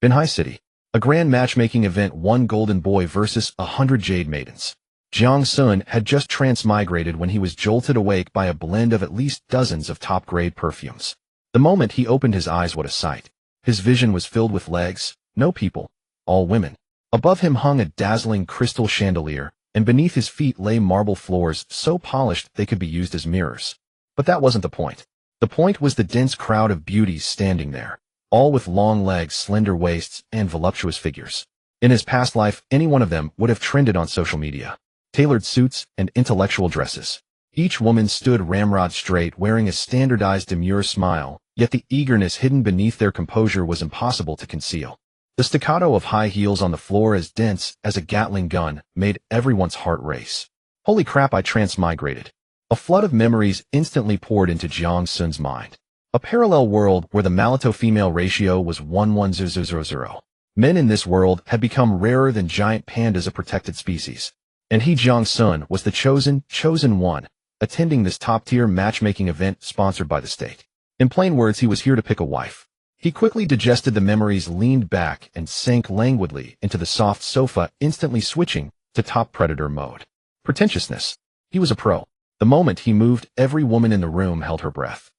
Binhai City. A grand matchmaking event, one golden boy versus 100 jade maidens. Jiang Xun had just transmigrated when he was jolted awake by a blend of at least dozens of top-grade perfumes. The moment he opened his eyes, what a sight. His vision was filled with legs, no people, all women. Above him hung a dazzling crystal chandelier, and beneath his feet lay marble floors so polished they could be used as mirrors. But that wasn't the point. The point was the dense crowd of beauties standing there, all with long legs, slender waists, and voluptuous figures. In his past life, any one of them would have trended on social media. Tailored suits and intellectual dresses. Each woman stood ramrod straight, wearing a standardized demure smile, yet the eagerness hidden beneath their composure was impossible to conceal. The staccato of high heels on the floor, as dense as a Gatling gun, made everyone's heart race. Holy crap, I transmigrated. A flood of memories instantly poured into Jiang Xun's mind. A parallel world where the male-to-female ratio was 1:1,000. Men in this world had become rarer than giant pandas, a protected species. And he, Jiang Xun, was the chosen one, attending this top-tier matchmaking event sponsored by the state. In plain words, he was here to pick a wife. He quickly digested the memories, leaned back, and sank languidly into the soft sofa, instantly switching to top predator mode. Pretentiousness. He was a pro. The moment he moved, every woman in the room held her breath.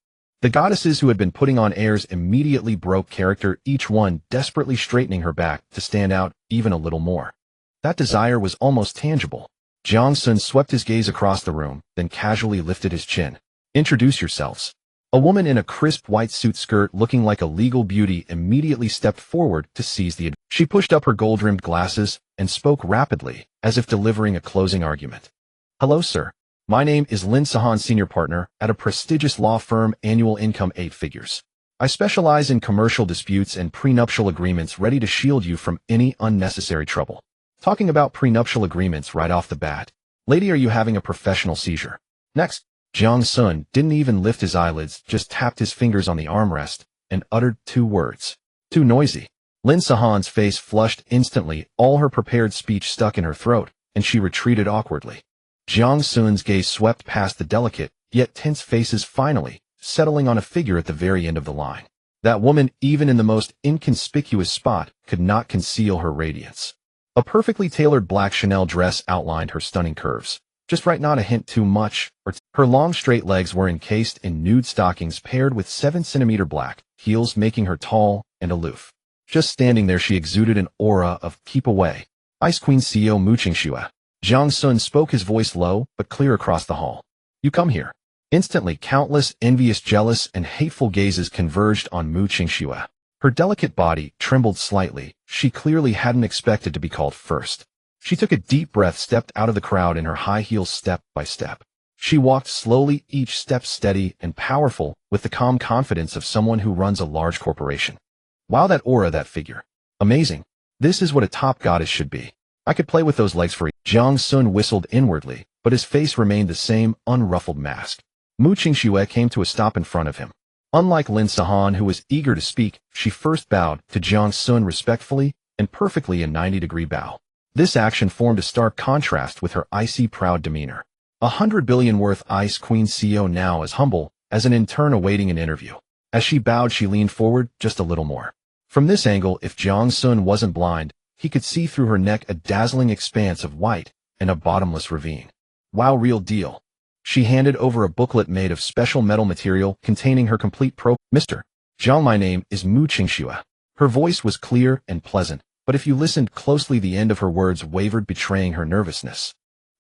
The goddesses who had been putting on airs immediately broke character, each one desperately straightening her back to stand out even a little more. That desire was almost tangible. Jiang Xun swept his gaze across the room, then casually lifted his chin. Introduce yourselves. A woman in a crisp white suit skirt looking like a legal beauty immediately stepped forward to seize the advantage. She pushed up her gold-rimmed glasses and spoke rapidly, as if delivering a closing argument. Hello, sir. My name is Lin Sahan, senior partner at a prestigious law firm, annual income 8 figures. I specialize in commercial disputes and prenuptial agreements, ready to shield you from any unnecessary trouble. Talking about prenuptial agreements right off the bat. Lady, are you having a professional seizure? Next. Jiang Xun didn't even lift his eyelids, just tapped his fingers on the armrest and uttered 2 words. Too noisy. Lin Sahan's face flushed instantly, all her prepared speech stuck in her throat, and she retreated awkwardly. Jiang Xun's gaze swept past the delicate, yet tense faces, finally settling on a figure at the very end of the line. That woman, even in the most inconspicuous spot, could not conceal her radiance. A perfectly tailored black Chanel dress outlined her stunning curves. Just right, not a hint too much. Her long straight legs were encased in nude stockings paired with 7-centimeter black heels, making her tall and aloof. Just standing there, she exuded an aura of keep away. Ice Queen CEO Mu Qingxue. Jiang Xun spoke, his voice low but clear across the hall. You come here. Instantly, countless envious, jealous, and hateful gazes converged on Mu Qingxue. Her delicate body trembled slightly. She clearly hadn't expected to be called first. She took a deep breath, stepped out of the crowd in her high heels step by step. She walked slowly, each step steady and powerful, with the calm confidence of someone who runs a large corporation. Wow, that aura, that figure. Amazing. This is what a top goddess should be. I could play with those legs for you. Jiang Xun whistled inwardly, but his face remained the same unruffled mask. Mu Qingxue came to a stop in front of him. Unlike Lin Sahan, who was eager to speak, she first bowed to Jiang Xun respectfully and perfectly, a 90-degree bow. This action formed a stark contrast with her icy, proud demeanor. 100 billion worth Ice Queen CEO, now as humble as an intern awaiting an interview. As she bowed, she leaned forward just a little more. From this angle, if Jiang Xun wasn't blind, he could see through her neck a dazzling expanse of white and a bottomless ravine. Wow, real deal. She handed over a booklet made of special metal material containing her complete Mr. Jiang, my name is Mu Qingxue. Her voice was clear and pleasant, but if you listened closely, the end of her words wavered, betraying her nervousness.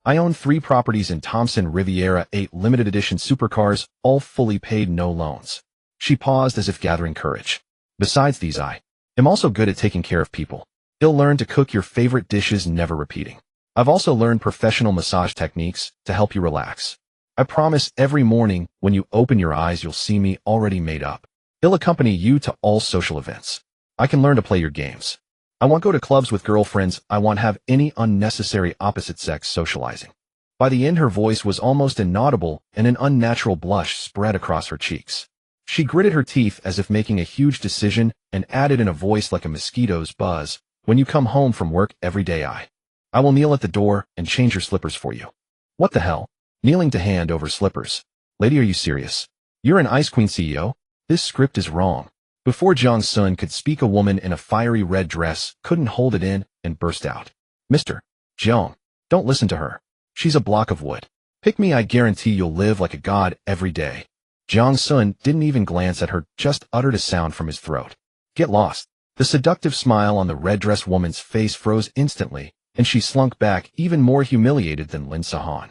I own 3 properties in Thompson Riviera, 8 limited edition supercars, all fully paid, no loans. She paused as if gathering courage. Besides these, I am also good at taking care of people. You'll learn to cook your favorite dishes, never repeating. I've also learned professional massage techniques to help you relax. I promise every morning when you open your eyes, you'll see me already made up. I'll accompany you to all social events. I can learn to play your games. I won't go to clubs with girlfriends. I won't have any unnecessary opposite sex socializing. By the end, her voice was almost inaudible, and an unnatural blush spread across her cheeks. She gritted her teeth as if making a huge decision and added in a voice like a mosquito's buzz, when you come home from work every day, I will kneel at the door and change your slippers for you. What the hell? Kneeling to hand over slippers. Lady, are you serious? You're an Ice Queen CEO? This script is wrong. Before Jiang Xun could speak, a woman in a fiery red dress couldn't hold it in and burst out. Mr. Jiang, don't listen to her. She's a block of wood. Pick me, I guarantee you'll live like a god every day. Jiang Xun didn't even glance at her, just uttered a sound from his throat. Get lost. The seductive smile on the red dress woman's face froze instantly, and she slunk back even more humiliated than Lin Sahan.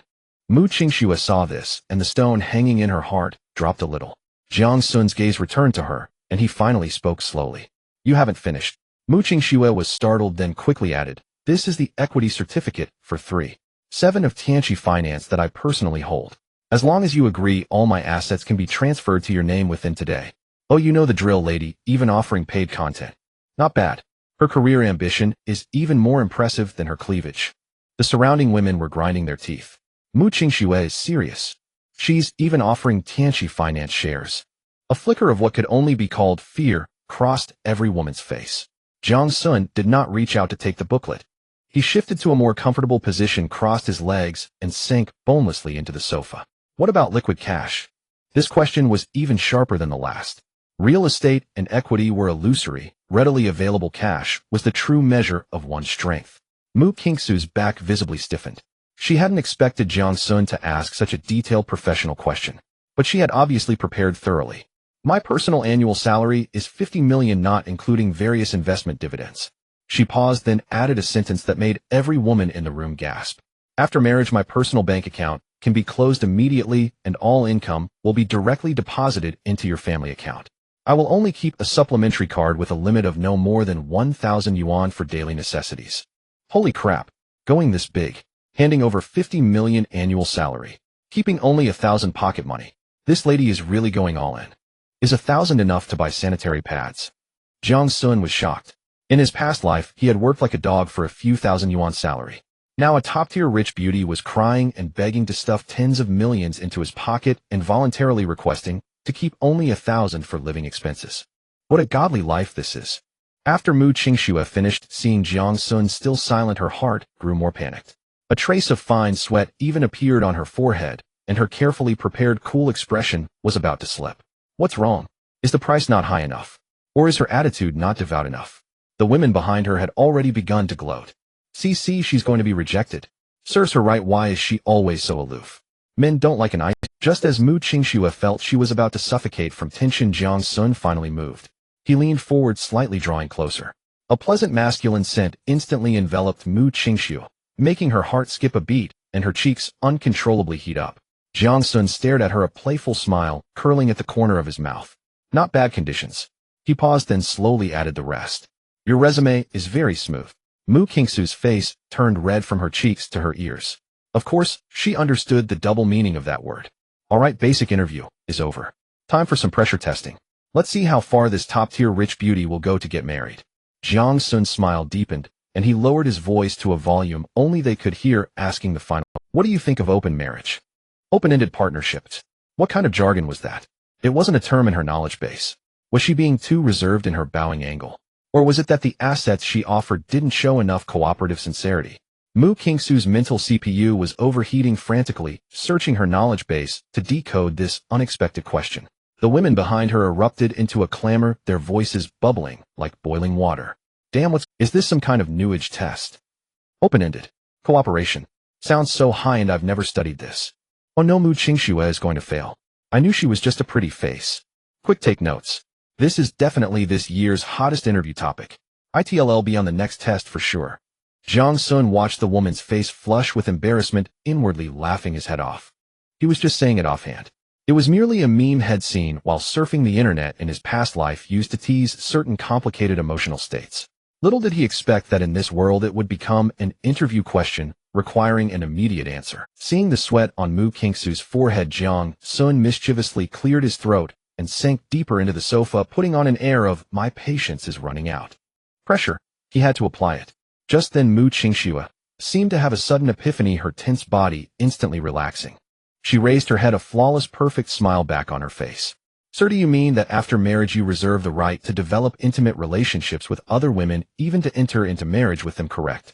Mu Qingxue saw this, and the stone hanging in her heart dropped a little. Jiang Xun's gaze returned to her, and he finally spoke slowly. You haven't finished. Mu Qingxue was startled, then quickly added, this is the equity certificate for 3.7 of Tianqi Finance that I personally hold. As long as you agree, all my assets can be transferred to your name within today. Oh, you know the drill, lady, even offering paid content. Not bad. Her career ambition is even more impressive than her cleavage. The surrounding women were grinding their teeth. Mu Qingxue is serious. She's even offering Tianqi Finance shares. A flicker of what could only be called fear crossed every woman's face. Jiang Xun did not reach out to take the booklet. He shifted to a more comfortable position, crossed his legs, and sank bonelessly into the sofa. What about liquid cash? This question was even sharper than the last. Real estate and equity were illusory. Readily available cash was the true measure of one's strength. Mu Qingxue's back visibly stiffened. She hadn't expected Jiang Xun to ask such a detailed professional question, but she had obviously prepared thoroughly. My personal annual salary is 50 million, not including various investment dividends. She paused, then added a sentence that made every woman in the room gasp. After marriage, my personal bank account can be closed immediately, and all income will be directly deposited into your family account. I will only keep a supplementary card with a limit of no more than 1,000 yuan for daily necessities. Holy crap, going this big, handing over 50 million annual salary, keeping only 1,000 pocket money. This lady is really going all in. Is 1,000 enough to buy sanitary pads? Jiang Xun was shocked. In his past life, he had worked like a dog for a few thousand yuan salary. Now a top-tier rich beauty was crying and begging to stuff tens of millions into his pocket and voluntarily requesting to keep only 1,000 for living expenses. What a godly life this is. After Mu Qingxue finished seeing Jiang Xun still silent, her heart grew more panicked. A trace of fine sweat even appeared on her forehead, and her carefully prepared cool expression was about to slip. What's wrong? Is the price not high enough? Or is her attitude not devout enough? The women behind her had already begun to gloat. See, she's going to be rejected. Serves her right, why is she always so aloof? Men don't like an ice. Just as Mu Qingxue felt she was about to suffocate from tension, Jiang Xun finally moved. He leaned forward slightly, drawing closer. A pleasant masculine scent instantly enveloped Mu Qingxue, making her heart skip a beat and her cheeks uncontrollably heat up. Jiang Xun stared at her, a playful smile curling at the corner of his mouth. Not bad conditions. He paused, then slowly added the rest. Your resume is very smooth. Mu Qingxue's face turned red from her cheeks to her ears. Of course, she understood the double meaning of that word. All right, basic interview is over. Time for some pressure testing. Let's see how far this top-tier rich beauty will go to get married. Jiang Xun's smile deepened, and he lowered his voice to a volume only they could hear, asking the final, what do you think of open marriage? Open-ended partnerships. What kind of jargon was that? It wasn't a term in her knowledge base. Was she being too reserved in her bowing angle? Or was it that the assets she offered didn't show enough cooperative sincerity? Mu Qingxue's mental CPU was overheating frantically, searching her knowledge base to decode this unexpected question. The women behind her erupted into a clamor, their voices bubbling like boiling water. Damn, is this some kind of New Age test? Open-ended. Cooperation. Sounds so high-end, I've never studied this. Oh no, Mu Qingxue is going to fail. I knew she was just a pretty face. Quick, take notes. This is definitely this year's hottest interview topic. It'll be on the next test for sure. Jiang Xun watched the woman's face flush with embarrassment, inwardly laughing his head off. He was just saying it offhand. It was merely a meme he'd seen while surfing the internet in his past life, used to tease certain complicated emotional states. Little did he expect that in this world it would become an interview question requiring an immediate answer. Seeing the sweat on Mu Qingxue's forehead, Jiang Xun mischievously cleared his throat and sank deeper into the sofa, putting on an air of, my patience is running out. Pressure. He had to apply it. Just then Mu Qingxue seemed to have a sudden epiphany, her tense body instantly relaxing. She raised her head, a flawless, perfect smile back on her face. Sir, do you mean that after marriage you reserve the right to develop intimate relationships with other women, even to enter into marriage with them, correct?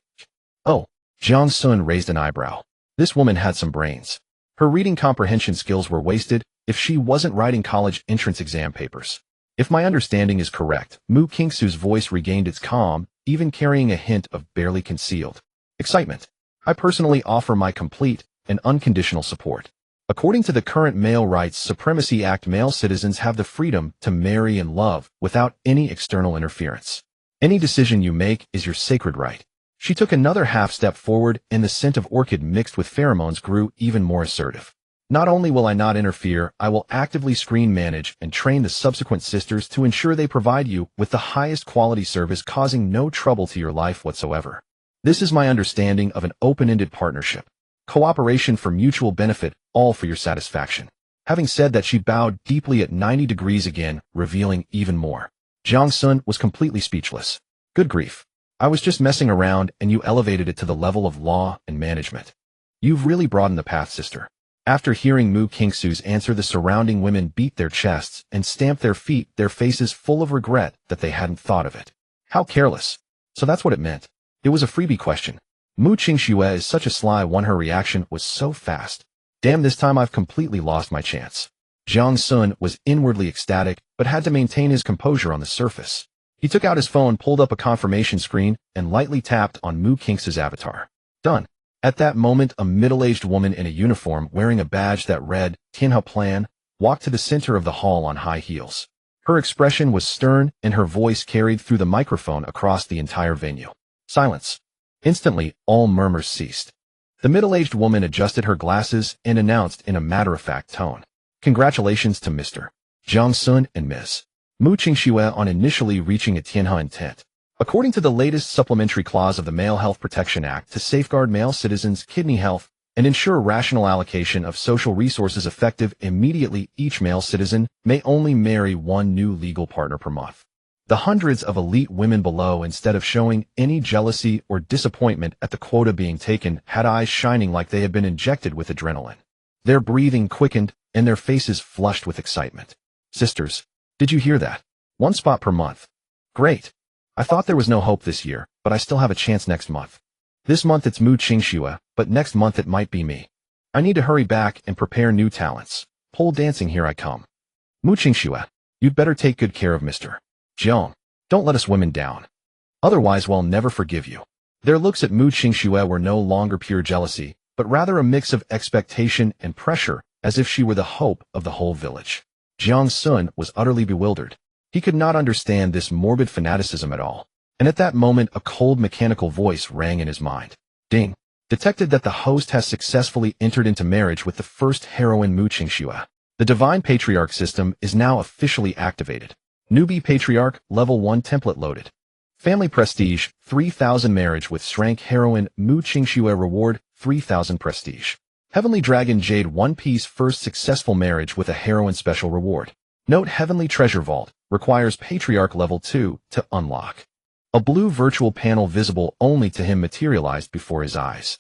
Oh, Jiang Xun raised an eyebrow. This woman had some brains. Her reading comprehension skills were wasted if she wasn't writing college entrance exam papers. If my understanding is correct, Mu Qingsu's voice regained its calm, even carrying a hint of barely concealed excitement. I personally offer my complete and unconditional support. According to the current Male Rights Supremacy Act, male citizens have the freedom to marry and love without any external interference. Any decision you make is your sacred right. She took another half step forward, and the scent of orchid mixed with pheromones grew even more assertive. Not only will I not interfere, I will actively screen manage and train the subsequent sisters to ensure they provide you with the highest quality service, causing no trouble to your life whatsoever. This is my understanding of an open-ended partnership. Cooperation for mutual benefit, all for your satisfaction. Having said that, she bowed deeply at 90 degrees again, revealing even more. Jiang Xun was completely speechless. Good grief. I was just messing around, and you elevated it to the level of law and management. You've really broadened the path, sister. After hearing Mu Qingsu's answer, the surrounding women beat their chests and stamped their feet, their faces full of regret that they hadn't thought of it. How careless. So that's what it meant. It was a freebie question. Mu Qingxue is such a sly one. Her reaction was so fast. Damn, this time I've completely lost my chance. Jiang Xun was inwardly ecstatic, but had to maintain his composure on the surface. He took out his phone, pulled up a confirmation screen, and lightly tapped on Mu Qingxu's avatar. Done. At that moment, a middle-aged woman in a uniform wearing a badge that read, Tianhe Plan, walked to the center of the hall on high heels. Her expression was stern, and her voice carried through the microphone across the entire venue. Silence. Instantly, all murmurs ceased. The middle-aged woman adjusted her glasses and announced in a matter-of-fact tone, "Congratulations to Mr. Jiang Xun and Ms. Mu Qingxue on initially reaching a Tianhe intent. According to the latest supplementary clause of the Male Health Protection Act to safeguard male citizens' kidney health and ensure rational allocation of social resources effective immediately, each male citizen may only marry one new legal partner per month." The hundreds of elite women below, instead of showing any jealousy or disappointment at the quota being taken, had eyes shining like they had been injected with adrenaline. Their breathing quickened, and their faces flushed with excitement. Sisters, did you hear that? 1 spot per month. Great. I thought there was no hope this year, but I still have a chance next month. This month it's Mu Qingxue, but next month it might be me. I need to hurry back and prepare new talents. Pole dancing, here I come. Mu Qingxue, you'd better take good care of Mr. Jiang. Don't let us women down. Otherwise we'll never forgive you. Their looks at Mu Qingxue were no longer pure jealousy, but rather a mix of expectation and pressure, as if she were the hope of the whole village. Jiang Xun was utterly bewildered. He could not understand this morbid fanaticism at all. And at that moment, a cold mechanical voice rang in his mind. Ding. Detected that the host has successfully entered into marriage with the first heroine, Mu Qingxue. The Divine Patriarch system is now officially activated. Newbie Patriarch, Level 1 template loaded. Family Prestige, 3,000 marriage with Shrank Heroine, Mu Qingxue reward, 3,000 prestige. Heavenly Dragon Jade One Piece, first successful marriage with a heroine special reward. Note, Heavenly Treasure Vault, requires Patriarch Level 2 to unlock. A blue virtual panel visible only to him materialized before his eyes.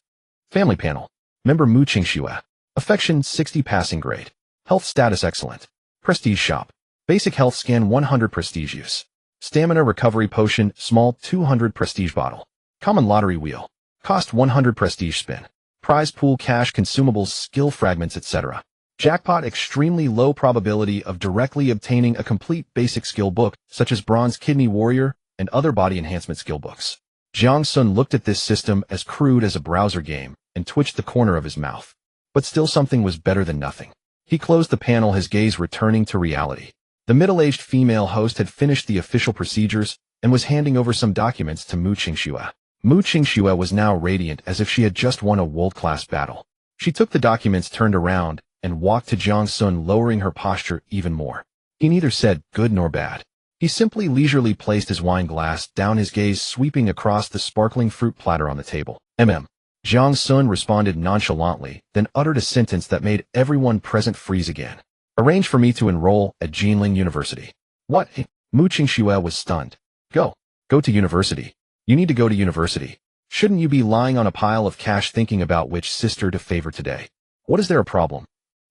Family Panel. Member Mu Qingxue. Affection 60 passing grade. Health status excellent. Prestige Shop. Basic health scan 100 prestige use. Stamina recovery potion, small 200 prestige bottle. Common lottery wheel. Cost 100 prestige spin. Prize pool, cash, consumables, skill fragments, etc. Jackpot, extremely low probability of directly obtaining a complete basic skill book, such as Bronze Kidney Warrior and other body enhancement skill books. Jiang Xun looked at this system as crude as a browser game and twitched the corner of his mouth. But still, something was better than nothing. He closed the panel, his gaze returning to reality. The middle-aged female host had finished the official procedures and was handing over some documents to Mu Qingxue. Mu Qingxue was now radiant, as if she had just won a world-class battle. She took the documents, turned around, and walked to Jiang Xun, lowering her posture even more. He neither said good nor bad. He simply leisurely placed his wine glass down, his gaze sweeping across the sparkling fruit platter on the table. Jiang Xun responded nonchalantly, then uttered a sentence that made everyone present freeze again. Arrange for me to enroll at Jiangling University. What? Mu Qingxue was stunned. Go to university. You need to go to university. Shouldn't you be lying on a pile of cash thinking about which sister to favor today? What, is there a problem?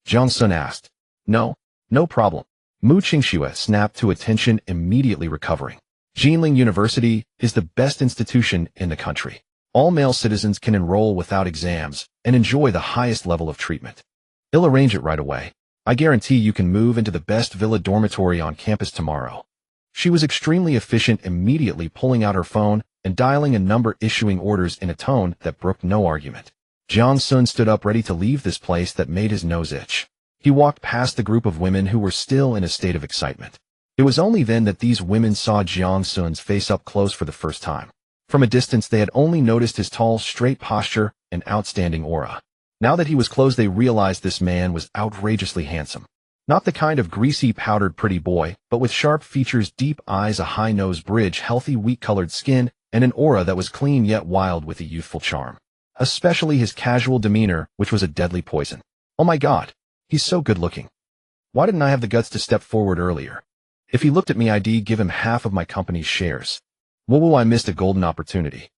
Jiang Xun asked. No problem. Mu Qingxue snapped to attention, immediately recovering. Jiangling University is the best institution in the country. All male citizens can enroll without exams and enjoy the highest level of treatment. I'll arrange it right away. I guarantee you can move into the best villa dormitory on campus tomorrow. She was extremely efficient, immediately pulling out her phone and dialing a number, issuing orders in a tone that brooked no argument. Jiang Xun stood up, ready to leave this place that made his nose itch. He walked past the group of women who were still in a state of excitement. It was only then that these women saw Jiang Xun's face up close for the first time. From a distance, they had only noticed his tall, straight posture and outstanding aura. Now that he was close, they realized this man was outrageously handsome. Not the kind of greasy, powdered pretty boy, but with sharp features, deep eyes, a high nose bridge, healthy, wheat-colored skin, and an aura that was clean yet wild with a youthful charm. Especially his casual demeanor, which was a deadly poison. Oh my God, he's so good-looking. Why didn't I have the guts to step forward earlier? If he looked at me, I'd give him half of my company's shares. Whoa, I missed a golden opportunity.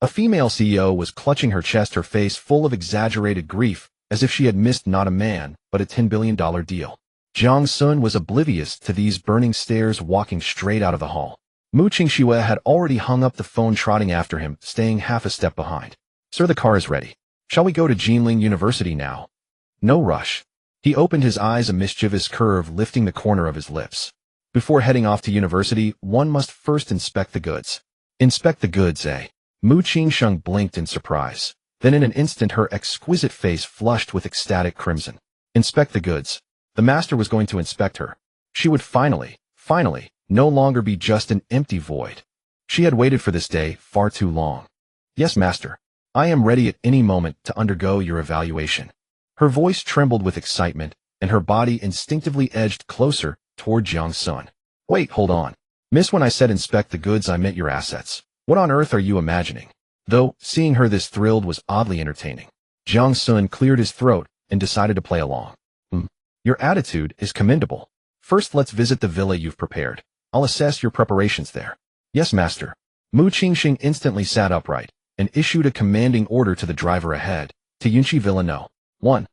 A female CEO was clutching her chest, her face full of exaggerated grief, as if she had missed not a man, but a $10 billion deal. Jiang Xun was oblivious to these burning stares, walking straight out of the hall. Mu Qingxue had already hung up the phone, trotting after him, staying half a step behind. Sir, the car is ready. Shall we go to Jinling University now? No rush. He opened his eyes, a mischievous curve lifting the corner of his lips. Before heading off to university, one must first inspect the goods. Inspect the goods, eh? Mu Qingxue blinked in surprise. Then in an instant her exquisite face flushed with ecstatic crimson. Inspect the goods. The master was going to inspect her. She would finally, no longer be just an empty void. She had waited for this day far too long. Yes, master. I am ready at any moment to undergo your evaluation. Her voice trembled with excitement, and her body instinctively edged closer toward Jiang Xun. Wait, hold on. Miss, when I said inspect the goods, I meant your assets. What on earth are you imagining? Though, seeing her this thrilled was oddly entertaining. Jiang Xun cleared his throat and decided to play along. Your attitude is commendable. First, let's visit the villa you've prepared. I'll assess your preparations there. Yes, master. Mu Qingxue instantly sat upright and issued a commanding order to the driver ahead, to Yunqi Villa No. 1.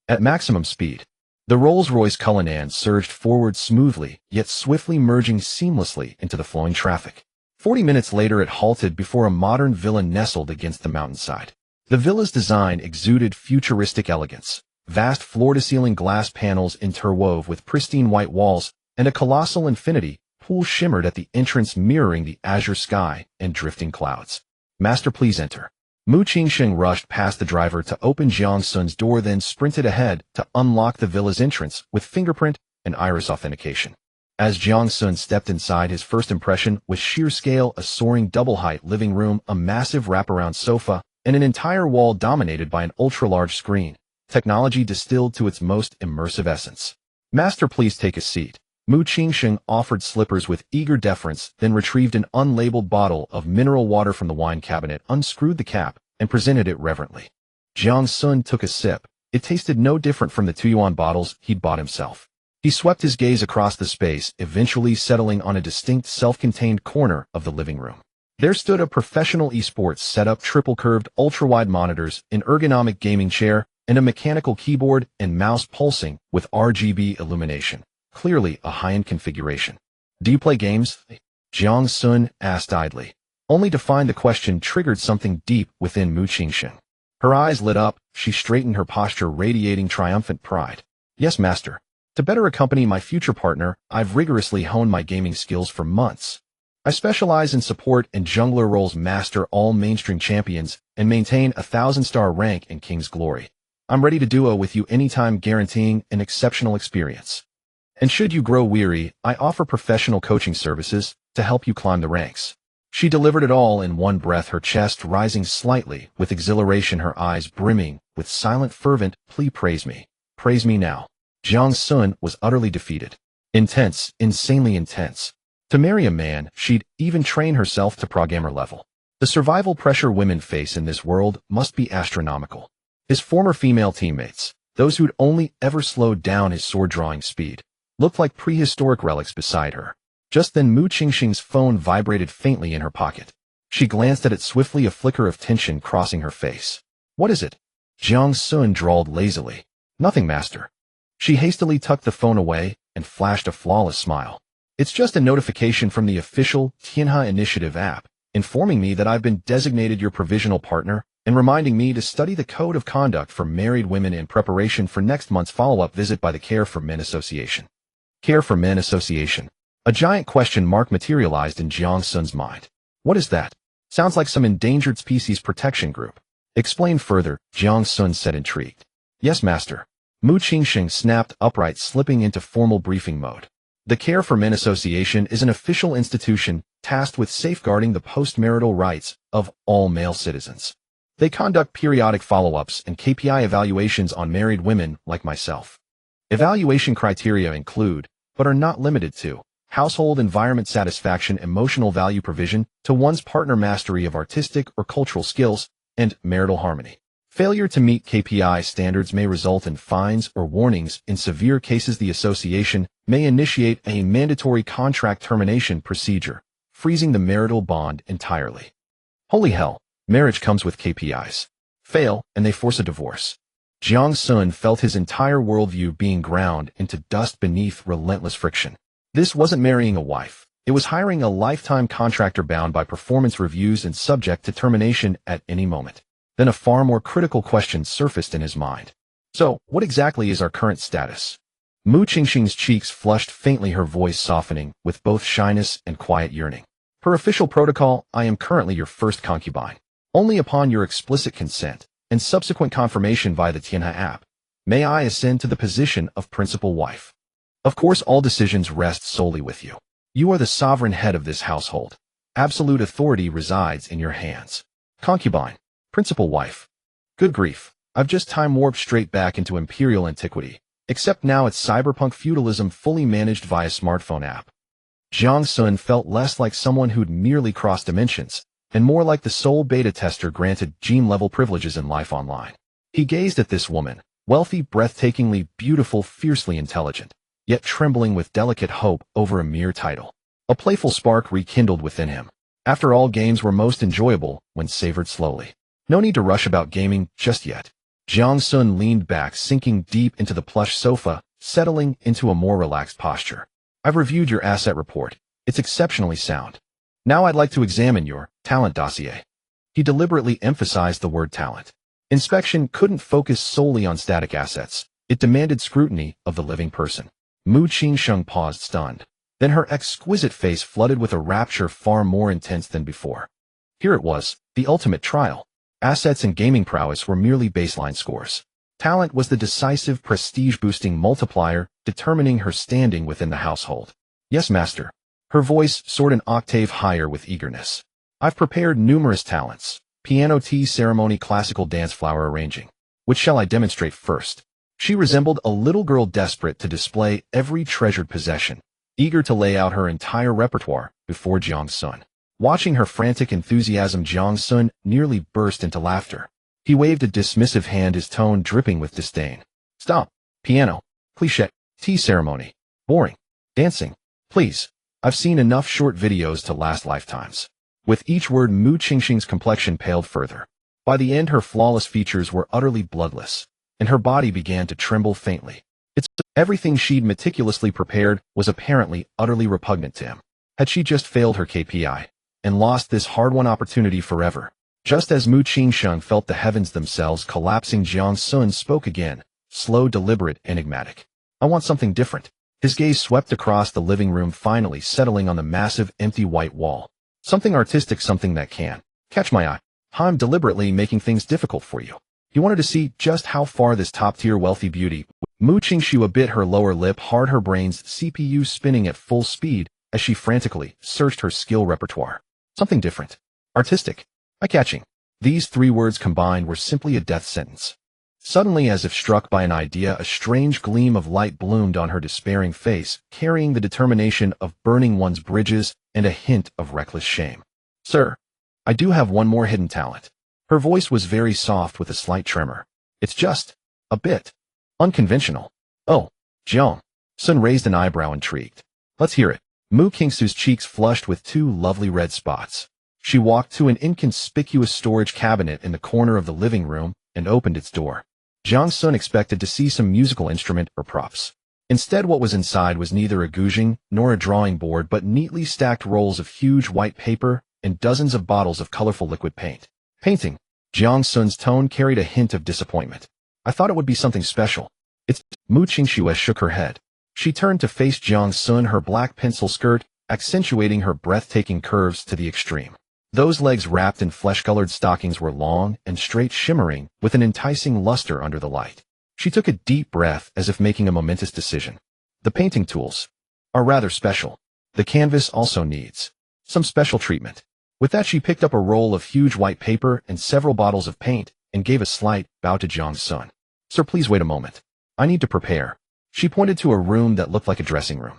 At maximum speed, the Rolls-Royce Cullinan surged forward smoothly, yet swiftly merging seamlessly into the flowing traffic. 40 minutes later, it halted before a modern villa nestled against the mountainside. The villa's design exuded futuristic elegance. Vast floor-to-ceiling glass panels interwove with pristine white walls, and a colossal infinity pool shimmered at the entrance, mirroring the azure sky and drifting clouds. Master, please enter. Mu Qingxue rushed past the driver to open Jiang Xun's door, then sprinted ahead to unlock the villa's entrance with fingerprint and iris authentication. As Jiang Xun stepped inside, his first impression was sheer scale: a soaring double-height living room, a massive wraparound sofa, and an entire wall dominated by an ultra-large screen. Technology distilled to its most immersive essence. Master, please take a seat. Mu Qingxue offered slippers with eager deference, then retrieved an unlabeled bottle of mineral water from the wine cabinet, unscrewed the cap, and presented it reverently. Jiang Xun took a sip. It tasted no different from the 2-yuan bottles he'd bought himself. He swept his gaze across the space, eventually settling on a distinct, self-contained corner of the living room. There stood a professional esports setup, triple-curved, ultra-wide monitors, an ergonomic gaming chair, and a mechanical keyboard and mouse pulsing with RGB illumination. Clearly a high-end configuration. Do you play games? Jiang Xun asked idly, only to find the question triggered something deep within Mu Qingxue. Her eyes lit up, she straightened her posture, radiating triumphant pride. Yes, master. To better accompany my future partner, I've rigorously honed my gaming skills for months. I specialize in support and jungler roles, master all mainstream champions, and maintain a 1,000-star rank in King's Glory. I'm ready to duo with you anytime, guaranteeing an exceptional experience. And should you grow weary, I offer professional coaching services to help you climb the ranks. She delivered it all in one breath, her chest rising slightly with exhilaration, her eyes brimming with silent, fervent plea. Praise me now. Jiang Xun was utterly defeated. Intense, insanely intense. To marry a man, she'd even train herself to pro-gamer level. The survival pressure women face in this world must be astronomical. His former female teammates, those who'd only ever slowed down his sword-drawing speed, looked like prehistoric relics beside her. Just then Mu Qingxue's phone vibrated faintly in her pocket. She glanced at it swiftly, a flicker of tension crossing her face. What is it? Jiang Xun drawled lazily. Nothing, master. She hastily tucked the phone away and flashed a flawless smile. It's just a notification from the official Tianhe Initiative app, informing me that I've been designated your provisional partner and reminding me to study the code of conduct for married women in preparation for next month's follow-up visit by the Care for Men Association. Care for Men Association. A giant question mark materialized in Jiang Xun's mind. What is that? Sounds like some endangered species protection group. Explain further, Jiang Xun said, intrigued. Yes, master. Mu Qingsheng snapped upright, slipping into formal briefing mode. The Care for Men Association is an official institution tasked with safeguarding the postmarital rights of all male citizens. They conduct periodic follow-ups and KPI evaluations on married women like myself. Evaluation criteria include, but are not limited to, household environment satisfaction, emotional value provision to one's partner, mastery of artistic or cultural skills, and marital harmony. Failure to meet KPI standards may result in fines or warnings. In severe cases, the association may initiate a mandatory contract termination procedure, freezing the marital bond entirely. Holy hell, marriage comes with KPIs. Fail, and they force a divorce. Jiang Xun felt his entire worldview being ground into dust beneath relentless friction. This wasn't marrying a wife. It was hiring a lifetime contractor bound by performance reviews and subject to termination at any moment. Then a far more critical question surfaced in his mind. So, what exactly is our current status? Mu Qingxing's cheeks flushed faintly, her voice softening with both shyness and quiet yearning. Per official protocol, I am currently your first concubine. Only upon your explicit consent and subsequent confirmation via the Tianhe app may I ascend to the position of principal wife. Of course, all decisions rest solely with you. You are the sovereign head of this household. Absolute authority resides in your hands. Concubine. Principal wife. Good grief. I've just time warped straight back into imperial antiquity, except now it's cyberpunk feudalism fully managed via smartphone app. Jiang Xun felt less like someone who'd merely crossed dimensions, and more like the sole beta tester granted gene-level privileges in life online. He gazed at this woman, wealthy, breathtakingly beautiful, fiercely intelligent, yet trembling with delicate hope over a mere title. A playful spark rekindled within him. After all, games were most enjoyable when savored slowly. No need to rush about gaming just yet. Jiang Xun leaned back, sinking deep into the plush sofa, settling into a more relaxed posture. I've reviewed your asset report. It's exceptionally sound. Now I'd like to examine your talent dossier. He deliberately emphasized the word talent. Inspection couldn't focus solely on static assets. It demanded scrutiny of the living person. Mu Qingsheng paused, stunned. Then her exquisite face flooded with a rapture far more intense than before. Here it was, the ultimate trial. Assets and gaming prowess were merely baseline scores. Talent was the decisive, prestige-boosting multiplier, determining her standing within the household. Yes, master. Her voice soared an octave higher with eagerness. I've prepared numerous talents. Piano, tea ceremony, classical dance, flower arranging. Which shall I demonstrate first? She resembled a little girl desperate to display every treasured possession, eager to lay out her entire repertoire before Jiang Xun. Watching her frantic enthusiasm, Jiang Xun nearly burst into laughter. He waved a dismissive hand, his tone dripping with disdain. Stop. Piano. Cliché. Tea ceremony. Boring. Dancing. Please. I've seen enough short videos to last lifetimes. With each word, Mu Qingxing's complexion paled further. By the end, her flawless features were utterly bloodless, and her body began to tremble faintly. Everything she'd meticulously prepared was apparently utterly repugnant to him. Had she just failed her KPI and lost this hard-won opportunity forever? Just as Mu Qingsheng felt the heavens themselves collapsing, Jiang Xun spoke again, slow, deliberate, enigmatic. I want something different. His gaze swept across the living room, finally settling on the massive, empty white wall. Something artistic, something that can catch my eye. I'm deliberately making things difficult for you. He wanted to see just how far this top-tier wealthy beauty. Mu Qingxue bit her lower lip hard, her brain's CPU spinning at full speed as she frantically searched her skill repertoire. Something different. Artistic. Eye-catching. These three words combined were simply a death sentence. Suddenly, as if struck by an idea, a strange gleam of light bloomed on her despairing face, carrying the determination of burning one's bridges and a hint of reckless shame. Sir, I do have one more hidden talent. Her voice was very soft with a slight tremor. It's just a bit unconventional. Oh, Jiang. Sun raised an eyebrow, intrigued. Let's hear it. Mu Qingxue's cheeks flushed with two lovely red spots. She walked to an inconspicuous storage cabinet in the corner of the living room and opened its door. Jiang Xun expected to see some musical instrument or props. Instead, what was inside was neither a guzheng nor a drawing board, but neatly stacked rolls of huge white paper and dozens of bottles of colorful liquid paint. Painting. Jiang Xun's tone carried a hint of disappointment. I thought it would be something special. It's Mu Qingxue shook her head. She turned to face Jiang Xun, her black pencil skirt accentuating her breathtaking curves to the extreme. Those legs wrapped in flesh-colored stockings were long and straight, shimmering with an enticing luster under the light. She took a deep breath as if making a momentous decision. The painting tools are rather special. The canvas also needs some special treatment. With that, she picked up a roll of huge white paper and several bottles of paint and gave a slight bow to Jiang Xun. Sir, please wait a moment. I need to prepare. She pointed to a room that looked like a dressing room.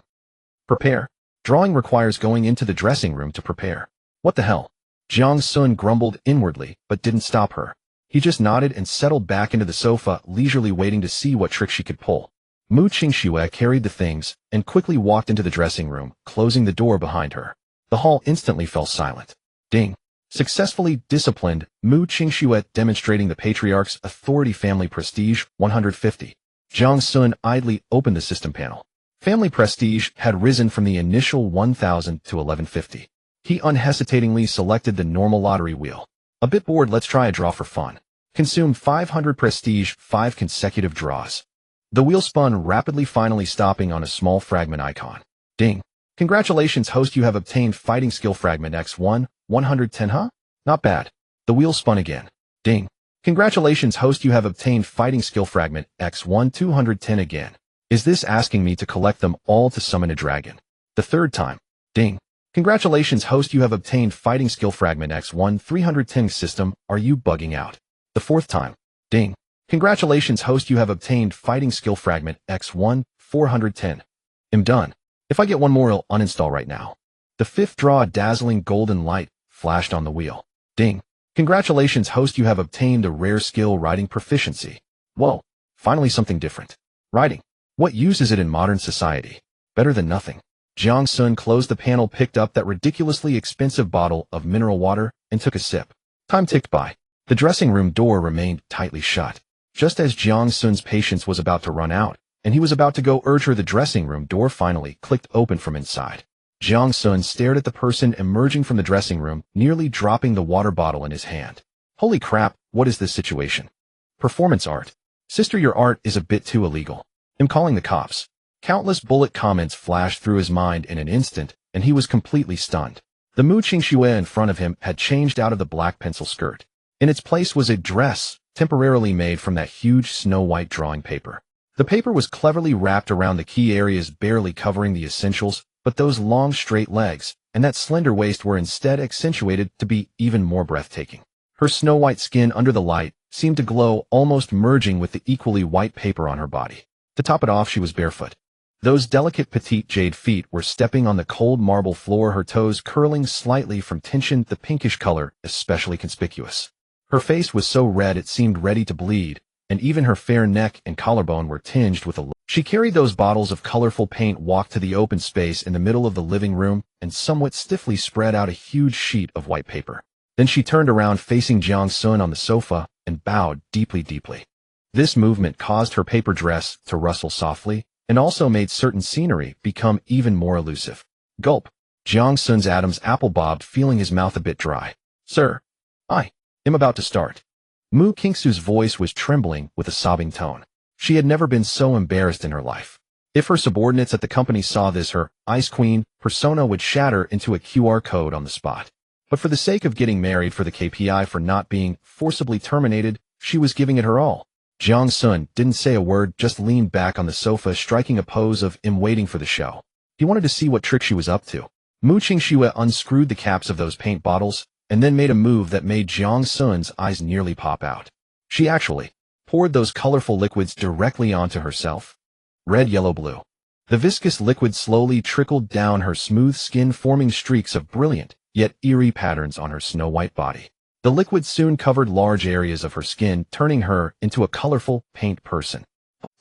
Prepare? Drawing requires going into the dressing room to prepare. What the hell? Jiang Xun grumbled inwardly, but didn't stop her. He just nodded and settled back into the sofa, leisurely waiting to see what trick she could pull. Mu Qingxue carried the things and quickly walked into the dressing room, closing the door behind her. The hall instantly fell silent. Ding. Successfully disciplined, Mu Qingxue demonstrating the patriarch's authority. Family prestige, 150. Jiang Xun idly opened the system panel. Family prestige had risen from the initial 1,000 to 1150. He unhesitatingly selected the normal lottery wheel. A bit bored, let's try a draw for fun. Consume 500 prestige, 5 consecutive draws. The wheel spun rapidly, finally stopping on a small fragment icon. Ding. Congratulations, host, you have obtained fighting skill fragment X1, 110, huh? Not bad. The wheel spun again. Ding. Congratulations, host, you have obtained fighting skill fragment X1, 210 again. Is this asking me to collect them all to summon a dragon? The third time. Ding. Congratulations, host, you have obtained fighting skill fragment X1, 310. System, are you bugging out? The fourth time. Ding. Congratulations, host, you have obtained fighting skill fragment X1, 410. I'm done. If I get one more, I'll uninstall right now. The fifth draw, a dazzling golden light flashed on the wheel. Ding. Congratulations, host, you have obtained a rare skill, writing proficiency. Whoa, finally something different. Writing. What use is it in modern society? Better than nothing. Jiang Xun closed the panel, picked up that ridiculously expensive bottle of mineral water, and took a sip. Time ticked by. The dressing room door remained tightly shut. Just as Jiang Xun's patience was about to run out, and he was about to go urge her, the dressing room door finally clicked open from inside. Jiang Xun stared at the person emerging from the dressing room, nearly dropping the water bottle in his hand. Holy crap, what is this situation? Performance art. Sister, your art is a bit too illegal. I'm calling the cops. Countless bullet comments flashed through his mind in an instant, and he was completely stunned. The Mu Qingxue in front of him had changed out of the black pencil skirt. In its place was a dress, temporarily made from that huge snow-white drawing paper. The paper was cleverly wrapped around the key areas, barely covering the essentials, but those long straight legs and that slender waist were instead accentuated to be even more breathtaking. Her snow-white skin under the light seemed to glow, almost merging with the equally white paper on her body. To top it off, she was barefoot. Those delicate petite jade feet were stepping on the cold marble floor, her toes curling slightly from tension, the pinkish color especially conspicuous. Her face was so red it seemed ready to bleed, and even her fair neck and collarbone were tinged with a. She carried those bottles of colorful paint, walked to the open space in the middle of the living room, and somewhat stiffly spread out a huge sheet of white paper. Then she turned around, facing Jiang Xun on the sofa, and bowed deeply, deeply. This movement caused her paper dress to rustle softly, and also made certain scenery become even more elusive. Gulp. Jiang Xun's Adam's apple bobbed, feeling his mouth a bit dry. Sir, I am about to start. Mu Qingxue's voice was trembling with a sobbing tone. She had never been so embarrassed in her life. If her subordinates at the company saw this, her Ice Queen persona would shatter into a QR code on the spot. But for the sake of getting married, for the KPI, for not being forcibly terminated, she was giving it her all. Jiang Xun didn't say a word, just leaned back on the sofa, striking a pose of "I'm waiting for the show." He wanted to see what trick she was up to. Mu Qingxue unscrewed the caps of those paint bottles, and then made a move that made Jiang Xun's eyes nearly pop out. She actually poured those colorful liquids directly onto herself. Red, yellow, blue. The viscous liquid slowly trickled down her smooth skin, forming streaks of brilliant, yet eerie patterns on her snow-white body. The liquid soon covered large areas of her skin, turning her into a colorful paint person.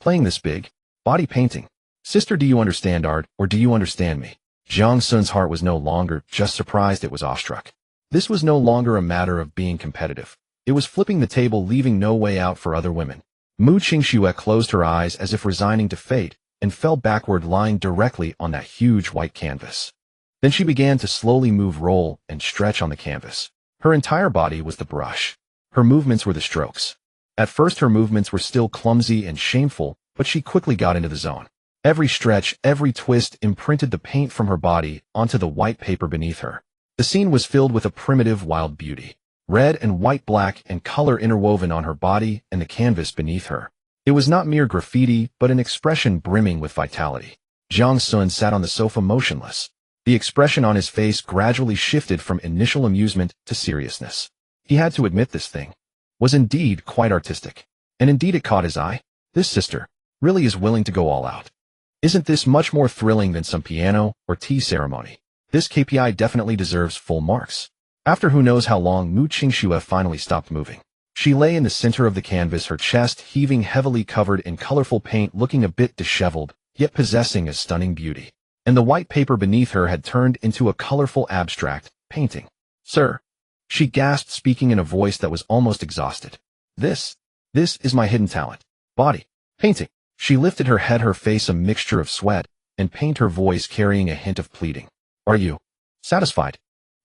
Playing this big body painting. Sister, do you understand art, or do you understand me? Jiang Xun's heart was no longer just surprised, it was awestruck. This was no longer a matter of being competitive. It was flipping the table, leaving no way out for other women. Mu Qingxue closed her eyes as if resigning to fate, and fell backward, lying directly on that huge white canvas. Then she began to slowly move, roll, and stretch on the canvas. Her entire body was the brush. Her movements were the strokes. At first her movements were still clumsy and shameful, but she quickly got into the zone. Every stretch, every twist imprinted the paint from her body onto the white paper beneath her. The scene was filled with a primitive wild beauty. Red and white, black and color interwoven on her body and the canvas beneath her. It was not mere graffiti, but an expression brimming with vitality. Jiang Xun sat on the sofa motionless. The expression on his face gradually shifted from initial amusement to seriousness. He had to admit this thing was indeed quite artistic. And indeed it caught his eye. This sister really is willing to go all out. Isn't this much more thrilling than some piano or tea ceremony? This KPI definitely deserves full marks. After who knows how long, Mu Qingxue finally stopped moving. She lay in the center of the canvas, her chest heaving heavily, covered in colorful paint, looking a bit disheveled, yet possessing a stunning beauty. And the white paper beneath her had turned into a colorful abstract painting. Sir, she gasped, speaking in a voice that was almost exhausted. This is my hidden talent. Body painting. She lifted her head, her face a mixture of sweat and paint, her voice carrying a hint of pleading. Are you satisfied?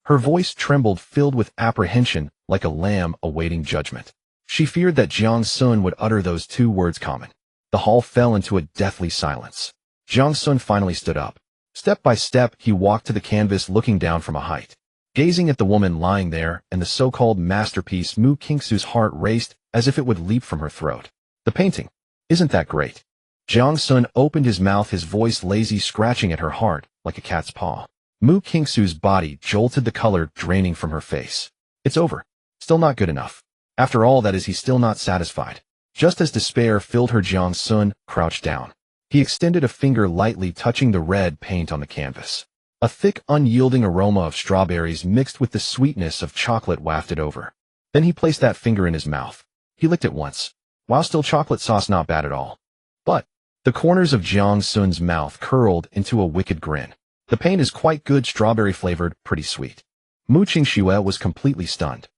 Her voice trembled, filled with apprehension, like a lamb awaiting judgment. She feared that Jiang Xun would utter those two words common. The hall fell into a deathly silence. Jiang Xun finally stood up. Step by step, he walked to the canvas, looking down from a height. Gazing at the woman lying there and the so-called masterpiece, Mu Qingxue's heart raced as if it would leap from her throat. The painting. Isn't that great? Jiang Xun opened his mouth, his voice lazy, scratching at her heart like a cat's paw. Mu Qingxue's body jolted, the color draining from her face. It's over. Still not good enough. After all that, is he still not satisfied? Just as despair filled her, Jiang Xun crouched down. He extended a finger, lightly touching the red paint on the canvas. A thick, unyielding aroma of strawberries mixed with the sweetness of chocolate wafted over. Then he placed that finger in his mouth. He licked it once. While still chocolate sauce, not bad at all. But the corners of Jiang Xun's mouth curled into a wicked grin. The paint is quite good, strawberry flavored, pretty sweet. Mu Qingxue was completely stunned.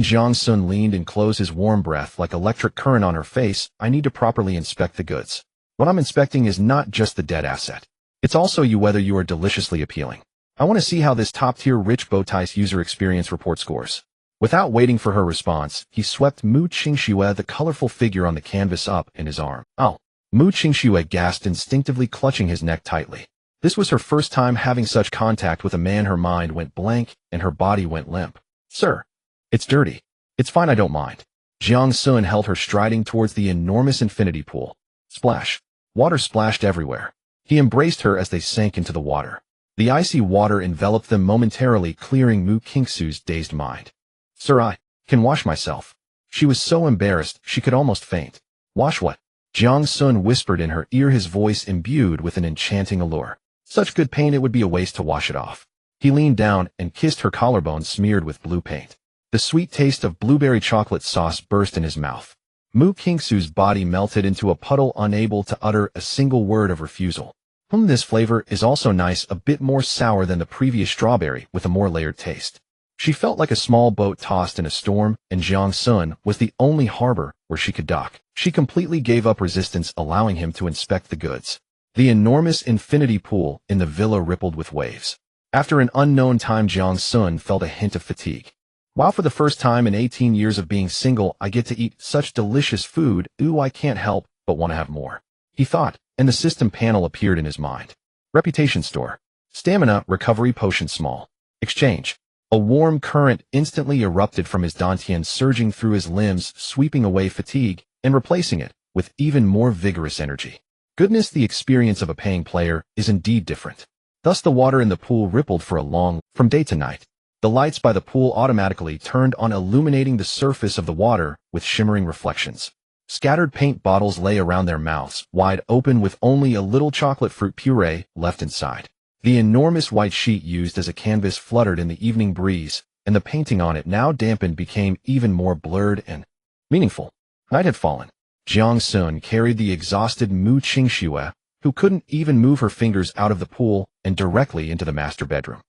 Jiang Xun leaned and closed his warm breath like electric current on her face. I need to properly inspect the goods. What I'm inspecting is not just the dead asset. It's also you, whether you are deliciously appealing. I want to see how this top-tier rich bowties user experience report scores. Without waiting for her response, he swept Mu Qingxue, the colorful figure on the canvas, up in his arm. Oh! Mu Qingxue gasped, instinctively clutching his neck tightly. This was her first time having such contact with a man. Her mind went blank and her body went limp. Sir, it's dirty. It's fine, I don't mind. Jiang Xun held her, striding towards the enormous infinity pool. Splash. Water splashed everywhere. He embraced her as they sank into the water. The icy water enveloped them momentarily, clearing Mu Qingxue's dazed mind. Sir, I can wash myself. She was so embarrassed she could almost faint. Wash what? Jiang Xun whispered in her ear, his voice imbued with an enchanting allure. Such good paint, it would be a waste to wash it off. He leaned down and kissed her collarbone smeared with blue paint. The sweet taste of blueberry chocolate sauce burst in his mouth. Mu Qingxue's body melted into a puddle, unable to utter a single word of refusal. This flavor is also nice, a bit more sour than the previous strawberry, with a more layered taste. She felt like a small boat tossed in a storm, and Jiang Xun was the only harbor where she could dock. She completely gave up resistance, allowing him to inspect the goods. The enormous infinity pool in the villa rippled with waves. After an unknown time, Jiang Xun felt a hint of fatigue. Wow, for the first time in 18 years of being single, I get to eat such delicious food. Ooh, I can't help but want to have more. He thought, and the system panel appeared in his mind. Reputation store. Stamina recovery potion small. Exchange. A warm current instantly erupted from his dantian, surging through his limbs, sweeping away fatigue and replacing it with even more vigorous energy. Goodness, the experience of a paying player is indeed different. Thus the water in the pool rippled for a long, from day to night. The lights by the pool automatically turned on, illuminating the surface of the water with shimmering reflections. Scattered paint bottles lay around their mouths, wide open, with only a little chocolate fruit puree left inside. The enormous white sheet used as a canvas fluttered in the evening breeze, and the painting on it, now dampened, became even more blurred and meaningful. Night had fallen. Jiang Xun carried the exhausted Mu Qingxue, who couldn't even move her fingers, out of the pool and directly into the master bedroom.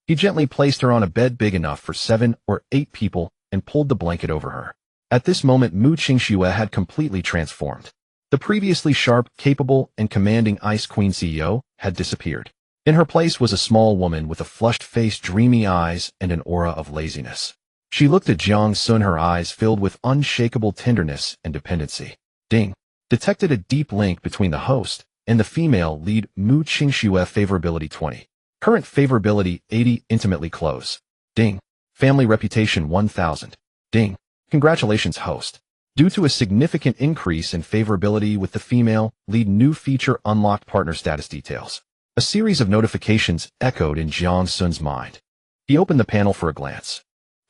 He gently placed her on a bed big enough for 7 or 8 people and pulled the blanket over her. At this moment, Mu Qingxue had completely transformed. The previously sharp, capable, and commanding Ice Queen CEO had disappeared. In her place was a small woman with a flushed face, dreamy eyes, and an aura of laziness. She looked at Jiang Xun, her eyes filled with unshakable tenderness and dependency. Ding. Detected a deep link between the host and the female lead. Mu Qingxue favorability 20. Current favorability 80. Intimately close. Ding. Family reputation 1000. Ding. Congratulations, host. Due to a significant increase in favorability with the female lead, new feature unlocked. Partner status details. A series of notifications echoed in Jiang Xun's mind. He opened the panel for a glance.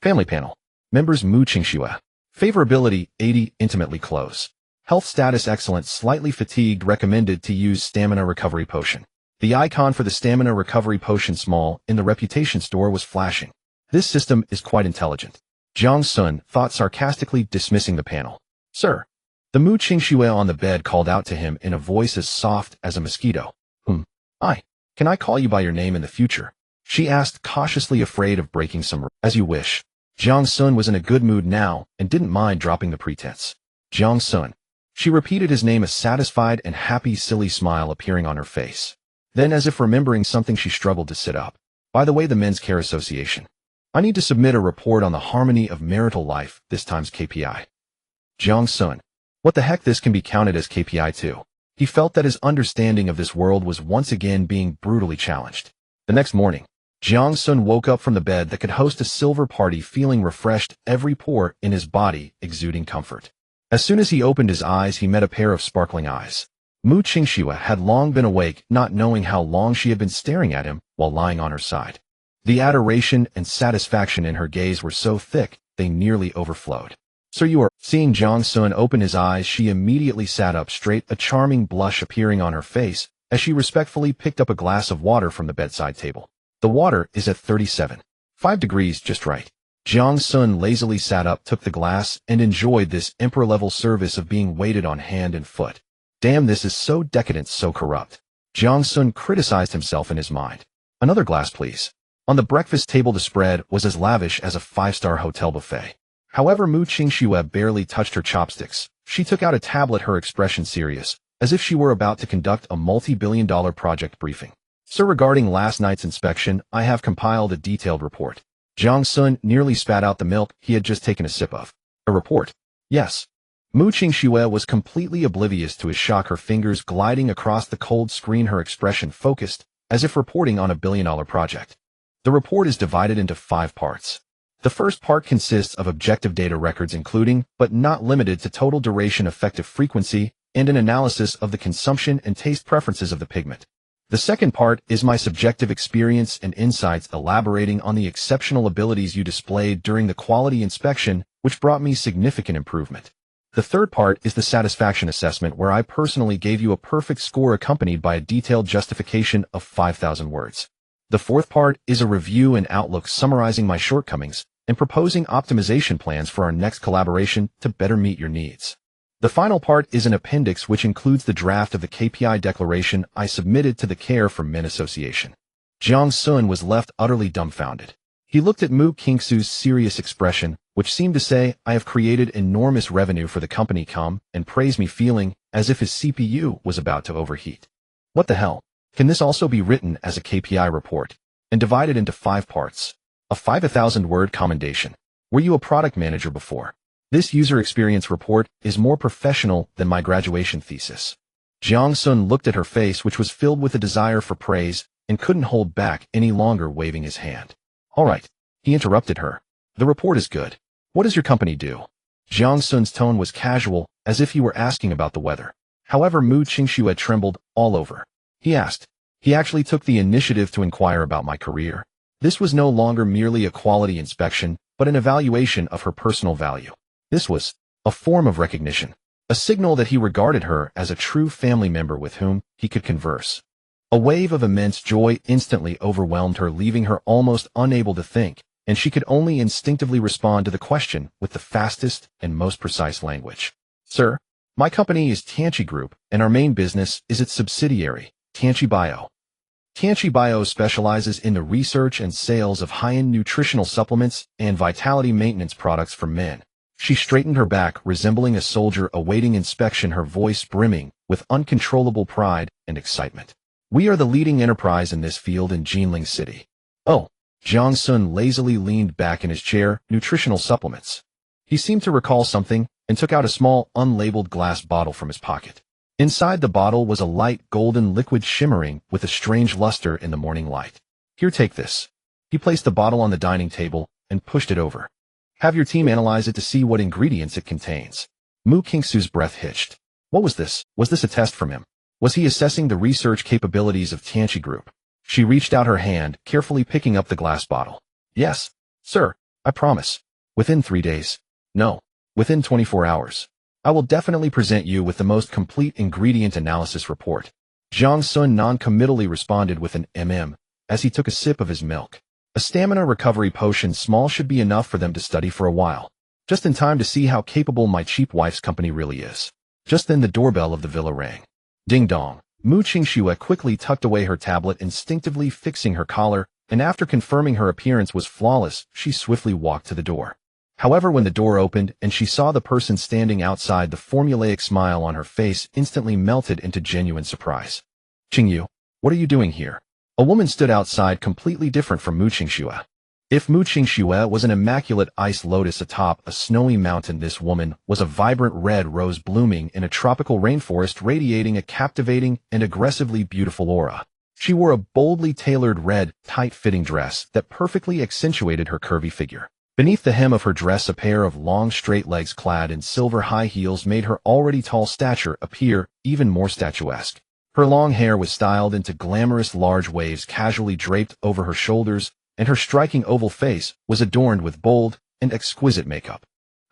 Family panel. Members Mu Qingxue. Favorability 80. Intimately close. Health status excellent. Slightly fatigued. Recommended to use stamina recovery potion. The icon for the stamina recovery potion small in the reputation store was flashing. This system is quite intelligent. Jiang Xun thought, sarcastically dismissing the panel. Sir. The Mu Qingxue on the bed called out to him in a voice as soft as a mosquito. Can I call you by your name in the future? She asked, cautiously afraid of breaking some rules. As you wish. Jiang Xun was in a good mood now and didn't mind dropping the pretense. Jiang Xun. She repeated his name, a satisfied and happy silly smile appearing on her face. Then, as if remembering something, she struggled to sit up. By the way, the Men's Care Association. I need to submit a report on the harmony of marital life, this time's KPI. Jiang Xun. What the heck, this can be counted as KPI too. He felt that his understanding of this world was once again being brutally challenged. The next morning, Jiang Xun woke up from the bed that could host a silver party, feeling refreshed, every pore in his body exuding comfort. As soon as he opened his eyes, he met a pair of sparkling eyes. Mu Qingxue had long been awake, not knowing how long she had been staring at him while lying on her side. The adoration and satisfaction in her gaze were so thick, they nearly overflowed. So you are. Seeing Jiang Xun open his eyes, she immediately sat up straight, a charming blush appearing on her face as she respectfully picked up a glass of water from the bedside table. The water is at 37.5 degrees, just right. Jiang Xun lazily sat up, took the glass, and enjoyed this emperor-level service of being waited on hand and foot. Damn, this is so decadent, so corrupt. Jiang Xun criticized himself in his mind. Another glass, please. On the breakfast table, the spread was as lavish as a five-star hotel buffet. However, Mu Qingxue barely touched her chopsticks. She took out a tablet, her expression serious, as if she were about to conduct a multi-billion-dollar project briefing. Sir, regarding last night's inspection, I have compiled a detailed report. Jiang Xun nearly spat out the milk he had just taken a sip of. A report? Yes. Mu Qingxue was completely oblivious to his shock, her fingers gliding across the cold screen, her expression focused, as if reporting on a billion-dollar project. The report is divided into 5 parts. The first part consists of objective data records including, but not limited to, total duration, effective frequency, and an analysis of the consumption and taste preferences of the pigment. The second part is my subjective experience and insights, elaborating on the exceptional abilities you displayed during the quality inspection, which brought me significant improvement. The third part is the satisfaction assessment, where I personally gave you a perfect score accompanied by a detailed justification of 5,000 words. The fourth part is a review and outlook summarizing my shortcomings and proposing optimization plans for our next collaboration to better meet your needs. The final part is an appendix which includes the draft of the KPI declaration I submitted to the Care for Men Association. Jiang Xun was left utterly dumbfounded. He looked at Mu Qingxue's serious expression, which seemed to say, I have created enormous revenue for the company, come and praise me, feeling as if his CPU was about to overheat. What the hell? Can this also be written as a KPI report and divided into 5 parts? A 5,000-word commendation. Were you a product manager before? This user experience report is more professional than my graduation thesis. Jiang Xun looked at her face, which was filled with a desire for praise, and couldn't hold back any longer, waving his hand. All right, he interrupted her. The report is good. What does your company do? Jiang Xun's tone was casual, as if he were asking about the weather. However, Mu Qingxue trembled all over. He asked. He actually took the initiative to inquire about my career. This was no longer merely a quality inspection, but an evaluation of her personal value. This was a form of recognition, a signal that he regarded her as a true family member with whom he could converse. A wave of immense joy instantly overwhelmed her, leaving her almost unable to think, and she could only instinctively respond to the question with the fastest and most precise language. Sir, my company is Tianqi Group, and our main business is its subsidiary, Tianqi Bio. Tianqi Bio specializes in the research and sales of high-end nutritional supplements and vitality maintenance products for men. She straightened her back, resembling a soldier awaiting inspection, her voice brimming with uncontrollable pride and excitement. We are the leading enterprise in this field in Jinling City. Oh, Jiang Xun lazily leaned back in his chair. Nutritional supplements. He seemed to recall something and took out a small, unlabeled glass bottle from his pocket. Inside the bottle was a light golden liquid shimmering with a strange luster in the morning light. Here, take this. He placed the bottle on the dining table and pushed it over. Have your team analyze it to see what ingredients it contains. Mu Qingsu's breath hitched. What was this? Was this a test from him? Was he assessing the research capabilities of Tianqi Group? She reached out her hand, carefully picking up the glass bottle. Yes, sir, I promise. Within 3 days. No, within 24 hours. I will definitely present you with the most complete ingredient analysis report. Jiang Xun non-committally responded with an as he took a sip of his milk. A stamina recovery potion small should be enough for them to study for a while. Just in time to see how capable my cheap wife's company really is. Just then the doorbell of the villa rang. Ding dong. Mu Qingxue quickly tucked away her tablet, instinctively fixing her collar, and after confirming her appearance was flawless, she swiftly walked to the door. However, when the door opened and she saw the person standing outside, the formulaic smile on her face instantly melted into genuine surprise. Qingyu, what are you doing here? A woman stood outside, completely different from Mu Qingxue. If Mu Qingxue was an immaculate ice lotus atop a snowy mountain, this woman was a vibrant red rose blooming in a tropical rainforest, radiating a captivating and aggressively beautiful aura. She wore a boldly tailored red, tight-fitting dress that perfectly accentuated her curvy figure. Beneath the hem of her dress, a pair of long straight legs clad in silver high heels made her already tall stature appear even more statuesque. Her long hair was styled into glamorous large waves casually draped over her shoulders, and her striking oval face was adorned with bold and exquisite makeup.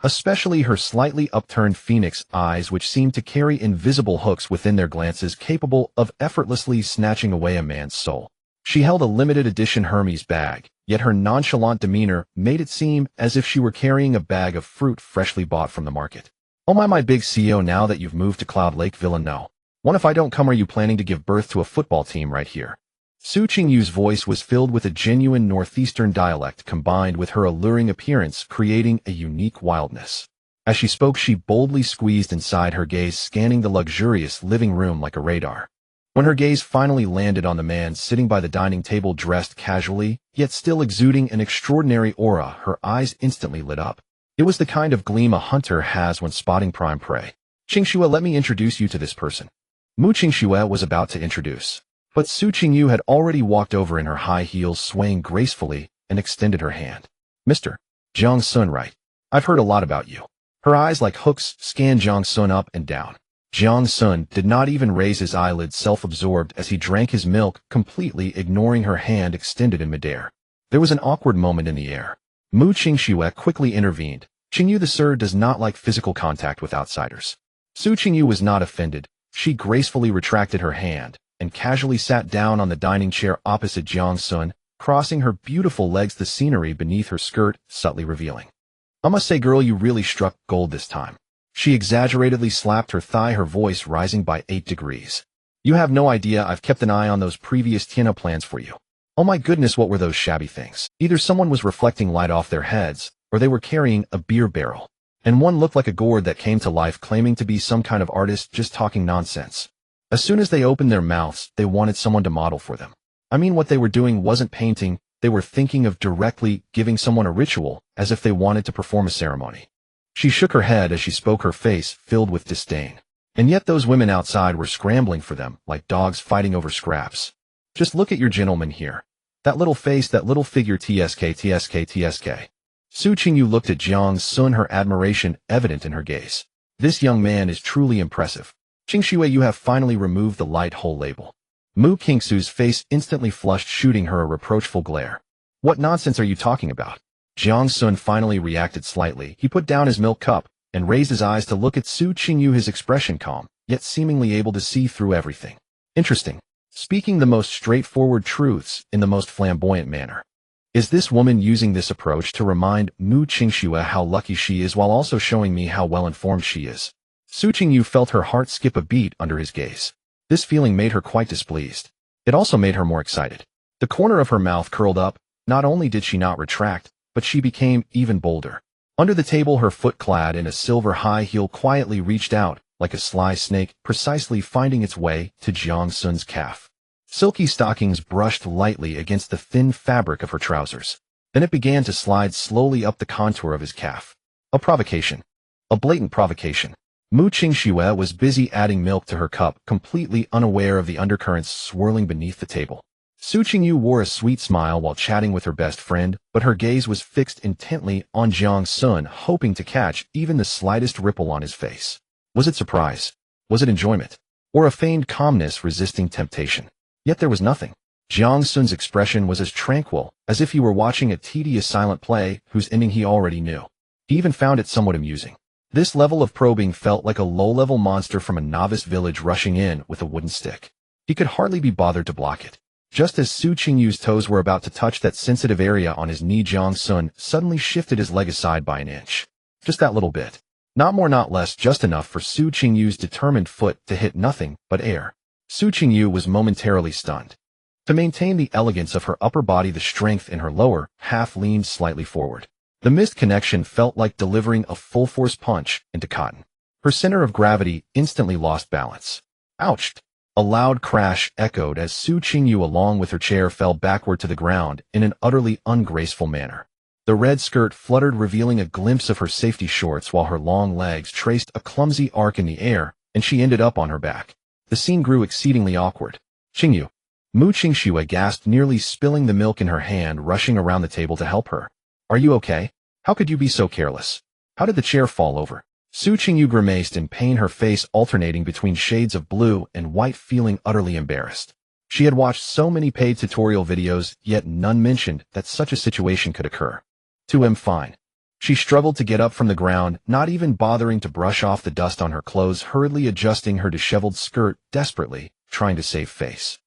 Especially her slightly upturned phoenix eyes, which seemed to carry invisible hooks within their glances capable of effortlessly snatching away a man's soul. She held a limited edition Hermes bag, yet her nonchalant demeanor made it seem as if she were carrying a bag of fruit freshly bought from the market. Oh my big CEO, now that you've moved to Cloud Lake Villa, no. What if I don't come? Are you planning to give birth to a football team right here? Su Qingyu's voice was filled with a genuine northeastern dialect combined with her alluring appearance, creating a unique wildness. As she spoke, she boldly squeezed inside, her gaze scanning the luxurious living room like a radar. When her gaze finally landed on the man sitting by the dining table, dressed casually, yet still exuding an extraordinary aura, her eyes instantly lit up. It was the kind of gleam a hunter has when spotting prime prey. Qingxue, let me introduce you to this person. Mu Qingxue was about to introduce, but Su Qingyu had already walked over in her high heels, swaying gracefully, and extended her hand. Mr. Jiang Xun, right? I've heard a lot about you. Her eyes like hooks scanned Jiang Xun up and down. Jiang Xun did not even raise his eyelids, self-absorbed as he drank his milk, completely ignoring her hand extended in midair. There was an awkward moment in the air. Mu Qingxue quickly intervened. Qingyu, the sir does not like physical contact with outsiders. Su Qingyu was not offended. She gracefully retracted her hand and casually sat down on the dining chair opposite Jiang Xun, crossing her beautiful legs, the scenery beneath her skirt subtly revealing. I must say, girl, you really struck gold this time. She exaggeratedly slapped her thigh, her voice rising by 8 degrees. You have no idea, I've kept an eye on those previous Tiana plans for you. Oh my goodness, what were those shabby things? Either someone was reflecting light off their heads, or they were carrying a beer barrel. And one looked like a gourd that came to life, claiming to be some kind of artist, just talking nonsense. As soon as they opened their mouths, they wanted someone to model for them. I mean, what they were doing wasn't painting, they were thinking of directly giving someone a ritual, as if they wanted to perform a ceremony. She shook her head as she spoke, her face filled with disdain. And yet those women outside were scrambling for them, like dogs fighting over scraps. Just look at your gentleman here. That little face, that little figure, tsk. Su Qingyu looked at Jiang Xun, her admiration evident in her gaze. This young man is truly impressive. Qingxue, you have finally removed the light hole label. Mu Qingxu's face instantly flushed, shooting her a reproachful glare. What nonsense are you talking about? Jiang Xun finally reacted slightly. He put down his milk cup and raised his eyes to look at Su Qingyu, his expression calm, yet seemingly able to see through everything. Interesting. Speaking the most straightforward truths in the most flamboyant manner. Is this woman using this approach to remind Mu Qingxue how lucky she is while also showing me how well-informed she is? Su Qingyu felt her heart skip a beat under his gaze. This feeling made her quite displeased. It also made her more excited. The corner of her mouth curled up. Not only did she not retract, but she became even bolder. Under the table, her foot clad in a silver high heel quietly reached out, like a sly snake, precisely finding its way to Jiang Xun's calf. Silky stockings brushed lightly against the thin fabric of her trousers. Then it began to slide slowly up the contour of his calf. A provocation. A blatant provocation. Mu Qingxue was busy adding milk to her cup, completely unaware of the undercurrents swirling beneath the table. Su Qingyu wore a sweet smile while chatting with her best friend, but her gaze was fixed intently on Jiang Xun, hoping to catch even the slightest ripple on his face. Was it surprise? Was it enjoyment? Or a feigned calmness resisting temptation? Yet there was nothing. Jiang Xun's expression was as tranquil as if he were watching a tedious silent play whose ending he already knew. He even found it somewhat amusing. This level of probing felt like a low-level monster from a novice village rushing in with a wooden stick. He could hardly be bothered to block it. Just as Su Qingyu's toes were about to touch that sensitive area on his knee, Jiang Xun suddenly shifted his leg aside by an inch. Just that little bit. Not more, not less, just enough for Su Qingyu's determined foot to hit nothing but air. Su Qingyu was momentarily stunned. To maintain the elegance of her upper body, the strength in her lower half leaned slightly forward. The missed connection felt like delivering a full-force punch into cotton. Her center of gravity instantly lost balance. Ouch! A loud crash echoed as Su Qingyu along with her chair fell backward to the ground in an utterly ungraceful manner. The red skirt fluttered, revealing a glimpse of her safety shorts while her long legs traced a clumsy arc in the air, and she ended up on her back. The scene grew exceedingly awkward. Qingyu. Mu Qingxue gasped, nearly spilling the milk in her hand, rushing around the table to help her. Are you okay? How could you be so careless? How did the chair fall over? Su Qingyu grimaced in pain, her face alternating between shades of blue and white, feeling utterly embarrassed. She had watched so many paid tutorial videos, yet none mentioned that such a situation could occur. Fine. She struggled to get up from the ground, not even bothering to brush off the dust on her clothes, hurriedly adjusting her disheveled skirt, desperately trying to save face.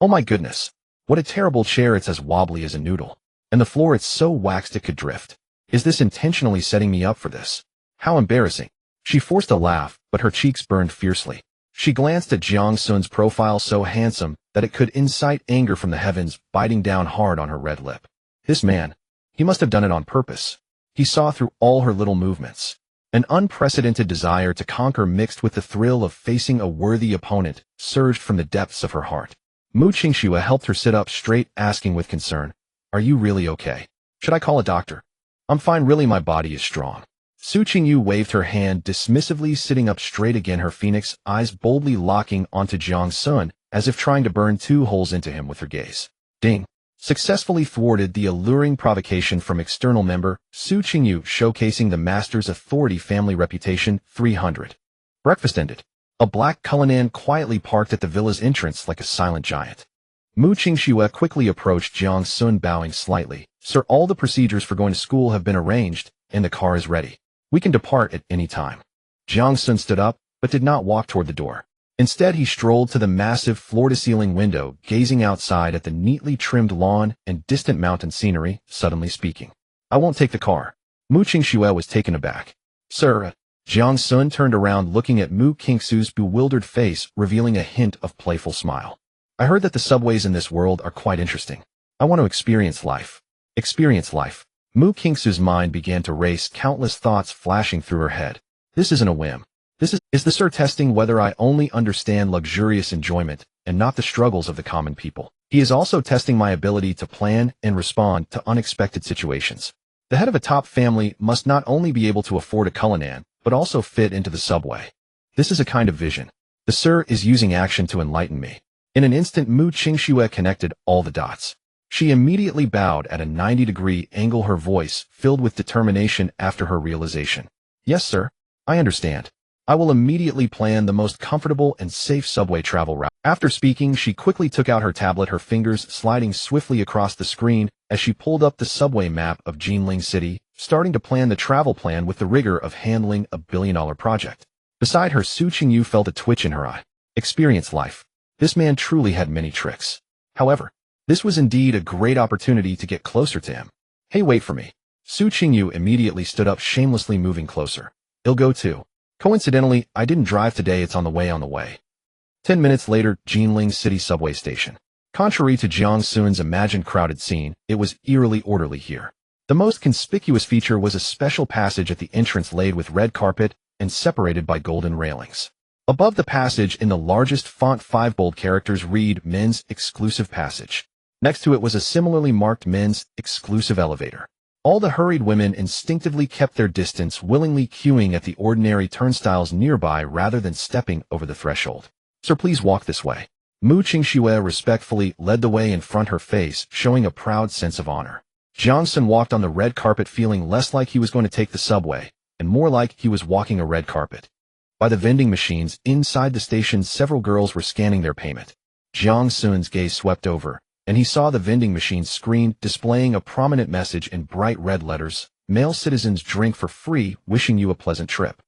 Oh my goodness. What a terrible chair, it's as wobbly as a noodle. And the floor, it's so waxed it could drift. Is this intentionally setting me up for this? How embarrassing. She forced a laugh, but her cheeks burned fiercely. She glanced at Jiang Xun's profile, so handsome that it could incite anger from the heavens, biting down hard on her red lip. This man, he must have done it on purpose. He saw through all her little movements. An unprecedented desire to conquer mixed with the thrill of facing a worthy opponent surged from the depths of her heart. Mu Qingxue helped her sit up straight, asking with concern, "Are you really okay? Should I call a doctor?" "I'm fine, really, my body is strong." Su Qingyu waved her hand dismissively, sitting up straight again, her phoenix eyes boldly locking onto Jiang Xun, as if trying to burn two holes into him with her gaze. Ding. Successfully thwarted the alluring provocation from external member, Su Qingyu, showcasing the master's authority, family reputation. 300. Breakfast ended. A black Cullinan quietly parked at the villa's entrance like a silent giant. Mu Qingxue quickly approached Jiang Xun, bowing slightly. "Sir, all the procedures for going to school have been arranged, and the car is ready. We can depart at any time." Jiang Xun stood up, but did not walk toward the door. Instead, he strolled to the massive floor-to-ceiling window, gazing outside at the neatly trimmed lawn and distant mountain scenery, suddenly speaking. "I won't take the car." Mu Qingxue was taken aback. "Sir," Jiang Xun turned around, looking at Mu Qingxue's bewildered face, revealing a hint of playful smile. "I heard that the subways in this world are quite interesting. I want to experience life." Experience life. Mu Qingxue's mind began to race, countless thoughts flashing through her head. This isn't a whim. Is the Sir testing whether I only understand luxurious enjoyment and not the struggles of the common people? He is also testing my ability to plan and respond to unexpected situations. The head of a top family must not only be able to afford a Cullinan, but also fit into the subway. This is a kind of vision. The Sir is using action to enlighten me. In an instant, Mu Qingxue connected all the dots. She immediately bowed at a 90-degree angle, her voice filled with determination after her realization. "Yes, sir. I understand. I will immediately plan the most comfortable and safe subway travel route." After speaking, she quickly took out her tablet, her fingers sliding swiftly across the screen as she pulled up the subway map of Jinling City, starting to plan the travel plan with the rigor of handling a billion-dollar project. Beside her, Su Qingyu felt a twitch in her eye. Experience life. This man truly had many tricks. However, this was indeed a great opportunity to get closer to him. "Hey, wait for me." Su Qingyu immediately stood up, shamelessly moving closer. "I'll go too. Coincidentally, I didn't drive today, it's on the way. 10 minutes later, Jinling City subway station. Contrary to Jiang Xun's imagined crowded scene, it was eerily orderly here. The most conspicuous feature was a special passage at the entrance laid with red carpet and separated by golden railings. Above the passage in the largest font 5 bold characters read Men's Exclusive Passage. Next to it was a similarly marked Men's Exclusive Elevator. All the hurried women instinctively kept their distance, willingly queuing at the ordinary turnstiles nearby rather than stepping over the threshold. "Sir, please walk this way." Mu Qingxue respectfully led the way in front, her face showing a proud sense of honor. Jiang Xun walked on the red carpet feeling less like he was going to take the subway, and more like he was walking a red carpet. By the vending machines inside the station, several girls were scanning their payment. Jiang Xun's gaze swept over, and he saw the vending machine screen displaying a prominent message in bright red letters: "Male citizens drink for free, wishing you a pleasant trip."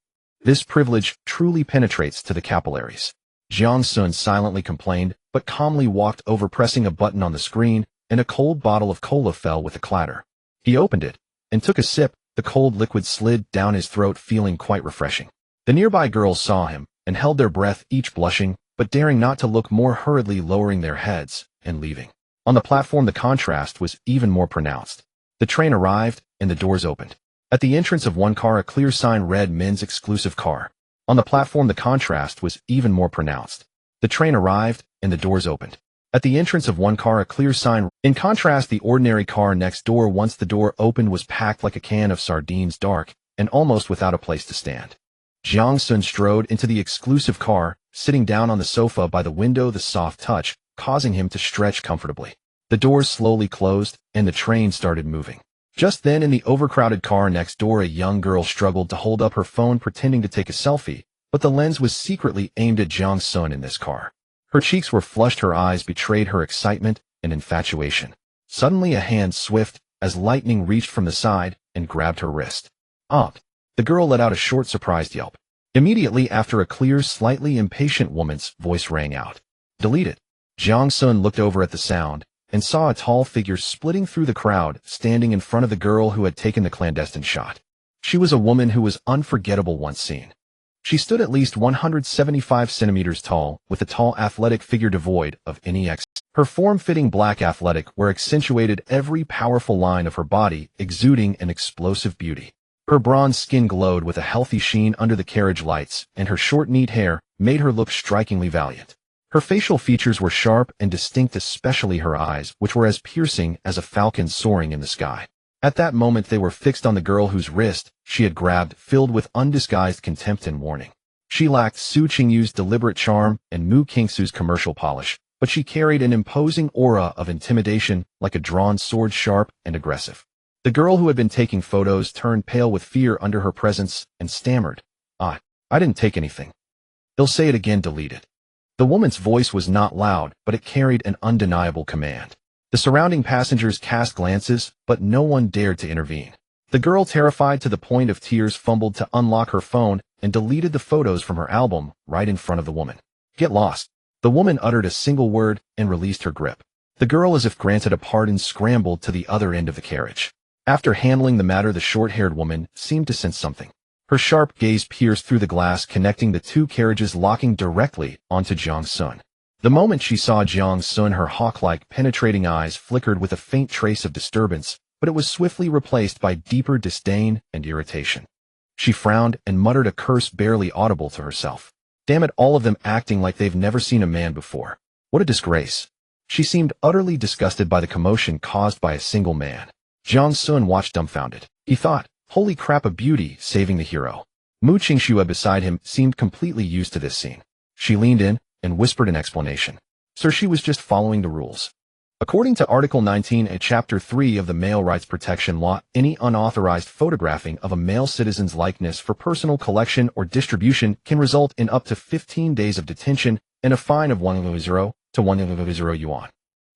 This privilege truly penetrates to the capillaries. Jiang Xun silently complained, but calmly walked over, pressing a button on the screen, and a cold bottle of cola fell with a clatter. He opened it and took a sip. The cold liquid slid down his throat, feeling quite refreshing. The nearby girls saw him and held their breath, each blushing, but daring not to look, more hurriedly lowering their heads and leaving. On the platform, the contrast was even more pronounced. The train arrived, and the doors opened. At the entrance of one car, a clear sign read Men's Exclusive Car. On the platform, the contrast was even more pronounced. The train arrived, and the doors opened. At the entrance of one car, a clear sign. In contrast, the ordinary car next door, once the door opened, was packed like a can of sardines, dark, and almost without a place to stand. Jiang Xun strode into the exclusive car, sitting down on the sofa by the window, the soft touch causing him to stretch comfortably. The doors slowly closed, and the train started moving. Just then, in the overcrowded car next door, a young girl struggled to hold up her phone, pretending to take a selfie, but the lens was secretly aimed at Jiang Xun in this car. Her cheeks were flushed, her eyes betrayed her excitement and infatuation. Suddenly, a hand swift as lightning reached from the side and grabbed her wrist. "Aunt!" The girl let out a short, surprised yelp. Immediately after, a clear, slightly impatient woman's voice rang out. "Delete it." Jiang Xun looked over at the sound and saw a tall figure splitting through the crowd, standing in front of the girl who had taken the clandestine shot. She was a woman who was unforgettable once seen. She stood at least 175 centimeters tall, with a tall, athletic figure devoid of any excess. Her form-fitting black athletic wear accentuated every powerful line of her body, exuding an explosive beauty. Her bronze skin glowed with a healthy sheen under the carriage lights, and her short, neat hair made her look strikingly valiant. Her facial features were sharp and distinct, especially her eyes, which were as piercing as a falcon soaring in the sky. At that moment, they were fixed on the girl whose wrist she had grabbed, filled with undisguised contempt and warning. She lacked Su Qingyu's deliberate charm and Mu Qingsu's commercial polish, but she carried an imposing aura of intimidation, like a drawn sword, sharp and aggressive. The girl who had been taking photos turned pale with fear under her presence and stammered, I didn't take anything." "He'll say it again, delete it." The woman's voice was not loud, but it carried an undeniable command. The surrounding passengers cast glances, but no one dared to intervene. The girl, terrified to the point of tears, fumbled to unlock her phone and deleted the photos from her album right in front of the woman. "Get lost." The woman uttered a single word and released her grip. The girl, as if granted a pardon, scrambled to the other end of the carriage. After handling the matter, the short-haired woman seemed to sense something. Her sharp gaze pierced through the glass connecting the two carriages, locking directly onto Jiang Xun. The moment she saw Jiang Xun, her hawk-like, penetrating eyes flickered with a faint trace of disturbance, but it was swiftly replaced by deeper disdain and irritation. She frowned and muttered a curse barely audible to herself. Damn it, all of them acting like they've never seen a man before. What a disgrace. She seemed utterly disgusted by the commotion caused by a single man. Jiang Xun watched dumbfounded. He thought, holy crap, a beauty saving the hero. Mu Qingxue beside him seemed completely used to this scene. She leaned in and whispered an explanation. Sir, she was just following the rules. According to Article 19 and Chapter 3 of the Male Rights Protection Law, any unauthorized photographing of a male citizen's likeness for personal collection or distribution can result in up to 15 days of detention and a fine of 100 to 100 yuan.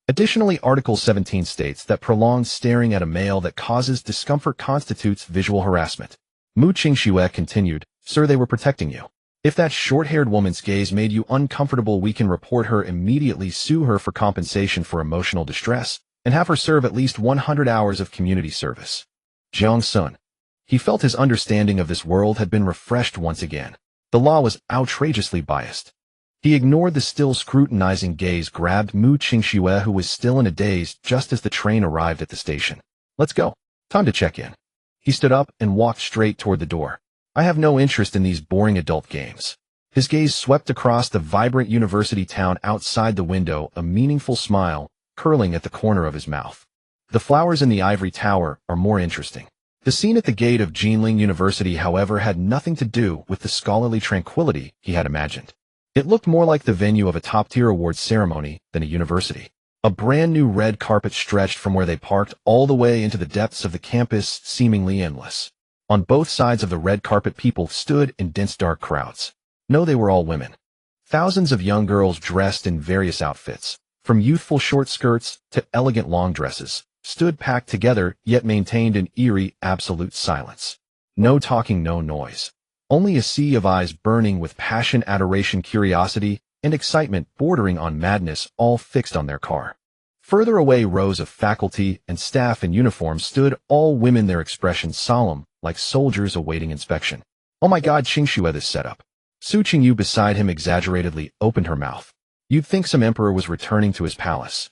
Additionally, Article 17 states that prolonged staring at a male that causes discomfort constitutes visual harassment. Mu Qingxue continued, Sir, they were protecting you. If that short-haired woman's gaze made you uncomfortable, we can report her immediately, sue her for compensation for emotional distress, and have her serve at least 100 hours of community service. Jiang Xun. He felt his understanding of this world had been refreshed once again. The law was outrageously biased. He ignored the still scrutinizing gaze, grabbed Mu Qingxue, who was still in a daze, just as the train arrived at the station. Let's go. Time to check in. He stood up and walked straight toward the door. I have no interest in these boring adult games. His gaze swept across the vibrant university town outside the window, a meaningful smile curling at the corner of his mouth. The flowers in the ivory tower are more interesting. The scene at the gate of Jiangling University, however, had nothing to do with the scholarly tranquility he had imagined. It looked more like the venue of a top-tier awards ceremony than a university. A brand new red carpet stretched from where they parked all the way into the depths of the campus, seemingly endless. On both sides of the red carpet, people stood in dense dark crowds. No, they were all women. Thousands of young girls dressed in various outfits, from youthful short skirts to elegant long dresses, stood packed together yet maintained an eerie, absolute silence. No talking, no noise. Only a sea of eyes burning with passion, adoration, curiosity, and excitement bordering on madness, all fixed on their car. Further away, rows of faculty and staff in uniform stood, all women, their expressions solemn, like soldiers awaiting inspection. "Oh my God, Xingxue, this setup." Su Qingyu beside him exaggeratedly opened her mouth. "You'd think some emperor was returning to his palace."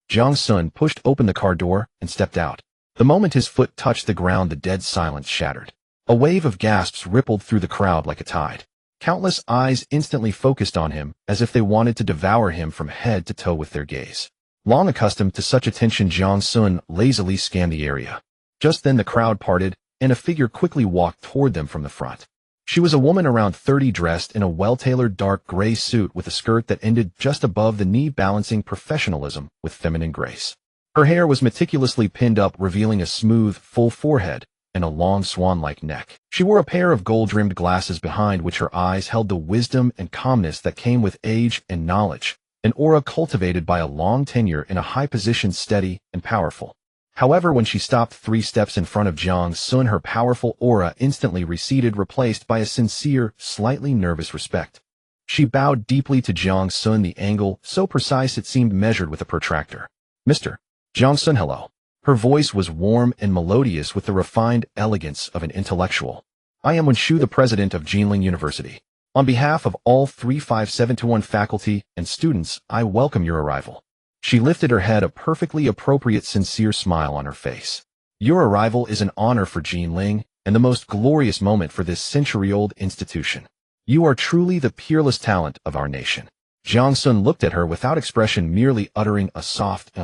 Jiang Xun pushed open the car door and stepped out. The moment his foot touched the ground, the dead silence shattered. A wave of gasps rippled through the crowd like a tide. Countless eyes instantly focused on him, as if they wanted to devour him from head to toe with their gaze. Long accustomed to such attention, Jiang Xun lazily scanned the area. Just then the crowd parted, and a figure quickly walked toward them from the front. She was a woman around 30, dressed in a well-tailored dark gray suit with a skirt that ended just above the knee, balancing professionalism with feminine grace. Her hair was meticulously pinned up, revealing a smooth, full forehead and a long swan-like neck. She wore a pair of gold-rimmed glasses behind which her eyes held the wisdom and calmness that came with age and knowledge, an aura cultivated by a long tenure in a high position, steady and powerful. However, when she stopped 3 steps in front of Jiang Xun, her powerful aura instantly receded, replaced by a sincere, slightly nervous respect. She bowed deeply to Jiang Xun, the angle so precise it seemed measured with a protractor. "Mr. Jiang Xun, hello." Her voice was warm and melodious with the refined elegance of an intellectual. "I am Wenshu, the president of Jiangling University. On behalf of all 35721 faculty and students, I welcome your arrival." She lifted her head, a perfectly appropriate, sincere smile on her face. "Your arrival is an honor for Jiangling, and the most glorious moment for this century-old institution. You are truly the peerless talent of our nation." Jiang Xun looked at her without expression, merely uttering a soft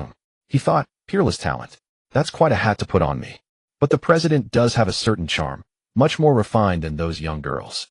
He thought, peerless talent. That's quite a hat to put on me. But the president does have a certain charm, much more refined than those young girls.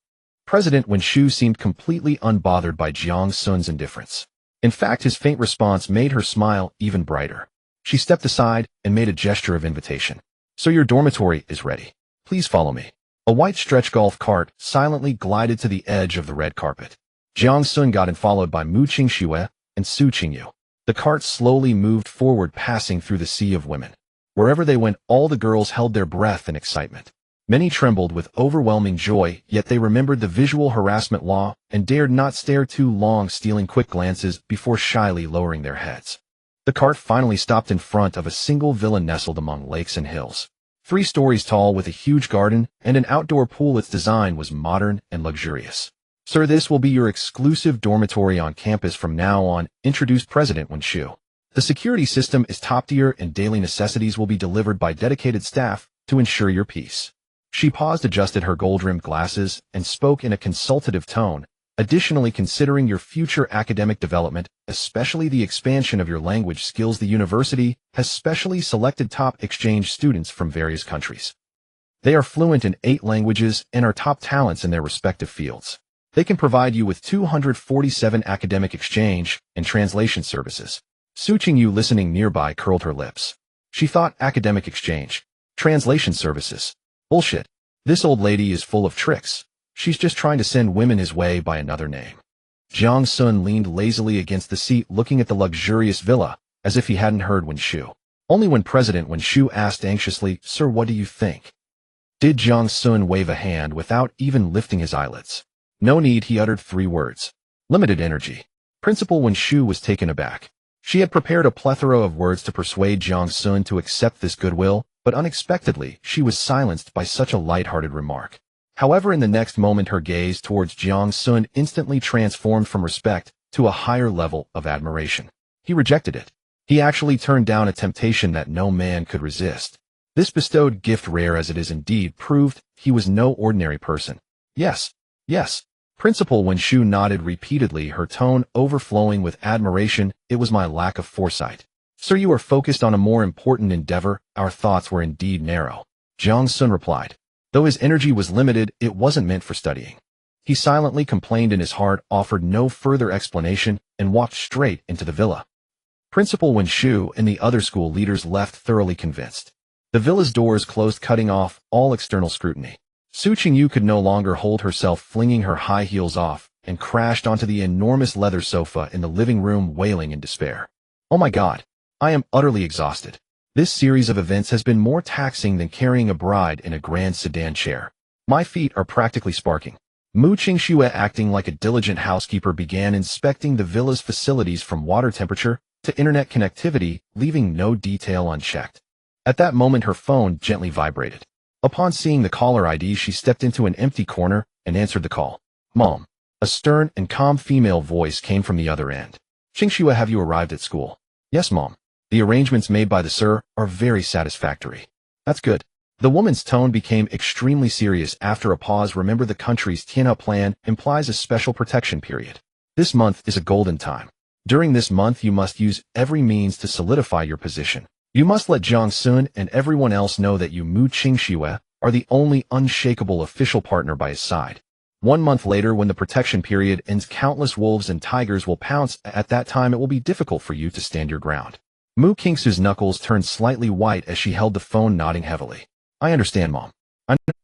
President Wenshu seemed completely unbothered by Jiang Xun's indifference. In fact, his faint response made her smile even brighter. She stepped aside and made a gesture of invitation. "So your dormitory is ready. Please follow me." A white stretch golf cart silently glided to the edge of the red carpet. Jiang Xun got in, followed by Mu Qingxue and Su Qingyu. The cart slowly moved forward, passing through the sea of women. Wherever they went, all the girls held their breath in excitement. Many trembled with overwhelming joy, yet they remembered the visual harassment law and dared not stare too long, stealing quick glances before shyly lowering their heads. The cart finally stopped in front of a single villa nestled among lakes and hills. 3 stories tall, with a huge garden and an outdoor pool, its design was modern and luxurious. "Sir, this will be your exclusive dormitory on campus from now on," introduced President Wenshu. "The security system is top-tier, and daily necessities will be delivered by dedicated staff to ensure your peace." She paused, adjusted her gold-rimmed glasses, and spoke in a consultative tone. "Additionally, considering your future academic development, especially the expansion of your language skills, the university has specially selected top exchange students from various countries. They are fluent in 8 languages and are top talents in their respective fields. They can provide you with 247 academic exchange and translation services." Su Qingyu, listening nearby, curled her lips. She thought, academic exchange, translation services. Bullshit. This old lady is full of tricks. She's just trying to send women his way by another name. Jiang Xun leaned lazily against the seat, looking at the luxurious villa, as if he hadn't heard Wenshu. Only when President Wenshu asked anxiously, "Sir, what do you think?" did Jiang Xun wave a hand without even lifting his eyelids. "No need," he uttered 3 words. "Limited energy." Principal Wenshu was taken aback. She had prepared a plethora of words to persuade Jiang Xun to accept this goodwill, but unexpectedly, she was silenced by such a light-hearted remark. However, in the next moment, her gaze towards Jiang Xun instantly transformed from respect to a higher level of admiration. He rejected it. He actually turned down a temptation that no man could resist. This bestowed gift, rare as it is indeed, proved he was no ordinary person. Yes, Principal Wen-shu nodded repeatedly, her tone overflowing with admiration. It was my lack of foresight. Sir, you are focused on a more important endeavor. Our thoughts were indeed narrow. Jiang Xun replied. Though his energy was limited, it wasn't meant for studying. He silently complained in his heart, offered no further explanation, and walked straight into the villa. Principal Wen-shu and the other school leaders left thoroughly convinced. The villa's doors closed, cutting off all external scrutiny. Su Qingyu could no longer hold herself, flinging her high heels off, and crashed onto the enormous leather sofa in the living room, wailing in despair. Oh my God! I am utterly exhausted. This series of events has been more taxing than carrying a bride in a grand sedan chair. My feet are practically sparking. Mu Qingxue, acting like a diligent housekeeper, began inspecting the villa's facilities from water temperature to internet connectivity, leaving no detail unchecked. At that moment, her phone gently vibrated. Upon seeing the caller ID, she stepped into an empty corner and answered the call. Mom. A stern and calm female voice came from the other end. Qingxue, have you arrived at school? Yes, Mom. The arrangements made by the sir are very satisfactory. That's good. The woman's tone became extremely serious after a pause. Remember, the country's Tianhe plan implies a special protection period. This month is a golden time. During this month, you must use every means to solidify your position. You must let Jiang Xun and everyone else know that you, Mu Qingxue, are the only unshakable official partner by his side. 1 month later, when the protection period ends, countless wolves and tigers will pounce. At that time, it will be difficult for you to stand your ground. Mu Qingxue's knuckles turned slightly white as she held the phone, nodding heavily. I understand, Mom.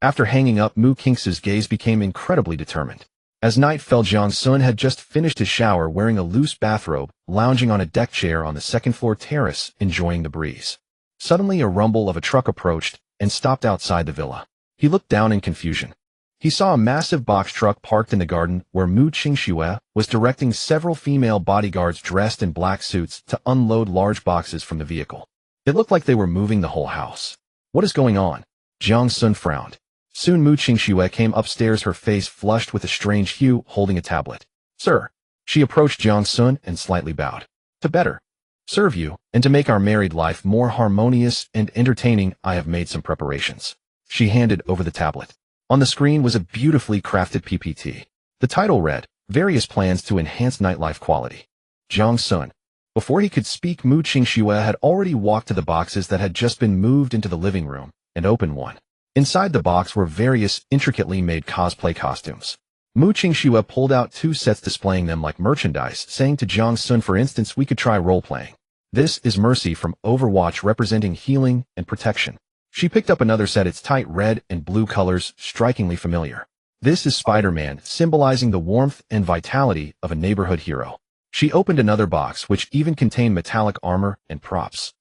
After hanging up, Mu Qingxue's gaze became incredibly determined. As night fell, Jiang Xun had just finished his shower, wearing a loose bathrobe, lounging on a deck chair on the second-floor terrace, enjoying the breeze. Suddenly, a rumble of a truck approached and stopped outside the villa. He looked down in confusion. He saw a massive box truck parked in the garden where Mu Qingxue was directing several female bodyguards dressed in black suits to unload large boxes from the vehicle. It looked like they were moving the whole house. What is going on? Jiang Xun frowned. Soon Mu Qingxue came upstairs, her face flushed with a strange hue, holding a tablet. Sir. She approached Jiang Xun and slightly bowed. To better serve you, and to make our married life more harmonious and entertaining, I have made some preparations. She handed over the tablet. On the screen was a beautifully crafted PPT. The title read, Various Plans to Enhance Nightlife Quality. Jiang Xun. Before he could speak, Mu Qingxue had already walked to the boxes that had just been moved into the living room and opened one. Inside the box were various intricately made cosplay costumes. Mu Qingxue pulled out 2 sets, displaying them like merchandise, saying to Jiang Xun, for instance, we could try role-playing. This is Mercy from Overwatch, representing healing and protection. She picked up another set, its tight red and blue colors, strikingly familiar. This is Spider-Man, symbolizing the warmth and vitality of a neighborhood hero. She opened another box, which even contained metallic armor and props.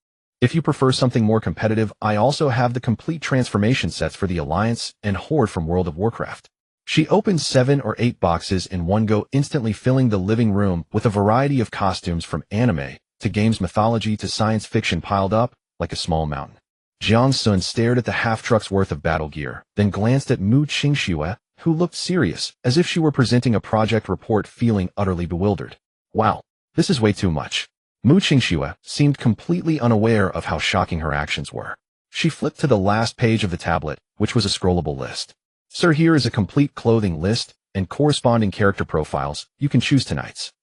If you prefer something more competitive, I also have the complete transformation sets for the Alliance and Horde from World of Warcraft. She opened 7 or 8 boxes in one go, instantly filling the living room with a variety of costumes from anime to games, mythology to science fiction, piled up like a small mountain. Jiang Xun stared at the half-truck's worth of battle gear, then glanced at Mu Qingxue, who looked serious, as if she were presenting a project report, feeling utterly bewildered. Wow, this is way too much. Mu Qingxue seemed completely unaware of how shocking her actions were. She flipped to the last page of the tablet, which was a scrollable list. Sir, here is a complete clothing list and corresponding character profiles. You can choose tonight's.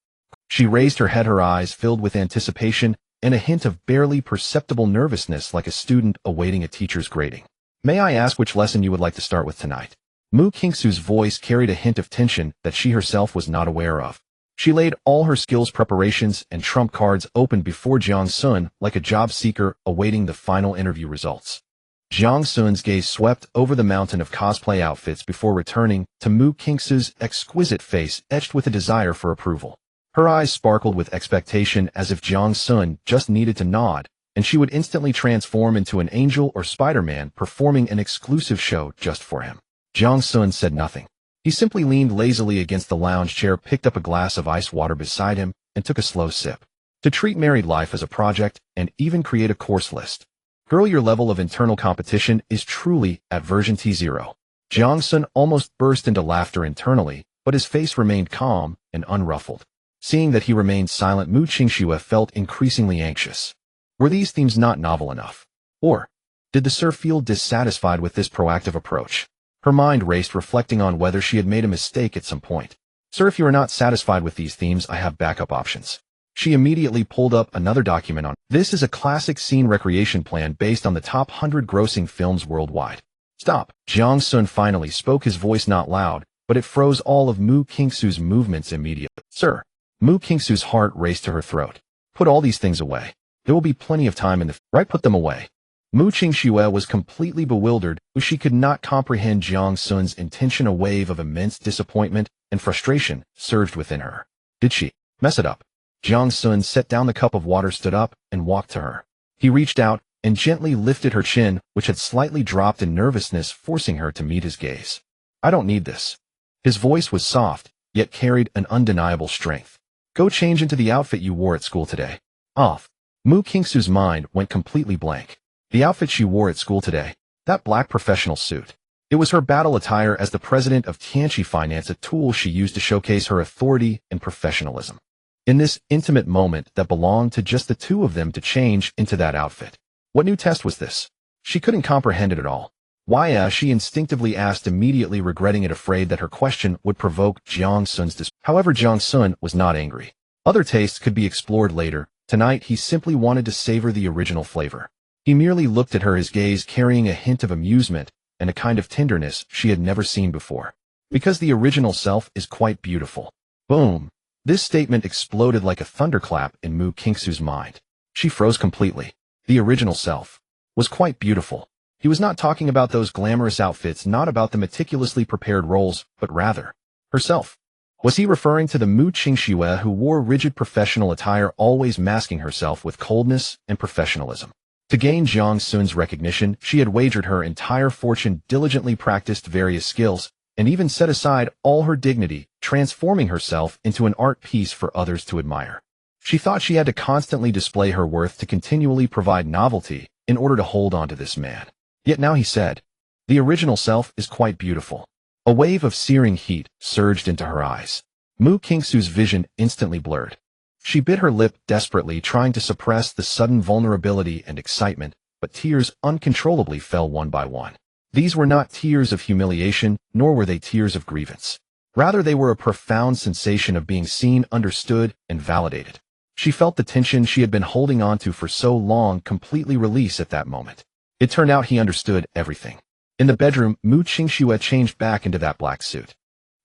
She raised her head, her eyes filled with anticipation and a hint of barely perceptible nervousness, like a student awaiting a teacher's grading. May I ask which lesson you would like to start with tonight? Mu Qingxue's voice carried a hint of tension that she herself was not aware of. She laid all her skills, preparations, and trump cards open before Jiang Xun, like a job seeker awaiting the final interview results. Jiang Xun's gaze swept over the mountain of cosplay outfits before returning to Mu Qingxue's exquisite face, etched with a desire for approval. Her eyes sparkled with expectation, as if Jiang Xun just needed to nod, and she would instantly transform into an angel or Spider-Man, performing an exclusive show just for him. Jiang Xun said nothing. He simply leaned lazily against the lounge chair, picked up a glass of ice water beside him, and took a slow sip. To treat married life as a project and even create a course list. Girl, your level of internal competition is truly at version T0. Jiang Xun almost burst into laughter internally, but his face remained calm and unruffled. Seeing that he remained silent, Mu Qingxue felt increasingly anxious. Were these themes not novel enough? Or did the sir feel dissatisfied with this proactive approach? Her mind raced, reflecting on whether she had made a mistake at some point. Sir, if you are not satisfied with these themes, I have backup options. She immediately pulled up another document on. This is a classic scene recreation plan based on the top 100 grossing films worldwide. Stop. Jiang Xun finally spoke, his voice not loud, but it froze all of Mu Qingsu's movements immediately. Sir. Mu Qingsu's heart raced to her throat. Put all these things away. There will be plenty of time in the right. Put them away. Mu Qingxue was completely bewildered, as she could not comprehend Jiang Xun's intention. A wave of immense disappointment and frustration surged within her. Did she mess it up? Jiang Xun set down the cup of water, stood up, and walked to her. He reached out and gently lifted her chin, which had slightly dropped in nervousness, forcing her to meet his gaze. I don't need this. His voice was soft, yet carried an undeniable strength. Go change into the outfit you wore at school today. Off. Mu Qingsu's mind went completely blank. The outfit she wore at school today, that black professional suit. It was her battle attire as the president of Tianqi Finance, a tool she used to showcase her authority and professionalism. In this intimate moment that belonged to just the two of them, to change into that outfit. What new test was this? She couldn't comprehend it at all. Why, she instinctively asked, immediately regretting it, afraid that her question would provoke Jiang Xun's displeasure. However, Jiang Xun was not angry. Other tastes could be explored later. Tonight, he simply wanted to savor the original flavor. He merely looked at her, his gaze carrying a hint of amusement and a kind of tenderness she had never seen before. Because the original self is quite beautiful. Boom. This statement exploded like a thunderclap in Mu Qingsu's mind. She froze completely. The original self was quite beautiful. He was not talking about those glamorous outfits, not about the meticulously prepared roles, but rather herself. Was he referring to the Mu Qingxue who wore rigid professional attire, always masking herself with coldness and professionalism? To gain Jiang Xun's recognition, she had wagered her entire fortune, diligently practiced various skills, and even set aside all her dignity, transforming herself into an art piece for others to admire. She thought she had to constantly display her worth, to continually provide novelty, in order to hold on to this man. Yet now he said, the original self is quite beautiful. A wave of searing heat surged into her eyes. Mu Qingsu's vision instantly blurred. She bit her lip desperately, trying to suppress the sudden vulnerability and excitement, but tears uncontrollably fell one by one. These were not tears of humiliation, nor were they tears of grievance. Rather, they were a profound sensation of being seen, understood, and validated. She felt the tension she had been holding on to for so long completely release at that moment. It turned out he understood everything. In the bedroom, Mu Qingxue changed back into that black suit.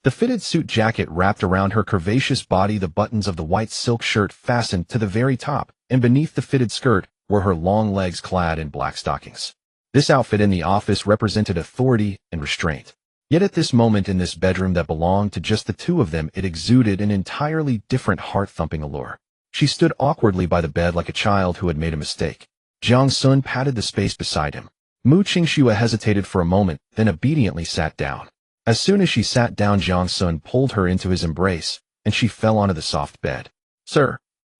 The fitted suit jacket wrapped around her curvaceous body, the buttons of the white silk shirt fastened to the very top, and beneath the fitted skirt were her long legs clad in black stockings. This outfit in the office represented authority and restraint. Yet at this moment in this bedroom that belonged to just the two of them, it exuded an entirely different heart-thumping allure. She stood awkwardly by the bed like a child who had made a mistake. Jiang Xun patted the space beside him. Mu Qingxue hesitated for a moment, then obediently sat down. As soon as she sat down, Jiang Xun pulled her into his embrace, and she fell onto the soft bed. Sir.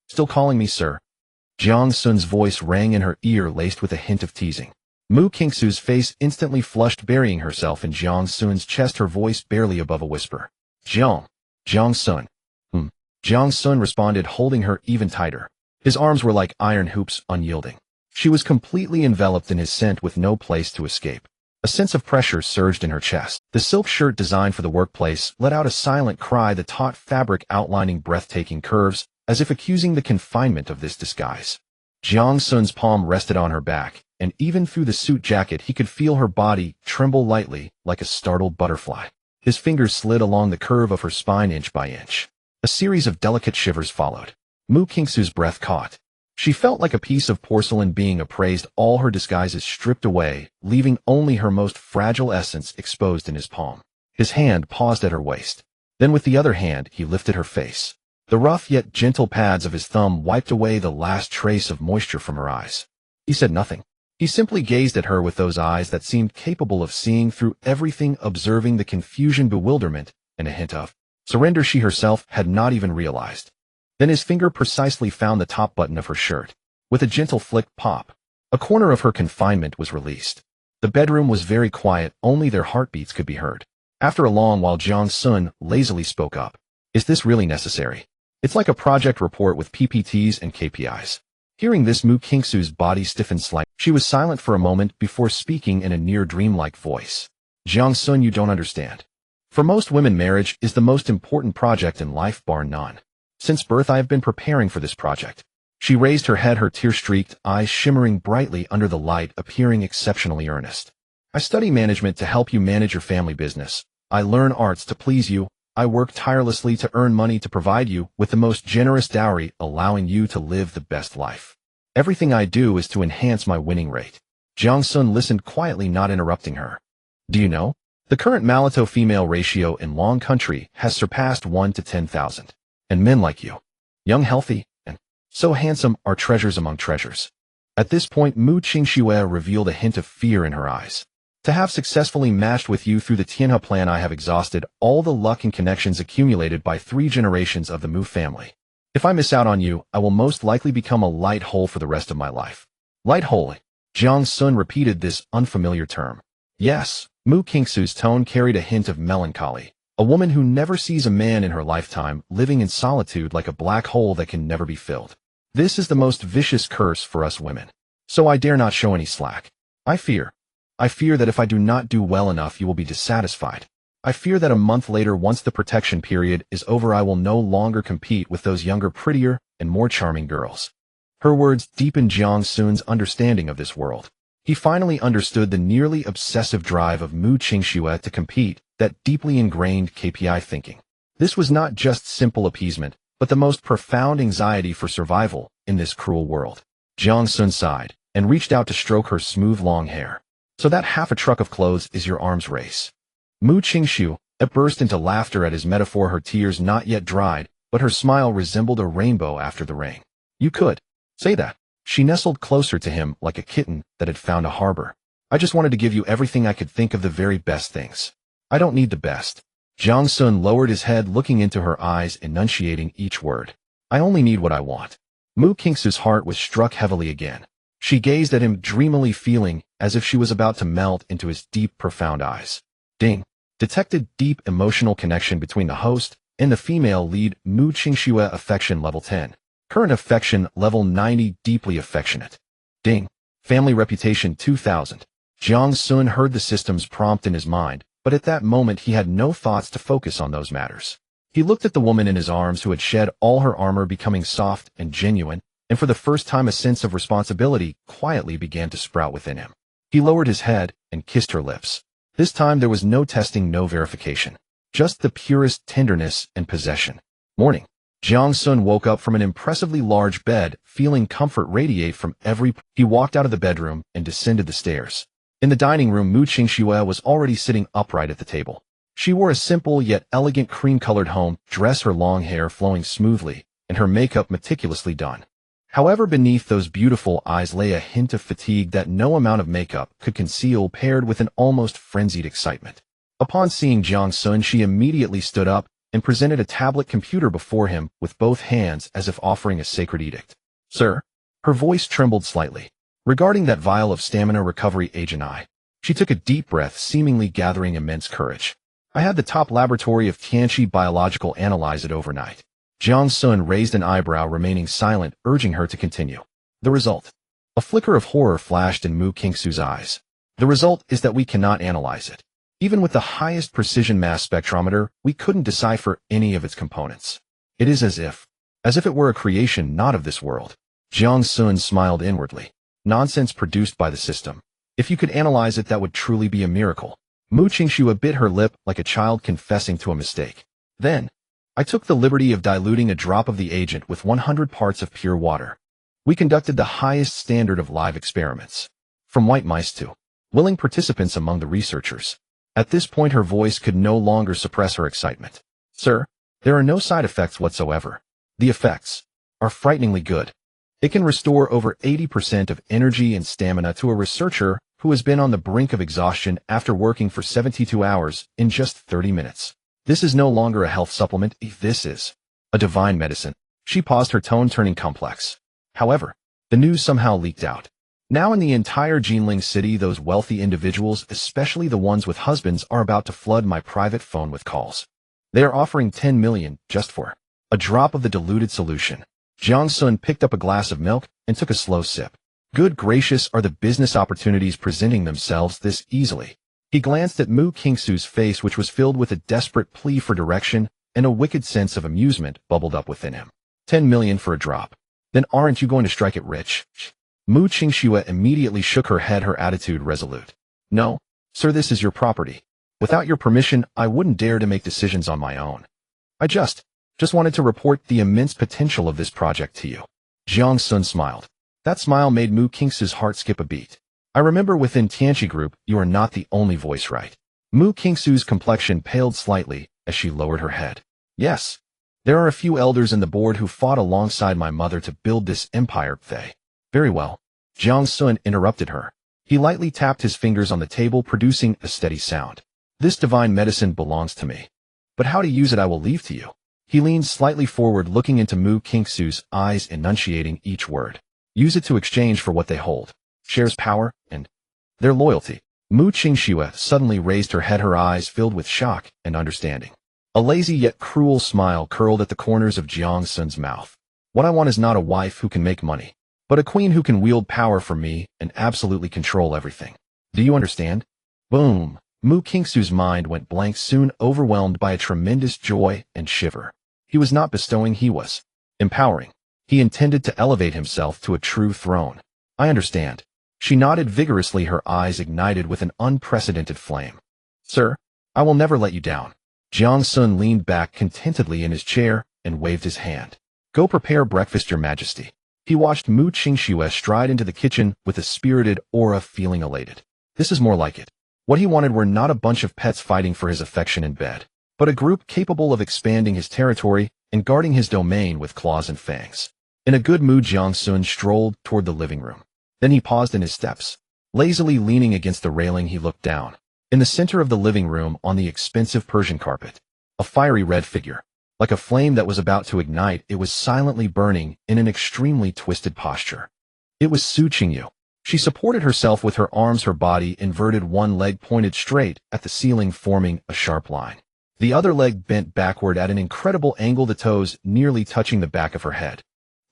Still calling me sir? Jiang Xun's voice rang in her ear, laced with a hint of teasing. Mu Qingsu's face instantly flushed, burying herself in Jiang Xun's chest, her voice barely above a whisper. Jiang Xun. Jiang Xun responded, holding her even tighter. His arms were like iron hoops, unyielding. She was completely enveloped in his scent, with no place to escape. A sense of pressure surged in her chest. The silk shirt designed for the workplace let out a silent cry, the taut fabric outlining breathtaking curves, as if accusing the confinement of this disguise. Jiang Xun's palm rested on her back, and even through the suit jacket he could feel her body tremble lightly, like a startled butterfly. His fingers slid along the curve of her spine inch by inch. A series of delicate shivers followed. Mu Qingsu's breath caught. She felt like a piece of porcelain being appraised, all her disguises stripped away, leaving only her most fragile essence exposed in his palm. His hand paused at her waist. Then with the other hand he lifted her face. The rough yet gentle pads of his thumb wiped away the last trace of moisture from her eyes. He said nothing. He simply gazed at her with those eyes that seemed capable of seeing through everything, observing the confusion, bewilderment, and a hint of surrender she herself had not even realized. Then his finger precisely found the top button of her shirt. With a gentle flick, pop, a corner of her confinement was released. The bedroom was very quiet, only their heartbeats could be heard. After a long while, Jiang Xun lazily spoke up. Is this really necessary? It's like a project report with PPTs and KPIs. Hearing this, Mu Qingsu's body stiffened slightly. She was silent for a moment before speaking in a near dreamlike voice. Jiang Xun, you don't understand. For most women, marriage is the most important project in life, bar none. Since birth, I have been preparing for this project. She raised her head, her tear-streaked eyes shimmering brightly under the light, appearing exceptionally earnest. I study management to help you manage your family business. I learn arts to please you. I work tirelessly to earn money to provide you with the most generous dowry, allowing you to live the best life. Everything I do is to enhance my winning rate. Jiang Xun listened quietly, not interrupting her. Do you know? The current male-to-female ratio in Long Country has surpassed 1 to 10,000. And men like you, young, healthy, and so handsome, are treasures among treasures. At this point, Mu Qingxue revealed a hint of fear in her eyes. To have successfully matched with you through the Tianhe plan, I have exhausted all the luck and connections accumulated by 3 generations of the Mu family. If I miss out on you, I will most likely become a light hole for the rest of my life. Light hole? Jiang Xun repeated this unfamiliar term. Yes, Mu Qingxue's tone carried a hint of melancholy. A woman who never sees a man in her lifetime, living in solitude like a black hole that can never be filled. This is the most vicious curse for us women. So I dare not show any slack. I fear that if I do not do well enough, you will be dissatisfied. I fear that a month later, once the protection period is over, I will no longer compete with those younger, prettier, and more charming girls. Her words deepened Jiang Xun's understanding of this world. He finally understood the nearly obsessive drive of Mu Qingxue to compete, that deeply ingrained KPI thinking. This was not just simple appeasement, but the most profound anxiety for survival in this cruel world. Jiang Xun sighed and reached out to stroke her smooth long hair. So that half a truck of clothes is your arms race. Mu Qingxue burst into laughter at his metaphor, her tears not yet dried, but her smile resembled a rainbow after the rain. You could say that. She nestled closer to him like a kitten that had found a harbor. I just wanted to give you everything I could think of, the very best things. I don't need the best. Jiang Xun lowered his head, looking into her eyes, enunciating each word. I only need what I want. Mu Qingxue's heart was struck heavily again. She gazed at him dreamily, feeling as if she was about to melt into his deep, profound eyes. Ding. Detected deep emotional connection between the host and the female lead. Mu Qingxue affection level 10. Current affection level 90, deeply affectionate. Ding. Family reputation 2000. Jiang Xun heard the system's prompt in his mind, but at that moment he had no thoughts to focus on those matters. He looked at the woman in his arms who had shed all her armor, becoming soft and genuine, and for the first time a sense of responsibility quietly began to sprout within him. He lowered his head and kissed her lips. This time there was no testing, no verification. Just the purest tenderness and possession. Morning. Jiang Xun woke up from an impressively large bed, feeling comfort radiate from every. He walked out of the bedroom and descended the stairs. In the dining room, Mu Qingxue was already sitting upright at the table. She wore a simple yet elegant cream-colored home dress, her long hair flowing smoothly, and her makeup meticulously done. However, beneath those beautiful eyes lay a hint of fatigue that no amount of makeup could conceal, paired with an almost frenzied excitement. Upon seeing Jiang Xun, she immediately stood up and presented a tablet computer before him with both hands, as if offering a sacred edict. Sir? Her voice trembled slightly. Regarding that vial of stamina recovery agent, she took a deep breath, seemingly gathering immense courage. I had the top laboratory of Tianqi Biological analyze it overnight. Jiang Xun raised an eyebrow, remaining silent, urging her to continue. The result. A flicker of horror flashed in Mu Qingxue's eyes. The result is that we cannot analyze it. Even with the highest precision mass spectrometer, we couldn't decipher any of its components. It is as if it were a creation not of this world. Jiang Xun smiled inwardly. Nonsense produced by the system. If you could analyze it, that would truly be a miracle. Mu Qingxue bit her lip like a child confessing to a mistake. Then, I took the liberty of diluting a drop of the agent with 100 parts of pure water. We conducted the highest standard of live experiments. From white mice to willing participants among the researchers. At this point, her voice could no longer suppress her excitement. Sir, there are no side effects whatsoever. The effects are frighteningly good. It can restore over 80% of energy and stamina to a researcher who has been on the brink of exhaustion after working for 72 hours in just 30 minutes. This is no longer a health supplement, this is a divine medicine. She paused, her tone turning complex. However, the news somehow leaked out. Now in the entire Jinling city, those wealthy individuals, especially the ones with husbands, are about to flood my private phone with calls. They are offering 10 million just for a drop of the diluted solution. Jiang Xun picked up a glass of milk and took a slow sip. Good gracious, are the business opportunities presenting themselves this easily? He glanced at Mu Qingsu's face, which was filled with a desperate plea for direction, and a wicked sense of amusement bubbled up within him. 10 million for a drop. Then aren't you going to strike it rich? Mu Qingxue immediately shook her head, her attitude resolute. No, sir, this is your property. Without your permission, I wouldn't dare to make decisions on my own. I just wanted to report the immense potential of this project to you. Jiang Xun smiled. That smile made Mu Qingsu's heart skip a beat. I remember within Tianqi Group, you are not the only voice, right? Mu Qingsu's complexion paled slightly as she lowered her head. Yes. There are a few elders in the board who fought alongside my mother to build this empire, they. Very well. Jiang Xun interrupted her. He lightly tapped his fingers on the table, producing a steady sound. This divine medicine belongs to me. But how to use it I will leave to you. He leaned slightly forward, looking into Mu Qingsu's eyes, enunciating each word. Use it to exchange for what they hold. Shares, power, and their loyalty. Mu Qingxue suddenly raised her head, her eyes filled with shock and understanding. A lazy yet cruel smile curled at the corners of Jiang Xun's mouth. What I want is not a wife who can make money, but a queen who can wield power for me and absolutely control everything. Do you understand? Boom. Mu Qingsu's mind went blank, soon overwhelmed by a tremendous joy and shiver. He was not bestowing, he was empowering. He intended to elevate himself to a true throne. I understand. She nodded vigorously, her eyes ignited with an unprecedented flame. Sir, I will never let you down. Jiang Xun leaned back contentedly in his chair and waved his hand. Go prepare breakfast, Your Majesty. He watched Mu Qingxue stride into the kitchen with a spirited aura, feeling elated. This is more like it. What he wanted were not a bunch of pets fighting for his affection in bed, but a group capable of expanding his territory and guarding his domain with claws and fangs. In a good mood, Jiang Xun strolled toward the living room. Then he paused in his steps. Lazily leaning against the railing, he looked down. In the center of the living room, on the expensive Persian carpet, a fiery red figure. Like a flame that was about to ignite, it was silently burning in an extremely twisted posture. It was Su Qingyu. She supported herself with her arms, her body inverted, one leg pointed straight at the ceiling, forming a sharp line. The other leg bent backward at an incredible angle, the toes nearly touching the back of her head.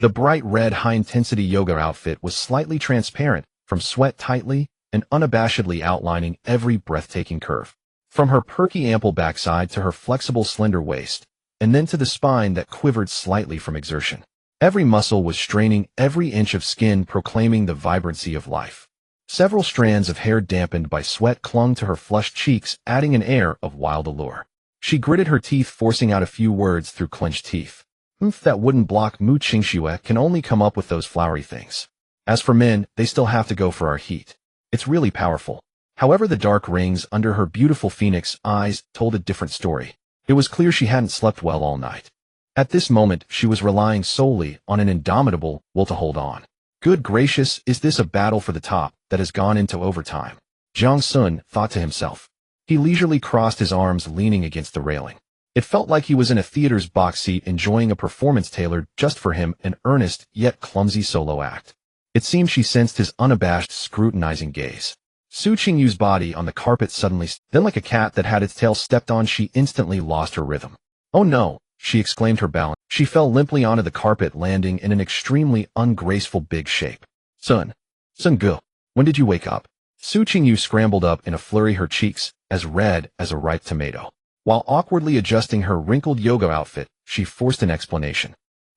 The bright red high-intensity yoga outfit was slightly transparent from sweat, tightly and unabashedly outlining every breathtaking curve. From her perky ample backside to her flexible slender waist, and then to the spine that quivered slightly from exertion. Every muscle was straining, every inch of skin proclaiming the vibrancy of life. Several strands of hair dampened by sweat clung to her flushed cheeks, adding an air of wild allure. She gritted her teeth, forcing out a few words through clenched teeth. That wouldn't block. Mu Qingxue can only come up with those flowery things. As for men, they still have to go for our heat. It's really powerful. However, the dark rings under her beautiful phoenix eyes told a different story. It was clear she hadn't slept well all night. At this moment, she was relying solely on an indomitable will to hold on. Good gracious, is this a battle for the top that has gone into overtime? Jiang Xun thought to himself. He leisurely crossed his arms, leaning against the railing. It felt like he was in a theater's box seat enjoying a performance tailored just for him, an earnest yet clumsy solo act. It seemed she sensed his unabashed, scrutinizing gaze. Su Qingyu's body on the carpet suddenly, then like a cat that had its tail stepped on, she instantly lost her rhythm. Oh no, she exclaimed, her balance. She fell limply onto the carpet, landing in an extremely ungraceful big shape. Sun Gu, when did you wake up? Su Qingyu scrambled up in a flurry, her cheeks as red as a ripe tomato. While awkwardly adjusting her wrinkled yoga outfit, she forced an explanation.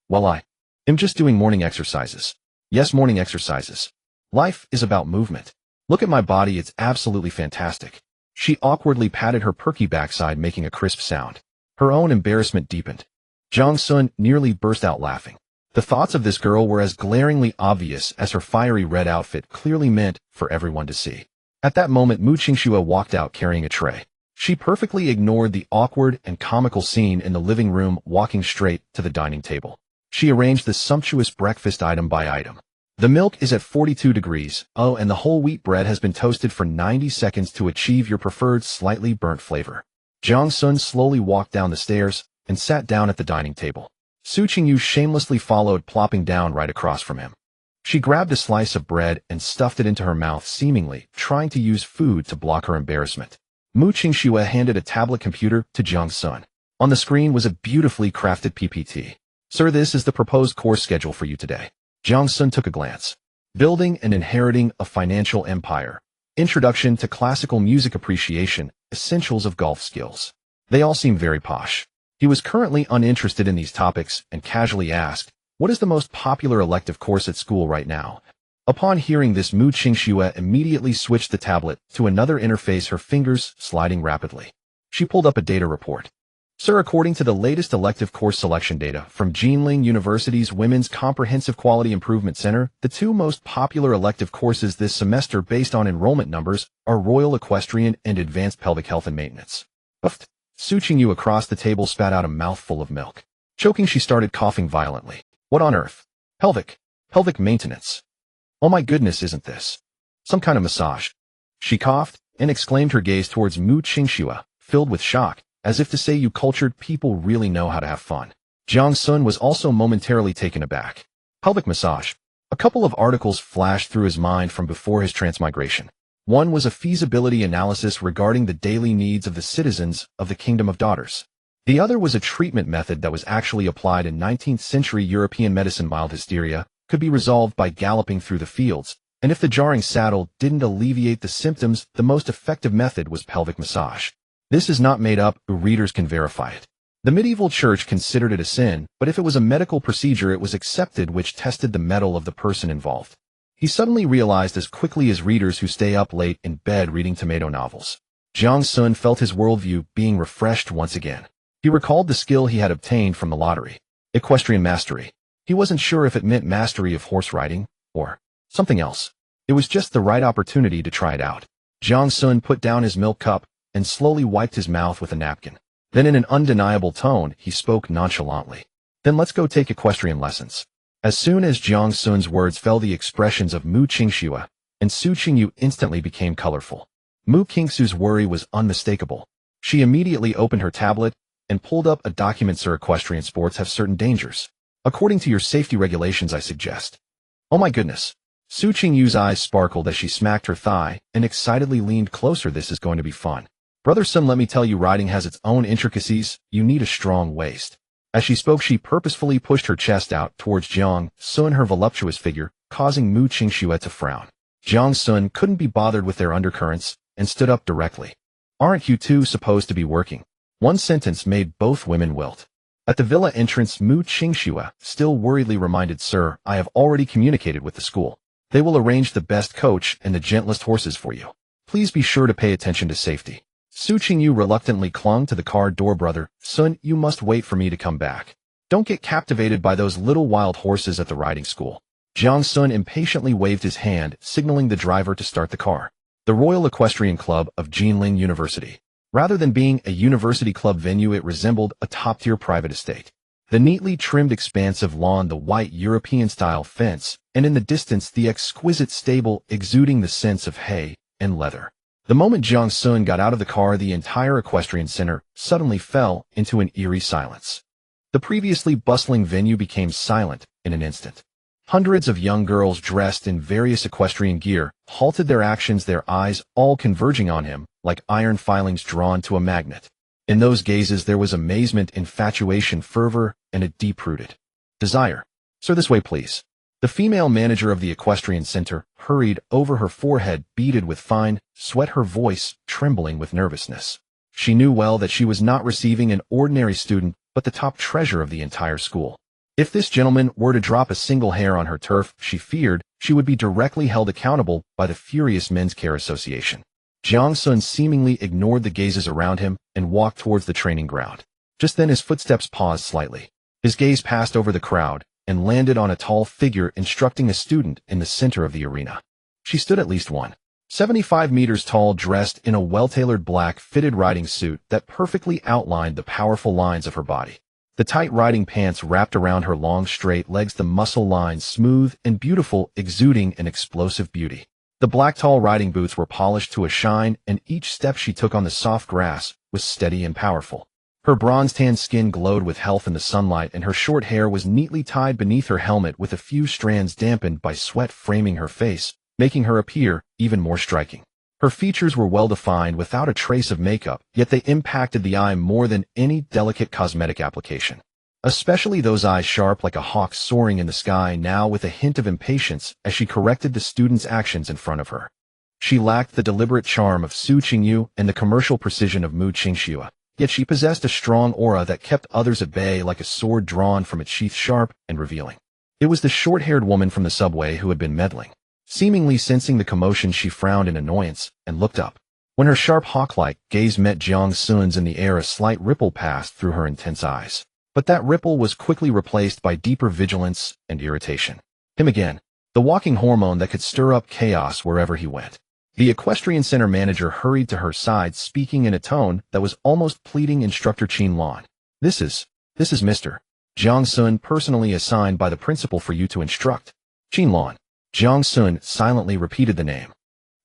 Well, I am just doing morning exercises. Yes, morning exercises. Life is about movement. Look at my body, it's absolutely fantastic. She awkwardly patted her perky backside, making a crisp sound. Her own embarrassment deepened. Jiang Xun nearly burst out laughing. The thoughts of this girl were as glaringly obvious as her fiery red outfit clearly meant for everyone to see. At that moment, Mu Qingxue walked out carrying a tray. She perfectly ignored the awkward and comical scene in the living room, walking straight to the dining table. She arranged the sumptuous breakfast item by item. The milk is at 42 degrees, and the whole wheat bread has been toasted for 90 seconds to achieve your preferred slightly burnt flavor. Jiang Xun slowly walked down the stairs and sat down at the dining table. Su Qingyu shamelessly followed, plopping down right across from him. She grabbed a slice of bread and stuffed it into her mouth, seemingly trying to use food to block her embarrassment. Mu Qingxue handed a tablet computer to Jiang Xun. On the screen was a beautifully crafted PPT. Sir, this is the proposed course schedule for you today. Jiang Xun took a glance. Building and inheriting a financial empire. Introduction to Classical Music Appreciation, Essentials of Golf Skills. They all seem very posh. He was currently uninterested in these topics and casually asked, "What is the most popular elective course at school right now?" Upon hearing this, Mu Qingxue immediately switched the tablet to another interface, her fingers sliding rapidly. She pulled up a data report. "Sir, according to the latest elective course selection data from Jiangling University's Women's Comprehensive Quality Improvement Center, the two most popular elective courses this semester based on enrollment numbers are Royal Equestrian and Advanced Pelvic Health and Maintenance." Uffed. Su Qingyu across the table spat out a mouthful of milk. Choking, she started coughing violently. "What on earth? Pelvic maintenance. Oh my goodness, isn't this some kind of massage?" She coughed and exclaimed, her gaze towards Mu Qingxue, filled with shock, as if to say, "You cultured people really know how to have fun." Jiang Xun was also momentarily taken aback. Pelvic massage. A couple of articles flashed through his mind from before his transmigration. One was a feasibility analysis regarding the daily needs of the citizens of the Kingdom of Daughters. The other was a treatment method that was actually applied in 19th century European medicine. Mild hysteria could be resolved by galloping through the fields, and if the jarring saddle didn't alleviate the symptoms, the most effective method was pelvic massage. This is not made up, readers can verify it. The medieval church considered it a sin, but if it was a medical procedure it was accepted, which tested the mettle of the person involved. He suddenly realized as quickly as readers who stay up late in bed reading tomato novels. Jiang Xun felt his worldview being refreshed once again. He recalled the skill he had obtained from the lottery. Equestrian mastery. He wasn't sure if it meant mastery of horse riding, or something else. It was just the right opportunity to try it out. Jiang Xun put down his milk cup and slowly wiped his mouth with a napkin. Then in an undeniable tone, he spoke nonchalantly. "Then let's go take equestrian lessons." As soon as Jiang Xun's words fell, the expressions of Mu Qingxue and Su Qingyu instantly became colorful. Mu Qingxue's worry was unmistakable. She immediately opened her tablet and pulled up a document. "Sir, equestrian sports have certain dangers. According to your safety regulations, I suggest." "Oh my goodness." Su Qingyu's eyes sparkled as she smacked her thigh and excitedly leaned closer. "This is going to be fun. Brother Sun, let me tell you, riding has its own intricacies. You need a strong waist." As she spoke, she purposefully pushed her chest out towards Jiang Xun, her voluptuous figure, causing Mu Qingxue to frown. Jiang Xun couldn't be bothered with their undercurrents and stood up directly. "Aren't you two supposed to be working?" One sentence made both women wilt. At the villa entrance, Mu Qingxue still worriedly reminded, "Sir, I have already communicated with the school. They will arrange the best coach and the gentlest horses for you. Please be sure to pay attention to safety." Su Qingyu reluctantly clung to the car door. "Brother Sun, you must wait for me to come back. Don't get captivated by those little wild horses at the riding school." Jiang Xun impatiently waved his hand, signaling the driver to start the car. The Royal Equestrian Club of Jiangling University. Rather than being a university club venue, it resembled a top-tier private estate. The neatly trimmed expanse of lawn, the white European-style fence, and in the distance the exquisite stable exuding the scents of hay and leather. The moment Jiang Xun got out of the car, the entire equestrian center suddenly fell into an eerie silence. The previously bustling venue became silent in an instant. Hundreds of young girls dressed in various equestrian gear halted their actions, their eyes all converging on him like iron filings drawn to a magnet. In those gazes there was amazement, infatuation, fervor, and a deep-rooted desire. "Sir, this way, please." The female manager of the equestrian center hurried over, her forehead beaded with fine sweat, her voice trembling with nervousness. She knew well that she was not receiving an ordinary student, but the top treasure of the entire school. If this gentleman were to drop a single hair on her turf, she feared she would be directly held accountable by the furious Men's Care Association. Jiang Xun seemingly ignored the gazes around him and walked towards the training ground. Just then his footsteps paused slightly. His gaze passed over the crowd and landed on a tall figure instructing a student in the center of the arena. She stood at least 175 meters tall, dressed in a well-tailored black fitted riding suit that perfectly outlined the powerful lines of her body. The tight riding pants wrapped around her long straight legs, the muscle lines smooth and beautiful, exuding an explosive beauty. The black tall riding boots were polished to a shine, and each step she took on the soft grass was steady and powerful. Her bronze-tanned skin glowed with health in the sunlight, and her short hair was neatly tied beneath her helmet with a few strands dampened by sweat framing her face, making her appear even more striking. Her features were well-defined without a trace of makeup, yet they impacted the eye more than any delicate cosmetic application. Especially those eyes, sharp like a hawk soaring in the sky, now with a hint of impatience as she corrected the student's actions in front of her. She lacked the deliberate charm of Su Qingyu and the commercial precision of Mu Qingxue, yet she possessed a strong aura that kept others at bay like a sword drawn from its sheath, sharp and revealing. It was the short-haired woman from the subway who had been meddling. Seemingly sensing the commotion, she frowned in annoyance and looked up. When her sharp hawk-like gaze met Jiang Xun's in the air, a slight ripple passed through her intense eyes. But that ripple was quickly replaced by deeper vigilance and irritation. Him again, the walking hormone that could stir up chaos wherever he went. The equestrian center manager hurried to her side, speaking in a tone that was almost pleading. Instructor Qinlan. This is Mr. Jiang Xun, personally assigned by the principal for you to instruct. Qinlan. Jiang Xun silently repeated the name.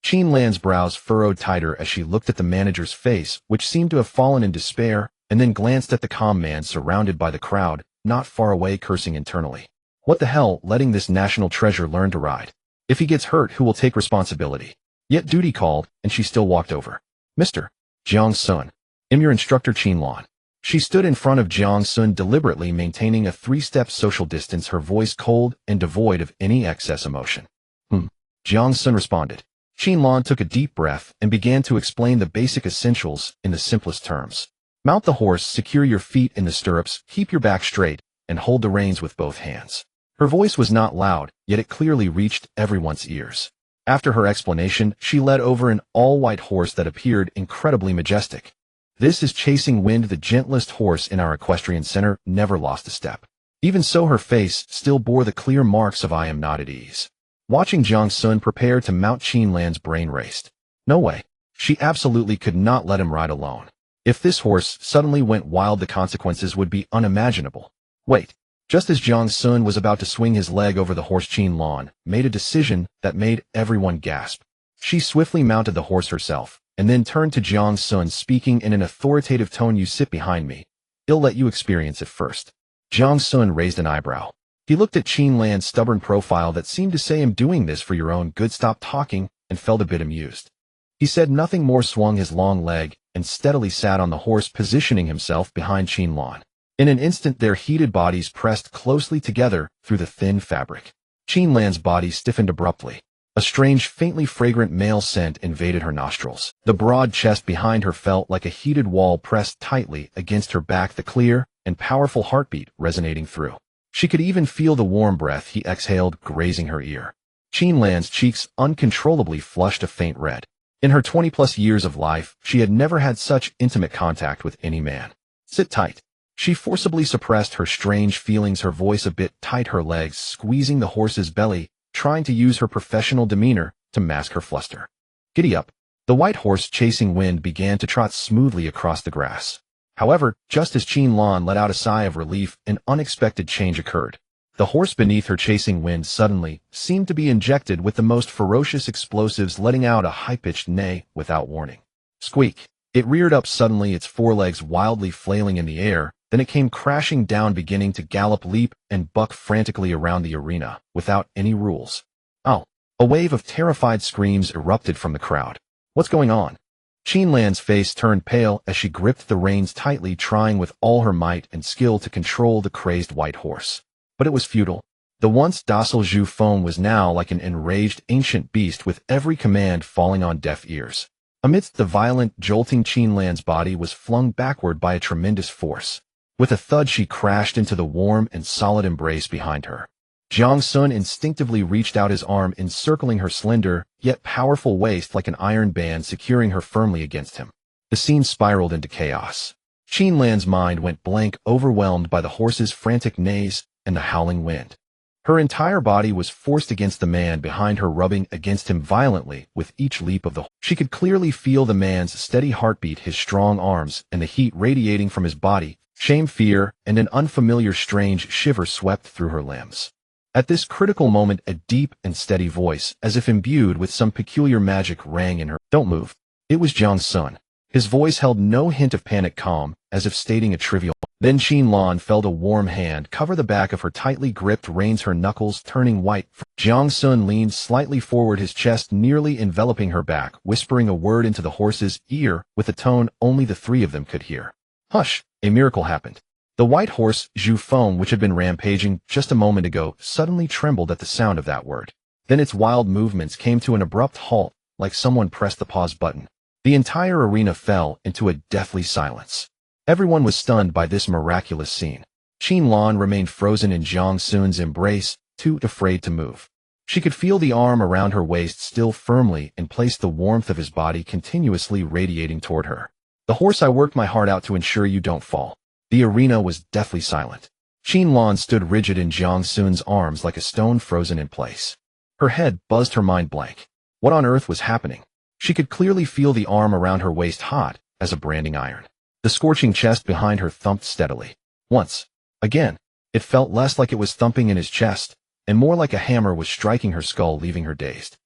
Qinlan's brows furrowed tighter as she looked at the manager's face, which seemed to have fallen in despair, and then glanced at the calm man surrounded by the crowd, not far away, cursing internally. What the hell, letting this national treasure learn to ride? If he gets hurt, who will take responsibility? Yet duty called, and she still walked over. Mr. Jiang Xun. I'm your instructor, Qinlan. She stood in front of Jiang Xun, deliberately maintaining a 3-step social distance, her voice cold and devoid of any excess emotion. Jiang Xun responded. Qinlan took a deep breath and began to explain the basic essentials in the simplest terms. Mount the horse, secure your feet in the stirrups, keep your back straight, and hold the reins with both hands. Her voice was not loud, yet it clearly reached everyone's ears. After her explanation, she led over an all-white horse that appeared incredibly majestic. This is Chasing Wind, the gentlest horse in our equestrian center, never lost a step. Even so, her face still bore the clear marks of I am not at ease. Watching Jiang Xun prepare to mount, Qinlan's brain raced. No way. She absolutely could not let him ride alone. If this horse suddenly went wild, the consequences would be unimaginable. Wait. Just as Jiang Xun was about to swing his leg over the horse, Qinlan made a decision that made everyone gasp. She swiftly mounted the horse herself, and then turned to Jiang Xun, speaking in an authoritative tone. You sit behind me. I'll let you experience it first. Jiang Xun raised an eyebrow. He looked at Qinlan's stubborn profile that seemed to say, I'm doing this for your own good, stop talking, and felt a bit amused. He said nothing more, swung his long leg, and steadily sat on the horse, positioning himself behind Qinlan. In an instant, their heated bodies pressed closely together through the thin fabric. Qinlan's body stiffened abruptly. A strange, faintly fragrant male scent invaded her nostrils. The broad chest behind her felt like a heated wall pressed tightly against her back, the clear and powerful heartbeat resonating through. She could even feel the warm breath he exhaled grazing her ear. Qinlan's cheeks uncontrollably flushed a faint red. In her 20-plus years of life, she had never had such intimate contact with any man. Sit tight. She forcibly suppressed her strange feelings, her voice a bit tight, her legs squeezing the horse's belly, trying to use her professional demeanor to mask her fluster. Giddy up. The white horse, Chasing Wind, began to trot smoothly across the grass. However, just as Qinlan let out a sigh of relief, an unexpected change occurred. The horse beneath her, Chasing Wind, suddenly seemed to be injected with the most ferocious explosives, letting out a high-pitched neigh without warning. Squeak. It reared up suddenly, its forelegs wildly flailing in the air. Then it came crashing down, beginning to gallop, leap, and buck frantically around the arena, without any rules. Oh! A wave of terrified screams erupted from the crowd. What's going on? Qinlan's face turned pale as she gripped the reins tightly, trying with all her might and skill to control the crazed white horse. But it was futile. The once docile Zhu Feng was now like an enraged ancient beast, with every command falling on deaf ears. Amidst the violent jolting, Qinlan's body was flung backward by a tremendous force. With a thud, she crashed into the warm and solid embrace behind her. Jiang Xun instinctively reached out his arm, encircling her slender, yet powerful waist like an iron band, securing her firmly against him. The scene spiraled into chaos. Qinlan's mind went blank, overwhelmed by the horse's frantic neighs and the howling wind. Her entire body was forced against the man behind her, rubbing against him violently with each leap of the horse. She could clearly feel the man's steady heartbeat, his strong arms, and the heat radiating from his body. Shame, fear, and an unfamiliar strange shiver swept through her limbs. At this critical moment, a deep and steady voice, as if imbued with some peculiar magic, rang in her. Don't move. It was Jiang Xun. His voice held no hint of panic, calm, as if stating a trivial. Then Qinlan felt a warm hand cover the back of her tightly gripped reins, her knuckles turning white. Jiang Xun leaned slightly forward, his chest nearly enveloping her back, whispering a word into the horse's ear with a tone only the three of them could hear. Hush! A miracle happened. The white horse, Zhu Feng, which had been rampaging just a moment ago, suddenly trembled at the sound of that word. Then its wild movements came to an abrupt halt, like someone pressed the pause button. The entire arena fell into a deathly silence. Everyone was stunned by this miraculous scene. Qinlan remained frozen in Jiang Xun's embrace, too afraid to move. She could feel the arm around her waist still firmly in place, the warmth of his body continuously radiating toward her. "The horse, I worked my heart out to ensure you don't fall." The arena was deathly silent. Qinlan stood rigid in Jiang Xun's arms like a stone frozen in place. Her head buzzed, her mind blank. What on earth was happening? She could clearly feel the arm around her waist hot as a branding iron. The scorching chest behind her thumped steadily. Once. Again. It felt less like it was thumping in his chest, and more like a hammer was striking her skull, leaving her dazed.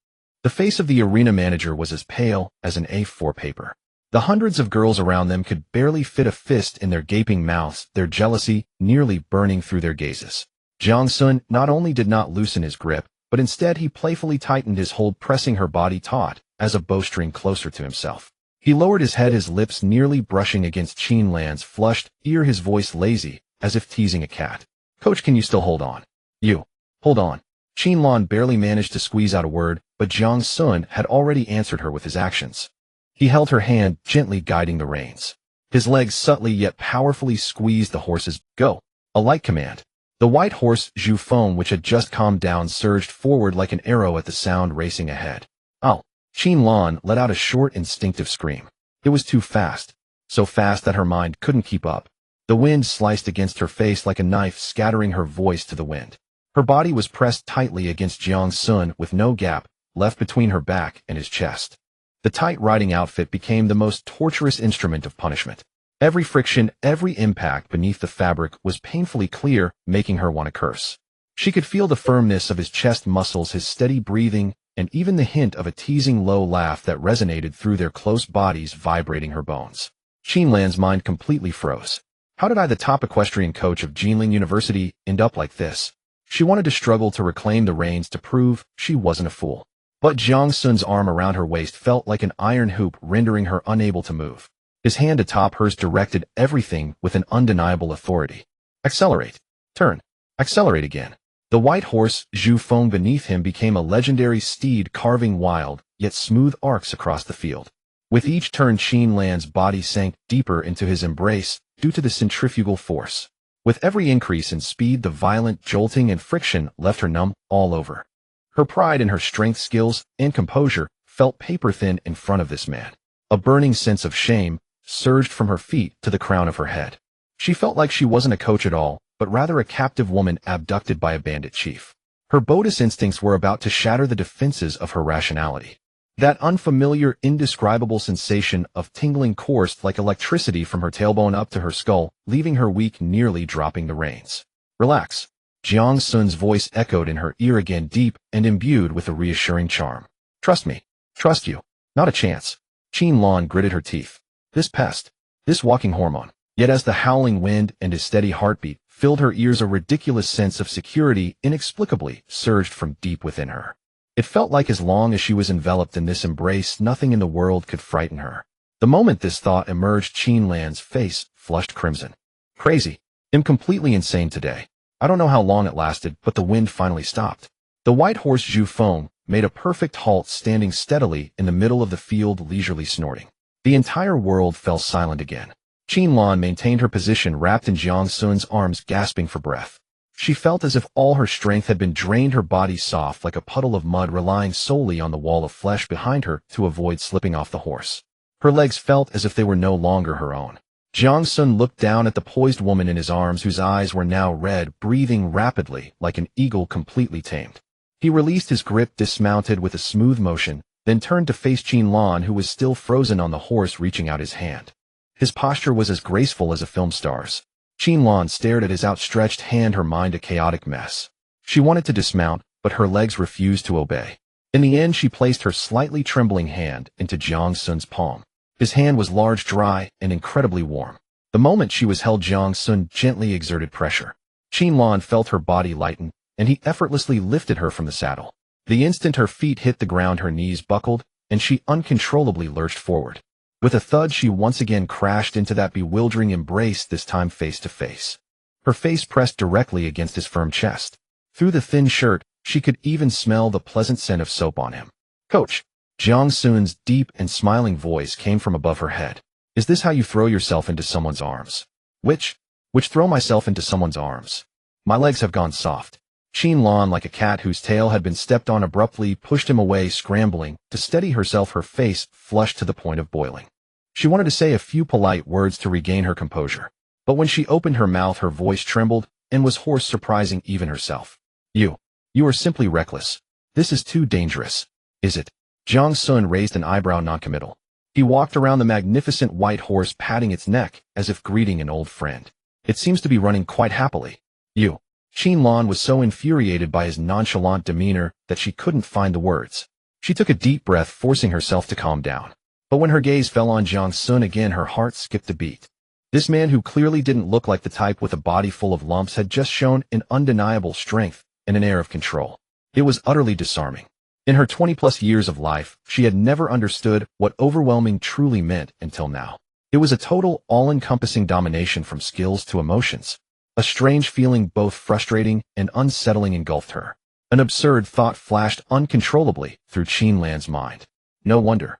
The face of the arena manager was as pale as an A4 paper. The hundreds of girls around them could barely fit a fist in their gaping mouths, their jealousy nearly burning through their gazes. Jiang Xun not only did not loosen his grip, but instead he playfully tightened his hold, pressing her body taut as a bowstring closer to himself. He lowered his head, his lips nearly brushing against Qinlan's flushed ear, his voice lazy, as if teasing a cat. "Coach, can you still hold on?" "You. Hold on." Qinlan barely managed to squeeze out a word, but Jiang Xun had already answered her with his actions. He held her hand, gently guiding the reins. His legs subtly yet powerfully squeezed the horse's "go." A light command. The white horse, Zhu Feng, which had just calmed down, surged forward like an arrow at the sound racing ahead. "Ow!" Qinlan let out a short, instinctive scream. It was too fast. So fast that her mind couldn't keep up. The wind sliced against her face like a knife, scattering her voice to the wind. Her body was pressed tightly against Jiang Xun with no gap left between her back and his chest. The tight riding outfit became the most torturous instrument of punishment. Every friction, every impact beneath the fabric was painfully clear, making her want to curse. She could feel the firmness of his chest muscles, his steady breathing, and even the hint of a teasing low laugh that resonated through their close bodies, vibrating her bones. Qinlan's mind completely froze. How did I, the top equestrian coach of Jinling University, end up like this? She wanted to struggle to reclaim the reins, to prove she wasn't a fool. But Jiang Xun's arm around her waist felt like an iron hoop, rendering her unable to move. His hand atop hers directed everything with an undeniable authority. Accelerate. Turn. Accelerate again. The white horse, Zhu Feng, beneath him became a legendary steed, carving wild, yet smooth arcs across the field. With each turn, Qinlan's body sank deeper into his embrace due to the centrifugal force. With every increase in speed, the violent jolting and friction left her numb all over. Her pride in her strength, skills, and composure felt paper-thin in front of this man. A burning sense of shame surged from her feet to the crown of her head. She felt like she wasn't a coach at all, but rather a captive woman abducted by a bandit chief. Her boldest instincts were about to shatter the defenses of her rationality. That unfamiliar, indescribable sensation of tingling coursed like electricity from her tailbone up to her skull, leaving her weak, nearly dropping the reins. "Relax." Jiang Xun's voice echoed in her ear again, deep and imbued with a reassuring charm. "Trust me. Trust you. Not a chance." Qinlan gritted her teeth. This pest. This walking hormone. Yet as the howling wind and his steady heartbeat filled her ears, a ridiculous sense of security inexplicably surged from deep within her. It felt like as long as she was enveloped in this embrace, nothing in the world could frighten her. The moment this thought emerged, Qinlan's face flushed crimson. "Crazy. I'm completely insane today." I don't know how long it lasted, but the wind finally stopped. The white horse, Zhu Feng, made a perfect halt, standing steadily in the middle of the field, leisurely snorting. The entire world fell silent again. Qinlan maintained her position, wrapped in Jiang Xun's arms, gasping for breath. She felt as if all her strength had been drained, her body soft like a puddle of mud, relying solely on the wall of flesh behind her to avoid slipping off the horse. Her legs felt as if they were no longer her own. Jiang Xun looked down at the poised woman in his arms, whose eyes were now red, breathing rapidly like an eagle completely tamed. He released his grip, dismounted with a smooth motion, then turned to face Qinlan, who was still frozen on the horse, reaching out his hand. His posture was as graceful as a film star's. Qinlan stared at his outstretched hand, her mind a chaotic mess. She wanted to dismount, but her legs refused to obey. In the end, she placed her slightly trembling hand into Jiang Xun's palm. His hand was large, dry, and incredibly warm. The moment she was held, Jiang Xun gently exerted pressure. Qinlan felt her body lighten, and he effortlessly lifted her from the saddle. The instant her feet hit the ground, her knees buckled, and she uncontrollably lurched forward. With a thud, she once again crashed into that bewildering embrace, this time face to face. Her face pressed directly against his firm chest. Through the thin shirt, she could even smell the pleasant scent of soap on him. "Coach." Jiang Xun's deep and smiling voice came from above her head. Is this how you throw yourself into someone's arms? Which throw myself into someone's arms? My legs have gone soft. Qin Lan, like a cat whose tail had been stepped on abruptly, pushed him away, scrambling to steady herself, her face flushed to the point of boiling. She wanted to say a few polite words to regain her composure, but when she opened her mouth, her voice trembled and was hoarse, surprising even herself. You are simply reckless. This is too dangerous. Is it? Jiang Xun raised an eyebrow, noncommittal. He walked around the magnificent white horse, patting its neck as if greeting an old friend. It seems to be running quite happily. Qin Lan was so infuriated by his nonchalant demeanor that she couldn't find the words. She took a deep breath, forcing herself to calm down. But when her gaze fell on Jiang Xun again, her heart skipped a beat. This man, who clearly didn't look like the type with a body full of lumps, had just shown an undeniable strength and an air of control. It was utterly disarming. In her 20-plus years of life, she had never understood what overwhelming truly meant until now. It was a total, all-encompassing domination from skills to emotions. A strange feeling, both frustrating and unsettling, engulfed her. An absurd thought flashed uncontrollably through Qin Lan's mind. No wonder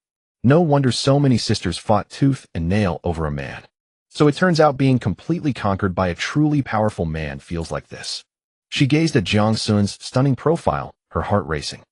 so many sisters fought tooth and nail over a man. So it turns out being completely conquered by a truly powerful man feels like this. She gazed at Jiang Xun's stunning profile, her heart racing.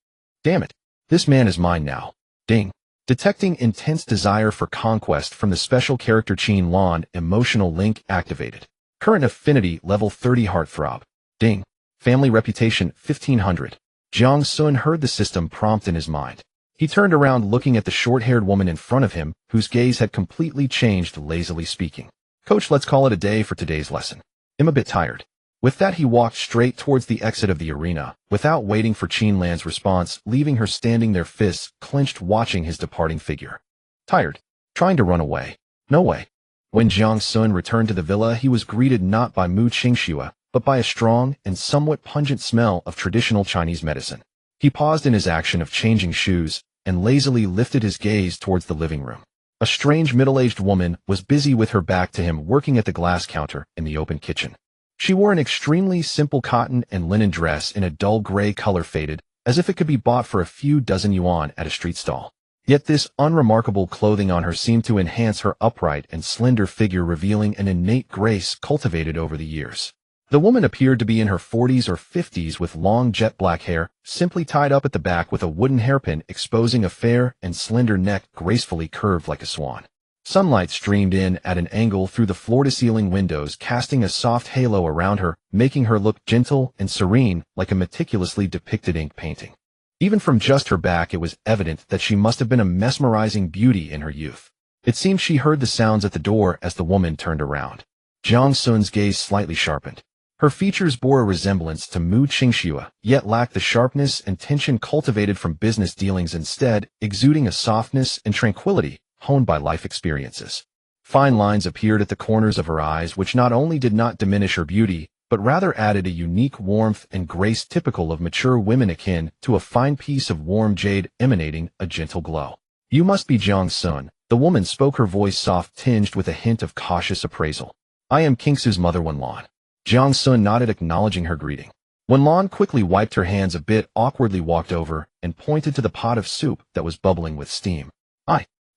Damn it, this man is mine now. Ding. Detecting intense desire for conquest from the special character Qin Lan, emotional link activated. Current affinity level 30, heartthrob. Ding. Family reputation 1500. Jiang Xun heard the system prompt in his mind. He turned around, looking at the short-haired woman in front of him, whose gaze had completely changed, lazily speaking. Coach, let's call it a day for today's lesson. I'm a bit tired. With that, he walked straight towards the exit of the arena, without waiting for Qin Lan's response, leaving her standing there, fists clenched, watching his departing figure. Tired? Trying to run away? No way. When Jiang Xun returned to the villa, he was greeted not by Mu Qingxue, but by a strong and somewhat pungent smell of traditional Chinese medicine. He paused in his action of changing shoes and lazily lifted his gaze towards the living room. A strange middle-aged woman was busy with her back to him, working at the glass counter in the open kitchen. She wore an extremely simple cotton and linen dress in a dull gray color, faded, as if it could be bought for a few dozen yuan at a street stall. Yet this unremarkable clothing on her seemed to enhance her upright and slender figure, revealing an innate grace cultivated over the years. The woman appeared to be in her 40s or 50s, with long jet black hair, simply tied up at the back with a wooden hairpin, exposing a fair and slender neck gracefully curved like a swan. Sunlight streamed in at an angle through the floor-to-ceiling windows, casting a soft halo around her, making her look gentle and serene, like a meticulously depicted ink painting. Even from just her back, it was evident that she must have been a mesmerizing beauty in her youth. It seemed she heard the sounds at the door as the woman turned around. Jiang Xun's gaze slightly sharpened. Her features bore a resemblance to Mu Qingxue, yet lacked the sharpness and tension cultivated from business dealings, instead exuding a softness and tranquility honed by life experiences. Fine lines appeared at the corners of her eyes, which not only did not diminish her beauty, but rather added a unique warmth and grace typical of mature women, akin to a fine piece of warm jade emanating a gentle glow. You must be Jiang Xun. The woman spoke, her voice soft, tinged with a hint of cautious appraisal. I am Qingxu's mother, Wen Lan. Jiang Xun nodded, acknowledging her greeting. Wen Lan quickly wiped her hands a bit, awkwardly walked over, and pointed to the pot of soup that was bubbling with steam.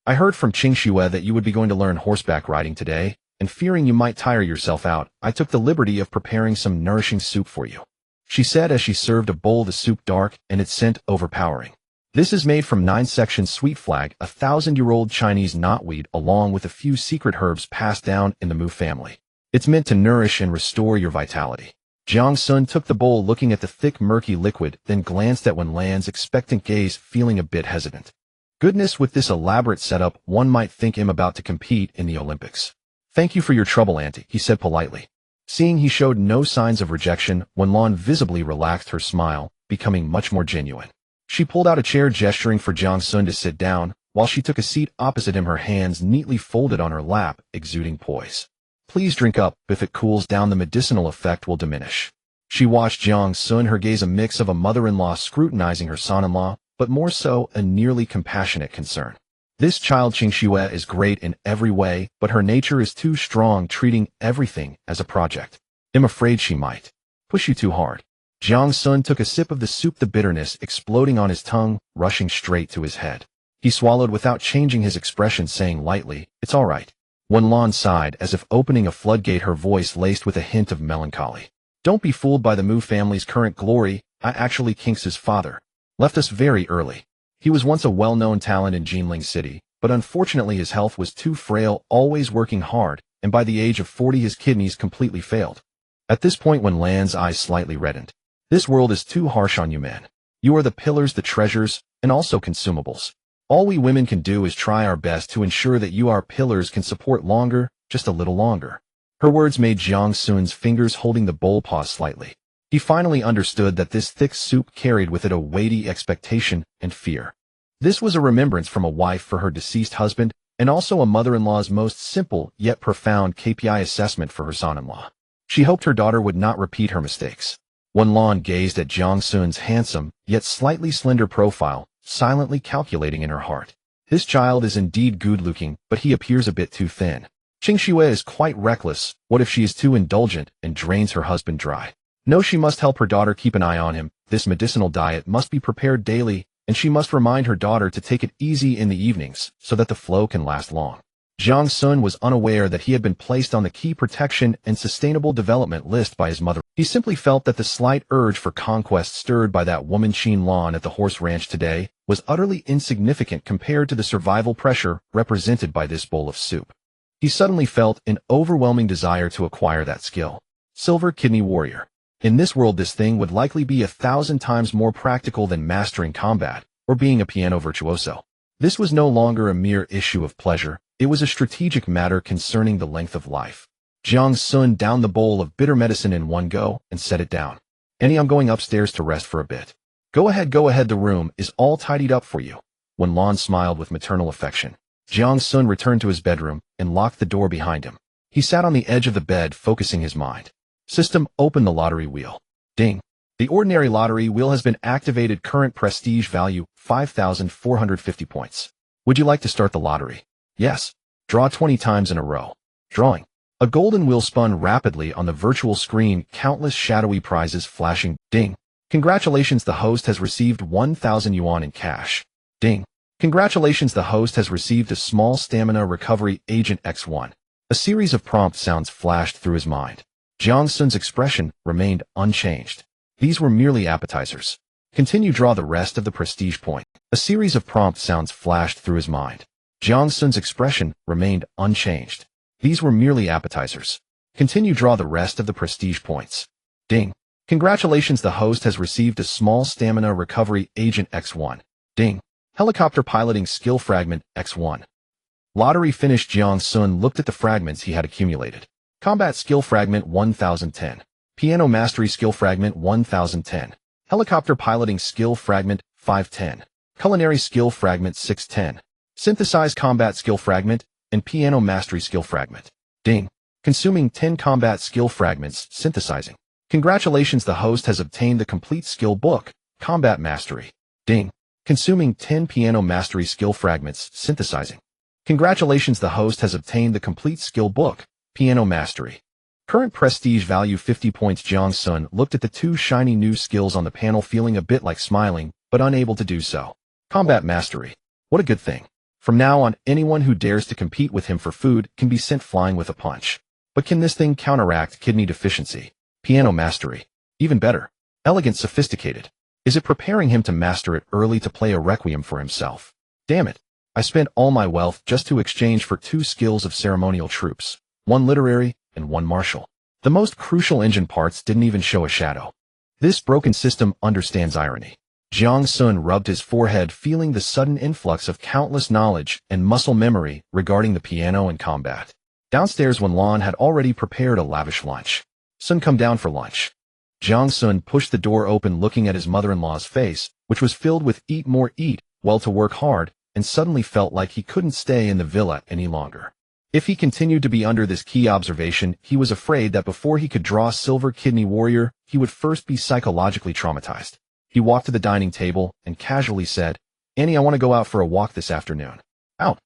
I heard from Qingxue that you would be going to learn horseback riding today, and fearing you might tire yourself out, I took the liberty of preparing some nourishing soup for you, she said as she served a bowl, the soup dark and its scent overpowering. This is made from 9-section sweet flag, a 1,000-year-old Chinese knotweed, along with a few secret herbs passed down in the Mu family. It's meant to nourish and restore your vitality. Jiang Xun took the bowl, looking at the thick, murky liquid, then glanced at Wen Lan's expectant gaze, feeling a bit hesitant. Goodness, with this elaborate setup, one might think him about to compete in the Olympics. Thank you for your trouble, Auntie, he said politely. Seeing he showed no signs of rejection, Wen Lan visibly relaxed her smile, becoming much more genuine. She pulled out a chair, gesturing for Jiang Xun to sit down, while she took a seat opposite him, her hands neatly folded on her lap, exuding poise. Please drink up. If it cools down, the medicinal effect will diminish. She watched Jiang Xun, her gaze a mix of a mother-in-law scrutinizing her son-in-law, but more so a nearly compassionate concern. This child Qingxue is great in every way, but her nature is too strong, treating everything as a project. I'm afraid she might push you too hard. Jiang Xun took a sip of the soup, the bitterness exploding on his tongue, rushing straight to his head. He swallowed without changing his expression, saying lightly, "It's all right." Wenlan sighed, as if opening a floodgate, her voice laced with a hint of melancholy. "Don't be fooled by the Mu family's current glory. I actually Kinx's father. Left us very early. He was once a well-known talent in Jinling City, but unfortunately his health was too frail, always working hard, and by the age of 40 his kidneys completely failed." At this point, Wenlan's eyes slightly reddened. "This world is too harsh on you men. You are the pillars, the treasures, and also consumables. All we women can do is try our best to ensure that you, our pillars, can support longer, just a little longer." Her words made Jiang Xun's fingers holding the bowl pause slightly. He finally understood that this thick soup carried with it a weighty expectation and fear. This was a remembrance from a wife for her deceased husband, and also a mother-in-law's most simple yet profound KPI assessment for her son-in-law. She hoped her daughter would not repeat her mistakes. Wenlan gazed at Jiang Xun's handsome, yet slightly slender profile, silently calculating in her heart. This child is indeed good-looking, but he appears a bit too thin. Qingxue is quite reckless. What if she is too indulgent and drains her husband dry? No, she must help her daughter keep an eye on him. This medicinal diet must be prepared daily, and she must remind her daughter to take it easy in the evenings, so that the flow can last long. Jiang Xun was unaware that he had been placed on the key protection and sustainable development list by his mother. He simply felt that the slight urge for conquest stirred by that woman Qin Lan at the horse ranch today was utterly insignificant compared to the survival pressure represented by this bowl of soup. He suddenly felt an overwhelming desire to acquire that skill. Silver Kidney Warrior. In this world, this thing would likely be 1,000 times more practical than mastering combat or being a piano virtuoso. This was no longer a mere issue of pleasure. It was a strategic matter concerning the length of life. Jiang Xun downed the bowl of bitter medicine in one go and set it down. "Annie, I'm going upstairs to rest for a bit." Go ahead, the room is all tidied up for you." Wenlan smiled with maternal affection. Jiang Xun returned to his bedroom and locked the door behind him. He sat on the edge of the bed, focusing his mind. "System, open the lottery wheel." Ding. The ordinary lottery wheel has been activated. Current prestige value, 5,450 points. Would you like to start the lottery? Yes. Draw 20 times in a row. Drawing. A golden wheel spun rapidly on the virtual screen, countless shadowy prizes flashing. Ding. Congratulations, the host has received 1,000 yuan in cash. Ding. Congratulations, the host has received a small stamina recovery agent X1. A series of prompt sounds flashed through his mind. Jiang Xun's expression remained unchanged. These were merely appetizers. Continue, draw the rest of the prestige point. A series of prompt sounds flashed through his mind. Jiang Xun's expression remained unchanged. These were merely appetizers. Continue, draw the rest of the prestige points. Ding. Congratulations, the host has received a small stamina recovery agent X1. Ding. Helicopter piloting skill fragment X1. Lottery finished. Jiang Xun looked at the fragments he had accumulated. Combat skill fragment 1010. Piano mastery skill fragment 1010. Helicopter piloting skill fragment 510. Culinary skill fragment 610. Synthesize combat skill fragment and piano mastery skill fragment. Ding. Consuming 10 combat skill fragments, synthesizing. Congratulations, the host has obtained the complete skill book, Combat Mastery. Ding. Consuming 10 piano mastery skill fragments, synthesizing. Congratulations, the host has obtained the complete skill book, Piano Mastery. Current prestige value 50 points. Jiang Xun looked at the two shiny new skills on the panel, feeling a bit like smiling, but unable to do so. Combat Mastery. What a good thing. From now on, anyone who dares to compete with him for food can be sent flying with a punch. But can this thing counteract kidney deficiency? Piano Mastery. Even better. Elegant, sophisticated. Is it preparing him to master it early to play a requiem for himself? Damn it. I spent all my wealth just to exchange for 2 skills of ceremonial troops. 1 literary, and 1 martial. The most crucial engine parts didn't even show a shadow. This broken system understands irony. Jiang Xun rubbed his forehead, feeling the sudden influx of countless knowledge and muscle memory regarding the piano and combat. Downstairs, Wenlan had already prepared a lavish lunch. "Sun, come down for lunch." Jiang Xun pushed the door open, looking at his mother-in-law's face, which was filled with eat more, eat, well, to work hard, and suddenly felt like he couldn't stay in the villa any longer. If he continued to be under this key observation, he was afraid that before he could draw Silver Kidney Warrior, he would first be psychologically traumatized. He walked to the dining table and casually said, "Annie, I want to go out for a walk this afternoon." "Out."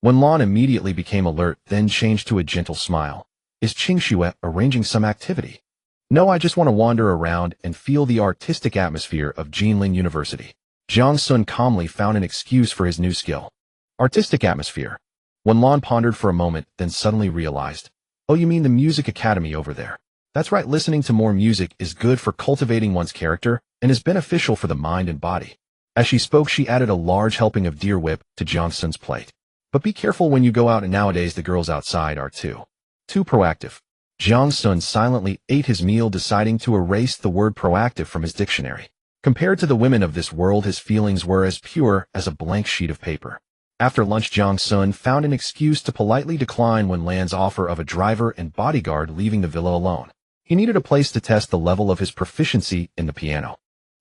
Wenlan immediately became alert, then changed to a gentle smile. "Is Qingxue arranging some activity?" "No, I just want to wander around and feel the artistic atmosphere of Jinling University." Jiang Xun calmly found an excuse for his new skill. Artistic atmosphere. Wen Lan pondered for a moment, then suddenly realized, "Oh, you mean the music academy over there? That's right, listening to more music is good for cultivating one's character and is beneficial for the mind and body." As she spoke, she added a large helping of deer whip to Jiang Xun's plate. "But be careful when you go out, and nowadays the girls outside are too proactive." Jiang Xun silently ate his meal, deciding to erase the word proactive from his dictionary. Compared to the women of this world, his feelings were as pure as a blank sheet of paper. After lunch, Jiang Xun found an excuse to politely decline Wen Lan's offer of a driver and bodyguard, leaving the villa alone. He needed a place to test the level of his proficiency in the piano.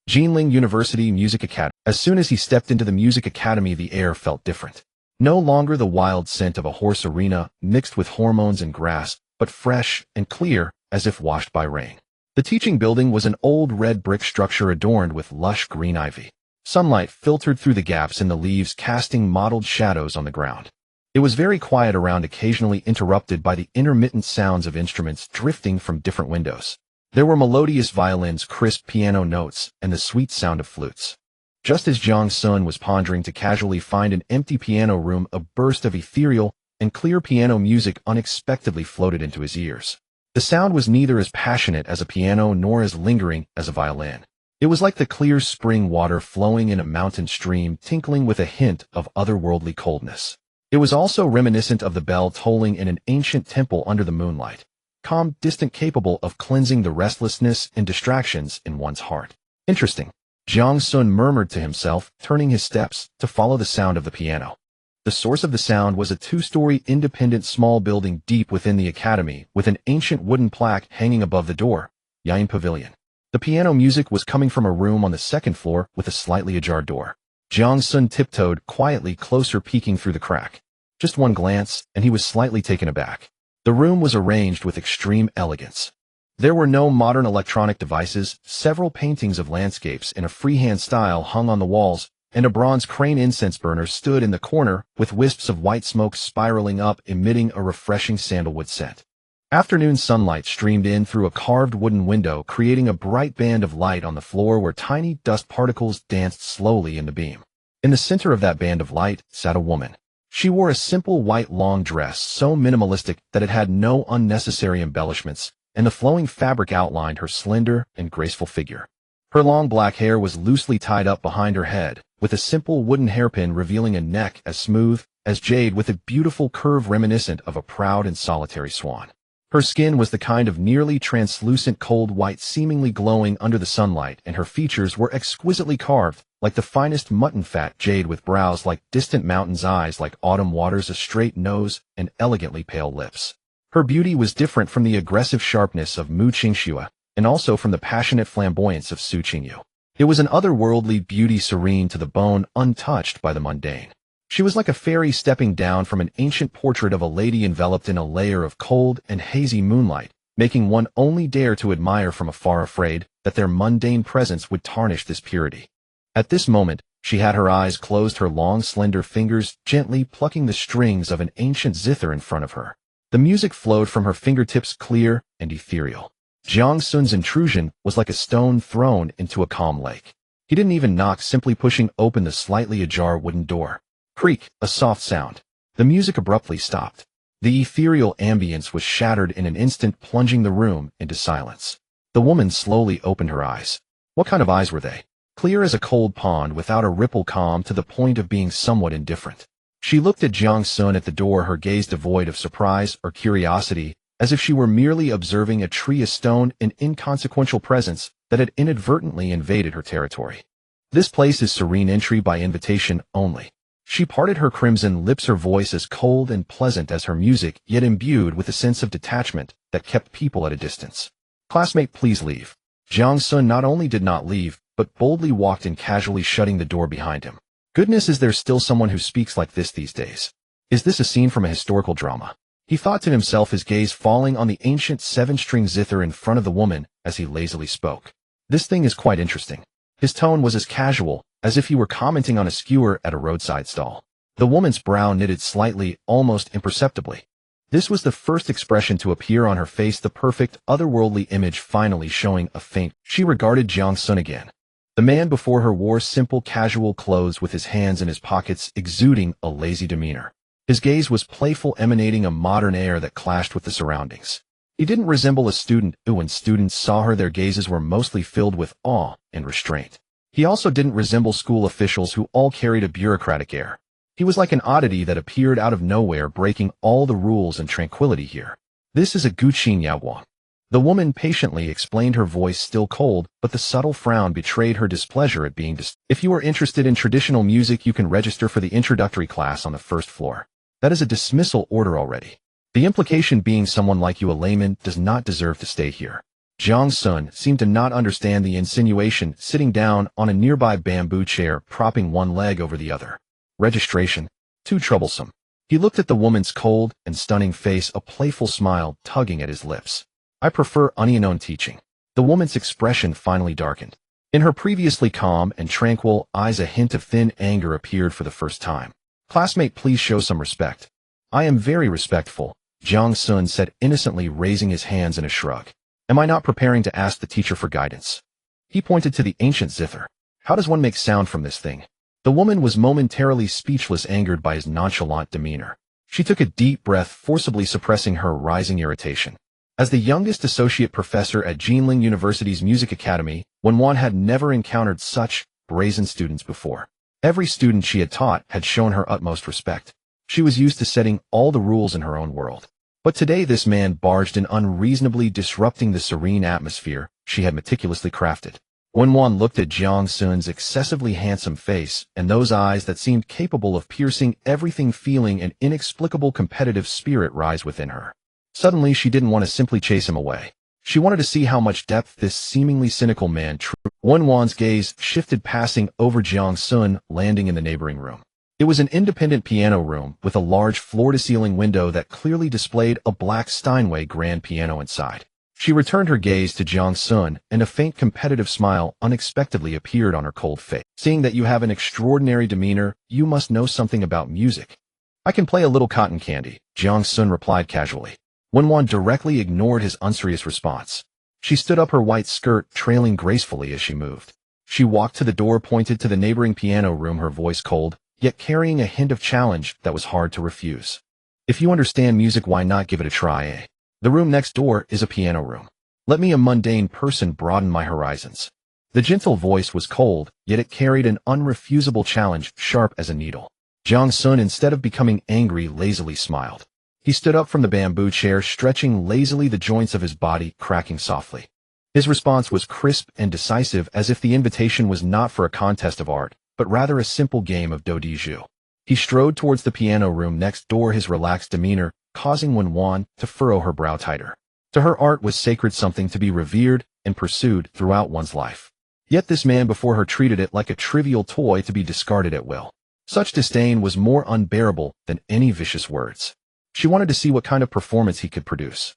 Jinling University Music Academy. As soon as he stepped into the music academy, the air felt different. No longer the wild scent of a horse arena mixed with hormones and grass, but fresh and clear as if washed by rain. The teaching building was an old red brick structure adorned with lush green ivy. Sunlight filtered through the gaps in the leaves, casting mottled shadows on the ground. It was very quiet around, occasionally interrupted by the intermittent sounds of instruments drifting from different windows. There were melodious violins, crisp piano notes, and the sweet sound of flutes. Just as Jiang Xun was pondering to casually find an empty piano room, a burst of ethereal and clear piano music unexpectedly floated into his ears. The sound was neither as passionate as a piano nor as lingering as a violin. It was like the clear spring water flowing in a mountain stream, tinkling with a hint of otherworldly coldness. It was also reminiscent of the bell tolling in an ancient temple under the moonlight, calm, distant, capable of cleansing the restlessness and distractions in one's heart. Interesting, Jiang Xun murmured to himself, turning his steps to follow the sound of the piano. The source of the sound was a two-story independent small building deep within the academy, with an ancient wooden plaque hanging above the door, Yain Pavilion. The piano music was coming from a room on the second floor with a slightly ajar door. Jiang Xun tiptoed quietly closer, peeking through the crack. Just one glance, and he was slightly taken aback. The room was arranged with extreme elegance. There were no modern electronic devices, several paintings of landscapes in a freehand style hung on the walls, and a bronze crane incense burner stood in the corner with wisps of white smoke spiraling up, emitting a refreshing sandalwood scent. Afternoon sunlight streamed in through a carved wooden window, creating a bright band of light on the floor where tiny dust particles danced slowly in the beam. In the center of that band of light sat a woman. She wore a simple white long dress, so minimalistic that it had no unnecessary embellishments, and the flowing fabric outlined her slender and graceful figure. Her long black hair was loosely tied up behind her head, with a simple wooden hairpin revealing a neck as smooth as jade with a beautiful curve reminiscent of a proud and solitary swan. Her skin was the kind of nearly translucent cold white, seemingly glowing under the sunlight, and her features were exquisitely carved, like the finest mutton fat jade, with brows like distant mountains, eyes like autumn waters, a straight nose, and elegantly pale lips. Her beauty was different from the aggressive sharpness of Mu Qingxue, and also from the passionate flamboyance of Su Qingyu. It was an otherworldly beauty, serene to the bone, untouched by the mundane. She was like a fairy stepping down from an ancient portrait of a lady enveloped in a layer of cold and hazy moonlight, making one only dare to admire from afar, afraid that their mundane presence would tarnish this purity. At this moment, she had her eyes closed, her long, slender fingers gently plucking the strings of an ancient zither in front of her. The music flowed from her fingertips, clear and ethereal. Jiang Xun's intrusion was like a stone thrown into a calm lake. He didn't even knock, simply pushing open the slightly ajar wooden door. Creak, a soft sound. The music abruptly stopped. The ethereal ambience was shattered in an instant, plunging the room into silence. The woman slowly opened her eyes. What kind of eyes were they? Clear as a cold pond, without a ripple, calm to the point of being somewhat indifferent. She looked at Jiang Xun at the door, her gaze devoid of surprise or curiosity, as if she were merely observing a tree, a stone, an inconsequential presence that had inadvertently invaded her territory. This place is serene, entry by invitation only. She parted her crimson lips, her voice as cold and pleasant as her music, yet imbued with a sense of detachment that kept people at a distance. Classmate, please leave. Jiang Xun not only did not leave, but boldly walked in, casually shutting the door behind him. Goodness, is there still someone who speaks like this these days? Is this a scene from a historical drama? He thought to himself, his gaze falling on the ancient seven-string zither in front of the woman as he lazily spoke. This thing is quite interesting. His tone was as casual as if he were commenting on a skewer at a roadside stall. The woman's brow knitted slightly, almost imperceptibly. This was the first expression to appear on her face, the perfect, otherworldly image finally showing a faint. She regarded Jiang Xun again. The man before her wore simple casual clothes with his hands in his pockets, exuding a lazy demeanor. His gaze was playful, emanating a modern air that clashed with the surroundings. He didn't resemble a student who, when students saw her, their gazes were mostly filled with awe and restraint. He also didn't resemble school officials who all carried a bureaucratic air. He was like an oddity that appeared out of nowhere, breaking all the rules and tranquility here. This is a Guqin Yaowang. The woman patiently explained, her voice still cold, but the subtle frown betrayed her displeasure at being If you are interested in traditional music, you can register for the introductory class on the first floor. That is a dismissal order already. The implication being someone like you, a layman, does not deserve to stay here. Jiang Xun seemed to not understand the insinuation, sitting down on a nearby bamboo chair, propping one leg over the other. Registration? Too troublesome. He looked at the woman's cold and stunning face, a playful smile tugging at his lips. I prefer unknown teaching. The woman's expression finally darkened. In her previously calm and tranquil eyes, a hint of thin anger appeared for the first time. Classmate, please show some respect. I am very respectful, Jiang Xun said innocently, raising his hands in a shrug. Am I not preparing to ask the teacher for guidance? He pointed to the ancient zither. How does one make sound from this thing? The woman was momentarily speechless, angered by his nonchalant demeanor. She took a deep breath, forcibly suppressing her rising irritation. As the youngest associate professor at Jinling University's Music Academy, Wenwan had never encountered such brazen students before. Every student she had taught had shown her utmost respect. She was used to setting all the rules in her own world. But today this man barged in, unreasonably disrupting the serene atmosphere she had meticulously crafted. Wenwan looked at Jiang Xun's excessively handsome face and those eyes that seemed capable of piercing everything, feeling an inexplicable competitive spirit rise within her. Suddenly she didn't want to simply chase him away. She wanted to see how much depth this seemingly cynical man drew. Wenwan's gaze shifted, passing over Jiang Xun, landing in the neighboring room. It was an independent piano room with a large floor-to-ceiling window that clearly displayed a black Steinway grand piano inside. She returned her gaze to Jiang Xun, and a faint competitive smile unexpectedly appeared on her cold face. Seeing that you have an extraordinary demeanor, you must know something about music. I can play a little cotton candy, Jiang Xun replied casually. Wenwan directly ignored his unserious response. She stood up, her white skirt trailing gracefully as she moved. She walked to the door, pointed to the neighboring piano room, her voice cold, yet carrying a hint of challenge that was hard to refuse. If you understand music, why not give it a try, eh? The room next door is a piano room. Let me, a mundane person, broaden my horizons. The gentle voice was cold, yet it carried an unrefusable challenge, sharp as a needle. Jiang Xun, instead of becoming angry, lazily smiled. He stood up from the bamboo chair, stretching lazily, the joints of his body cracking softly. His response was crisp and decisive, as if the invitation was not for a contest of art, but rather a simple game of do di ju. He strode towards the piano room next door, his relaxed demeanor causing Wenwan to furrow her brow tighter. To her, art was sacred, something to be revered and pursued throughout one's life. Yet this man before her treated it like a trivial toy to be discarded at will. Such disdain was more unbearable than any vicious words. She wanted to see what kind of performance he could produce.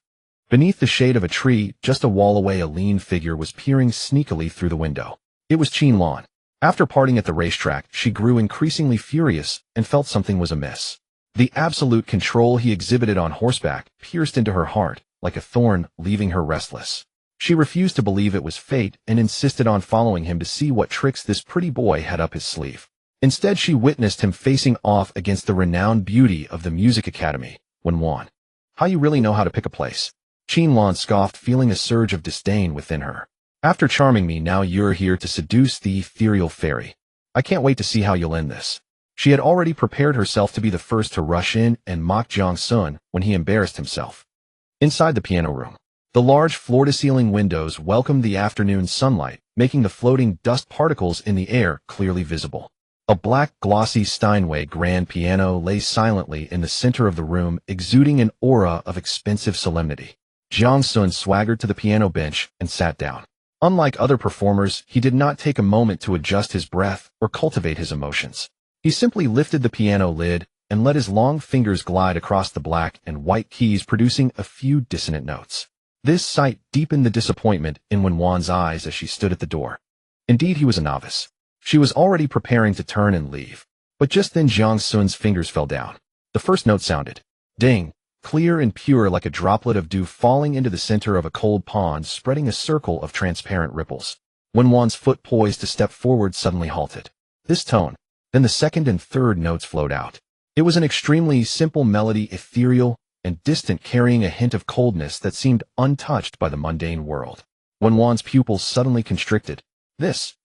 Beneath the shade of a tree, just a wall away, a lean figure was peering sneakily through the window. It was Qin Lan. After parting at the racetrack, she grew increasingly furious and felt something was amiss. The absolute control he exhibited on horseback pierced into her heart like a thorn, leaving her restless. She refused to believe it was fate and insisted on following him to see what tricks this pretty boy had up his sleeve. Instead, she witnessed him facing off against the renowned beauty of the Music Academy, Wenwan. How you really know how to pick a place? Qin Lan scoffed, feeling a surge of disdain within her. After charming me, now you're here to seduce the ethereal fairy. I can't wait to see how you'll end this. She had already prepared herself to be the first to rush in and mock Jiang Xun when he embarrassed himself. Inside the piano room, the large floor-to-ceiling windows welcomed the afternoon sunlight, making the floating dust particles in the air clearly visible. A black, glossy Steinway grand piano lay silently in the center of the room, exuding an aura of expensive solemnity. Jiang Xun swaggered to the piano bench and sat down. Unlike other performers, he did not take a moment to adjust his breath or cultivate his emotions. He simply lifted the piano lid and let his long fingers glide across the black and white keys, producing a few dissonant notes. This sight deepened the disappointment in Wenwan's eyes as she stood at the door. Indeed, he was a novice. She was already preparing to turn and leave. But just then Jiang Xun's fingers fell down. The first note sounded. Ding! Clear and pure, like a droplet of dew falling into the center of a cold pond, spreading a circle of transparent ripples. When Juan's foot poised to step forward suddenly halted. This tone. Then the second and third notes flowed out. It was an extremely simple melody, ethereal and distant, carrying a hint of coldness that seemed untouched by the mundane world. When Juan's pupils suddenly constricted. This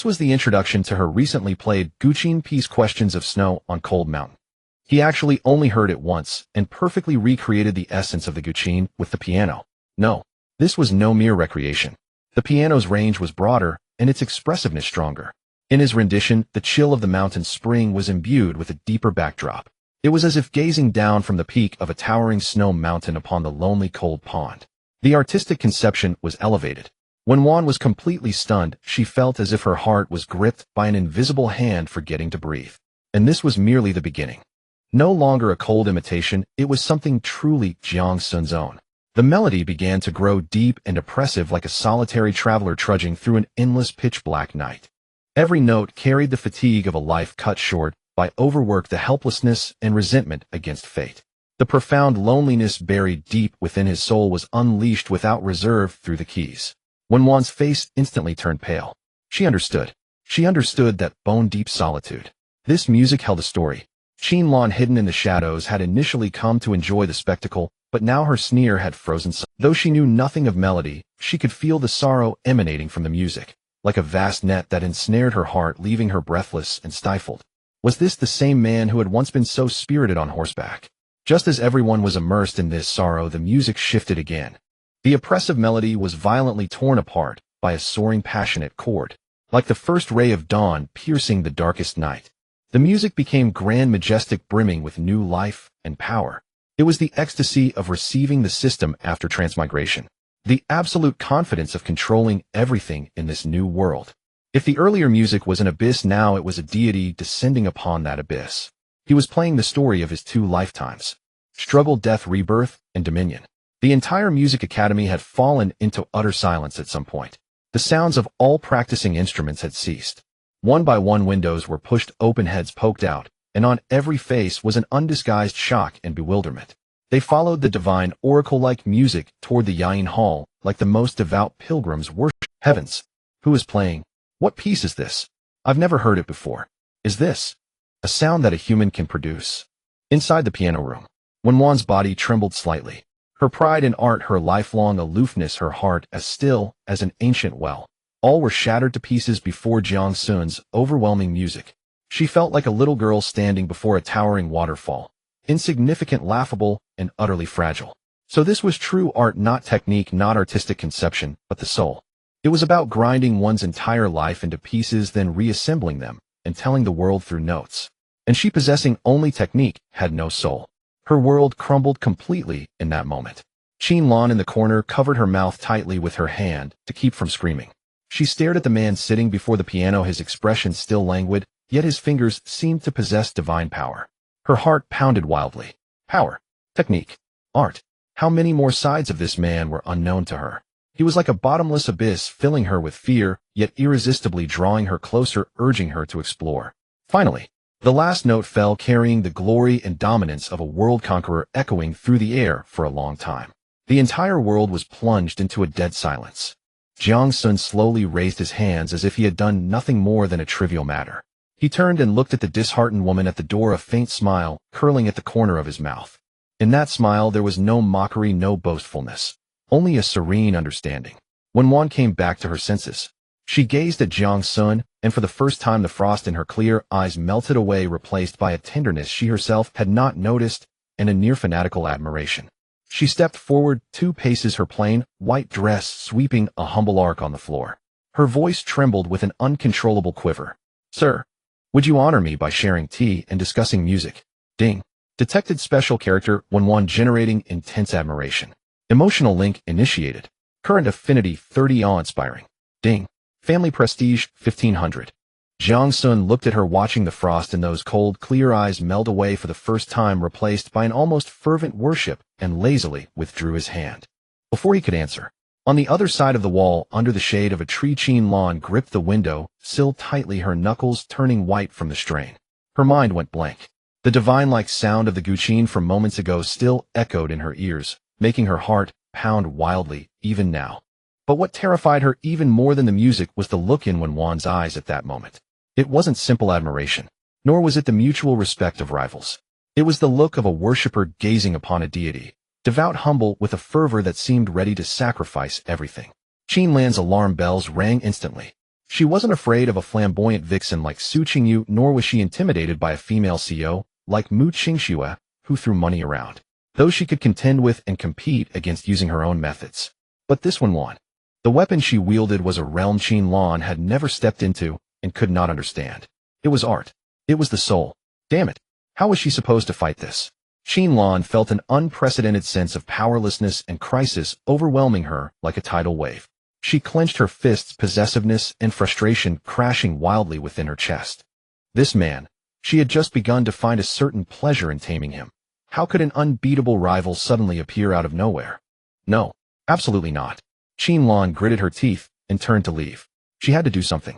was the introduction to her recently played Guqin piece Questions of Snow on Cold Mountain. He actually only heard it once and perfectly recreated the essence of the Guqin with the piano. No, this was no mere recreation. The piano's range was broader and its expressiveness stronger. In his rendition, the chill of the mountain spring was imbued with a deeper backdrop. It was as if gazing down from the peak of a towering snow mountain upon the lonely cold pond. The artistic conception was elevated. When Juan was completely stunned, she felt as if her heart was gripped by an invisible hand forgetting to breathe. And this was merely the beginning. No longer a cold imitation, it was something truly Jiang Xun's own. The melody began to grow deep and oppressive, like a solitary traveler trudging through an endless pitch-black night. Every note carried the fatigue of a life cut short by overwork, the helplessness and resentment against fate. The profound loneliness buried deep within his soul was unleashed without reserve through the keys. When Juan's face instantly turned pale, she understood. She understood that bone-deep solitude. This music held a story. Qianlan, hidden in the shadows, had initially come to enjoy the spectacle, but now her sneer had frozen. Though she knew nothing of melody, she could feel the sorrow emanating from the music, like a vast net that ensnared her heart, leaving her breathless and stifled. Was this the same man who had once been so spirited on horseback? Just as everyone was immersed in this sorrow, the music shifted again. The oppressive melody was violently torn apart by a soaring, passionate chord, like the first ray of dawn piercing the darkest night. The music became grand, majestic, brimming with new life and power. It was the ecstasy of receiving the system after transmigration, the absolute confidence of controlling everything in this new world. If the earlier music was an abyss, now it was a deity descending upon that abyss. He was playing the story of his two lifetimes: struggle, death, rebirth, and dominion. The entire music academy had fallen into utter silence at some point. The sounds of all practicing instruments had ceased. One by one, windows were pushed open, heads poked out, and on every face was an undisguised shock and bewilderment. They followed the divine oracle-like music toward the Yain Hall like the most devout pilgrims worship. Heavens! Who is playing? What piece is this? I've never heard it before. Is this a sound that a human can produce? Inside the piano room, when Juan's body trembled slightly, her pride in art, her lifelong aloofness, her heart as still as an ancient well, all were shattered to pieces before Jiang Xun's overwhelming music. She felt like a little girl standing before a towering waterfall, insignificant, laughable, and utterly fragile. So this was true art, not technique, not artistic conception, but the soul. It was about grinding one's entire life into pieces, then reassembling them and telling the world through notes. And she, possessing only technique, had no soul. Her world crumbled completely in that moment. Qianlan in the corner covered her mouth tightly with her hand to keep from screaming. She stared at the man sitting before the piano, his expression still languid, yet his fingers seemed to possess divine power. Her heart pounded wildly. Power, technique, art. How many more sides of this man were unknown to her? He was like a bottomless abyss, filling her with fear, yet irresistibly drawing her closer, urging her to explore. Finally, the last note fell, carrying the glory and dominance of a world conqueror, echoing through the air for a long time. The entire world was plunged into a dead silence. Jiang Xun slowly raised his hands as if he had done nothing more than a trivial matter. He turned and looked at the disheartened woman at the door, a faint smile curling at the corner of his mouth. In that smile there was no mockery, no boastfulness, only a serene understanding. When Juan came back to her senses, she gazed at Jiang Xun, and for the first time the frost in her clear eyes melted away, replaced by a tenderness she herself had not noticed and a near fanatical admiration. She stepped forward 2 paces, her plain, white dress sweeping a humble arc on the floor. Her voice trembled with an uncontrollable quiver. Sir, would you honor me by sharing tea and discussing music? Ding. Detected special character 11, generating intense admiration. Emotional link initiated. Current affinity 30, awe-inspiring. Ding. Family prestige 1500. Jiang Xun looked at her, watching the frost in those cold, clear eyes melt away for the first time, replaced by an almost fervent worship, and lazily withdrew his hand. Before he could answer, on the other side of the wall, under the shade of a tree, Qianlan gripped the window sill tightly, her knuckles turning white from the strain. Her mind went blank. The divine-like sound of the Guqin from moments ago still echoed in her ears, making her heart pound wildly, even now. But what terrified her even more than the music was the look in Wenwan's eyes at that moment. It wasn't simple admiration, nor was it the mutual respect of rivals. It was the look of a worshipper gazing upon a deity, devout, humble, with a fervor that seemed ready to sacrifice everything. Qin Lan's alarm bells rang instantly. She wasn't afraid of a flamboyant vixen like Su Qingyu, nor was she intimidated by a female CEO like Mu Qingxue, who threw money around, though she could contend with and compete against using her own methods. But this one won. The weapon she wielded was a realm Qin Lan had never stepped into and could not understand. It was art. It was the soul. Damn it. How was she supposed to fight this? Qin Lan felt an unprecedented sense of powerlessness and crisis overwhelming her like a tidal wave. She clenched her fists, possessiveness and frustration crashing wildly within her chest. This man, she had just begun to find a certain pleasure in taming him. How could an unbeatable rival suddenly appear out of nowhere? No, absolutely not. Qin Lan gritted her teeth and turned to leave. She had to do something.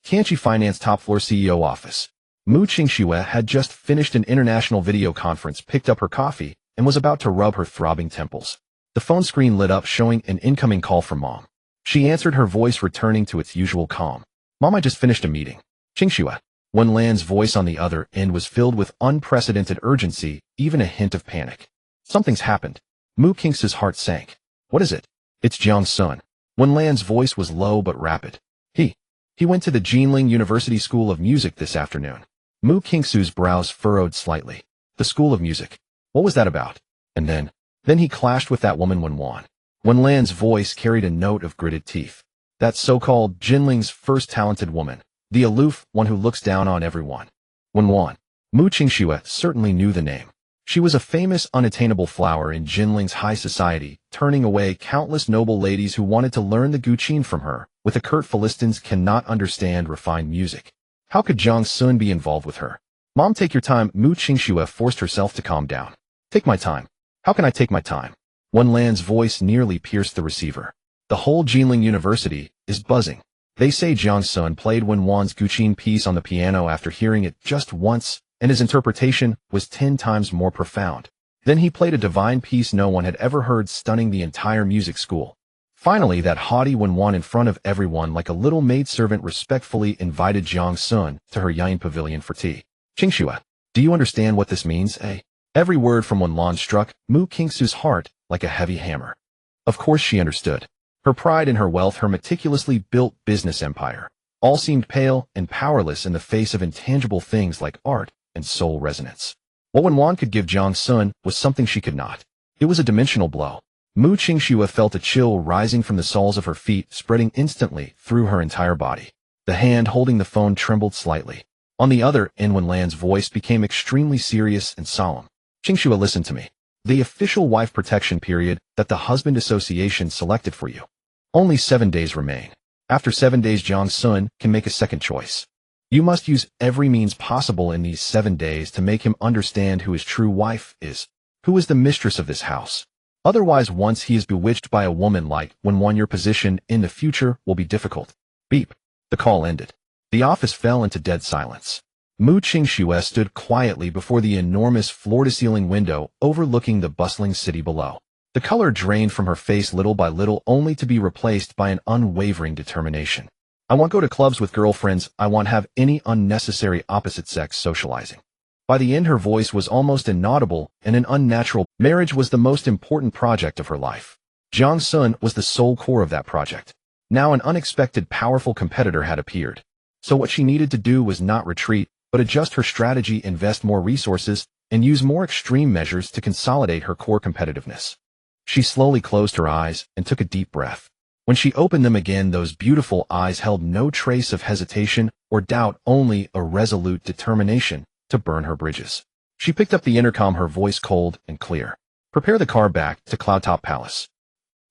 Can't you finance top-floor CEO office? Mu Qingxue had just finished an international video conference, picked up her coffee, and was about to rub her throbbing temples. The phone screen lit up showing an incoming call from Mom. She answered, her voice returning to its usual calm. Mom, I just finished a meeting. Qingxue. Wen Lan's voice on the other end was filled with unprecedented urgency, even a hint of panic. Something's happened. Mu Qingxue's heart sank. What is it? It's Jiang Xun. Wen Lan's voice was low but rapid. He went to the Jinling University School of Music this afternoon. Mu Qingxue's brows furrowed slightly. The School of Music. What was that about? And then he clashed with that woman Wenwan. Wen Lan's voice carried a note of gritted teeth. That so-called Jinling's first talented woman. The aloof one who looks down on everyone. Wenwan. Mu Qingxue certainly knew the name. She was a famous, unattainable flower in Jinling's high society, turning away countless noble ladies who wanted to learn the Guqin from her, with a curt Philistines cannot understand refined music. How could Jiang Xun be involved with her? Mom, take your time. Mu Qingxue forced herself to calm down. Take my time. How can I take my time? Wen Lan's voice nearly pierced the receiver. The whole Jinling University is buzzing. They say Jiang Xun played Wenwan's Guqin piece on the piano after hearing it just once, and his interpretation was 10 times more profound. Then he played a divine piece no one had ever heard, stunning the entire music school. Finally, that haughty Wenwan in front of everyone like a little maidservant respectfully invited Jiang Xun to her Yain pavilion for tea. Qingxue, do you understand what this means, eh? Every word from Wen Lan struck Mu Qingxue's heart like a heavy hammer. Of course she understood. Her pride in her wealth, her meticulously built business empire, all seemed pale and powerless in the face of intangible things like art and soul resonance. What Wenwan could give Jiang Xun was something she could not. It was a dimensional blow. Mu Qingxue felt a chill rising from the soles of her feet, spreading instantly through her entire body. The hand holding the phone trembled slightly. On the other end, Wen Lan's voice became extremely serious and solemn. Qingxue, listen to me. The official wife protection period that the Husband Association selected for you. Only 7 days remain. After 7 days, Jiang Xun can make a second choice. You must use every means possible in these 7 days to make him understand who his true wife is, who is the mistress of this house. Otherwise, once he is bewitched by a woman like Wenwan, your position in the future will be difficult. Beep. The call ended. The office fell into dead silence. Mu Qingxue stood quietly before the enormous floor-to-ceiling window overlooking the bustling city below. The color drained from her face little by little, only to be replaced by an unwavering determination. I won't go to clubs with girlfriends. I won't have any unnecessary opposite-sex socializing. By the end, her voice was almost inaudible and an unnatural. Marriage was the most important project of her life. Jiang Xun was the sole core of that project. Now an unexpected, powerful competitor had appeared. So what she needed to do was not retreat, but adjust her strategy, invest more resources, and use more extreme measures to consolidate her core competitiveness. She slowly closed her eyes and took a deep breath. When she opened them again, those beautiful eyes held no trace of hesitation or doubt, only a resolute determination to burn her bridges. She picked up the intercom, her voice cold and clear. Prepare the car back to Cloudtop Palace.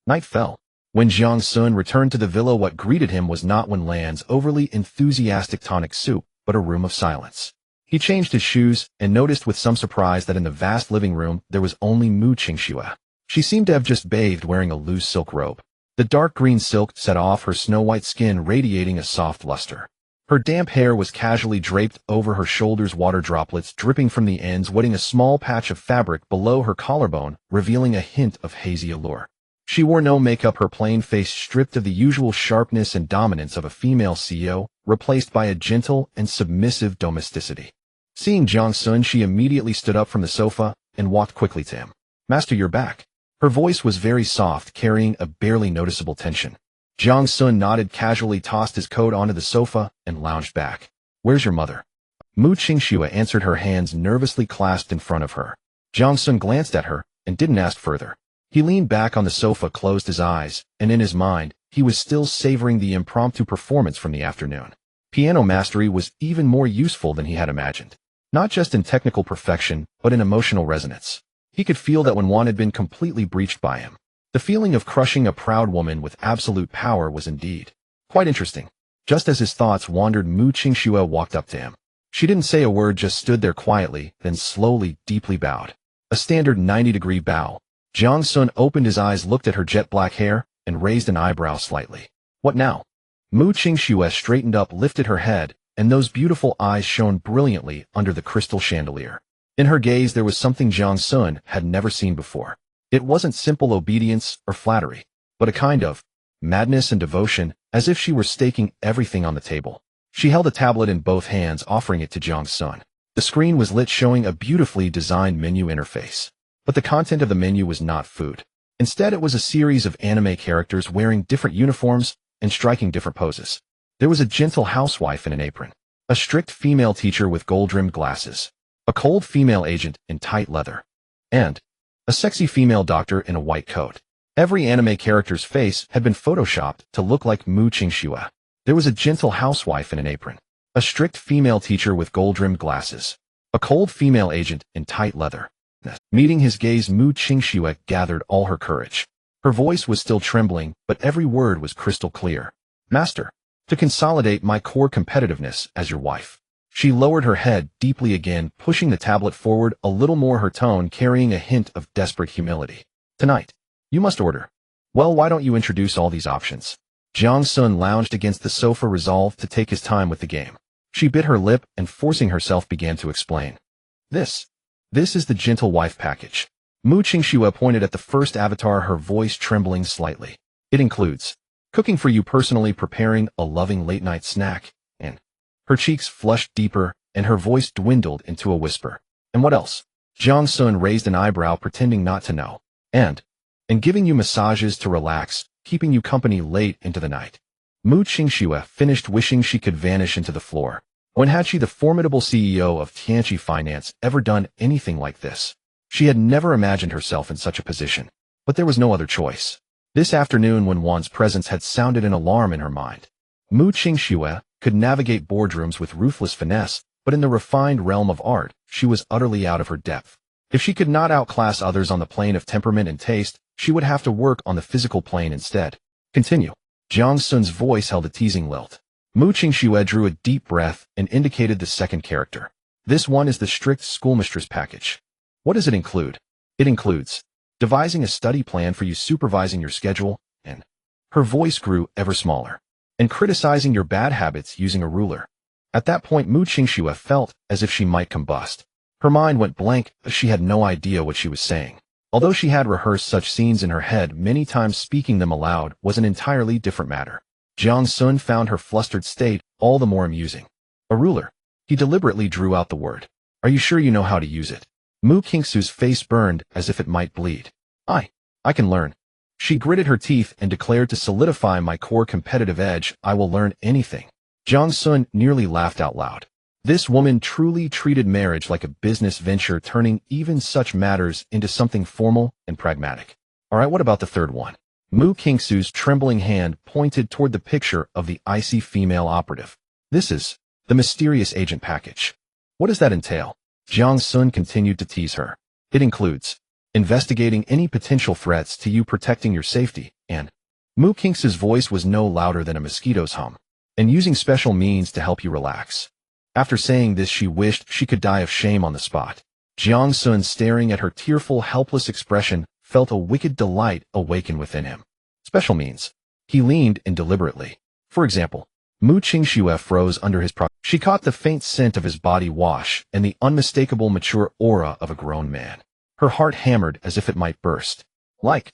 Night fell. When Jiang Xun returned to the villa, what greeted him was not Wen Lan's overly enthusiastic tonic soup, but a room of silence. He changed his shoes and noticed with some surprise that in the vast living room there was only Mu Qingxue. She seemed to have just bathed, wearing a loose silk robe. The dark green silk set off her snow-white skin, radiating a soft luster. Her damp hair was casually draped over her shoulders, water droplets dripping from the ends, wetting a small patch of fabric below her collarbone, revealing a hint of hazy allure. She wore no makeup, her plain face stripped of the usual sharpness and dominance of a female CEO, replaced by a gentle and submissive domesticity. Seeing Jiang Xun, she immediately stood up from the sofa and walked quickly to him. "Master, you're back." Her voice was very soft, carrying a barely noticeable tension. Jiang Xun nodded casually, tossed his coat onto the sofa, and lounged back. "Where's your mother?" Mu Qingxue answered, her hands nervously clasped in front of her. Jiang Xun glanced at her and didn't ask further. He leaned back on the sofa, closed his eyes, and in his mind, he was still savoring the impromptu performance from the afternoon. Piano mastery was even more useful than he had imagined. Not just in technical perfection, but in emotional resonance. He could feel that when one had been completely breached by him. The feeling of crushing a proud woman with absolute power was indeed quite interesting. Just as his thoughts wandered, Mu Qingxue walked up to him. She didn't say a word, just stood there quietly, then slowly, deeply bowed. A standard 90-degree bow. Jiang Xun opened his eyes, looked at her jet black hair, and raised an eyebrow slightly. "What now?" Mu Qingxue straightened up, lifted her head, and those beautiful eyes shone brilliantly under the crystal chandelier. In her gaze there was something Jiang Xun had never seen before. It wasn't simple obedience or flattery, but a kind of madness and devotion, as if she were staking everything on the table. She held a tablet in both hands, offering it to Jiang Xun. The screen was lit, showing a beautifully designed menu interface. But the content of the menu was not food. Instead, it was a series of anime characters wearing different uniforms and striking different poses. There was a gentle housewife in an apron, a strict female teacher with gold-rimmed glasses, a cold female agent in tight leather, and a sexy female doctor in a white coat. Every anime character's face had been photoshopped to look like Mu Qingxue. There was a gentle housewife in an apron, a strict female teacher with gold-rimmed glasses, a cold female agent in tight leather. Meeting his gaze, Mu Qingxue gathered all her courage. Her voice was still trembling, but every word was crystal clear. "Master, to consolidate my core competitiveness as your wife." She lowered her head deeply again, pushing the tablet forward a little more, her tone carrying a hint of desperate humility. "Tonight, you must order." "Well, why don't you introduce all these options?" Jiang Xun lounged against the sofa, resolved to take his time with the game. She bit her lip and, forcing herself, began to explain. This is the gentle wife package." Mu Qingxue pointed at the first avatar, her voice trembling slightly. "It includes cooking for you personally, preparing a loving late-night snack, and..." Her cheeks flushed deeper, and her voice dwindled into a whisper. "And what else?" Jiang Xun raised an eyebrow, pretending not to know. And giving you massages to relax, keeping you company late into the night." Mu Qingxue finished, wishing she could vanish into the floor. When had she, the formidable CEO of Tianqi Finance, ever done anything like this? She had never imagined herself in such a position. But there was no other choice. This afternoon, when Wan's presence had sounded an alarm in her mind. Mu Qingxue could navigate boardrooms with ruthless finesse, but in the refined realm of art, she was utterly out of her depth. If she could not outclass others on the plane of temperament and taste, she would have to work on the physical plane instead. "Continue." Jiang Xun's voice held a teasing lilt. Mu Qingxue drew a deep breath and indicated the second character. "This one is the strict schoolmistress package." "What does it include?" "It includes devising a study plan for you, supervising your schedule, and..." Her voice grew ever smaller. "And criticizing your bad habits using a ruler." At that point, Mu Qingxue felt as if she might combust. Her mind went blank, as she had no idea what she was saying. Although she had rehearsed such scenes in her head many times, speaking them aloud was an entirely different matter. Jiang Xun found her flustered state all the more amusing. "A ruler." He deliberately drew out the word. "Are you sure you know how to use it?" Mu Qingxue's face burned as if it might bleed. I can learn." She gritted her teeth and declared, "To solidify my core competitive edge, I will learn anything." Jiang Xun nearly laughed out loud. This woman truly treated marriage like a business venture, turning even such matters into something formal and pragmatic. "All right, what about the third one?" Mu Qingxue's trembling hand pointed toward the picture of the icy female operative. "This is the mysterious agent package." "What does that entail?" Jiang Xun continued to tease her. "It includes investigating any potential threats to you, protecting your safety, and..." Mu Qingxue's voice was no louder than a mosquito's hum. "And using special means to help you relax." After saying this, she wished she could die of shame on the spot. Jiang Xun, staring at her tearful, helpless expression, felt a wicked delight awaken within him. "Special means." He leaned in deliberately. "For example." Mu Qingxue froze under his She caught the faint scent of his body wash and the unmistakable mature aura of a grown man. Her heart hammered as if it might burst. Like.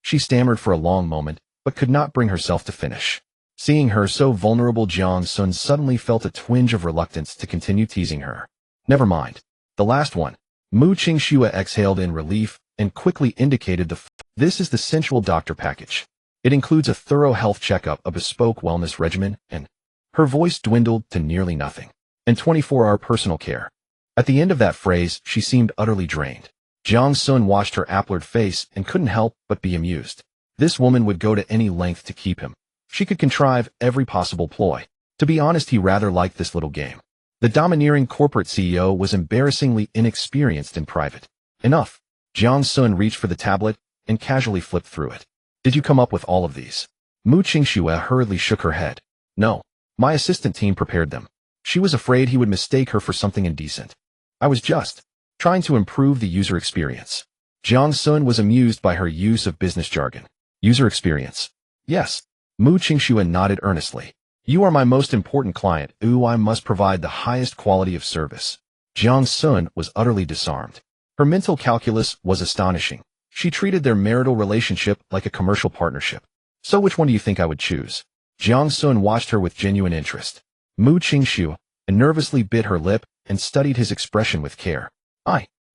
She stammered for a long moment, but could not bring herself to finish. Seeing her so vulnerable, Jiang Xun suddenly felt a twinge of reluctance to continue teasing her. Never mind. The last one. Mu Qingxue exhaled in relief and quickly indicated this is the sensual doctor package. It includes a thorough health checkup, a bespoke wellness regimen, and her voice dwindled to nearly nothing, and 24-hour personal care. At the end of that phrase, she seemed utterly drained. Jiang Xun watched her upward face and couldn't help but be amused. This woman would go to any length to keep him. She could contrive every possible ploy. To be honest, he rather liked this little game. The domineering corporate CEO was embarrassingly inexperienced in private. Enough. Jiang Xun reached for the tablet and casually flipped through it. Did you come up with all of these? Mu Qingxue hurriedly shook her head. No. My assistant team prepared them. She was afraid he would mistake her for something indecent. I was just trying to improve the user experience. Jiang Xun was amused by her use of business jargon. User experience. Yes. Mu Qingxue nodded earnestly. You are my most important client. I must provide the highest quality of service. Jiang Xun was utterly disarmed. Her mental calculus was astonishing. She treated their marital relationship like a commercial partnership. So which one do you think I would choose? Jiang Xun watched her with genuine interest. Mu Qingxue nervously bit her lip and studied his expression with care.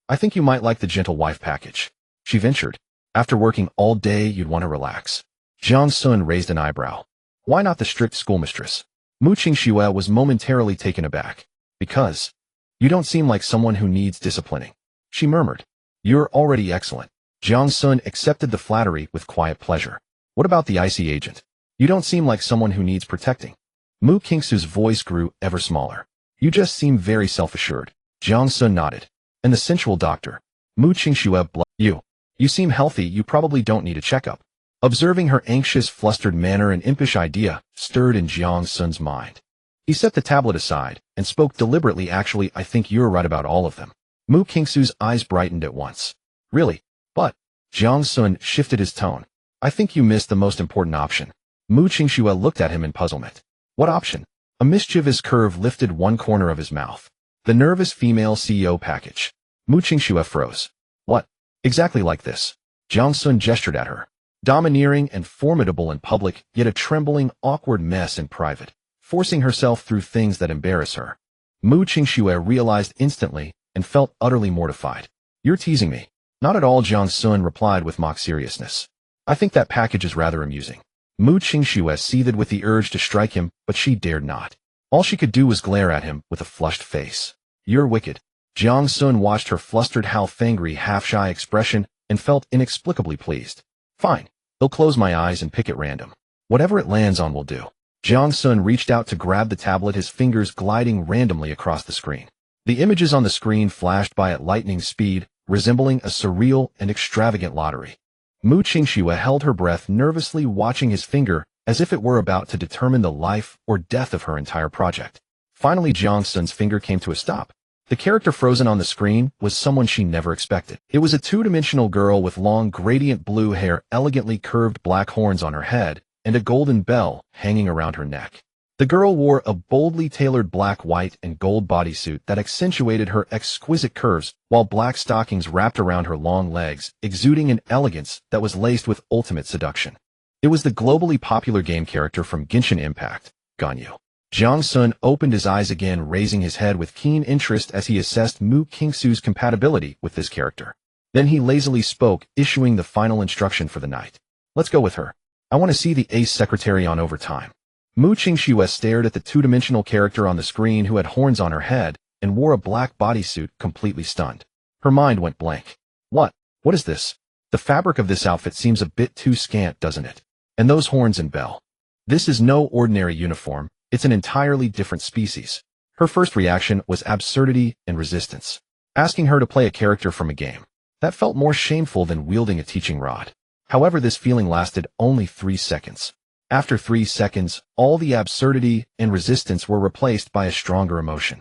I think you might like the gentle wife package, she ventured. After working all day, you'd want to relax. Jiang Xun raised an eyebrow. Why not the strict schoolmistress? Mu Qingxue was momentarily taken aback. Because you don't seem like someone who needs disciplining, she murmured. You're already excellent. Jiang Xun accepted the flattery with quiet pleasure. What about the icy agent? You don't seem like someone who needs protecting. Mu Qingxue's voice grew ever smaller. You just seem very self-assured. Jiang Xun nodded. And the sensual doctor? Mu Qingxue blushed. You seem healthy, you probably don't need a checkup. Observing her anxious, flustered manner, an impish idea stirred in Jiang Xun's mind. He set the tablet aside and spoke deliberately. Actually, I think you're right about all of them. Mu Qingxue's eyes brightened at once. Really? But Jiang Xun shifted his tone. I think you missed the most important option. Mu Qingxue looked at him in puzzlement. What option? A mischievous curve lifted one corner of his mouth. The nervous female CEO package. Mu Qingxue froze. What? Exactly like this. Jiang Xun gestured at her. Domineering and formidable in public, yet a trembling, awkward mess in private, forcing herself through things that embarrass her. Mu Qingxue realized instantly and felt utterly mortified. You're teasing me. Not at all, Jiang Xun replied with mock seriousness. I think that package is rather amusing. Mu Qingxue seethed with the urge to strike him, but she dared not. All she could do was glare at him with a flushed face. You're wicked. Jiang Xun watched her flustered, half-angry, half-shy expression and felt inexplicably pleased. Fine. I'll close my eyes and pick at random. Whatever it lands on will do. Jiang Xun reached out to grab the tablet, his fingers gliding randomly across the screen. The images on the screen flashed by at lightning speed, resembling a surreal and extravagant lottery. Mu Qingxue held her breath, nervously watching his finger as if it were about to determine the life or death of her entire project. Finally, Jiang Xun's finger came to a stop. The character frozen on the screen was someone she never expected. It was a two-dimensional girl with long, gradient blue hair, elegantly curved black horns on her head, and a golden bell hanging around her neck. The girl wore a boldly tailored black, white, and gold bodysuit that accentuated her exquisite curves, while black stockings wrapped around her long legs, exuding an elegance that was laced with ultimate seduction. It was the globally popular game character from Genshin Impact, Ganyu. Jiang Xun opened his eyes again, raising his head with keen interest as he assessed Mu Qingxue's compatibility with this character. Then he lazily spoke, issuing the final instruction for the night. Let's go with her. I want to see the ace secretary on overtime. Mu Qingxue stared at the two-dimensional character on the screen who had horns on her head and wore a black bodysuit, completely stunned. Her mind went blank. What is this? The fabric of this outfit seems a bit too scant, doesn't it? And those horns and bell. This is no ordinary uniform. It's an entirely different species. Her first reaction was absurdity and resistance. Asking her to play a character from a game. That felt more shameful than wielding a teaching rod. However, this feeling lasted only 3 seconds. After 3 seconds, all the absurdity and resistance were replaced by a stronger emotion.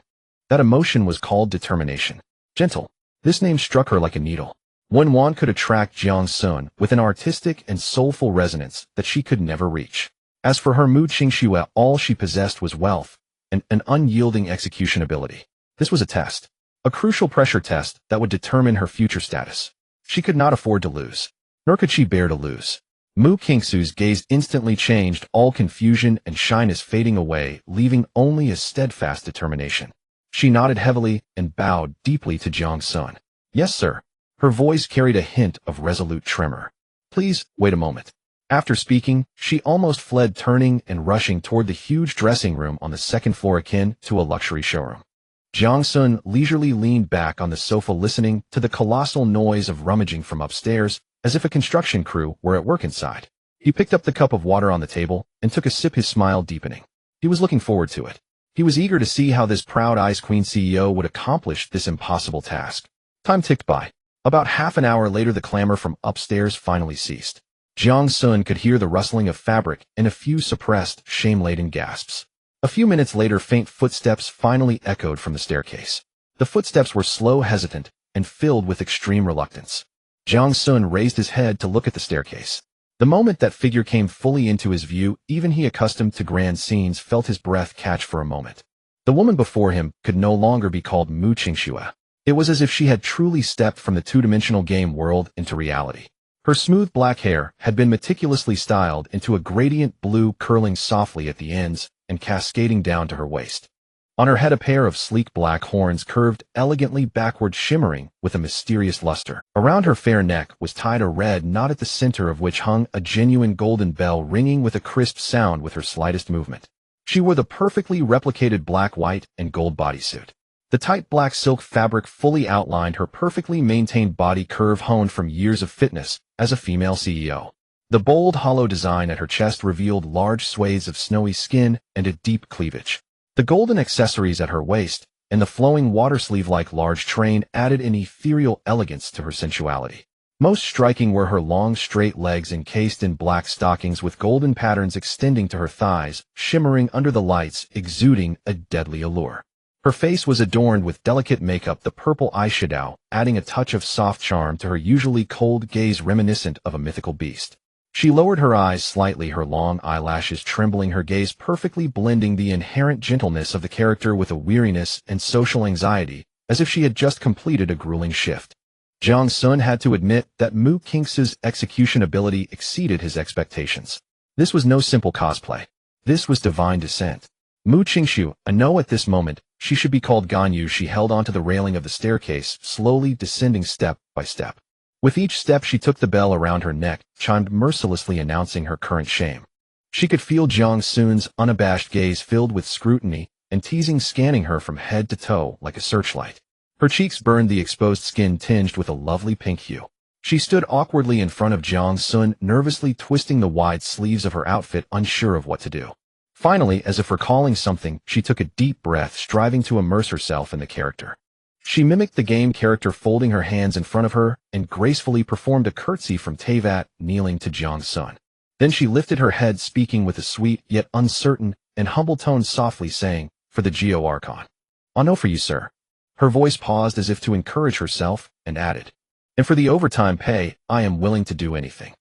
That emotion was called determination. Gentle. This name struck her like a needle. One could attract Jiang Xun with an artistic and soulful resonance that she could never reach. As for her, Mu Qingxue, all she possessed was wealth and an unyielding execution ability. This was a test. A crucial pressure test that would determine her future status. She could not afford to lose. Nor could she bear to lose. Mu Kingsu's gaze instantly changed, all confusion and shyness fading away, leaving only a steadfast determination. She nodded heavily and bowed deeply to Jiang Xun. "Yes, sir." Her voice carried a hint of resolute tremor. "Please, wait a moment." After speaking, she almost fled, turning and rushing toward the huge dressing room on the second floor akin to a luxury showroom. Jiang Xun leisurely leaned back on the sofa, listening to the colossal noise of rummaging from upstairs, as if a construction crew were at work inside. He picked up the cup of water on the table and took a sip, his smile deepening. He was looking forward to it. He was eager to see how this proud Ice Queen CEO would accomplish this impossible task. Time ticked by. About half an hour later, the clamor from upstairs finally ceased. Jiang Xun could hear the rustling of fabric and a few suppressed, shame-laden gasps. A few minutes later, faint footsteps finally echoed from the staircase. The footsteps were slow, hesitant, and filled with extreme reluctance. Jiang Xun raised his head to look at the staircase. The moment that figure came fully into his view, even he, accustomed to grand scenes, felt his breath catch for a moment. The woman before him could no longer be called Mu Qingxue. It was as if she had truly stepped from the two-dimensional game world into reality. Her smooth black hair had been meticulously styled into a gradient blue, curling softly at the ends and cascading down to her waist. On her head, a pair of sleek black horns curved elegantly backward, shimmering with a mysterious luster. Around her fair neck was tied a red knot, at the center of which hung a genuine golden bell, ringing with a crisp sound with her slightest movement. She wore the perfectly replicated black, white, and gold bodysuit. The tight black silk fabric fully outlined her perfectly maintained body curve, honed from years of fitness as a female CEO. The bold, hollow design at her chest revealed large swathes of snowy skin and a deep cleavage. The golden accessories at her waist and the flowing water sleeve-like large train added an ethereal elegance to her sensuality. Most striking were her long, straight legs encased in black stockings with golden patterns extending to her thighs, shimmering under the lights, exuding a deadly allure. Her face was adorned with delicate makeup, the purple eyeshadow adding a touch of soft charm to her usually cold gaze, reminiscent of a mythical beast. She lowered her eyes slightly, her long eyelashes trembling, her gaze perfectly blending the inherent gentleness of the character with a weariness and social anxiety, as if she had just completed a grueling shift. Jiang Xun had to admit that Mu Kingsu's execution ability exceeded his expectations. This was no simple cosplay. This was divine descent. Mu Qingxue, I know at this moment she should be called Ganyu. She held onto the railing of the staircase, slowly descending step by step. With each step, she took the bell around her neck, chimed mercilessly, announcing her current shame. She could feel Jiang Xun's unabashed gaze filled with scrutiny and teasing, scanning her from head to toe like a searchlight. Her cheeks burned, the exposed skin tinged with a lovely pink hue. She stood awkwardly in front of Jiang Xun, nervously twisting the wide sleeves of her outfit, unsure of what to do. Finally, as if recalling something, she took a deep breath, striving to immerse herself in the character. She mimicked the game character, folding her hands in front of her, and gracefully performed a curtsy from Tevat, kneeling to Jiang Xun. Then she lifted her head, speaking with a sweet, yet uncertain, and humble tone, softly saying, "For the Geo Archon." "I'll know for you, sir." Her voice paused as if to encourage herself, and added, "And for the overtime pay, I am willing to do anything.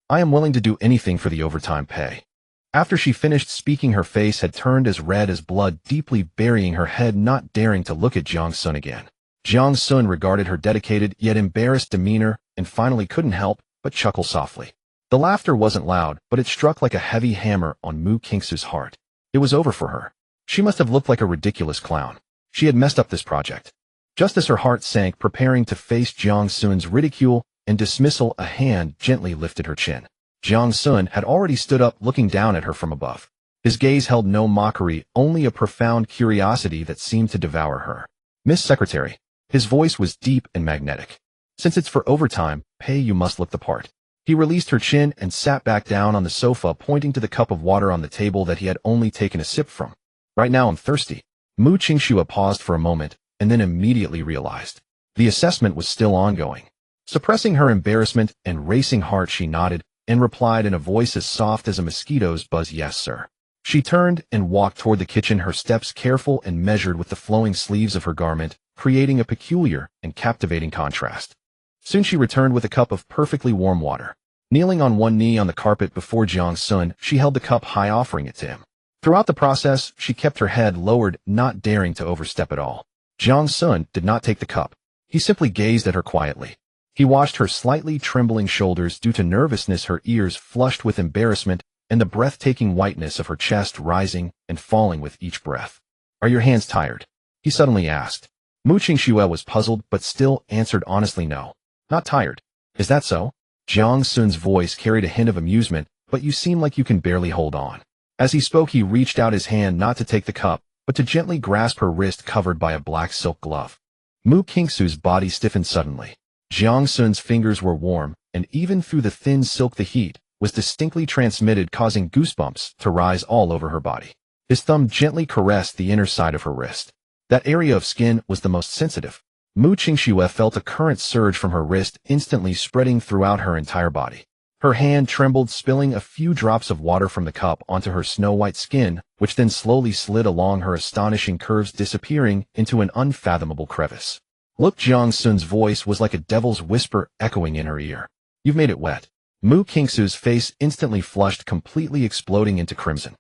I am willing to do anything for the overtime pay." After she finished speaking, her face had turned as red as blood, deeply burying her head, not daring to look at Jiang Xun again. Jiang Xun regarded her dedicated yet embarrassed demeanor and finally couldn't help but chuckle softly. The laughter wasn't loud, but it struck like a heavy hammer on Mu Kingsu's heart. It was over for her. She must have looked like a ridiculous clown. She had messed up this project. Just as her heart sank, preparing to face Jiang Xun's ridicule and dismissal, a hand gently lifted her chin. Jiang Xun had already stood up, looking down at her from above. His gaze held no mockery, only a profound curiosity that seemed to devour her. "Miss Secretary." His voice was deep and magnetic. "Since it's for overtime pay, you must look the part." He released her chin and sat back down on the sofa, pointing to the cup of water on the table that he had only taken a sip from. "Right now I'm thirsty." Mu Qingxue paused for a moment, and then immediately realized. The assessment was still ongoing. Suppressing her embarrassment and racing heart, she nodded, and replied in a voice as soft as a mosquito's buzz, "Yes, sir." She turned and walked toward the kitchen, her steps careful and measured with the flowing sleeves of her garment, creating a peculiar and captivating contrast. Soon she returned with a cup of perfectly warm water. Kneeling on one knee on the carpet before Jiang Xun, she held the cup high, offering it to him. Throughout the process, she kept her head lowered, not daring to overstep at all. Jiang Xun did not take the cup. He simply gazed at her quietly. He watched her slightly trembling shoulders due to nervousness, her ears flushed with embarrassment, and the breathtaking whiteness of her chest rising and falling with each breath. "Are your hands tired?" he suddenly asked. Mu Qingxue was puzzled but still answered honestly, "No, not tired." "Is that so?" Jiang Xun's voice carried a hint of amusement, "But you seem like you can barely hold on." As he spoke, he reached out his hand not to take the cup, but to gently grasp her wrist covered by a black silk glove. Mu Qingxue's body stiffened suddenly. Jiang Xun's fingers were warm, and even through the thin silk the heat was distinctly transmitted, causing goosebumps to rise all over her body. His thumb gently caressed the inner side of her wrist. That area of skin was the most sensitive. Mu Qingxue felt a current surge from her wrist, instantly spreading throughout her entire body. Her hand trembled, spilling a few drops of water from the cup onto her snow-white skin, which then slowly slid along her astonishing curves, disappearing into an unfathomable crevice. "Look," Jiang Xun's voice was like a devil's whisper echoing in her ear. "You've made it wet." Mu Qingxue's face instantly flushed, completely exploding into crimson.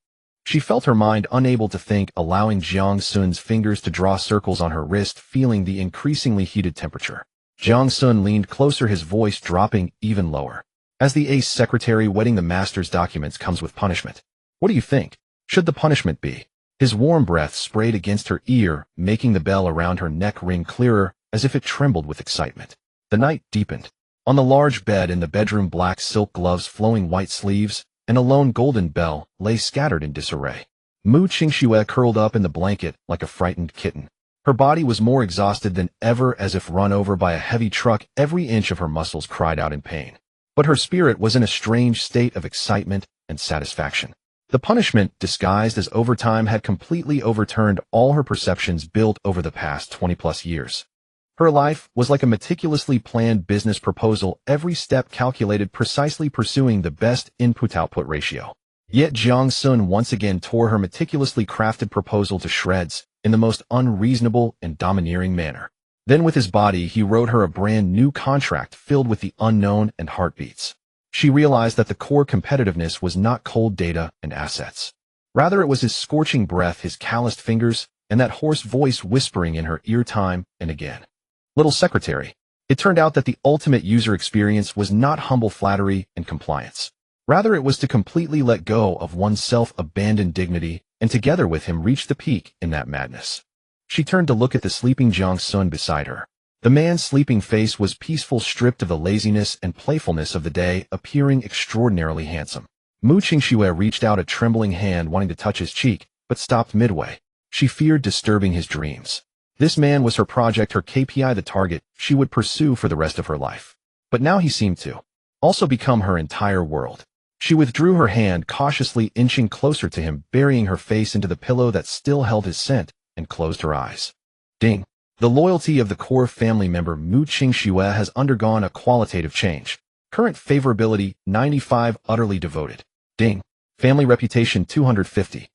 She felt her mind unable to think, allowing Jiang Xun's fingers to draw circles on her wrist, feeling the increasingly heated temperature. Jiang Xun leaned closer, his voice dropping even lower. "As the ace secretary, wetting the master's documents comes with punishment. What do you think should the punishment be?" His warm breath sprayed against her ear, making the bell around her neck ring clearer, as if it trembled with excitement. The night deepened. On the large bed in the bedroom, black silk gloves, flowing white sleeves, and a lone golden bell lay scattered in disarray. Mu Qingxue curled up in the blanket like a frightened kitten. Her body was more exhausted than ever, as if run over by a heavy truck. Every inch of her muscles cried out in pain. But her spirit was in a strange state of excitement and satisfaction. The punishment, disguised as overtime, had completely overturned all her perceptions built over the past 20-plus years. Her life was like a meticulously planned business proposal, every step calculated, precisely pursuing the best input-output ratio. Yet Jiang Xun once again tore her meticulously crafted proposal to shreds in the most unreasonable and domineering manner. Then with his body he wrote her a brand new contract filled with the unknown and heartbeats. She realized that the core competitiveness was not cold data and assets. Rather, it was his scorching breath, his calloused fingers, and that hoarse voice whispering in her ear time and again. "Little secretary." It turned out that the ultimate user experience was not humble flattery and compliance. Rather, it was to completely let go of one's self-abandoned dignity and together with him reach the peak in that madness. She turned to look at the sleeping Jiang Xun beside her. The man's sleeping face was peaceful, stripped of the laziness and playfulness of the day, appearing extraordinarily handsome. Mu Qingxue reached out a trembling hand, wanting to touch his cheek, but stopped midway. She feared disturbing his dreams. This man was her project, her KPI, the target she would pursue for the rest of her life. But now he seemed to also become her entire world. She withdrew her hand, cautiously inching closer to him, burying her face into the pillow that still held his scent, and closed her eyes. Ding. The loyalty of the core family member Mu Qingxue has undergone a qualitative change. Current favorability 95, utterly devoted. Ding. Family reputation 250.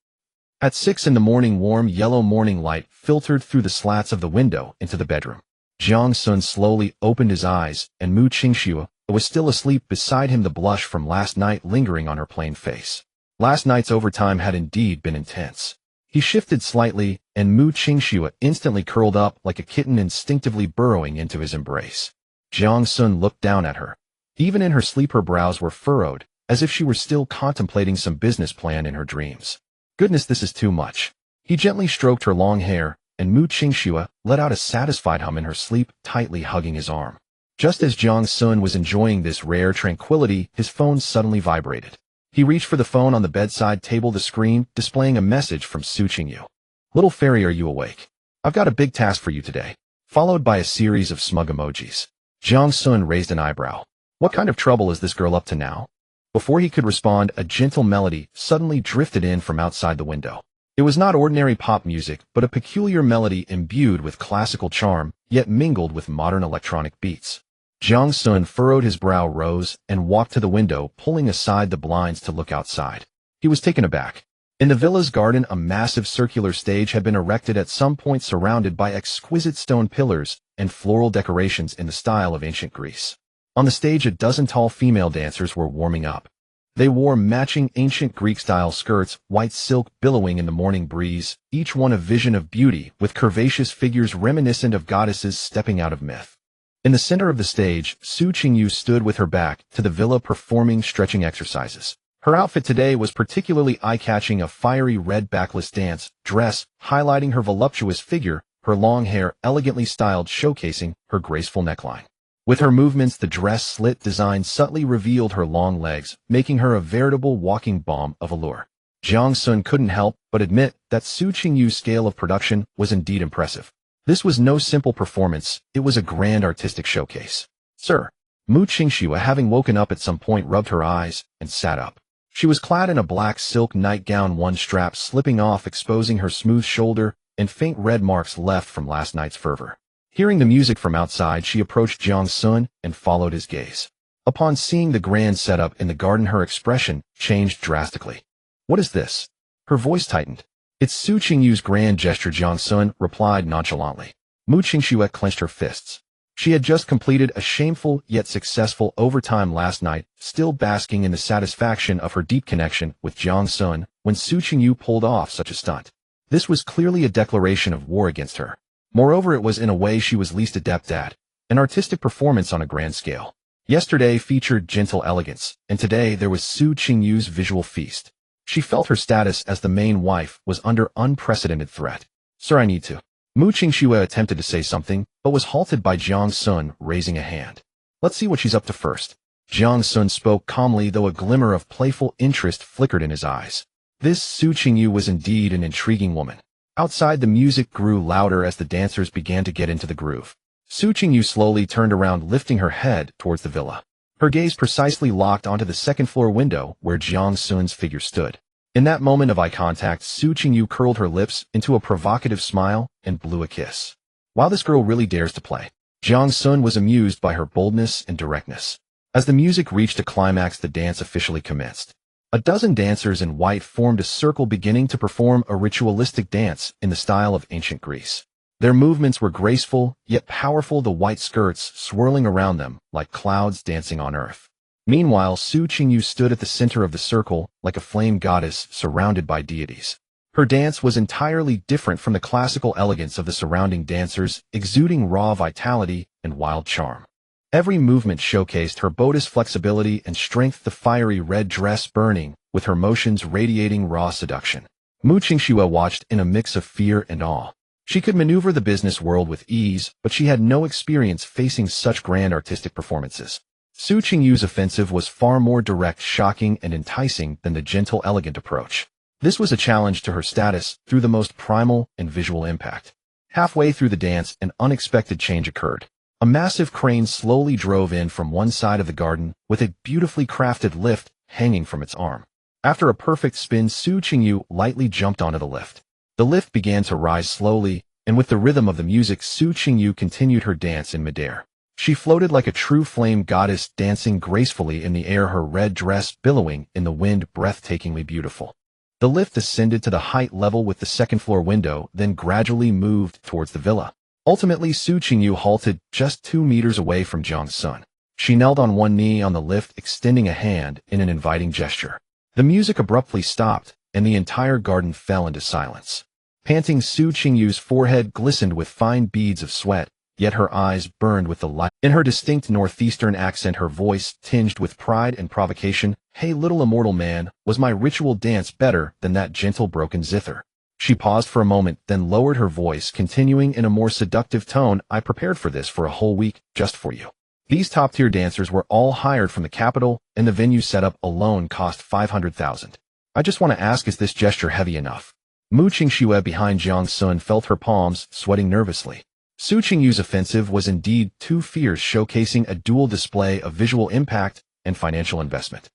At 6 in the morning, warm yellow morning light filtered through the slats of the window into the bedroom. Jiang Xun slowly opened his eyes, and Mu Qingxue was still asleep beside him, the blush from last night lingering on her plain face. Last night's overtime had indeed been intense. He shifted slightly, and Mu Qingxue instantly curled up like a kitten, instinctively burrowing into his embrace. Jiang Xun looked down at her. Even in her sleep her brows were furrowed, as if she were still contemplating some business plan in her dreams. "Goodness, this is too much." He gently stroked her long hair, and Mu Qingxue let out a satisfied hum in her sleep, tightly hugging his arm. Just as Jiang Xun was enjoying this rare tranquility, his phone suddenly vibrated. He reached for the phone on the bedside table, the screen displaying a message from Su Qingyu. "Little fairy, are you awake? I've got a big task for you today," followed by a series of smug emojis. Jiang Xun raised an eyebrow. What kind of trouble is this girl up to now? Before he could respond, a gentle melody suddenly drifted in from outside the window. It was not ordinary pop music, but a peculiar melody imbued with classical charm, yet mingled with modern electronic beats. Jiang Xun furrowed his brow, rose, and walked to the window, pulling aside the blinds to look outside. He was taken aback. In the villa's garden, a massive circular stage had been erected at some point, surrounded by exquisite stone pillars and floral decorations in the style of ancient Greece. On the stage, a dozen tall female dancers were warming up. They wore matching ancient Greek-style skirts, white silk billowing in the morning breeze, each one a vision of beauty, with curvaceous figures reminiscent of goddesses stepping out of myth. In the center of the stage, Su Qingyu stood with her back to the villa performing stretching exercises. Her outfit today was particularly eye-catching, a fiery red backless dance dress highlighting her voluptuous figure, her long hair elegantly styled showcasing her graceful neckline. With her movements, the dress slit design subtly revealed her long legs, making her a veritable walking bomb of allure. Jiang Xun couldn't help but admit that Su Qingyu's scale of production was indeed impressive. This was no simple performance, it was a grand artistic showcase. Sir, Mu Qingxue, having woken up at some point, rubbed her eyes and sat up. She was clad in a black silk nightgown, one strap slipping off, exposing her smooth shoulder and faint red marks left from last night's fervor. Hearing the music from outside, she approached Jiang Xun and followed his gaze. Upon seeing the grand setup in the garden, her expression changed drastically. What is this? Her voice tightened. It's Su Qingyu's grand gesture, Jiang Xun replied nonchalantly. Mu Qingxue clenched her fists. She had just completed a shameful yet successful overtime last night, still basking in the satisfaction of her deep connection with Jiang Xun when Su Qingyu pulled off such a stunt. This was clearly a declaration of war against her. Moreover, it was in a way she was least adept at, an artistic performance on a grand scale. Yesterday featured gentle elegance, and today there was Su Qingyu's visual feast. She felt her status as the main wife was under unprecedented threat. Sir, I need to. Mu Qingxue attempted to say something, but was halted by Jiang Xun raising a hand. Let's see what she's up to first. Jiang Xun spoke calmly, though a glimmer of playful interest flickered in his eyes. This Su Qingyu was indeed an intriguing woman. Outside, the music grew louder as the dancers began to get into the groove. Su Qingyu slowly turned around, lifting her head towards the villa. Her gaze precisely locked onto the second-floor window where Jiang Xun's figure stood. In that moment of eye contact, Su Qingyu curled her lips into a provocative smile and blew a kiss. Wow, this girl really dares to play. Jiang Xun was amused by her boldness and directness. As the music reached a climax, the dance officially commenced. A dozen dancers in white formed a circle, beginning to perform a ritualistic dance in the style of ancient Greece. Their movements were graceful, yet powerful, the white skirts swirling around them like clouds dancing on earth. Meanwhile, Su Qingyu stood at the center of the circle like a flame goddess surrounded by deities. Her dance was entirely different from the classical elegance of the surrounding dancers, exuding raw vitality and wild charm. Every movement showcased her bodice flexibility and strength, the fiery red dress burning, with her motions radiating raw seduction. Mu Qingxue watched in a mix of fear and awe. She could maneuver the business world with ease, but she had no experience facing such grand artistic performances. Su Qingyu's offensive was far more direct, shocking, and enticing than the gentle, elegant approach. This was a challenge to her status through the most primal and visual impact. Halfway through the dance, an unexpected change occurred. A massive crane slowly drove in from one side of the garden, with a beautifully crafted lift hanging from its arm. After a perfect spin, Su Qingyu lightly jumped onto the lift. The lift began to rise slowly, and with the rhythm of the music, Su Qingyu continued her dance in midair. She floated like a true flame goddess, dancing gracefully in the air, her red dress billowing in the wind, breathtakingly beautiful. The lift ascended to the height level with the second-floor window, then gradually moved towards the villa. Ultimately, Su Qingyu halted just 2 meters away from Jiang Xun. She knelt on one knee on the lift, extending a hand in an inviting gesture. The music abruptly stopped, and the entire garden fell into silence. Panting, Su Qingyu's forehead glistened with fine beads of sweat, yet her eyes burned with the light. In her distinct northeastern accent, her voice tinged with pride and provocation. Hey, little immortal man, was my ritual dance better than that gentle broken zither? She paused for a moment, then lowered her voice, continuing in a more seductive tone. I prepared for this for a whole week, just for you. These top-tier dancers were all hired from the capital, and the venue setup alone cost 500,000. I just want to ask, is this gesture heavy enough? Mu Qingxue behind Jiang Xun felt her palms sweating nervously. Su Qingyu's offensive was indeed too fierce, showcasing a dual display of visual impact and financial investment.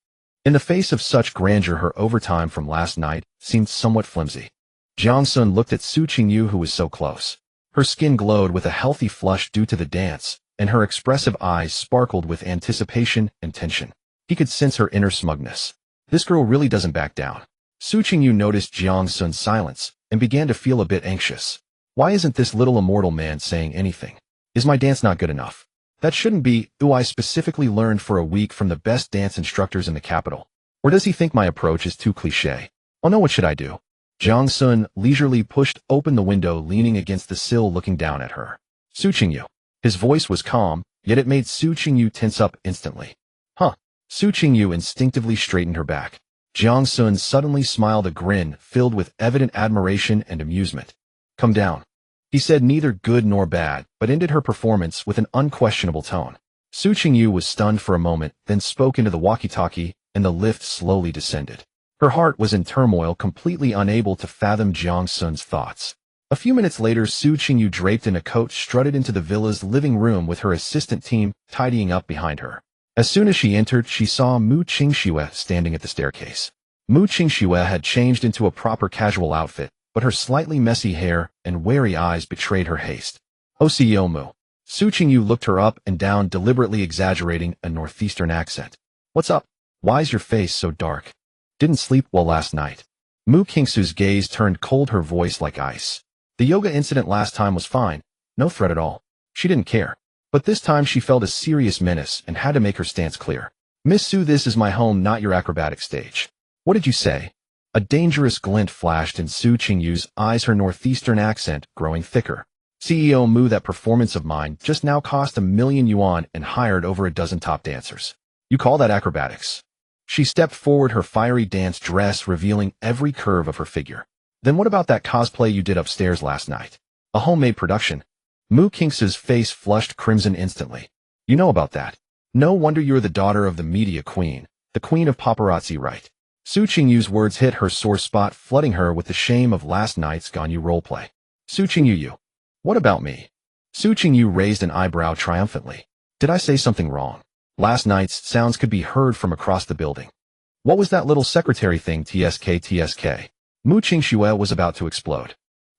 In the face of such grandeur, her overtime from last night seemed somewhat flimsy. Jiang Xun looked at Su Qingyu, who was so close. Her skin glowed with a healthy flush due to the dance, and her expressive eyes sparkled with anticipation and tension. He could sense her inner smugness. This girl really doesn't back down. Su Qingyu noticed Jiang Xun's silence and began to feel a bit anxious. Why isn't this little immortal man saying anything? Is my dance not good enough? That shouldn't be. I specifically learned for a week from the best dance instructors in the capital. Or does he think my approach is too cliché? Oh no, what should I do? Jiang Xun leisurely pushed open the window, leaning against the sill, looking down at her. Su Qingyu. His voice was calm, yet it made Su Qingyu tense up instantly. Huh. Su Qingyu instinctively straightened her back. Jiang Xun suddenly smiled, a grin filled with evident admiration and amusement. Come down. He said neither good nor bad, but ended her performance with an unquestionable tone. Su Qingyu was stunned for a moment, then spoke into the walkie-talkie, and the lift slowly descended. Her heart was in turmoil, completely unable to fathom Jiang Xun's thoughts. A few minutes later, Su Qingyu, draped in a coat, strutted into the villa's living room with her assistant team tidying up behind her. As soon as she entered, she saw Mu Qingxue standing at the staircase. Mu Qingxue had changed into a proper casual outfit, but her slightly messy hair and wary eyes betrayed her haste. "Oh, CEO Mu." Su Qingyu looked her up and down, deliberately exaggerating a northeastern accent. "What's up? Why's your face so dark? Didn't sleep well last night?" Mu Qingxue's gaze turned cold, her voice like ice. The yoga incident last time was fine, no threat at all. She didn't care. But this time she felt a serious menace and had to make her stance clear. "Miss Su, this is my home, not your acrobatic stage." "What did you say?" A dangerous glint flashed in Su Qingyu's eyes, her northeastern accent growing thicker. "CEO Mu, that performance of mine just now cost 1,000,000 yuan and hired over a dozen top dancers. You call that acrobatics?" She stepped forward, her fiery dance dress revealing every curve of her figure. "Then what about that cosplay you did upstairs last night? A homemade production?" Mu Qingxue's face flushed crimson instantly. "You know about that? No wonder you're the daughter of the media queen, the queen of paparazzi, right?" Su Qingyu's words hit her sore spot, flooding her with the shame of last night's Ganyu roleplay. "Su Qingyu, what about me?" Su Qingyu raised an eyebrow triumphantly. "Did I say something wrong?" Last night's sounds could be heard from across the building. "What was that little secretary thing, TSK? Mu Qingxue was about to explode.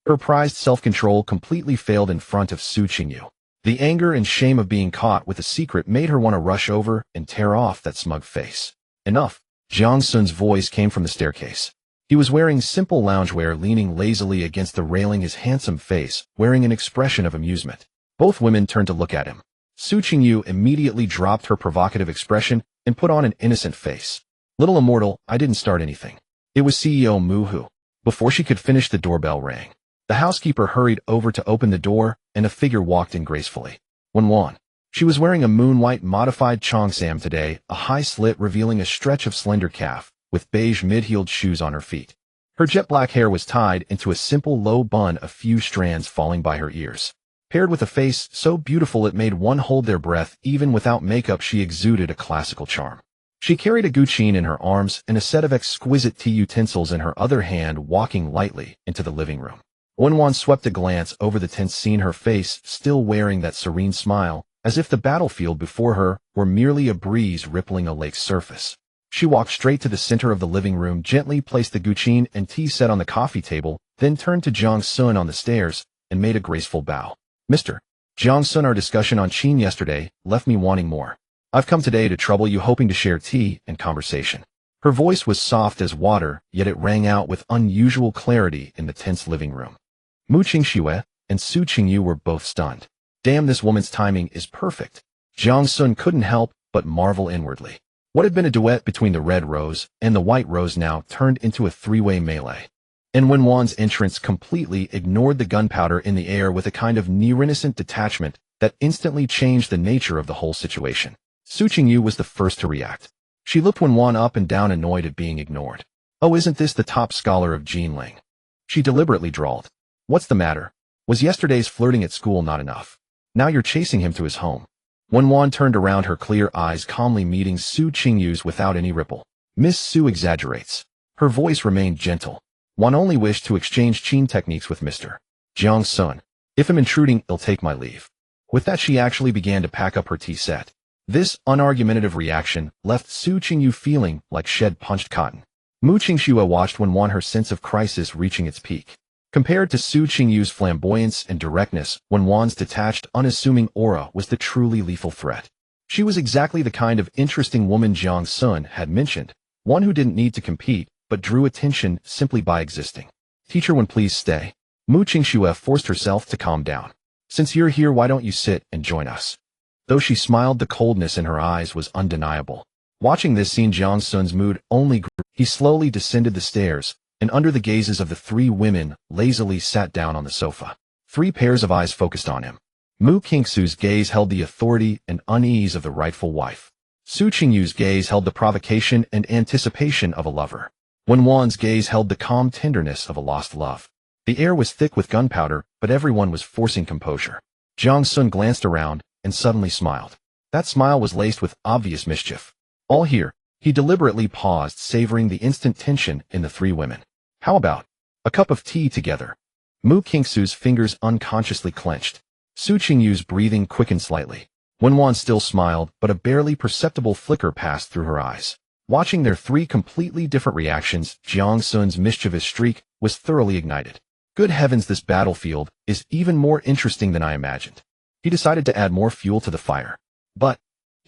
Her prized self-control completely failed in front of Su Qingyu. The anger and shame of being caught with a secret made her want to rush over and tear off that smug face. "Enough." Jiang Xun's voice came from the staircase. He was wearing simple loungewear, leaning lazily against the railing, his handsome face wearing an expression of amusement. Both women turned to look at him. Su Qingyu immediately dropped her provocative expression and put on an innocent face. "Little immortal, I didn't start anything. It was CEO Mu who." Before she could finish, the doorbell rang. The housekeeper hurried over to open the door, and a figure walked in gracefully. Wenwan. She was wearing a moon-white modified cheongsam today, a high slit revealing a stretch of slender calf, with beige mid-heeled shoes on her feet. Her jet-black hair was tied into a simple low bun, a few strands falling by her ears. Paired with a face so beautiful it made one hold their breath, even without makeup, she exuded a classical charm. She carried a guqin in her arms and a set of exquisite tea utensils in her other hand, walking lightly into the living room. Wenwan swept a glance over the tense scene, her face still wearing that serene smile, as if the battlefield before her were merely a breeze rippling a lake's surface. She walked straight to the center of the living room, gently placed the guqin and tea set on the coffee table, then turned to Jiang Xun on the stairs and made a graceful bow. "Mr. Jiang Xun, our discussion on Qin yesterday left me wanting more. I've come today to trouble you, hoping to share tea and conversation." Her voice was soft as water, yet it rang out with unusual clarity in the tense living room. Mu Qingxue and Su Qingyu were both stunned. Damn, this woman's timing is perfect. Jiang Xun couldn't help but marvel inwardly. What had been a duet between the red rose and the white rose now turned into a three-way melee. And Wenwan's entrance completely ignored the gunpowder in the air with a kind of near-innocent detachment that instantly changed the nature of the whole situation. Su Qingyu was the first to react. She looked Wenwan up and down, annoyed at being ignored. "Oh, isn't this the top scholar of Jinling?" She deliberately drawled. "What's the matter? Was yesterday's flirting at school not enough? Now you're chasing him to his home." Wenwan turned around, her clear eyes calmly meeting Su Qingyu's without any ripple. "Miss Su exaggerates." Her voice remained gentle. "One only wished to exchange Qin techniques with Mr. Jiang Xun. If I'm intruding, I'll take my leave." With that, she actually began to pack up her tea set. This unargumentative reaction left Su Qingyu feeling like shed punched cotton. Mu Qingxue watched Wenwan, her sense of crisis reaching its peak. Compared to Su Qingyu's flamboyance and directness, Wenwan's detached, unassuming aura was the truly lethal threat. She was exactly the kind of interesting woman Jiang Xun had mentioned, one who didn't need to compete, but drew attention simply by existing. "Teacher, Wen, please stay." Mu Qingxue forced herself to calm down. "Since you're here, why don't you sit and join us?" Though she smiled, the coldness in her eyes was undeniable. Watching this scene, Jiang Xun's mood only grew. He slowly descended the stairs, and under the gazes of the three women, lazily sat down on the sofa. Three pairs of eyes focused on him. Mu Qingsu's gaze held the authority and unease of the rightful wife. Su Qingyu's gaze held the provocation and anticipation of a lover. Wenwan's gaze held the calm tenderness of a lost love. The air was thick with gunpowder, but everyone was forcing composure. Jiang Xun glanced around and suddenly smiled. That smile was laced with obvious mischief. All here, he deliberately paused, savoring the instant tension in the three women. How about a cup of tea together? Mu Qingsu's fingers unconsciously clenched. Su Qingyu's breathing quickened slightly. Wenwan still smiled, but a barely perceptible flicker passed through her eyes. Watching their three completely different reactions, Jiang Xun's mischievous streak was thoroughly ignited. Good heavens, this battlefield is even more interesting than I imagined. He decided to add more fuel to the fire. But,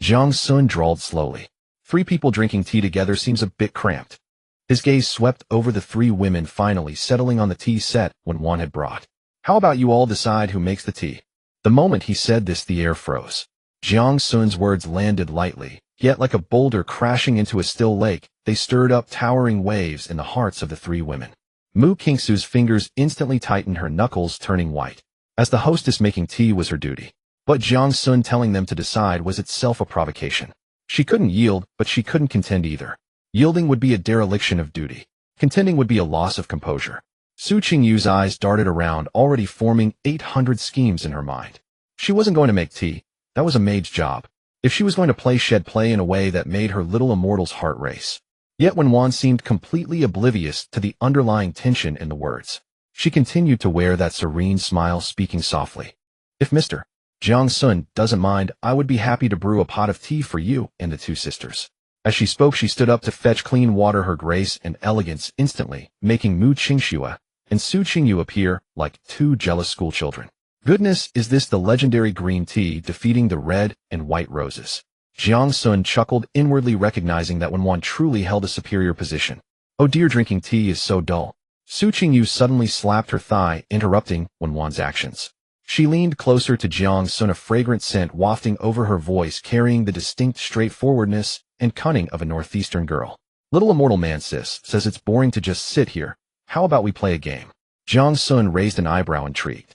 Jiang Xun drawled slowly. Three people drinking tea together seems a bit cramped. His gaze swept over the three women, finally settling on the tea set Wenwan had brought. How about you all decide who makes the tea? The moment he said this, the air froze. Jiang Xun's words landed lightly, yet like a boulder crashing into a still lake, they stirred up towering waves in the hearts of the three women. Mu Qingsu's fingers instantly tightened, her knuckles turning white. As the hostess, making tea was her duty. But Jiang Xun telling them to decide was itself a provocation. She couldn't yield, but she couldn't contend either. Yielding would be a dereliction of duty. Contending would be a loss of composure. Su Qingyu's eyes darted around, already forming 800 schemes in her mind. She wasn't going to make tea. That was a maid's job. If she was going to play, she'd play in a way that made her little immortal's heart race. Yet Wenwan seemed completely oblivious to the underlying tension in the words. She continued to wear that serene smile, speaking softly. If Mr. Jiang Xun doesn't mind, I would be happy to brew a pot of tea for you and the two sisters. As she spoke, she stood up to fetch clean water, her grace and elegance instantly making Mu Qingxue and Su Qingyu appear like two jealous schoolchildren. Goodness, is this the legendary green tea defeating the red and white roses? Jiang Xun chuckled, inwardly recognizing that Wenwan truly held a superior position. Oh dear, drinking tea is so dull. Su Qingyu suddenly slapped her thigh, interrupting Wenwan's actions. She leaned closer to Jiang Xun, a fragrant scent wafting over her voice, carrying the distinct straightforwardness and cunning of a northeastern girl. Little immortal man says it's boring to just sit here. How about we play a game? Jiang Xun raised an eyebrow, intrigued.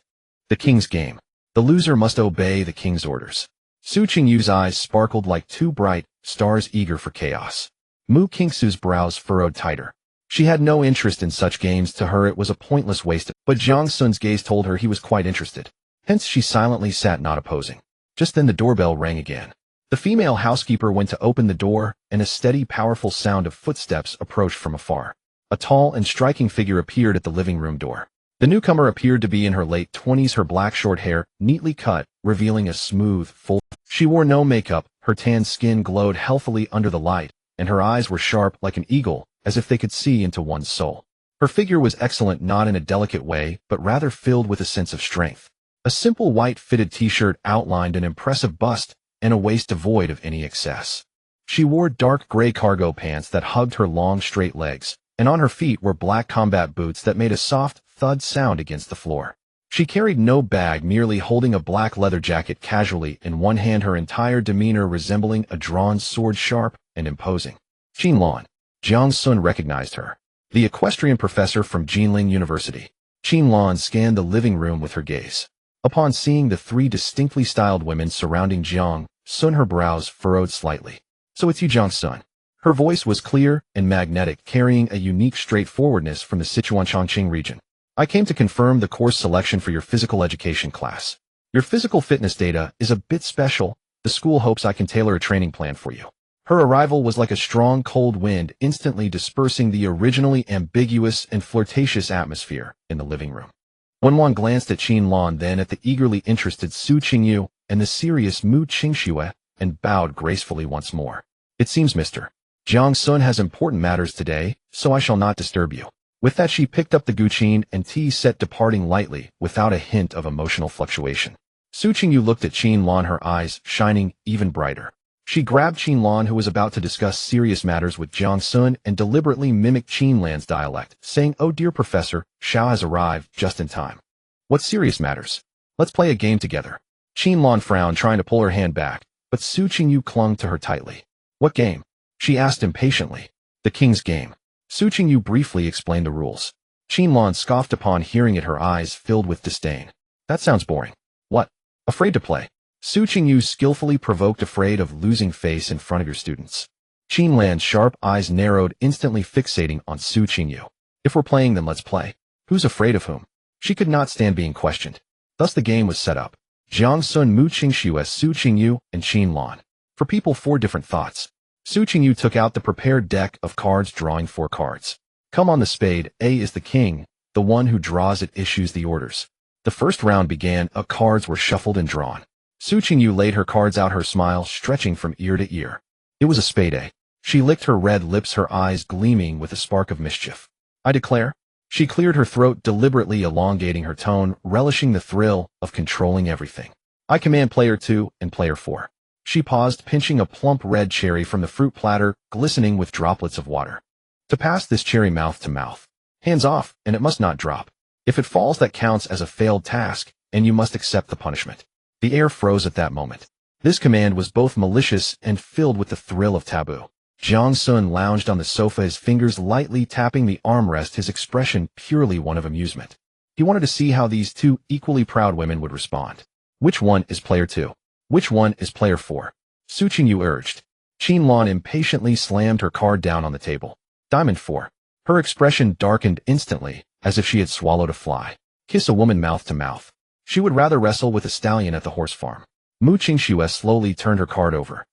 The king's game. The loser must obey the king's orders. Su Qingyu's eyes sparkled like two bright stars, eager for chaos. Mu Qingsu's brows furrowed tighter. She had no interest in such games. To her it was a pointless waste, but Jiang Xun's gaze told her he was quite interested. Hence she silently sat, not opposing. Just then the doorbell rang again. The female housekeeper went to open the door, and a steady, powerful sound of footsteps approached from afar. A tall and striking figure appeared at the living room door. The newcomer appeared to be in her late 20s, her black short hair neatly cut, revealing a smooth, full. She wore no makeup, her tan skin glowed healthily under the light, and her eyes were sharp like an eagle, as if they could see into one's soul. Her figure was excellent, not in a delicate way, but rather filled with a sense of strength. A simple white fitted t-shirt outlined an impressive bust and a waist devoid of any excess. She wore dark gray cargo pants that hugged her long straight legs, and on her feet were black combat boots that made a soft thud sound against the floor. She carried no bag, merely holding a black leather jacket casually in one hand, her entire demeanor resembling a drawn sword, sharp and imposing. Qin Lan. Jiang Xun recognized her. The equestrian professor from Jinling University. Qin Lan scanned the living room with her gaze. Upon seeing the three distinctly styled women surrounding Jiang Xun, her brows furrowed slightly. So it's you, Jiang Xun. Her voice was clear and magnetic, carrying a unique straightforwardness from the Sichuan Chongqing region. I came to confirm the course selection for your physical education class. Your physical fitness data is a bit special. The school hopes I can tailor a training plan for you. Her arrival was like a strong cold wind, instantly dispersing the originally ambiguous and flirtatious atmosphere in the living room. Wenwan glanced at Qin Lan, then at the eagerly interested Su Qingyu and the serious Mu Qingxue, and bowed gracefully once more. It seems Mr. Jiang Xun has important matters today, so I shall not disturb you. With that, she picked up the guqin and tea set, departing lightly, without a hint of emotional fluctuation. Su Qingyu looked at Qin Lan, her eyes shining even brighter. She grabbed Qin Lan, who was about to discuss serious matters with Jiang Xun, and deliberately mimicked Qin Lan's dialect, saying, "Oh dear professor, Xiao has arrived just in time." "What serious matters? Let's play a game together." Qin Lan frowned, trying to pull her hand back, but Su Qingyu clung to her tightly. "What game?" she asked impatiently. "The king's game." Su Qingyu briefly explained the rules. Qin Lan scoffed upon hearing it, her eyes filled with disdain. "That sounds boring." "What? Afraid to play. Su Qingyu skillfully provoked afraid of losing face in front of your students. Qin Lan's sharp eyes narrowed, instantly fixating on Su Qingyu. If we're playing, then let's play. Who's afraid of whom? She could not stand being questioned. Thus the game was set up. Jiang Xun, Mu Qingxue, Su Qingyu, and Qin Lan. For people, 4 different thoughts. Su Qingyu took out the prepared deck of cards, drawing 4 cards. Come on, the spade. A is the king. The one who draws it issues the orders. The first round began. Cards were shuffled and drawn. Su Qingyu laid her cards out, her smile stretching from ear to ear. It was a spade A. She licked her red lips, her eyes gleaming with a spark of mischief. I declare. She cleared her throat, deliberately elongating her tone, relishing the thrill of controlling everything. I command player 2 and player 4. She paused, pinching a plump red cherry from the fruit platter, glistening with droplets of water. To pass this cherry mouth to mouth. Hands off, and it must not drop. If it falls, that counts as a failed task, and you must accept the punishment. The air froze at that moment. This command was both malicious and filled with the thrill of taboo. Jiang Xun lounged on the sofa, his fingers lightly tapping the armrest, his expression purely one of amusement. He wanted to see how these 2 equally proud women would respond. Which one is player 2? Which one is player 4? Su Qingyu urged. Qin Lan impatiently slammed her card down on the table. Diamond 4. Her expression darkened instantly, as if she had swallowed a fly. Kiss a woman mouth to mouth. She would rather wrestle with a stallion at the horse farm. Mu Qingxue slowly turned her card over.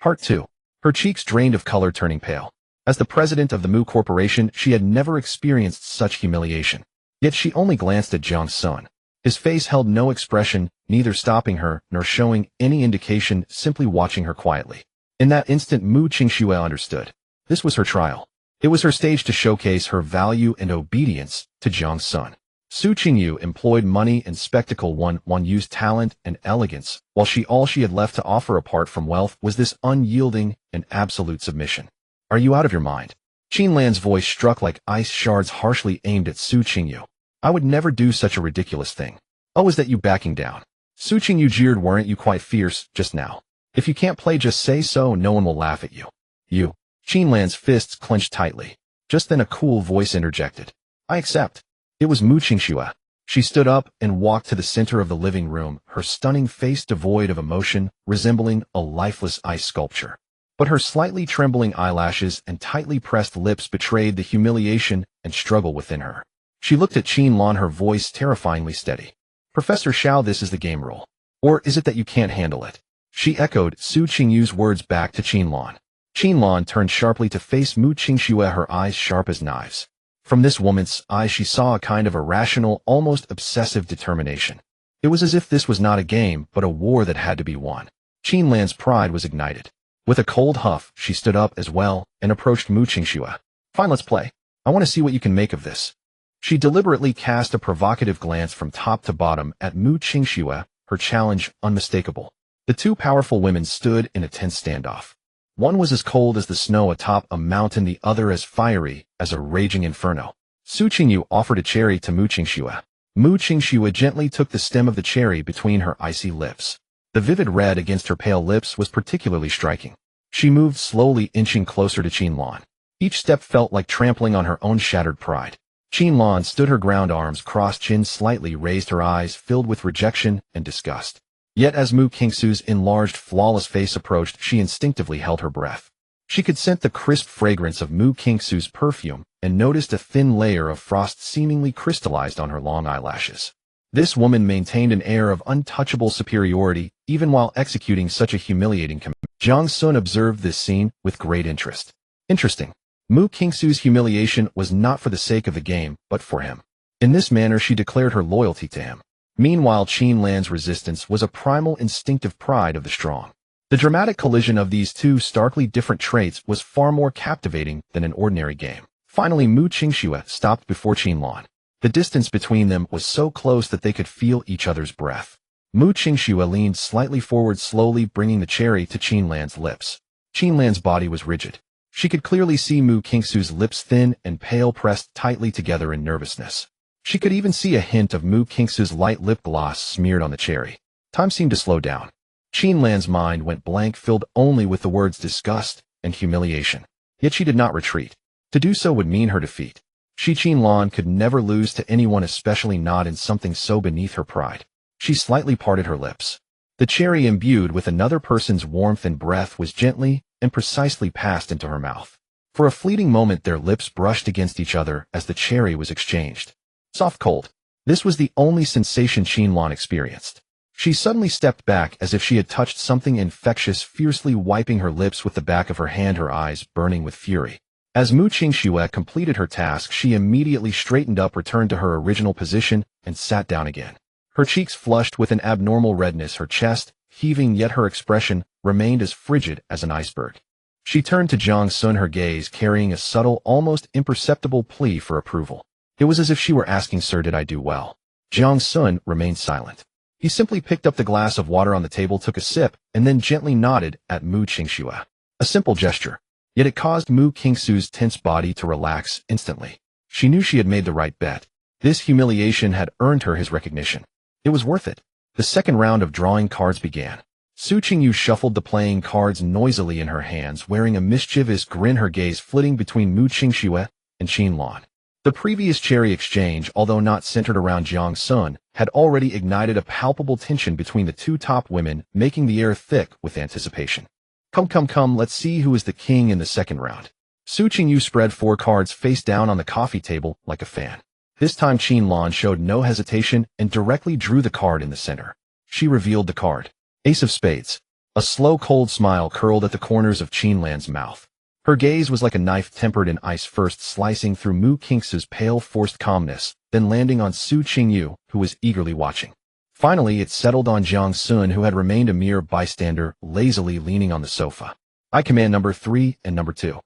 Heart 2. Her cheeks drained of color, turning pale. As the president of the Mu Corporation, she had never experienced such humiliation. Yet she only glanced at Jiang Xun. His face held no expression, neither stopping her nor showing any indication, simply watching her quietly. In that instant, Mu Qingxue understood. This was her trial. It was her stage to showcase her value and obedience to Jiang Xun. Su Qingyu employed money and spectacle, one used talent and elegance, while all she had left to offer apart from wealth was this unyielding and absolute submission. Are you out of your mind? Qin Lan's voice struck like ice shards, harshly aimed at Su Qingyu. I would never do such a ridiculous thing. Oh, is that you backing down? Su Qingyu jeered. Weren't you quite fierce just now? If you can't play, just say so, no one will laugh at you. You. Qin Lan's fists clenched tightly. Just then a cool voice interjected. I accept. It was Mu Qingxue. She stood up and walked to the center of the living room, her stunning face devoid of emotion, resembling a lifeless ice sculpture. But her slightly trembling eyelashes and tightly pressed lips betrayed the humiliation and struggle within her. She looked at Qin Lan, her voice terrifyingly steady. Professor Xiao, this is the game rule. Or is it that you can't handle it? She echoed Su Qingyu's words back to Qin Lan. Qin Lan turned sharply to face Mu Qingxue, her eyes sharp as knives. From this woman's eyes she saw a kind of irrational, almost obsessive determination. It was as if this was not a game, but a war that had to be won. Qin Lan's pride was ignited. With a cold huff, she stood up as well and approached Mu Qingxue. Fine, let's play. I want to see what you can make of this. She deliberately cast a provocative glance from top to bottom at Mu Qingxue, her challenge unmistakable. The 2 powerful women stood in a tense standoff. One was as cold as the snow atop a mountain, the other as fiery as a raging inferno. Su Qingyu offered a cherry to Mu Qingxue. Mu Qingxue gently took the stem of the cherry between her icy lips. The vivid red against her pale lips was particularly striking. She moved slowly, inching closer to Qin Lan. Each step felt like trampling on her own shattered pride. Qin Lan stood her ground, arms crossed, chin slightly raised, her eyes filled with rejection and disgust. Yet as Mu Qingxue's enlarged, flawless face approached, she instinctively held her breath. She could scent the crisp fragrance of Mu Qingxue's perfume and noticed a thin layer of frost seemingly crystallized on her long eyelashes. This woman maintained an air of untouchable superiority, even while executing such a humiliating command. Jiang Xun observed this scene with great interest. Interesting. Mu Qingxue's humiliation was not for the sake of the game, but for him. In this manner she declared her loyalty to him. Meanwhile, Qin Lan's resistance was a primal, instinctive pride of the strong. The dramatic collision of these 2 starkly different traits was far more captivating than an ordinary game. Finally, Mu Qingxue stopped before Qin Lan. The distance between them was so close that they could feel each other's breath. Mu Qingxue leaned slightly forward, slowly bringing the cherry to Qin Lan's lips. Qin Lan's body was rigid. She could clearly see Mu Qingxue's lips, thin and pale, pressed tightly together in nervousness. She could even see a hint of Mu Qingxue's light lip gloss smeared on the cherry. Time seemed to slow down. Qin Lan's mind went blank, filled only with the words disgust and humiliation. Yet she did not retreat. To do so would mean her defeat. Qin Lan could never lose to anyone, especially not in something so beneath her pride. She slightly parted her lips. The cherry imbued with another person's warmth and breath was gently and precisely passed into her mouth. For a fleeting moment their lips brushed against each other as the cherry was exchanged. Soft cold. This was the only sensation Qianlan experienced. She suddenly stepped back as if she had touched something infectious, fiercely wiping her lips with the back of her hand, her eyes burning with fury. As Mu Qingxue completed her task, she immediately straightened up, returned to her original position, and sat down again. Her cheeks flushed with an abnormal redness, her chest heaving, yet her expression remained as frigid as an iceberg. She turned to Jiang Xun, her gaze carrying a subtle, almost imperceptible plea for approval. It was as if she were asking, "Sir, did I do well?" Jiang Xun remained silent. He simply picked up the glass of water on the table, took a sip, and then gently nodded at Mu Qingxue. A simple gesture. Yet it caused Mu Qingxue's tense body to relax instantly. She knew she had made the right bet. This humiliation had earned her his recognition. It was worth it. The second round of drawing cards began. Su Qingyu shuffled the playing cards noisily in her hands, wearing a mischievous grin, her gaze flitting between Mu Qingxue and Qianlan. The previous cherry exchange, although not centered around Jiang Xun, had already ignited a palpable tension between the two top women, making the air thick with anticipation. Come, let's see who is the king in the second round. Su Qingyu spread 4 cards face down on the coffee table like a fan. This time Qianlan showed no hesitation and directly drew the card in the center. She revealed the card. Ace of Spades. A slow, cold smile curled at the corners of Qianlan's mouth. Her gaze was like a knife tempered in ice, first slicing through Mu Qingxue's pale, forced calmness, then landing on Su Qingyu, who was eagerly watching. Finally, it settled on Jiang Xun, who had remained a mere bystander, lazily leaning on the sofa. "I command number 3 and number 2.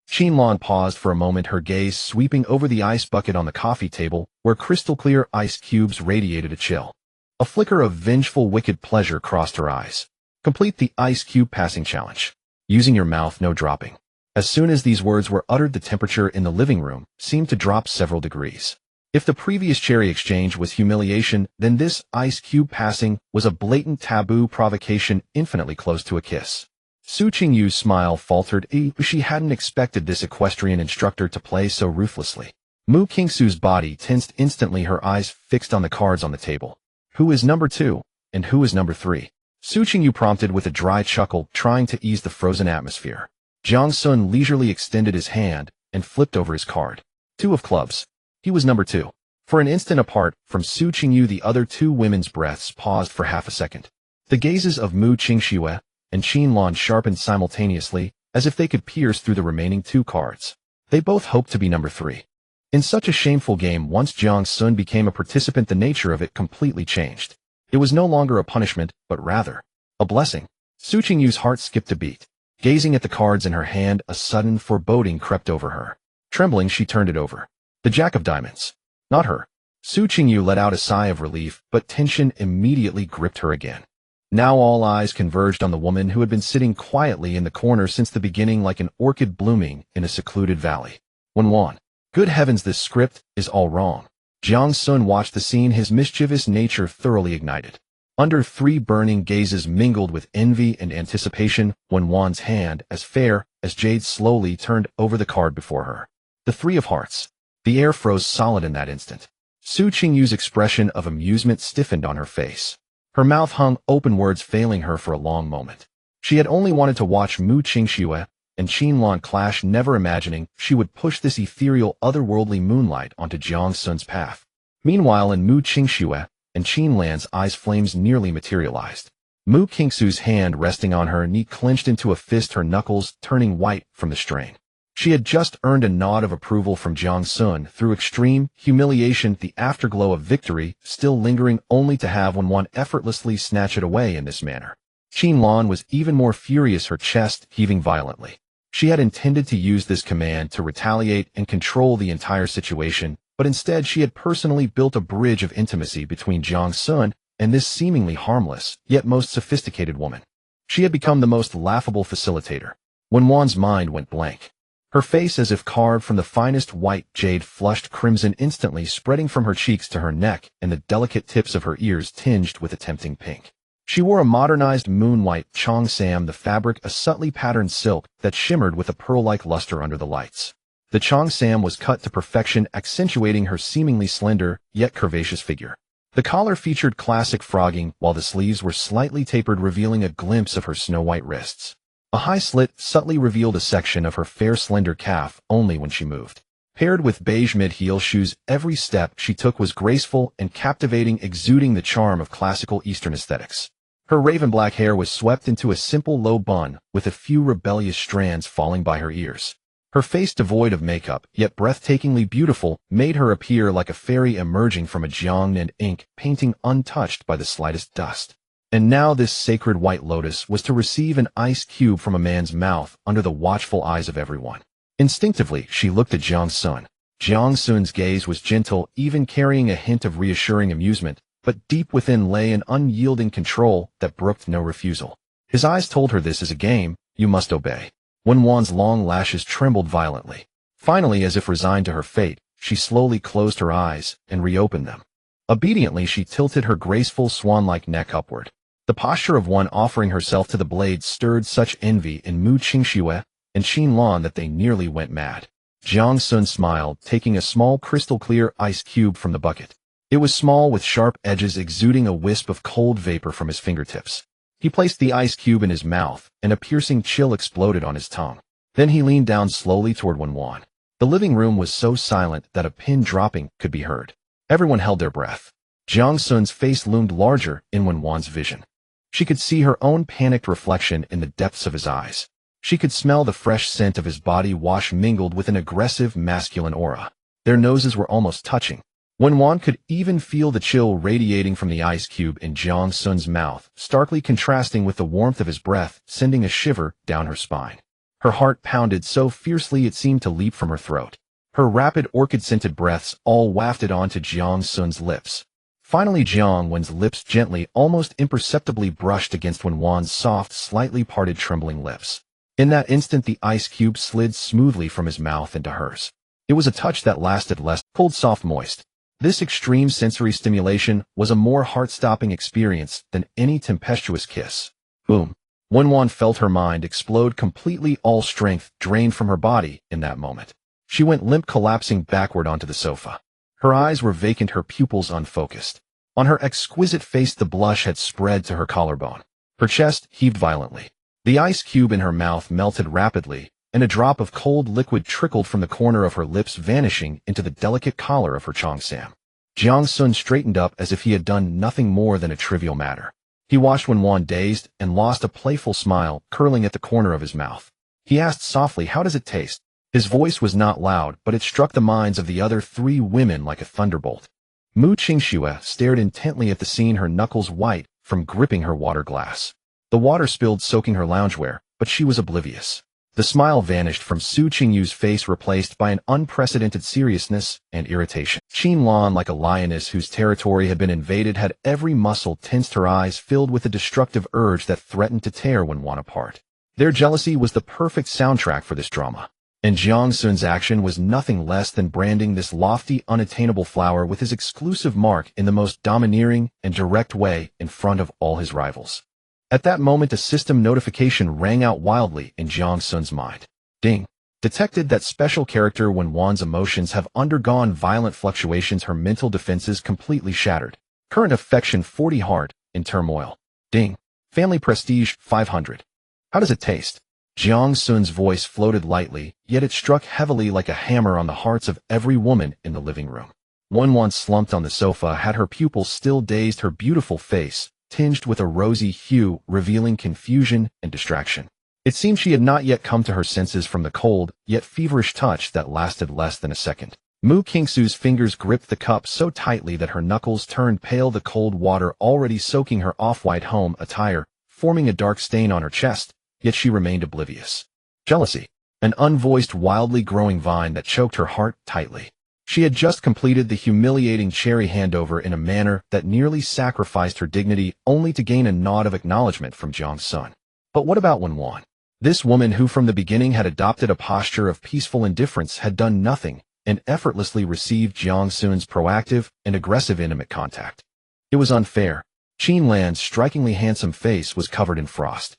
Qianlan paused for a moment, her gaze sweeping over the ice bucket on the coffee table, where crystal-clear ice cubes radiated a chill. A flicker of vengeful, wicked pleasure crossed her eyes. "Complete the ice cube passing challenge. Using your mouth, no dropping." As soon as these words were uttered, the temperature in the living room seemed to drop several degrees. If the previous cherry exchange was humiliation, then this ice cube passing was a blatant taboo provocation infinitely close to a kiss. Su Qingyu's smile faltered. She hadn't expected this equestrian instructor to play so ruthlessly. Mu Qingxu's body tensed instantly, her eyes fixed on the cards on the table. "Who is number 2, and who is number 3? Su Qingyu prompted with a dry chuckle, trying to ease the frozen atmosphere. Jiang Xun leisurely extended his hand and flipped over his card. 2 of clubs. He was number 2. For an instant apart from Su Qingyu, the other 2 women's breaths paused for half a second. The gazes of Mu Qingxue and Qianlan sharpened simultaneously, as if they could pierce through the remaining 2 cards. They both hoped to be number 3. In such a shameful game, once Jiang Xun became a participant, the nature of it completely changed. It was no longer a punishment, but rather a blessing. Su Qingyu's heart skipped a beat. Gazing at the cards in her hand, a sudden foreboding crept over her. Trembling, she turned it over. The Jack of Diamonds. Not her. Su Qingyu let out a sigh of relief, but tension immediately gripped her again. Now all eyes converged on the woman who had been sitting quietly in the corner since the beginning, like an orchid blooming in a secluded valley. Wenwan. Good heavens, this script is all wrong. Jiang Xun watched the scene, his mischievous nature thoroughly ignited. Under 3 burning gazes mingled with envy and anticipation, Wenwan's hand, as fair as jade, slowly turned over the card before her. The 3 of hearts. The air froze solid in that instant. Su Qingyu's expression of amusement stiffened on her face. Her mouth hung open, words failing her for a long moment. She had only wanted to watch Mu Qingxue and Qianlan clash, never imagining she would push this ethereal, otherworldly moonlight onto Jiang Xun's path. Meanwhile, in Mu Qingxue and Qianlan's eyes, flames nearly materialized. Mu Qingxu's hand resting on her knee clenched into a fist, her knuckles turning white from the strain. She had just earned a nod of approval from Jiang Xun. Through extreme humiliation, the afterglow of victory still lingering, only to have Wenwan effortlessly snatch it away in this manner. Qianlan was even more furious, her chest heaving violently. She had intended to use this command to retaliate and control the entire situation, but instead she had personally built a bridge of intimacy between Jiang Xun and this seemingly harmless, yet most sophisticated woman. She had become the most laughable facilitator. Wenwan's mind went blank. Her face, as if carved from the finest white jade, flushed crimson, instantly spreading from her cheeks to her neck, and the delicate tips of her ears tinged with a tempting pink. She wore a modernized moon-white cheongsam, the fabric a subtly patterned silk that shimmered with a pearl-like luster under the lights. The cheongsam was cut to perfection, accentuating her seemingly slender, yet curvaceous figure. The collar featured classic frogging, while the sleeves were slightly tapered, revealing a glimpse of her snow-white wrists. A high slit subtly revealed a section of her fair slender calf only when she moved. Paired with beige mid-heel shoes, every step she took was graceful and captivating, exuding the charm of classical Eastern aesthetics. Her raven-black hair was swept into a simple low bun, with a few rebellious strands falling by her ears. Her face, devoid of makeup, yet breathtakingly beautiful, made her appear like a fairy emerging from a Jiang Xun ink painting, untouched by the slightest dust. And now this sacred white lotus was to receive an ice cube from a man's mouth under the watchful eyes of everyone. Instinctively, she looked at Jiang Xun. Jiang Xun's gaze was gentle, even carrying a hint of reassuring amusement, but deep within lay an unyielding control that brooked no refusal. His eyes told her this is a game, you must obey. Wenwan's long lashes trembled violently. Finally, as if resigned to her fate, she slowly closed her eyes and reopened them. Obediently, she tilted her graceful swan-like neck upward. The posture of one offering herself to the blade stirred such envy in Mu Qingxue and Qin Lan that they nearly went mad. Jiang Xun smiled, taking a small crystal-clear ice cube from the bucket. It was small, with sharp edges, exuding a wisp of cold vapor from his fingertips. He placed the ice cube in his mouth, and a piercing chill exploded on his tongue. Then he leaned down slowly toward Wenwan. The living room was so silent that a pin dropping could be heard. Everyone held their breath. Jiang Xun's face loomed larger in Wenwan's vision. She could see her own panicked reflection in the depths of his eyes. She could smell the fresh scent of his body wash mingled with an aggressive masculine aura. Their noses were almost touching. Wenwan could even feel the chill radiating from the ice cube in Jiang Xun's mouth, starkly contrasting with the warmth of his breath, sending a shiver down her spine. Her heart pounded so fiercely it seemed to leap from her throat. Her rapid orchid-scented breaths all wafted onto Jiang Xun's lips. Finally, Jiang Wen's lips gently, almost imperceptibly brushed against Wenwan's soft, slightly parted, trembling lips. In that instant, the ice cube slid smoothly from his mouth into hers. It was a touch that lasted less, cold, soft, moist. This extreme sensory stimulation was a more heart-stopping experience than any tempestuous kiss. Boom. Wenwan felt her mind explode completely, all strength drained from her body in that moment. She went limp, collapsing backward onto the sofa. Her eyes were vacant, her pupils unfocused. On her exquisite face the blush had spread to her collarbone. Her chest heaved violently. The ice cube in her mouth melted rapidly, and a drop of cold liquid trickled from the corner of her lips, vanishing into the delicate collar of her cheongsam. Jiang Xun straightened up as if he had done nothing more than a trivial matter. He watched Wenwan, dazed and lost, a playful smile curling at the corner of his mouth. He asked softly, "How does it taste?" His voice was not loud, but it struck the minds of the other three women like a thunderbolt. Mu Qingxue stared intently at the scene, her knuckles white from gripping her water glass. The water spilled, soaking her loungewear, but she was oblivious. The smile vanished from Su Qingyu's face, replaced by an unprecedented seriousness and irritation. Qin Lan, like a lioness whose territory had been invaded, had every muscle tensed, her eyes filled with a destructive urge that threatened to tear Wenwan apart. Their jealousy was the perfect soundtrack for this drama. And Jiang Xun's action was nothing less than branding this lofty, unattainable flower with his exclusive mark in the most domineering and direct way in front of all his rivals. At that moment, a system notification rang out wildly in Jiang Xun's mind. Ding. Detected. That special character Wenwan's emotions have undergone violent fluctuations, her mental defenses completely shattered. Current affection 40, heart in turmoil. Ding. Family prestige 500. How does it taste? Jiang Xun's voice floated lightly, yet it struck heavily like a hammer on the hearts of every woman in the living room. Wenwan, slumped on the sofa, had her pupils still dazed, her beautiful face tinged with a rosy hue, revealing confusion and distraction. It seemed she had not yet come to her senses from the cold, yet feverish touch that lasted less than a second. Mu Qingxu's fingers gripped the cup so tightly that her knuckles turned pale, the cold water already soaking her off-white home attire, forming a dark stain on her chest, yet she remained oblivious. Jealousy. An unvoiced, wildly growing vine that choked her heart tightly. She had just completed the humiliating cherry handover in a manner that nearly sacrificed her dignity, only to gain a nod of acknowledgement from Jiang Xun. But what about Wenwan? This woman, who from the beginning had adopted a posture of peaceful indifference, had done nothing and effortlessly received Jiang Xun's proactive and aggressive intimate contact. It was unfair. Qin Lan's strikingly handsome face was covered in frost.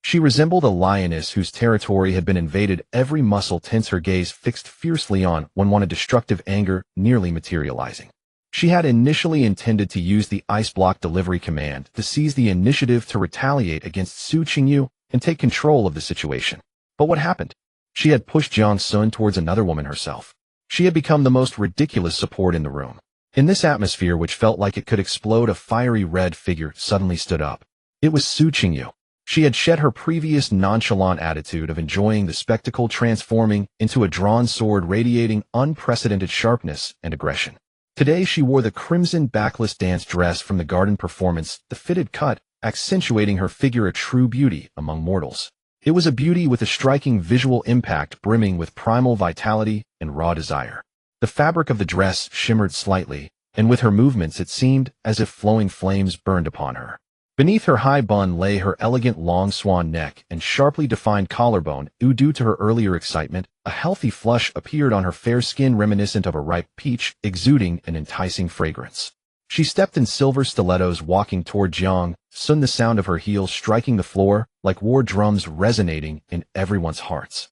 She resembled a lioness whose territory had been invaded, every muscle tense, her gaze fixed fiercely on Wenwan, a destructive anger nearly materializing. She had initially intended to use the ice block delivery command to seize the initiative to retaliate against Su Qingyu and take control of the situation. But what happened? She had pushed Jiang Xun towards another woman herself. She had become the most ridiculous support in the room. In this atmosphere which felt like it could explode, a fiery red figure suddenly stood up. It was Su Qingyu. She had shed her previous nonchalant attitude of enjoying the spectacle, transforming into a drawn sword radiating unprecedented sharpness and aggression. Today she wore the crimson backless dance dress from the garden performance, the fitted cut, accentuating her figure, a true beauty among mortals. It was a beauty with a striking visual impact, brimming with primal vitality and raw desire. The fabric of the dress shimmered slightly, and with her movements it seemed as if flowing flames burned upon her. Beneath her high bun lay her elegant long swan neck and sharply defined collarbone. Due to her earlier excitement, a healthy flush appeared on her fair skin reminiscent of a ripe peach, exuding an enticing fragrance. She stepped in silver stilettos, walking toward Jiang Xun, the sound of her heels striking the floor like war drums resonating in everyone's hearts.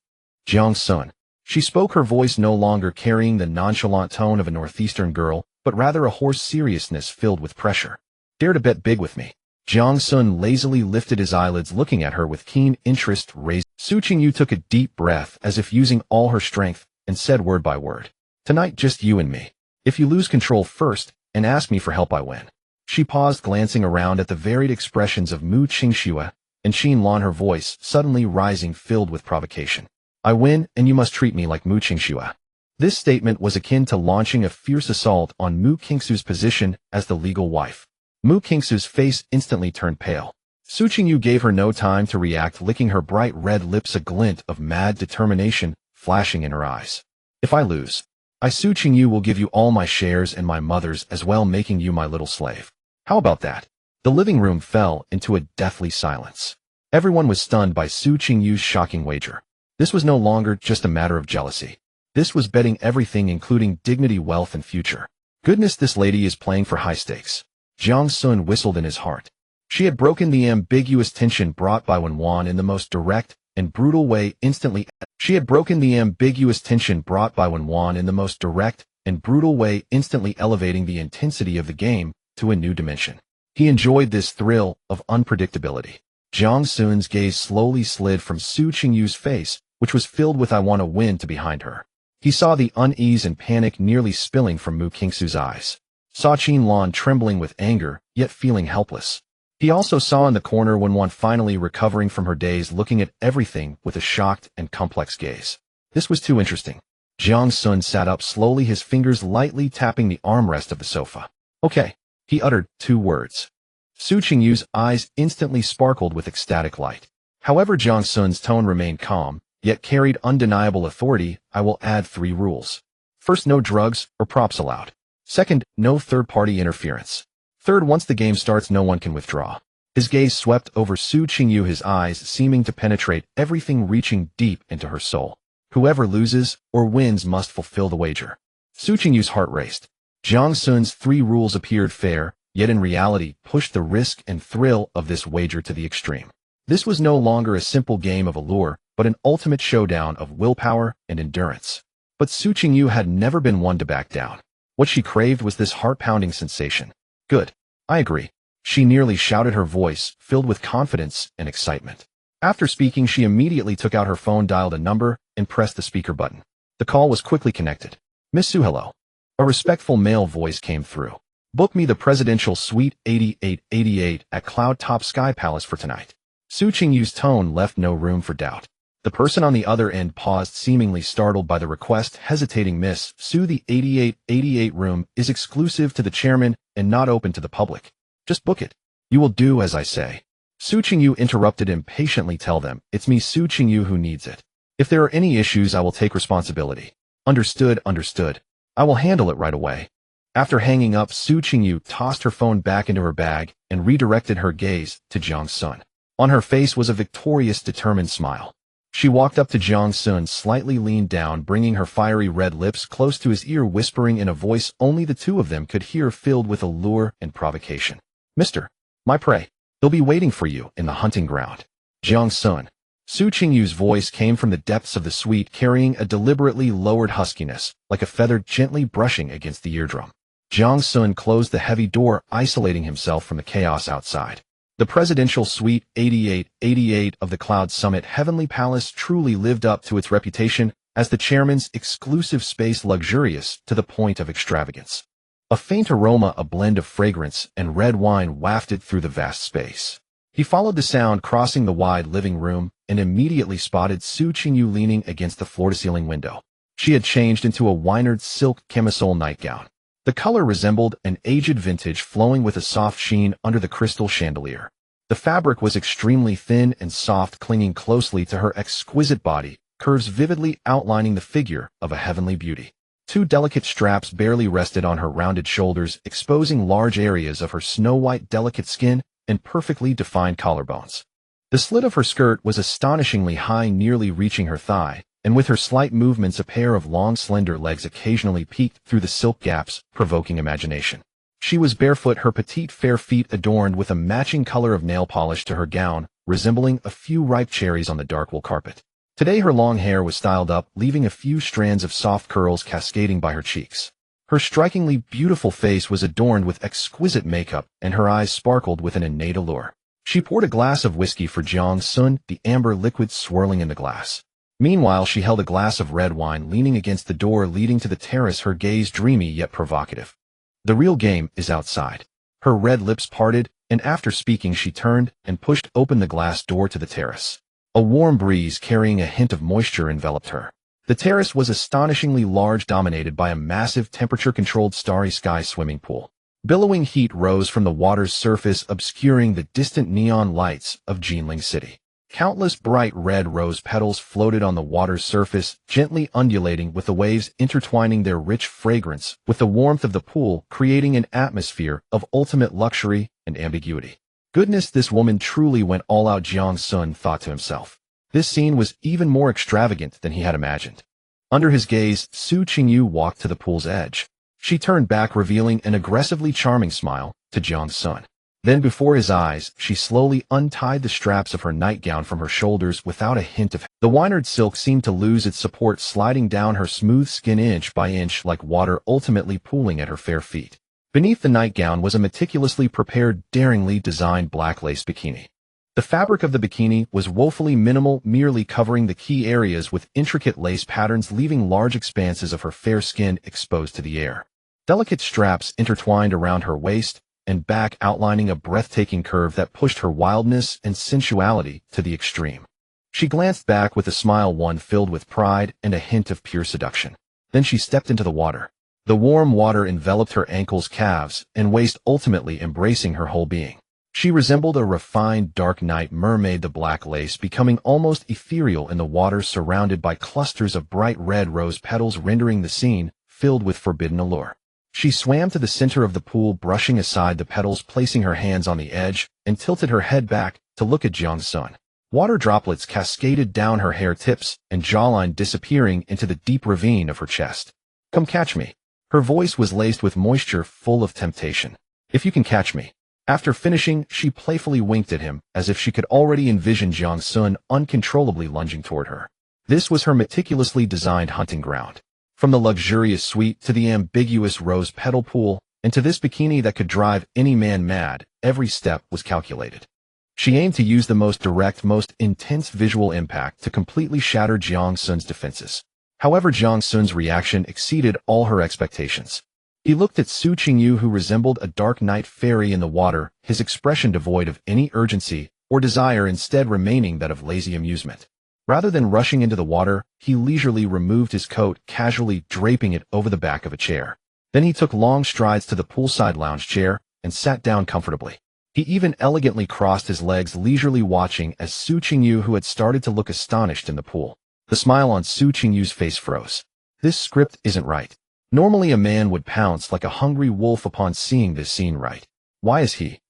Jiang Xun. She spoke, her voice no longer carrying the nonchalant tone of a northeastern girl, but rather a hoarse seriousness filled with pressure. Dare to bet big with me? Jiang Xun lazily lifted his eyelids, looking at her with keen interest. Su Qingyu took a deep breath as if using all her strength and said word by word, "Tonight just you and me. If you lose control first and ask me for help, I win." She paused, glancing around at the varied expressions of Mu Qingxue and Xin Lan, her voice suddenly rising, filled with provocation. "I win, and you must treat me like Mu Qingxue." This statement was akin to launching a fierce assault on Mu Qingxue's position as the legal wife. Mu Qingxue's face instantly turned pale. Su Qingyu gave her no time to react, licking her bright red lips, a glint of mad determination flashing in her eyes. "If I lose, I, Su Qingyu, will give you all my shares and my mother's as well, making you my little slave. How about that?" The living room fell into a deathly silence. Everyone was stunned by Su Qingyu's shocking wager. This was no longer just a matter of jealousy. This was betting everything, including dignity, wealth, and future. Goodness, this lady is playing for high stakes. Jiang Xun whistled in his heart. She had broken the ambiguous tension brought by Wan in the most direct and brutal way, instantly. She had broken the ambiguous tension brought by Wan in the most direct and brutal way, instantly elevating the intensity of the game to a new dimension. He enjoyed this thrill of unpredictability. Jiang Xun's gaze slowly slid from Su Qingyu's face, which was filled with "I want to win," to behind her. He saw the unease and panic nearly spilling from Mu Qingxue's eyes. Saw Xin Lan trembling with anger, yet feeling helpless. He also saw in the corner Wan finally recovering from her daze, looking at everything with a shocked and complex gaze. This was too interesting. Jiang Xun sat up slowly, his fingers lightly tapping the armrest of the sofa. "Okay," he uttered 2 words. Su Qingyu's eyes instantly sparkled with ecstatic light. However, Jiang Xun's tone remained calm, yet carried undeniable authority. "I will add 3 rules. First, no drugs or props allowed. Second, no third-party interference. Third, once the game starts, no one can withdraw." His gaze swept over Su Qingyu, his eyes seeming to penetrate everything, reaching deep into her soul. Whoever loses or wins must fulfill the wager. Su Qingyu's heart raced. Jiang Xun's 3 rules appeared fair, yet in reality pushed the risk and thrill of this wager to the extreme. This was no longer a simple game of allure, but an ultimate showdown of willpower and endurance. But Su Qingyu had never been one to back down. What she craved was this heart-pounding sensation. "Good. I agree," she nearly shouted, her voice filled with confidence and excitement. After speaking, she immediately took out her phone, dialed a number, and pressed the speaker button. The call was quickly connected. "Miss Su, hello." A respectful male voice came through. "Book me the presidential suite 8888 at Cloud Top Sky Palace for tonight." Su Qingyu's tone left no room for doubt. The person on the other end paused, seemingly startled by the request, hesitating. "Miss Su, the 8888 room is exclusive to the chairman and not open to the public. Just book it." "You will do as I say." Su Qingyu interrupted impatiently. "Tell them it's me, Su Qingyu, who needs it. If there are any issues, I will take responsibility." Understood, understood. I will handle it right away." After hanging up, Su Qingyu tossed her phone back into her bag and redirected her gaze to Jiang Xun. On her face was a victorious, determined smile. She walked up to Jiang Xun, slightly leaned down, bringing her fiery red lips close to his ear, whispering in a voice only the 2 of them could hear, filled with allure and provocation. "Mister, my prey, they'll be waiting for you in the hunting ground." Jiang Xun. Su Qingyu's voice came from the depths of the suite, carrying a deliberately lowered huskiness, like a feather gently brushing against the eardrum. Jiang Xun closed the heavy door, isolating himself from the chaos outside. The presidential suite 8888 of the Cloud Summit Heavenly Palace truly lived up to its reputation as the chairman's exclusive space, luxurious to the point of extravagance. A faint aroma, a blend of fragrance and red wine, wafted through the vast space. He followed the sound, crossing the wide living room, and immediately spotted Su Qingyu leaning against the floor-to-ceiling window. She had changed into a winered silk camisole nightgown. The color resembled an aged vintage, flowing with a soft sheen under the crystal chandelier. The fabric was extremely thin and soft, clinging closely to her exquisite body, curves vividly outlining the figure of a heavenly beauty. Two delicate straps barely rested on her rounded shoulders, exposing large areas of her snow-white delicate skin and perfectly defined collarbones. The slit of her skirt was astonishingly high, nearly reaching her thigh, and with her slight movements a pair of long slender legs occasionally peeked through the silk gaps, provoking imagination. She was barefoot, her petite fair feet adorned with a matching color of nail polish to her gown, resembling a few ripe cherries on the dark wool carpet. Today her long hair was styled up, leaving a few strands of soft curls cascading by her cheeks. Her strikingly beautiful face was adorned with exquisite makeup, and her eyes sparkled with an innate allure. She poured a glass of whiskey for Jiang Xun, the amber liquid swirling in the glass. Meanwhile, she held a glass of red wine, leaning against the door leading to the terrace, her gaze dreamy yet provocative. The real game is outside. Her red lips parted, and after speaking she turned and pushed open the glass door to the terrace. A warm breeze carrying a hint of moisture enveloped her. The terrace was astonishingly large, dominated by a massive temperature-controlled starry sky swimming pool. Billowing heat rose from the water's surface, obscuring the distant neon lights of Jinling City. Countless bright red rose petals floated on the water's surface, gently undulating with the waves, intertwining their rich fragrance with the warmth of the pool, creating an atmosphere of ultimate luxury and ambiguity. Goodness, this woman truly went all out, Jiang Xun thought to himself. This scene was even more extravagant than he had imagined. Under his gaze, Su Qingyu walked to the pool's edge. She turned back, revealing an aggressively charming smile to Jiang Xun. Then before his eyes, she slowly untied the straps of her nightgown from her shoulders without a hint of. The winered silk seemed to lose its support, sliding down her smooth skin inch by inch like water, ultimately pooling at her fair feet. Beneath the nightgown was a meticulously prepared, daringly designed black lace bikini. The fabric of the bikini was woefully minimal, merely covering the key areas with intricate lace patterns, leaving large expanses of her fair skin exposed to the air. Delicate straps intertwined around her waist and back, outlining a breathtaking curve that pushed her wildness and sensuality to the extreme. She glanced back with a smile, one filled with pride and a hint of pure seduction. Then she stepped into the water. The warm water enveloped her ankles, calves, and waist, ultimately embracing her whole being. She resembled a refined dark night mermaid, the black lace becoming almost ethereal in the water, surrounded by clusters of bright red rose petals, rendering the scene filled with forbidden allure. She swam to the center of the pool, brushing aside the petals, placing her hands on the edge, and tilted her head back to look at Jiang Xun. Water droplets cascaded down her hair tips and jawline, disappearing into the deep ravine of her chest. "Come catch me." Her voice was laced with moisture, full of temptation. "If you can catch me." After finishing, she playfully winked at him, as if she could already envision Jiang Xun uncontrollably lunging toward her. This was her meticulously designed hunting ground. From the luxurious suite to the ambiguous rose petal pool, and to this bikini that could drive any man mad, every step was calculated. She aimed to use the most direct, most intense visual impact to completely shatter Jiang Xun's defenses. However, Jiang Xun's reaction exceeded all her expectations. He looked at Su Qingyu, who resembled a dark night fairy in the water, his expression devoid of any urgency or desire, instead remaining that of lazy amusement. Rather than rushing into the water, he leisurely removed his coat, casually draping it over the back of a chair. Then he took long strides to the poolside lounge chair and sat down comfortably. He even elegantly crossed his legs, leisurely watching as Su Qingyu, who had started to look astonished in the pool. The smile on Su Qingyu's face froze. This script isn't right. Normally a man would pounce like a hungry wolf upon seeing this scene, right? Why is he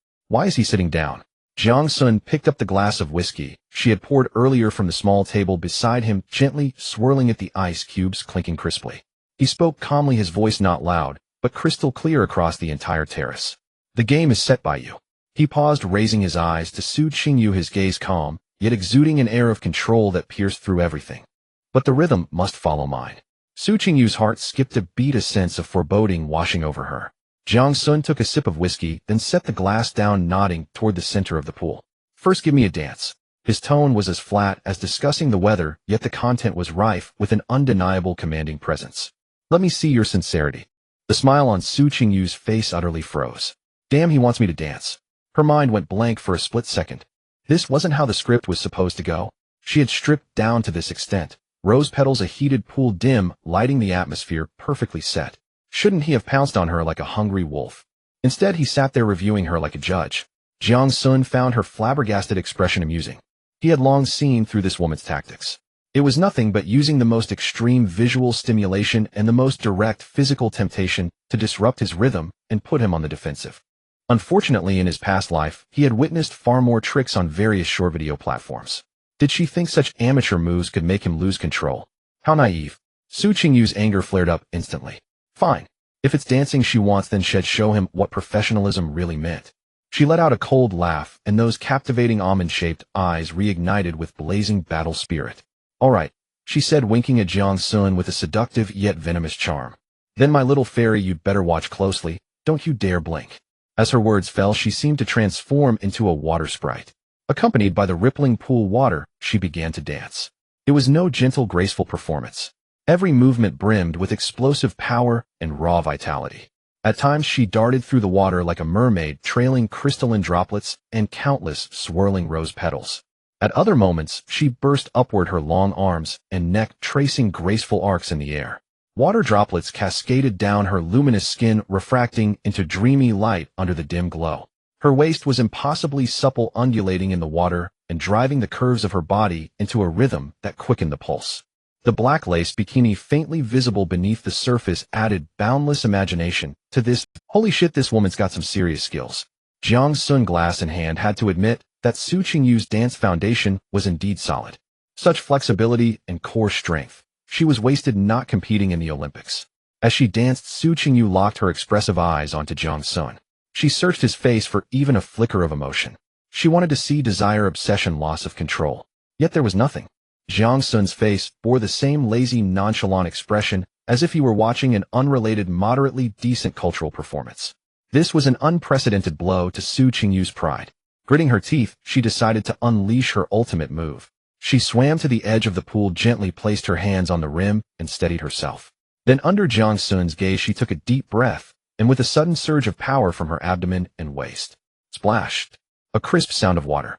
sitting down? Jiang Xun picked up the glass of whiskey she had poured earlier from the small table beside him, gently swirling at the ice cubes clinking crisply. He spoke calmly, his voice not loud, but crystal clear across the entire terrace. "The game is set by you." He paused, raising his eyes to Su Qingyu, his gaze calm, yet exuding an air of control that pierced through everything. "But the rhythm must follow mine." Su Qingyu's heart skipped a beat, a sense of foreboding washing over her. Jiang Xun took a sip of whiskey, then set the glass down, nodding toward the center of the pool. First, give me a dance. His tone was as flat as discussing the weather, yet the content was rife with an undeniable commanding presence. Let me see your sincerity. The smile on Su Qingyu's face utterly froze. Damn, he wants me to dance. Her mind went blank for a split second. This wasn't how the script was supposed to go. She had stripped down to this extent. Rose petals, a heated pool dim, lighting the atmosphere, perfectly set. Shouldn't he have pounced on her like a hungry wolf? Instead, he sat there reviewing her like a judge. Jiang Xun found her flabbergasted expression amusing. He had long seen through this woman's tactics. It was nothing but using the most extreme visual stimulation and the most direct physical temptation to disrupt his rhythm and put him on the defensive. Unfortunately, in his past life, he had witnessed far more tricks on various short video platforms. Did she think such amateur moves could make him lose control? How naive. Su Qingyu's anger flared up instantly. Fine. If it's dancing she wants, then she'd show him what professionalism really meant. She let out a cold laugh, and those captivating almond-shaped eyes reignited with blazing battle spirit. All right, she said, winking at Jiang Xun with a seductive yet venomous charm. Then, my little fairy, you'd better watch closely. Don't you dare blink. As her words fell, she seemed to transform into a water sprite. Accompanied by the rippling pool water, she began to dance. It was no gentle, graceful performance. Every movement brimmed with explosive power and raw vitality. At times she darted through the water like a mermaid, trailing crystalline droplets and countless swirling rose petals. At other moments, she burst upward, her long arms and neck tracing graceful arcs in the air. Water droplets cascaded down her luminous skin, refracting into dreamy light under the dim glow. Her waist was impossibly supple, undulating in the water and driving the curves of her body into a rhythm that quickened the pulse. The black lace bikini faintly visible beneath the surface added boundless imagination to this. Holy shit, this woman's got some serious skills. Jiang Xun, glass in hand, had to admit that Su Qingyu's dance foundation was indeed solid. Such flexibility and core strength. She was wasted not competing in the Olympics. As she danced, Su Qingyu locked her expressive eyes onto Jiang Xun. She searched his face for even a flicker of emotion. She wanted to see desire, obsession, loss of control. Yet there was nothing. Jiang Xun's face bore the same lazy, nonchalant expression as if he were watching an unrelated, moderately decent cultural performance. This was an unprecedented blow to Su Qingyu's pride. Gritting her teeth, she decided to unleash her ultimate move. She swam to the edge of the pool, gently placed her hands on the rim, and steadied herself. Then, under Jiang Xun's gaze, she took a deep breath, and with a sudden surge of power from her abdomen and waist, splashed. A crisp sound of water.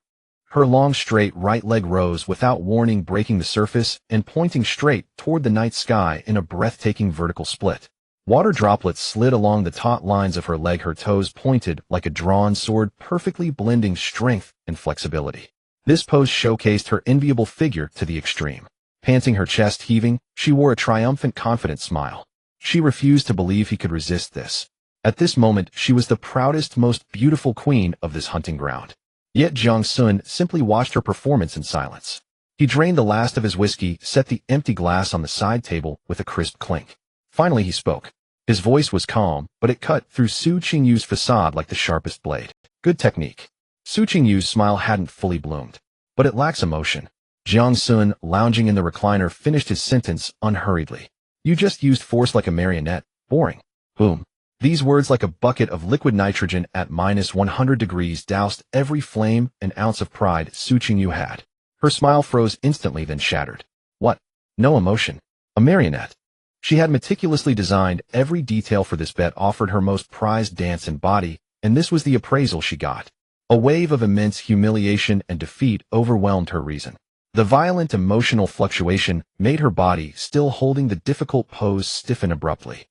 Her long, straight right leg rose without warning, breaking the surface and pointing straight toward the night sky in a breathtaking vertical split. Water droplets slid along the taut lines of her leg, her toes pointed like a drawn sword, perfectly blending strength and flexibility. This pose showcased her enviable figure to the extreme. Panting, her chest heaving, she wore a triumphant, confident smile. She refused to believe he could resist this. At this moment, she was the proudest, most beautiful queen of this hunting ground. Yet Jiang Xun simply watched her performance in silence. He drained the last of his whiskey, set the empty glass on the side table with a crisp clink. Finally he spoke. His voice was calm, but it cut through Su Qingyu's facade like the sharpest blade. Good technique. Su Qingyu's smile hadn't fully bloomed, but it lacks emotion. Jiang Xun, lounging in the recliner, finished his sentence unhurriedly. You just used force like a marionette. Boring. Boom. These words, like a bucket of liquid nitrogen at -100 degrees, doused every flame and ounce of pride Su Qingyu had. Her smile froze instantly, then shattered. What? No emotion. A marionette. She had meticulously designed every detail for this bet, offered her most prized dance and body, and this was the appraisal she got. A wave of immense humiliation and defeat overwhelmed her reason. The violent emotional fluctuation made her body, still holding the difficult pose, stiffen abruptly.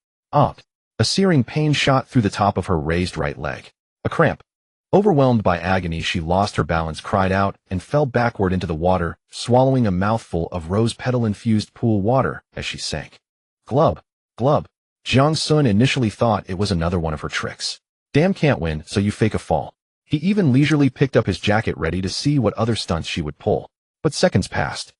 A searing pain shot through the top of her raised right leg. A cramp. Overwhelmed by agony, she lost her balance, cried out, and fell backward into the water, swallowing a mouthful of rose petal-infused pool water as she sank. Glub. Glub. Jiang Xun initially thought it was another one of her tricks. Damn, can't win, so you fake a fall. He even leisurely picked up his jacket, ready to see what other stunts she would pull. But seconds passed.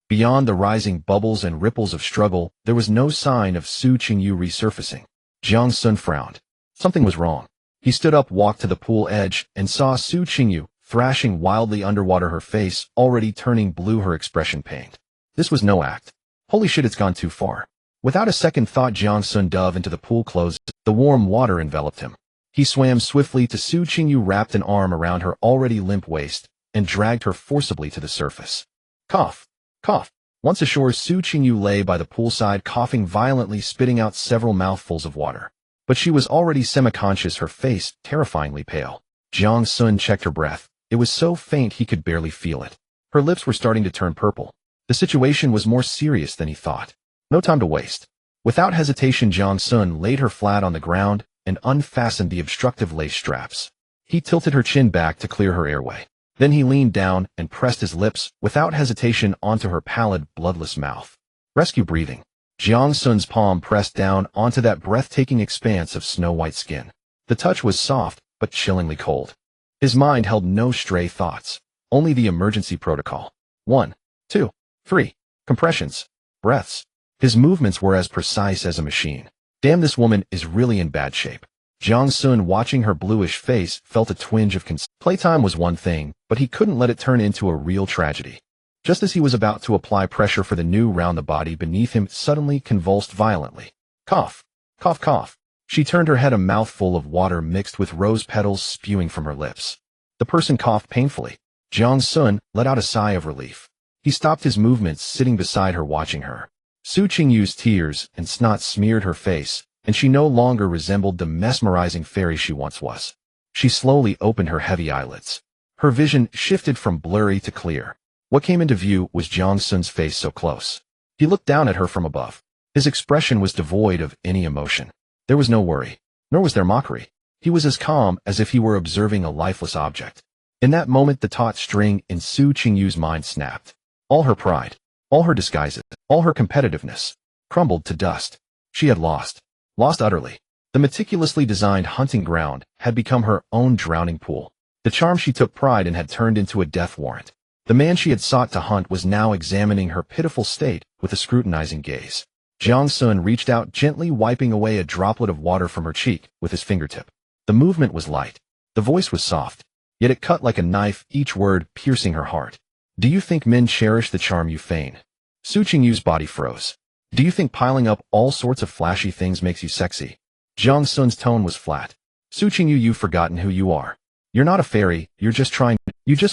Beyond the rising bubbles and ripples of struggle, there was no sign of Su Qingyu resurfacing. Jiang Xun frowned. Something was wrong. He stood up, walked to the pool edge, and saw Su Qingyu thrashing wildly underwater, her face already turning blue, her expression pained. This was no act. Holy shit, it's gone too far. Without a second thought, Jiang Xun dove into the pool closed. The warm water enveloped him. He swam swiftly to Su Qingyu, wrapped an arm around her already limp waist, and dragged her forcibly to the surface. Cough. Cough. Once ashore, Su Qingyu lay by the poolside, coughing violently, spitting out several mouthfuls of water. But she was already semi-conscious, her face terrifyingly pale. Jiang Xun checked her breath. It was so faint he could barely feel it. Her lips were starting to turn purple. The situation was more serious than he thought. No time to waste. Without hesitation, Jiang Xun laid her flat on the ground and unfastened the obstructive lace straps. He tilted her chin back to clear her airway. Then he leaned down and pressed his lips, without hesitation, onto her pallid, bloodless mouth. Rescue breathing. Jiang Xun's palm pressed down onto that breathtaking expanse of snow-white skin. The touch was soft, but chillingly cold. His mind held no stray thoughts, only the emergency protocol. 1, 2, 3. Compressions. Breaths. His movements were as precise as a machine. Damn, this woman is really in bad shape. Jiang Xun, watching her bluish face, felt a twinge of concern. Playtime was one thing, but he couldn't let it turn into a real tragedy. Just as he was about to apply pressure for the new round, the body beneath him suddenly convulsed violently. Cough. Cough, cough. She turned her head, a mouthful of water mixed with rose petals spewing from her lips. The person coughed painfully. Jiang Xun let out a sigh of relief. He stopped his movements, sitting beside her, watching her. Su Qingyu's tears and snot smeared her face, and she no longer resembled the mesmerizing fairy she once was. She slowly opened her heavy eyelids. Her vision shifted from blurry to clear. What came into view was Jiang Xun's face so close. He looked down at her from above. His expression was devoid of any emotion. There was no worry, nor was there mockery. He was as calm as if he were observing a lifeless object. In that moment, the taut string in Su Qingyu's mind snapped. All her pride, all her disguises, all her competitiveness, crumbled to dust. She had lost utterly. The meticulously designed hunting ground had become her own drowning pool. The charm she took pride in had turned into a death warrant. The man she had sought to hunt was now examining her pitiful state with a scrutinizing gaze. Jiang Xun reached out, gently wiping away a droplet of water from her cheek with his fingertip. The movement was light. The voice was soft, yet it cut like a knife, each word piercing her heart. Do you think men cherish the charm you feign? Su Qingyu's body froze. Do you think piling up all sorts of flashy things makes you sexy? Jiang Xun's tone was flat. Su Qingyu, you've forgotten who you are. You're not a fairy, you just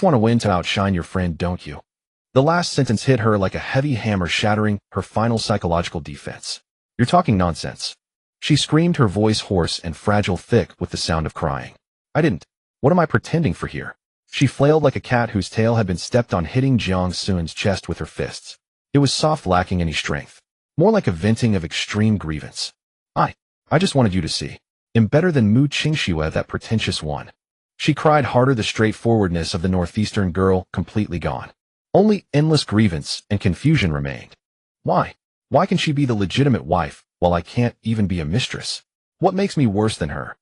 want to win to outshine your friend, don't you? The last sentence hit her like a heavy hammer, shattering her final psychological defense. You're talking nonsense. She screamed, her voice hoarse and fragile, thick with the sound of crying. I didn't. What am I pretending for here? She flailed like a cat whose tail had been stepped on, hitting Jiang Xun's chest with her fists. It was soft, lacking any strength. More like a venting of extreme grievance. I just wanted you to see. I'm better than Mu Qingxue, that pretentious one. She cried harder, the straightforwardness of the northeastern girl completely gone. Only endless grievance and confusion remained. Why? Why can she be the legitimate wife, while I can't even be a mistress? What makes me worse than her?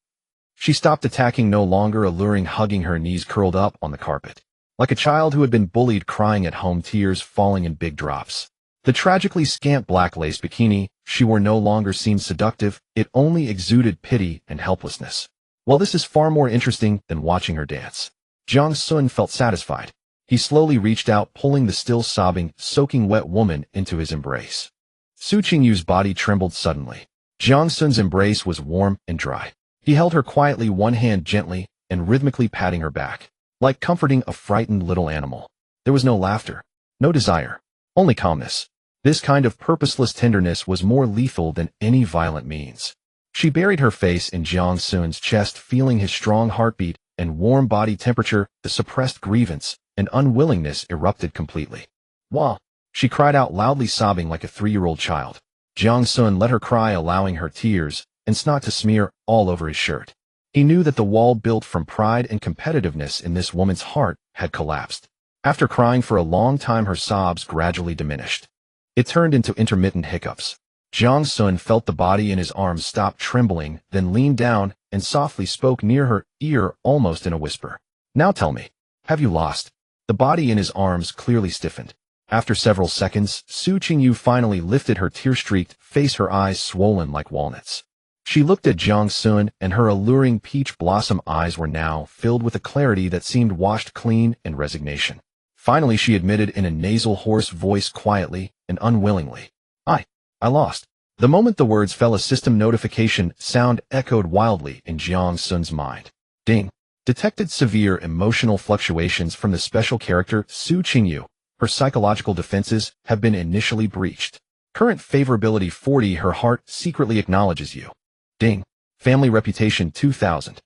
She stopped attacking, no longer alluring, hugging her knees, curled up on the carpet. Like a child who had been bullied, crying at home, tears falling in big drops. The tragically scant black lace bikini she wore no longer seemed seductive, it only exuded pity and helplessness. Well, this is far more interesting than watching her dance. Jiang Xun felt satisfied. He slowly reached out, pulling the still sobbing, soaking wet woman into his embrace. Su Qingyu's body trembled suddenly. Jiang Xun's embrace was warm and dry. He held her quietly, one hand gently and rhythmically patting her back, like comforting a frightened little animal. There was no laughter, no desire, only calmness. This kind of purposeless tenderness was more lethal than any violent means. She buried her face in Jiang Xun's chest, feeling his strong heartbeat and warm body temperature. The suppressed grievance and unwillingness erupted completely. Wah! She cried out loudly, sobbing like a 3-year-old child. Jiang Xun let her cry, allowing her tears and snot to smear all over his shirt. He knew that the wall built from pride and competitiveness in this woman's heart had collapsed. After crying for a long time, her sobs gradually diminished. It turned into intermittent hiccups. Jiang Xun felt the body in his arms stop trembling, then leaned down and softly spoke near her ear, almost in a whisper. Now tell me, have you lost? The body in his arms clearly stiffened. After several seconds, Su Qingyu finally lifted her tear-streaked face, her eyes swollen like walnuts. She looked at Jiang Xun, and her alluring peach blossom eyes were now filled with a clarity that seemed washed clean in resignation. Finally, she admitted in a nasal, hoarse voice, quietly and unwillingly, I lost. The moment the words fell, a system notification sound echoed wildly in Jiang Xun's mind. Ding. Detected severe emotional fluctuations from the special character Su Qingyu. Her psychological defenses have been initially breached. Current favorability 40. Her heart secretly acknowledges you. Ding. Family reputation 2000.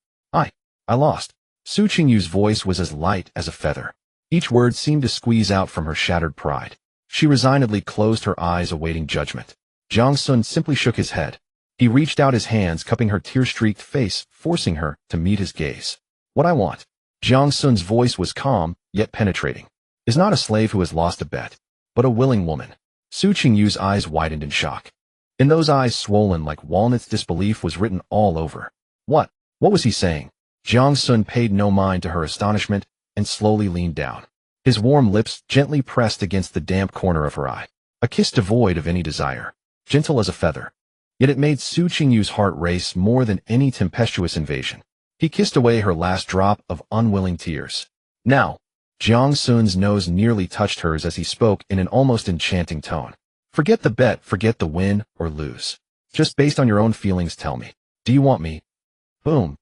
I lost. Su Qingyu's voice was as light as a feather. Each word seemed to squeeze out from her shattered pride. She resignedly closed her eyes, awaiting judgment. Jiang Xun simply shook his head. He reached out his hands, cupping her tear-streaked face, forcing her to meet his gaze. What I want. Jiang Xun's voice was calm, yet penetrating. Is not a slave who has lost a bet, but a willing woman. Su Qingyu's eyes widened in shock. In those eyes, swollen like walnuts, disbelief was written all over. What was he saying? Jiang Xun paid no mind to her astonishment and slowly leaned down. His warm lips gently pressed against the damp corner of her eye. A kiss devoid of any desire, gentle as a feather. Yet it made Su Qingyu's heart race more than any tempestuous invasion. He kissed away her last drop of unwilling tears. Now, Jiang Xun's nose nearly touched hers as he spoke in an almost enchanting tone. Forget the bet, forget the win or lose. Just based on your own feelings, tell me. Do you want me? Boom.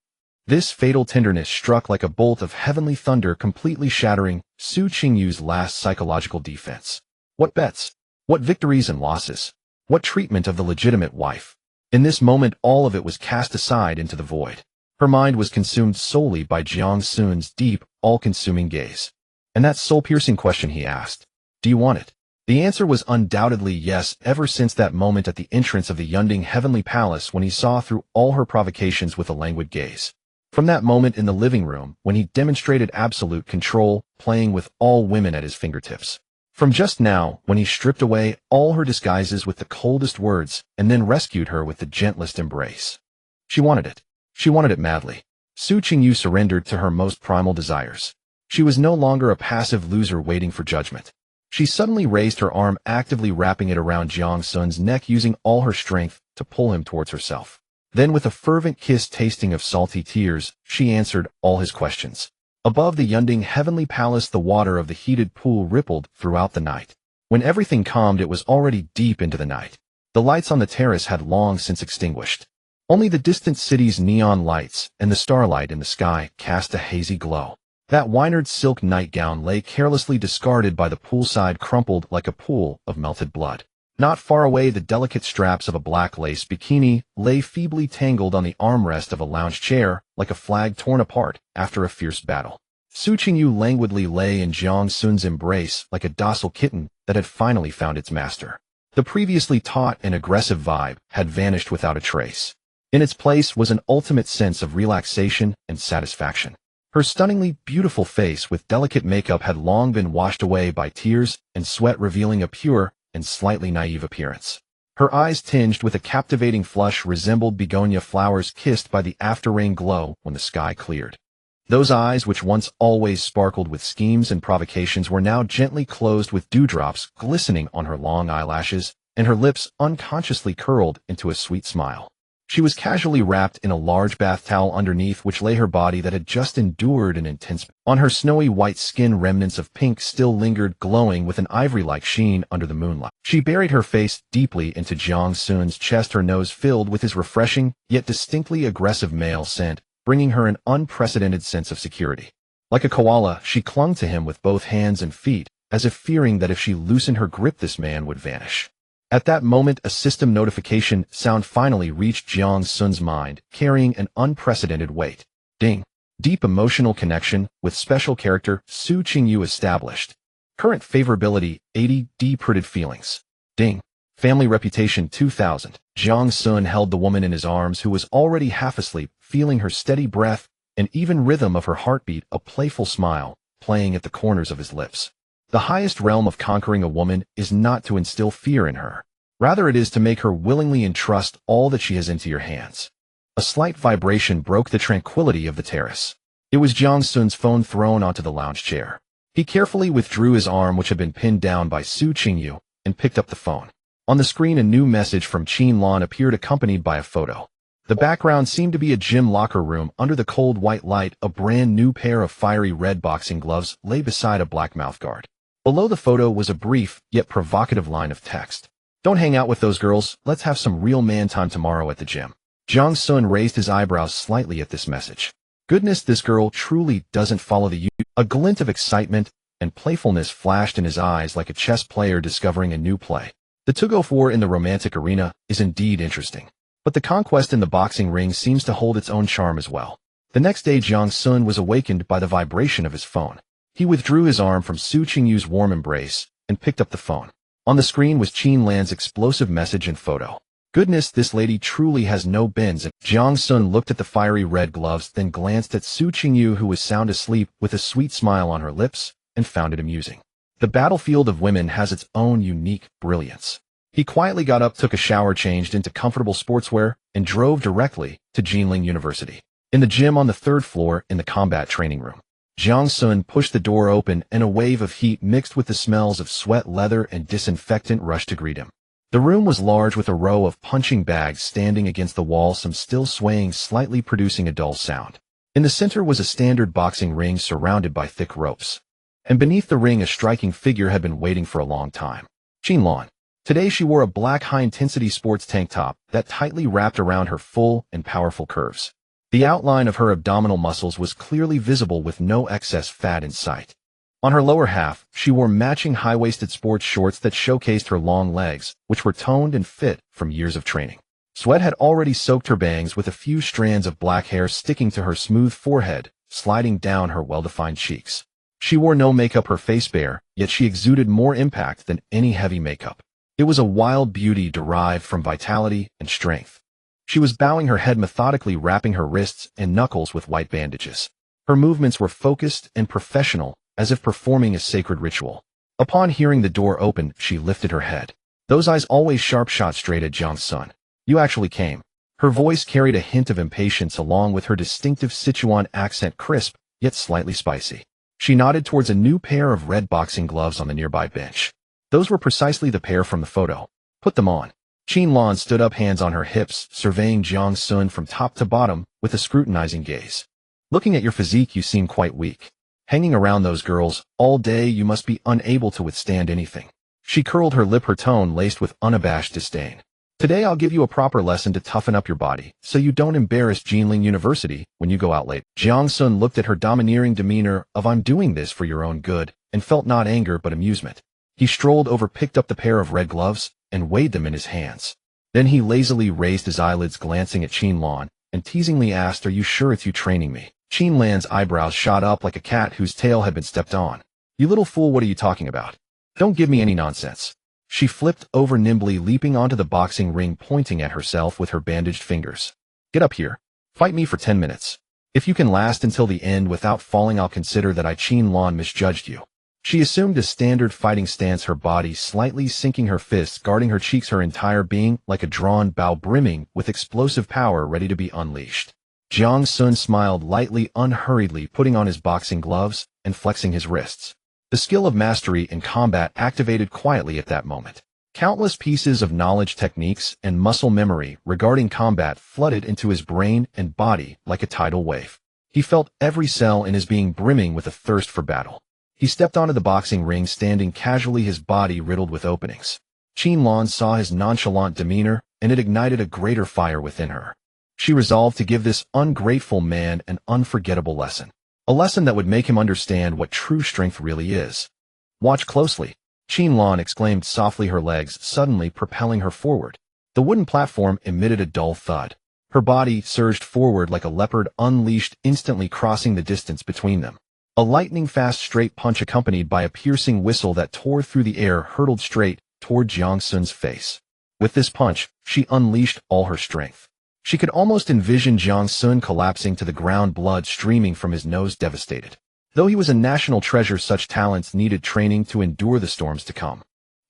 This fatal tenderness struck like a bolt of heavenly thunder, completely shattering Su Qingyu's last psychological defense. What bets? What victories and losses? What treatment of the legitimate wife? In this moment, all of it was cast aside into the void. Her mind was consumed solely by Jiang Xun's deep, all-consuming gaze. And that soul-piercing question he asked, do you want it? The answer was undoubtedly yes, ever since that moment at the entrance of the Yunding Heavenly Palace when he saw through all her provocations with a languid gaze. From that moment in the living room when he demonstrated absolute control, playing with all women at his fingertips. From just now when he stripped away all her disguises with the coldest words and then rescued her with the gentlest embrace. She wanted it. She wanted it madly. Su Qingyu surrendered to her most primal desires. She was no longer a passive loser waiting for judgment. She suddenly raised her arm, actively wrapping it around Jiang Xun's neck, using all her strength to pull him towards herself. Then with a fervent kiss tasting of salty tears, she answered all his questions. Above the Yunding Heavenly Palace, the water of the heated pool rippled throughout the night. When everything calmed, it was already deep into the night. The lights on the terrace had long since extinguished. Only the distant city's neon lights and the starlight in the sky cast a hazy glow. That Wynard silk nightgown lay carelessly discarded by the poolside, crumpled like a pool of melted blood. Not far away, the delicate straps of a black lace bikini lay feebly tangled on the armrest of a lounge chair, like a flag torn apart after a fierce battle. Su Qingyu languidly lay in Jiang Xun's embrace like a docile kitten that had finally found its master. The previously taut and aggressive vibe had vanished without a trace. In its place was an ultimate sense of relaxation and satisfaction. Her stunningly beautiful face with delicate makeup had long been washed away by tears and sweat, revealing a pure and slightly naive appearance. Her eyes, tinged with a captivating flush, resembled begonia flowers kissed by the after-rain glow when the sky cleared. Those eyes, which once always sparkled with schemes and provocations, were now gently closed, with dewdrops glistening on her long eyelashes, and her lips unconsciously curled into a sweet smile. She was casually wrapped in a large bath towel underneath which lay her body that had just endured an intense. On her snowy white skin, remnants of pink still lingered, glowing with an ivory-like sheen under the moonlight. She buried her face deeply into Jiang Xun's chest, her nose filled with his refreshing yet distinctly aggressive male scent, bringing her an unprecedented sense of security. Like a koala, she clung to him with both hands and feet, as if fearing that if she loosened her grip, this man would vanish. At that moment, a system notification sound finally reached Jiang Xun's mind, carrying an unprecedented weight. Ding. Deep emotional connection with special character Su Qingyu established. Current favorability 80. Deep-rooted feelings. Ding. Family reputation 2000. Jiang Xun held the woman in his arms, who was already half asleep, feeling her steady breath and even rhythm of her heartbeat, a playful smile playing at the corners of his lips. The highest realm of conquering a woman is not to instill fear in her. Rather, it is to make her willingly entrust all that she has into your hands. A slight vibration broke the tranquility of the terrace. It was Jiang Xun's phone thrown onto the lounge chair. He carefully withdrew his arm, which had been pinned down by Su Qingyu, and picked up the phone. On the screen, a new message from Qin Lan appeared, accompanied by a photo. The background seemed to be a gym locker room. Under the cold white light, a brand new pair of fiery red boxing gloves lay beside a black mouthguard. Below the photo was a brief yet provocative line of text. Don't hang out with those girls, let's have some real man time tomorrow at the gym. Jiang Xun raised his eyebrows slightly at this message. Goodness, this girl truly doesn't follow the A glint of excitement and playfulness flashed in his eyes like a chess player discovering a new play. The tug-of-war in the romantic arena is indeed interesting. But the conquest in the boxing ring seems to hold its own charm as well. The next day, Jiang Xun was awakened by the vibration of his phone. He withdrew his arm from Su Qingyu's warm embrace and picked up the phone. On the screen was Qin Lan's explosive message and photo. Goodness, this lady truly has no bends. Jiang Xun looked at the fiery red gloves, then glanced at Su Qingyu, who was sound asleep with a sweet smile on her lips, and found it amusing. The battlefield of women has its own unique brilliance. He quietly got up, took a shower, changed into comfortable sportswear, and drove directly to Jinling University. In the gym on the third floor in the combat training room, Jiang Xun pushed the door open and a wave of heat mixed with the smells of sweat, leather, and disinfectant rushed to greet him. The room was large with a row of punching bags standing against the wall, some still swaying slightly, producing a dull sound. In the center was a standard boxing ring surrounded by thick ropes. And beneath the ring a striking figure had been waiting for a long time. Qin Lan. Today she wore a black high-intensity sports tank top that tightly wrapped around her full and powerful curves. The outline of her abdominal muscles was clearly visible with no excess fat in sight. On her lower half, she wore matching high-waisted sports shorts that showcased her long legs, which were toned and fit from years of training. Sweat had already soaked her bangs, with a few strands of black hair sticking to her smooth forehead, sliding down her well-defined cheeks. She wore no makeup, her face bare, yet she exuded more impact than any heavy makeup. It was a wild beauty derived from vitality and strength. She was bowing her head methodically, wrapping her wrists and knuckles with white bandages. Her movements were focused and professional, as if performing a sacred ritual. Upon hearing the door open, she lifted her head. Those eyes, always sharp, shot straight at Jiang Xun. You actually came. Her voice carried a hint of impatience along with her distinctive Sichuan accent, crisp, yet slightly spicy. She nodded towards a new pair of red boxing gloves on the nearby bench. Those were precisely the pair from the photo. Put them on. Qin Lan stood up, hands on her hips, surveying Jiang Xun from top to bottom with a scrutinizing gaze. Looking at your physique, you seem quite weak. Hanging around those girls all day, you must be unable to withstand anything. She curled her lip, her tone laced with unabashed disdain. Today I'll give you a proper lesson to toughen up your body, so you don't embarrass Jinling University when you go out late. Jiang Xun looked at her domineering demeanor of "I'm doing this for your own good," and felt not anger but amusement. He strolled over, picked up the pair of red gloves, and weighed them in his hands. Then he lazily raised his eyelids, glancing at Qin Lan, and teasingly asked, "Are you sure it's you training me?" Qin Lan's eyebrows shot up like a cat whose tail had been stepped on. You little fool, what are you talking about? Don't give me any nonsense. She flipped over nimbly, leaping onto the boxing ring, pointing at herself with her bandaged fingers. Get up here. Fight me for 10 minutes. If you can last until the end without falling, I'll consider that I, Qin Lan, misjudged you. She assumed a standard fighting stance, her body slightly sinking, her fists guarding her cheeks, her entire being like a drawn bow brimming with explosive power ready to be unleashed. Jiang Xun smiled lightly, unhurriedly, putting on his boxing gloves and flexing his wrists. The skill of mastery in combat activated quietly at that moment. Countless pieces of knowledge, techniques, and muscle memory regarding combat flooded into his brain and body like a tidal wave. He felt every cell in his being brimming with a thirst for battle. He stepped onto the boxing ring, standing casually, his body riddled with openings. Qin Lan saw his nonchalant demeanor, and it ignited a greater fire within her. She resolved to give this ungrateful man an unforgettable lesson. A lesson that would make him understand what true strength really is. Watch closely. Qin Lan exclaimed softly, her legs suddenly propelling her forward. The wooden platform emitted a dull thud. Her body surged forward like a leopard unleashed, instantly crossing the distance between them. A lightning-fast straight punch accompanied by a piercing whistle that tore through the air hurtled straight toward Jiang Xun's face. With this punch, she unleashed all her strength. She could almost envision Jiang Xun collapsing to the ground, blood streaming from his nose, devastated. Though he was a national treasure, such talents needed training to endure the storms to come.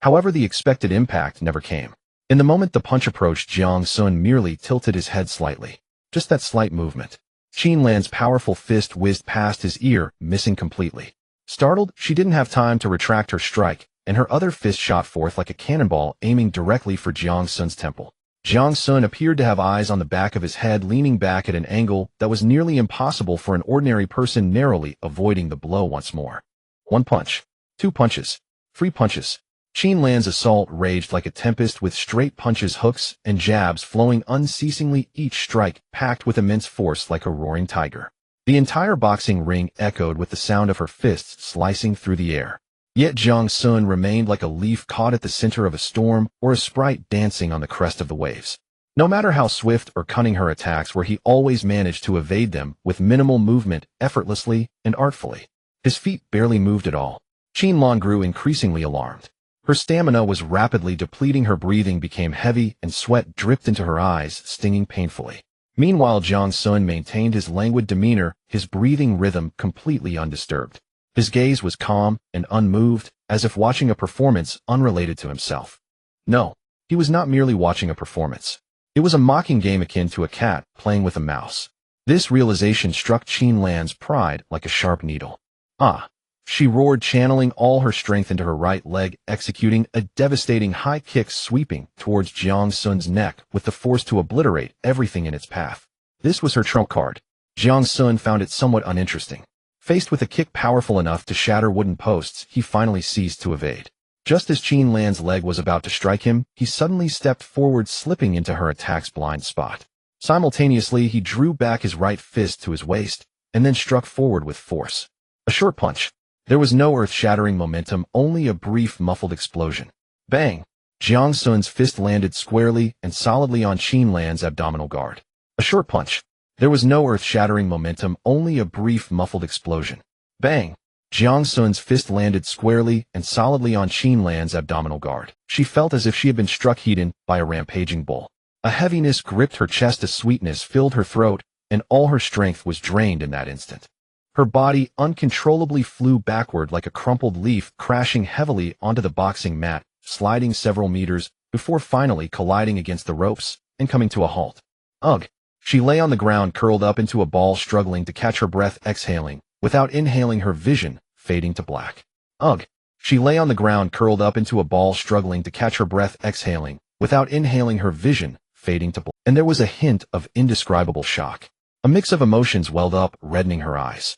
However, the expected impact never came. In the moment the punch approached, Jiang Xun merely tilted his head slightly. Just that slight movement. Qin Lan's powerful fist whizzed past his ear, missing completely. Startled, she didn't have time to retract her strike, and her other fist shot forth like a cannonball, aiming directly for Jiang Xun's temple. Jiang Xun appeared to have eyes on the back of his head, leaning back at an angle that was nearly impossible for an ordinary person, narrowly avoiding the blow once more. One punch. Two punches. Three punches. Qin Lan's assault raged like a tempest with straight punches, hooks, and jabs flowing unceasingly, each strike packed with immense force like a roaring tiger. The entire boxing ring echoed with the sound of her fists slicing through the air. Yet Jiang Xun remained like a leaf caught at the center of a storm or a sprite dancing on the crest of the waves. No matter how swift or cunning her attacks were, he always managed to evade them with minimal movement, effortlessly and artfully. His feet barely moved at all. Qin Lan grew increasingly alarmed. Her stamina was rapidly depleting, her breathing became heavy, and sweat dripped into her eyes, stinging painfully. Meanwhile, Jiang Xun maintained his languid demeanor, his breathing rhythm completely undisturbed. His gaze was calm and unmoved, as if watching a performance unrelated to himself. No, he was not merely watching a performance. It was a mocking game akin to a cat playing with a mouse. This realization struck Qin Lan's pride like a sharp needle. Ah! She roared, channeling all her strength into her right leg, executing a devastating high kick sweeping towards Jiang Xun's neck with the force to obliterate everything in its path. This was her trump card. Jiang Xun found it somewhat uninteresting. Faced with a kick powerful enough to shatter wooden posts, he finally ceased to evade. Just as Qin Lan's leg was about to strike him, he suddenly stepped forward, slipping into her attack's blind spot. Simultaneously, he drew back his right fist to his waist, and then struck forward with force. A short punch. There was no earth-shattering momentum, only a brief, muffled explosion. Bang! Jiang Xun's fist landed squarely and solidly on Qin Lan's abdominal guard. A short punch. There was no earth-shattering momentum, only a brief, muffled explosion. Bang! Jiang Xun's fist landed squarely and solidly on Qin Lan's abdominal guard. She felt as if she had been struck head-on by a rampaging bull. A heaviness gripped her chest, a sweetness filled her throat, and all her strength was drained in that instant. Her body uncontrollably flew backward like a crumpled leaf, crashing heavily onto the boxing mat, sliding several meters, before finally colliding against the ropes and coming to a halt. Ugh! She lay on the ground, curled up into a ball, struggling to catch her breath, exhaling, without inhaling, her vision fading to black. Ugh! She lay on the ground, curled up into a ball, struggling to catch her breath, exhaling, without inhaling, her vision fading to black. And there was a hint of indescribable shock. A mix of emotions welled up, reddening her eyes.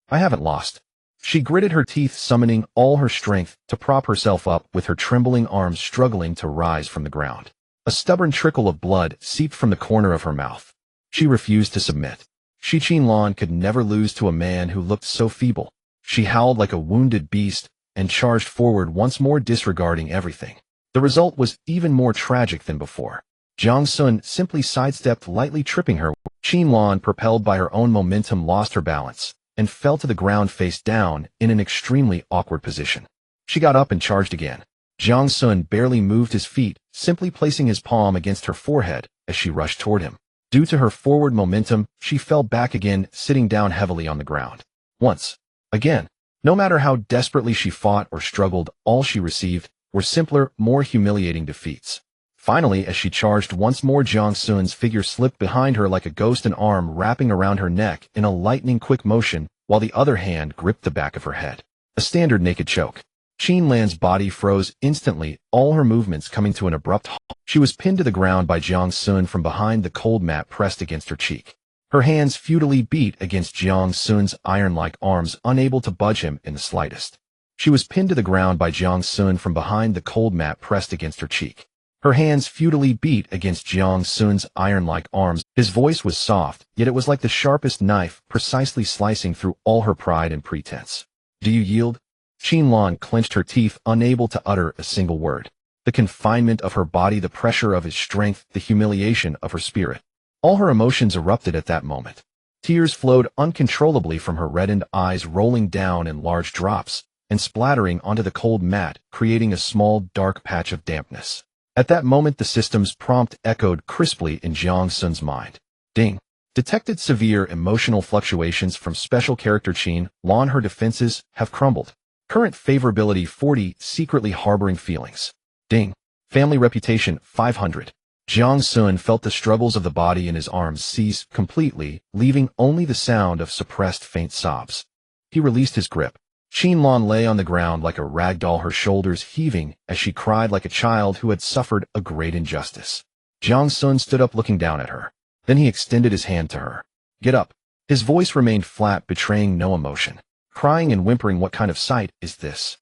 I haven't lost. She gritted her teeth, summoning all her strength to prop herself up, with her trembling arms struggling to rise from the ground. A stubborn trickle of blood seeped from the corner of her mouth. She refused to submit. Qin Lan could never lose to a man who looked so feeble. She howled like a wounded beast and charged forward once more, disregarding everything. The result was even more tragic than before. Jiang Xun simply sidestepped, lightly tripping her. Qin Lan, propelled by her own momentum, lost her balance and fell to the ground face down in an extremely awkward position. She got up and charged again. Jiang Xun barely moved his feet, simply placing his palm against her forehead as she rushed toward him. Due to her forward momentum, she fell back again, sitting down heavily on the ground. Once. Again. No matter how desperately she fought or struggled, all she received were simpler, more humiliating defeats. Finally, as she charged once more, Jiang Xun's figure slipped behind her like a ghost, an arm wrapping around her neck in a lightning-quick motion, while the other hand gripped the back of her head. A standard naked choke. Qin Lan's body froze instantly, all her movements coming to an abrupt halt. She was pinned to the ground by Jiang Xun from behind, the cold mat pressed against her cheek. Her hands futilely beat against Jiang Xun's iron-like arms, unable to budge him in the slightest. She was pinned to the ground by Jiang Xun from behind, the cold mat pressed against her cheek. Her hands futilely beat against Jiang Xun's iron-like arms. His voice was soft, yet it was like the sharpest knife, precisely slicing through all her pride and pretense. Do you yield? Qin Lan clenched her teeth, unable to utter a single word. The confinement of her body, the pressure of his strength, the humiliation of her spirit. All her emotions erupted at that moment. Tears flowed uncontrollably from her reddened eyes, rolling down in large drops and splattering onto the cold mat, creating a small, dark patch of dampness. At that moment, the system's prompt echoed crisply in Jiang Xun's mind. Ding. Detected severe emotional fluctuations from special character Qin Lan. Her defenses have crumbled. Current favorability 40, secretly harboring feelings. Ding. Family reputation 500. Jiang Xun felt the struggles of the body in his arms cease completely, leaving only the sound of suppressed faint sobs. He released his grip. Qin Lan lay on the ground like a rag doll, her shoulders heaving as she cried like a child who had suffered a great injustice. Jiang Xun stood up, looking down at her. Then he extended his hand to her. Get up. His voice remained flat, betraying no emotion. Crying and whimpering, what kind of sight is this?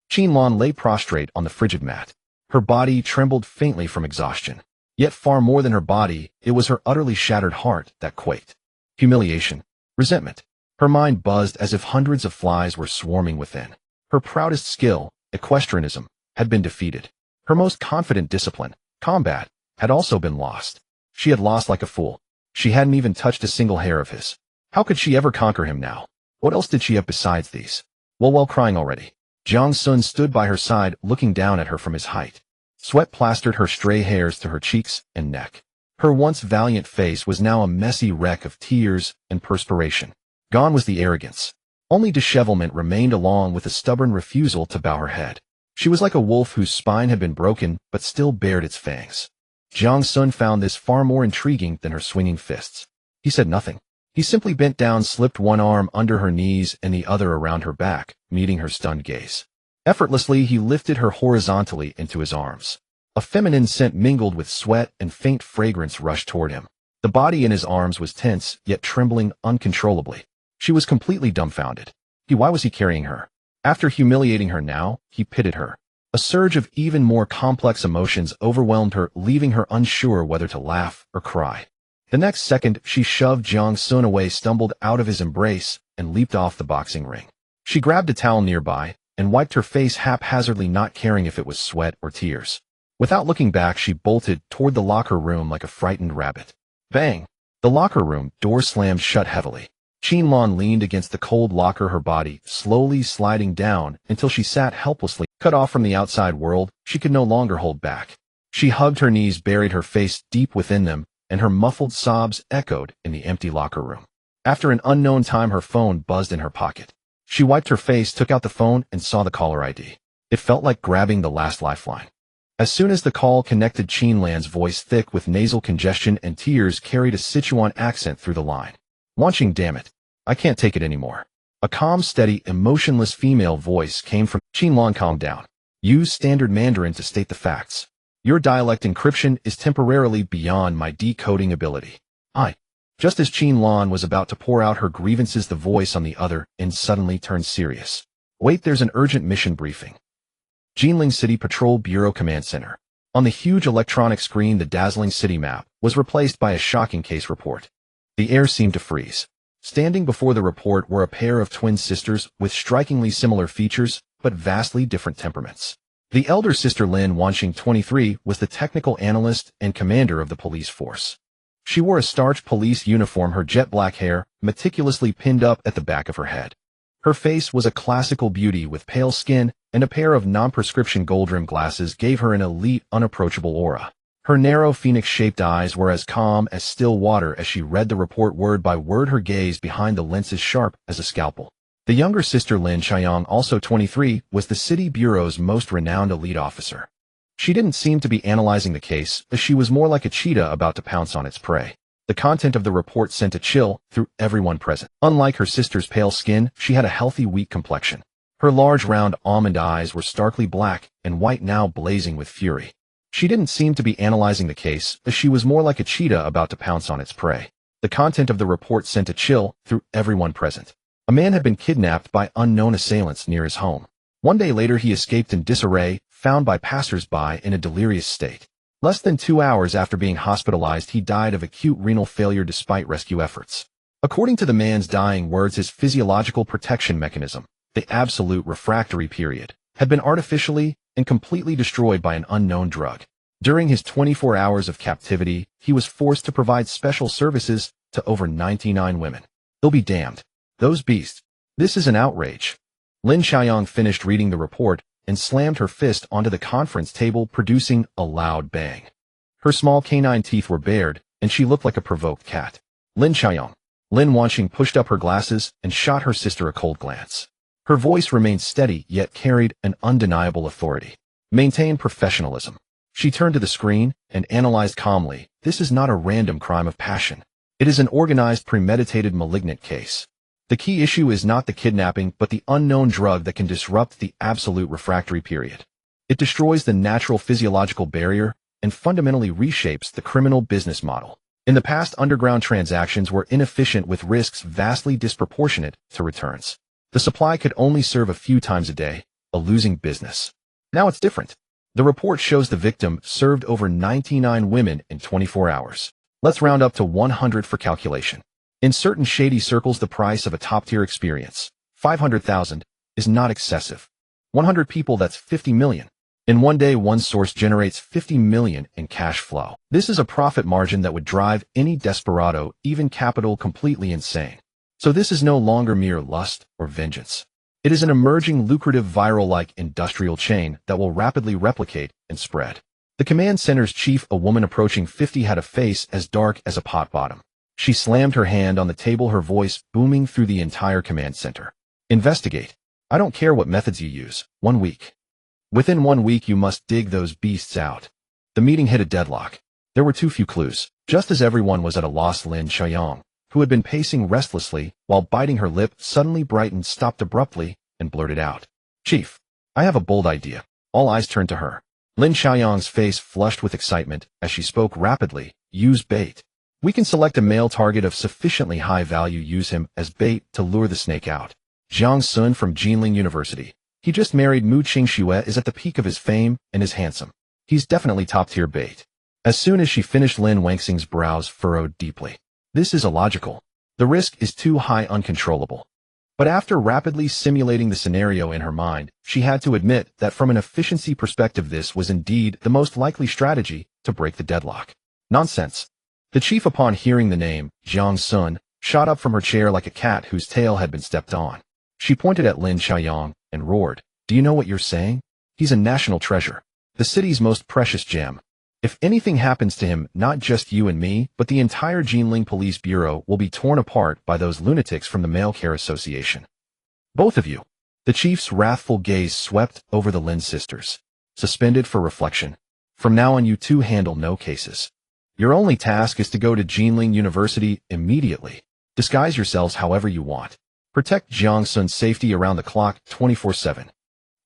Qinlan lay prostrate on the frigid mat. Her body trembled faintly from exhaustion. Yet far more than her body, it was her utterly shattered heart that quaked. Humiliation. Resentment. Her mind buzzed as if hundreds of flies were swarming within. Her proudest skill, equestrianism, had been defeated. Her most confident discipline, combat, had also been lost. She had lost like a fool. She hadn't even touched a single hair of his. How could she ever conquer him now? What else did she have besides these? Well, crying already. Jiang Xun stood by her side, looking down at her from his height. Sweat plastered her stray hairs to her cheeks and neck. Her once valiant face was now a messy wreck of tears and perspiration. Gone was the arrogance. Only dishevelment remained along with a stubborn refusal to bow her head. She was like a wolf whose spine had been broken but still bared its fangs. Jiang Xun found this far more intriguing than her swinging fists. He said nothing. He simply bent down, slipped one arm under her knees and the other around her back, meeting her stunned gaze. Effortlessly, he lifted her horizontally into his arms. A feminine scent mingled with sweat and faint fragrance rushed toward him. The body in his arms was tense, yet trembling uncontrollably. She was completely dumbfounded. Why was he carrying her? After humiliating her now, he pitied her. A surge of even more complex emotions overwhelmed her, leaving her unsure whether to laugh or cry. The next second, she shoved Jiang Xun away, stumbled out of his embrace, and leaped off the boxing ring. She grabbed a towel nearby and wiped her face haphazardly, not caring if it was sweat or tears. Without looking back, she bolted toward the locker room like a frightened rabbit. Bang! The locker room door slammed shut heavily. Qinlan leaned against the cold locker, her body slowly sliding down until she sat helplessly. Cut off from the outside world, she could no longer hold back. She hugged her knees, buried her face deep within them, and her muffled sobs echoed in the empty locker room. After an unknown time, her phone buzzed in her pocket. She wiped her face, took out the phone, and saw the caller ID. It felt like grabbing the last lifeline. As soon as the call connected, Qinlan's voice, thick with nasal congestion and tears, carried a Sichuan accent through the line. "Wanqing, damn it. I can't take it anymore." A calm, steady, emotionless female voice came from Qinlan. "Calm down. Use standard Mandarin to state the facts. Your dialect encryption is temporarily beyond my decoding ability." Just as Qinlan was about to pour out her grievances, the voice on the other end suddenly turned serious. "Wait, there's an urgent mission briefing." Jinling City Patrol Bureau Command Center. On the huge electronic screen, the dazzling city map was replaced by a shocking case report. The air seemed to freeze. Standing before the report were a pair of twin sisters with strikingly similar features, but vastly different temperaments. The elder sister, Lin Wanqing, 23, was the technical analyst and commander of the police force. She wore a starched police uniform, her jet black hair meticulously pinned up at the back of her head. Her face was a classical beauty with pale skin, and a pair of non-prescription gold-rimmed glasses gave her an elite, unapproachable aura. Her narrow, phoenix-shaped eyes were as calm as still water as she read the report word by word, her gaze behind the lenses sharp as a scalpel. The younger sister, Lin Xiang, also 23, was the city bureau's most renowned elite officer. She didn't seem to be analyzing the case, as she was more like a cheetah about to pounce on its prey. The content of the report sent a chill through everyone present. Unlike her sister's pale skin, she had a healthy, weak complexion. Her large, round almond eyes were starkly black and white, now blazing with fury. She didn't seem to be analyzing the case, as she was more like a cheetah about to pounce on its prey. The content of the report sent a chill through everyone present. A man had been kidnapped by unknown assailants near his home. One day later, he escaped in disarray, found by passers-by in a delirious state. Less than 2 hours after being hospitalized, he died of acute renal failure despite rescue efforts. According to the man's dying words, his physiological protection mechanism, the absolute refractory period, had been artificially and completely destroyed by an unknown drug. During his 24 hours of captivity, he was forced to provide special services to over 99 women. He'll be damned. Those beasts. This is an outrage. Lin Xiaoyang finished reading the report and slammed her fist onto the conference table, producing a loud bang. Her small canine teeth were bared, and she looked like a provoked cat. "Lin Xiaoyang." Lin Wanqing pushed up her glasses and shot her sister a cold glance. Her voice remained steady, yet carried an undeniable authority. "Maintain professionalism." She turned to the screen and analyzed calmly. "This is not a random crime of passion. It is an organized, premeditated, malignant case. The key issue is not the kidnapping, but the unknown drug that can disrupt the absolute refractory period. It destroys the natural physiological barrier and fundamentally reshapes the criminal business model. In the past, underground transactions were inefficient with risks vastly disproportionate to returns. The supply could only serve a few times a day, a losing business. Now it's different. The report shows the victim served over 99 women in 24 hours. Let's round up to 100 for calculation. In certain shady circles, the price of a top-tier experience, 500,000, is not excessive. 100 people, that's 50 million. In one day, one source generates 50 million in cash flow. This is a profit margin that would drive any desperado, even capital, completely insane. So this is no longer mere lust or vengeance. It is an emerging, lucrative, viral-like industrial chain that will rapidly replicate and spread. The command center's chief, a woman approaching 50, had a face as dark as a pot bottom. She slammed her hand on the table, her voice booming through the entire command center. Investigate. I don't care what methods you use. 1 week. Within 1 week, you must dig those beasts out. The meeting hit a deadlock. There were too few clues. Just as everyone was at a loss, Lin Xiaoyang, who had been pacing restlessly while biting her lip, suddenly brightened, stopped abruptly, and blurted out, "Chief, I have a bold idea." All eyes turned to her. Lin Xiaoyang's face flushed with excitement as she spoke rapidly. "Use bait. We can select a male target of sufficiently high value, use him as bait to lure the snake out. Jiang Xun from Jiangling University. He just married Mu Qingxue, is at the peak of his fame and is handsome. He's definitely top-tier bait." As soon as she finished, Lin Wangxing's brows furrowed deeply. This is illogical. The risk is too high, uncontrollable. But after rapidly simulating the scenario in her mind, she had to admit that from an efficiency perspective, this was indeed the most likely strategy to break the deadlock. Nonsense. The chief, upon hearing the name, Jiang Xun, shot up from her chair like a cat whose tail had been stepped on. She pointed at Lin Xiaoyang and roared, "Do you know what you're saying? He's a national treasure. The city's most precious gem. If anything happens to him, not just you and me, but the entire Jiangling Police Bureau will be torn apart by those lunatics from the Male Care Association. Both of you." The chief's wrathful gaze swept over the Lin sisters. Suspended for reflection. "From now on, you two handle no cases. Your only task is to go to Jiangling University immediately. Disguise yourselves however you want. Protect Jiang Xun's safety around the clock, 24/7.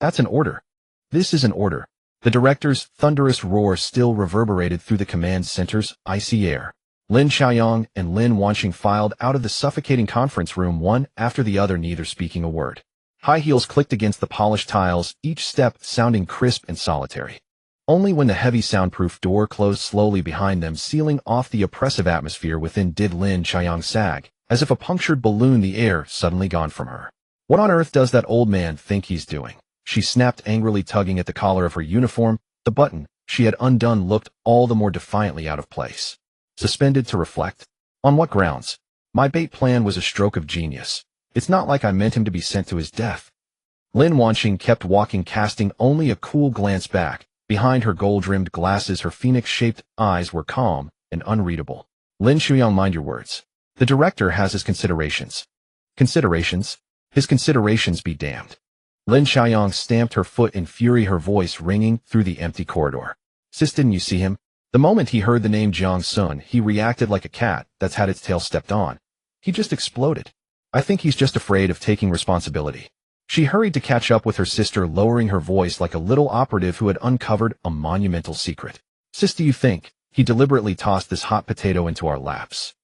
That's an order. This is an order." The director's thunderous roar still reverberated through the command center's icy air. Lin Xiaoyang and Lin Wanqing filed out of the suffocating conference room, one after the other, neither speaking a word. High heels clicked against the polished tiles, each step sounding crisp and solitary. Only when the heavy soundproof door closed slowly behind them, sealing off the oppressive atmosphere within, did Lin Xiaoyang sag, as if a punctured balloon, the air suddenly gone from her. "What on earth does that old man think he's doing?" She snapped angrily, tugging at the collar of her uniform. The button she had undone looked all the more defiantly out of place. Suspended to reflect. "On what grounds? My bait plan was a stroke of genius. It's not like I meant him to be sent to his death." Lin Wanqing kept walking, casting only a cool glance back. Behind her gold-rimmed glasses, her phoenix-shaped eyes were calm and unreadable. "Lin Xiaoyang, mind your words. The director has his considerations." "Considerations? His considerations be damned." Lin Xiaoyang stamped her foot in fury, her voice ringing through the empty corridor. "Sis, didn't you see him? The moment he heard the name Jiang Xun, he reacted like a cat that's had its tail stepped on. He just exploded. I think he's just afraid of taking responsibility." She hurried to catch up with her sister, lowering her voice like a little operative who had uncovered a monumental secret. "Sis, do you think he deliberately tossed this hot potato into our laps?"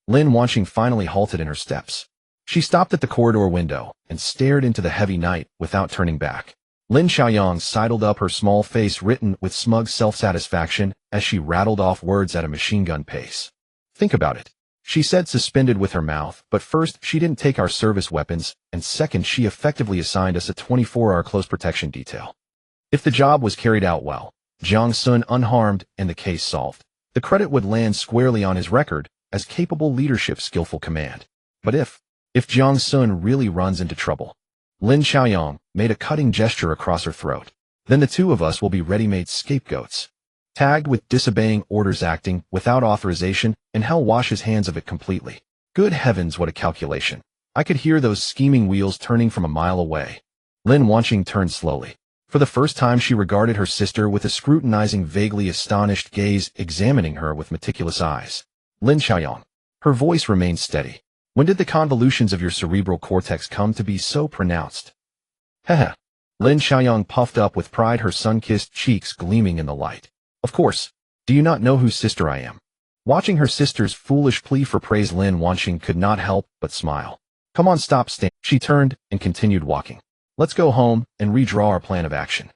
Lin Wanqing finally halted in her steps. She stopped at the corridor window and stared into the heavy night without turning back. Lin Xiaoyang sidled up, her small face written with smug self-satisfaction as she rattled off words at a machine gun pace. "Think about it," she said, suspended with her mouth. "But first, she didn't take our service weapons, and second, she effectively assigned us a 24-hour close protection detail. If the job was carried out well, Jiang Xun unharmed and the case solved, the credit would land squarely on his record as capable leadership, skillful command. But if Jiang Xun really runs into trouble," Lin Xiaoyang made a cutting gesture across her throat, "then the two of us will be ready-made scapegoats, tagged with disobeying orders, acting without authorization, and hell washes hands of it completely." Good heavens, what a calculation. I could hear those scheming wheels turning from a mile away. Lin Wanqing turned slowly. For the first time, she regarded her sister with a scrutinizing, vaguely astonished gaze, examining her with meticulous eyes. "Lin Xiaoyang." Her voice remained steady. "When did the convolutions of your cerebral cortex come to be so pronounced?" "Heh." Lin Xiaoyang puffed up with pride, her sun-kissed cheeks gleaming in the light. "Of course. Do you not know whose sister I am?" Watching her sister's foolish plea for praise, Lin Wanqing could not help but smile. "Come on, stop staying." She turned and continued walking. Let's go home and redraw our plan of action.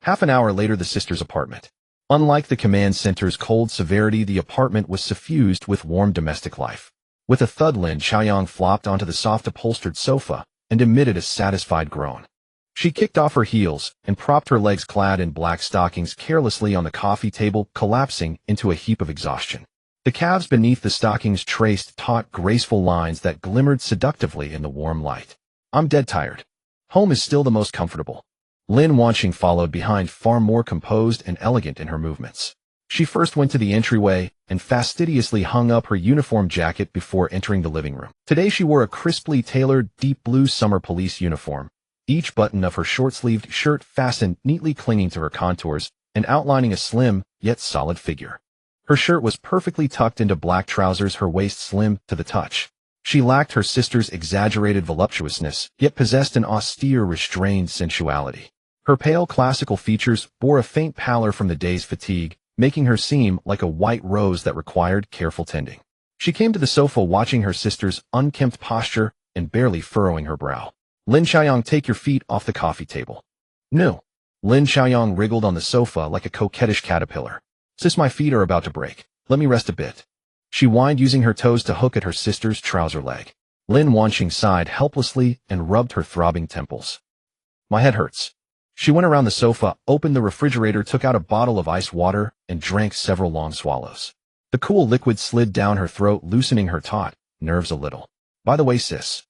Half an hour later, the sisters' apartment. Unlike the command center's cold severity, the apartment was suffused with warm domestic life. With a thud, Lin Xiaoyang flopped onto the soft upholstered sofa and emitted a satisfied groan. She kicked off her heels and propped her legs clad in black stockings carelessly on the coffee table, collapsing into a heap of exhaustion. The calves beneath the stockings traced taut, graceful lines that glimmered seductively in the warm light. I'm dead tired. Home is still the most comfortable. Lin Wanqing followed behind, far more composed and elegant in her movements. She first went to the entryway and fastidiously hung up her uniform jacket before entering the living room. Today she wore a crisply tailored deep blue summer police uniform, each button of her short-sleeved shirt fastened neatly, clinging to her contours and outlining a slim yet solid figure. Her shirt was perfectly tucked into black trousers, her waist slim to the touch. She lacked her sister's exaggerated voluptuousness, yet possessed an austere, restrained sensuality. Her pale classical features bore a faint pallor from the day's fatigue, making her seem like a white rose that required careful tending. She came to the sofa, watching her sister's unkempt posture and barely furrowing her brow. Lin Xiaoyang, take your feet off the coffee table. No. Lin Xiaoyang wriggled on the sofa like a coquettish caterpillar. Sis, my feet are about to break. Let me rest a bit. She whined, using her toes to hook at her sister's trouser leg. Lin Wanqing sighed helplessly and rubbed her throbbing temples. My head hurts. She went around the sofa, opened the refrigerator, took out a bottle of ice water, and drank several long swallows. The cool liquid slid down her throat, loosening her taut nerves a little. By the way, sis.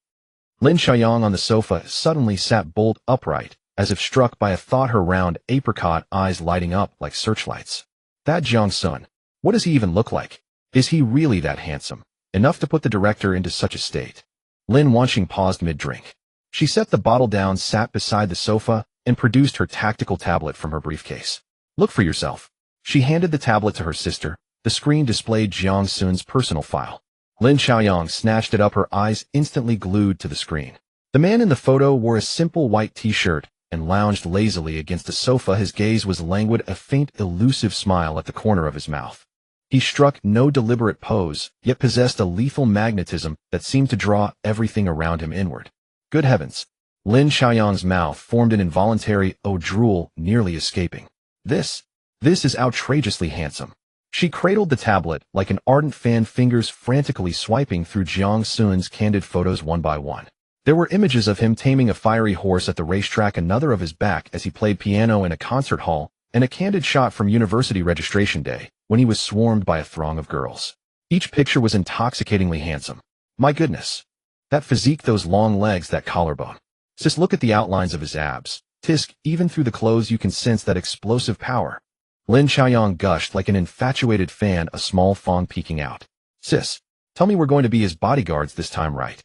Lin Xiaoyang on the sofa suddenly sat bolt upright, as if struck by a thought, her round apricot eyes lighting up like searchlights. That Jiang Xun. What does he even look like? Is he really that handsome? Enough to put the director into such a state? Lin Wanqing paused mid-drink. She set the bottle down, sat beside the sofa, and produced her tactical tablet from her briefcase. Look for yourself. She handed the tablet to her sister. The screen displayed Jiang Xun's personal file. Lin Xiaoyang snatched it up, her eyes instantly glued to the screen. The man in the photo wore a simple white t-shirt and lounged lazily against the sofa. His gaze was languid, a faint, elusive smile at the corner of his mouth. He struck no deliberate pose, yet possessed a lethal magnetism that seemed to draw everything around him inward. Good heavens! Lin Xiaoyang's mouth formed an involuntary drool, nearly escaping. This is outrageously handsome. She cradled the tablet like an ardent fan, fingers frantically swiping through Jiang Xun's candid photos one by one. There were images of him taming a fiery horse at the racetrack, another of his back as he played piano in a concert hall, and a candid shot from university registration day, when he was swarmed by a throng of girls. Each picture was intoxicatingly handsome. My goodness. That physique, those long legs, that collarbone. Sis, look at the outlines of his abs. Tisk, even through the clothes you can sense that explosive power. Lin Xiaoyang gushed like an infatuated fan, a small fawn peeking out. Sis, tell me we're going to be his bodyguards this time, right?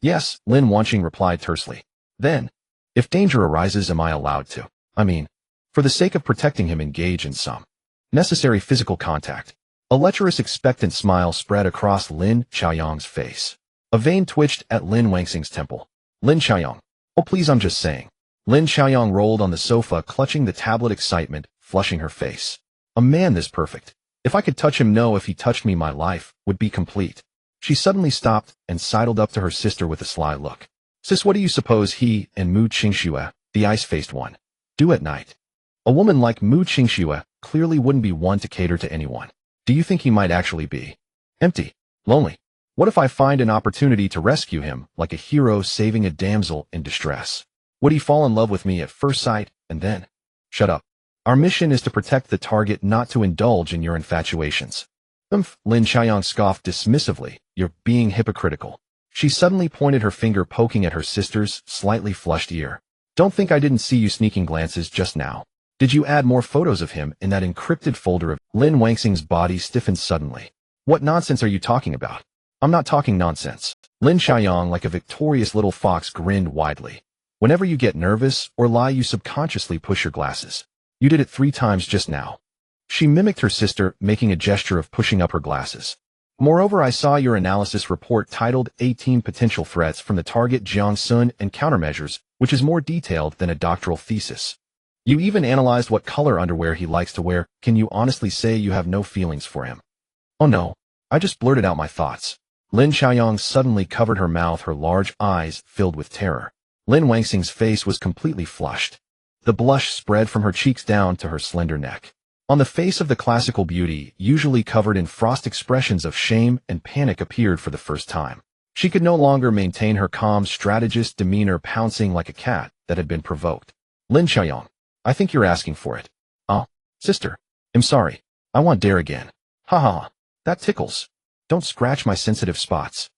Yes, Lin Wanqing replied tersely. Then, if danger arises, am I allowed to? For the sake of protecting him, engage in some necessary physical contact. A lecherous, expectant smile spread across Lin Xiaoyang's face. A vein twitched at Lin Wanqing's temple. Lin Xiaoyang. Oh, please, I'm just saying. Lin Xiaoyang rolled on the sofa, clutching the tablet, excitement flushing her face. A man this perfect. If I could touch him, no, if he touched me, my life would be complete. She suddenly stopped and sidled up to her sister with a sly look. Sis, what do you suppose he and Mu Qingxue, the ice-faced one, do at night? A woman like Mu Qingxue clearly wouldn't be one to cater to anyone. Do you think he might actually be empty, lonely? What if I find an opportunity to rescue him, like a hero saving a damsel in distress? Would he fall in love with me at first sight, and then? Shut up. Our mission is to protect the target, not to indulge in your infatuations. Lin Xiaoyang scoffed dismissively. You're being hypocritical. She suddenly pointed her finger, poking at her sister's slightly flushed ear. Don't think I didn't see you sneaking glances just now. Did you add more photos of him in that encrypted folder of— Lin Wanqing's body stiffened suddenly. What nonsense are you talking about? I'm not talking nonsense. Lin Xiaoyang, like a victorious little fox, grinned widely. Whenever you get nervous or lie, you subconsciously push your glasses. You did it 3 times just now. She mimicked her sister, making a gesture of pushing up her glasses. Moreover, I saw your analysis report titled 18 Potential Threats from the Target Jiang Xun and Countermeasures, which is more detailed than a doctoral thesis. You even analyzed what color underwear he likes to wear. Can you honestly say you have no feelings for him? Oh no, I just blurted out my thoughts. Lin Xiaoyang suddenly covered her mouth, her large eyes filled with terror. Lin Wangxing's face was completely flushed. The blush spread from her cheeks down to her slender neck. On the face of the classical beauty, usually covered in frost, expressions of shame and panic appeared for the first time. She could no longer maintain her calm, strategist demeanor, pouncing like a cat that had been provoked. Lin Xiaoyang, I think you're asking for it. Oh, sister. I'm sorry. I want dare again. Ha ha. That tickles. Don't scratch my sensitive spots.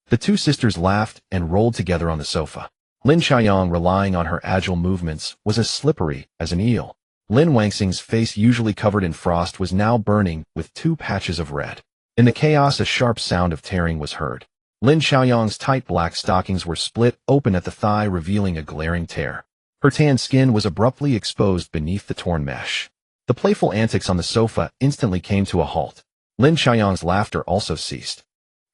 The two sisters laughed and rolled together on the sofa. Lin Xiaoyang, relying on her agile movements, was as slippery as an eel. Lin Wangxing's face, usually covered in frost, was now burning with 2 patches of red. In the chaos, a sharp sound of tearing was heard. Lin Xiaoyang's tight black stockings were split open at the thigh, revealing a glaring tear. Her tan skin was abruptly exposed beneath the torn mesh. The playful antics on the sofa instantly came to a halt. Lin Xiaoyang's laughter also ceased.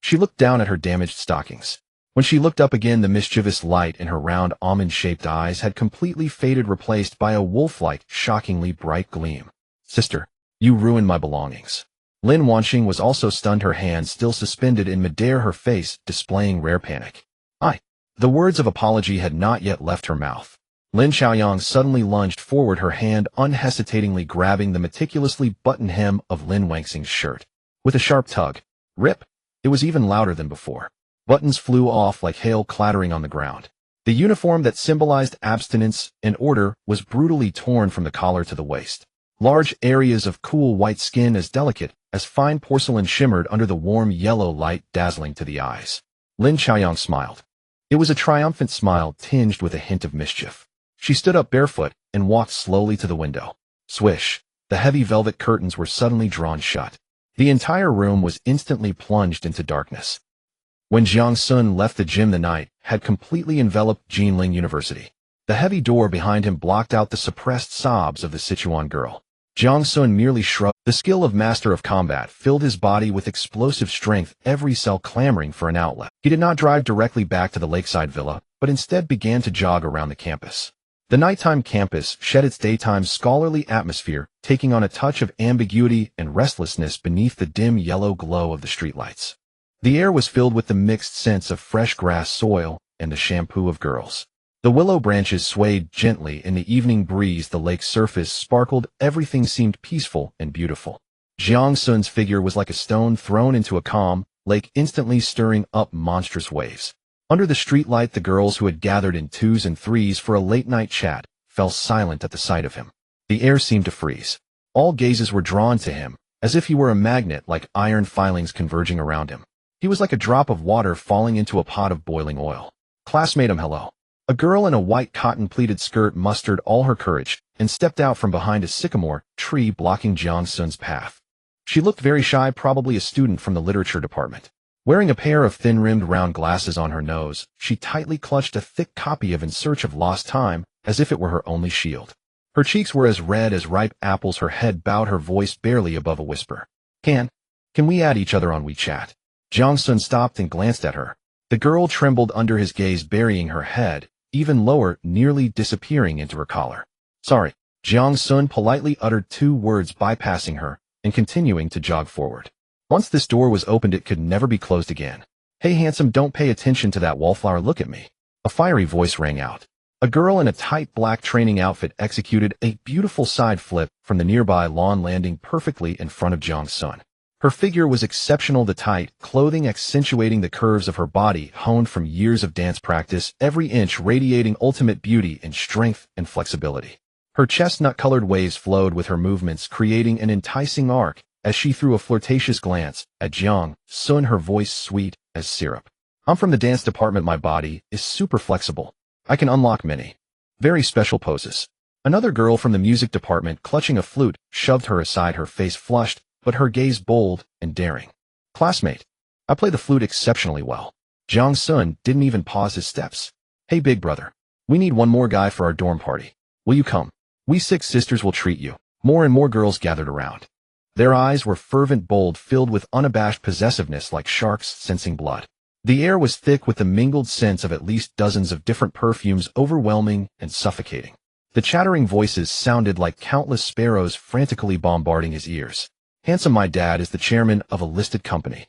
She looked down at her damaged stockings. When she looked up again, the mischievous light in her round almond-shaped eyes had completely faded, replaced by a wolf-like, shockingly bright gleam. Sister, you ruined my belongings. Lin Wanxing was also stunned, her hands still suspended in midair, her face displaying rare panic. The words of apology had not yet left her mouth. Lin Xiaoyang suddenly lunged forward, her hand unhesitatingly grabbing the meticulously buttoned hem of Lin Wangxing's shirt. With a sharp tug, rip! It was even louder than before. Buttons flew off like hail, clattering on the ground. The uniform that symbolized abstinence and order was brutally torn from the collar to the waist. Large areas of cool white skin, as delicate as fine porcelain, shimmered under the warm yellow light, dazzling to the eyes. Lin Xiaoyang smiled. It was a triumphant smile tinged with a hint of mischief. She stood up barefoot and walked slowly to the window. Swish! The heavy velvet curtains were suddenly drawn shut. The entire room was instantly plunged into darkness. When Jiang Xun left the gym, the night had completely enveloped Jinling University. The heavy door behind him blocked out the suppressed sobs of the Sichuan girl. Jiang Xun merely shrugged. The skill of master of combat filled his body with explosive strength, every cell clamoring for an outlet. He did not drive directly back to the lakeside villa, but instead began to jog around the campus. The nighttime campus shed its daytime scholarly atmosphere, taking on a touch of ambiguity and restlessness beneath the dim yellow glow of the streetlights. The air was filled with the mixed scents of fresh grass, soil, and the shampoo of girls. The willow branches swayed gently in the evening breeze, the lake's surface sparkled, everything seemed peaceful and beautiful. Jiang Xun's figure was like a stone thrown into a calm lake, instantly stirring up monstrous waves. Under the streetlight, the girls who had gathered in 2s and 3s for a late-night chat fell silent at the sight of him. The air seemed to freeze. All gazes were drawn to him, as if he were a magnet, like iron filings converging around him. He was like a drop of water falling into a pot of boiling oil. Classmate, hello. A girl in a white cotton-pleated skirt mustered all her courage and stepped out from behind a sycamore tree blocking Jiang Xun's path. She looked very shy, probably a student from the literature department. Wearing a pair of thin-rimmed round glasses on her nose, she tightly clutched a thick copy of In Search of Lost Time, as if it were her only shield. Her cheeks were as red as ripe apples, her head bowed, her voice barely above a whisper. Can we add each other on WeChat? Jiang Xun stopped and glanced at her. The girl trembled under his gaze, burying her head even lower, nearly disappearing into her collar. Sorry. Jiang Xun politely uttered 2 words, bypassing her and continuing to jog forward. Once this door was opened, it could never be closed again. Hey handsome, don't pay attention to that wallflower, look at me. A fiery voice rang out. A girl in a tight black training outfit executed a beautiful side flip from the nearby lawn, landing perfectly in front of Jiang Xun. Her figure was exceptional, the tight clothing accentuating the curves of her body, honed from years of dance practice, every inch radiating ultimate beauty and strength and flexibility. Her chestnut-colored waves flowed with her movements, creating an enticing arc as she threw a flirtatious glance at Jiang Xun, her voice sweet as syrup. I'm from the dance department, my body is super flexible. I can unlock many very special poses. Another girl from the music department, clutching a flute, shoved her aside, her face flushed, but her gaze bold and daring. Classmate, I play the flute exceptionally well. Jiang Xun didn't even pause his steps. Hey big brother, we need one more guy for our dorm party. Will you come? We 6 sisters will treat you. More and more girls gathered around. Their eyes were fervent, bold, filled with unabashed possessiveness, like sharks sensing blood. The air was thick with the mingled scents of at least dozens of different perfumes, overwhelming and suffocating. The chattering voices sounded like countless sparrows frantically bombarding his ears. Handsome, my dad is the chairman of a listed company.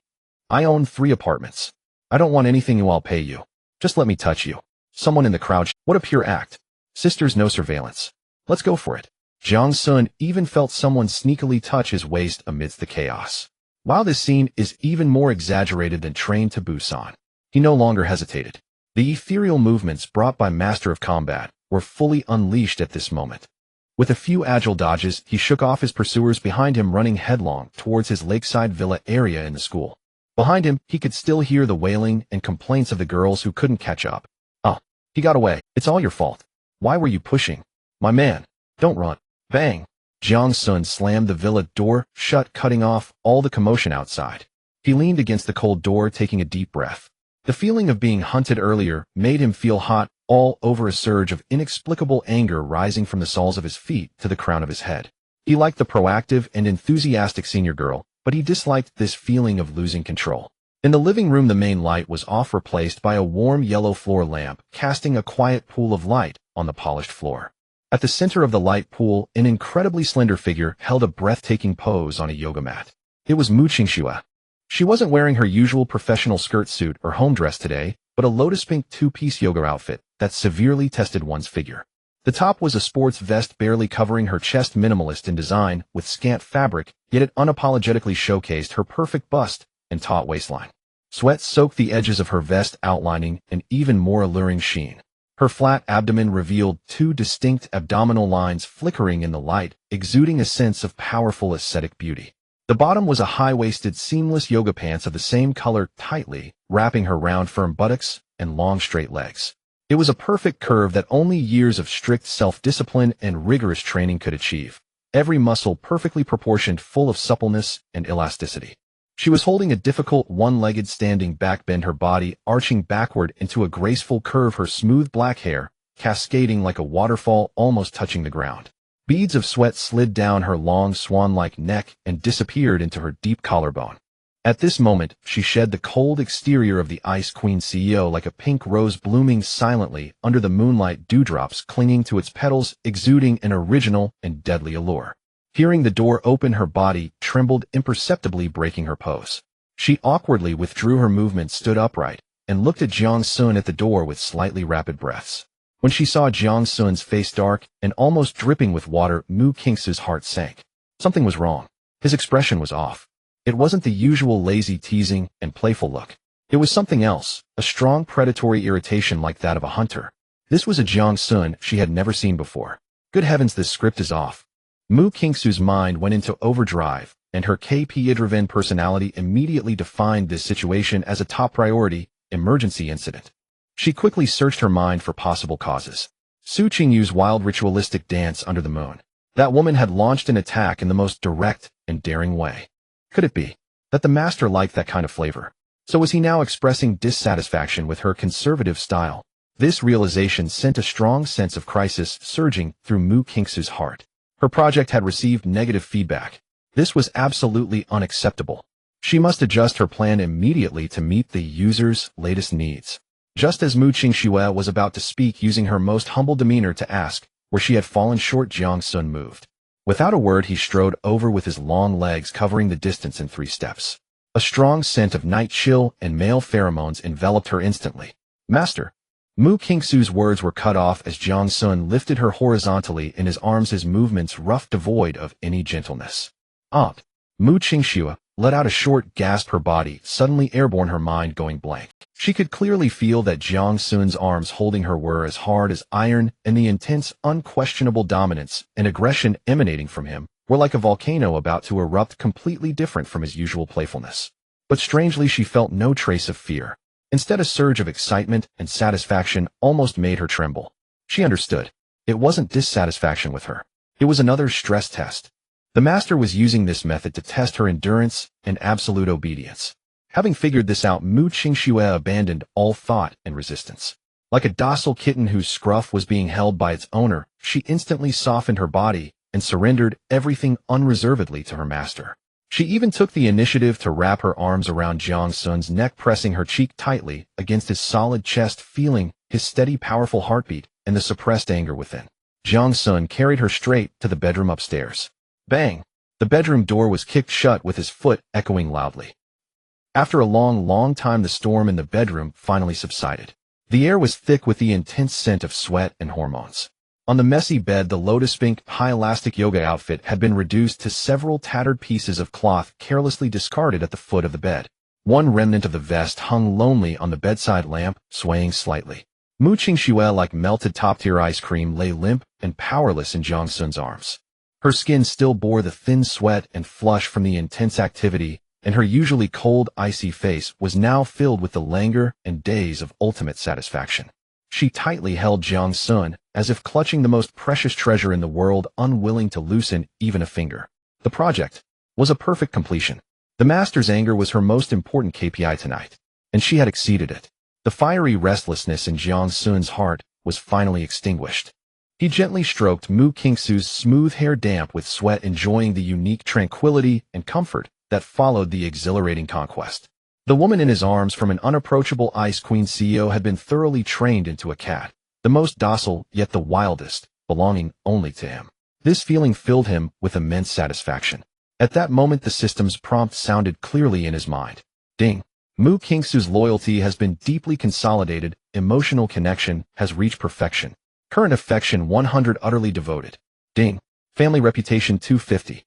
I own 3 apartments. I don't want anything, I'll pay you. Just let me touch you. Someone in the crowd. What a pure act. Sisters, no surveillance. Let's go for it. Jiang Xun even felt someone sneakily touch his waist amidst the chaos. While this scene is even more exaggerated than Train to Busan, he no longer hesitated. The ethereal movements brought by Master of Combat were fully unleashed at this moment. With a few agile dodges, he shook off his pursuers behind him, running headlong towards his lakeside villa area in the school. Behind him, he could still hear the wailing and complaints of the girls who couldn't catch up. "Oh, he got away. It's all your fault. Why were you pushing? My man, don't run." Bang! Jiang Xun slammed the villa door shut, cutting off all the commotion outside. He leaned against the cold door, taking a deep breath. The feeling of being hunted earlier made him feel hot all over, a surge of inexplicable anger rising from the soles of his feet to the crown of his head. He liked the proactive and enthusiastic senior girl, but he disliked this feeling of losing control. In the living room, the main light was off, replaced by a warm yellow floor lamp, casting a quiet pool of light on the polished floor. At the center of the light pool, an incredibly slender figure held a breathtaking pose on a yoga mat. It was Mu Qingxue. She wasn't wearing her usual professional skirt suit or home dress today, but a lotus pink two-piece yoga outfit that severely tested one's figure. The top was a sports vest barely covering her chest, minimalist in design with scant fabric, yet it unapologetically showcased her perfect bust and taut waistline. Sweat soaked the edges of her vest, outlining an even more alluring sheen. Her flat abdomen revealed two distinct abdominal lines flickering in the light, exuding a sense of powerful aesthetic beauty. The bottom was a high-waisted, seamless yoga pants of the same color, tightly wrapping her round, firm buttocks and long, straight legs. It was a perfect curve that only years of strict self-discipline and rigorous training could achieve. Every muscle perfectly proportioned, full of suppleness and elasticity. She was holding a difficult one-legged standing back bend, her body arching backward into a graceful curve, her smooth black hair cascading like a waterfall, almost touching the ground. Beads of sweat slid down her long swan-like neck and disappeared into her deep collarbone. At this moment, she shed the cold exterior of the Ice Queen CEO like a pink rose blooming silently under the moonlight, dewdrops clinging to its petals, exuding an original and deadly allure. Hearing the door open, her body trembled imperceptibly, breaking her pose. She awkwardly withdrew her movement, stood upright, and looked at Jiang Xun at the door with slightly rapid breaths. When she saw Jiang Xun's face dark and almost dripping with water, Mu Qingxue's heart sank. Something was wrong. His expression was off. It wasn't the usual lazy, teasing, and playful look. It was something else, a strong predatory irritation like that of a hunter. This was a Jiang Xun she had never seen before. Good heavens, this script is off. Mu Qingxue's mind went into overdrive, and her KP-driven personality immediately defined this situation as a top priority, emergency incident. She quickly searched her mind for possible causes. Su Qingyu's wild ritualistic dance under the moon. That woman had launched an attack in the most direct and daring way. Could it be that the master liked that kind of flavor? So was he now expressing dissatisfaction with her conservative style? This realization sent a strong sense of crisis surging through Mu Qingxue's heart. Her project had received negative feedback. This was absolutely unacceptable. She must adjust her plan immediately to meet the user's latest needs. Just as Mu Qingxue was about to speak, using her most humble demeanor to ask where she had fallen short, Jiang Xun moved. Without a word, he strode over with his long legs covering the distance in 3 steps. A strong scent of night chill and male pheromones enveloped her instantly. "Master." Mu Qingxue's words were cut off as Jiang Xun lifted her horizontally in his arms, his movements rough, devoid of any gentleness. "Aunt." Mu Qingxue let out a short gasp, her body suddenly airborne, her mind going blank. She could clearly feel that Jiang Xun's arms holding her were as hard as iron, and the intense, unquestionable dominance and aggression emanating from him were like a volcano about to erupt, completely different from his usual playfulness. But strangely, she felt no trace of fear. Instead, a surge of excitement and satisfaction almost made her tremble. She understood. It wasn't dissatisfaction with her. It was another stress test. The master was using this method to test her endurance and absolute obedience. Having figured this out, Mu Qingxue abandoned all thought and resistance. Like a docile kitten whose scruff was being held by its owner, she instantly softened her body and surrendered everything unreservedly to her master. She even took the initiative to wrap her arms around Jiang Xun's neck, pressing her cheek tightly against his solid chest, feeling his steady, powerful heartbeat and the suppressed anger within. Jiang Xun carried her straight to the bedroom upstairs. Bang! The bedroom door was kicked shut with his foot echoing loudly. After a long time, the storm in the bedroom finally subsided. The air was thick with the intense scent of sweat and hormones. On the messy bed, the lotus pink, high-elastic yoga outfit had been reduced to several tattered pieces of cloth carelessly discarded at the foot of the bed. One remnant of the vest hung lonely on the bedside lamp, swaying slightly. Mu Qingxue, like melted top-tier ice cream, lay limp and powerless in Jiang Xun's arms. Her skin still bore the thin sweat and flush from the intense activity, and her usually cold, icy face was now filled with the languor and daze of ultimate satisfaction. She tightly held Jiang Xun, as if clutching the most precious treasure in the world, unwilling to loosen even a finger. The project was a perfect completion. The master's anger was her most important KPI tonight, and she had exceeded it. The fiery restlessness in Jiang Xun's heart was finally extinguished. He gently stroked Mu Qingxu's smooth hair damp with sweat, enjoying the unique tranquility and comfort that followed the exhilarating conquest. The woman in his arms from an unapproachable Ice Queen CEO had been thoroughly trained into a cat, the most docile yet the wildest, belonging only to him. This feeling filled him with immense satisfaction. At that moment, the system's prompt sounded clearly in his mind. Ding. Mu Qingxu's loyalty has been deeply consolidated, emotional connection has reached perfection. Current affection 100, utterly devoted. Ding. Family reputation 250.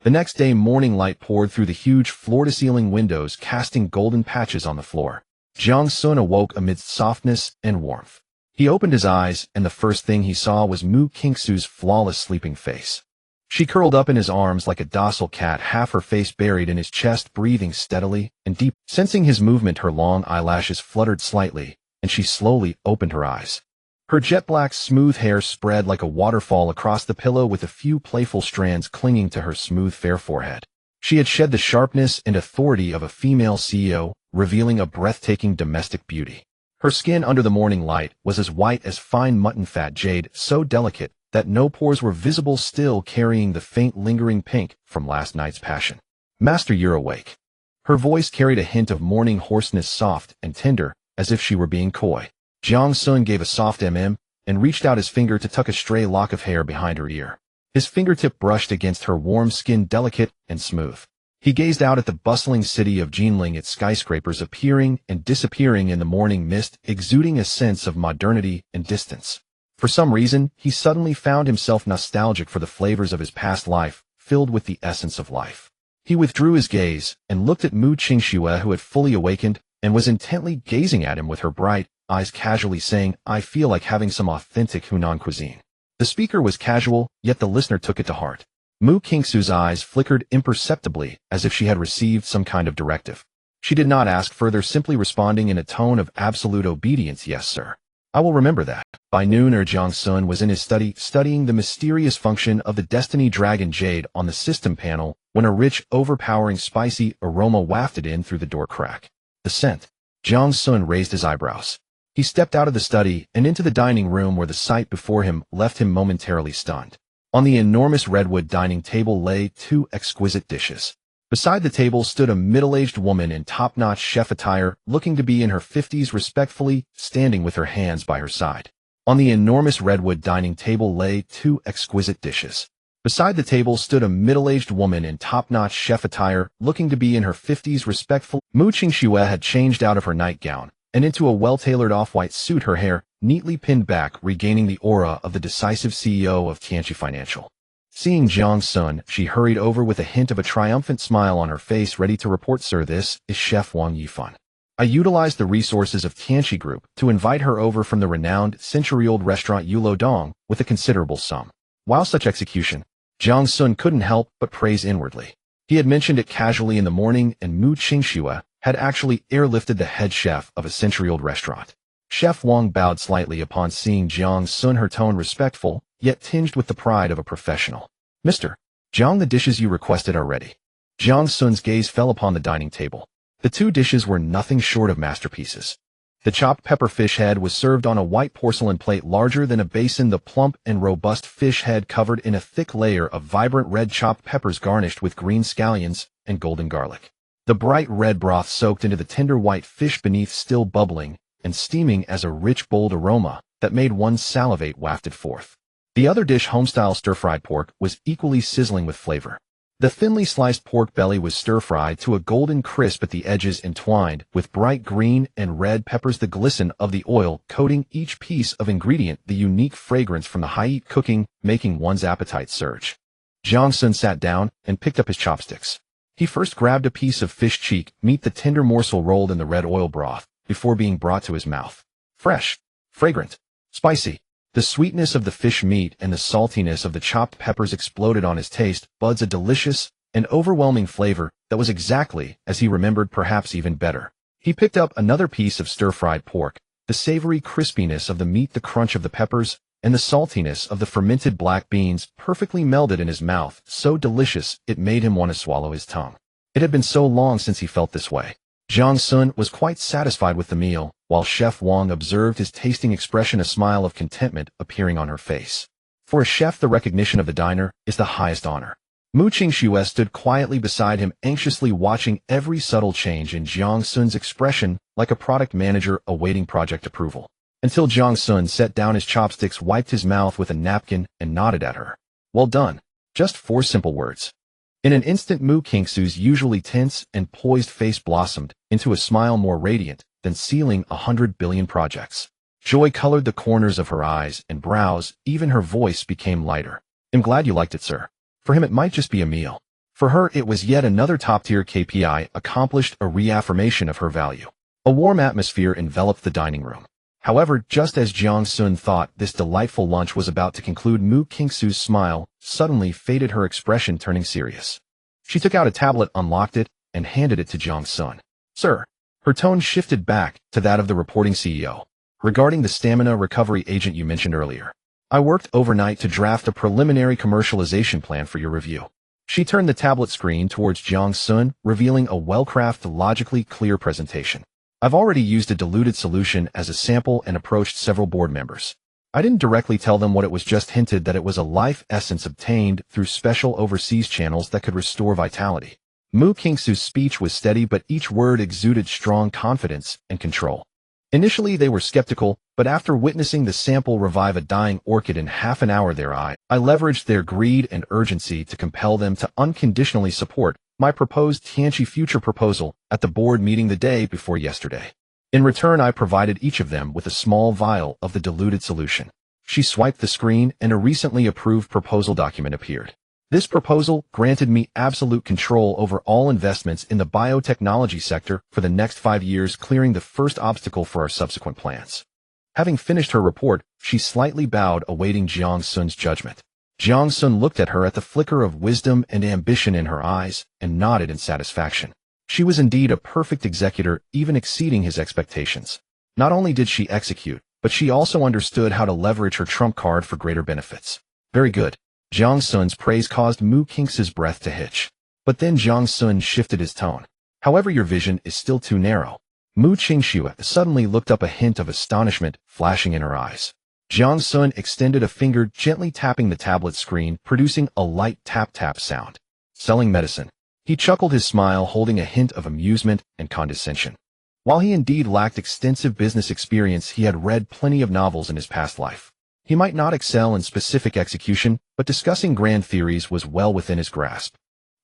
The next day, morning light poured through the huge floor-to-ceiling windows, casting golden patches on the floor. Jiang Xun awoke amidst softness and warmth. He opened his eyes, and the first thing he saw was Mu Qingxu's flawless sleeping face. She curled up in his arms like a docile cat, half her face buried in his chest, breathing steadily and deep. Sensing his movement, her long eyelashes fluttered slightly, and she slowly opened her eyes. Her jet-black, smooth hair spread like a waterfall across the pillow, with a few playful strands clinging to her smooth, fair forehead. She had shed the sharpness and authority of a female CEO, revealing a breathtaking domestic beauty. Her skin under the morning light was as white as fine mutton fat jade, so delicate that no pores were visible, still carrying the faint, lingering pink from last night's passion. "Master, you're awake." Her voice carried a hint of morning hoarseness, soft and tender, as if she were being coy. Jiang Xun gave a soft mm and reached out his finger to tuck a stray lock of hair behind her ear. His fingertip brushed against her warm skin, delicate and smooth. He gazed out at the bustling city of Jinling, its skyscrapers appearing and disappearing in the morning mist, exuding a sense of modernity and distance. For some reason, he suddenly found himself nostalgic for the flavors of his past life, filled with the essence of life. He withdrew his gaze and looked at Mu Qingxue, who had fully awakened and was intently gazing at him with her bright eyes, casually saying, "I feel like having some authentic Hunan cuisine." The speaker was casual, yet the listener took it to heart. Mu Qingxu's eyes flickered imperceptibly, as if she had received some kind of directive. She did not ask further, simply responding in a tone of absolute obedience, "Yes, sir. I will remember that." By noon, Jiang Xun was in his study, studying the mysterious function of the Destiny Dragon Jade on the system panel, when a rich, overpowering, spicy aroma wafted in through the door crack. The scent. Jiang Xun raised his eyebrows. He stepped out of the study and into the dining room, where the sight before him left him momentarily stunned. On the enormous redwood dining table lay two exquisite dishes. Beside the table stood a middle-aged woman in top-notch chef attire, looking to be in her 50s, respectfully standing with her hands by her side. On the enormous redwood dining table lay two exquisite dishes. Beside the table stood a middle-aged woman in top-notch chef attire, looking to be in her 50s, respectful. Mu Qingxue had changed out of her nightgown and into a well-tailored off-white suit, her hair neatly pinned back, regaining the aura of the decisive CEO of Tianqi Financial. Seeing Jiang Xun, she hurried over with a hint of a triumphant smile on her face, ready to report, "Sir, this is Chef Wang Yifan. I utilized the resources of Tianqi Group to invite her over from the renowned century-old restaurant Yulo Dong with a considerable sum." While such execution, Jiang Xun couldn't help but praise inwardly. He had mentioned it casually in the morning, and Mu Qingxue had actually airlifted the head chef of a century-old restaurant. Chef Wang bowed slightly upon seeing Jiang Xun, her tone respectful, yet tinged with the pride of a professional. "Mr. Jiang, the dishes you requested are ready." Jiang Xun's gaze fell upon the dining table. The two dishes were nothing short of masterpieces. The chopped pepper fish head was served on a white porcelain plate larger than a basin, the plump and robust fish head covered in a thick layer of vibrant red chopped peppers garnished with green scallions and golden garlic. The bright red broth soaked into the tender white fish beneath, still bubbling and steaming as a rich, bold aroma that made one salivate wafted forth. The other dish, homestyle stir-fried pork, was equally sizzling with flavor. The thinly sliced pork belly was stir-fried to a golden crisp at the edges and twined with bright green and red peppers, the glisten of the oil coating each piece of ingredient, the unique fragrance from the high-heat cooking making one's appetite surge. Jiang Xun sat down and picked up his chopsticks. He first grabbed a piece of fish cheek meat, the tender morsel rolled in the red oil broth, before being brought to his mouth. Fresh, fragrant, spicy. The sweetness of the fish meat and the saltiness of the chopped peppers exploded on his taste buds, a delicious and overwhelming flavor that was exactly as he remembered, perhaps even better. He picked up another piece of stir-fried pork, the savory crispiness of the meat, the crunch of the peppers, and the saltiness of the fermented black beans perfectly melded in his mouth, so delicious it made him want to swallow his tongue. It had been so long since he felt this way. Jiang Xun was quite satisfied with the meal, while Chef Wang observed his tasting expression, a smile of contentment appearing on her face. For a chef, the recognition of the diner is the highest honor. Mu Qingxue stood quietly beside him, anxiously watching every subtle change in Jiang Xun's expression, like a product manager awaiting project approval. Until Jiang Xun set down his chopsticks, wiped his mouth with a napkin, and nodded at her. Well done. Just 4 simple words. In an instant, Mu Qingxue's usually tense and poised face blossomed into a smile more radiant than sealing 100 billion projects. Joy colored the corners of her eyes and brows, even her voice became lighter. I'm glad you liked it, sir. For him it might just be a meal. For her it was yet another top-tier KPI accomplished, a reaffirmation of her value. A warm atmosphere enveloped the dining room. However, just as Jiang Xun thought this delightful lunch was about to conclude, Mu Qingxue's smile suddenly faded, her expression turning serious. She took out a tablet, unlocked it, and handed it to Jiang Xun. Sir. Her tone shifted back to that of the reporting CEO. Regarding the stamina recovery agent you mentioned earlier, I worked overnight to draft a preliminary commercialization plan for your review. She turned the tablet screen towards Jiang Xun, revealing a well-crafted, logically clear presentation. I've already used a diluted solution as a sample and approached several board members. I didn't directly tell them what it was, just hinted that it was a life essence obtained through special overseas channels that could restore vitality. Mu Qingxue's speech was steady, but each word exuded strong confidence and control. Initially they were skeptical, but after witnessing the sample revive a dying orchid in half an hour, I leveraged their greed and urgency to compel them to unconditionally support my proposed Tianqi future proposal at the board meeting the day before yesterday. In return, I provided each of them with a small vial of the diluted solution. She swiped the screen and a recently approved proposal document appeared. This proposal granted me absolute control over all investments in the biotechnology sector for the next 5 years, clearing the first obstacle for our subsequent plans. Having finished her report, she slightly bowed, awaiting Jiang Xun's judgment. Jiang Xun looked at her, at the flicker of wisdom and ambition in her eyes, and nodded in satisfaction. She was indeed a perfect executor, even exceeding his expectations. Not only did she execute, but she also understood how to leverage her trump card for greater benefits. Very good. Jiang Xun's praise caused Mu Qingxue's breath to hitch. But then Jiang Xun shifted his tone. However, your vision is still too narrow. Mu Qingxue suddenly looked up, a hint of astonishment flashing in her eyes. Jiang Xun extended a finger, gently tapping the tablet screen, producing a light tap-tap sound. Selling medicine. He chuckled, his smile holding a hint of amusement and condescension. While he indeed lacked extensive business experience, he had read plenty of novels in his past life. He might not excel in specific execution, but discussing grand theories was well within his grasp.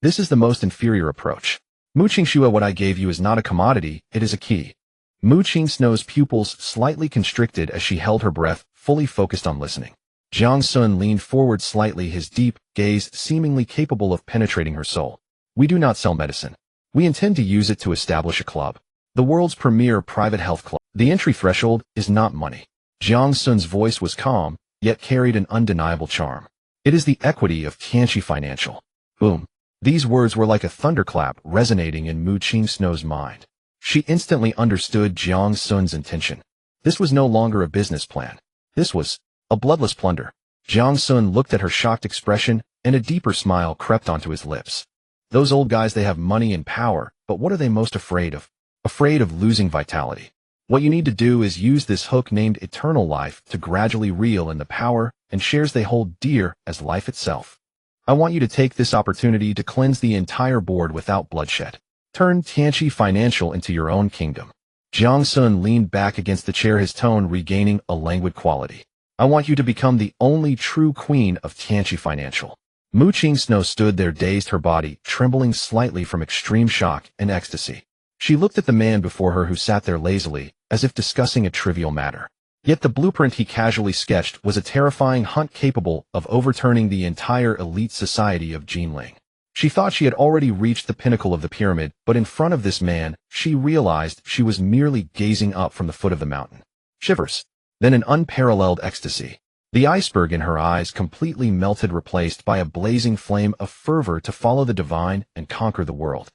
This is the most inferior approach. Mu Qingxue, what I gave you is not a commodity, it is a key. Mu Qingxue's pupils slightly constricted as she held her breath, fully focused on listening. Jiang Xun leaned forward slightly, his deep gaze seemingly capable of penetrating her soul. We do not sell medicine. We intend to use it to establish a club. The world's premier private health club. The entry threshold is not money. Jiang Xun's voice was calm, yet carried an undeniable charm. It is the equity of Tianqi Financial. Boom. These words were like a thunderclap resonating in Mu Qingxue's mind. She instantly understood Jiang Xun's intention. This was no longer a business plan. This was a bloodless plunder. Jiang Xun looked at her shocked expression, and a deeper smile crept onto his lips. Those old guys, they have money and power, but what are they most afraid of? Afraid of losing vitality. What you need to do is use this hook named eternal life to gradually reel in the power and shares they hold dear as life itself. I want you to take this opportunity to cleanse the entire board without bloodshed. Turn Tianqi Financial into your own kingdom. Jiang Xun leaned back against the chair, his tone regaining a languid quality. I want you to become the only true queen of Tianqi Financial. Mu Snow stood there dazed, her body trembling slightly from extreme shock and ecstasy. She looked at the man before her who sat there lazily, as if discussing a trivial matter. Yet the blueprint he casually sketched was a terrifying hunt capable of overturning the entire elite society of Jinling. She thought she had already reached the pinnacle of the pyramid, but in front of this man, she realized she was merely gazing up from the foot of the mountain. Shivers. Then an unparalleled ecstasy. The iceberg in her eyes completely melted, replaced by a blazing flame of fervor to follow the divine and conquer the world.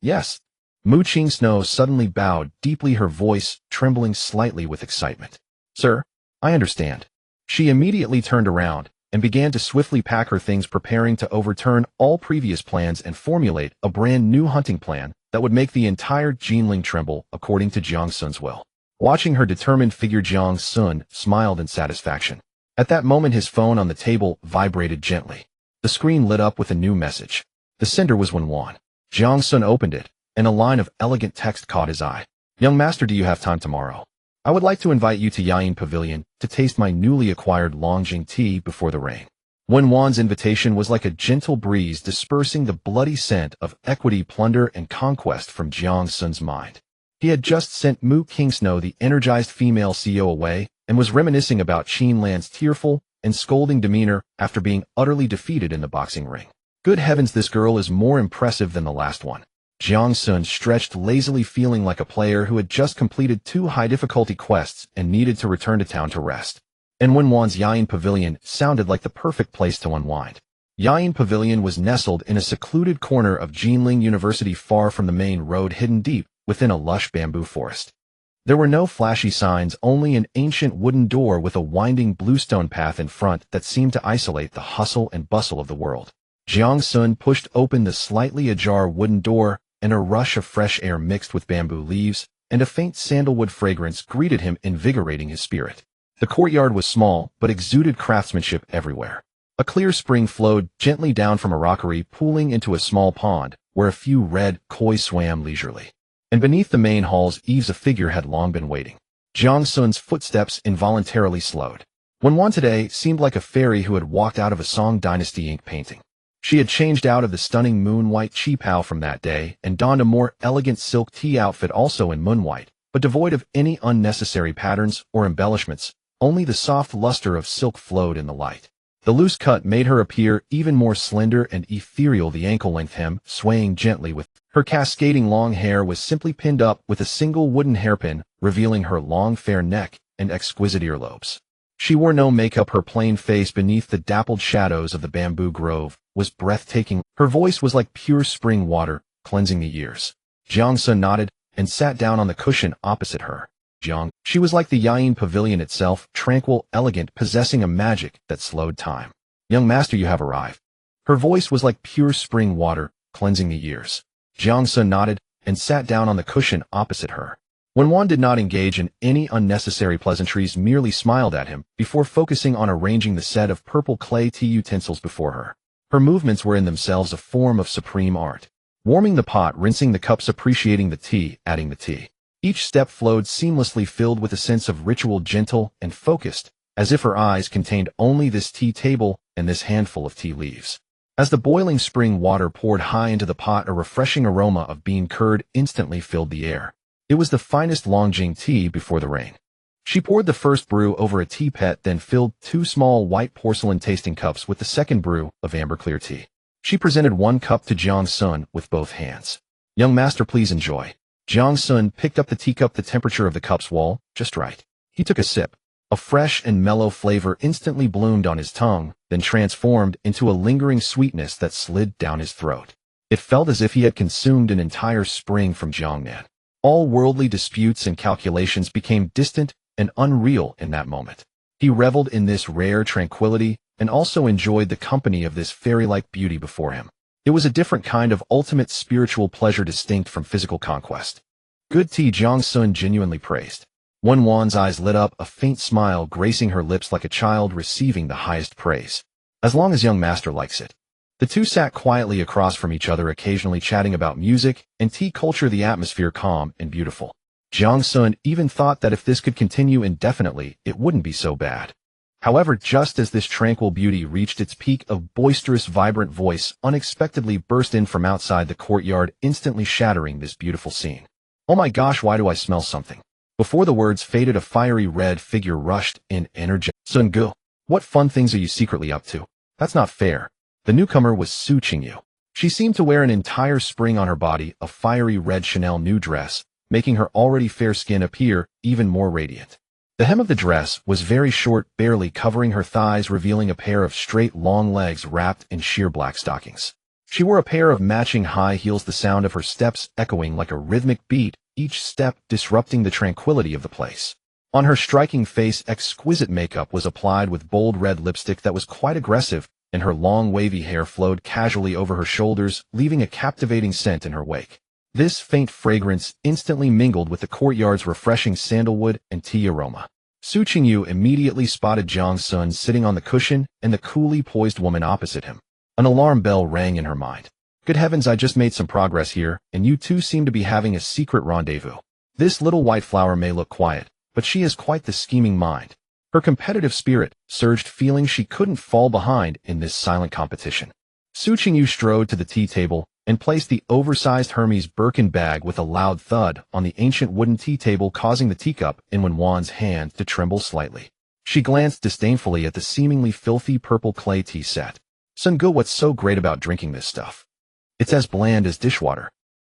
Yes. Mu Snow suddenly bowed deeply, her voice trembling slightly with excitement. Sir, I understand. She immediately turned around and began to swiftly pack her things, preparing to overturn all previous plans and formulate a brand new hunting plan that would make the entire Jinling tremble according to Jiang Xun's will. Watching her determined figure, Jiang Xun smiled in satisfaction. At that moment his phone on the table vibrated gently. The screen lit up with a new message. The sender was Wenwan. Jiang Xun opened it, and a line of elegant text caught his eye. Young master, do you have time tomorrow? I would like to invite you to Yayin Pavilion to taste my newly acquired Longjing tea before the rain. Wenwan's invitation was like a gentle breeze dispersing the bloody scent of equity, plunder, and conquest from Jiang Xun's mind. He had just sent Mu Snow, the energized female CEO, away and was reminiscing about Qinlan's tearful and scolding demeanor after being utterly defeated in the boxing ring. Good heavens, this girl is more impressive than the last one. Jiang Xun stretched lazily, feeling like a player who had just completed 2 high-difficulty quests and needed to return to town to rest. And Wenwan's Yayin Pavilion sounded like the perfect place to unwind. Yayin Pavilion was nestled in a secluded corner of Jinling University, far from the main road, hidden deep within a lush bamboo forest. There were no flashy signs, only an ancient wooden door with a winding bluestone path in front that seemed to isolate the hustle and bustle of the world. Jiang Xun pushed open the slightly ajar wooden door, and a rush of fresh air mixed with bamboo leaves and a faint sandalwood fragrance greeted him, invigorating his spirit. The courtyard was small, but exuded craftsmanship everywhere. A clear spring flowed gently down from a rockery, pooling into a small pond, where a few red koi swam leisurely. And beneath the main hall's eaves a figure had long been waiting. Jiang Xun's footsteps involuntarily slowed. Wenwan today seemed like a fairy who had walked out of a Song Dynasty ink painting. She had changed out of the stunning moon-white qipao from that day and donned a more elegant silk tea outfit, also in moon-white, but devoid of any unnecessary patterns or embellishments. Only the soft luster of silk flowed in the light. The loose cut made her appear even more slender and ethereal, the ankle-length hem swaying gently with her cascading long hair was simply pinned up with a single wooden hairpin, revealing her long fair neck and exquisite earlobes. She wore no makeup. Her plain face beneath the dappled shadows of the bamboo grove was breathtaking. Her voice was like pure spring water, cleansing the ears. Jiang Xun nodded and sat down on the cushion opposite her. She was like the Yayin Pavilion itself, tranquil, elegant, possessing a magic that slowed time. Young master, you have arrived. Her voice was like pure spring water, cleansing the ears. Jiang Xun nodded and sat down on the cushion opposite her. Wenwan did not engage in any unnecessary pleasantries, merely smiled at him before focusing on arranging the set of purple clay tea utensils before her. Her movements were in themselves a form of supreme art. Warming the pot, rinsing the cups, appreciating the tea, adding the tea. Each step flowed seamlessly, filled with a sense of ritual, gentle and focused, as if her eyes contained only this tea table and this handful of tea leaves. As the boiling spring water poured high into the pot, a refreshing aroma of bean curd instantly filled the air. It was the finest Longjing tea before the rain. She poured the first brew over a teapot, then filled 2 small white porcelain tasting cups with the second brew of amber clear tea. She presented 1 cup to Jiang Xun with both hands. Young master, please enjoy. Jiang Xun picked up the teacup, the temperature of the cup's wall, just right. He took a sip. A fresh and mellow flavor instantly bloomed on his tongue, then transformed into a lingering sweetness that slid down his throat. It felt as if he had consumed an entire spring from Jiangnan. All worldly disputes and calculations became distant and unreal in that moment. He reveled in this rare tranquility and also enjoyed the company of this fairy-like beauty before him. It was a different kind of ultimate spiritual pleasure, distinct from physical conquest. Good tea, Jiang Xun genuinely praised. Wenwan's eyes lit up, a faint smile gracing her lips like a child receiving the highest praise. As long as young master likes it. The two sat quietly across from each other, occasionally chatting about music and tea culture, the atmosphere calm and beautiful. Jiang Xun even thought that if this could continue indefinitely, it wouldn't be so bad. However, just as this tranquil beauty reached its peak, a boisterous, vibrant voice unexpectedly burst in from outside the courtyard, instantly shattering this beautiful scene. "Oh my gosh, why do I smell something?" Before the words faded, a fiery red figure rushed in, energetic. "Sun Gu, what fun things are you secretly up to? That's not fair." The newcomer was Su Qingyu. She seemed to wear an entire spring on her body, a fiery red Chanel new dress, making her already fair skin appear even more radiant. The hem of the dress was very short, barely covering her thighs, revealing a pair of straight, long legs wrapped in sheer black stockings. She wore a pair of matching high heels, the sound of her steps echoing like a rhythmic beat, each step disrupting the tranquility of the place. On her striking face, exquisite makeup was applied with bold red lipstick that was quite aggressive, and her long wavy hair flowed casually over her shoulders, leaving a captivating scent in her wake. This faint fragrance instantly mingled with the courtyard's refreshing sandalwood and tea aroma. Su Qingyu immediately spotted Jiang Xun sitting on the cushion and the coolly poised woman opposite him. An alarm bell rang in her mind. Good heavens, I just made some progress here, and you two seem to be having a secret rendezvous. This little white flower may look quiet, but she has quite the scheming mind. Her competitive spirit surged, feeling she couldn't fall behind in this silent competition. Su Qingyu strode to the tea table and placed the oversized Hermes Birkin bag with a loud thud on the ancient wooden tea table, causing the teacup in Wenwan's hand to tremble slightly. She glanced disdainfully at the seemingly filthy purple clay tea set. "Sun Gu, what's so great about drinking this stuff? It's as bland as dishwater.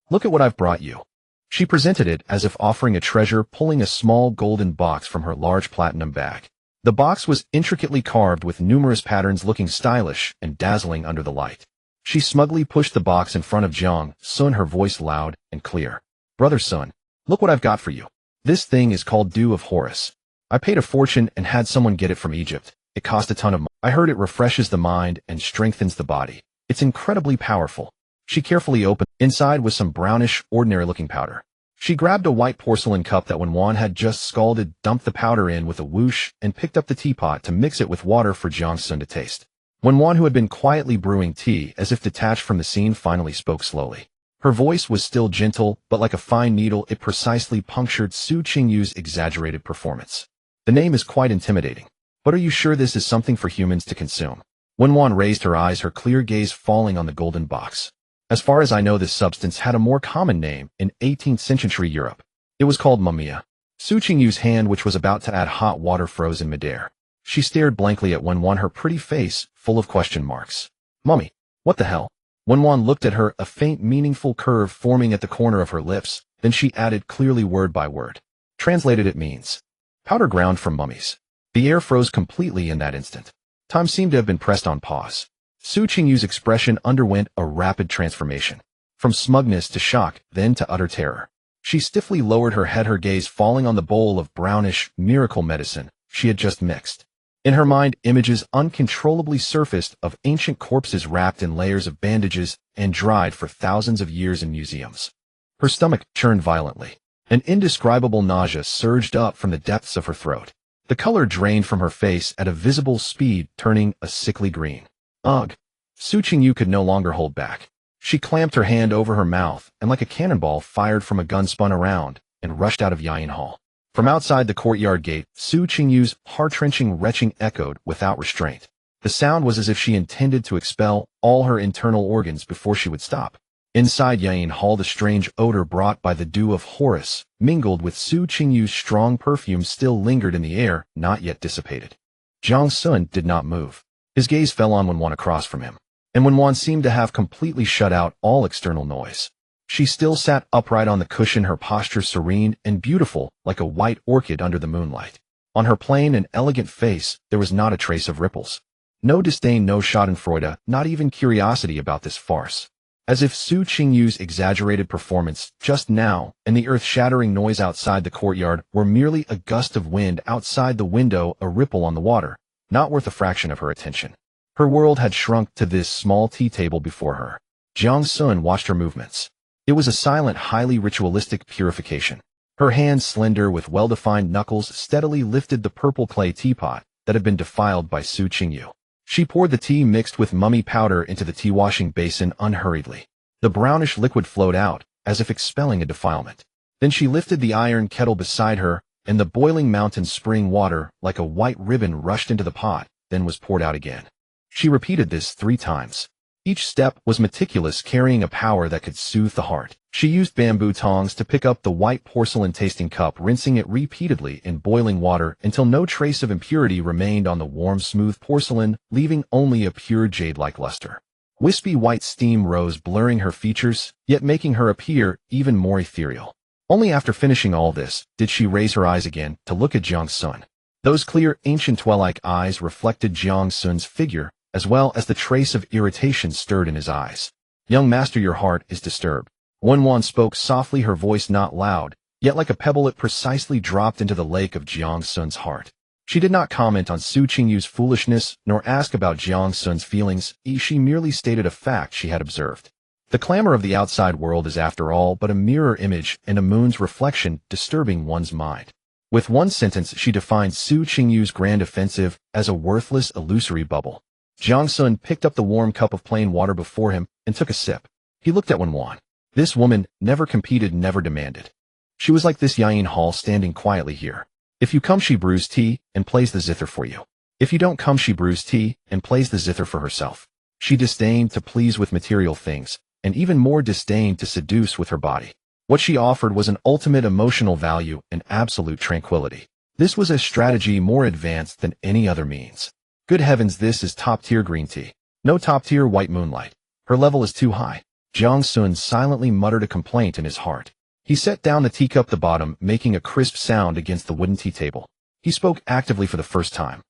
Look at what I've brought you." She presented it as if offering a treasure, pulling a small golden box from her large platinum bag. The box was intricately carved with numerous patterns, looking stylish and dazzling under the light. She smugly pushed the box in front of Jiang Xun, her voice loud and clear. "Brother Sun, look what I've got for you. This thing is called Dew of Horus. I paid a fortune and had someone get it from Egypt. It cost a ton of money. I heard it refreshes the mind and strengthens the body. It's incredibly powerful." She carefully opened. Inside was some brownish, ordinary-looking powder. She grabbed a white porcelain cup that Wenwan had just scalded, dumped the powder in with a whoosh, and picked up the teapot to mix it with water for Jiang Xun to taste. Wenwan, who had been quietly brewing tea as if detached from the scene, finally spoke slowly. Her voice was still gentle, but like a fine needle, it precisely punctured Su Qingyu's exaggerated performance. "The name is quite intimidating. But are you sure this is something for humans to consume?" Wenwan raised her eyes, her clear gaze falling on the golden box. "As far as I know, this substance had a more common name in 18th century Europe. It was called mumia." Su Qingyu's hand, which was about to add hot water, froze in midair. She stared blankly at Wenwan, her pretty face full of question marks. "Mummy, what the hell?" Wenwan looked at her, a faint, meaningful curve forming at the corner of her lips. Then she added clearly, word by word. Translated, it means powder ground from mummies. The air froze completely in that instant. Time seemed to have been pressed on pause. Su Qingyu's expression underwent a rapid transformation. From smugness to shock, then to utter terror. She stiffly lowered her head, her gaze falling on the bowl of brownish, miracle medicine she had just mixed. In her mind, images uncontrollably surfaced of ancient corpses wrapped in layers of bandages and dried for thousands of years in museums. Her stomach churned violently. An indescribable nausea surged up from the depths of her throat. The color drained from her face at a visible speed, turning a sickly green. Ugh! Su Qingyu could no longer hold back. She clamped her hand over her mouth, and like a cannonball fired from a gun spun around and rushed out of Yayin Hall. From outside the courtyard gate, Su Qingyu's heart-wrenching retching echoed without restraint. The sound was as if she intended to expel all her internal organs before she would stop. Inside Yayin Hall, the strange odor brought by the Dew of Horus, mingled with Su Qingyu's strong perfume, still lingered in the air, not yet dissipated. Jiang Xun did not move. His gaze fell on Wenwan across from him, and Wenwan seemed to have completely shut out all external noise. She still sat upright on the cushion, her posture serene and beautiful like a white orchid under the moonlight. On her plain and elegant face, there was not a trace of ripples. No disdain, no schadenfreude, not even curiosity about this farce. As if Su Qingyu's exaggerated performance just now and the earth-shattering noise outside the courtyard were merely a gust of wind outside the window, a ripple on the water, not worth a fraction of her attention. Her world had shrunk to this small tea table before her. Jiang Xun watched her movements. It was a silent, highly ritualistic purification. Her hands, slender with well-defined knuckles, steadily lifted the purple clay teapot that had been defiled by Su Qingyu. She poured the tea mixed with mummy powder into the tea-washing basin unhurriedly. The brownish liquid flowed out, as if expelling a defilement. Then she lifted the iron kettle beside her and the boiling mountain spring water, like a white ribbon, rushed into the pot, then was poured out again. She repeated this 3 times. Each step was meticulous, carrying a power that could soothe the heart. She used bamboo tongs to pick up the white porcelain-tasting cup, rinsing it repeatedly in boiling water until no trace of impurity remained on the warm, smooth porcelain, leaving only a pure jade-like luster. Wispy white steam rose, blurring her features, yet making her appear even more ethereal. Only after finishing all this did she raise her eyes again to look at Jiang Xun. Those clear, ancient well-like eyes reflected Jiang Xun's figure, as well as the trace of irritation stirred in his eyes. "Young master, your heart is disturbed." Wenwan spoke softly, her voice not loud, yet like a pebble it precisely dropped into the lake of Jiang Xun's heart. She did not comment on Su Qingyu's foolishness, nor ask about Jiang Xun's feelings. She merely stated a fact she had observed. The clamor of the outside world is, after all, but a mirror image and a moon's reflection, disturbing one's mind. With one sentence, she defined Su Qingyu's grand offensive as a worthless, illusory bubble. Jiang Xun picked up the warm cup of plain water before him and took a sip. He looked at Wenwan. This woman never competed, never demanded. She was like this Yain Hall, standing quietly here. If you come, she brews tea and plays the zither for you. If you don't come, she brews tea and plays the zither for herself. She disdained to please with material things, and even more disdained to seduce with her body. What she offered was an ultimate emotional value and absolute tranquility. This was a strategy more advanced than any other means. Good heavens, this is top-tier green tea. No top-tier white moonlight. Her level is too high. Jiang Xun silently muttered a complaint in his heart. He set down the teacup, the bottom making a crisp sound against the wooden tea table. He spoke actively for the first time.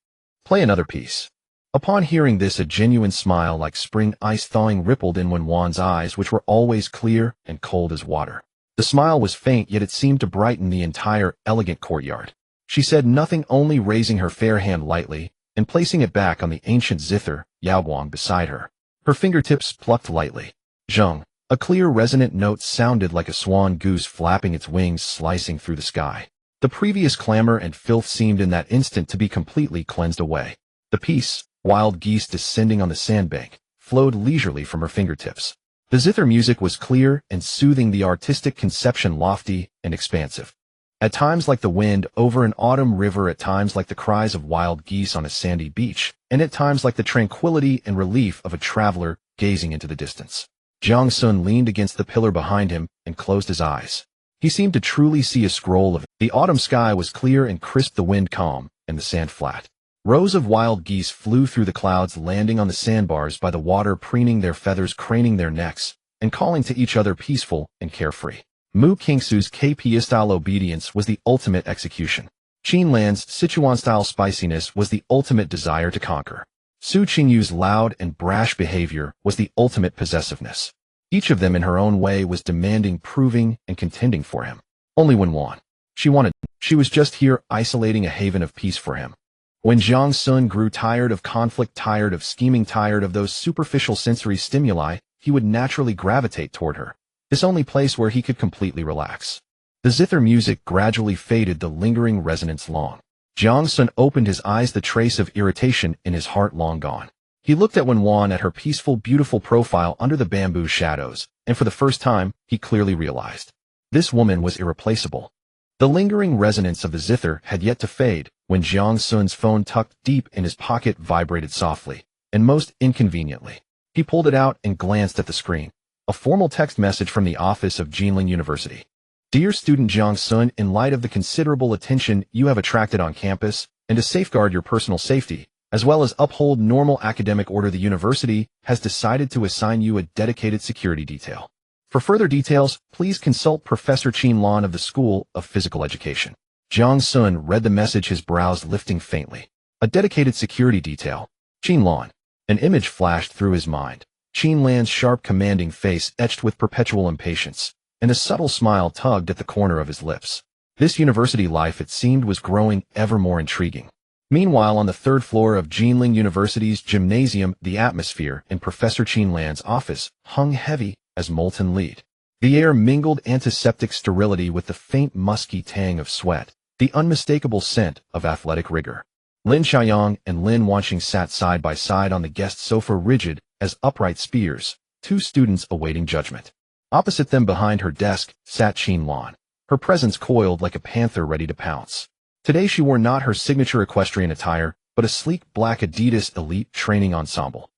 "Play another piece." Upon hearing this, a genuine smile like spring ice thawing rippled in Wenwan's eyes, which were always clear and cold as water. The smile was faint, yet it seemed to brighten the entire elegant courtyard. She said nothing, only raising her fair hand lightly and placing it back on the ancient zither, Yaoguang, beside her. Her fingertips plucked lightly. Zheng. A clear, resonant note sounded like a swan goose flapping its wings, slicing through the sky. The previous clamor and filth seemed in that instant to be completely cleansed away. The piece, wild geese descending on the sandbank, flowed leisurely from her fingertips. The zither music was clear and soothing, the artistic conception lofty and expansive. At times like the wind over an autumn river, at times like the cries of wild geese on a sandy beach, and at times like the tranquility and relief of a traveler gazing into the distance. Jiang Xun leaned against the pillar behind him and closed his eyes. He seemed to truly see a scroll of it. The autumn sky was clear and crisp, the wind calm, and the sand flat. Rows of wild geese flew through the clouds, landing on the sandbars by the water, preening their feathers, craning their necks, and calling to each other, peaceful and carefree. Mu Qingsu's KP-style obedience was the ultimate execution. Qin Lan's Sichuan-style spiciness was the ultimate desire to conquer. Su Qingyu's loud and brash behavior was the ultimate possessiveness. Each of them in her own way was demanding, proving, and contending for him. Only Wenwan. She was just here, isolating a haven of peace for him. When Jiang Xun grew tired of conflict, tired of scheming, tired of those superficial sensory stimuli, he would naturally gravitate toward her. This only place where he could completely relax. The zither music gradually faded, the lingering resonance long. Jiang Xun opened his eyes, the trace of irritation in his heart long gone. He looked at Wenwan, at her peaceful, beautiful profile under the bamboo shadows, and for the first time, he clearly realized. This woman was irreplaceable. The lingering resonance of the zither had yet to fade when Jiang Xun's phone, tucked deep in his pocket, vibrated softly, and most inconveniently. He pulled it out and glanced at the screen. A formal text message from the office of Jinling University. Dear student Jiang Xun, in light of the considerable attention you have attracted on campus, and to safeguard your personal safety, as well as uphold normal academic order, the university has decided to assign you a dedicated security detail. For further details, please consult Professor Qin Lan of the School of Physical Education. Jiang Xun read the message, his brows lifting faintly. A dedicated security detail. Qin Lan. An image flashed through his mind. Qin Lan's sharp, commanding face etched with perpetual impatience, and a subtle smile tugged at the corner of his lips. This university life, it seemed, was growing ever more intriguing. Meanwhile, on the third floor of Jinling University's gymnasium, the atmosphere in Professor Qin Lan's office hung heavy as molten lead. The air mingled antiseptic sterility with the faint musky tang of sweat, the unmistakable scent of athletic rigor. Lin Xiaoyang and Lin Wanqing sat side by side on the guest sofa, rigid as upright spears, two students awaiting judgment. Opposite them, behind her desk, sat Qin Lan. her presence coiled like a panther ready to pounce. Today she wore not her signature equestrian attire, but a sleek black Adidas Elite training ensemble.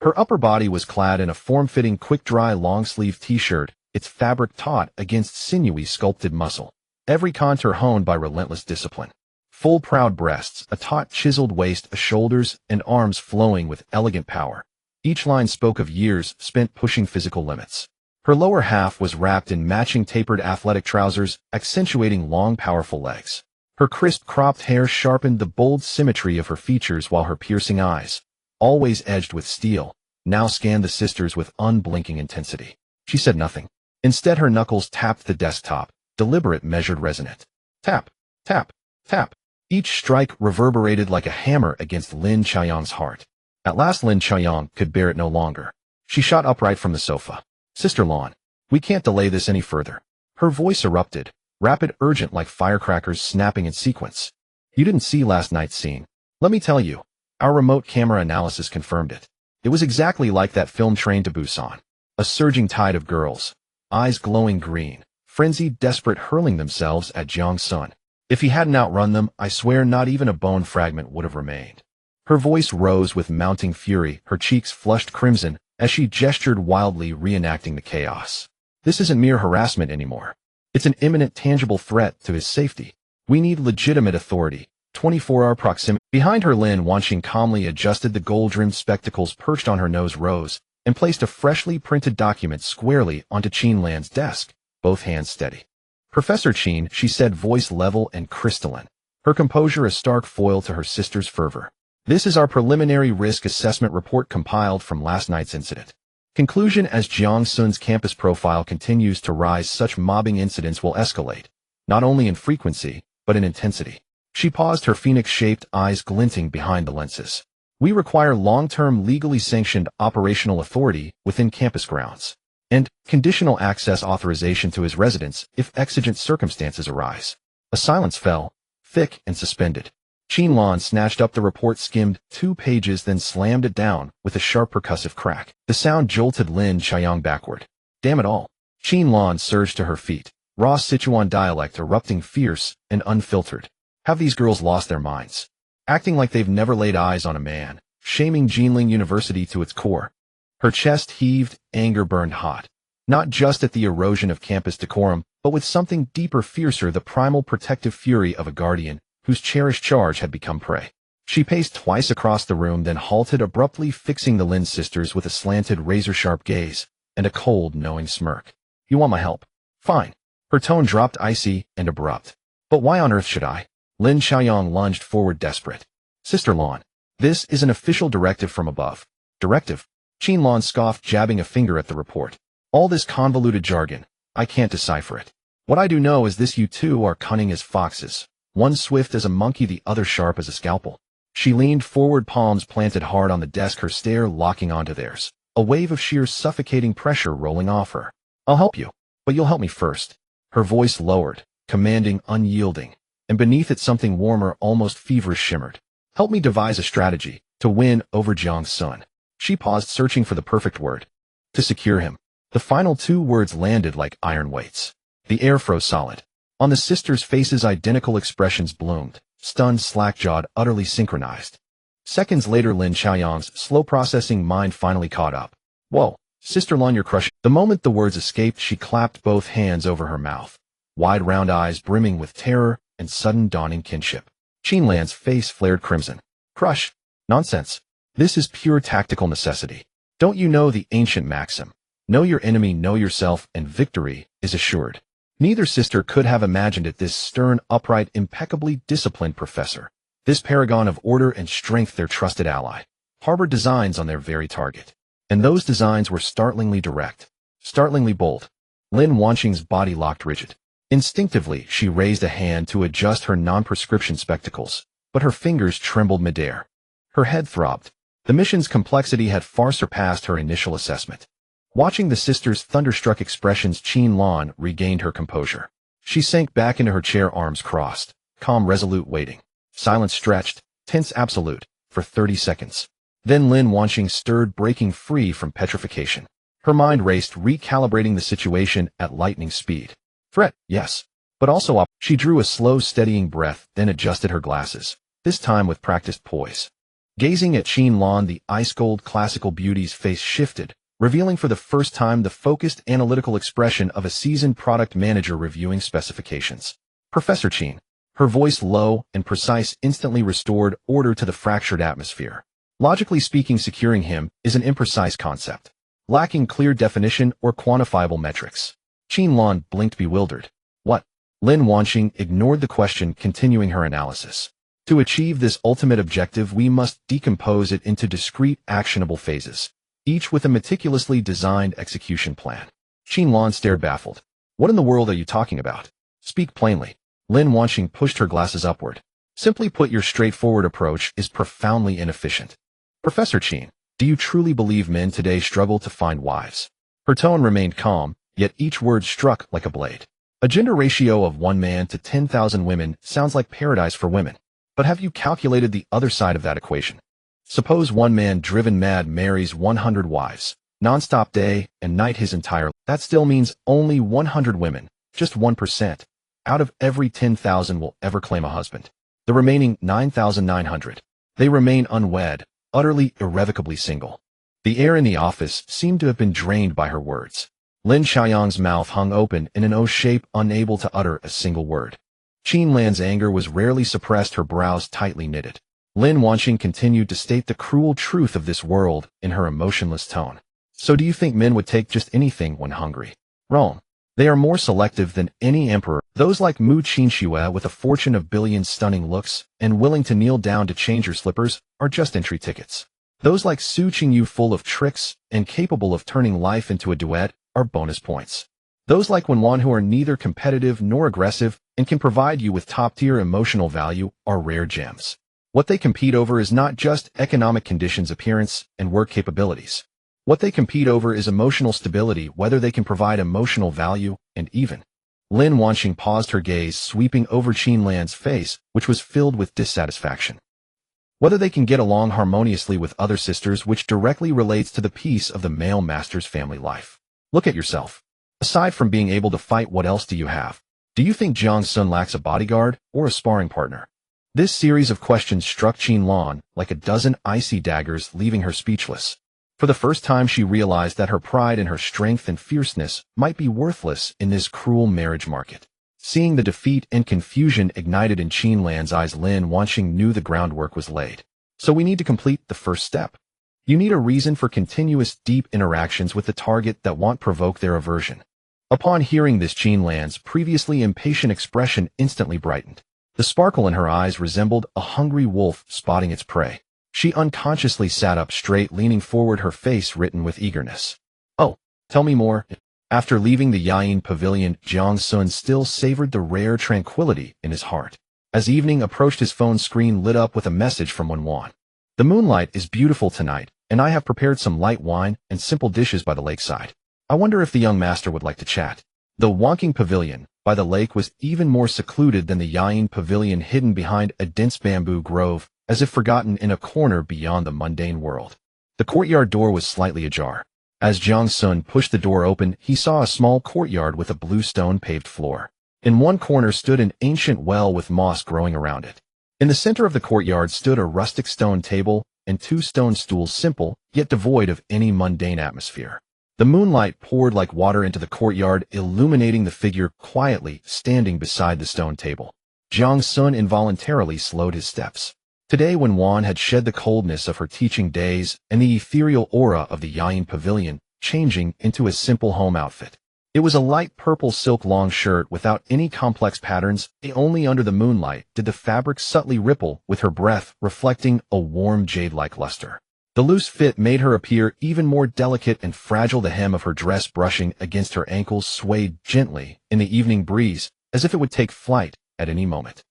Her upper body was clad in a form-fitting quick-dry long-sleeve t-shirt, its fabric taut against sinewy sculpted muscle, every contour honed by relentless discipline. Full proud breasts, a taut chiseled waist, shoulders and arms flowing with elegant power. Each line spoke of years spent pushing physical limits. Her lower half was wrapped in matching tapered athletic trousers, accentuating long, powerful legs. Her crisp cropped hair sharpened the bold symmetry of her features while her piercing eyes, always edged with steel, now scanned the sisters with unblinking intensity. She said nothing. Instead her knuckles tapped the desktop, deliberate, measured, resonant. Tap, tap, tap. Each strike reverberated like a hammer against Lin Chaoyang's heart. At last Lin Chaoyang could bear it no longer. She shot upright from the sofa. Sister Lan, we can't delay this any further. Her voice erupted, rapid, urgent, like firecrackers snapping in sequence. You didn't see last night's scene. Let me tell you. Our remote camera analysis confirmed it. It was exactly like that film Train to Busan. A surging tide of girls, eyes glowing green, frenzied, desperate, hurling themselves at Jiang Xun. If he hadn't outrun them, I swear not even a bone fragment would have remained. Her voice rose with mounting fury, her cheeks flushed crimson, as she gestured wildly, reenacting the chaos. This isn't mere harassment anymore. It's an imminent, tangible threat to his safety. We need legitimate authority. 24-hour proximity. Behind her, Lin Wanxing calmly adjusted the gold-rimmed spectacles perched on her nose, rose, and placed a freshly printed document squarely onto Qin Lan's desk, both hands steady. Professor Qin, she said, voice level and crystalline, her composure a stark foil to her sister's fervor. This is our preliminary risk assessment report compiled from last night's incident. Conclusion: as Jiang Xun's campus profile continues to rise, such mobbing incidents will escalate, not only in frequency, but in intensity. She paused, her phoenix-shaped eyes glinting behind the lenses. We require long-term, legally sanctioned operational authority within campus grounds, and conditional access authorization to his residence if exigent circumstances arise. A silence fell, thick and suspended. Qin Lan snatched up the report, skimmed 2 pages, then slammed it down with a sharp percussive crack. The sound jolted Lin Chaoyang backward. Damn it all. Qin Lan surged to her feet, raw Sichuan dialect erupting fierce and unfiltered. Have these girls lost their minds? Acting like they've never laid eyes on a man, shaming Jinling University to its core. Her chest heaved, anger burned hot. Not just at the erosion of campus decorum, but with something deeper, fiercer, the primal protective fury of a guardian whose cherished charge had become prey. She paced twice across the room, then halted abruptly, fixing the Lin sisters with a slanted, razor-sharp gaze and a cold, knowing smirk. You want my help? Fine. Her tone dropped, icy and abrupt. But why on earth should I? Lin Chaoyang lunged forward, desperate. Sister Lan, this is an official directive from above. Directive? Qin Lan scoffed, jabbing a finger at the report. All this convoluted jargon, I can't decipher it. What I do know is this: you two are cunning as foxes. One swift as a monkey, the other sharp as a scalpel. She leaned forward, palms planted hard on the desk, her stare locking onto theirs, a wave of sheer suffocating pressure rolling off her. I'll help you, but you'll help me first. Her voice lowered, commanding, unyielding, and beneath it something warmer, almost feverish, shimmered. Help me devise a strategy to win over Jiang Xun. She paused, searching for the perfect word. To secure him. The final 2 words landed like iron weights. The air froze solid. On the sisters' faces identical expressions bloomed, stunned, slack-jawed, utterly synchronized. Seconds later, Lin Chaoyang's slow-processing mind finally caught up. Whoa, Sister Lan, you're crushing. The moment the words escaped, she clapped both hands over her mouth, wide round eyes brimming with terror and sudden dawning kinship. Qin Lan's face flared crimson. Crush? Nonsense. This is pure tactical necessity. Don't you know the ancient maxim? Know your enemy, know yourself, and victory is assured. Neither sister could have imagined it. This stern, upright, impeccably disciplined professor, this paragon of order and strength, their trusted ally, harbored designs on their very target. And those designs were startlingly direct, startlingly bold. Lin Wanxing's body locked rigid. Instinctively, she raised a hand to adjust her non-prescription spectacles, but her fingers trembled midair. Her head throbbed. The mission's complexity had far surpassed her initial assessment. Watching the sisters' thunderstruck expressions, Qin Lan regained her composure. She sank back into her chair, arms crossed, calm, resolute, waiting. Silence stretched, tense, absolute, for 30 seconds. Then Lin Wanxing stirred, breaking free from petrification. Her mind raced, recalibrating the situation at lightning speed. Threat, yes. but also up. She drew a slow, steadying breath, then adjusted her glasses, this time with practiced poise. Gazing at Qin Lan, the ice-cold classical beauty's face shifted, revealing for the first time the focused, analytical expression of a seasoned product manager reviewing specifications. Professor Qin, her voice low and precise, instantly restored order to the fractured atmosphere. Logically speaking, securing him is an imprecise concept, lacking clear definition or quantifiable metrics. Qin Lan blinked, bewildered. What? Lin Wanxing ignored the question, continuing her analysis. To achieve this ultimate objective, we must decompose it into discrete, actionable phases, each with a meticulously designed execution plan. Qin Lan stared, baffled. What in the world are you talking about? Speak plainly. Lin Wanxing pushed her glasses upward. Simply put, your straightforward approach is profoundly inefficient. Professor Qin, do you truly believe men today struggle to find wives? Her tone remained calm, yet each word struck like a blade. A gender ratio of 1 man to 10,000 women sounds like paradise for women. But have you calculated the other side of that equation? Suppose 1 man driven mad marries 100 wives, non-stop day and night his entire life. That still means only 100 women, just 1%, out of every 10,000 will ever claim a husband. The remaining 9,900, they remain unwed, utterly, irrevocably single. The air in the office seemed to have been drained by her words. Lin Xiaoyang's mouth hung open in an O shape, unable to utter a single word. Qin Lan's anger was rarely suppressed, her brows tightly knitted. Lin Wanxing continued to state the cruel truth of this world in her emotionless tone. So do you think men would take just anything when hungry? Wrong. They are more selective than any emperor. Those like Mu Qinxue with a fortune of billions, stunning looks, and willing to kneel down to change your slippers are just entry tickets. Those like Su Qingyu, full of tricks and capable of turning life into a duet, are bonus points. Those like Wenwan, who are neither competitive nor aggressive and can provide you with top-tier emotional value, are rare gems. What they compete over is not just economic conditions, appearance, and work capabilities. What they compete over is emotional stability, whether they can provide emotional value, and even. Lin Wanxing paused, her gaze sweeping over Qin Lan's face, which was filled with dissatisfaction. Whether they can get along harmoniously with other sisters, which directly relates to the peace of the male master's family life. Look at yourself. Aside from being able to fight, what else do you have? Do you think Jiang Xun lacks a bodyguard or a sparring partner? This series of questions struck Qin Lan like a dozen icy daggers, leaving her speechless. For the first time, she realized that her pride and her strength and fierceness might be worthless in this cruel marriage market. Seeing the defeat and confusion ignited in Qin Lan's eyes, Lin Wanxing knew the groundwork was laid. So we need to complete the first step. You need a reason for continuous, deep interactions with the target that won't provoke their aversion. Upon hearing this, Qin Lan's previously impatient expression instantly brightened. The sparkle in her eyes resembled a hungry wolf spotting its prey. She unconsciously sat up straight, leaning forward, her face written with eagerness. Oh, tell me more. After leaving the Yayin pavilion, Jiang Xun still savored the rare tranquility in his heart. As evening approached, his phone screen lit up with a message from Wenwan. The moonlight is beautiful tonight, and I have prepared some light wine and simple dishes by the lakeside. I wonder if the young master would like to chat. The Wonking Pavilion by the lake was even more secluded than the Yayin Pavilion, hidden behind a dense bamboo grove, as if forgotten in a corner beyond the mundane world. The courtyard door was slightly ajar. As Jiang Xun pushed the door open, he saw a small courtyard with a blue stone-paved floor. In one corner stood an ancient well with moss growing around it. In the center of the courtyard stood a rustic stone table and 2 stone stools, simple, yet devoid of any mundane atmosphere. The moonlight poured like water into the courtyard, illuminating the figure quietly standing beside the stone table. Jiang Xun involuntarily slowed his steps. Today, when Wan had shed the coldness of her teaching days and the ethereal aura of the Yayin Pavilion, changing into a simple home outfit. It was a light purple silk long shirt without any complex patterns. Only under the moonlight did the fabric subtly ripple, with her breath reflecting a warm jade-like luster. The loose fit made her appear even more delicate and fragile. The hem of her dress, brushing against her ankles, swayed gently in the evening breeze, as if it would take flight at any moment.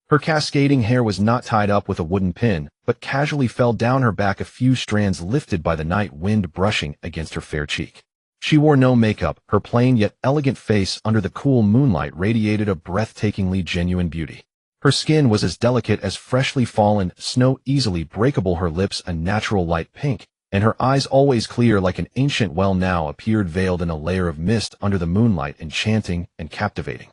Her cascading hair was not tied up with a wooden pin, but casually fell down her back, a few strands lifted by the night wind brushing against her fair cheek. She wore no makeup. Her plain yet elegant face under the cool moonlight radiated a breathtakingly genuine beauty. Her skin was as delicate as freshly fallen snow, easily breakable, her lips a natural light pink, and her eyes, always clear like an ancient well, now appeared veiled in a layer of mist under the moonlight, enchanting and captivating.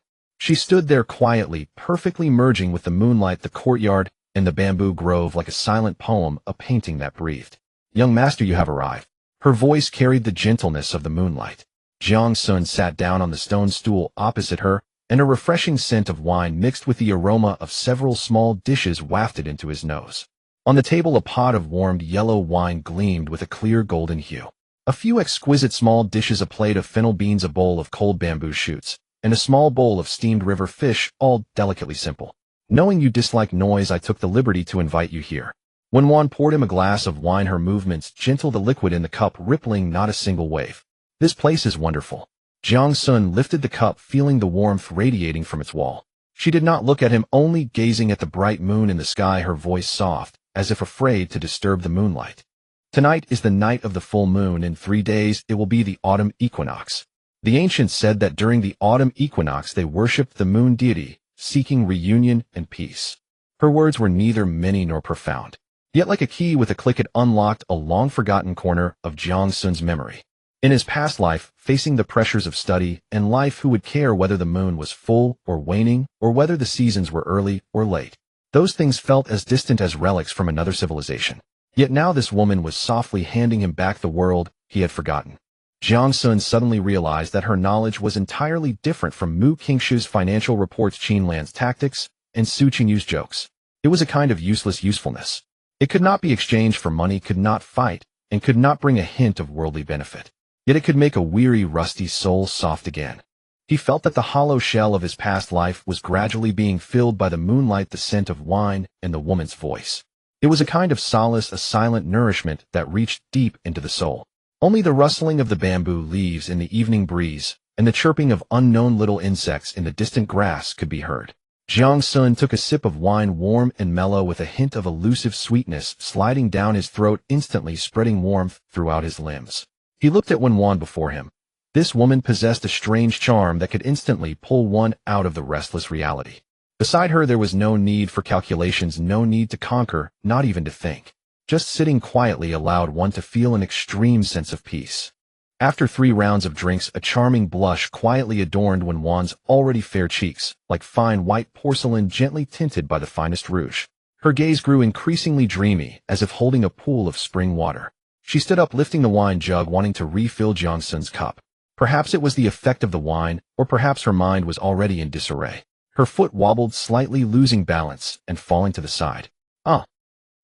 She stood there quietly, perfectly merging with the moonlight, the courtyard, and the bamboo grove like a silent poem, a painting that breathed. "Young master, you have arrived." Her voice carried the gentleness of the moonlight. Jiang Xun sat down on the stone stool opposite her, and a refreshing scent of wine mixed with the aroma of several small dishes wafted into his nose. On the table, a pot of warmed yellow wine gleamed with a clear golden hue. A few exquisite small dishes, a plate of fennel beans, a bowl of cold bamboo shoots, and a small bowl of steamed river fish, all delicately simple. "Knowing you dislike noise, I took the liberty to invite you here." When Juan poured him a glass of wine, her movements gentle, the liquid in the cup rippling not a single wave. "This place is wonderful." Jiang Xun lifted the cup, feeling the warmth radiating from its wall. She did not look at him, only gazing at the bright moon in the sky, her voice soft, as if afraid to disturb the moonlight. "Tonight is the night of the full moon. In 3 days it will be the autumn equinox." The ancients said that during the autumn equinox they worshipped the moon deity, seeking reunion and peace. Her words were neither many nor profound. Yet like a key with a click it unlocked a long-forgotten corner of Jiang Xun's memory. In his past life, facing the pressures of study and life, who would care whether the moon was full or waning, or whether the seasons were early or late? Those things felt as distant as relics from another civilization. Yet now this woman was softly handing him back the world he had forgotten. Jiang Xun suddenly realized that her knowledge was entirely different from Mu Qingshu's financial reports, Qin Lan's tactics, and Su Qingyu's jokes. It was a kind of useless usefulness. It could not be exchanged for money, could not fight, and could not bring a hint of worldly benefit. Yet it could make a weary, rusty soul soft again. He felt that the hollow shell of his past life was gradually being filled by the moonlight, the scent of wine, and the woman's voice. It was a kind of solace, a silent nourishment that reached deep into the soul. Only the rustling of the bamboo leaves in the evening breeze and the chirping of unknown little insects in the distant grass could be heard. Jiang Xun took a sip of wine, warm and mellow, with a hint of elusive sweetness sliding down his throat, instantly spreading warmth throughout his limbs. He looked at Wan before him. This woman possessed a strange charm that could instantly pull one out of the restless reality. Beside her there was no need for calculations, no need to conquer, not even to think. Just sitting quietly allowed one to feel an extreme sense of peace. After 3 rounds of drinks, a charming blush quietly adorned Wan's already fair cheeks, like fine white porcelain gently tinted by the finest rouge. Her gaze grew increasingly dreamy, as if holding a pool of spring water. She stood up, lifting the wine jug, wanting to refill Jiang Xun's cup. Perhaps it was the effect of the wine, or perhaps her mind was already in disarray. Her foot wobbled slightly, losing balance and falling to the side. "Ah!"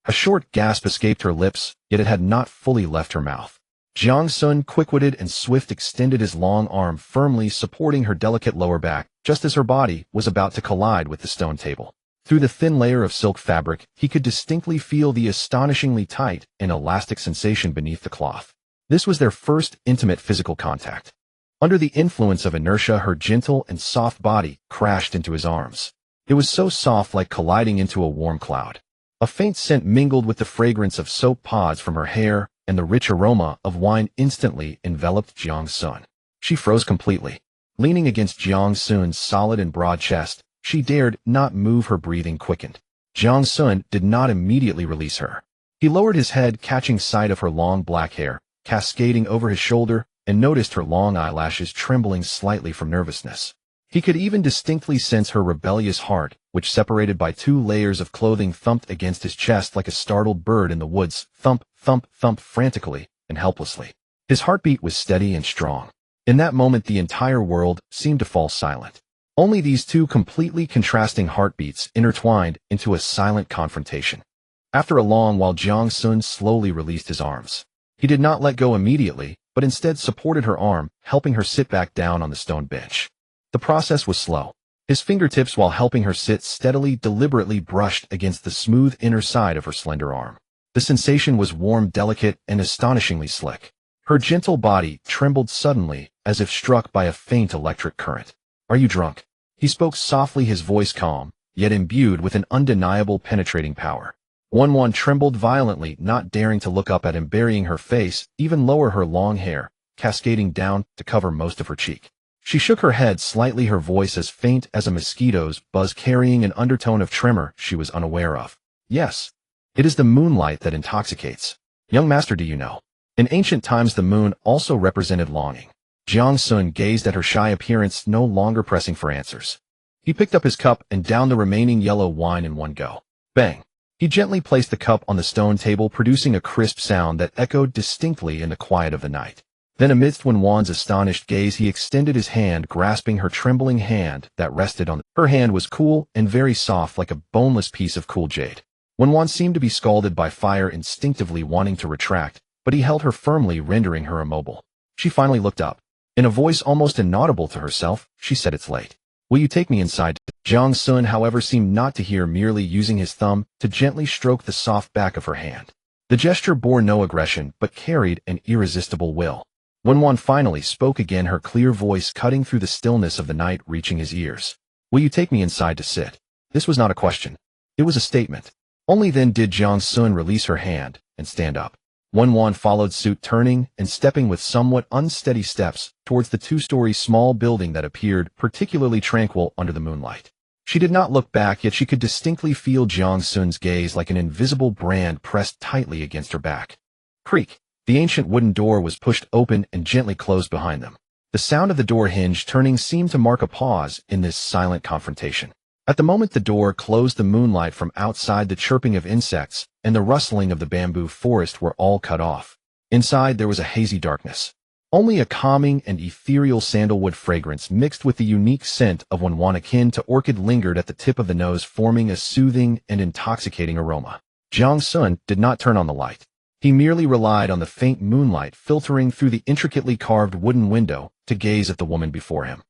A short gasp escaped her lips, yet it had not fully left her mouth. Jiang Xun, quick-witted and swift, extended his long arm, firmly supporting her delicate lower back, just as her body was about to collide with the stone table. Through the thin layer of silk fabric, he could distinctly feel the astonishingly tight and elastic sensation beneath the cloth. This was their first intimate physical contact. Under the influence of inertia, her gentle and soft body crashed into his arms. It was so soft, like colliding into a warm cloud. A faint scent mingled with the fragrance of soap pods from her hair, and the rich aroma of wine instantly enveloped Jiang Xun. She froze completely. Leaning against Jiang Xun's solid and broad chest, she dared not move. Her breathing quickened. Jiang Xun did not immediately release her. He lowered his head, catching sight of her long black hair, cascading over his shoulder, and noticed her long eyelashes trembling slightly from nervousness. He could even distinctly sense her rebellious heart, which, separated by 2 layers of clothing, thumped against his chest like a startled bird in the woods, thump, thump, thump, frantically and helplessly. His heartbeat was steady and strong. In that moment the entire world seemed to fall silent. Only these 2 completely contrasting heartbeats intertwined into a silent confrontation. After a long while, Jiang Xun slowly released his arms. He did not let go immediately, but instead supported her arm, helping her sit back down on the stone bench. The process was slow. His fingertips, while helping her sit steadily, deliberately brushed against the smooth inner side of her slender arm. The sensation was warm, delicate, and astonishingly slick. Her gentle body trembled suddenly, as if struck by a faint electric current. "Are you drunk?" He spoke softly, his voice calm, yet imbued with an undeniable penetrating power. Wan trembled violently, not daring to look up at him, burying her face even lower, her long hair cascading down to cover most of her cheek. She shook her head slightly, her voice as faint as a mosquito's buzz, carrying an undertone of tremor she was unaware of. "Yes. It is the moonlight that intoxicates. Young master, do you know? In ancient times the moon also represented longing." Jiang Xun gazed at her shy appearance, no longer pressing for answers. He picked up his cup and downed the remaining yellow wine in one go. Bang! He gently placed the cup on the stone table, producing a crisp sound that echoed distinctly in the quiet of the night. Then amidst Wenwan's astonished gaze, he extended his hand, grasping her trembling hand that rested on her hand was cool and very soft, like a boneless piece of cool jade. Wenwan seemed to be scalded by fire, instinctively wanting to retract, but he held her firmly, rendering her immobile. She finally looked up. In a voice almost inaudible to herself, she said, "It's late. Will you take me inside?" Jiang Xun, however, seemed not to hear, merely using his thumb to gently stroke the soft back of her hand. The gesture bore no aggression, but carried an irresistible will. Wenwan finally spoke again, her clear voice cutting through the stillness of the night, reaching his ears. "Will you take me inside to sit?" This was not a question. It was a statement. Only then did Jiang Xun release her hand and stand up. Wenwan followed suit, turning and stepping with somewhat unsteady steps towards the two-story small building that appeared particularly tranquil under the moonlight. She did not look back, yet she could distinctly feel Jiang Xun's gaze like an invisible brand pressed tightly against her back. Creak! The ancient wooden door was pushed open and gently closed behind them. The sound of the door hinge turning seemed to mark a pause in this silent confrontation. At the moment the door closed, the moonlight from outside, the chirping of insects, and the rustling of the bamboo forest were all cut off. Inside there was a hazy darkness. Only a calming and ethereal sandalwood fragrance mixed with the unique scent of Wenwan akin to orchid lingered at the tip of the nose, forming a soothing and intoxicating aroma. Jiang Xun did not turn on the light. He merely relied on the faint moonlight filtering through the intricately carved wooden window to gaze at the woman before him.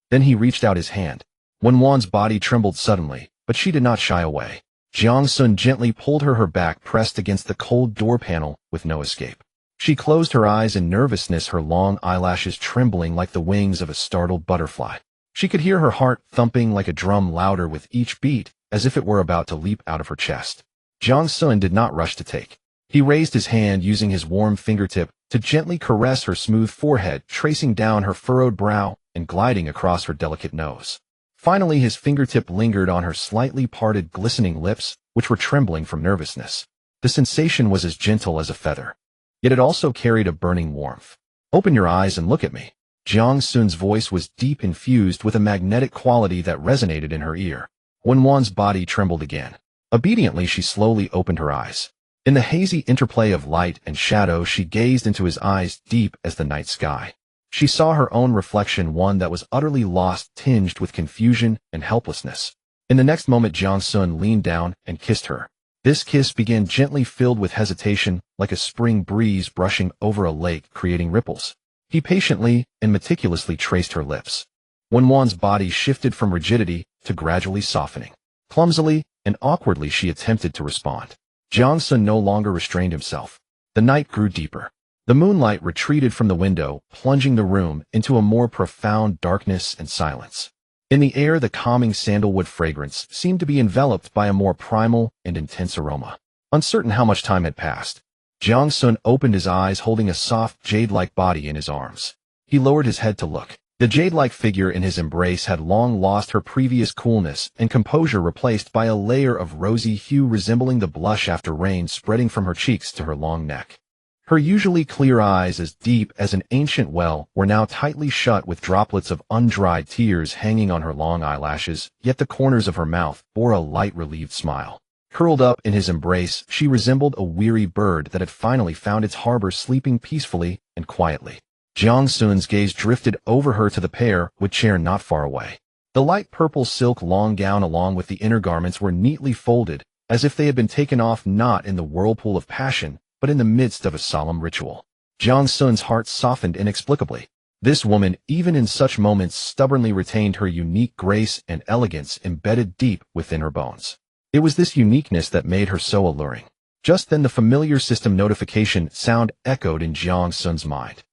Then he reached out his hand. Wenwan's body trembled suddenly, but she did not shy away. Jiang Xun gently pulled her back pressed against the cold door panel with no escape. She closed her eyes in nervousness, her long eyelashes trembling like the wings of a startled butterfly. She could hear her heart thumping like a drum, louder with each beat, as if it were about to leap out of her chest. Jiang Xun did not rush to take. He raised his hand, using his warm fingertip to gently caress her smooth forehead, tracing down her furrowed brow and gliding across her delicate nose. Finally, his fingertip lingered on her slightly parted, glistening lips, which were trembling from nervousness. The sensation was as gentle as a feather, yet it also carried a burning warmth. "Open your eyes and look at me." Jiang Xun's voice was deep, infused with a magnetic quality that resonated in her ear. Wenwan's body trembled again. Obediently, she slowly opened her eyes. In the hazy interplay of light and shadow, she gazed into his eyes, deep as the night sky. She saw her own reflection, one that was utterly lost, tinged with confusion and helplessness. In the next moment, Jiang Xun leaned down and kissed her. This kiss began gently, filled with hesitation, like a spring breeze brushing over a lake, creating ripples. He patiently and meticulously traced her lips. Wenwan's body shifted from rigidity to gradually softening. Clumsily and awkwardly, she attempted to respond. Jiang Xun no longer restrained himself. The night grew deeper. The moonlight retreated from the window, plunging the room into a more profound darkness and silence. In the air, the calming sandalwood fragrance seemed to be enveloped by a more primal and intense aroma. Uncertain how much time had passed, Jiang Xun opened his eyes, holding a soft, jade-like body in his arms. He lowered his head to look. The jade-like figure in his embrace had long lost her previous coolness and composure, replaced by a layer of rosy hue resembling the blush after rain spreading from her cheeks to her long neck. Her usually clear eyes, as deep as an ancient well, were now tightly shut with droplets of undried tears hanging on her long eyelashes, yet the corners of her mouth bore a light, relieved smile. Curled up in his embrace, she resembled a weary bird that had finally found its harbor, sleeping peacefully and quietly. Jiang Xun's gaze drifted over her to the pair with chair not far away. The light purple silk long gown along with the inner garments were neatly folded, as if they had been taken off not in the whirlpool of passion, but in the midst of a solemn ritual. Jiang Xun's heart softened inexplicably. This woman, even in such moments, stubbornly retained her unique grace and elegance embedded deep within her bones. It was this uniqueness that made her so alluring. Just then, the familiar system notification sound echoed in Jiang Xun's mind.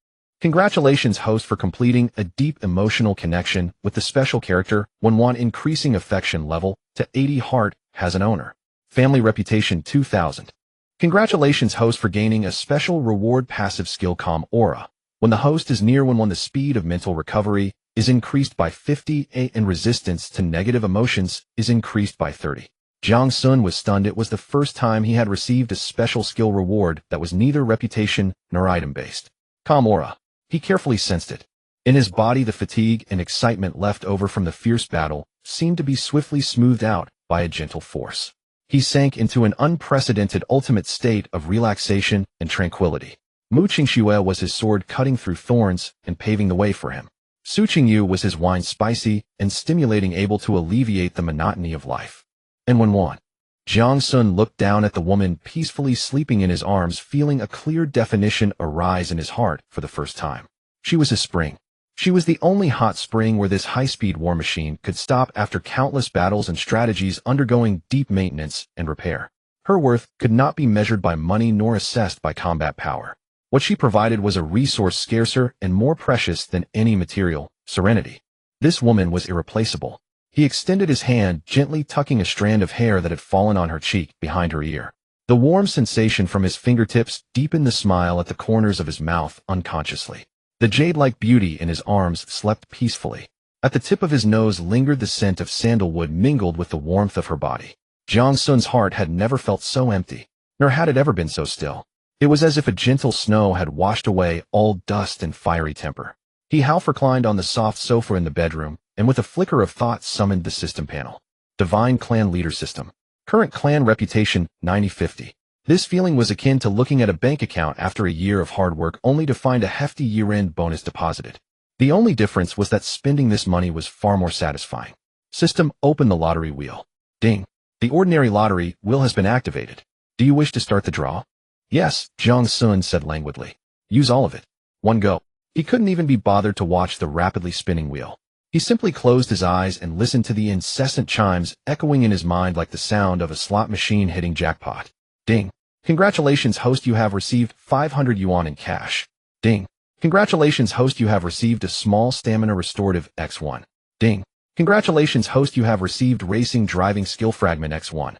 Congratulations, host, for completing a deep emotional connection with the special character. Wenwan, increasing affection level to 80, heart has an owner. Family reputation 2000. Congratulations, host, for gaining a special reward passive skill, Calm Aura. When the host is near Wenwan, the speed of mental recovery is increased by 50 and resistance to negative emotions is increased by 30. Jiang Xun was stunned. It was the first time he had received a special skill reward that was neither reputation nor item-based. Calm Aura. He carefully sensed it. In his body, the fatigue and excitement left over from the fierce battle seemed to be swiftly smoothed out by a gentle force. He sank into an unprecedented ultimate state of relaxation and tranquility. Mu Qingxue was his sword cutting through thorns and paving the way for him. Su Qingyu was his wine spicy and stimulating, able to alleviate the monotony of life. And when Jiang Xun looked down at the woman peacefully sleeping in his arms, feeling a clear definition arise in his heart for the first time. She was his spring. She was the only hot spring where this high-speed war machine could stop after countless battles and strategies undergoing deep maintenance and repair. Her worth could not be measured by money nor assessed by combat power. What she provided was a resource scarcer and more precious than any material: serenity. This woman was irreplaceable. He extended his hand, gently tucking a strand of hair that had fallen on her cheek behind her ear. The warm sensation from his fingertips deepened the smile at the corners of his mouth unconsciously. The jade-like beauty in his arms slept peacefully. At the tip of his nose lingered the scent of sandalwood mingled with the warmth of her body. Jiang Sun's heart had never felt so empty, nor had it ever been so still. It was as if a gentle snow had washed away all dust and fiery temper. He half reclined on the soft sofa in the bedroom, and with a flicker of thought summoned the system panel. Divine Clan Leader System. Current clan reputation, 90-50. This feeling was akin to looking at a bank account after a year of hard work only to find a hefty year-end bonus deposited. The only difference was that spending this money was far more satisfying. System, open the lottery wheel. Ding. The ordinary lottery wheel has been activated. Do you wish to start the draw? Yes, Jiang Xun said languidly. Use all of it. One go. He couldn't even be bothered to watch the rapidly spinning wheel. He simply closed his eyes and listened to the incessant chimes echoing in his mind like the sound of a slot machine hitting jackpot. Ding. Congratulations, host, you have received 500 yuan in cash. Ding. Congratulations, host, you have received a small stamina restorative X1. Ding. Congratulations, host, you have received racing driving skill fragment X1.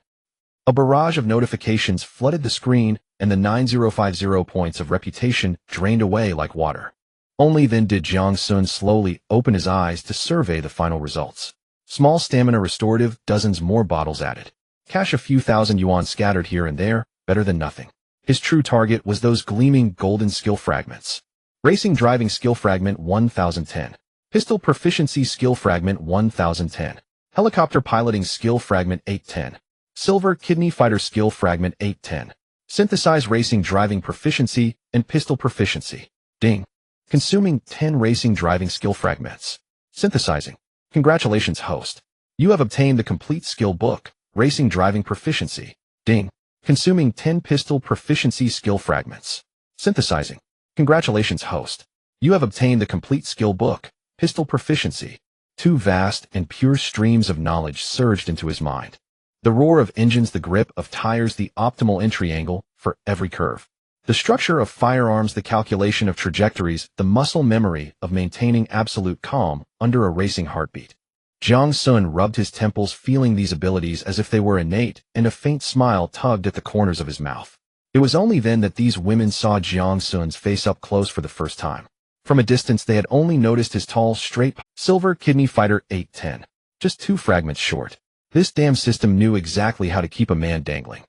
A barrage of notifications flooded the screen, and the 9050 points of reputation drained away like water. Only then did Jiang Xun slowly open his eyes to survey the final results. Small stamina restorative, dozens more bottles added. Cash a few thousand yuan scattered here and there, better than nothing. His true target was those gleaming golden skill fragments. Racing driving skill fragment 1010. Pistol proficiency skill fragment 1010. Helicopter piloting skill fragment 810. Silver kidney fighter skill fragment 810. Synthesize racing driving proficiency and pistol proficiency. Ding. Consuming 10 racing driving skill fragments. Synthesizing. Congratulations, host. You have obtained the complete skill book, Racing Driving Proficiency. Ding. Consuming 10 pistol proficiency skill fragments. Synthesizing. Congratulations, host. You have obtained the complete skill book, Pistol Proficiency. Two vast and pure streams of knowledge surged into his mind. The roar of engines, the grip of tires, the optimal entry angle for every curve. The structure of firearms, the calculation of trajectories, the muscle memory of maintaining absolute calm under a racing heartbeat. Jiang Xun rubbed his temples, feeling these abilities as if they were innate, and a faint smile tugged at the corners of his mouth. It was only then that these women saw Jiang Xun's face up close for the first time. From a distance they had only noticed his tall, straight, silver kidney fighter 810. Just 2 fragments short. This damn system knew exactly how to keep a man dangling.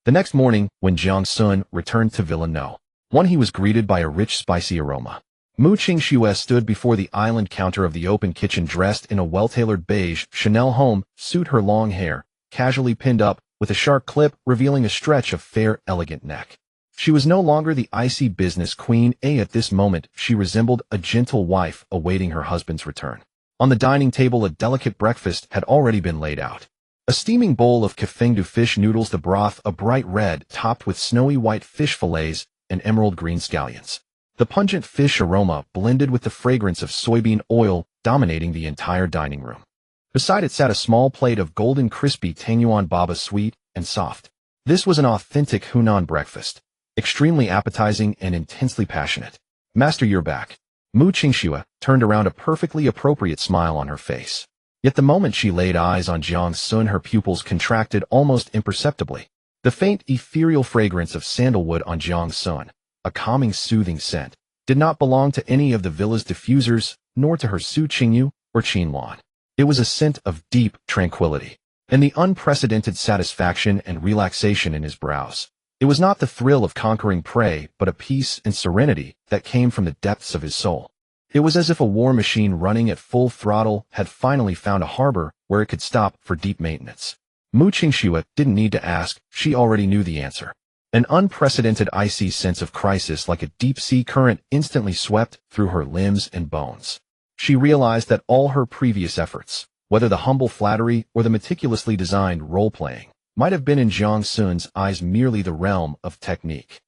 The next morning, when Jiang Xun returned to Villa No. 1, he was greeted by a rich, spicy aroma. Mu Qingxue stood before the island counter of the open kitchen, dressed in a well-tailored beige Chanel home suit, her long hair casually pinned up with a sharp clip revealing a stretch of fair, elegant neck. She was no longer the icy business queen. At this moment, she resembled a gentle wife awaiting her husband's return. On the dining table, a delicate breakfast had already been laid out. A steaming bowl of kafengdu fish noodles, the broth a bright red, topped with snowy white fish fillets and emerald green scallions. The pungent fish aroma blended with the fragrance of soybean oil, dominating the entire dining room. Beside it sat a small plate of golden crispy tangyuan baba, sweet and soft. This was an authentic Hunan breakfast, extremely appetizing and intensely passionate. Master, you're back. Mu Qingxue turned around, a perfectly appropriate smile on her face. Yet the moment she laid eyes on Jiang Xun, her pupils contracted almost imperceptibly. The faint, ethereal fragrance of sandalwood on Jiang Xun, a calming, soothing scent, did not belong to any of the villa's diffusers, nor to her Su Qingyu or Qinluan. It was a scent of deep tranquility, and the unprecedented satisfaction and relaxation in his brows. It was not the thrill of conquering prey, but a peace and serenity that came from the depths of his soul. It was as if a war machine running at full throttle had finally found a harbor where it could stop for deep maintenance. Mu Qingxue didn't need to ask, she already knew the answer. An unprecedented icy sense of crisis like a deep-sea current instantly swept through her limbs and bones. She realized that all her previous efforts, whether the humble flattery or the meticulously designed role-playing, might have been in Jiang Xun's eyes merely the realm of technique.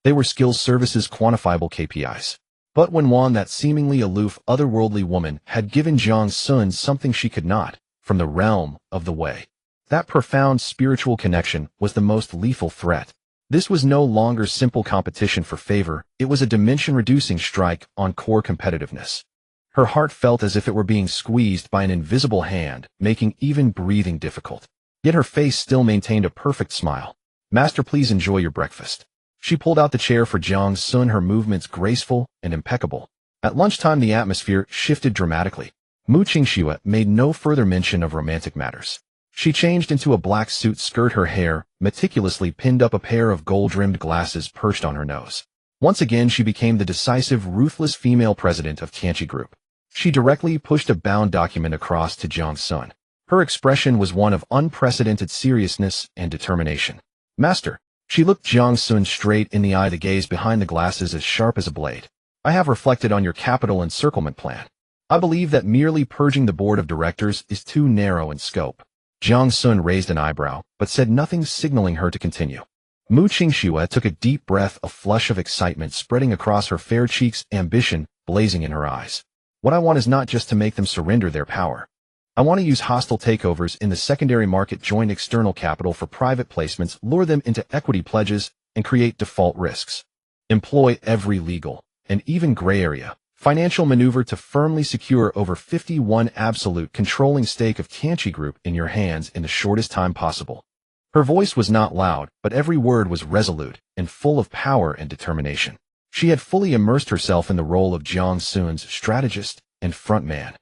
They were skills services quantifiable KPIs. But when that seemingly aloof, otherworldly woman had given Jiang Xun something she could not, from the realm of the way, that profound spiritual connection was the most lethal threat. This was no longer simple competition for favor, it was a dimension-reducing strike on core competitiveness. Her heart felt as if it were being squeezed by an invisible hand, making even breathing difficult. Yet her face still maintained a perfect smile. "Master, please enjoy your breakfast." She pulled out the chair for Jiang Xun, her movements graceful and impeccable. At lunchtime the atmosphere shifted dramatically. Mu Qingxue made no further mention of romantic matters. She changed into a black suit skirt, her hair meticulously pinned up, a pair of gold-rimmed glasses perched on her nose. Once again she became the decisive, ruthless female president of Tianqi Group. She directly pushed a bound document across to Jiang Xun. Her expression was one of unprecedented seriousness and determination. "Master." She looked Jiang Xun straight in the eye, the gaze behind the glasses as sharp as a blade. "I have reflected on your capital encirclement plan. I believe that merely purging the board of directors is too narrow in scope." Jiang Xun raised an eyebrow, but said nothing, signaling her to continue. Mu Qingxue took a deep breath, a flush of excitement spreading across her fair cheeks, ambition blazing in her eyes. "What I want is not just to make them surrender their power. I want to use hostile takeovers in the secondary market, joint external capital for private placements, lure them into equity pledges, and create default risks. Employ every legal, and even gray area, financial maneuver to firmly secure over 51 absolute controlling stake of Tianqi Group in your hands in the shortest time possible." Her voice was not loud, but every word was resolute and full of power and determination. She had fully immersed herself in the role of Jiang Xun's strategist and frontman.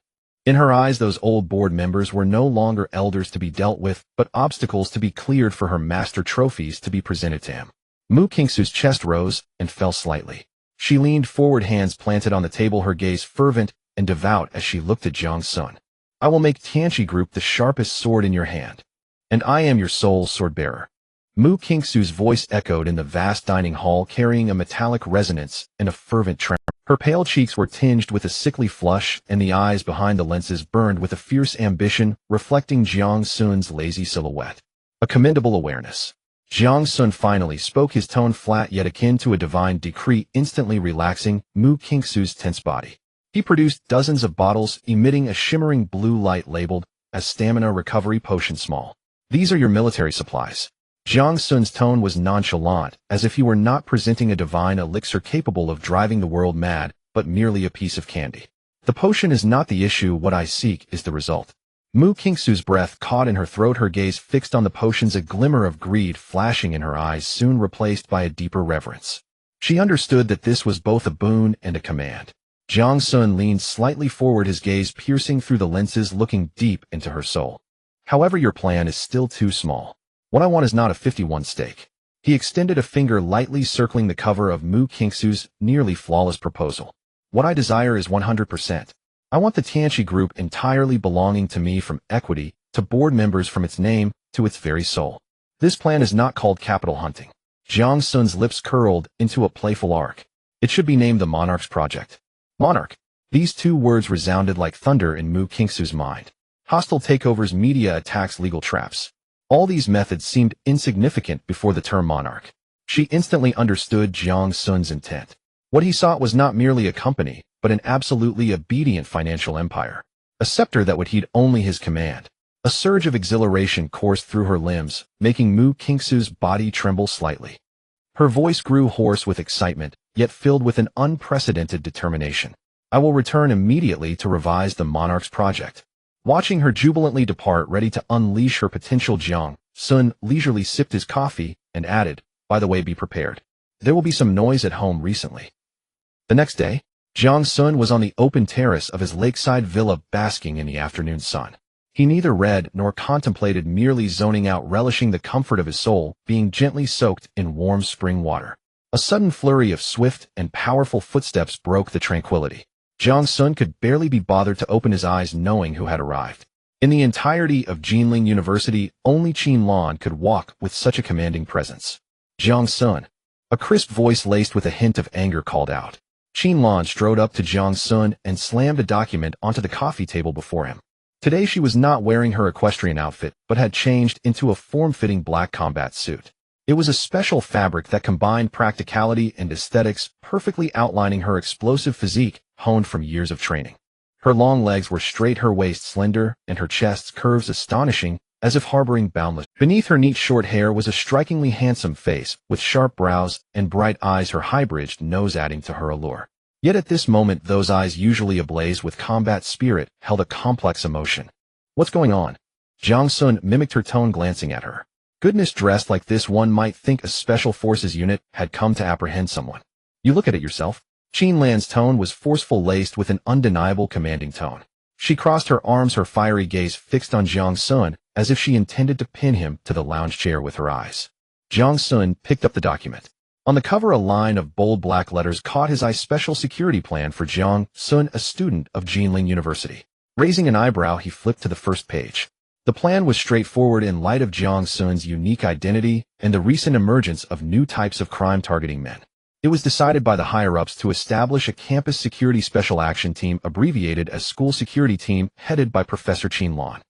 In her eyes, those old board members were no longer elders to be dealt with, but obstacles to be cleared for her master trophies to be presented to him. Mu Qingxue's chest rose and fell slightly. She leaned forward, hands planted on the table, her gaze fervent and devout as she looked at Jiang Xun. "I will make Tianqi Group the sharpest sword in your hand. And I am your sole sword-bearer." Mu Qingxue's voice echoed in the vast dining hall, carrying a metallic resonance and a fervent tremor. Her pale cheeks were tinged with a sickly flush, and the eyes behind the lenses burned with a fierce ambition, reflecting Jiang Xun's lazy silhouette. A commendable awareness. Jiang Xun finally spoke, his tone flat yet akin to a divine decree, instantly relaxing Mu Qingxue's tense body. He produced dozens of bottles, emitting a shimmering blue light labeled as Stamina Recovery Potion Small. "These are your military supplies." Jiang Xun's tone was nonchalant, as if he were not presenting a divine elixir capable of driving the world mad, but merely a piece of candy. "The potion is not the issue, what I seek is the result." Mu Qingxue's breath caught in her throat, her gaze fixed on the potions, a glimmer of greed flashing in her eyes, soon replaced by a deeper reverence. She understood that this was both a boon and a command. Jiang Xun leaned slightly forward, his gaze piercing through the lenses, looking deep into her soul. "However, your plan is still too small. What I want is not a 51 stake." He extended a finger, lightly circling the cover of Mu Qingxue's nearly flawless proposal. "What I desire is 100%. I want the Tianqi Group entirely belonging to me, from equity to board members, from its name to its very soul. This plan is not called capital hunting." Jiang Xun's lips curled into a playful arc. "It should be named the Monarch's Project." Monarch. These two words resounded like thunder in Mu Qingxue's mind. Hostile takeovers, media attacks, legal traps. All these methods seemed insignificant before the term monarch. She instantly understood Jiang Xun's intent. What he sought was not merely a company, but an absolutely obedient financial empire. A scepter that would heed only his command. A surge of exhilaration coursed through her limbs, making Mu Qingxue's body tremble slightly. Her voice grew hoarse with excitement, yet filled with an unprecedented determination. "I will return immediately to revise the Monarch's Project." Watching her jubilantly depart, ready to unleash her potential, Jiang Xun leisurely sipped his coffee and added, "By the way, be prepared. There will be some noise at home recently." The next day, Jiang Xun was on the open terrace of his lakeside villa, basking in the afternoon sun. He neither read nor contemplated, merely zoning out, relishing the comfort of his soul being gently soaked in warm spring water. A sudden flurry of swift and powerful footsteps broke the tranquility. Jiang Xun could barely be bothered to open his eyes knowing who had arrived. In the entirety of Jinling University, only Qin could walk with such a commanding presence. Jiang Xun. A crisp voice laced with a hint of anger called out. Qin strode up to Jiang Xun and slammed a document onto the coffee table before him. Today she was not wearing her equestrian outfit, but had changed into a form-fitting black combat suit. It was a special fabric that combined practicality and aesthetics, perfectly outlining her explosive physique, honed from years of training. Her long legs were straight, her waist slender, and her chest's curves astonishing, as if harboring boundless. Beneath her neat short hair was a strikingly handsome face, with sharp brows and bright eyes, her high-bridged nose adding to her allure. Yet at this moment those eyes, usually ablaze with combat spirit, held a complex emotion. What's going on? Jiang Xun mimicked her tone, glancing at her. Goodness, dressed like this one might think a special forces unit had come to apprehend someone. You look at it yourself. Qin tone was forceful, laced with an undeniable commanding tone. She crossed her arms, her fiery gaze fixed on Jiang Xun, as if she intended to pin him to the lounge chair with her eyes. Jiang Xun picked up the document. On the cover, a line of bold black letters caught his eye: special security plan for Jiang Xun, a student of Jinling University. Raising an eyebrow, he flipped to the first page. The plan was straightforward in light of Jiang Xun's unique identity and the recent emergence of new types of crime targeting men. It was decided by the higher-ups to establish a campus security special action team, abbreviated as School Security Team, headed by Professor Qin.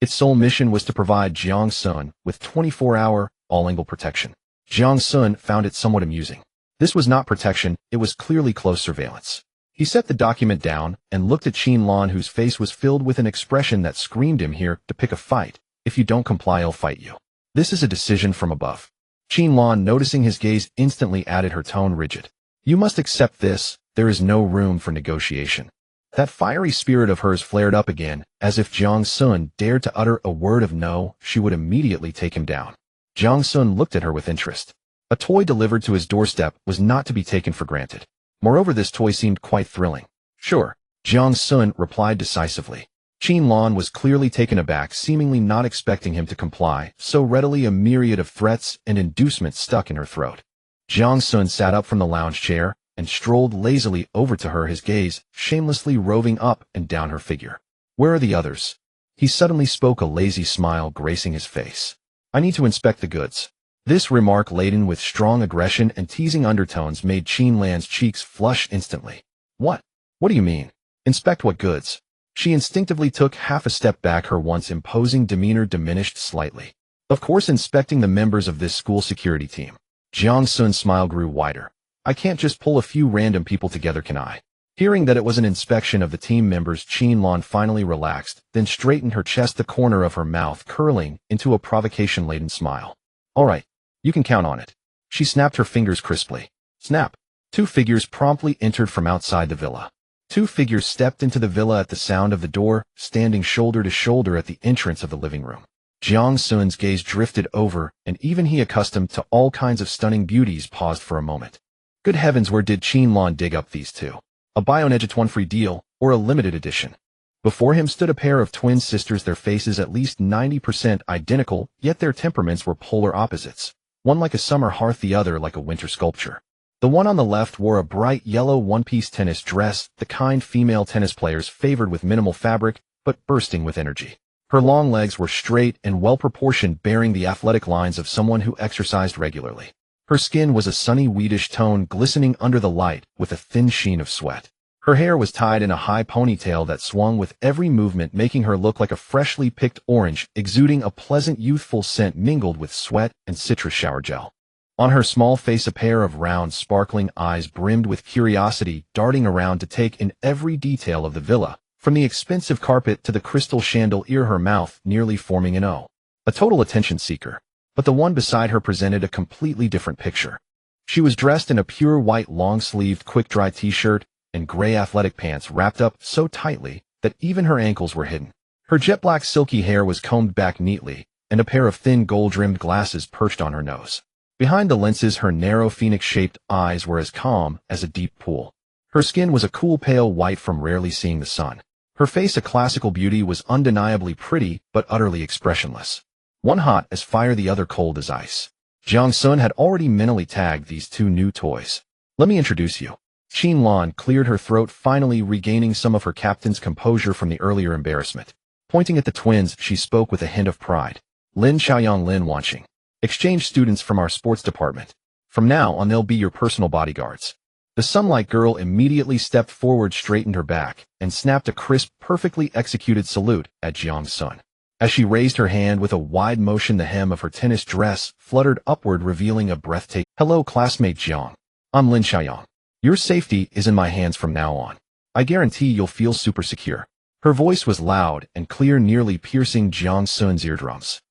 Its sole mission was to provide Jiang Xun with 24-hour, all-angle protection. Jiang Xun found it somewhat amusing. This was not protection, it was clearly close surveillance. He set the document down and looked at Qin, whose face was filled with an expression that screamed, "I'm here to pick a fight. If you don't comply, I'll fight you. This is a decision from above." Qin, noticing his gaze, instantly added, her tone rigid. "You must accept this, there is no room for negotiation." That fiery spirit of hers flared up again, as if Jiang Xun dared to utter a word of no, she would immediately take him down. Jiang Xun looked at her with interest. A toy delivered to his doorstep was not to be taken for granted. Moreover, this toy seemed quite thrilling. "Sure," Jiang Xun replied decisively. Qin was clearly taken aback, seemingly not expecting him to comply so readily. A myriad of threats and inducements stuck in her throat. Jiang Xun sat up from the lounge chair and strolled lazily over to her, his gaze shamelessly roving up and down her figure. "Where are the others?" He suddenly spoke, a lazy smile gracing his face. "I need to inspect the goods." This remark, laden with strong aggression and teasing undertones, made Qin's cheeks flush instantly. What do you mean? Inspect what goods?" She instinctively took half a step back, her once imposing demeanor diminished slightly. "Of course, inspecting the members of this school security team." Jiang Xun's smile grew wider. "I can't just pull a few random people together, can I?" Hearing that it was an inspection of the team members, Qin finally relaxed, then straightened her chest, the corner of her mouth curling into a provocation-laden smile. "All right, you can count on it." She snapped her fingers crisply. Snap! 2 figures promptly entered from outside the villa. 2 figures stepped into the villa at the sound of the door, standing shoulder to shoulder at the entrance of the living room. Jiang Xun's gaze drifted over, and even he, accustomed to all kinds of stunning beauties, paused for a moment. Good heavens, where did Qin dig up these 2? A Bioneget one free deal, or a limited edition? Before him stood a pair of twin sisters, their faces at least 90% identical, yet their temperaments were polar opposites. One like a summer hearth, the other like a winter sculpture. The one on the left wore a bright yellow one-piece tennis dress, the kind female tennis players favored, with minimal fabric, but bursting with energy. Her long legs were straight and well-proportioned, bearing the athletic lines of someone who exercised regularly. Her skin was a sunny wheatish tone, glistening under the light with a thin sheen of sweat. Her hair was tied in a high ponytail that swung with every movement, making her look like a freshly picked orange, exuding a pleasant youthful scent mingled with sweat and citrus shower gel. On her small face, a pair of round, sparkling eyes brimmed with curiosity, darting around to take in every detail of the villa, from the expensive carpet to the crystal chandelier, her mouth nearly forming an O. A total attention seeker. But the one beside her presented a completely different picture. She was dressed in a pure white long-sleeved quick-dry t-shirt and gray athletic pants wrapped up so tightly that even her ankles were hidden. Her jet-black silky hair was combed back neatly, and a pair of thin gold-rimmed glasses perched on her nose. Behind the lenses, her narrow phoenix-shaped eyes were as calm as a deep pool. Her skin was a cool pale white from rarely seeing the sun. Her face, a classical beauty, was undeniably pretty but utterly expressionless. One hot as fire, the other cold as ice. Jiang Xun had already mentally tagged these 2 new toys. "Let me introduce you." Lan cleared her throat, finally regaining some of her captain's composure from the earlier embarrassment. Pointing at the twins, she spoke with a hint of pride. Lin Xiaoyang, Lin Wanqing. Exchange students from our sports department. From now on they'll be your personal bodyguards. The Sunlight Girl immediately stepped forward, straightened her back, and snapped a crisp, perfectly executed salute at Jiang Xun. As she raised her hand with a wide motion, the hem of her tennis dress fluttered upward, revealing a breathtaking, "Hello, classmate Jiang. I'm Lin Xiaoyang. Your safety is in my hands from now on. I guarantee you'll feel super secure." Her voice was loud and clear, nearly piercing Jiang Xun's eardrums.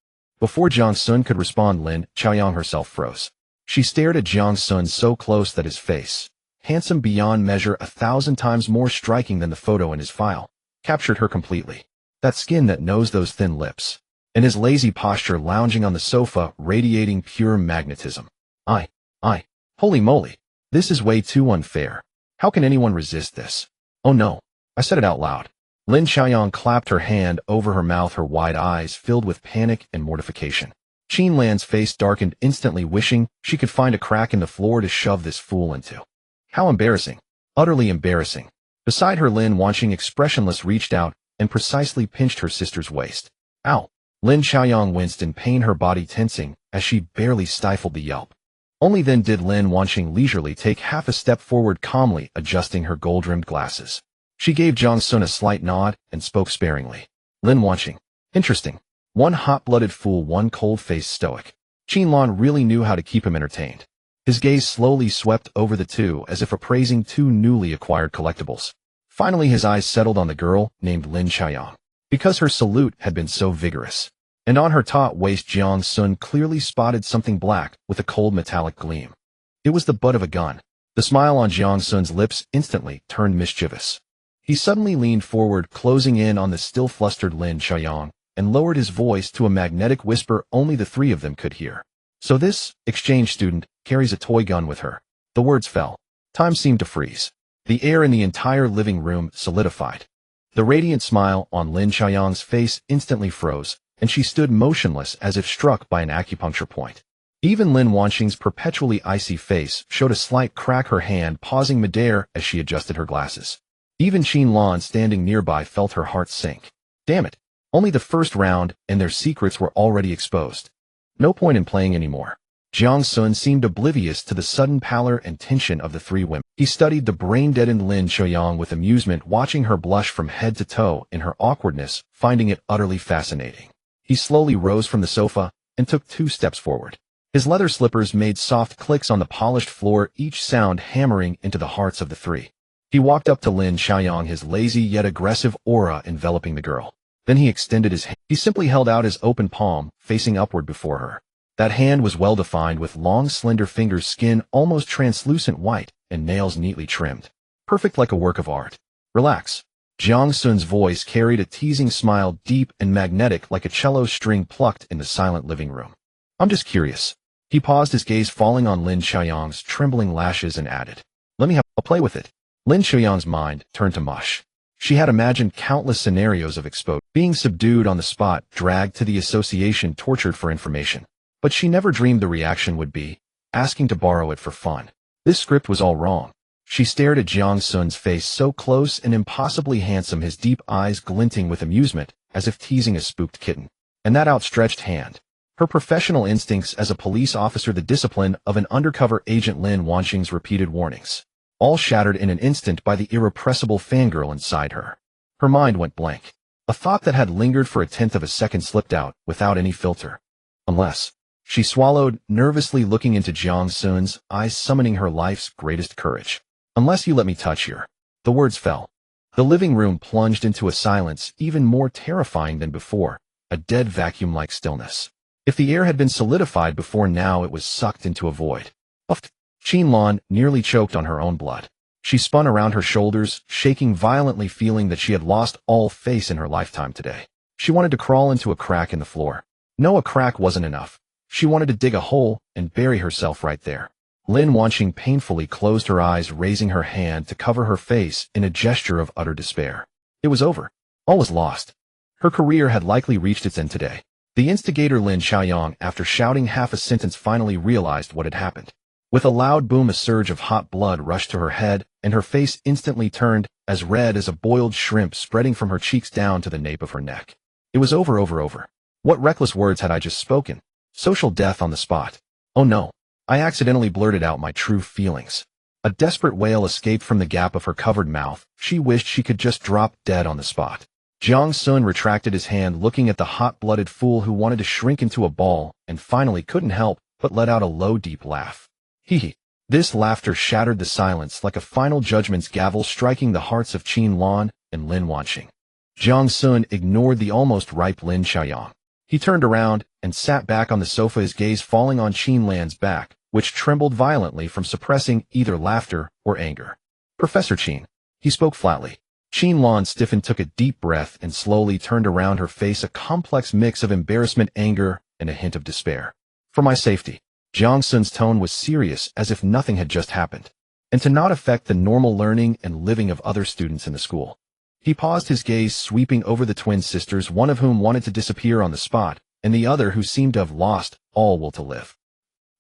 Before Jiang Xun could respond, Lin Xiaoyang herself froze. She stared at Jiang Xun so close that his face, handsome beyond measure, 1,000 times more striking than the photo in his file, captured her completely. That skin, that nose, those thin lips, and his lazy posture lounging on the sofa, radiating pure magnetism. Holy moly. This is way too unfair. How can anyone resist this? Oh no. I said it out loud. Lin Xiaoyang clapped her hand over her mouth, her wide eyes filled with panic and mortification. Lan's face darkened instantly, wishing she could find a crack in the floor to shove this fool into. How embarrassing. Utterly embarrassing. Beside her, Lin Wanqing, expressionless, reached out and precisely pinched her sister's waist. Ow! Lin Xiaoyang winced in pain, her body tensing as she barely stifled the yelp. Only then did Lin Wanqing leisurely take half a step forward, calmly adjusting her gold-rimmed glasses. She gave Jiang Xun a slight nod and spoke sparingly. Lin Wanqing. Interesting. One hot-blooded fool, one cold-faced stoic. Lan really knew how to keep him entertained. His gaze slowly swept over the two as if appraising two newly acquired collectibles. Finally his eyes settled on the girl named Lin Xiaoyang. Because her salute had been so vigorous, and on her taut waist Jiang Xun clearly spotted something black with a cold metallic gleam. It was the butt of a gun. The smile on Jiang Xun's lips instantly turned mischievous. He suddenly leaned forward, closing in on the still flustered Lin Xiaoyang, and lowered his voice to a magnetic whisper only the three of them could hear. So this exchange student carries a toy gun with her. The words fell. Time seemed to freeze. The air in the entire living room solidified. The radiant smile on Lin Xiaoyang's face instantly froze, and she stood motionless as if struck by an acupuncture point. Even Lin Wanqing's perpetually icy face showed a slight crack, her hand pausing midair as she adjusted her glasses. Even Lan, standing nearby, felt her heart sink. Damn it. Only the first round, and their secrets were already exposed. No point in playing anymore. Jiang Xun seemed oblivious to the sudden pallor and tension of the three women. He studied the brain-deadened Lin Xiaoyang with amusement, watching her blush from head to toe in her awkwardness, finding it utterly fascinating. He slowly rose from the sofa and took 2 steps forward. His leather slippers made soft clicks on the polished floor, each sound hammering into the hearts of the three. He walked up to Lin Xiaoyang, his lazy yet aggressive aura enveloping the girl. Then he extended his hand. He simply held out his open palm, facing upward before her. That hand was well-defined, with long, slender fingers, skin almost translucent white, and nails neatly trimmed. Perfect, like a work of art. Relax. Jiang Xun's voice carried a teasing smile, deep and magnetic like a cello string plucked in the silent living room. I'm just curious. He paused, his gaze falling on Lin Xiaoyang's trembling lashes, and added, Let me have a play with it. Lin Xiaoyang's mind turned to mush. She had imagined countless scenarios of exposure, being subdued on the spot, dragged to the association, tortured for information. But she never dreamed the reaction would be asking to borrow it for fun. This script was all wrong. She stared at Jiang Xun's face, so close and impossibly handsome, his deep eyes glinting with amusement, as if teasing a spooked kitten. And that outstretched hand. Her professional instincts as a police officer, the discipline of an undercover agent, Lin Wanqing's repeated warnings. All shattered in an instant by the irrepressible fangirl inside her. Her mind went blank. A thought that had lingered for a tenth of a second slipped out, without any filter. Unless... She swallowed, nervously looking into Jiang Xun's eyes, summoning her life's greatest courage. Unless you let me touch you. The words fell. The living room plunged into a silence even more terrifying than before, a dead vacuum-like stillness. If the air had been solidified before now, it was sucked into a void. Puffed. Lan nearly choked on her own blood. She spun around her shoulders, shaking violently, feeling that she had lost all face in her lifetime today. She wanted to crawl into a crack in the floor. No, a crack wasn't enough. She wanted to dig a hole and bury herself right there. Lin Wanqing painfully closed her eyes, raising her hand to cover her face in a gesture of utter despair. It was over. All was lost. Her career had likely reached its end today. The instigator, Lin Xiaoyang, after shouting half a sentence, finally realized what had happened. With a loud boom, a surge of hot blood rushed to her head, and her face instantly turned as red as a boiled shrimp, spreading from her cheeks down to the nape of her neck. It was over. What reckless words had I just spoken? Social death on the spot. Oh no. I accidentally blurted out my true feelings. A desperate wail escaped from the gap of her covered mouth. She wished she could just drop dead on the spot. Jiang Xun retracted his hand, looking at the hot-blooded fool who wanted to shrink into a ball, and finally couldn't help but let out a low, deep laugh. Hee. This laughter shattered the silence like a final judgment's gavel, striking the hearts of Qin Lan and Lin Wanqing. Jiang Xun ignored the almost ripe Lin Xiaoyang. He turned around and sat back on the sofa, his gaze falling on Qin Lan's back, which trembled violently from suppressing either laughter or anger. Professor Qin. He spoke flatly. Qin Lan stiffened, took a deep breath, and slowly turned around, her face a complex mix of embarrassment, anger, and a hint of despair. For my safety. Jiang Xun's tone was serious, as if nothing had just happened, and to not affect the normal learning and living of other students in the school. He paused, his gaze sweeping over the twin sisters, one of whom wanted to disappear on the spot, and the other who seemed to have lost all will to live.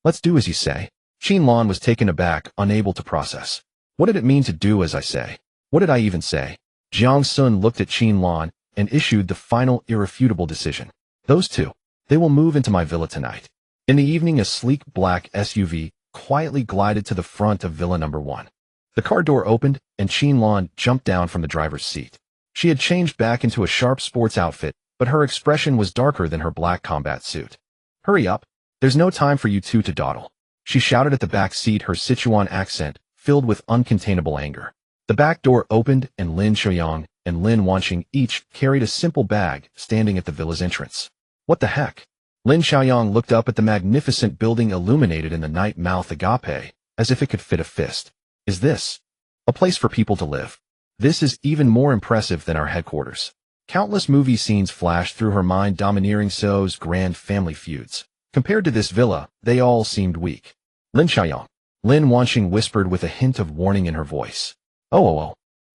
Let's do as you say. Qin Lan was taken aback, unable to process. What did it mean to do as I say? What did I even say? Jiang Xun looked at Qin Lan and issued the final, irrefutable decision. Those two. They will move into my villa tonight. In the evening, a sleek black SUV quietly glided to the front of Villa Number 1. The car door opened, and Qin Lan jumped down from the driver's seat. She had changed back into a sharp sports outfit, but her expression was darker than her black combat suit. Hurry up. There's no time for you two to dawdle. She shouted at the back seat, her Sichuan accent filled with uncontainable anger. The back door opened, and Lin Xiaoyang and Lin Wanqing each carried a simple bag, standing at the villa's entrance. What the heck? Lin Xiaoyang looked up at the magnificent building illuminated in the night, mouth agape, as if it could fit a fist. Is this a place for people to live? This is even more impressive than our headquarters. Countless movie scenes flashed through her mind, domineering shows, grand family feuds. Compared to this villa, they all seemed weak. Lin Xiaoyang. Lin Wanqing whispered with a hint of warning in her voice. Oh.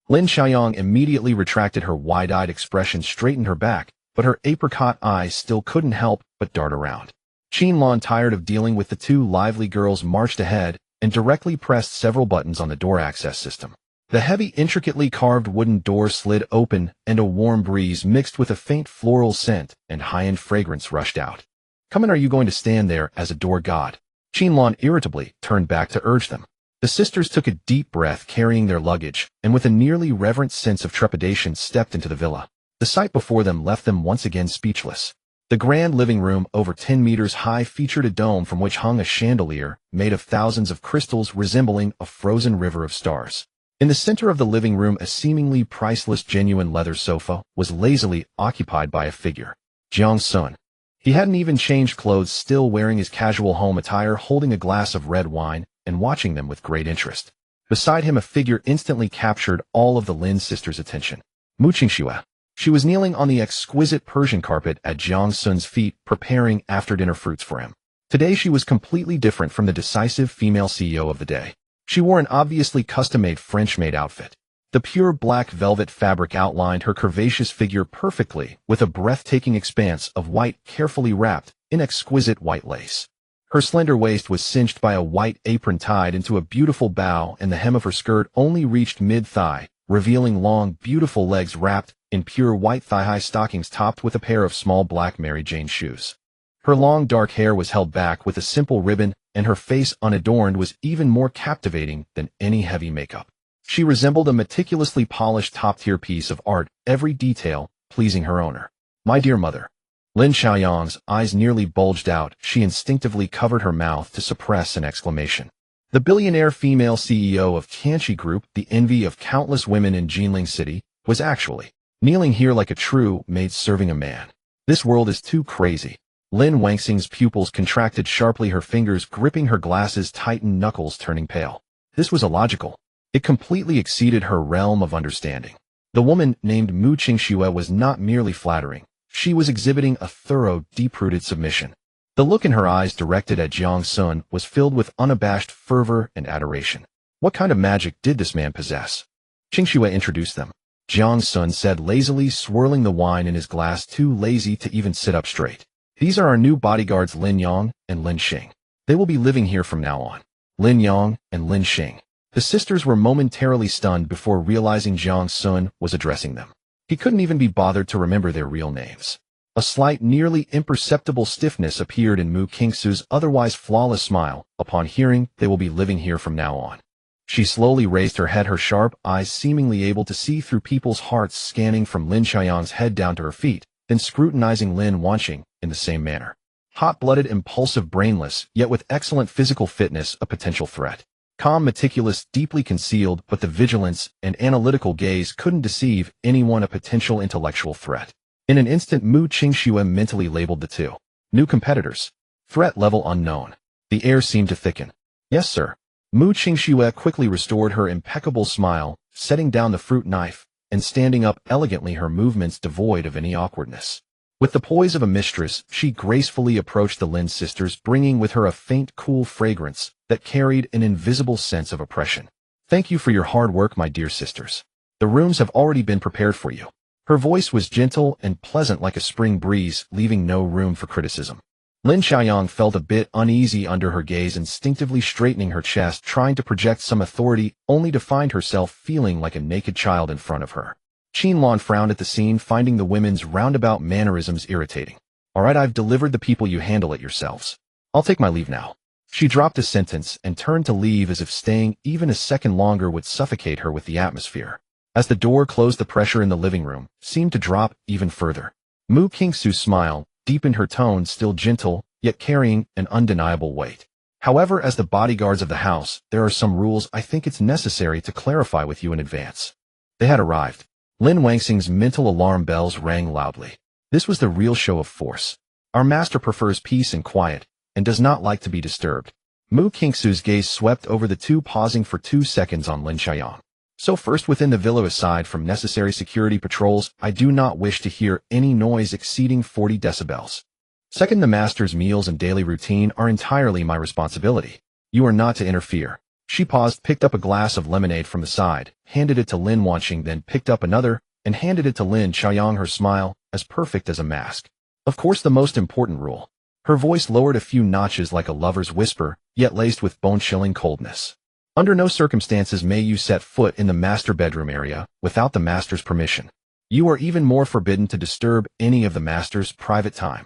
Lin Xiaoyang immediately retracted, her wide-eyed expression straightened her back, but her apricot eyes still couldn't help but dart around. Qin Lan, tired of dealing with the two lively girls, marched ahead and directly pressed several buttons on the door access system. The heavy, intricately carved wooden door slid open, and a warm breeze mixed with a faint floral scent and high-end fragrance rushed out. Come in. Are you going to stand there as a door god? Qin Lan irritably turned back to urge them. The sisters took a deep breath, carrying their luggage, and with a nearly reverent sense of trepidation stepped into the villa. The sight before them left them once again speechless. The grand living room, over 10 meters high, featured a dome from which hung a chandelier made of thousands of crystals resembling a frozen river of stars. In the center of the living room, a seemingly priceless genuine leather sofa was lazily occupied by a figure. Jiang Xun. He hadn't even changed clothes, still wearing his casual home attire, holding a glass of red wine and watching them with great interest. Beside him, a figure instantly captured all of the Lin sisters' attention. Mu Qingxue. She was kneeling on the exquisite Persian carpet at Jiang Xun's feet, preparing after-dinner fruits for him. Today she was completely different from the decisive female CEO of the day. She wore an obviously custom-made French-made outfit. The pure black velvet fabric outlined her curvaceous figure perfectly, with a breathtaking expanse of white carefully wrapped in exquisite white lace. Her slender waist was cinched by a white apron tied into a beautiful bow, and the hem of her skirt only reached mid-thigh, revealing long, beautiful legs wrapped in pure white thigh-high stockings topped with a pair of small black Mary Jane shoes. Her long dark hair was held back with a simple ribbon, and her face, unadorned, was even more captivating than any heavy makeup. She resembled a meticulously polished top-tier piece of art, every detail pleasing her owner. My dear mother. Lin Xiaoyang's eyes nearly bulged out. She instinctively covered her mouth to suppress an exclamation. The billionaire female CEO of Tianqi Group, the envy of countless women in Jinling City, was actually kneeling here like a true maid serving a man. This world is too crazy. Lin Wanqing's pupils contracted sharply, her fingers gripping her glasses tightened, knuckles turning pale. This was illogical. It completely exceeded her realm of understanding. The woman named Mu Qingxue was not merely flattering. She was exhibiting a thorough, deep-rooted submission. The look in her eyes directed at Jiang Xun was filled with unabashed fervor and adoration. What kind of magic did this man possess? Qingxue introduced them. Jiang Xun said lazily, swirling the wine in his glass, too lazy to even sit up straight. These are our new bodyguards, Lin Yang and Lin Xing. They will be living here from now on. Lin Yang and Lin Xing. The sisters were momentarily stunned before realizing Jiang Xun was addressing them. He couldn't even be bothered to remember their real names. A slight, nearly imperceptible stiffness appeared in Mu Qingsu's otherwise flawless smile upon hearing they will be living here from now on. She slowly raised her head, her sharp eyes seemingly able to see through people's hearts, scanning from Lin Xiaoyang's head down to her feet, then scrutinizing Lin Wanqing in the same manner. Hot-blooded, impulsive, brainless, yet with excellent physical fitness, a potential threat. Calm, meticulous, deeply concealed, but the vigilance and analytical gaze couldn't deceive anyone, a potential intellectual threat. In an instant, Mu Qingxue mentally labeled the two. New competitors. Threat level unknown. The air seemed to thicken. Yes, sir. Mu Qingxue quickly restored her impeccable smile, setting down the fruit knife, and standing up elegantly, her movements devoid of any awkwardness. With the poise of a mistress, she gracefully approached the Lin sisters, bringing with her a faint, cool fragrance that carried an invisible sense of oppression. Thank you for your hard work, my dear sisters. The rooms have already been prepared for you. Her voice was gentle and pleasant like a spring breeze, leaving no room for criticism. Lin Xiaoyang felt a bit uneasy under her gaze, instinctively straightening her chest, trying to project some authority, only to find herself feeling like a naked child in front of her. Qinlan frowned at the scene, finding the women's roundabout mannerisms irritating. All right, I've delivered the people, you handle it yourselves. I'll take my leave now. She dropped a sentence and turned to leave, as if staying even a second longer would suffocate her with the atmosphere. As the door closed, the pressure in the living room seemed to drop even further. Mu Qingsu's smile deepened, her tone still gentle, yet carrying an undeniable weight. However, as the bodyguards of the house, there are some rules I think it's necessary to clarify with you in advance. They had arrived. Lin Wanxing's mental alarm bells rang loudly. This was the real show of force. Our master prefers peace and quiet, and does not like to be disturbed. Mu Qingsu's gaze swept over the two, pausing for 2 seconds on Lin Xiaoyang. So first, within the villa, aside from necessary security patrols, I do not wish to hear any noise exceeding 40 decibels. Second, the master's meals and daily routine are entirely my responsibility. You are not to interfere. She paused, picked up a glass of lemonade from the side, handed it to Lin Wanqing, then picked up another, and handed it to Lin Xiaoyang, her smile as perfect as a mask. Of course, the most important rule. Her voice lowered a few notches like a lover's whisper, yet laced with bone-chilling coldness. Under no circumstances may you set foot in the master bedroom area without the master's permission. You are even more forbidden to disturb any of the master's private time.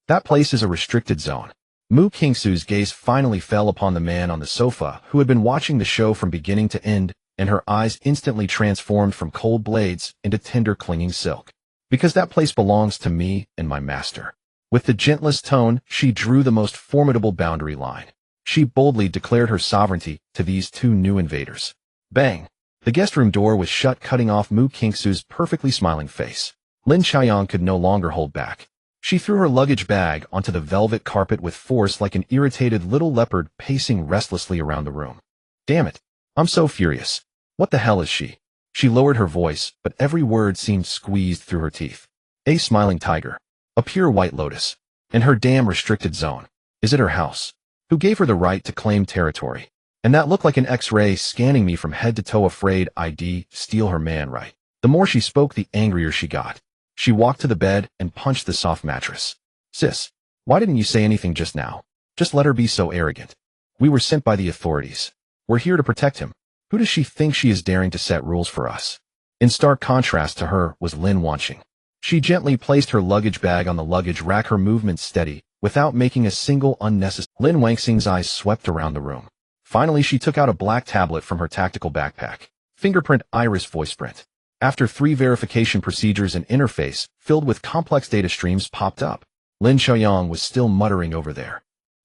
That place is a restricted zone. Mu Qingsu's gaze finally fell upon the man on the sofa, who had been watching the show from beginning to end, and her eyes instantly transformed from cold blades into tender, clinging silk. Because that place belongs to me and my master. With the gentlest tone, she drew the most formidable boundary line. She boldly declared her sovereignty to these two new invaders. Bang! The guest room door was shut, cutting off Mu Qingsu's perfectly smiling face. Lin Xiaoyang could no longer hold back. She threw her luggage bag onto the velvet carpet with force, like an irritated little leopard pacing restlessly around the room. Damn it! I'm so furious. What the hell is she? She lowered her voice, but every word seemed squeezed through her teeth. A smiling tiger. A pure white lotus. In her damn restricted zone. Is it her house? Who gave her the right to claim territory? And that looked like an X-ray scanning me from head to toe, afraid I'd steal her man, right? The more she spoke, the angrier she got. She walked to the bed and punched the soft mattress. Sis, why didn't you say anything just now? Just let her be so arrogant. We were sent by the authorities. We're here to protect him. Who does she think she is, daring to set rules for us? In stark contrast to her was Lin Wanqing. She gently placed her luggage bag on the luggage rack, her movements steady, without making a single unnecessary. Lin Wanxing's eyes swept around the room. Finally, she took out a black tablet from her tactical backpack. Fingerprint, iris, voice print. After 3 verification procedures, an interface filled with complex data streams popped up. Lin Xiaoyang was still muttering over there.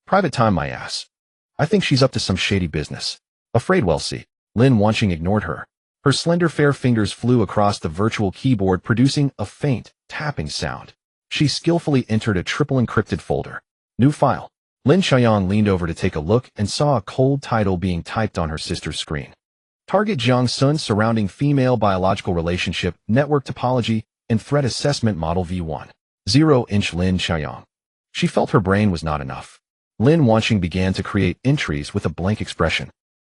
Private time, my ass. I think she's up to some shady business. Afraid we'll see. Lin Wanqing ignored her. Her slender fair fingers flew across the virtual keyboard, producing a faint tapping sound. She skillfully entered a triple encrypted folder. New file. Lin Xiaoyang leaned over to take a look and saw a cold title being typed on her sister's screen. Target Jiang Xun, surrounding female biological relationship, network topology, and threat assessment model V1. 0-inch Lin Xiaoyang. She felt her brain was not enough. Lin Wanqing began to create entries with a blank expression.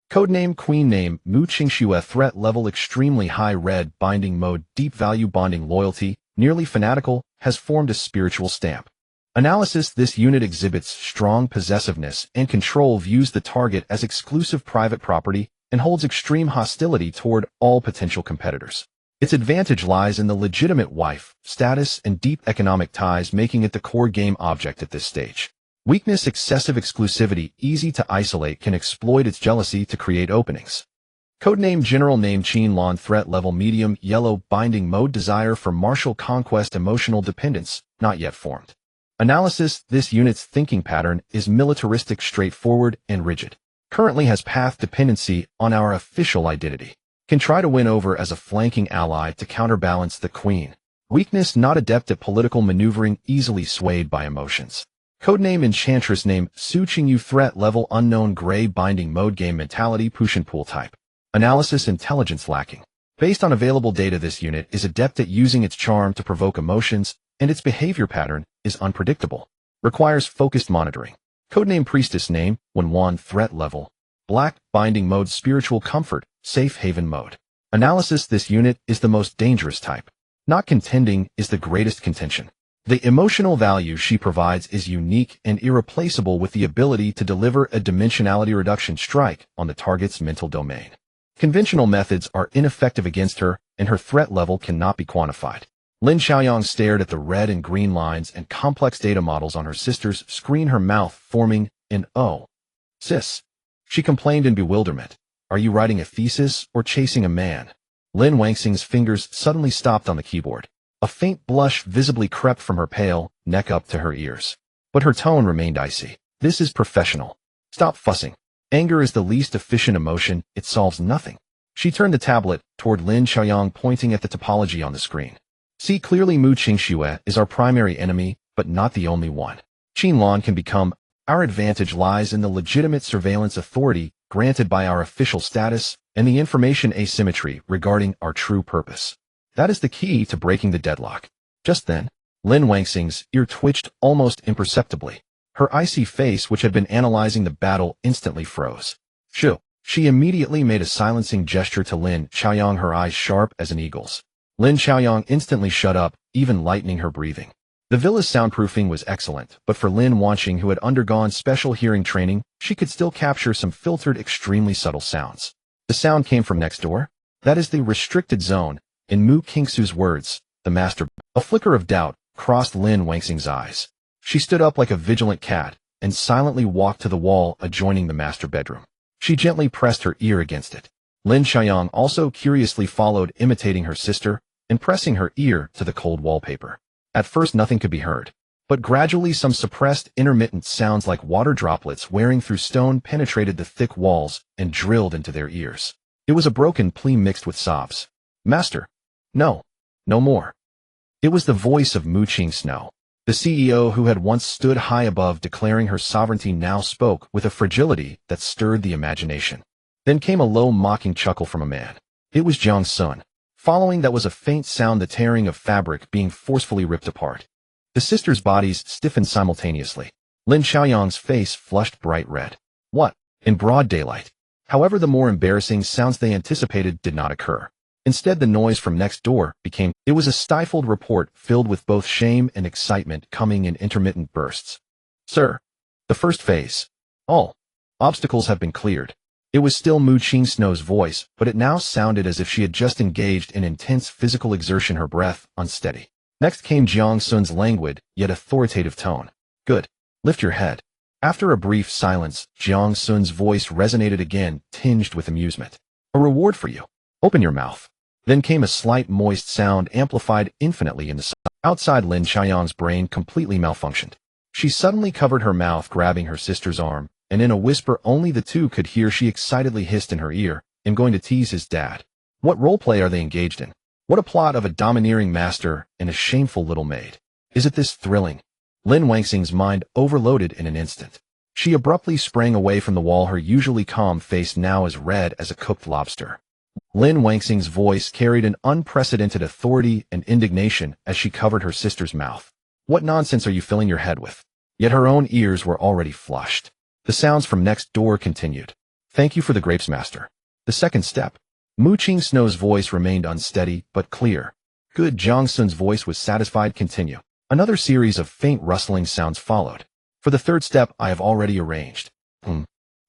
Codename Queen Name Mu Qingxue, threat level extremely high, red binding mode, deep value bonding, loyalty, nearly fanatical, has formed a spiritual stamp. Analysis: this unit exhibits strong possessiveness and control, views the target as exclusive private property, and holds extreme hostility toward all potential competitors. Its advantage lies in the legitimate wife status and deep economic ties, making it the core game object at this stage. Weakness: excessive exclusivity, easy to isolate, can exploit its jealousy to create openings. Codename: General Name Qianlan. Threat level medium, yellow. Binding mode: desire for martial conquest, emotional dependence, not yet formed. Analysis: this unit's thinking pattern is militaristic, straightforward, and rigid. Currently has path dependency on our official identity. Can try to win over as a flanking ally to counterbalance the queen. Weakness: not adept at political maneuvering, easily swayed by emotions. Codename Enchantress. Name: Su Qingyu. Threat level unknown, gray. Binding mode, game mentality, push and pull type. Analysis: intelligence lacking. Based on available data, this unit is adept at using its charm to provoke emotions, and its behavior pattern is unpredictable. Requires focused monitoring. Codename Priestess. Name: Wenwan. Threat level black. Binding mode, spiritual comfort, safe haven mode. Analysis: this unit is the most dangerous type. Not contending is the greatest contention. The emotional value she provides is unique and irreplaceable, with the ability to deliver a dimensionality reduction strike on the target's mental domain. Conventional methods are ineffective against her, and her threat level cannot be quantified. Lin Xiaoyang stared at the red and green lines and complex data models on her sister's screen, her mouth forming an O. Sis. She complained in bewilderment. Are you writing a thesis or chasing a man? Lin Wangxing's fingers suddenly stopped on the keyboard. A faint blush visibly crept from her pale neck up to her ears. But her tone remained icy. This is professional. Stop fussing. Anger is the least efficient emotion, it solves nothing. She turned the tablet toward Lin Xiaoyang, pointing at the topology on the screen. See clearly, Mu Qingxue is our primary enemy, but not the only one. Qianlan can become. Our advantage lies in the legitimate surveillance authority granted by our official status and the information asymmetry regarding our true purpose. That is the key to breaking the deadlock. Just then, Lin Wangxing's ear twitched almost imperceptibly. Her icy face, which had been analyzing the battle, instantly froze. Shoo! She immediately made a silencing gesture to Lin Xiaoyang, her eyes sharp as an eagle's. Lin Xiaoyang instantly shut up, even lightening her breathing. The villa's soundproofing was excellent, but for Lin Wangxing, who had undergone special hearing training, she could still capture some filtered, extremely subtle sounds. The sound came from next door. That is the restricted zone. In Mu Qingxu's words, the master. A flicker of doubt crossed Lin Wangxing's eyes. She stood up like a vigilant cat and silently walked to the wall adjoining the master bedroom. She gently pressed her ear against it. Lin Xiaoyang also curiously followed, imitating her sister and pressing her ear to the cold wallpaper. At first nothing could be heard, but gradually some suppressed, intermittent sounds like water droplets wearing through stone penetrated the thick walls and drilled into their ears. It was a broken plea mixed with sobs. Master. No. No more. It was the voice of Mu Qingxu. The CEO, who had once stood high above declaring her sovereignty, now spoke with a fragility that stirred the imagination. Then came a low, mocking chuckle from a man. It was Jiang Xun. Following that was a faint sound, the tearing of fabric being forcefully ripped apart. The sisters' bodies stiffened simultaneously. Lin Xiaoyang's face flushed bright red. What? In broad daylight. However, the more embarrassing sounds they anticipated did not occur. Instead, the noise from next door became. It was a stifled report filled with both shame and excitement, coming in intermittent bursts. Sir. The first phase. All obstacles have been cleared. It was still Mu Qingxu's voice, but it now sounded as if she had just engaged in intense physical exertion, her breath unsteady. Next came Jiang Xun's languid, yet authoritative tone. Good. Lift your head. After a brief silence, Jiang Xun's voice resonated again, tinged with amusement. A reward for you. Open your mouth. Then came a slight moist sound, amplified infinitely in the sun. Outside, Lin Xiaoyang's brain completely malfunctioned. She suddenly covered her mouth, grabbing her sister's arm, and in a whisper only the two could hear, she excitedly hissed in her ear, "I'm going to tease his dad." What roleplay are they engaged in? What a plot of a domineering master and a shameful little maid. Isn't this thrilling? Lin Wangxing's mind overloaded in an instant. She abruptly sprang away from the wall, her usually calm face now as red as a cooked lobster. Lin Wangxing's voice carried an unprecedented authority and indignation as she covered her sister's mouth. What nonsense are you filling your head with? Yet her own ears were already flushed. The sounds from next door continued. Thank you for the grapes, master. The second step. Mu Qingxu's voice remained unsteady but clear. Good. Jiang Xun's voice was satisfied. Continue. Another series of faint rustling sounds followed. For the third step I have already arranged.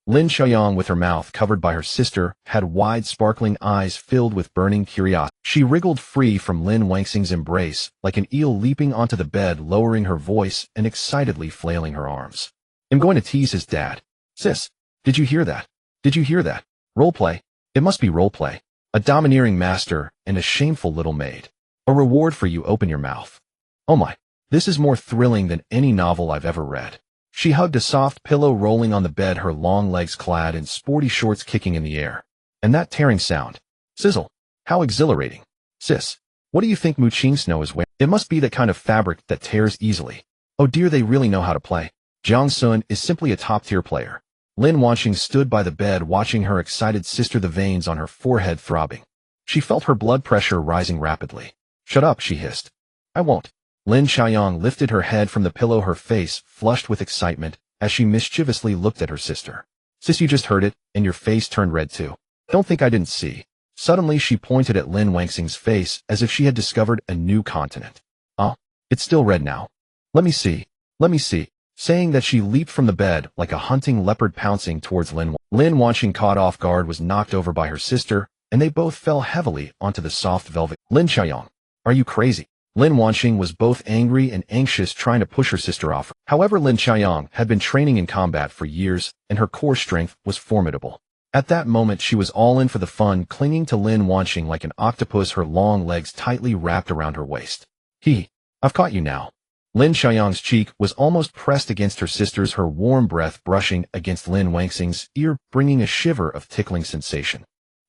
Lin Xiaoyang, with her mouth covered by her sister, had wide sparkling eyes filled with burning curiosity. She wriggled free from Lin Wangxing's embrace, like an eel leaping onto the bed, lowering her voice and excitedly flailing her arms. I'm going to tease his dad. Sis, did you hear that? Did you hear that? Roleplay. It must be roleplay. A domineering master and a shameful little maid. A reward for you, open your mouth. Oh my, this is more thrilling than any novel I've ever read. She hugged a soft pillow rolling on the bed, her long legs clad in sporty shorts kicking in the air. And that tearing sound. Sizzle. How exhilarating. Sis, what do you think Mu Qing Snow is wearing? It must be that kind of fabric that tears easily. Oh dear, they really know how to play. Jiang Xun is simply a top-tier player. Lin Wanqing stood by the bed watching her excited sister, the veins on her forehead throbbing. She felt her blood pressure rising rapidly. Shut up, she hissed. I won't. Lin Xiaoyang lifted her head from the pillow, her face flushed with excitement, as she mischievously looked at her sister. Sis, you just heard it, and your face turned red too. Don't think I didn't see. Suddenly she pointed at Lin Wangxing's face as if she had discovered a new continent. Oh, it's still red now. Let me see. Let me see. Saying that, she leaped from the bed like a hunting leopard pouncing towards Lin. Lin Wanqing, caught off guard, was knocked over by her sister, and they both fell heavily onto the soft velvet. Lin Xiaoyang, are you crazy? Lin Wanqing was both angry and anxious, trying to push her sister off. However, Lin Xiaoyang had been training in combat for years, and her core strength was formidable. At that moment, she was all in for the fun, clinging to Lin Wanqing like an octopus, her long legs tightly wrapped around her waist. I've caught you now. Lin Xiaoyang's cheek was almost pressed against her sister's, her warm breath brushing against Lin Wangxing's ear, bringing a shiver of tickling sensation.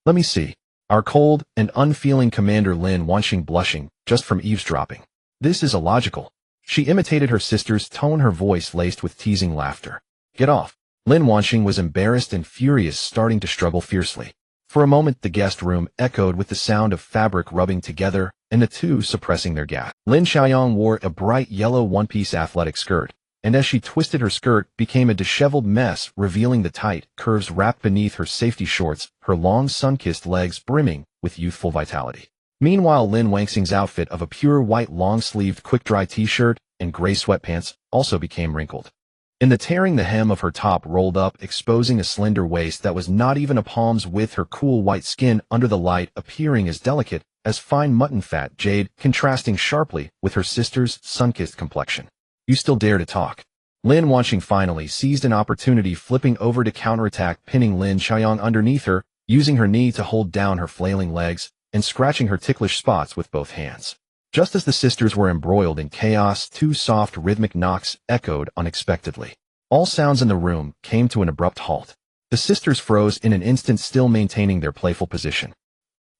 Let me see. Our cold and unfeeling commander, Lin Wanqing, blushing just from eavesdropping. This is illogical. She imitated her sister's tone, her voice laced with teasing laughter. Get off. Lin Wanqing was embarrassed and furious, starting to struggle fiercely. For a moment, the guest room echoed with the sound of fabric rubbing together, and the two suppressing their gasp. Lin Xiaoyang wore a bright yellow one-piece athletic skirt, and as she twisted, her skirt became a disheveled mess, revealing the tight curves wrapped beneath her safety shorts, her long sun-kissed legs brimming with youthful vitality. Meanwhile, Lin Wangxing's outfit of a pure white long-sleeved quick-dry t-shirt and gray sweatpants also became wrinkled. In the tearing, the hem of her top rolled up, exposing a slender waist that was not even a palm's width, her cool white skin under the light appearing as delicate as fine mutton fat jade, contrasting sharply with her sister's sun-kissed complexion. You still dare to talk? Lin Wanqing finally seized an opportunity, flipping over to counterattack, pinning Lin Xiaoyang underneath her, using her knee to hold down her flailing legs, and scratching her ticklish spots with both hands. Just as the sisters were embroiled in chaos, two soft rhythmic knocks echoed unexpectedly. All sounds in the room came to an abrupt halt. The sisters froze in an instant, still maintaining their playful position.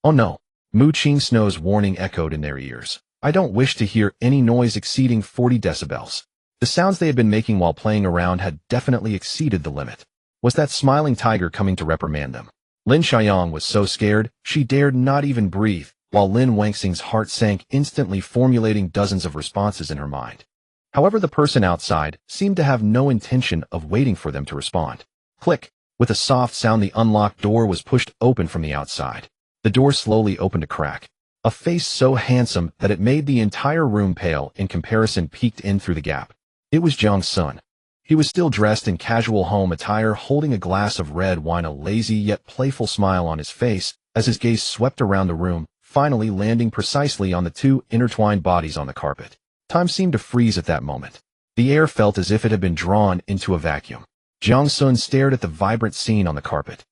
Oh no! Mu Qing Snow's warning echoed in their ears. I don't wish to hear any noise exceeding 40 decibels. The sounds they had been making while playing around had definitely exceeded the limit. Was that smiling tiger coming to reprimand them? Lin Xiaoyang was so scared, she dared not even breathe, while Lin Wangxing's heart sank, instantly formulating dozens of responses in her mind. However, the person outside seemed to have no intention of waiting for them to respond. Click! With a soft sound, the unlocked door was pushed open from the outside. The door slowly opened a crack. A face so handsome that it made the entire room pale in comparison peeked in through the gap. It was Jiang Xun. He was still dressed in casual home attire, holding a glass of red wine, a lazy yet playful smile on his face, as his gaze swept around the room, finally landing precisely on the two intertwined bodies on the carpet. Time seemed to freeze at that moment. The air felt as if it had been drawn into a vacuum. Jiang Xun stared at the vibrant scene on the carpet.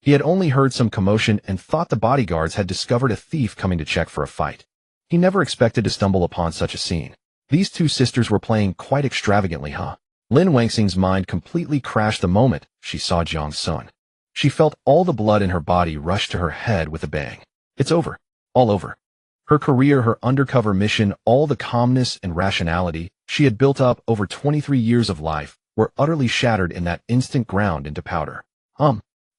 He had only heard some commotion and thought the bodyguards had discovered a thief coming to check for a fight. He never expected to stumble upon such a scene. These two sisters were playing quite extravagantly, huh? Lin Wangxing's mind completely crashed the moment she saw Jiang Xun. She felt all the blood in her body rush to her head with a bang. It's over. All over. Her career, her undercover mission, all the calmness and rationality she had built up over 23 years of life were utterly shattered in that instant, ground into powder.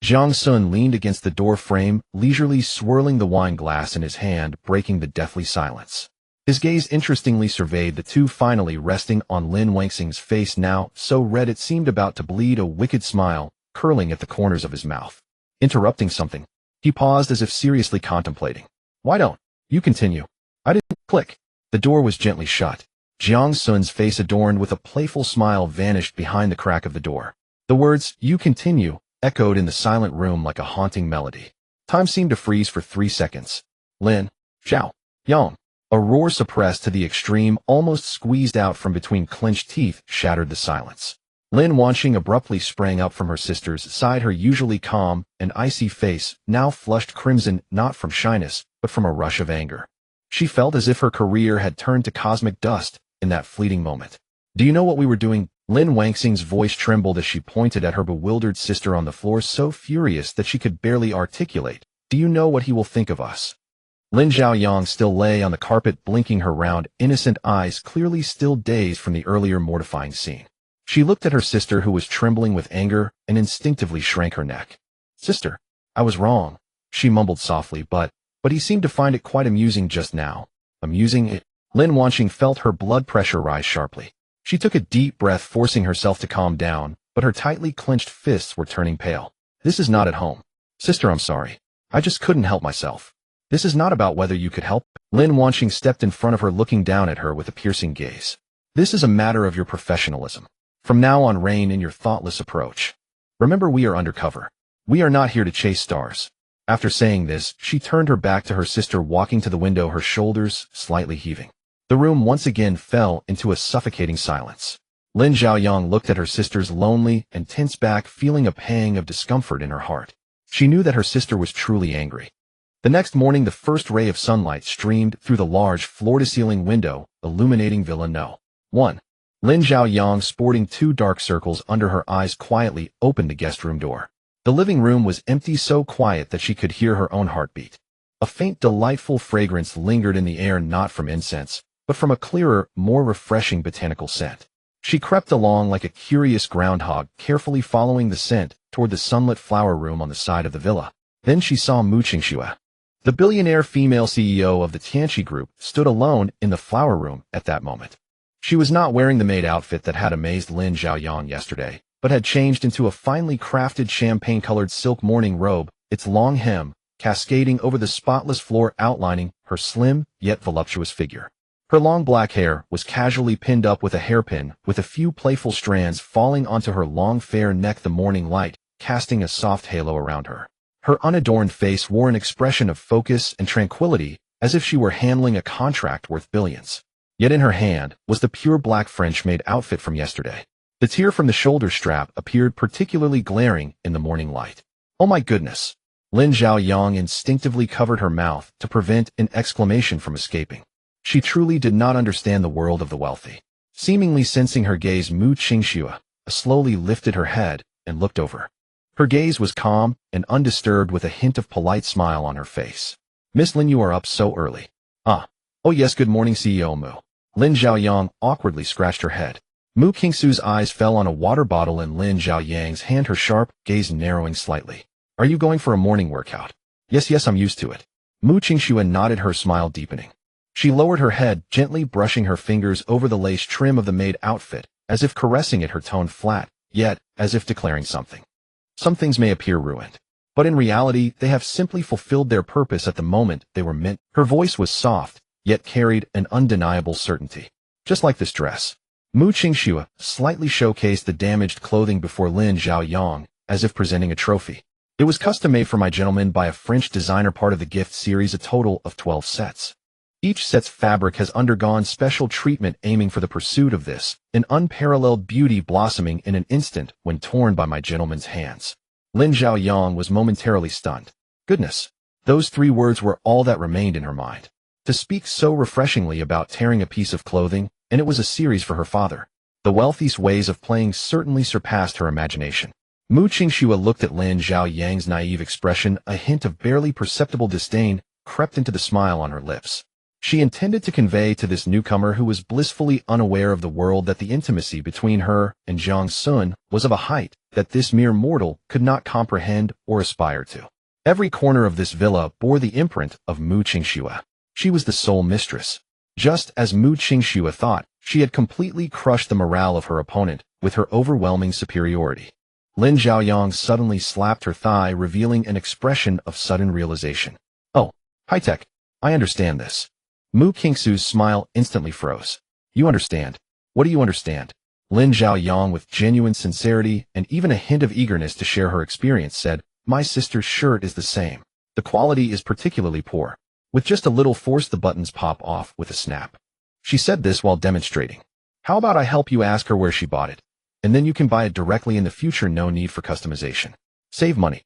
Jiang Xun leaned against the door frame, leisurely swirling the wine glass in his hand, breaking the deathly silence. His gaze interestingly surveyed the two, finally resting on Lin Wangxing's face, now so red it seemed about to bleed, a wicked smile curling at the corners of his mouth. Interrupting something. He paused as if seriously contemplating. Why don't you continue? I didn't. Click. The door was gently shut. Jiang Xun's face adorned with a playful smile vanished behind the crack of the door. The words, "You continue," echoed in the silent room like a haunting melody. Time seemed to freeze for 3 seconds. Lin, Xiao, Yang. A roar suppressed to the extreme, almost squeezed out from between clenched teeth, shattered the silence. Lin Wanqing abruptly sprang up from her sister's side, her usually calm and icy face now flushed crimson, not from shyness, but from a rush of anger. She felt as if her career had turned to cosmic dust in that fleeting moment. "Do you know what we were doing?" Lin Wanqing's voice trembled as she pointed at her bewildered sister on the floor, so furious that she could barely articulate. "Do you know what he will think of us?" Lin Zhaoyang still lay on the carpet, blinking her round, innocent eyes, clearly still dazed from the earlier mortifying scene. She looked at her sister, who was trembling with anger, and instinctively shrank her neck. "Sister, I was wrong," she mumbled softly, but he seemed to find it quite amusing just now. Amusing it? Lin Wanqing felt her blood pressure rise sharply. She took a deep breath, forcing herself to calm down, but her tightly clenched fists were turning pale. "This is not at home. Sister, I'm sorry. I just couldn't help myself. This is not about whether you could help." Lin Wanqing stepped in front of her, looking down at her with a piercing gaze. "This is a matter of your professionalism. From now on, rein in your thoughtless approach. Remember, we are undercover. We are not here to chase stars." After saying this, she turned her back to her sister, walking to the window, her shoulders slightly heaving. The room once again fell into a suffocating silence. Lin Zhaoyang looked at her sister's lonely and tense back, feeling a pang of discomfort in her heart. She knew that her sister was truly angry. The next morning, the first ray of sunlight streamed through the large floor-to-ceiling window, illuminating Villa No. 1. Lin Zhaoyang, sporting 2 dark circles under her eyes, quietly opened the guest room door. The living room was empty, so quiet that she could hear her own heartbeat. A faint, delightful fragrance lingered in the air, not from incense, but from a clearer, more refreshing botanical scent. She crept along like a curious groundhog, carefully following the scent toward the sunlit flower room on the side of the villa. Then she saw Mu Qingxue. The billionaire female CEO of the Tianqi Group stood alone in the flower room at that moment. She was not wearing the maid outfit that had amazed Lin Zhaoyang yesterday, but had changed into a finely crafted champagne-colored silk morning robe, its long hem cascading over the spotless floor, outlining her slim yet voluptuous figure. Her long black hair was casually pinned up with a hairpin, with a few playful strands falling onto her long fair neck, the morning light casting a soft halo around her. Her unadorned face wore an expression of focus and tranquility, as if she were handling a contract worth billions. Yet in her hand was the pure black French-made outfit from yesterday. The tear from the shoulder strap appeared particularly glaring in the morning light. "Oh my goodness!" Lin Zhaoyang instinctively covered her mouth to prevent an exclamation from escaping. She truly did not understand the world of the wealthy. Seemingly sensing her gaze, Mu Qingxue slowly lifted her head and looked over. Her gaze was calm and undisturbed, with a hint of polite smile on her face. "Miss Lin, you are up so early." "Ah. Oh yes, good morning, CEO Mu." Lin Zhaoyang awkwardly scratched her head. Mu Qingxue's eyes fell on a water bottle in Lin Zhaoyang's hand, her sharp gaze narrowing slightly. "Are you going for a morning workout?" Yes, I'm used to it." Mu Qingxue nodded, her smile deepening. She lowered her head, gently brushing her fingers over the lace trim of the maid outfit, as if caressing it, her tone flat, yet as if declaring something. "Some things may appear ruined, but in reality they have simply fulfilled their purpose at the moment they were meant." Her voice was soft, yet carried an undeniable certainty. "Just like this dress." Mu Qingxue slightly showcased the damaged clothing before Lin Zhaoyang, as if presenting a trophy. "It was custom made for my gentleman by a French designer, part of the gift series, a total of 12 sets. Each set's fabric has undergone special treatment, aiming for the pursuit of this, an unparalleled beauty blossoming in an instant when torn by my gentleman's hands." Lin Zhaoyang was momentarily stunned. Goodness! Those 3 words were all that remained in her mind. To speak so refreshingly about tearing a piece of clothing, and it was a series for her father. The wealthy's ways of playing certainly surpassed her imagination. Mu Qingxue looked at Lin Zhaoyang's naive expression. A hint of barely perceptible disdain crept into the smile on her lips. She intended to convey to this newcomer, who was blissfully unaware of the world, that the intimacy between her and Jiang Xun was of a height that this mere mortal could not comprehend or aspire to. Every corner of this villa bore the imprint of Mu Qingxue. She was the sole mistress. Just as Mu Qingxue thought, she had completely crushed the morale of her opponent with her overwhelming superiority. Lin Zhaoyang suddenly slapped her thigh, revealing an expression of sudden realization. "Oh, high-tech. I understand this." Mu Qingxue's smile instantly froze. You understand. What do you understand? Lin Zhaoyang, with genuine sincerity and even a hint of eagerness to share her experience, said, "My sister's shirt is the same. The quality is particularly poor. With just a little force, the buttons pop off with a snap." She said this while demonstrating. "How about I help you ask her where she bought it? And then you can buy it directly in the future, no need for customization. Save money."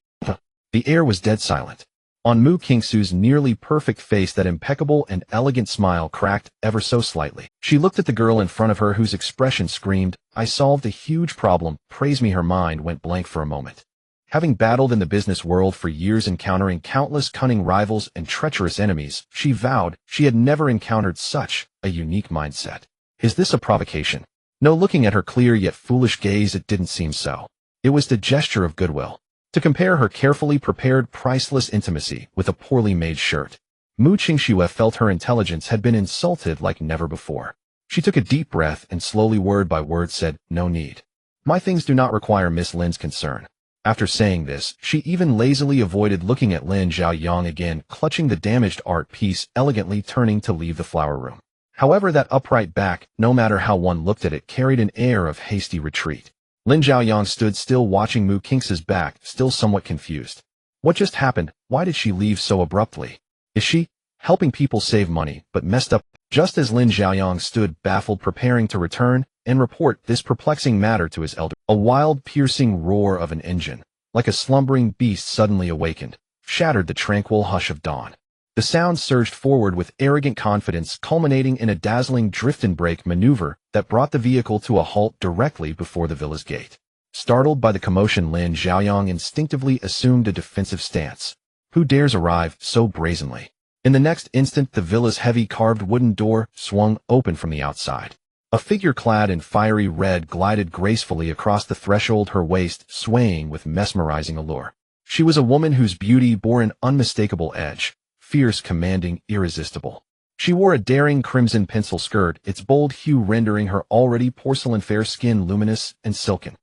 The air was dead silent. On Mu Qingsu's nearly perfect face, that impeccable and elegant smile cracked ever so slightly. She looked at the girl in front of her, whose expression screamed, "I solved a huge problem, praise me." Her mind went blank for a moment. Having battled in the business world for years, encountering countless cunning rivals and treacherous enemies, she vowed she had never encountered such a unique mindset. Is this a provocation? No, looking at her clear yet foolish gaze, it didn't seem so. It was the gesture of goodwill. To compare her carefully prepared, priceless intimacy with a poorly made shirt, Mu Qingxue felt her intelligence had been insulted like never before. She took a deep breath and slowly, word by word, said, "No need. My things do not require Miss Lin's concern." After saying this, she even lazily avoided looking at Lin Zhaoyang again, clutching the damaged art piece, elegantly turning to leave the flower room. However, that upright back, no matter how one looked at it, carried an air of hasty retreat. Lin Zhaoyang stood still, watching Mu Qingxue's back, still somewhat confused. What just happened? Why did she leave so abruptly? Is she helping people save money, but messed up? Just as Lin Zhaoyang stood baffled, preparing to return and report this perplexing matter to his elder, a wild, piercing roar of an engine, like a slumbering beast suddenly awakened, shattered the tranquil hush of dawn. The sound surged forward with arrogant confidence, culminating in a dazzling drift-and-brake maneuver that brought the vehicle to a halt directly before the villa's gate. Startled by the commotion, Lin Zhaoyang instinctively assumed a defensive stance. Who dares arrive so brazenly? In the next instant, the villa's heavy carved wooden door swung open from the outside. A figure clad in fiery red glided gracefully across the threshold, her waist swaying with mesmerizing allure. She was a woman whose beauty bore an unmistakable edge. Fierce, commanding, irresistible. She wore a daring crimson pencil skirt, its bold hue rendering her already porcelain-fair skin luminous and silken.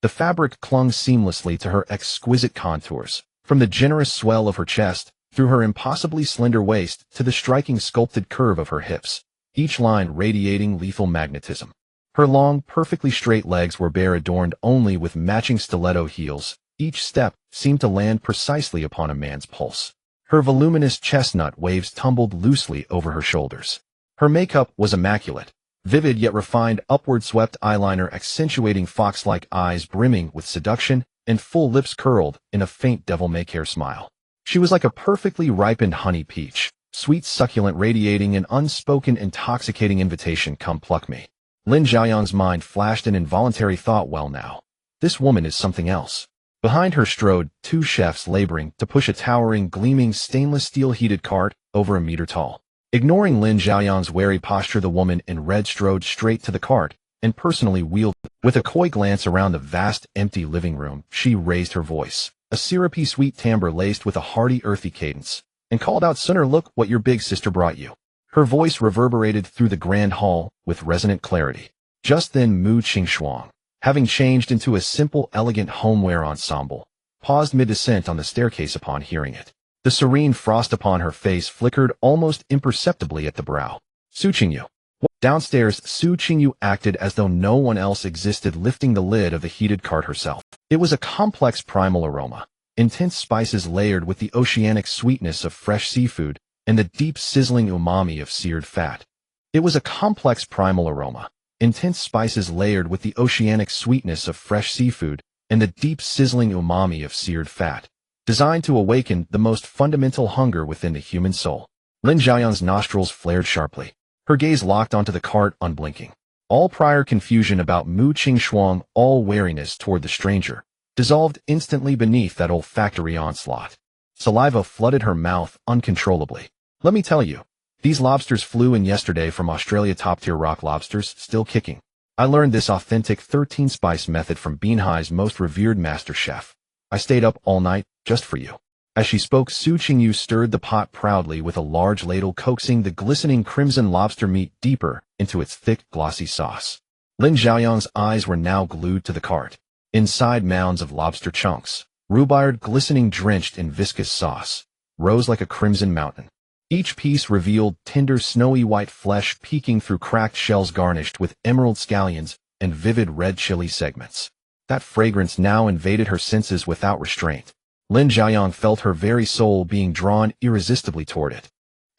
The fabric clung seamlessly to her exquisite contours, from the generous swell of her chest, through her impossibly slender waist, to the striking sculpted curve of her hips, each line radiating lethal magnetism. Her long, perfectly straight legs were bare, adorned only with matching stiletto heels. Each step seemed to land precisely upon a man's pulse. Her voluminous chestnut waves tumbled loosely over her shoulders. Her makeup was immaculate, vivid yet refined, upward-swept eyeliner accentuating fox-like eyes brimming with seduction, and full lips curled in a faint devil-may-care smile. She was like a perfectly ripened honey peach, sweet, succulent, radiating an unspoken, intoxicating invitation, "Come pluck me." Lin Zhaoyang's mind flashed an involuntary thought, well now, this woman is something else. Behind her strode two chefs laboring to push a towering, gleaming stainless steel heated cart over a meter tall. Ignoring Lin Zhaoyang's wary posture, the woman in red strode straight to the cart and personally wheeled. With a coy glance around the vast, empty living room, she raised her voice, a syrupy sweet timbre laced with a hearty, earthy cadence, and called out, "Sooner, look what your big sister brought you." Her voice reverberated through the grand hall with resonant clarity. Just then, Mu Qingxue, having changed into a simple, elegant homeware ensemble, paused mid-descent on the staircase upon hearing it. The serene frost upon her face flickered almost imperceptibly at the brow. "Su Qingyu." Downstairs, Su Qingyu acted as though no one else existed, lifting the lid of the heated cart herself. It was a complex primal aroma, intense spices layered with the oceanic sweetness of fresh seafood and the deep sizzling umami of seared fat. It was a complex primal aroma, intense spices layered with the oceanic sweetness of fresh seafood and the deep sizzling umami of seared fat, designed to awaken the most fundamental hunger within the human soul. Lin Zhaoyang's nostrils flared sharply. Her gaze locked onto the cart, unblinking. All prior confusion about Mu Qingxue, all wariness toward the stranger, dissolved instantly beneath that olfactory onslaught. Saliva flooded her mouth uncontrollably. "Let me tell you, these lobsters flew in yesterday from Australia, top-tier rock lobsters, still kicking. I learned this authentic 13-spice method from Binhai's most revered master chef. I stayed up all night just for you." As she spoke, Su Qingyu stirred the pot proudly with a large ladle, coaxing the glistening crimson lobster meat deeper into its thick, glossy sauce. Lin Zhaoyang's eyes were now glued to the cart. Inside, mounds of lobster chunks, rhubarb glistening, drenched in viscous sauce, rose like a crimson mountain. Each piece revealed tender snowy white flesh peeking through cracked shells garnished with emerald scallions and vivid red chili segments. That fragrance now invaded her senses without restraint. Lin Jiayang felt her very soul being drawn irresistibly toward it.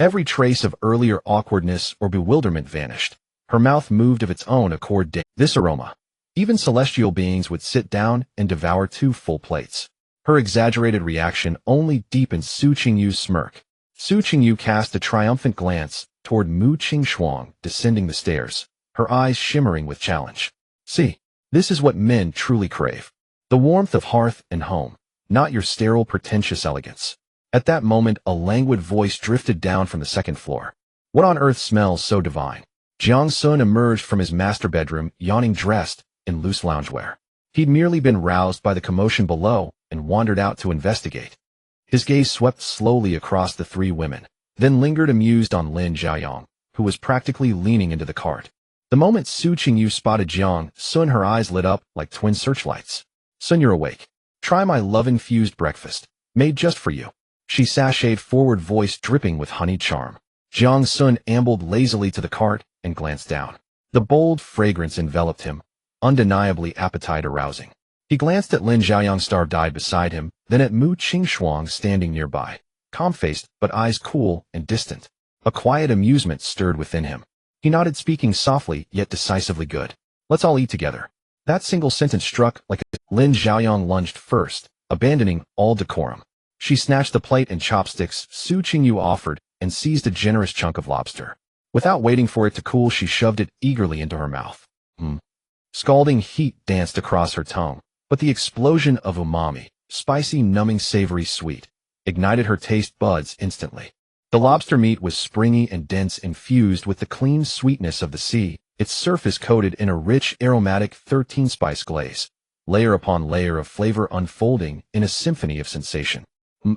Every trace of earlier awkwardness or bewilderment vanished. Her mouth moved of its own accord. This aroma. Even celestial beings would sit down and devour 2 full plates. Her exaggerated reaction only deepened Su Qingyu's smirk. Su Qingyu cast a triumphant glance toward Mu Qingshuang descending the stairs, her eyes shimmering with challenge. See, this is what men truly crave. The warmth of hearth and home, not your sterile pretentious elegance. At that moment, a languid voice drifted down from the second floor. What on earth smells so divine? Jiang Xun emerged from his master bedroom, yawning, dressed in loose loungewear. He'd merely been roused by the commotion below and wandered out to investigate. His gaze swept slowly across the 3 women, then lingered amused on Lin Jiayang, who was practically leaning into the cart. The moment Su Qingyu spotted Jiang Xun, her eyes lit up like twin searchlights. "Sun, you're awake. Try my love-infused breakfast, made just for you." She sashayed forward, voice dripping with honeyed charm. Jiang Xun ambled lazily to the cart and glanced down. The bold fragrance enveloped him, undeniably appetite-arousing. He glanced at Lin Jiayang starved-eyed beside him, then at Mu Qingshuang standing nearby, calm-faced but eyes cool and distant. A quiet amusement stirred within him. He nodded, speaking softly yet decisively. "Good. Let's all eat together." That single sentence struck like a... Lin Jiayang lunged first, abandoning all decorum. She snatched the plate and chopsticks Su Qingyu offered and seized a generous chunk of lobster. Without waiting for it to cool, she shoved it eagerly into her mouth. Scalding heat danced across her tongue, but the explosion of umami, spicy, numbing, savory, sweet, ignited her taste buds instantly. The lobster meat was springy and dense, infused with the clean sweetness of the sea, its surface coated in a rich, aromatic 13-spice glaze, layer upon layer of flavor unfolding in a symphony of sensation.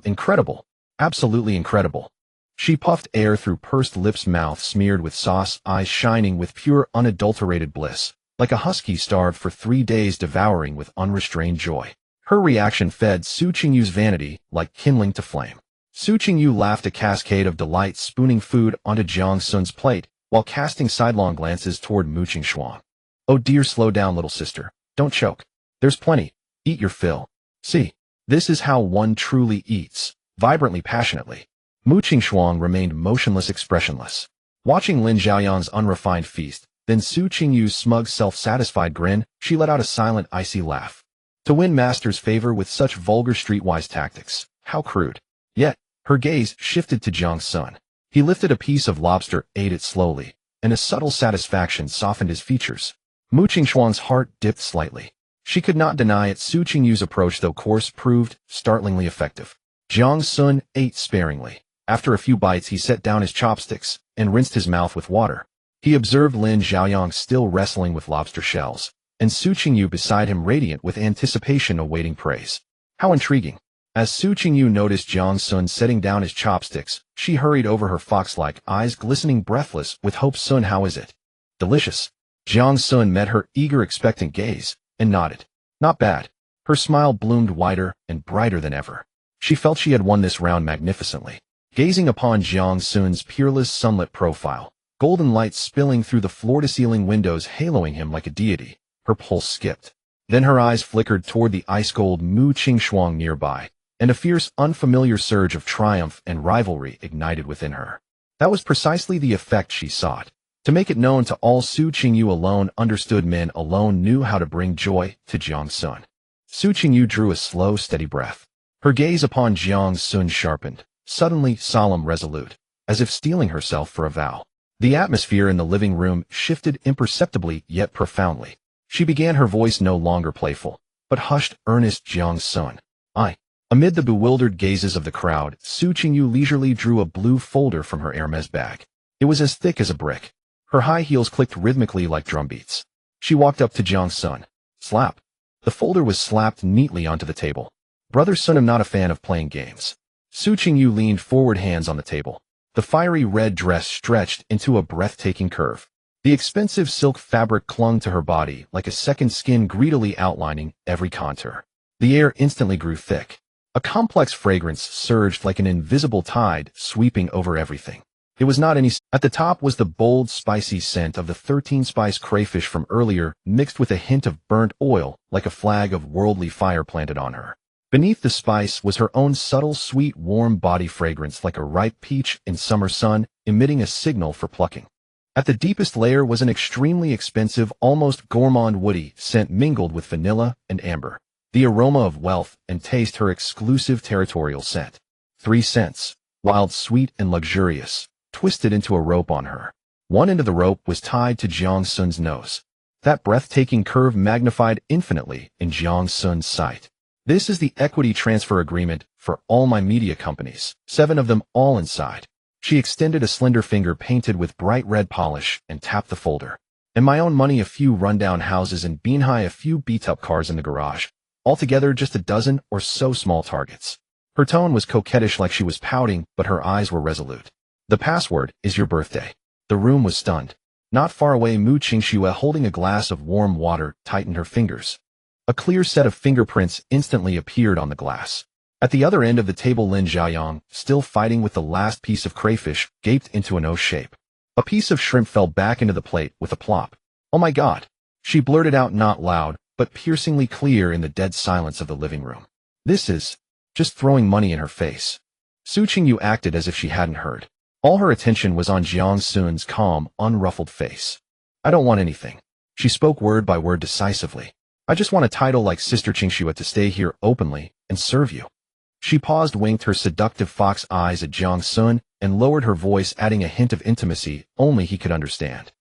Incredible. Absolutely incredible. She puffed air through pursed lips, mouth smeared with sauce, eyes shining with pure, unadulterated bliss, like a husky starved for 3 days devouring with unrestrained joy. Her reaction fed Su Qingyu's vanity like kindling to flame. Su Qingyu laughed, a cascade of delight, spooning food onto Jiang Xun's plate while casting sidelong glances toward Mu Qingshuang. "Oh dear, slow down, little sister. Don't choke. There's plenty. Eat your fill. See, this is how one truly eats," vibrantly, passionately. Mu Qingshuang remained motionless, expressionless, watching Lin Jiayang's unrefined feast. Then Su Qingyu's smug, self-satisfied grin, she let out a silent, icy laugh. To win master's favor with such vulgar streetwise tactics, how crude. Yet, her gaze shifted to Jiang Xun. He lifted a piece of lobster, ate it slowly, and a subtle satisfaction softened his features. Mu Qingshuang's heart dipped slightly. She could not deny it. Su Qingyu's approach, though coarse, proved startlingly effective. Jiang Xun ate sparingly. After a few bites, he set down his chopsticks and rinsed his mouth with water. He observed Lin Jiayang still wrestling with lobster shells, and Su Qingyu beside him, radiant with anticipation, awaiting praise. How intriguing. As Su Qingyu noticed Jiang Xun setting down his chopsticks, she hurried over, her fox-like eyes glistening, breathless with hope. "Sun, how is it?" "Delicious." Jiang Xun met her eager, expectant gaze and nodded. "Not bad." Her smile bloomed wider and brighter than ever. She felt she had won this round magnificently. Gazing upon Jiang Xun's peerless, sunlit profile, golden light spilling through the floor-to-ceiling windows, haloing him like a deity, her pulse skipped. Then her eyes flickered toward the ice-cold Mu Qingshuang nearby, and a fierce, unfamiliar surge of triumph and rivalry ignited within her. That was precisely the effect she sought. To make it known to all, Su Qingyu alone understood, men alone knew how to bring joy to Jiang Xun. Su Qingyu drew a slow, steady breath. Her gaze upon Jiang Xun sharpened, suddenly solemn, resolute, as if steeling herself for a vow. The atmosphere in the living room shifted imperceptibly yet profoundly. She began, her voice no longer playful, but hushed, earnest. "Jiang Xun, I..." Amid the bewildered gazes of the crowd, Su Qingyu leisurely drew a blue folder from her Hermes bag. It was as thick as a brick. Her high heels clicked rhythmically like drumbeats. She walked up to Jiang Xun. Slap. The folder was slapped neatly onto the table. "Brother Sun, I'm not a fan of playing games." Su Qingyu leaned forward, hands on the table. The fiery red dress stretched into a breathtaking curve. The expensive silk fabric clung to her body like a second skin, greedily outlining every contour. The air instantly grew thick. A complex fragrance surged like an invisible tide, sweeping over everything. It was not any. At the top was the bold, spicy scent of the 13-spice crayfish from earlier, mixed with a hint of burnt oil, like a flag of worldly fire planted on her. Beneath the spice was her own subtle, sweet, warm body fragrance like a ripe peach in summer sun, emitting a signal for plucking. At the deepest layer was an extremely expensive, almost gourmand woody scent mingled with vanilla and amber. The aroma of wealth and taste, her exclusive territorial scent. 3 scents, wild, sweet, and luxurious, twisted into a rope on her. One end of the rope was tied to Jiang Xun's nose. That breathtaking curve magnified infinitely in Jiang Xun's sight. This is the equity transfer agreement for all my media companies, 7 of them all inside. She extended a slender finger painted with bright red polish and tapped the folder. And my own money, a few rundown houses and Beanhai, a few beat-up cars in the garage. Altogether just a dozen or so small targets. Her tone was coquettish, like she was pouting, but her eyes were resolute. The password is your birthday. The room was stunned. Not far away, Mu Qingxue, holding a glass of warm water, tightened her fingers. A clear set of fingerprints instantly appeared on the glass. At the other end of the table, Lin Xiaoyang, still fighting with the last piece of crayfish, gaped into an O shape. A piece of shrimp fell back into the plate with a plop. "Oh my God!" she blurted out, not loud, but piercingly clear in the dead silence of the living room. "This is..." Just throwing money in her face. Su Qingyu acted as if she hadn't heard. All her attention was on Jiang Xun's calm, unruffled face. "I don't want anything." She spoke word by word decisively. "I just want a title like Sister Qingxue to stay here openly and serve you." She paused, winked her seductive fox eyes at Jiang Xun, and lowered her voice, adding a hint of intimacy only he could understand.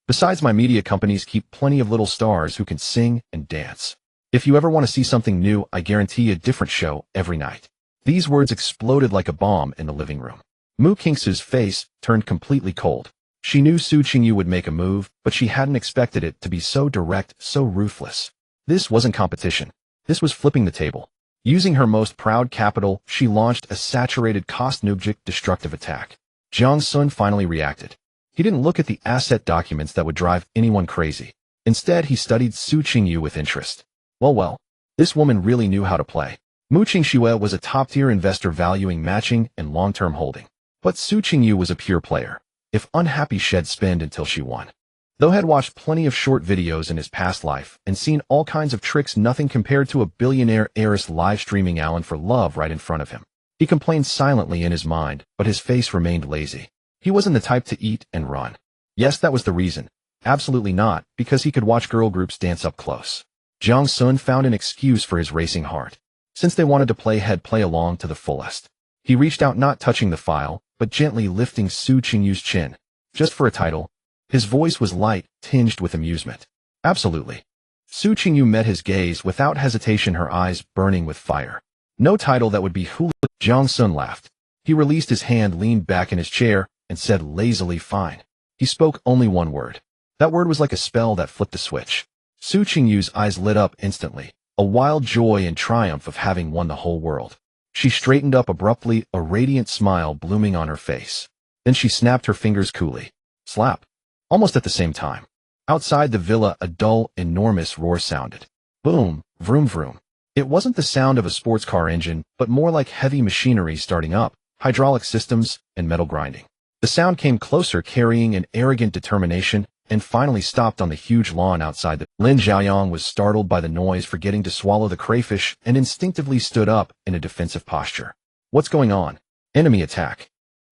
"Besides, my media companies keep plenty of little stars who can sing and dance. If you ever want to see something new, I guarantee a different show every night." These words exploded like a bomb in the living room. Mu Qingxue's face turned completely cold. She knew Su Qingyu would make a move, but she hadn't expected it to be so direct, so ruthless. This wasn't competition. This was flipping the table. Using her most proud capital, she launched a saturated cost-nubjic destructive attack. Jiang Xun finally reacted. He didn't look at the asset documents that would drive anyone crazy. Instead, he studied Su Qingyu with interest. Well, this woman really knew how to play. Mu Qingxue was a top-tier investor valuing matching and long-term holding. But Su Qingyu was a pure player. If unhappy, she'd spend until she won. Though had watched plenty of short videos in his past life and seen all kinds of tricks, nothing compared to a billionaire heiress live-streaming Alan for love right in front of him. He complained silently in his mind, but his face remained lazy. He wasn't the type to eat and run. Yes, that was the reason. Absolutely not, because he could watch girl groups dance up close. Jiang Xun found an excuse for his racing heart. Since they wanted to play along to the fullest. He reached out, not touching the file, but gently lifting Su Qingyu's chin. "Just for a title." His voice was light, tinged with amusement. "Absolutely." Su Qingyu met his gaze without hesitation, her eyes burning with fire. "No title that would be hula." Jiang Xun laughed. He released his hand, leaned back in his chair, and said lazily, "Fine." He spoke only one word. That word was like a spell that flipped a switch. Su Qingyu's eyes lit up instantly, a wild joy and triumph of having won the whole world. She straightened up abruptly, a radiant smile blooming on her face. Then she snapped her fingers coolly. Slap. Almost at the same time. Outside the villa, a dull, enormous roar sounded. Boom, vroom vroom. It wasn't the sound of a sports car engine, but more like heavy machinery starting up, hydraulic systems, and metal grinding. The sound came closer, carrying an arrogant determination, and finally stopped on the huge lawn outside. Lin Xiaoyang was startled by the noise, forgetting to swallow the crayfish, and instinctively stood up in a defensive posture. "What's going on?" "Enemy attack."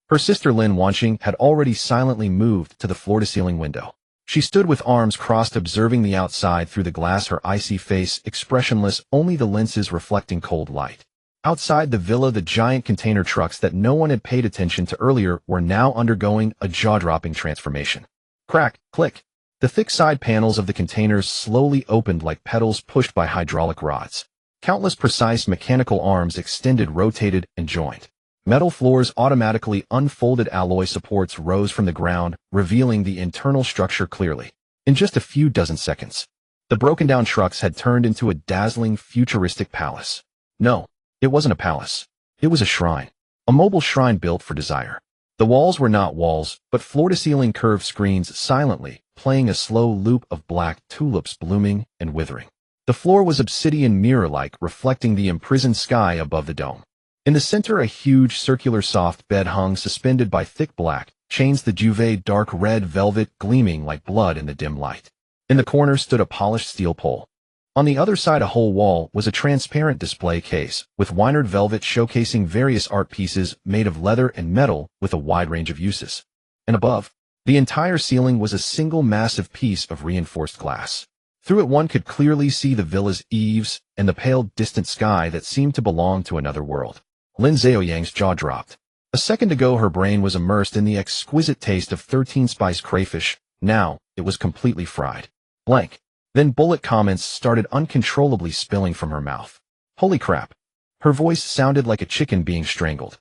Her sister Lin Wanqing had already silently moved to the floor-to-ceiling window. She stood with arms crossed, observing the outside through the glass, her icy face expressionless, only the lenses reflecting cold light. Outside the villa, the giant container trucks that no one had paid attention to earlier were now undergoing a jaw-dropping transformation. Crack, click. The thick side panels of the containers slowly opened like petals pushed by hydraulic rods. Countless precise mechanical arms extended, rotated, and joined. Metal floors automatically unfolded, alloy supports rose from the ground, revealing the internal structure clearly. In just a few dozen seconds, the broken-down trucks had turned into a dazzling, futuristic palace. No, it wasn't a palace. It was a shrine. A mobile shrine built for desire. The walls were not walls, but floor-to-ceiling curved screens, silently playing a slow loop of black tulips blooming and withering. The floor was obsidian mirror-like, reflecting the imprisoned sky above the dome. In the center, a huge circular soft bed hung suspended by thick black chains, the duvet dark red velvet gleaming like blood in the dim light. In the corner stood a polished steel pole. On the other side, a whole wall was a transparent display case with winered velvet showcasing various art pieces made of leather and metal with a wide range of uses. And above, the entire ceiling was a single massive piece of reinforced glass. Through it one could clearly see the villa's eaves and the pale, distant sky that seemed to belong to another world. Lin Zhaoyang's jaw dropped. A second ago her brain was immersed in the exquisite taste of 13-spice crayfish. Now, it was completely fried. Blank. Then bullet comments started uncontrollably spilling from her mouth. Holy crap. Her voice sounded like a chicken being strangled.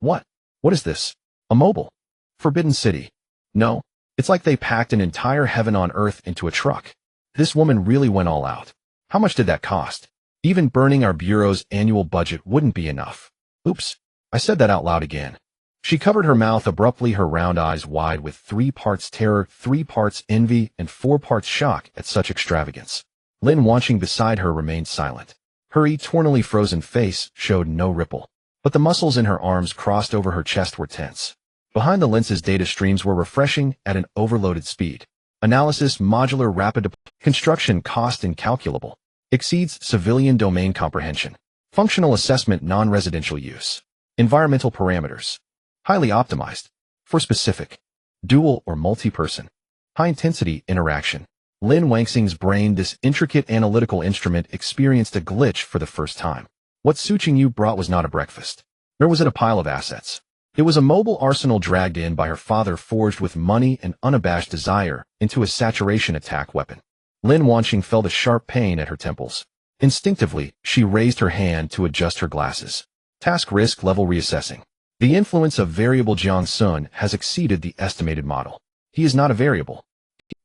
What? What is this? A mobile? Forbidden City? No. It's like they packed an entire heaven on earth into a truck. This woman really went all out. How much did that cost? Even burning our bureau's annual budget wouldn't be enough. Oops. I said that out loud again. She covered her mouth abruptly, her round eyes wide with 3 parts terror, 3 parts envy, and 4 parts shock at such extravagance. Lin, watching beside her, remained silent. Her eternally frozen face showed no ripple, but the muscles in her arms crossed over her chest were tense. Behind the lenses, data streams were refreshing at an overloaded speed. Analysis modular rapid construction cost incalculable. Exceeds civilian domain comprehension. Functional assessment non-residential use. Environmental parameters. Highly optimized. For specific. Dual or multi-person. High-intensity interaction. Lin Wangxing's brain, this intricate analytical instrument, experienced a glitch for the first time. What Su Qingyu brought was not a breakfast. Nor was it a pile of assets. It was a mobile arsenal dragged in by her father, forged with money and unabashed desire into a saturation attack weapon. Lin Wangxing felt a sharp pain at her temples. Instinctively, she raised her hand to adjust her glasses. Task risk level reassessing. The influence of variable Jiang Xun has exceeded the estimated model. He is not a variable.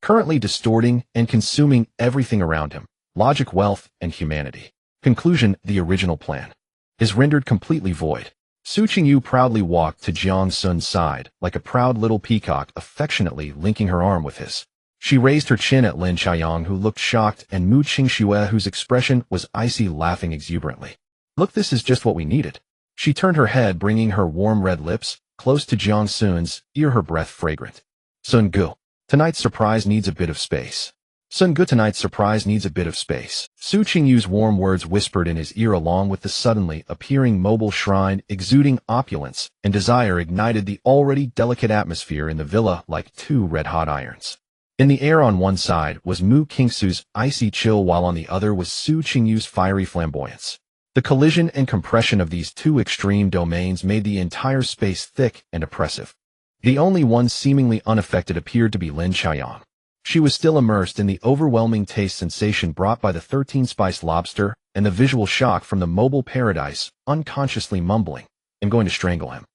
Currently distorting and consuming everything around him. Logic, wealth, and humanity. Conclusion: the original plan is rendered completely void. Su Qingyu proudly walked to Jiang Xun's side, like a proud little peacock, affectionately linking her arm with his. She raised her chin at Lin Qiayang, who looked shocked, and Mu Qingxue, whose expression was icy, laughing exuberantly. Look, this is just what we needed. She turned her head, bringing her warm red lips close to Jiang Xun's ear, her breath fragrant. Sun Gu, tonight's surprise needs a bit of space. Sun Gu, tonight's surprise needs a bit of space. Su Qingyu's warm words whispered in his ear, along with the suddenly appearing mobile shrine, exuding opulence and desire, ignited the already delicate atmosphere in the villa like 2 red-hot irons. In the air on one side was Mu Qingxu's icy chill, while on the other was Su Qingyu's fiery flamboyance. The collision and compression of these 2 extreme domains made the entire space thick and oppressive. The only one seemingly unaffected appeared to be Lin Qiayang. She was still immersed in the overwhelming taste sensation brought by the 13-spice lobster and the visual shock from the mobile paradise, unconsciously mumbling, "I'm going to strangle him.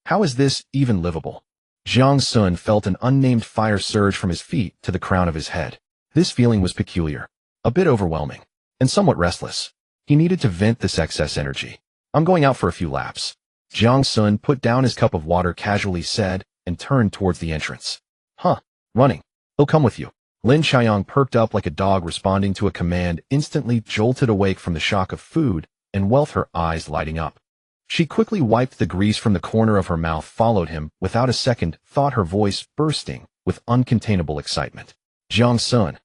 How is this even livable?" Jiang Xun felt an unnamed fire surge from his feet to the crown of his head. This feeling was peculiar, a bit overwhelming, and somewhat restless. He needed to vent this excess energy. "I'm going out for a few laps." Jiang Xun put down his cup of water, casually said, and turned towards the entrance. "Huh, running. I'll come with you." Lin Qiayang perked up like a dog responding to a command, instantly jolted awake from the shock of food and wealth, her eyes lighting up. She quickly wiped the grease from the corner of her mouth, followed him without a second thought, her voice bursting with uncontainable excitement. "Jiang Xun,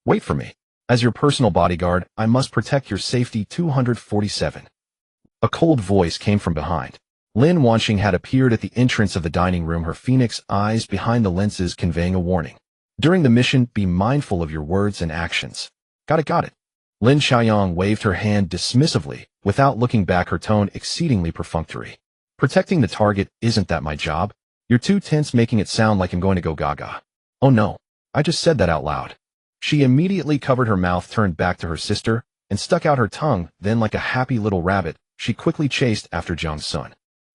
wait for me. As your personal bodyguard, I must protect your safety." 247. A cold voice came from behind. Lin Wangxing had appeared at the entrance of the dining room, her phoenix eyes behind the lenses conveying a warning. "During the mission, be mindful of your words and actions." Got it. Lin Qiayang waved her hand dismissively, without looking back, her tone exceedingly perfunctory. "Protecting the target, isn't that my job? You're too tense, making it sound like I'm going to go gaga." "Oh no, I just said that out loud." She immediately covered her mouth, turned back to her sister, and stuck out her tongue. Then, like a happy little rabbit, she quickly chased after Jiang Xun.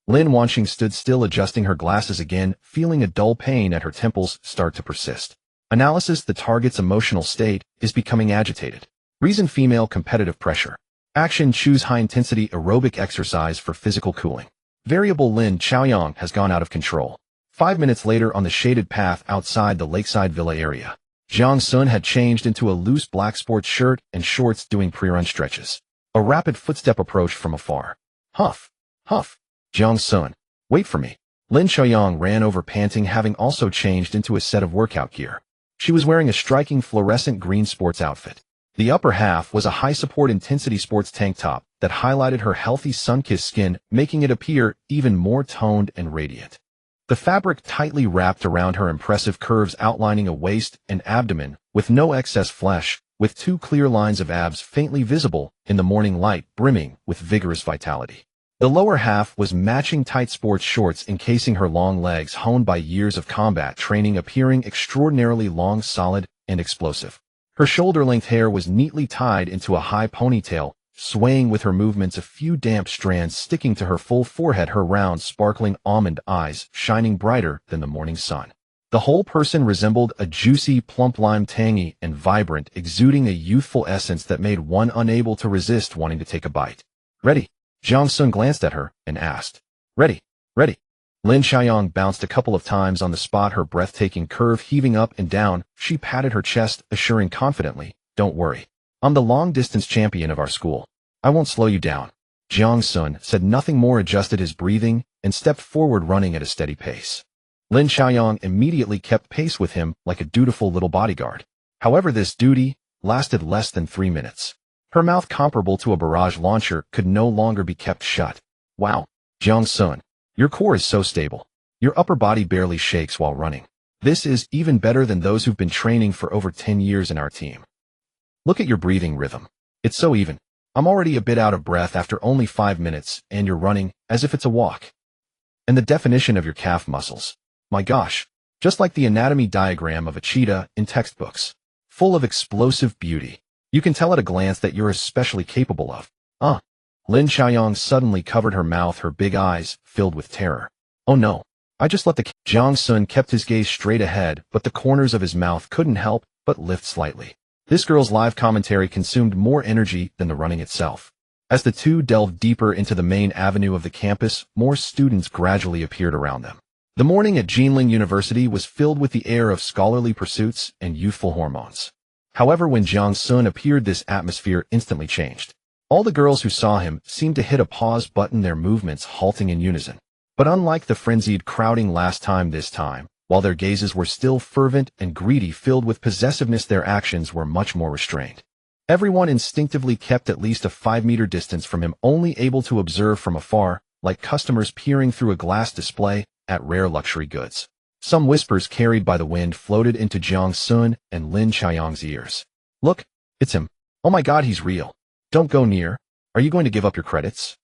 Lin Wangxing stood still, adjusting her glasses again, feeling a dull pain at her temples start to persist. Analysis: the target's emotional state is becoming agitated. Reason: female competitive pressure. Action: choose high-intensity aerobic exercise for physical cooling. Variable: Lin Qiayang has gone out of control. 5 minutes later, on the shaded path outside the lakeside villa area. Jiang Xun had changed into a loose black sports shirt and shorts doing pre-run stretches. A rapid footstep approached from afar. Huff, huff. Jiang Xun, wait for me. Lin Xiaoyang ran over panting, having also changed into a set of workout gear. She was wearing a striking fluorescent green sports outfit. The upper half was a high-support intensity sports tank top that highlighted her healthy sun-kissed skin, making it appear even more toned and radiant. The fabric tightly wrapped around her impressive curves, outlining a waist and abdomen with no excess flesh, with two clear lines of abs faintly visible in the morning light, brimming with vigorous vitality. The lower half was matching tight sports shorts encasing her long legs, honed by years of combat training, appearing extraordinarily long, solid, and explosive. Her shoulder-length hair was neatly tied into a high ponytail, swaying with her movements, a few damp strands sticking to her full forehead, her round, sparkling almond eyes shining brighter than the morning sun. The whole person resembled a juicy, plump lime, tangy and vibrant, exuding a youthful essence that made one unable to resist wanting to take a bite. Ready? Jiang Xun glanced at her and asked. Ready, ready. Lin Xiaoyang bounced a couple of times on the spot, her breathtaking curve heaving up and down. She patted her chest, assuring confidently, don't worry. I'm the long-distance champion of our school. I won't slow you down. Jiang Xun said nothing more, adjusted his breathing, and stepped forward, running at a steady pace. Lin Xiaoyang immediately kept pace with him like a dutiful little bodyguard. However, this duty lasted less than 3 minutes. Her mouth, comparable to a barrage launcher, could no longer be kept shut. Wow, Jiang Xun, your core is so stable. Your upper body barely shakes while running. This is even better than those who've been training for over 10 years in our team. Look at your breathing rhythm. It's so even. I'm already a bit out of breath after only 5 minutes, and you're running as if it's a walk. And the definition of your calf muscles. My gosh, just like the anatomy diagram of a cheetah in textbooks. Full of explosive beauty. You can tell at a glance that you're especially capable of. Lin Xiaoyang suddenly covered her mouth, her big eyes filled with terror. Oh no, I just let the... Jiang Xun kept his gaze straight ahead, but the corners of his mouth couldn't help but lift slightly. This girl's live commentary consumed more energy than the running itself. As the two delved deeper into the main avenue of the campus, more students gradually appeared around them. The morning at Jinling University was filled with the air of scholarly pursuits and youthful hormones. However, when Jiang Xun appeared, this atmosphere instantly changed. All the girls who saw him seemed to hit a pause button, their movements halting in unison. But unlike the frenzied crowding last time, this time, while their gazes were still fervent and greedy, filled with possessiveness, their actions were much more restrained. Everyone instinctively kept at least a 5-meter distance from him, only able to observe from afar, like customers peering through a glass display at rare luxury goods. Some whispers carried by the wind floated into Jiang Xun and Lin Xiaoyang's ears. Look, it's him. Oh my God, he's real. Don't go near. Are you going to give up your credits?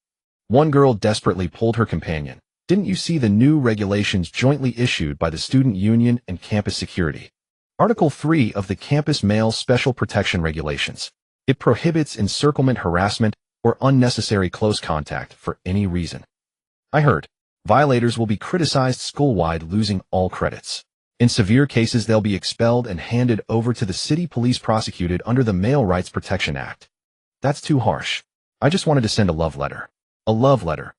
One girl desperately pulled her companion. Didn't you see the new regulations jointly issued by the Student Union and Campus Security? Article 3 of the Campus Male Special Protection Regulations. It prohibits encirclement, harassment, or unnecessary close contact for any reason. I heard. Violators will be criticized school-wide, losing all credits. In severe cases, they'll be expelled and handed over to the city police, prosecuted under the Male Rights Protection Act. That's too harsh. I just wanted to send a love letter. A love letter.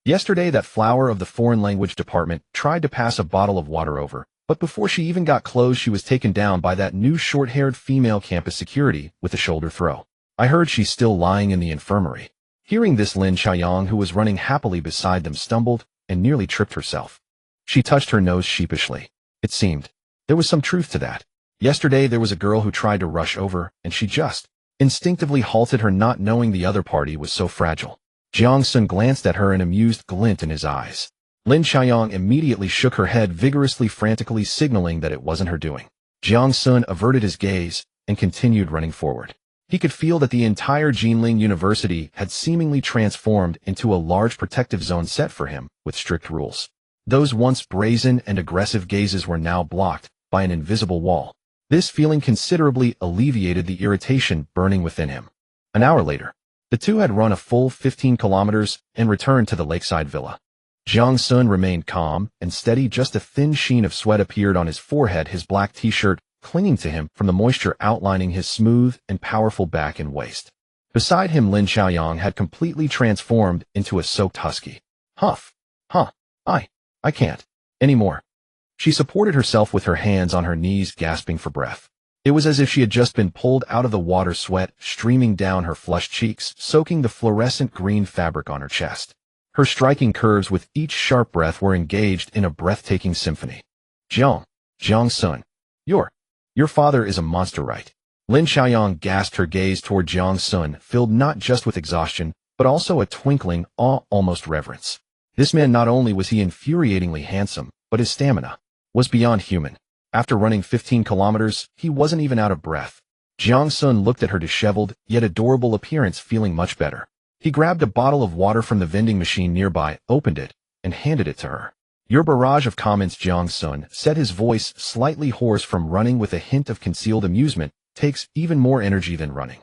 Yesterday, that flower of the foreign language department tried to pass a bottle of water over, but before she even got close, she was taken down by that new short-haired female campus security with a shoulder throw. I heard she's still lying in the infirmary. Hearing this, Lin Xiaoyang, who was running happily beside them, stumbled and nearly tripped herself. She touched her nose sheepishly. It seemed there was some truth to that. Yesterday, there was a girl who tried to rush over, and she just instinctively halted her, not knowing the other party was so fragile. Jiang Xun glanced at her, an amused glint in his eyes. Lin Xiaoyang immediately shook her head vigorously, frantically signaling that it wasn't her doing. Jiang Xun averted his gaze and continued running forward. He could feel that the entire Jinling University had seemingly transformed into a large protective zone set for him with strict rules. Those once brazen and aggressive gazes were now blocked by an invisible wall. This feeling considerably alleviated the irritation burning within him. An hour later, the two had run a full 15 kilometers and returned to the lakeside villa. Jiang Xun remained calm and steady. Just a thin sheen of sweat appeared on his forehead, his black t-shirt clinging to him from the moisture, outlining his smooth and powerful back and waist. Beside him, Lin Xiaoyang had completely transformed into a soaked husky. Huff. I can't anymore. She supported herself with her hands on her knees, gasping for breath. It was as if she had just been pulled out of the water, sweat streaming down her flushed cheeks, soaking the fluorescent green fabric on her chest. Her striking curves with each sharp breath were engaged in a breathtaking symphony. Jiang Xun. Your father is a monster, right? Lin Xiaoyang gasped, her gaze toward Jiang Xun, filled not just with exhaustion, but also a twinkling awe, almost reverence. This man, not only was he infuriatingly handsome, but his stamina was beyond human. After running 15 kilometers, he wasn't even out of breath. Jiang Xun looked at her disheveled, yet adorable appearance, feeling much better. He grabbed a bottle of water from the vending machine nearby, opened it, and handed it to her. Your barrage of comments, Jiang Xun said, his voice slightly hoarse from running with a hint of concealed amusement, takes even more energy than running.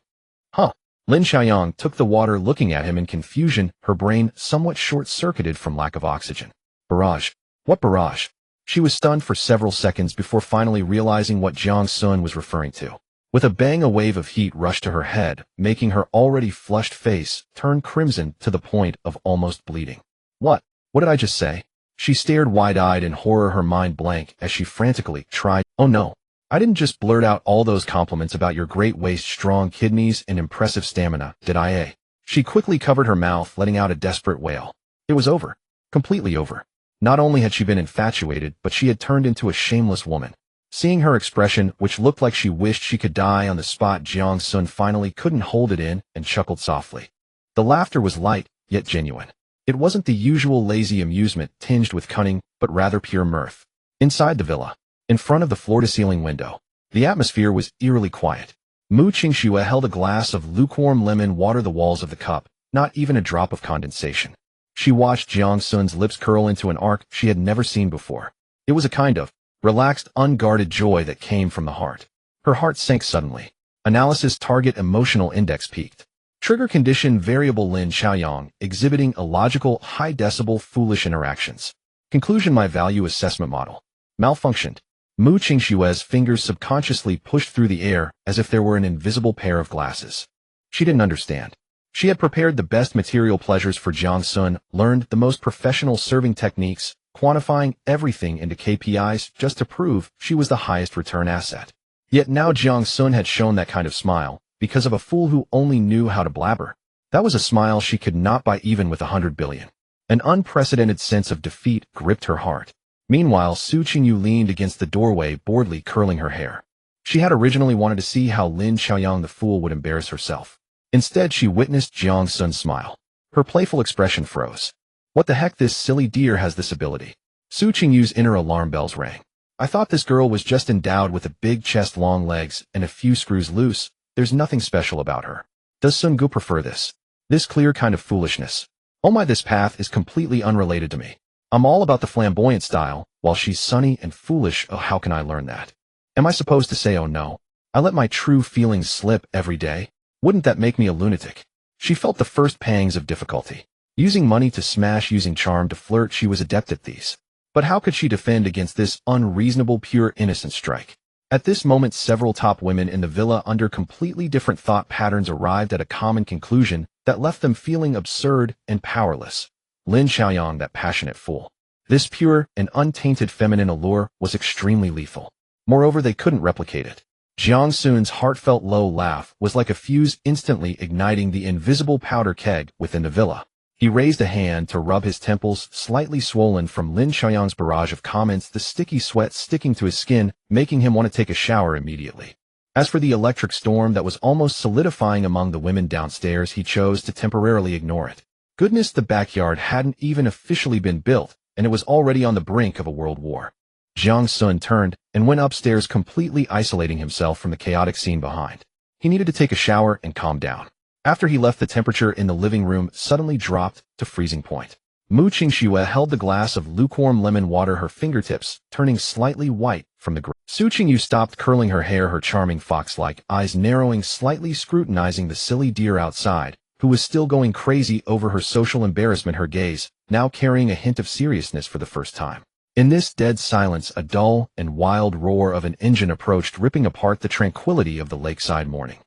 Huh. Lin Xiaoyang took the water, looking at him in confusion, her brain somewhat short-circuited from lack of oxygen. Barrage? What barrage? She was stunned for several seconds before finally realizing what Jiang Xun was referring to. With a bang, a wave of heat rushed to her head, making her already flushed face turn crimson to the point of almost bleeding. What did I just say? She stared wide-eyed in horror, her mind blank as she frantically tried. Oh no, I didn't just blurt out all those compliments about your great waist, strong kidneys, and impressive stamina, did I? She quickly covered her mouth, letting out a desperate wail. It was over. Completely over. Not only had she been infatuated, but she had turned into a shameless woman. Seeing her expression, which looked like she wished she could die on the spot, Jiang Xun finally couldn't hold it in and chuckled softly. The laughter was light, yet genuine. It wasn't the usual lazy amusement tinged with cunning, but rather pure mirth. Inside the villa, in front of the floor-to-ceiling window, the atmosphere was eerily quiet. Mu Qingxue held a glass of lukewarm lemon water, the walls of the cup, not even a drop of condensation. She watched Jiang Xun's lips curl into an arc she had never seen before. It was a kind of relaxed, unguarded joy that came from the heart. Her heart sank suddenly. Analysis target emotional index peaked. Trigger condition variable Lin Xiaoyang exhibiting illogical, high-decibel, foolish interactions. Conclusion: my value assessment model malfunctioned. Mu Qingxue's fingers subconsciously pushed through the air as if there were an invisible pair of glasses. She didn't understand. She had prepared the best material pleasures for Jiang Xun, learned the most professional serving techniques, quantifying everything into KPIs just to prove she was the highest return asset. Yet now Jiang Xun had shown that kind of smile, because of a fool who only knew how to blabber. That was a smile she could not buy even with 100 billion. An unprecedented sense of defeat gripped her heart. Meanwhile, Su Qingyu leaned against the doorway, boredly curling her hair. She had originally wanted to see how Lin Xiaoyang the fool would embarrass herself. Instead, she witnessed Jiang Xun smile. Her playful expression froze. What the heck, this silly deer has this ability. Su Qingyu's inner alarm bells rang. I thought this girl was just endowed with a big chest, long legs, and a few screws loose. There's nothing special about her. Does Sun Gu prefer this? This clear kind of foolishness? Oh my, this path is completely unrelated to me. I'm all about the flamboyant style, while she's sunny and foolish. Oh, how can I learn that? Am I supposed to say, oh no, I let my true feelings slip every day? Wouldn't that make me a lunatic? She felt the first pangs of difficulty. Using money to smash, using charm to flirt, she was adept at these. But how could she defend against this unreasonable, pure innocent strike? At this moment, several top women in the villa under completely different thought patterns arrived at a common conclusion that left them feeling absurd and powerless. Lin Xiaoyang, that passionate fool. This pure and untainted feminine allure was extremely lethal. Moreover, they couldn't replicate it. Jiang Xun's heartfelt low laugh was like a fuse, instantly igniting the invisible powder keg within the villa. He raised a hand to rub his temples, slightly swollen from Lin Xiaoyang's barrage of comments, the sticky sweat sticking to his skin, making him want to take a shower immediately. As for the electric storm that was almost solidifying among the women downstairs, he chose to temporarily ignore it. Goodness, the backyard hadn't even officially been built, and it was already on the brink of a world war. Jiang Xun turned and went upstairs, completely isolating himself from the chaotic scene behind. He needed to take a shower and calm down. After he left, the temperature in the living room suddenly dropped to freezing point. Mu Qingxue held the glass of lukewarm lemon water, her fingertips turning slightly white from the gray. Su Qingyu stopped curling her hair, her charming fox-like eyes narrowing, slightly scrutinizing the silly deer outside, who was still going crazy over her social embarrassment, her gaze now carrying a hint of seriousness for the first time. In this dead silence, a dull and wild roar of an engine approached, ripping apart the tranquility of the lakeside morning.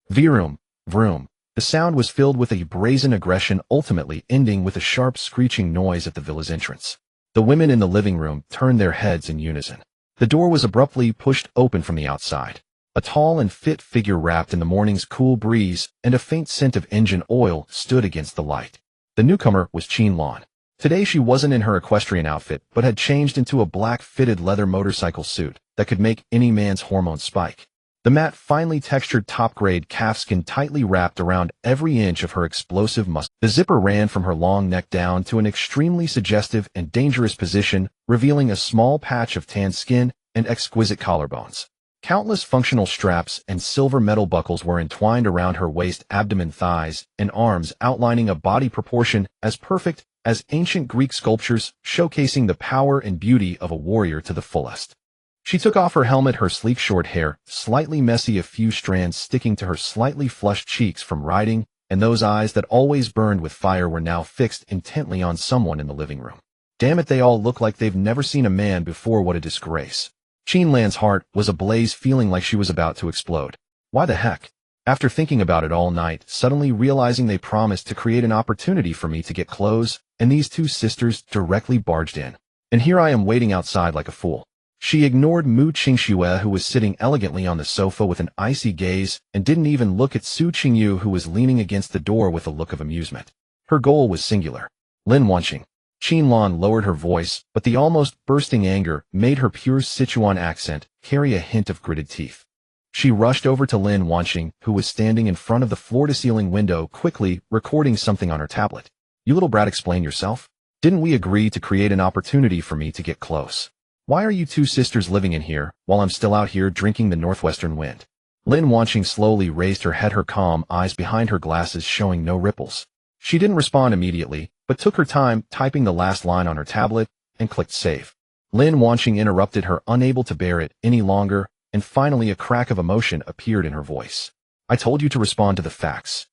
Vroom, vroom. The sound was filled with a brazen aggression, ultimately ending with a sharp screeching noise at the villa's entrance. The women in the living room turned their heads in unison. The door was abruptly pushed open from the outside. A tall and fit figure wrapped in the morning's cool breeze and a faint scent of engine oil stood against the light. The newcomer was Qianlan. Today she wasn't in her equestrian outfit, but had changed into a black fitted leather motorcycle suit that could make any man's hormones spike. The matte, finely textured top-grade calfskin tightly wrapped around every inch of her explosive muscle. The zipper ran from her long neck down to an extremely suggestive and dangerous position, revealing a small patch of tanned skin and exquisite collarbones. Countless functional straps and silver metal buckles were entwined around her waist, abdomen, thighs, and arms, outlining a body proportion as perfect as ancient Greek sculptures, showcasing the power and beauty of a warrior to the fullest. She took off her helmet, her sleek short hair, slightly messy, a few strands sticking to her slightly flushed cheeks from riding, and those eyes that always burned with fire were now fixed intently on someone in the living room. Damn it, they all look like they've never seen a man before. What a disgrace. Qianlan's heart was ablaze, feeling like she was about to explode. Why the heck? After thinking about it all night, suddenly realizing they promised to create an opportunity for me to get clothes, and these two sisters directly barged in. And here I am waiting outside like a fool. She ignored Mu Qingxue, who was sitting elegantly on the sofa with an icy gaze, and didn't even look at Su Qingyu, who was leaning against the door with a look of amusement. Her goal was singular. Lin Wanqing. Qianlan lowered her voice, but the almost bursting anger made her pure Sichuan accent carry a hint of gritted teeth. She rushed over to Lin Wanqing, who was standing in front of the floor-to-ceiling window, quickly recording something on her tablet. You little brat, explain yourself. Didn't we agree to create an opportunity for me to get close? Why are you two sisters living in here, while I'm still out here drinking the northwestern wind? Lin Wanqing slowly raised her head, her calm eyes behind her glasses showing no ripples. She didn't respond immediately, but took her time typing the last line on her tablet and clicked save. Lin Wanqing interrupted her, unable to bear it any longer, and finally a crack of emotion appeared in her voice. I told you to respond to the facts.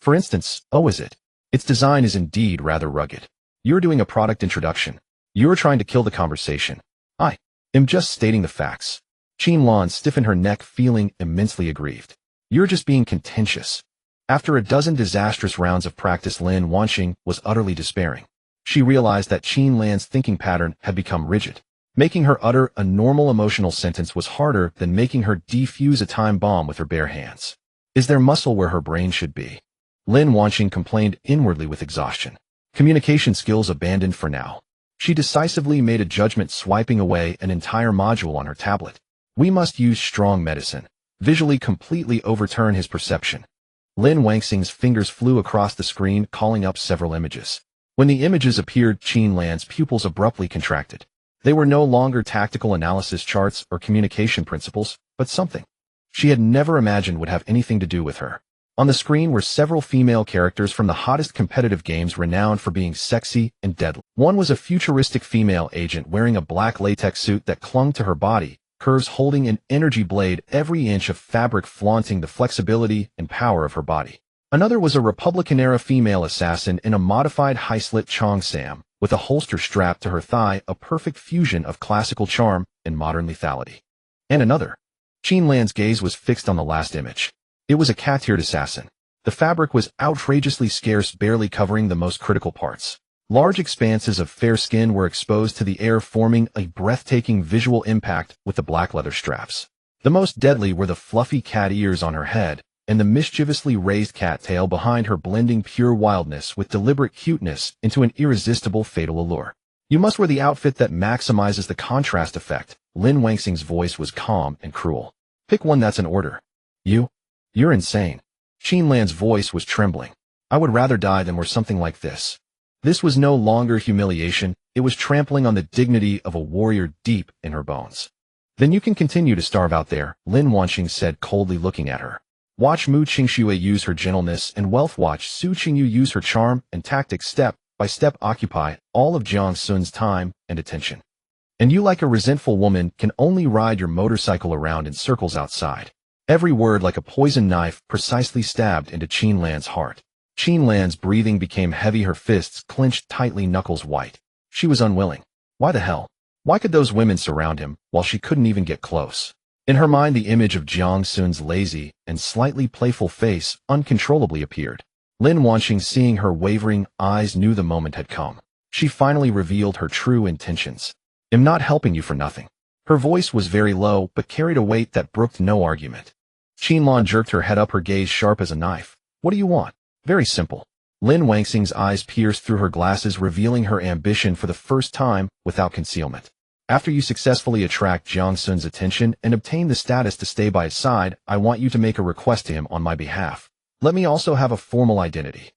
For instance, oh, is it? Its design is indeed rather rugged. You're doing a product introduction. You're trying to kill the conversation. I am just stating the facts. Qianlan stiffened her neck, feeling immensely aggrieved. You're just being contentious. After a dozen disastrous rounds of practice, Lin Wanqing was utterly despairing. She realized that Qianlan's thinking pattern had become rigid. Making her utter a normal emotional sentence was harder than making her defuse a time bomb with her bare hands. Is there muscle where her brain should be? Lin Wanqing complained inwardly with exhaustion. Communication skills abandoned for now. She decisively made a judgment, swiping away an entire module on her tablet. We must use strong medicine. Visually completely overturn his perception. Lin Wanqing's fingers flew across the screen, calling up several images. When the images appeared, Qianlan's pupils abruptly contracted. They were no longer tactical analysis charts or communication principles, but something she had never imagined would have anything to do with her. On the screen were several female characters from the hottest competitive games renowned for being sexy and deadly. One was a futuristic female agent wearing a black latex suit that clung to her body, curves holding an energy blade, every inch of fabric flaunting the flexibility and power of her body. Another was a Republican-era female assassin in a modified high-slit Cheongsam, with a holster strapped to her thigh, a perfect fusion of classical charm and modern lethality. And another. Qianlan's gaze was fixed on the last image. It was a cat-eared assassin. The fabric was outrageously scarce, barely covering the most critical parts. Large expanses of fair skin were exposed to the air, forming a breathtaking visual impact with the black leather straps. The most deadly were the fluffy cat ears on her head, and the mischievously raised cat tail behind her, blending pure wildness with deliberate cuteness into an irresistible fatal allure. You must wear the outfit that maximizes the contrast effect. Lin Wanqing's voice was calm and cruel. Pick one, that's an order. You're insane. Qianlan's voice was trembling. I would rather die than wear something like this. This was no longer humiliation, it was trampling on the dignity of a warrior deep in her bones. Then you can continue to starve out there, Lin Wanqing said, coldly looking at her. Watch Mu Qingxue use her gentleness and wealth. Watch Su Qingyu use her charm and tactics. Step by step occupy all of Jiang Xun's time and attention. And you, like a resentful woman, can only ride your motorcycle around in circles outside. Every word like a poisoned knife precisely stabbed into Qianlan's heart. Qianlan's breathing became heavy, her fists clenched tightly, knuckles white. She was unwilling. Why the hell? Why could those women surround him, while she couldn't even get close? In her mind, the image of Jiang Xun's lazy and slightly playful face uncontrollably appeared. Lin Wanqing, seeing her wavering eyes, knew the moment had come. She finally revealed her true intentions. I'm not helping you for nothing. Her voice was very low but carried a weight that brooked no argument. Qinlan jerked her head up, her gaze sharp as a knife. What do you want? Very simple. Lin Wangxing's eyes pierced through her glasses, revealing her ambition for the first time without concealment. After you successfully attract Jiang Xun's attention and obtain the status to stay by his side, I want you to make a request to him on my behalf. Let me also have a formal identity.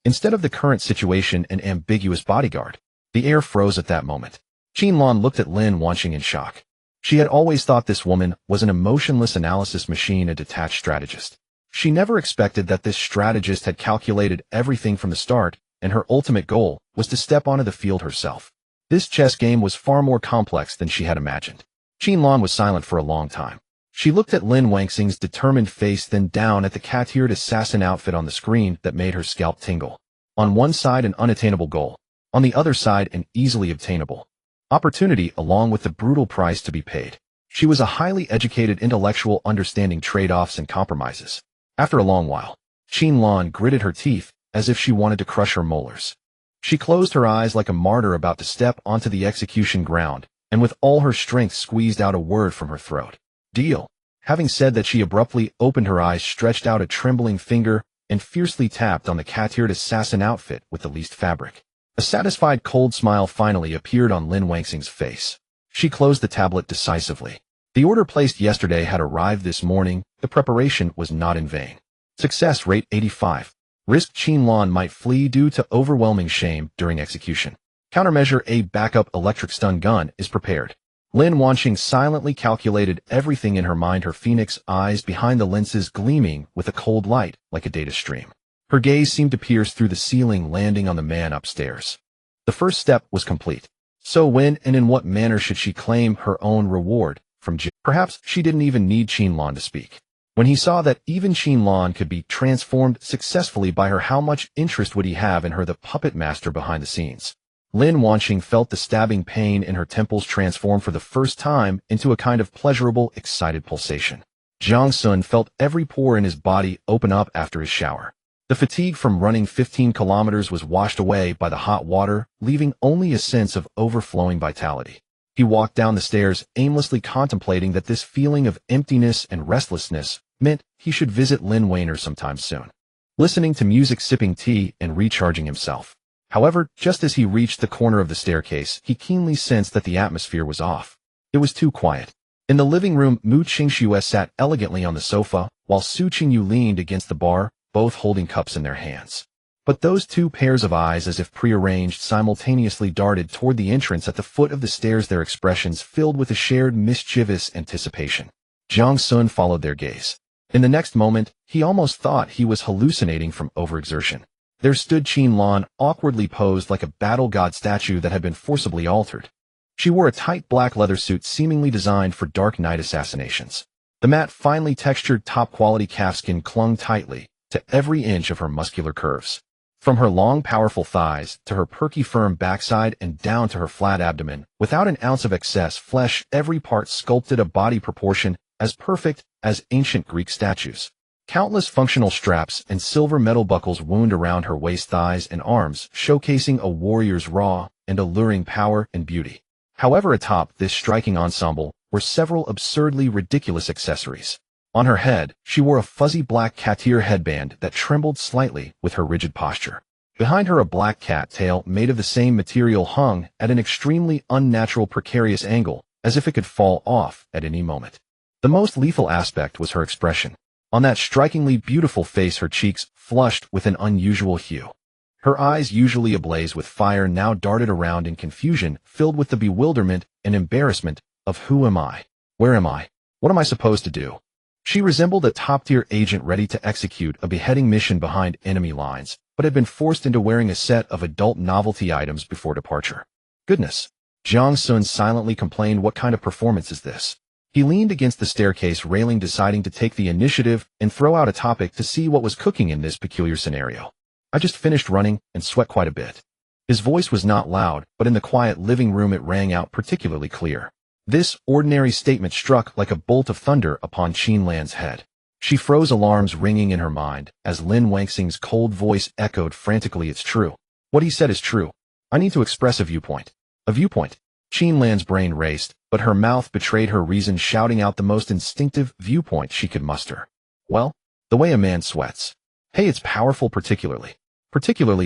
Instead of the current situation, an ambiguous bodyguard. The air froze at that moment. Qinlan looked at Lin Wangxing in shock. She had always thought this woman was an emotionless analysis machine, a detached strategist. She never expected that this strategist had calculated everything from the start, and her ultimate goal was to step onto the field herself. This chess game was far more complex than she had imagined. Qinlan was silent for a long time. She looked at Lin Wangxing's determined face, then down at the cat-eared assassin outfit on the screen that made her scalp tingle. On one side, an unattainable goal. On the other side, an easily obtainable opportunity, along with the brutal price to be paid. She was a highly educated intellectual, understanding trade-offs and compromises. After a long while, Qinlan gritted her teeth as if she wanted to crush her molars. She closed her eyes like a martyr about to step onto the execution ground, and with all her strength squeezed out a word from her throat. Deal. Having said that, she abruptly opened her eyes, stretched out a trembling finger, and fiercely tapped on the cat-eared assassin outfit with the least fabric. A satisfied cold smile finally appeared on Lin Wangxing's face. She closed the tablet decisively. The order placed yesterday had arrived this morning. The preparation was not in vain. Success rate 85. Risk: Qinlan might flee due to overwhelming shame during execution. Countermeasure: a backup electric stun gun is prepared. Lin Wangxing silently calculated everything in her mind, her phoenix eyes behind the lenses gleaming with a cold light like a data stream. Her gaze seemed to pierce through the ceiling, landing on the man upstairs. The first step was complete. So when and in what manner should she claim her own reward from Jiang? Perhaps she didn't even need Qinlan to speak. When he saw that even Qinlan could be transformed successfully by her, how much interest would he have in her, the puppet master behind the scenes? Lin Wangxing felt the stabbing pain in her temples transform for the first time into a kind of pleasurable, excited pulsation. Jiang Xun felt every pore in his body open up after his shower. The fatigue from running 15 kilometers was washed away by the hot water, leaving only a sense of overflowing vitality. He walked down the stairs, aimlessly contemplating that this feeling of emptiness and restlessness meant he should visit Lin Weiner sometime soon. Listening to music, sipping tea, and recharging himself. However, just as he reached the corner of the staircase, he keenly sensed that the atmosphere was off. It was too quiet. In the living room, Mu Qingxue sat elegantly on the sofa, while Su Qingyu leaned against the bar, both holding cups in their hands. But those two pairs of eyes, as if prearranged, simultaneously darted toward the entrance at the foot of the stairs, their expressions filled with a shared mischievous anticipation. Jiang Xun followed their gaze. In the next moment, he almost thought he was hallucinating from overexertion. There stood Qinlan, awkwardly posed like a battle god statue that had been forcibly altered. She wore a tight black leather suit seemingly designed for dark night assassinations. The matte, finely textured, top-quality calfskin clung tightly to every inch of her muscular curves. From her long, powerful thighs to her perky, firm backside and down to her flat abdomen, without an ounce of excess flesh, every part sculpted a body proportion as perfect as ancient Greek statues. Countless functional straps and silver metal buckles wound around her waist, thighs, and arms, showcasing a warrior's raw and alluring power and beauty. However, atop this striking ensemble were several absurdly ridiculous accessories. On her head, she wore a fuzzy black cat-ear headband that trembled slightly with her rigid posture. Behind her, a black cat tail made of the same material hung at an extremely unnatural, precarious angle, as if it could fall off at any moment. The most lethal aspect was her expression. On that strikingly beautiful face, her cheeks flushed with an unusual hue. Her eyes, usually ablaze with fire, now darted around in confusion, filled with the bewilderment and embarrassment of who am I? Where am I? What am I supposed to do? She resembled a top-tier agent ready to execute a beheading mission behind enemy lines, but had been forced into wearing a set of adult novelty items before departure. Goodness! Jiang Xun silently complained, what kind of performance is this? He leaned against the staircase railing, deciding to take the initiative and throw out a topic to see what was cooking in this peculiar scenario. I just finished running and sweat quite a bit. His voice was not loud, but in the quiet living room it rang out particularly clear. This ordinary statement struck like a bolt of thunder upon Qinlan's head. She froze, alarms ringing in her mind, as Lin Wangxing's cold voice echoed frantically, "It's true. What he said is true. I need to express a viewpoint." A viewpoint? Qin Lan's brain raced, but her mouth betrayed her reason, shouting out the most instinctive viewpoint she could muster. Well, the way a man sweats. Hey, it's powerful, particularly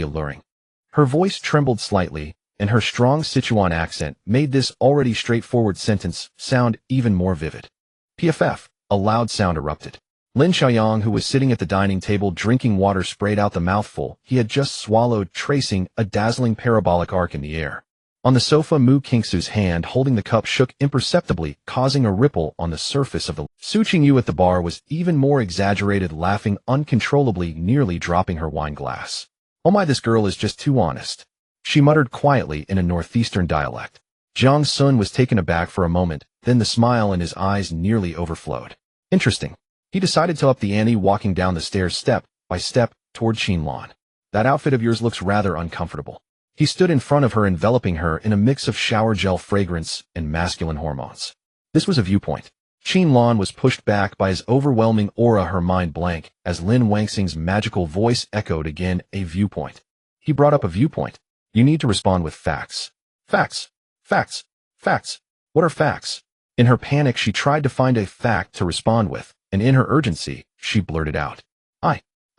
alluring. Her voice trembled slightly, and her strong Sichuan accent made this already straightforward sentence sound even more vivid. PFF, a loud sound erupted. Lin Xiaoyang, who was sitting at the dining table drinking water, sprayed out the mouthful he had just swallowed, tracing a dazzling parabolic arc in the air. On the sofa, Mu Qingsu's hand holding the cup shook imperceptibly, causing a ripple on the surface of the... Su Qingyu at the bar was even more exaggerated, laughing uncontrollably, nearly dropping her wine glass. Oh my, this girl is just too honest, she muttered quietly in a northeastern dialect. Jiang Xun was taken aback for a moment, then the smile in his eyes nearly overflowed. Interesting. He decided to up the ante, walking down the stairs step by step toward Qin Lan. That outfit of yours looks rather uncomfortable. He stood in front of her, enveloping her in a mix of shower gel fragrance and masculine hormones. This was a viewpoint. Qin Lan was pushed back by his overwhelming aura, her mind blank, as Lin Wangxing's magical voice echoed again, a viewpoint. He brought up a viewpoint. You need to respond with facts. Facts. Facts. Facts. What are facts? In her panic, she tried to find a fact to respond with, and in her urgency, she blurted out.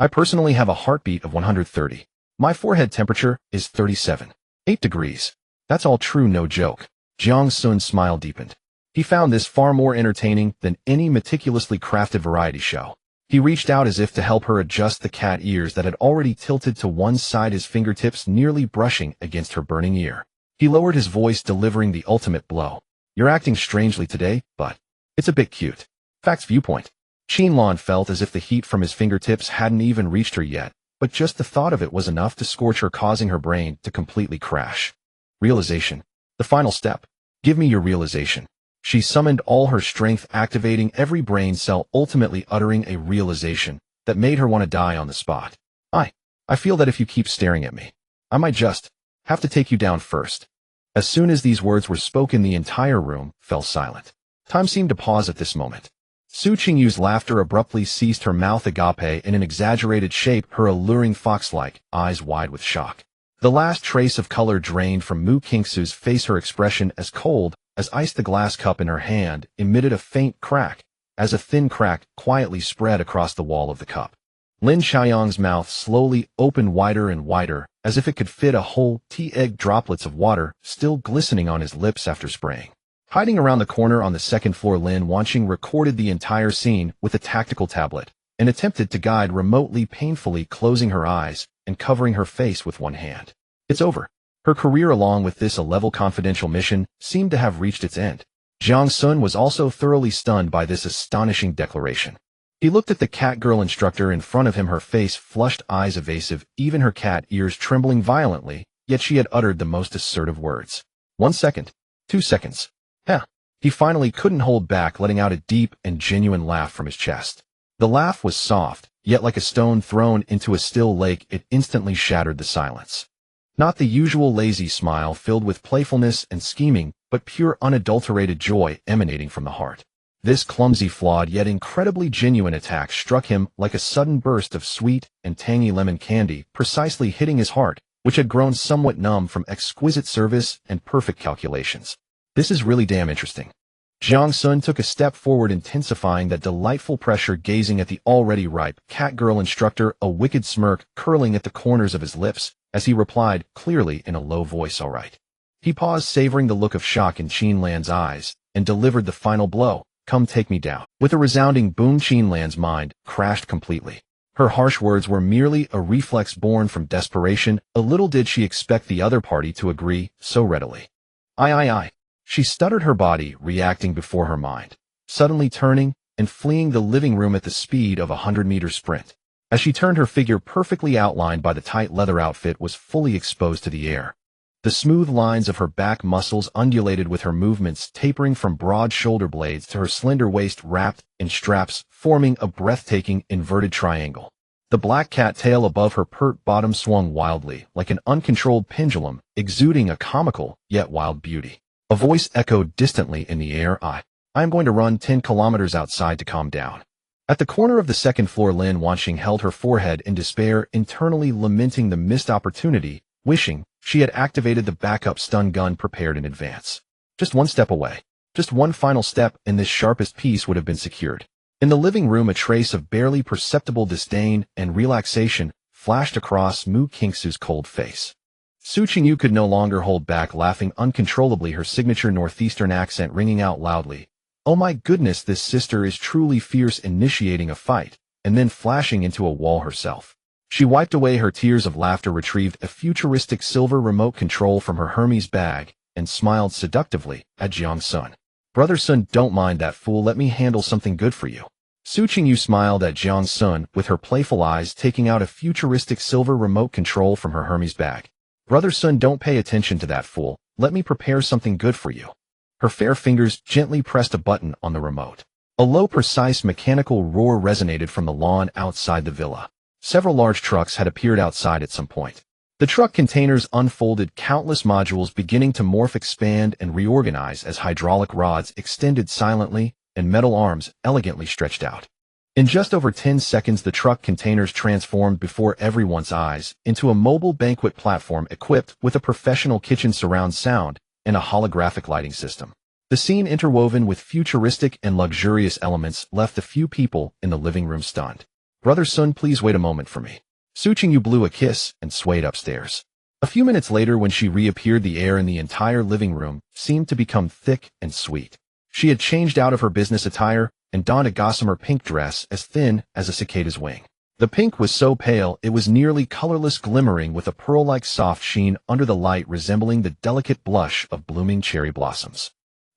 I personally have a heartbeat of 130. My forehead temperature is 37.8 degrees. That's all true, no joke. Jiang Xun's smile deepened. He found this far more entertaining than any meticulously crafted variety show. He reached out as if to help her adjust the cat ears that had already tilted to one side, his fingertips nearly brushing against her burning ear. He lowered his voice, delivering the ultimate blow. You're acting strangely today, but it's a bit cute. Facts viewpoint. Qin Lan felt as if the heat from his fingertips hadn't even reached her yet, but just the thought of it was enough to scorch her, causing her brain to completely crash. Realization. The final step. Give me your realization. She summoned all her strength, activating every brain cell, ultimately uttering a realization that made her want to die on the spot. I feel that if you keep staring at me, I might just have to take you down first. As soon as these words were spoken, the entire room fell silent. Time seemed to pause at this moment. Su Qingyu's laughter abruptly ceased, her mouth agape in an exaggerated shape, her alluring fox-like eyes wide with shock. The last trace of color drained from Mu Qingsu's face, her expression as cold as ice. The glass cup in her hand emitted a faint crack, as a thin crack quietly spread across the wall of the cup. Lin Xiaoyang's mouth slowly opened wider and wider, as if it could fit a whole tea-egg, droplets of water still glistening on his lips after spraying. Hiding around the corner on the second floor, Lin Wangxing recorded the entire scene with a tactical tablet and attempted to guide remotely, painfully closing her eyes and covering her face with one hand. It's over. Her career, along with this A-level confidential mission, seemed to have reached its end. Jiang Xun was also thoroughly stunned by this astonishing declaration. He looked at the cat girl instructor in front of him, her face flushed, eyes evasive, even her cat ears trembling violently, yet she had uttered the most assertive words. 1 second. 2 seconds. He finally couldn't hold back, letting out a deep and genuine laugh from his chest. The laugh was soft, yet like a stone thrown into a still lake, it instantly shattered the silence. Not the usual lazy smile filled with playfulness and scheming, but pure unadulterated joy emanating from the heart. This clumsy, flawed, yet incredibly genuine attack struck him like a sudden burst of sweet and tangy lemon candy, precisely hitting his heart, which had grown somewhat numb from exquisite service and perfect calculations. This is really damn interesting. Jiang Xun took a step forward, intensifying that delightful pressure, gazing at the already ripe cat girl instructor, a wicked smirk curling at the corners of his lips, as he replied clearly in a low voice, all right. He paused, savoring the look of shock in Qin Lan's eyes, and delivered the final blow. Come take me down. With a resounding boom, Qin Lan's mind crashed completely. Her harsh words were merely a reflex born from desperation. A little did she expect the other party to agree so readily. I. She stuttered, her body reacting before her mind, suddenly turning and fleeing the living room at the speed of a 100-meter sprint. As she turned, her figure, perfectly outlined by the tight leather outfit, was fully exposed to the air. The smooth lines of her back muscles undulated with her movements, tapering from broad shoulder blades to her slender waist wrapped in straps, forming a breathtaking inverted triangle. The black cat tail above her pert bottom swung wildly, like an uncontrolled pendulum, exuding a comical yet wild beauty. A voice echoed distantly in the air. I am going to run 10 kilometers outside to calm down. At the corner of the second floor, Lin Wangxing held her forehead in despair, internally lamenting the missed opportunity, wishing she had activated the backup stun gun prepared in advance. Just one step away. Just one final step, and this sharpest piece would have been secured. In the living room, a trace of barely perceptible disdain and relaxation flashed across Mu Qingsu's cold face. Su Qingyu could no longer hold back, laughing uncontrollably, her signature northeastern accent ringing out loudly. "Oh my goodness, this sister is truly fierce," initiating a fight, and then flashing into a wall herself. She wiped away her tears of laughter, retrieved a futuristic silver remote control from her Hermes bag, and smiled seductively at Jiang Xun. "Brother Sun, don't mind that fool, let me handle something good for you." Su Qingyu smiled at Jiang Xun, with her playful eyes taking out a futuristic silver remote control from her Hermes bag. "Brother Sun, don't pay attention to that fool, let me prepare something good for you." Her fair fingers gently pressed a button on the remote. A low, precise mechanical roar resonated from the lawn outside the villa. Several large trucks had appeared outside at some point. The truck containers unfolded, countless modules beginning to morph, expand, and reorganize as hydraulic rods extended silently and metal arms elegantly stretched out. In just over 10 seconds, the truck containers transformed before everyone's eyes into a mobile banquet platform equipped with a professional kitchen surround sound and a holographic lighting system. The scene, interwoven with futuristic and luxurious elements, left the few people in the living room stunned. "Brother Sun, please wait a moment for me." Su Qingyu blew a kiss and swayed upstairs. A few minutes later, when she reappeared, the air in the entire living room seemed to become thick and sweet. She had changed out of her business attire and donned a gossamer pink dress as thin as a cicada's wing. The pink was so pale it was nearly colorless, glimmering with a pearl-like soft sheen under the light, resembling the delicate blush of blooming cherry blossoms.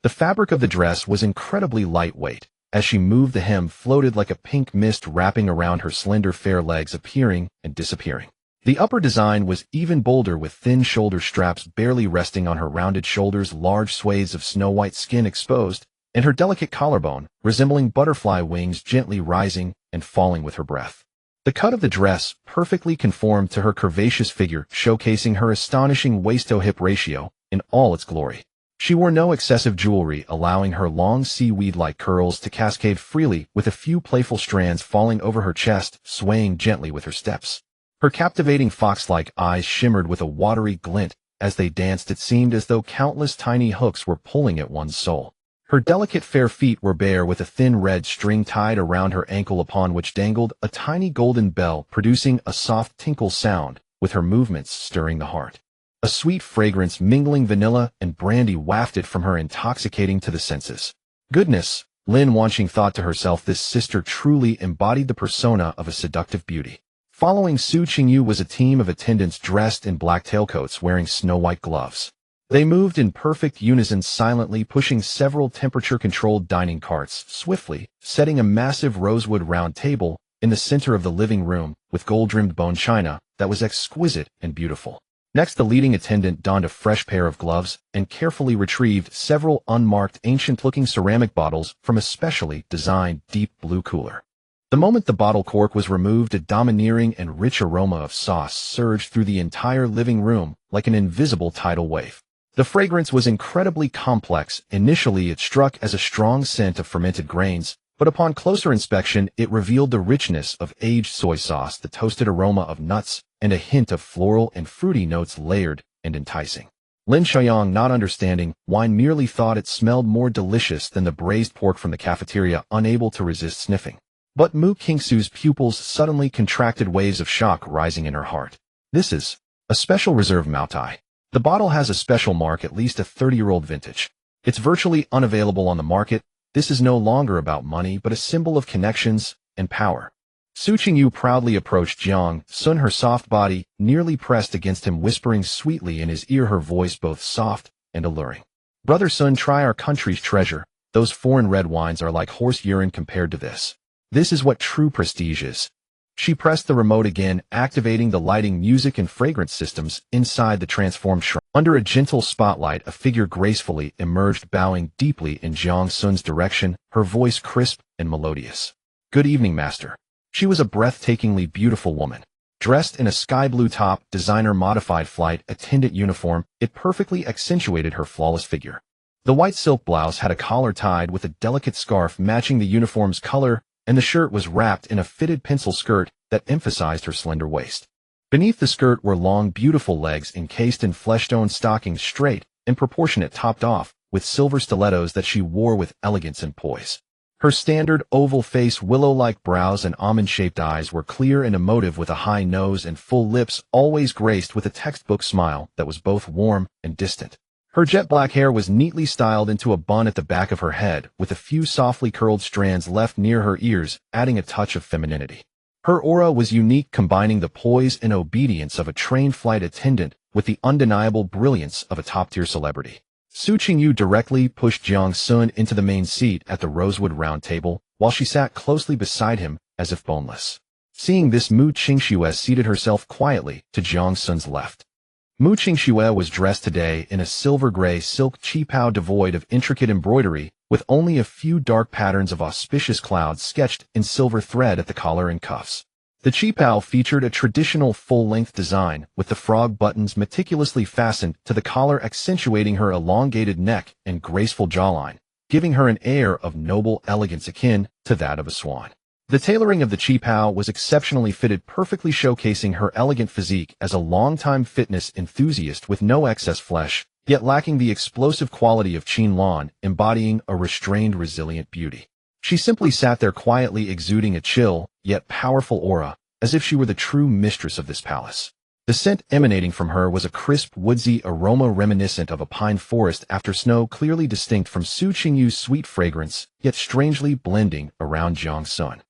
The fabric of the dress was incredibly lightweight. As she moved, the hem floated like a pink mist wrapping around her slender, fair legs, appearing and disappearing. The upper design was even bolder, with thin shoulder straps barely resting on her rounded shoulders, large swathes of snow-white skin exposed, and her delicate collarbone, resembling butterfly wings, gently rising and falling with her breath. The cut of the dress perfectly conformed to her curvaceous figure, showcasing her astonishing waist-to-hip ratio in all its glory. She wore no excessive jewelry, allowing her long seaweed-like curls to cascade freely, with a few playful strands falling over her chest, swaying gently with her steps. Her captivating fox-like eyes shimmered with a watery glint as they danced. It seemed as though countless tiny hooks were pulling at one's soul. Her delicate fair feet were bare, with a thin red string tied around her ankle upon which dangled a tiny golden bell, producing a soft tinkle sound, with her movements stirring the heart. A sweet fragrance mingling vanilla and brandy wafted from her, intoxicating to the senses. Goodness, Lin Wanqing thought to herself, this sister truly embodied the persona of a seductive beauty. Following Su Qingyu was a team of attendants dressed in black tailcoats, wearing snow-white gloves. They moved in perfect unison, silently pushing several temperature-controlled dining carts swiftly, setting a massive rosewood round table in the center of the living room with gold-rimmed bone china that was exquisite and beautiful. Next, the leading attendant donned a fresh pair of gloves and carefully retrieved several unmarked, ancient-looking ceramic bottles from a specially designed deep blue cooler. The moment the bottle cork was removed, a domineering and rich aroma of sauce surged through the entire living room like an invisible tidal wave. The fragrance was incredibly complex. Initially, it struck as a strong scent of fermented grains, but upon closer inspection, it revealed the richness of aged soy sauce, the toasted aroma of nuts, and a hint of floral and fruity notes, layered and enticing. Lin Xiaoyang, not understanding why, merely thought it smelled more delicious than the braised pork from the cafeteria, unable to resist sniffing. But Mu Qingsu's pupils suddenly contracted, waves of shock rising in her heart. "This is a special reserve Maotai. The bottle has a special mark, at least a 30-year-old vintage. It's virtually unavailable on the market. This is no longer about money, but a symbol of connections and power." Su Qingyu proudly approached Jiang Xun, her soft body nearly pressed against him, whispering sweetly in his ear, her voice both soft and alluring. "Brother Sun, try our country's treasure. Those foreign red wines are like horse urine compared to this. This is what true prestige is." She pressed the remote again, activating the lighting, music, and fragrance systems inside the transformed shrine. Under a gentle spotlight, a figure gracefully emerged, bowing deeply in Jiang Xun's direction, her voice crisp and melodious. "Good evening, master." She was a breathtakingly beautiful woman. Dressed in a sky-blue top, designer-modified flight attendant uniform, it perfectly accentuated her flawless figure. The white silk blouse had a collar tied with a delicate scarf matching the uniform's color, and the shirt was wrapped in a fitted pencil skirt that emphasized her slender waist. Beneath the skirt were long, beautiful legs encased in flesh-toned stockings, straight and proportionate, topped off with silver stilettos that she wore with elegance and poise. Her standard oval face, willow-like brows, and almond-shaped eyes were clear and emotive, with a high nose and full lips, always graced with a textbook smile that was both warm and distant. Her jet-black hair was neatly styled into a bun at the back of her head, with a few softly curled strands left near her ears, adding a touch of femininity. Her aura was unique, combining the poise and obedience of a trained flight attendant with the undeniable brilliance of a top-tier celebrity. Su Qingyu directly pushed Jiang Xun into the main seat at the rosewood round table, while she sat closely beside him, as if boneless. Seeing this, Mu Qingxue seated herself quietly to Jiang Xun's left. Mu Qingxue was dressed today in a silver-gray silk qipao devoid of intricate embroidery, with only a few dark patterns of auspicious clouds sketched in silver thread at the collar and cuffs. The qipao featured a traditional full-length design, with the frog buttons meticulously fastened to the collar, accentuating her elongated neck and graceful jawline, giving her an air of noble elegance akin to that of a swan. The tailoring of the qipao was exceptionally fitted, perfectly showcasing her elegant physique as a longtime fitness enthusiast, with no excess flesh, yet lacking the explosive quality of Qin Lan, embodying a restrained, resilient beauty. She simply sat there quietly, exuding a chill, yet powerful aura, as if she were the true mistress of this palace. The scent emanating from her was a crisp, woodsy aroma reminiscent of a pine forest after snow, clearly distinct from Su Qingyu's sweet fragrance, yet strangely blending around Jiang Xun.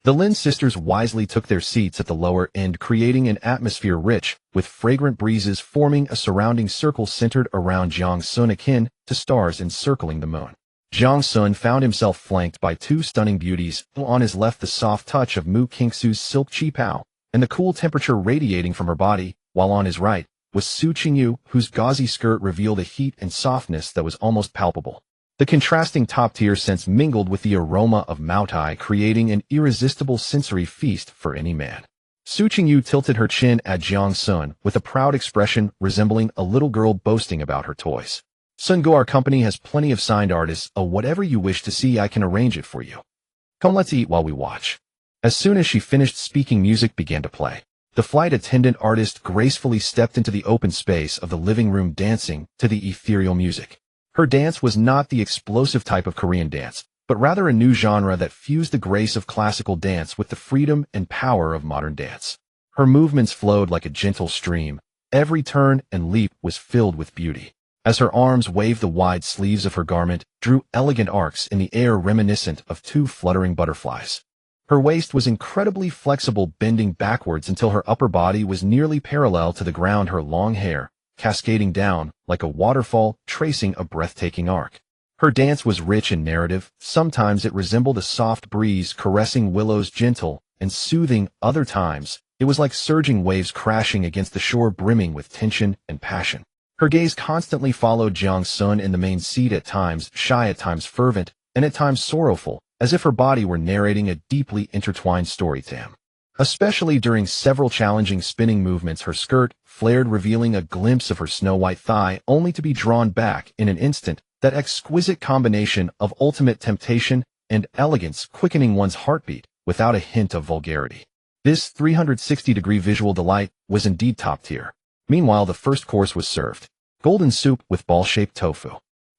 The Lin sisters wisely took their seats at the lower end, creating an atmosphere rich, with fragrant breezes forming a surrounding circle centered around Jiang Xun, akin to stars encircling the moon. Jiang Xun found himself flanked by two stunning beauties, on his left the soft touch of Mu Qingxu's silk qipao, and the cool temperature radiating from her body, while on his right was Su Qingyu, whose gauzy skirt revealed a heat and softness that was almost palpable. The contrasting top-tier scents mingled with the aroma of Maotai, creating an irresistible sensory feast for any man. Su Qingyu tilted her chin at Jiang Xun with a proud expression resembling a little girl boasting about her toys. "Sun Go, our company has plenty of signed artists. Whatever you wish to see, I can arrange it for you. Come, let's eat while we watch." As soon as she finished speaking, music began to play. The flight attendant artist gracefully stepped into the open space of the living room, dancing to the ethereal music. Her dance was not the explosive type of Korean dance, but rather a new genre that fused the grace of classical dance with the freedom and power of modern dance. Her movements flowed like a gentle stream. Every turn and leap was filled with beauty. As her arms waved, the wide sleeves of her garment drew elegant arcs in the air reminiscent of two fluttering butterflies. Her waist was incredibly flexible, bending backwards until her upper body was nearly parallel to the ground, her long hair cascading down like a waterfall, tracing a breathtaking arc. Her dance was rich in narrative. Sometimes it resembled a soft breeze caressing willows, gentle and soothing. Other times, it was like surging waves crashing against the shore, brimming with tension and passion. Her gaze constantly followed Jiang Xun in the main seat, at times shy, at times fervent, and at times sorrowful, as if her body were narrating a deeply intertwined story to him. Especially during several challenging spinning movements, her skirt flared, revealing a glimpse of her snow-white thigh, only to be drawn back in an instant, that exquisite combination of ultimate temptation and elegance quickening one's heartbeat without a hint of vulgarity. This 360-degree visual delight was indeed top tier. Meanwhile, the first course was served. Golden soup with ball-shaped tofu.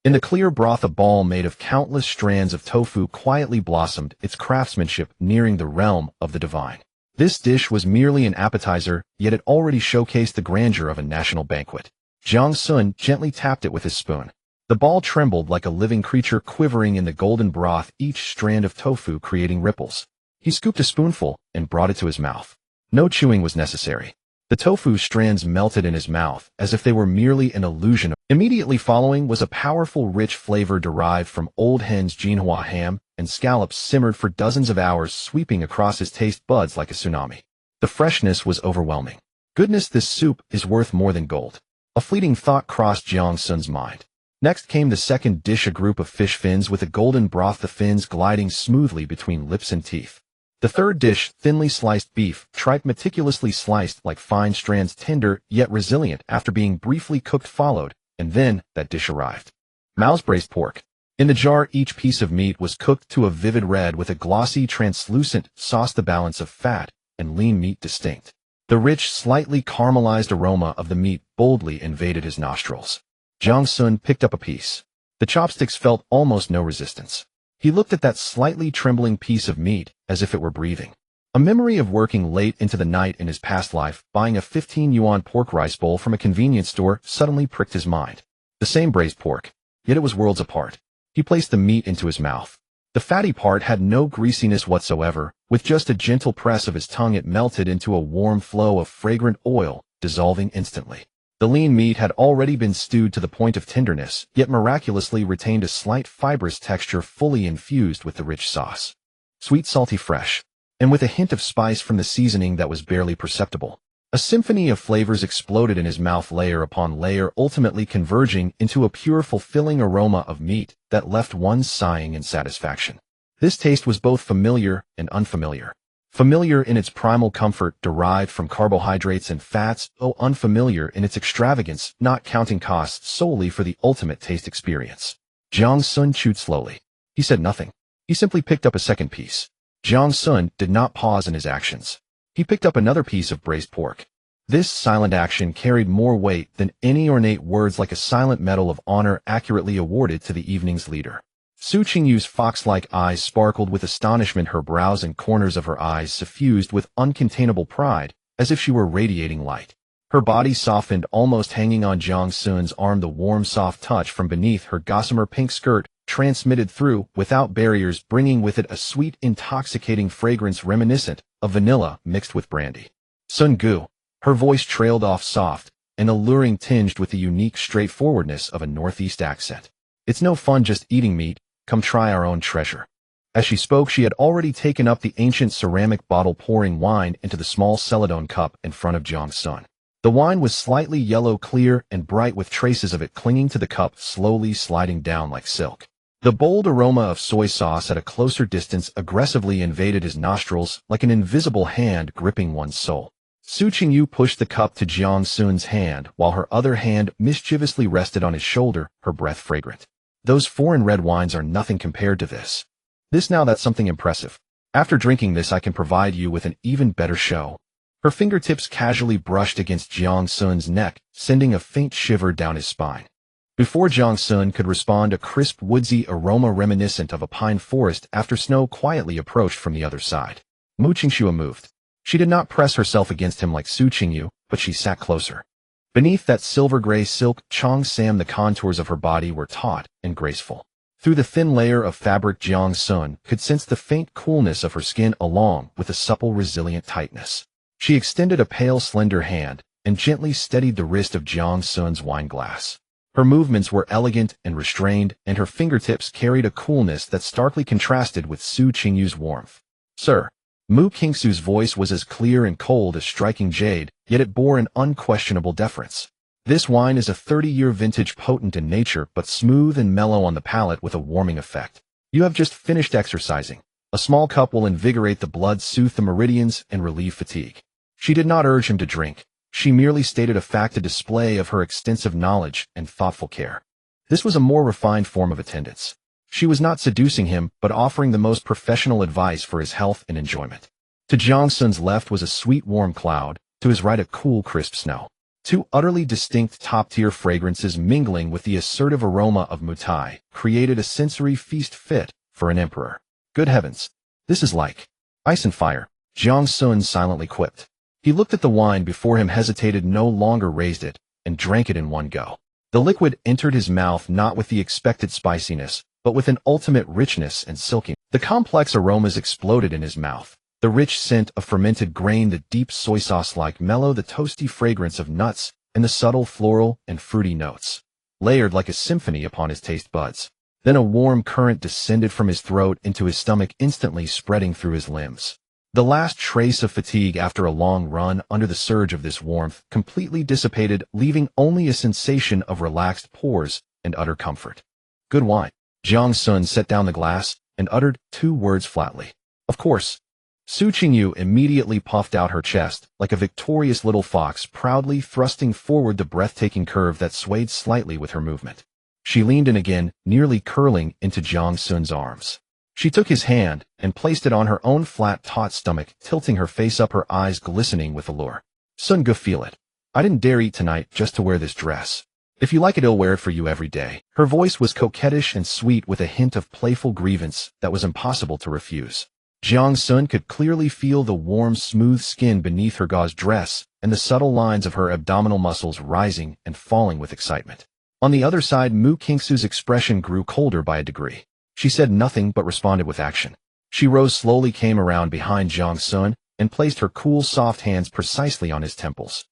In the clear broth, a ball made of countless strands of tofu quietly blossomed, its craftsmanship nearing the realm of the divine. This dish was merely an appetizer, yet it already showcased the grandeur of a national banquet. Jiang Xun gently tapped it with his spoon. The ball trembled like a living creature, quivering in the golden broth, each strand of tofu creating ripples. He scooped a spoonful and brought it to his mouth. No chewing was necessary. The tofu strands melted in his mouth as if they were merely an illusion. Immediately following was a powerful, rich flavor derived from Old Hen's Jinhua ham and scallops, simmered for dozens of hours, sweeping across his taste buds like a tsunami. The freshness was overwhelming. Goodness, this soup is worth more than gold. A fleeting thought crossed Jiang Xun's mind. Next came the second dish, a group of fish fins with a golden broth, the fins gliding smoothly between lips and teeth. The third dish, thinly sliced beef, tripe meticulously sliced like fine strands, tender yet resilient after being briefly cooked, followed, and then that dish arrived. Mao's braised pork. In the jar, each piece of meat was cooked to a vivid red with a glossy, translucent sauce, the balance of fat and lean meat distinct. The rich, slightly caramelized aroma of the meat boldly invaded his nostrils. Jiang Xun picked up a piece. The chopsticks felt almost no resistance. He looked at that slightly trembling piece of meat as if it were breathing. A memory of working late into the night in his past life, buying a 15 yuan pork rice bowl from a convenience store, suddenly pricked his mind. The same braised pork, yet it was worlds apart. He placed the meat into his mouth. The fatty part had no greasiness whatsoever. With just a gentle press of his tongue it melted into a warm flow of fragrant oil, dissolving instantly. The lean meat had already been stewed to the point of tenderness, yet miraculously retained a slight fibrous texture fully infused with the rich sauce. Sweet, salty, fresh, and with a hint of spice from the seasoning that was barely perceptible. A symphony of flavors exploded in his mouth, layer upon layer, ultimately converging into a pure, fulfilling aroma of meat that left one sighing in satisfaction. This taste was both familiar and unfamiliar. Familiar in its primal comfort derived from carbohydrates and fats, unfamiliar in its extravagance, not counting costs solely for the ultimate taste experience. Jiang Xun chewed slowly. He said nothing. He simply picked up a second piece. Jiang Xun did not pause in his actions. He picked up another piece of braised pork. This silent action carried more weight than any ornate words, like a silent medal of honor accurately awarded to the evening's leader. Su Qingyu's fox-like eyes sparkled with astonishment, her brows and corners of her eyes suffused with uncontainable pride, as if she were radiating light. Her body softened, almost hanging on Jiang Xun's arm. The warm, soft touch from beneath her gossamer pink skirt transmitted through, without barriers, bringing with it a sweet, intoxicating fragrance reminiscent of vanilla mixed with brandy. Sun Gu. Her voice trailed off, soft and alluring, tinged with the unique straightforwardness of a northeast accent. It's no fun just eating meat. Come try our own treasure. As she spoke, she had already taken up the ancient ceramic bottle, pouring wine into the small celadon cup in front of Jiang Xun. The wine was slightly yellow, clear and bright, with traces of it clinging to the cup, slowly sliding down like silk. The bold aroma of soy sauce at a closer distance aggressively invaded his nostrils, like an invisible hand gripping one's soul. Su Qingyu pushed the cup to Jiang Xun's hand, while her other hand mischievously rested on his shoulder, her breath fragrant. Those foreign red wines are nothing compared to this. Now that's something impressive. After drinking this, I can provide you with an even better show. Her fingertips casually brushed against Jiang Xun's neck, sending a faint shiver down his spine. Before Jiang Xun could respond, a crisp, woodsy aroma reminiscent of a pine forest after snow quietly approached from the other side. Mu Qingxue moved. She did not press herself against him like Su Qingyu, but she sat closer. Beneath that silver-gray silk Chong Sam, the contours of her body were taut and graceful. Through the thin layer of fabric, Jiang Xun could sense the faint coolness of her skin along with a supple, resilient tightness. She extended a pale, slender hand and gently steadied the wrist of Jiang Xun's wine glass. Her movements were elegant and restrained, and her fingertips carried a coolness that starkly contrasted with Su Qingyu's warmth. Sir. Mu Qingxue's voice was as clear and cold as striking jade, yet it bore an unquestionable deference. This wine is a 30-year vintage, potent in nature, but smooth and mellow on the palate with a warming effect. You have just finished exercising. A small cup will invigorate the blood, soothe the meridians, and relieve fatigue. She did not urge him to drink. She merely stated a fact, a display of her extensive knowledge and thoughtful care. This was a more refined form of attendance. She was not seducing him, but offering the most professional advice for his health and enjoyment. To Jiang Xun's left was a sweet, warm cloud, to his right a cool, crisp snow. Two utterly distinct top-tier fragrances mingling with the assertive aroma of mutai created a sensory feast fit for an emperor. Good heavens! This is like ice and fire, Jiang Xun silently quipped. He looked at the wine before him, hesitated, no longer raised it, and drank it in one go. The liquid entered his mouth not with the expected spiciness, but with an ultimate richness and silkiness. The complex aromas exploded in his mouth. The rich scent of fermented grain, the deep soy sauce-like mellow, the toasty fragrance of nuts, and the subtle floral and fruity notes, layered like a symphony upon his taste buds. Then a warm current descended from his throat into his stomach, instantly spreading through his limbs. The last trace of fatigue after a long run under the surge of this warmth completely dissipated, leaving only a sensation of relaxed pores and utter comfort. Good wine. Jiang Xun set down the glass and uttered two words flatly. Of course. Su Qingyu immediately puffed out her chest, like a victorious little fox, proudly thrusting forward the breathtaking curve that swayed slightly with her movement. She leaned in again, nearly curling into Jiang Xun's arms. She took his hand and placed it on her own flat, taut stomach, tilting her face up, her eyes glistening with allure. Sun Ge, feel it. I didn't dare eat tonight just to wear this dress. If you like it, I'll wear it for you every day. Her voice was coquettish and sweet with a hint of playful grievance that was impossible to refuse. Jiang Xun could clearly feel the warm, smooth skin beneath her gauze dress and the subtle lines of her abdominal muscles rising and falling with excitement. On the other side, Mu Qingsu's expression grew colder by a degree. She said nothing but responded with action. She rose slowly, came around behind Jiang Xun, and placed her cool, soft hands precisely on his temples.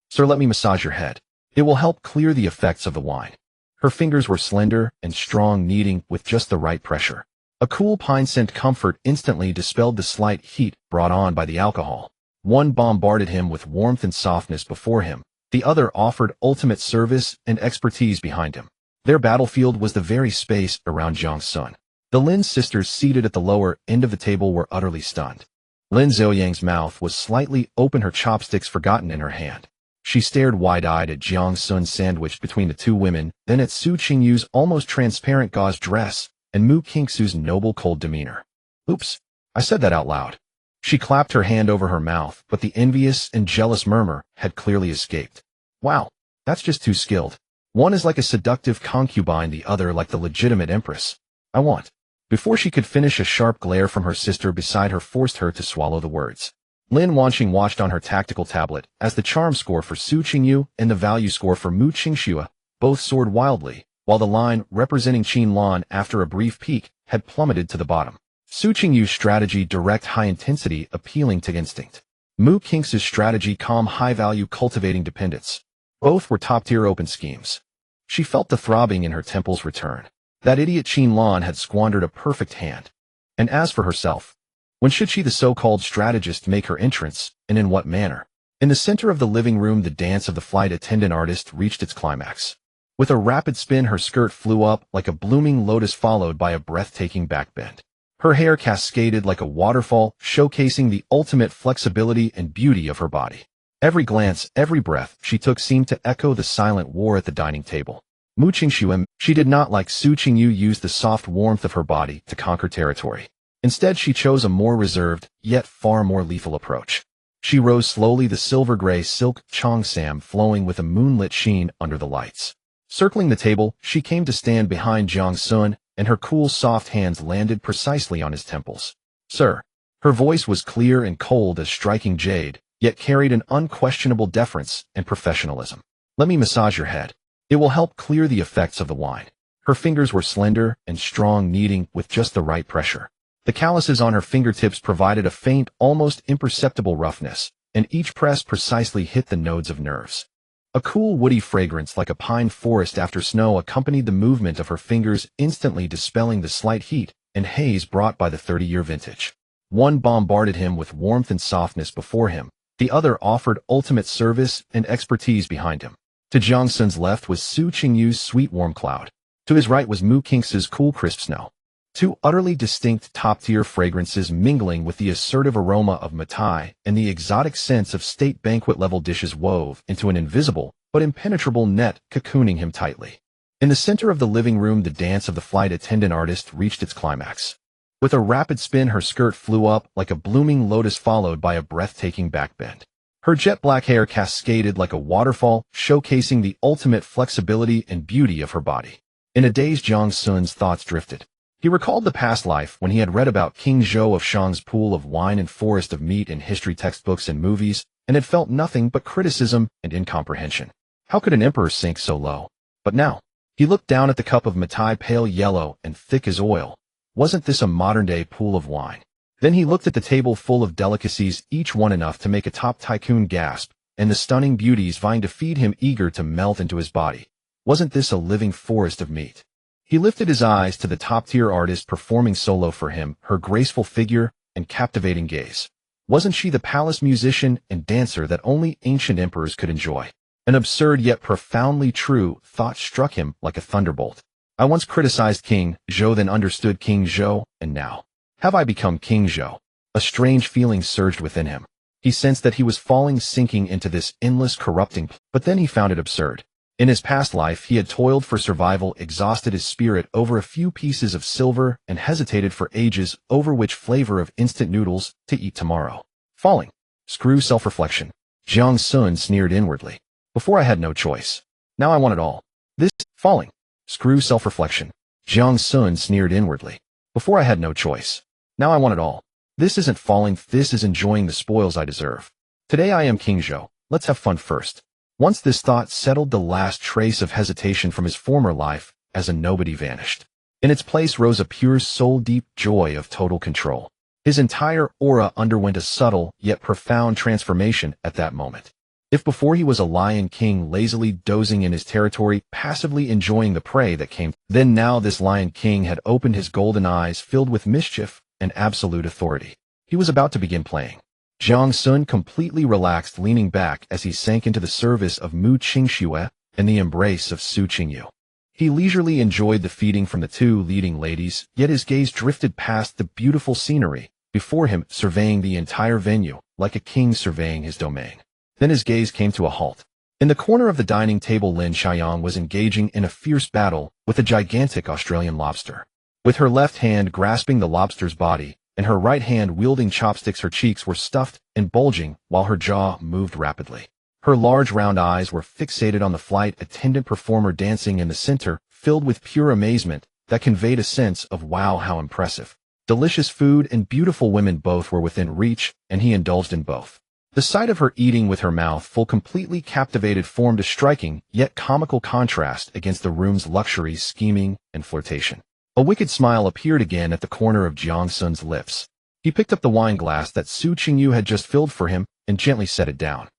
Sir, let me massage your head. It will help clear the effects of the wine. Her fingers were slender and strong, kneading with just the right pressure. A cool pine scent comfort instantly dispelled the slight heat brought on by the alcohol. One bombarded him with warmth and softness before him. The other offered ultimate service and expertise behind him. Their battlefield was the very space around Jiang Xun. The Lin sisters seated at the lower end of the table were utterly stunned. Lin Zhouyan's mouth was slightly open, her chopsticks forgotten in her hand. She stared wide-eyed at Jiang Xun sandwiched between the two women, then at Su Qingyu's almost transparent gauze dress, and Mu Qingsu's noble cold demeanor. Oops, I said that out loud. She clapped her hand over her mouth, but the envious and jealous murmur had clearly escaped. Wow, that's just too skilled. One is like a seductive concubine, the other like the legitimate empress. I want. Before she could finish, a sharp glare from her sister beside her forced her to swallow the words. Lin Wanqing watched on her tactical tablet as the charm score for Su Qingyu and the value score for Mu Qingxue both soared wildly, while the line representing Qin Lan, after a brief peak, had plummeted to the bottom. Su Qingyu's strategy, direct high-intensity, appealing to instinct. Mu Qingxu's strategy, calm high-value, cultivating dependence. Both were top-tier open schemes. She felt the throbbing in her temples return. That idiot Qin Lan had squandered a perfect hand. And as for herself, when should she, the so-called strategist, make her entrance, and in what manner? In the center of the living room, the dance of the flight attendant artist reached its climax. With a rapid spin, her skirt flew up like a blooming lotus, followed by a breathtaking backbend. Her hair cascaded like a waterfall, showcasing the ultimate flexibility and beauty of her body. Every glance, every breath she took seemed to echo the silent war at the dining table. Mu Qingxue, she did not, like Su Qingyu, use the soft warmth of her body to conquer territory. Instead, she chose a more reserved, yet far more lethal approach. She rose slowly, the silver-gray silk cheongsam flowing with a moonlit sheen under the lights. Circling the table, she came to stand behind Jiang Xun, and her cool, soft hands landed precisely on his temples. Sir. Her voice was clear and cold as striking jade, yet carried an unquestionable deference and professionalism. Let me massage your head. It will help clear the effects of the wine. Her fingers were slender and strong, kneading with just the right pressure. The calluses on her fingertips provided a faint, almost imperceptible roughness, and each press precisely hit the nodes of nerves. A cool, woody fragrance like a pine forest after snow accompanied the movement of her fingers, instantly dispelling the slight heat and haze brought by the 30-year vintage. One bombarded him with warmth and softness before him. The other offered ultimate service and expertise behind him. To Jiang Xun's left was Su Qingyu's sweet, warm cloud. To his right was Mu Qingxu's cool, crisp snow. Two utterly distinct top-tier fragrances mingling with the assertive aroma of matai and the exotic scents of state banquet-level dishes wove into an invisible but impenetrable net, cocooning him tightly. In the center of the living room, the dance of the flight attendant artist reached its climax. With a rapid spin, her skirt flew up like a blooming lotus, followed by a breathtaking backbend. Her jet-black hair cascaded like a waterfall, showcasing the ultimate flexibility and beauty of her body. In a daze, Jiang Xun's thoughts drifted. He recalled the past life when he had read about King Zhou of Shang's pool of wine and forest of meat in history textbooks and movies, and had felt nothing but criticism and incomprehension. How could an emperor sink so low? But now, he looked down at the cup of matai, pale yellow and thick as oil. Wasn't this a modern-day pool of wine? Then he looked at the table full of delicacies, each one enough to make a top tycoon gasp, and the stunning beauties vying to feed him, eager to melt into his body. Wasn't this a living forest of meat? He lifted his eyes to the top-tier artist performing solo for him, her graceful figure and captivating gaze. Wasn't she the palace musician and dancer that only ancient emperors could enjoy? An absurd yet profoundly true thought struck him like a thunderbolt. I once criticized King Zhou, then understood King Zhou, and now have I become King Zhou? A strange feeling surged within him. He sensed that he was falling, sinking into this endless, corrupting, but then he found it absurd. In his past life, he had toiled for survival, exhausted his spirit over a few pieces of silver, and hesitated for ages over which flavor of instant noodles to eat tomorrow. Falling. Screw self-reflection. Jiang Xun sneered inwardly. Before I had no choice. Now I want it all. This falling. Screw self-reflection. Jiang Xun sneered inwardly. Before I had no choice. Now I want it all. This isn't falling, this is enjoying the spoils I deserve. Today I am King Zhou. Let's have fun first. Once this thought settled, the last trace of hesitation from his former life as a nobody vanished. In its place rose a pure soul-deep joy of total control. His entire aura underwent a subtle yet profound transformation at that moment. If before he was a lion king lazily dozing in his territory, passively enjoying the prey that came, then now this lion king had opened his golden eyes filled with mischief and absolute authority. He was about to begin playing. Jiang Xun completely relaxed, leaning back as he sank into the service of Mu Qingxue and the embrace of Su Qingyu. He leisurely enjoyed the feeding from the two leading ladies, yet his gaze drifted past the beautiful scenery before him, surveying the entire venue like a king surveying his domain. Then his gaze came to a halt. In the corner of the dining table, Lin Xiaoyang was engaging in a fierce battle with a gigantic Australian lobster. With her left hand grasping the lobster's body and her right hand wielding chopsticks, her cheeks were stuffed and bulging while her jaw moved rapidly. Her large round eyes were fixated on the flight attendant performer dancing in the center, filled with pure amazement that conveyed a sense of wow, how impressive. Delicious food and beautiful women both were within reach, and he indulged in both. The sight of her eating with her mouth full, completely captivated, formed a striking yet comical contrast against the room's luxuries, scheming, and flirtation. A wicked smile appeared again at the corner of Jiang Xun's lips. He picked up the wine glass that Su Qingyu had just filled for him and gently set it down.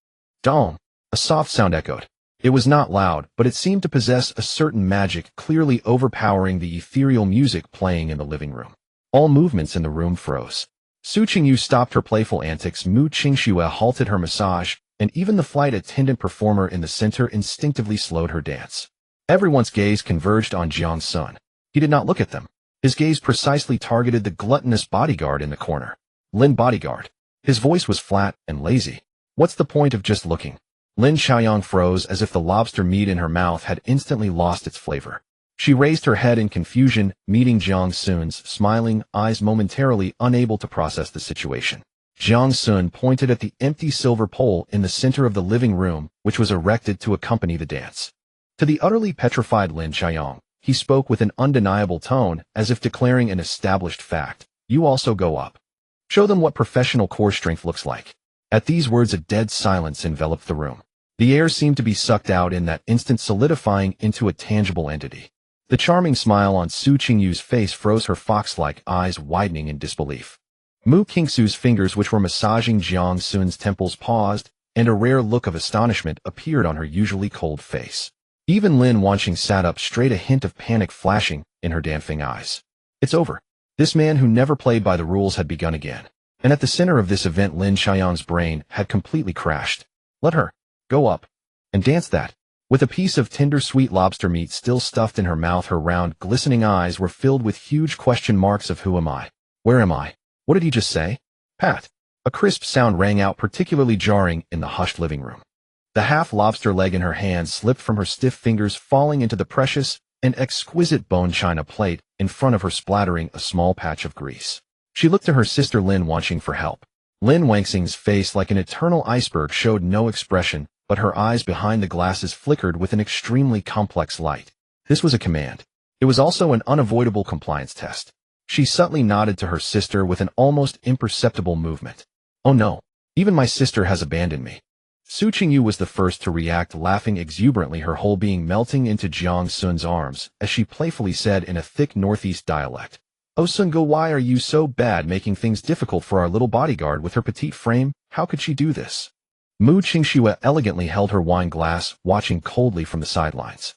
Dong! A soft sound echoed. It was not loud, but it seemed to possess a certain magic, clearly overpowering the ethereal music playing in the living room. All movements in the room froze. Su Qingyu stopped her playful antics, Mu Qingxue halted her massage, and even the flight attendant performer in the center instinctively slowed her dance. Everyone's gaze converged on Jiang Xun. He did not look at them. His gaze precisely targeted the gluttonous bodyguard in the corner. Lin bodyguard. His voice was flat and lazy. What's the point of just looking? Lin Xiaoyang froze as if the lobster meat in her mouth had instantly lost its flavor. She raised her head in confusion, meeting Jiang Xun's smiling eyes, momentarily unable to process the situation. Jiang Xun pointed at the empty silver pole in the center of the living room, which was erected to accompany the dance. To the utterly petrified Lin Xiaoyang, he spoke with an undeniable tone, as if declaring an established fact. You also go up. Show them what professional core strength looks like. At these words, a dead silence enveloped the room. The air seemed to be sucked out in that instant, solidifying into a tangible entity. The charming smile on Su Qingyu's face froze, her fox-like eyes widening in disbelief. Mu Qingxu's fingers, which were massaging Jiang Xun's temples, paused, and a rare look of astonishment appeared on her usually cold face. Even Lin Wanqing sat up straight, a hint of panic flashing in her dancing eyes. It's over. This man who never played by the rules had begun again. And at the center of this event, Lin Xiaoyang's brain had completely crashed. Let her go up and dance that. With a piece of tender sweet lobster meat still stuffed in her mouth, her round, glistening eyes were filled with huge question marks of who am I? Where am I? What did he just say? Pat. A crisp sound rang out, particularly jarring in the hushed living room. The half-lobster leg in her hand slipped from her stiff fingers, falling into the precious and exquisite bone china plate in front of her, splattering a small patch of grease. She looked to her sister Lin Wanqing for help. Lin Wanqing's face, like an eternal iceberg, showed no expression, but her eyes behind the glasses flickered with an extremely complex light. This was a command. It was also an unavoidable compliance test. She subtly nodded to her sister with an almost imperceptible movement. Oh no, even my sister has abandoned me. Su Qingyu was the first to react, laughing exuberantly, her whole being melting into Jiang Xun's arms, as she playfully said in a thick northeast dialect, "Oh Sun-go, why are you so bad, making things difficult for our little bodyguard with her petite frame? How could she do this?" Mu Qingxue elegantly held her wine glass, watching coldly from the sidelines.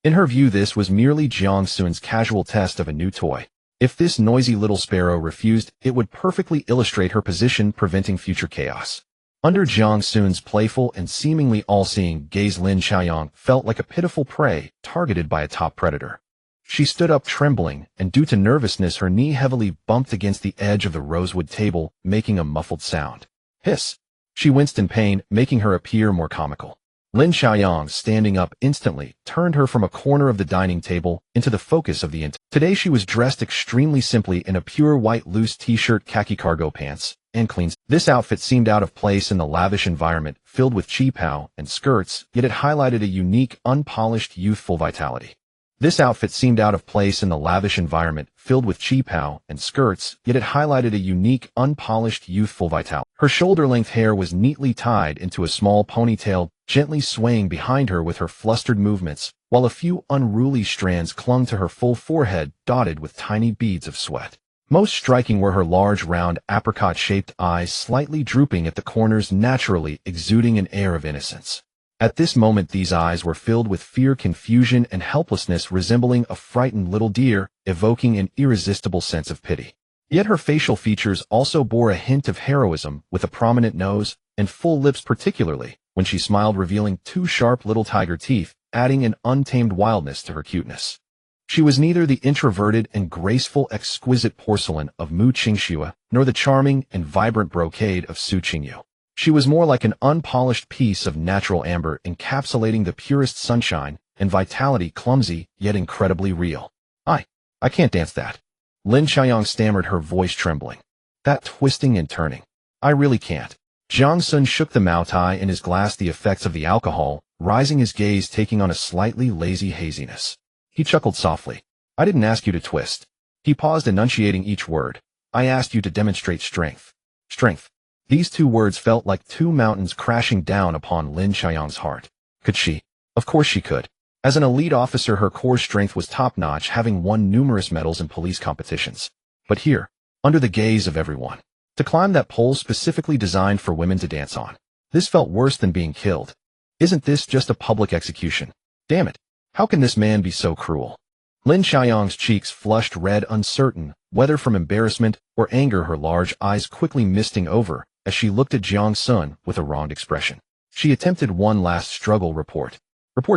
In her view, this was merely Jiang Xun's casual test of a new toy. If this noisy little sparrow refused, it would perfectly illustrate her position, preventing future chaos. Under Jiang Xun's playful and seemingly all-seeing gaze, Lin Xiaoyang felt like a pitiful prey targeted by a top predator. She stood up trembling, and due to nervousness, her knee heavily bumped against the edge of the rosewood table, making a muffled sound. Hiss! She winced in pain, making her appear more comical. Lin Xiaoyang, standing up instantly, turned her from a corner of the dining table into the focus of the Today she was dressed extremely simply in a pure white loose t-shirt, khaki cargo pants, and clean. This outfit seemed out of place in the lavish environment filled with cheapao and skirts, yet it highlighted a unique, unpolished, youthful vitality. This outfit seemed out of place in the lavish environment filled with cheapao and skirts, yet it highlighted a unique, unpolished, youthful vitality. Her shoulder-length hair was neatly tied into a small ponytail, gently swaying behind her with her flustered movements, while a few unruly strands clung to her full forehead, dotted with tiny beads of sweat. Most striking were her large, round, apricot-shaped eyes slightly drooping at the corners, naturally exuding an air of innocence. At this moment these eyes were filled with fear, confusion, and helplessness, resembling a frightened little deer, evoking an irresistible sense of pity. Yet her facial features also bore a hint of heroism, with a prominent nose and full lips, particularly when she smiled, revealing two sharp little tiger teeth, adding an untamed wildness to her cuteness. She was neither the introverted and graceful exquisite porcelain of Mu Qingxue, nor the charming and vibrant brocade of Su Qingyu. She was more like an unpolished piece of natural amber, encapsulating the purest sunshine and vitality, clumsy yet incredibly real. I can't dance that. Lin Qiang stammered, her voice trembling. That twisting and turning. I really can't. Jiang Xun shook the moutai in his glass, the effects of the alcohol, rising, his gaze taking on a slightly lazy haziness. He chuckled softly. I didn't ask you to twist. He paused, enunciating each word. I asked you to demonstrate strength. Strength. These two words felt like two mountains crashing down upon Lin Qiang's heart. Could she? Of course she could. As an elite officer, her core strength was top-notch, having won numerous medals in police competitions. But here, under the gaze of everyone, to climb that pole specifically designed for women to dance on, this felt worse than being killed. Isn't this just a public execution? Damn it. How can this man be so cruel? Lin Qiang's cheeks flushed red, uncertain whether from embarrassment or anger, her large eyes quickly misting over as she looked at Jiang Xun with a wronged expression. She attempted one last struggle. Report,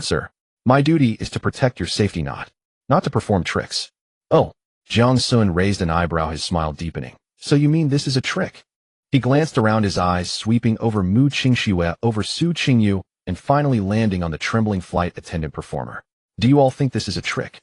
sir. My duty is to protect your safety, not to perform tricks. Oh, Jiang Xun raised an eyebrow, his smile deepening. So you mean this is a trick? He glanced around, his eyes sweeping over Mu Qingxue, over Su Qingyu, and finally landing on the trembling flight attendant performer. Do you all think this is a trick?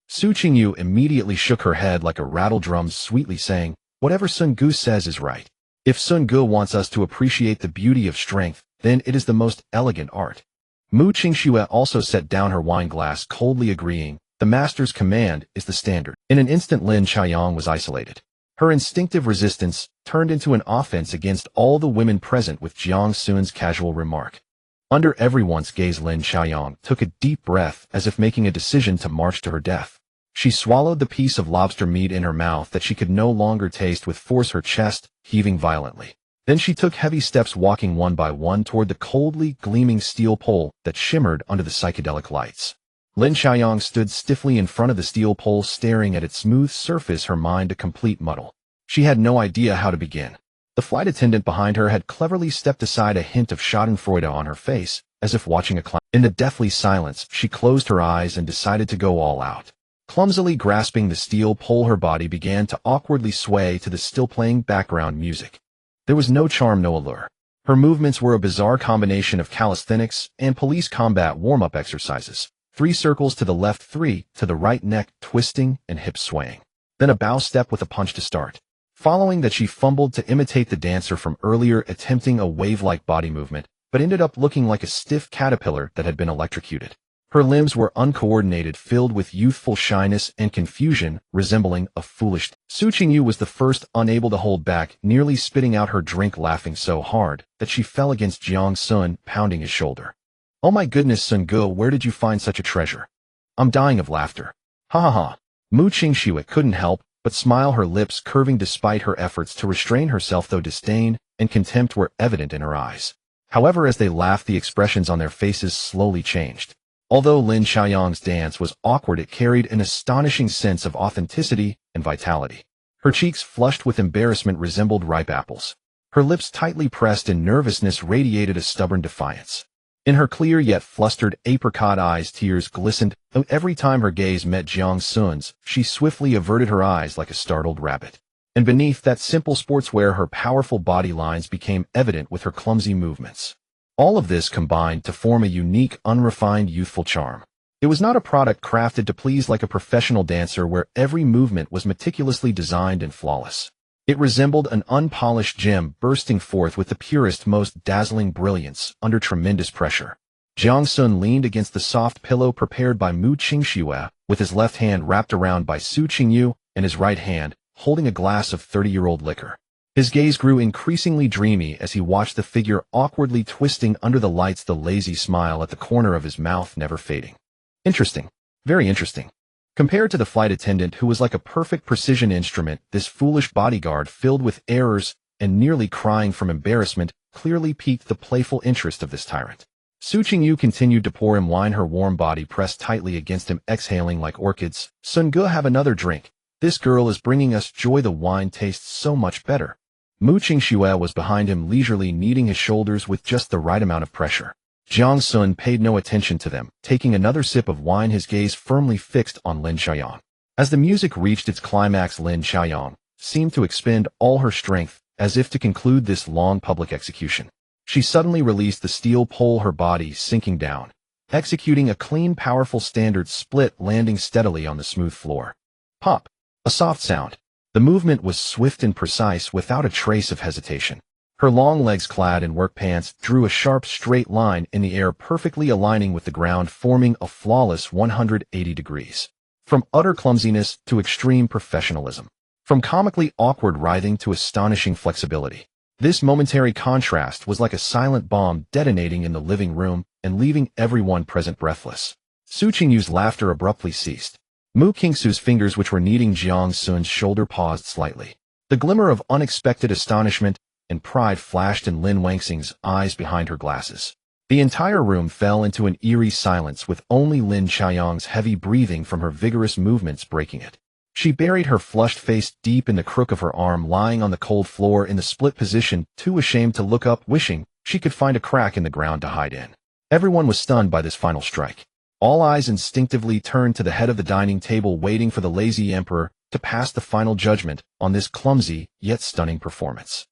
Su Qingyu immediately shook her head like a rattle drum, sweetly saying, whatever Sun Gu says is right. If Sun Gu wants us to appreciate the beauty of strength, then it is the most elegant art. Mu Qingxue also set down her wine glass, coldly agreeing, the master's command is the standard. In an instant Lin Qiang was isolated. Her instinctive resistance turned into an offense against all the women present with Jiang Xun's casual remark. Under everyone's gaze, Lin Qiang took a deep breath as if making a decision to march to her death. She swallowed the piece of lobster meat in her mouth that she could no longer taste with force, her chest heaving violently. Then she took heavy steps, walking one by one toward the coldly gleaming steel pole that shimmered under the psychedelic lights. Lin Qiang stood stiffly in front of the steel pole, staring at its smooth surface, her mind a complete muddle. She had no idea how to begin. The flight attendant behind her had cleverly stepped aside, a hint of schadenfreude on her face, as if watching a clown. In the deathly silence, she closed her eyes and decided to go all out. Clumsily grasping the steel pole, her body began to awkwardly sway to the still-playing background music. There was no charm, no allure. Her movements were a bizarre combination of calisthenics and police combat warm-up exercises. 3 circles to the left, 3 to the right, neck twisting and hips swaying. Then a bow step with a punch to start. Following that, she fumbled to imitate the dancer from earlier, attempting a wave-like body movement, but ended up looking like a stiff caterpillar that had been electrocuted. Her limbs were uncoordinated, filled with youthful shyness and confusion, resembling a foolish. Su Qingyu was the first, unable to hold back, nearly spitting out her drink, laughing so hard that she fell against Jiang Xun, pounding his shoulder. Oh my goodness, Sun Gu, where did you find such a treasure? I'm dying of laughter. Ha ha ha. Mu Qingxue couldn't help but smile, her lips curving despite her efforts to restrain herself, though disdain and contempt were evident in her eyes. However, as they laughed, the expressions on their faces slowly changed. Although Lin Qiang's dance was awkward, it carried an astonishing sense of authenticity and vitality. Her cheeks, flushed with embarrassment, resembled ripe apples. Her lips, tightly pressed in nervousness, radiated a stubborn defiance. In her clear yet flustered apricot eyes, tears glistened, though every time her gaze met Jiang Xun's, she swiftly averted her eyes like a startled rabbit. And beneath that simple sportswear, her powerful body lines became evident with her clumsy movements. All of this combined to form a unique, unrefined, youthful charm. It was not a product crafted to please like a professional dancer, where every movement was meticulously designed and flawless. It resembled an unpolished gem bursting forth with the purest, most dazzling brilliance under tremendous pressure. Jiang Xun leaned against the soft pillow prepared by Mu Qingxue, with his left hand wrapped around by Su Qingyu and his right hand holding a glass of 30-year-old liquor. His gaze grew increasingly dreamy as he watched the figure awkwardly twisting under the lights, the lazy smile at the corner of his mouth never fading. Interesting. Very interesting. Compared to the flight attendant who was like a perfect precision instrument, this foolish bodyguard filled with errors and nearly crying from embarrassment clearly piqued the playful interest of this tyrant. Su Qingyu continued to pour him wine, her warm body pressed tightly against him, exhaling like orchids. Sun Ge, have another drink. This girl is bringing us joy. The wine tastes so much better. Mu Qingxue was behind him, leisurely kneading his shoulders with just the right amount of pressure. Jiang Xun paid no attention to them, taking another sip of wine, his gaze firmly fixed on Lin Xiaoyang. As the music reached its climax, Lin Xiaoyang seemed to expend all her strength, as if to conclude this long public execution. She suddenly released the steel pole, her body sinking down, executing a clean, powerful standard split, landing steadily on the smooth floor. Pop! A soft sound. The movement was swift and precise, without a trace of hesitation. Her long legs, clad in work pants, drew a sharp, straight line in the air, perfectly aligning with the ground, forming a flawless 180 degrees. From utter clumsiness to extreme professionalism. From comically awkward writhing to astonishing flexibility. This momentary contrast was like a silent bomb detonating in the living room and leaving everyone present breathless. Su Qingyu's laughter abruptly ceased. Mu Qingxu's fingers, which were kneading Jiang Xun's shoulder, paused slightly. The glimmer of unexpected astonishment and pride flashed in Lin Wangxing's eyes behind her glasses. The entire room fell into an eerie silence, with only Lin Xiaoyang's heavy breathing from her vigorous movements breaking it. She buried her flushed face deep in the crook of her arm, lying on the cold floor in the split position, too ashamed to look up, wishing she could find a crack in the ground to hide in. Everyone was stunned by this final strike. All eyes instinctively turned to the head of the dining table, waiting for the lazy emperor to pass the final judgment on this clumsy yet stunning performance.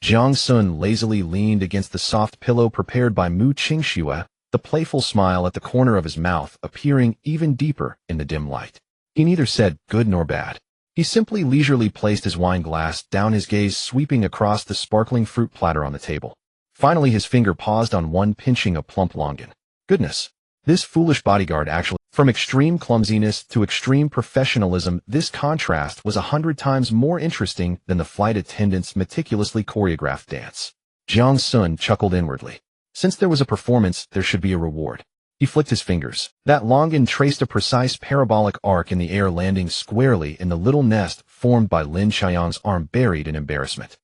Jiang Xun lazily leaned against the soft pillow prepared by Mu Qingxue, the playful smile at the corner of his mouth appearing even deeper in the dim light. He neither said good nor bad. He simply leisurely placed his wine glass down, his gaze sweeping across the sparkling fruit platter on the table. Finally, his finger paused on one, pinching a plump longan. Goodness! This foolish bodyguard actually, from extreme clumsiness to extreme professionalism, this contrast was 100 times more interesting than the flight attendant's meticulously choreographed dance. Jiang Xun chuckled inwardly. Since there was a performance, there should be a reward. He flicked his fingers. That longan traced a precise parabolic arc in the air, landing squarely in the little nest formed by Lin Xiaoyang's arm, buried in embarrassment.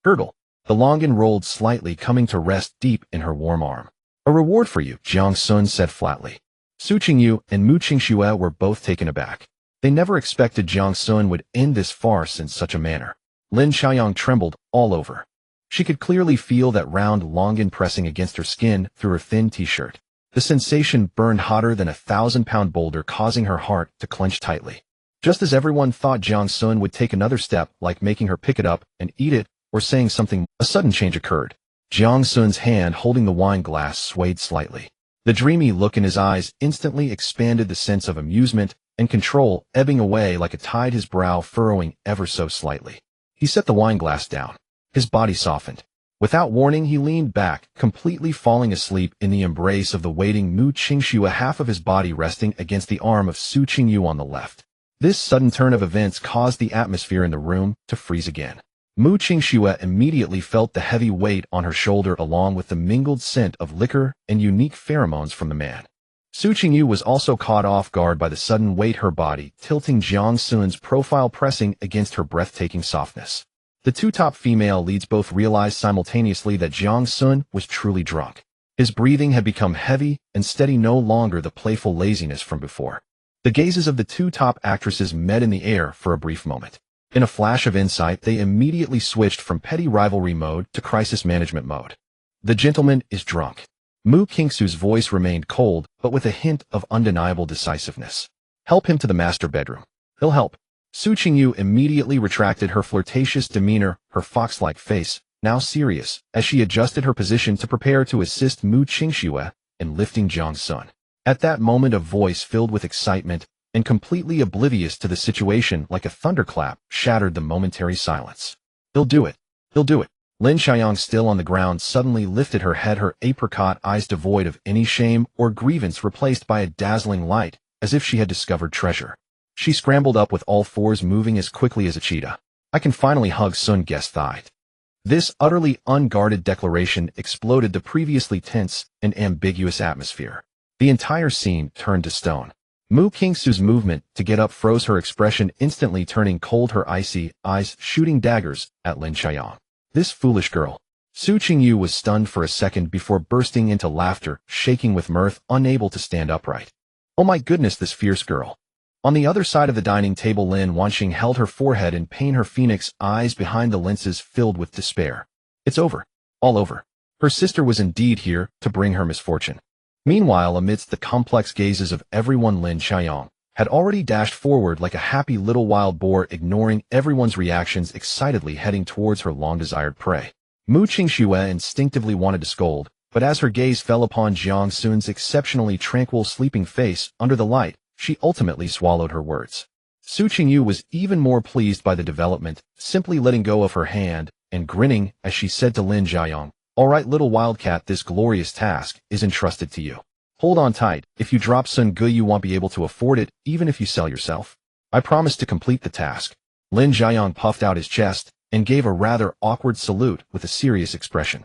Gurgle. The longan rolled slightly, coming to rest deep in her warm arm. A reward for you, Jiang Xun said flatly. Su Qingyu and Mu Qingxue were both taken aback. They never expected Jiang Xun would end this farce in such a manner. Lin Xiaoyang trembled all over. She could clearly feel that round longan pressing against her skin through her thin t-shirt. The sensation burned hotter than a 1,000-pound boulder, causing her heart to clench tightly. Just as everyone thought Jiang Xun would take another step, like making her pick it up and eat it, or saying something, a sudden change occurred. Jiang Xun's hand holding the wine glass swayed slightly. The dreamy look in his eyes instantly expanded the sense of amusement and control, ebbing away like a tide, his brow furrowing ever so slightly. He set the wine glass down. His body softened. Without warning, he leaned back, completely falling asleep in the embrace of the waiting Mu Qingxue, half of his body resting against the arm of Su Qingyu on the left. This sudden turn of events caused the atmosphere in the room to freeze again. Mu Qingxue immediately felt the heavy weight on her shoulder, along with the mingled scent of liquor and unique pheromones from the man. Su Qingyu was also caught off guard by the sudden weight, her body tilting, Jiang Xun's profile pressing against her breathtaking softness. The two top female leads both realized simultaneously that Jiang Xun was truly drunk. His breathing had become heavy and steady, no longer the playful laziness from before. The gazes of the two top actresses met in the air for a brief moment. In a flash of insight, they immediately switched from petty rivalry mode to crisis management mode. The gentleman is drunk. Mu Qingxu's voice remained cold, but with a hint of undeniable decisiveness. Help him to the master bedroom. He'll help. Su Qingyu immediately retracted her flirtatious demeanor, her fox-like face now serious, as she adjusted her position to prepare to assist Mu Qingxue in lifting Jiang Xun. At that moment, a voice filled with excitement and completely oblivious to the situation like a thunderclap shattered the momentary silence. He'll do it. He'll do it. Lin Xiaoyang, still on the ground, suddenly lifted her head, her apricot eyes devoid of any shame or grievance replaced by a dazzling light, as if she had discovered treasure. She scrambled up with all fours, moving as quickly as a cheetah. I can finally hug Sun Guest's thigh. This utterly unguarded declaration exploded the previously tense and ambiguous atmosphere. The entire scene turned to stone. Mu Qingsu's movement to get up froze, her expression instantly turning cold, her icy eyes shooting daggers at Lin Xiaoyang. This foolish girl. Su Qingyu was stunned for a second before bursting into laughter, shaking with mirth, unable to stand upright. Oh my goodness, this fierce girl. On the other side of the dining table, Lin Wanxing held her forehead in pain, her phoenix eyes behind the lenses filled with despair. It's over. All over. Her sister was indeed here to bring her misfortune. Meanwhile, amidst the complex gazes of everyone, Lin Xiaoyang had already dashed forward like a happy little wild boar, ignoring everyone's reactions, excitedly heading towards her long-desired prey. Mu Qingxue instinctively wanted to scold, but as her gaze fell upon Jiang Xun's exceptionally tranquil sleeping face under the light, she ultimately swallowed her words. Su Qingyu was even more pleased by the development, simply letting go of her hand and grinning as she said to Lin Xiaoyang, "All right, little wildcat, this glorious task is entrusted to you. Hold on tight. If you drop Sun Gu, you won't be able to afford it, even if you sell yourself. I promise to complete the task." Lin Xiaoyang puffed out his chest and gave a rather awkward salute with a serious expression.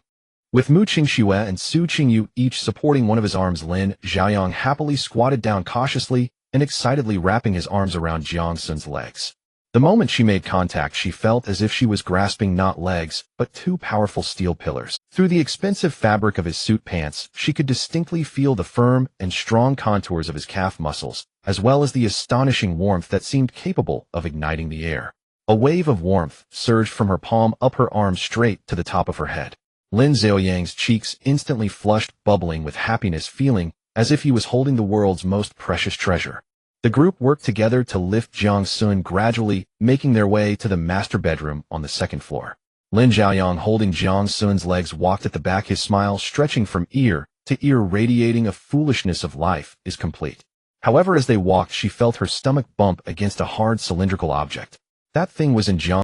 With Mu Qingxue and Su Qingyu each supporting one of his arms, Lin Xiaoyang happily squatted down cautiously and excitedly wrapping his arms around Jiang Xun's legs. The moment she made contact, she felt as if she was grasping not legs, but two powerful steel pillars. Through the expensive fabric of his suit pants, she could distinctly feel the firm and strong contours of his calf muscles, as well as the astonishing warmth that seemed capable of igniting the air. A wave of warmth surged from her palm up her arm straight to the top of her head. Lin Xiaoyang's cheeks instantly flushed, bubbling with happiness, feeling as if he was holding the world's most precious treasure. The group worked together to lift Jiang Xun, gradually making their way to the master bedroom on the second floor. Lin Xiaoyang, holding Jiang Xun's legs, walked at the back, his smile stretching from ear to ear, radiating a foolishness of life is complete. However, as they walked, she felt her stomach bump against a hard cylindrical object. That thing was in Jiang.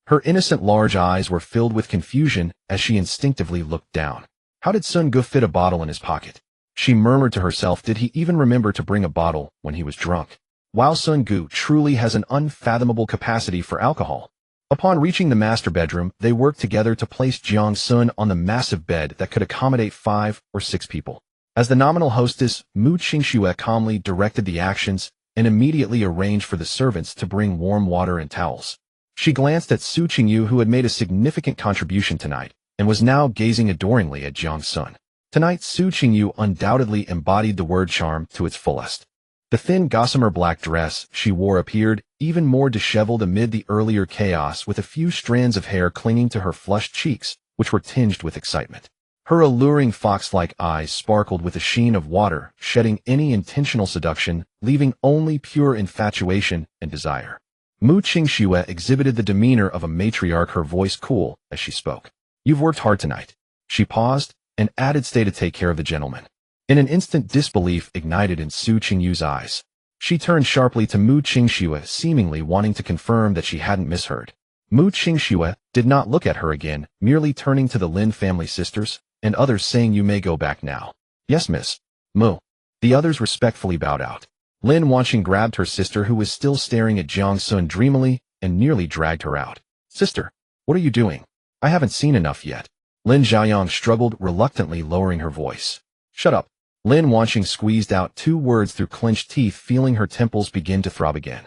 Her innocent large eyes were filled with confusion as she instinctively looked down. How did Sun Gu fit a bottle in his pocket? She murmured to herself, did he even remember to bring a bottle when he was drunk? Wow, Sun Gu truly has an unfathomable capacity for alcohol. Upon reaching the master bedroom, they worked together to place Jiang Xun on the massive bed that could accommodate 5 or 6 people. As the nominal hostess, Mu Qingxue calmly directed the actions and immediately arranged for the servants to bring warm water and towels. She glanced at Su Qingyu, who had made a significant contribution tonight, and was now gazing adoringly at Jiang Xun. Tonight, Su Qingyu undoubtedly embodied the word charm to its fullest. The thin gossamer black dress she wore appeared even more disheveled amid the earlier chaos, with a few strands of hair clinging to her flushed cheeks, which were tinged with excitement. Her alluring fox-like eyes sparkled with a sheen of water, shedding any intentional seduction, leaving only pure infatuation and desire. Mu Qingxue exhibited the demeanor of a matriarch, her voice cool as she spoke. "You've worked hard tonight." She paused and added, "Stay to take care of the gentleman." In an instant, disbelief ignited in Su Qingyu's eyes. She turned sharply to Mu Qingxue, seemingly wanting to confirm that she hadn't misheard. Mu Qingxue did not look at her again, merely turning to the Lin family sisters and others, saying, "You may go back now." "Yes, miss." Mu. The others respectfully bowed out. Lin Wanxing grabbed her sister, who was still staring at Jiang Xun dreamily, and nearly dragged her out. "Sister, what are you doing? I haven't seen enough yet." Lin Xiaoyang struggled, reluctantly lowering her voice. "Shut up." Lin Wanxing squeezed out 2 words through clenched teeth, feeling her temples begin to throb again.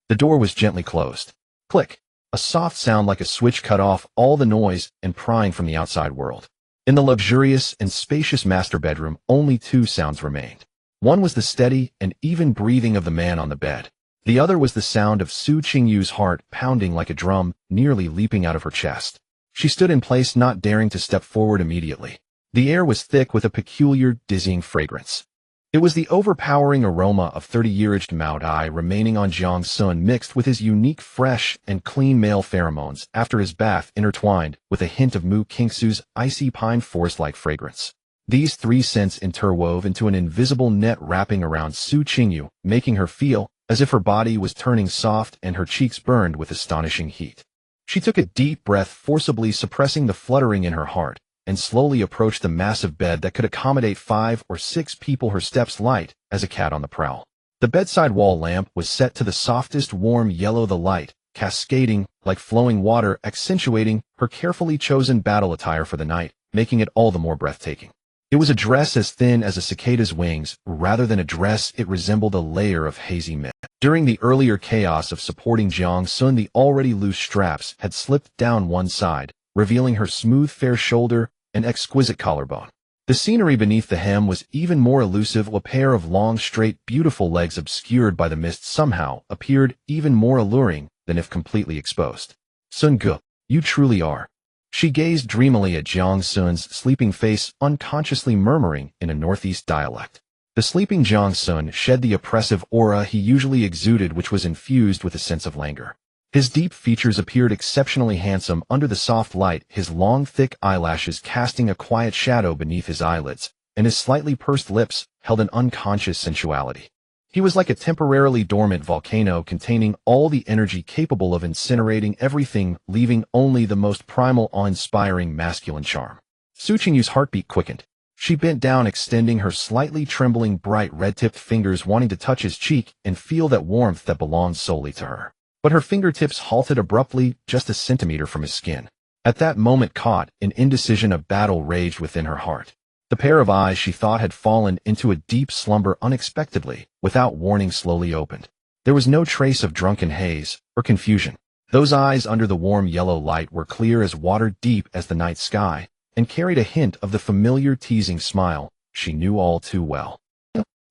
The door was gently closed. Click. A soft sound like a switch cut off all the noise and prying from the outside world. In the luxurious and spacious master bedroom, only 2 sounds remained. One was the steady and even breathing of the man on the bed. The other was the sound of Su Qingyu's heart pounding like a drum, nearly leaping out of her chest. She stood in place, not daring to step forward immediately. The air was thick with a peculiar, dizzying fragrance. It was the overpowering aroma of 30-year-aged Mao Dai remaining on Jiang Xun, mixed with his unique, fresh, and clean male pheromones after his bath, intertwined with a hint of Mu Qingsu's icy pine forest-like fragrance. These 3 scents interwove into an invisible net wrapping around Su Qingyu, making her feel as if her body was turning soft and her cheeks burned with astonishing heat. She took a deep breath, forcibly suppressing the fluttering in her heart, and slowly approached the massive bed that could accommodate 5 or 6 people, her steps light as a cat on the prowl. The bedside wall lamp was set to the softest warm yellow, the light cascading like flowing water, accentuating her carefully chosen battle attire for the night, making it all the more breathtaking. It was a dress as thin as a cicada's wings. Rather than a dress, it resembled a layer of hazy mist. During the earlier chaos of supporting Jiang Xun, the already loose straps had slipped down one side, revealing her smooth, fair shoulder and exquisite collarbone. The scenery beneath the hem was even more elusive. A pair of long, straight, beautiful legs obscured by the mist somehow appeared even more alluring than if completely exposed. Sun Gu, you truly are. She gazed dreamily at Jiang Xun's sleeping face, unconsciously murmuring in a northeast dialect. The sleeping Jiang Xun shed the oppressive aura he usually exuded, which was infused with a sense of languor. His deep features appeared exceptionally handsome under the soft light, his long, thick eyelashes casting a quiet shadow beneath his eyelids, and his slightly pursed lips held an unconscious sensuality. He was like a temporarily dormant volcano containing all the energy capable of incinerating everything, leaving only the most primal, awe-inspiring masculine charm. Su Qingyu's heartbeat quickened. She bent down, extending her slightly trembling, bright, red-tipped fingers, wanting to touch his cheek and feel that warmth that belonged solely to her. But her fingertips halted abruptly, just a centimeter from his skin. At that moment, caught in indecision, a battle raged within her heart. The pair of eyes she thought had fallen into a deep slumber unexpectedly, without warning, slowly opened. There was no trace of drunken haze or confusion. Those eyes under the warm yellow light were clear as water, deep as the night sky, and carried a hint of the familiar teasing smile she knew all too well.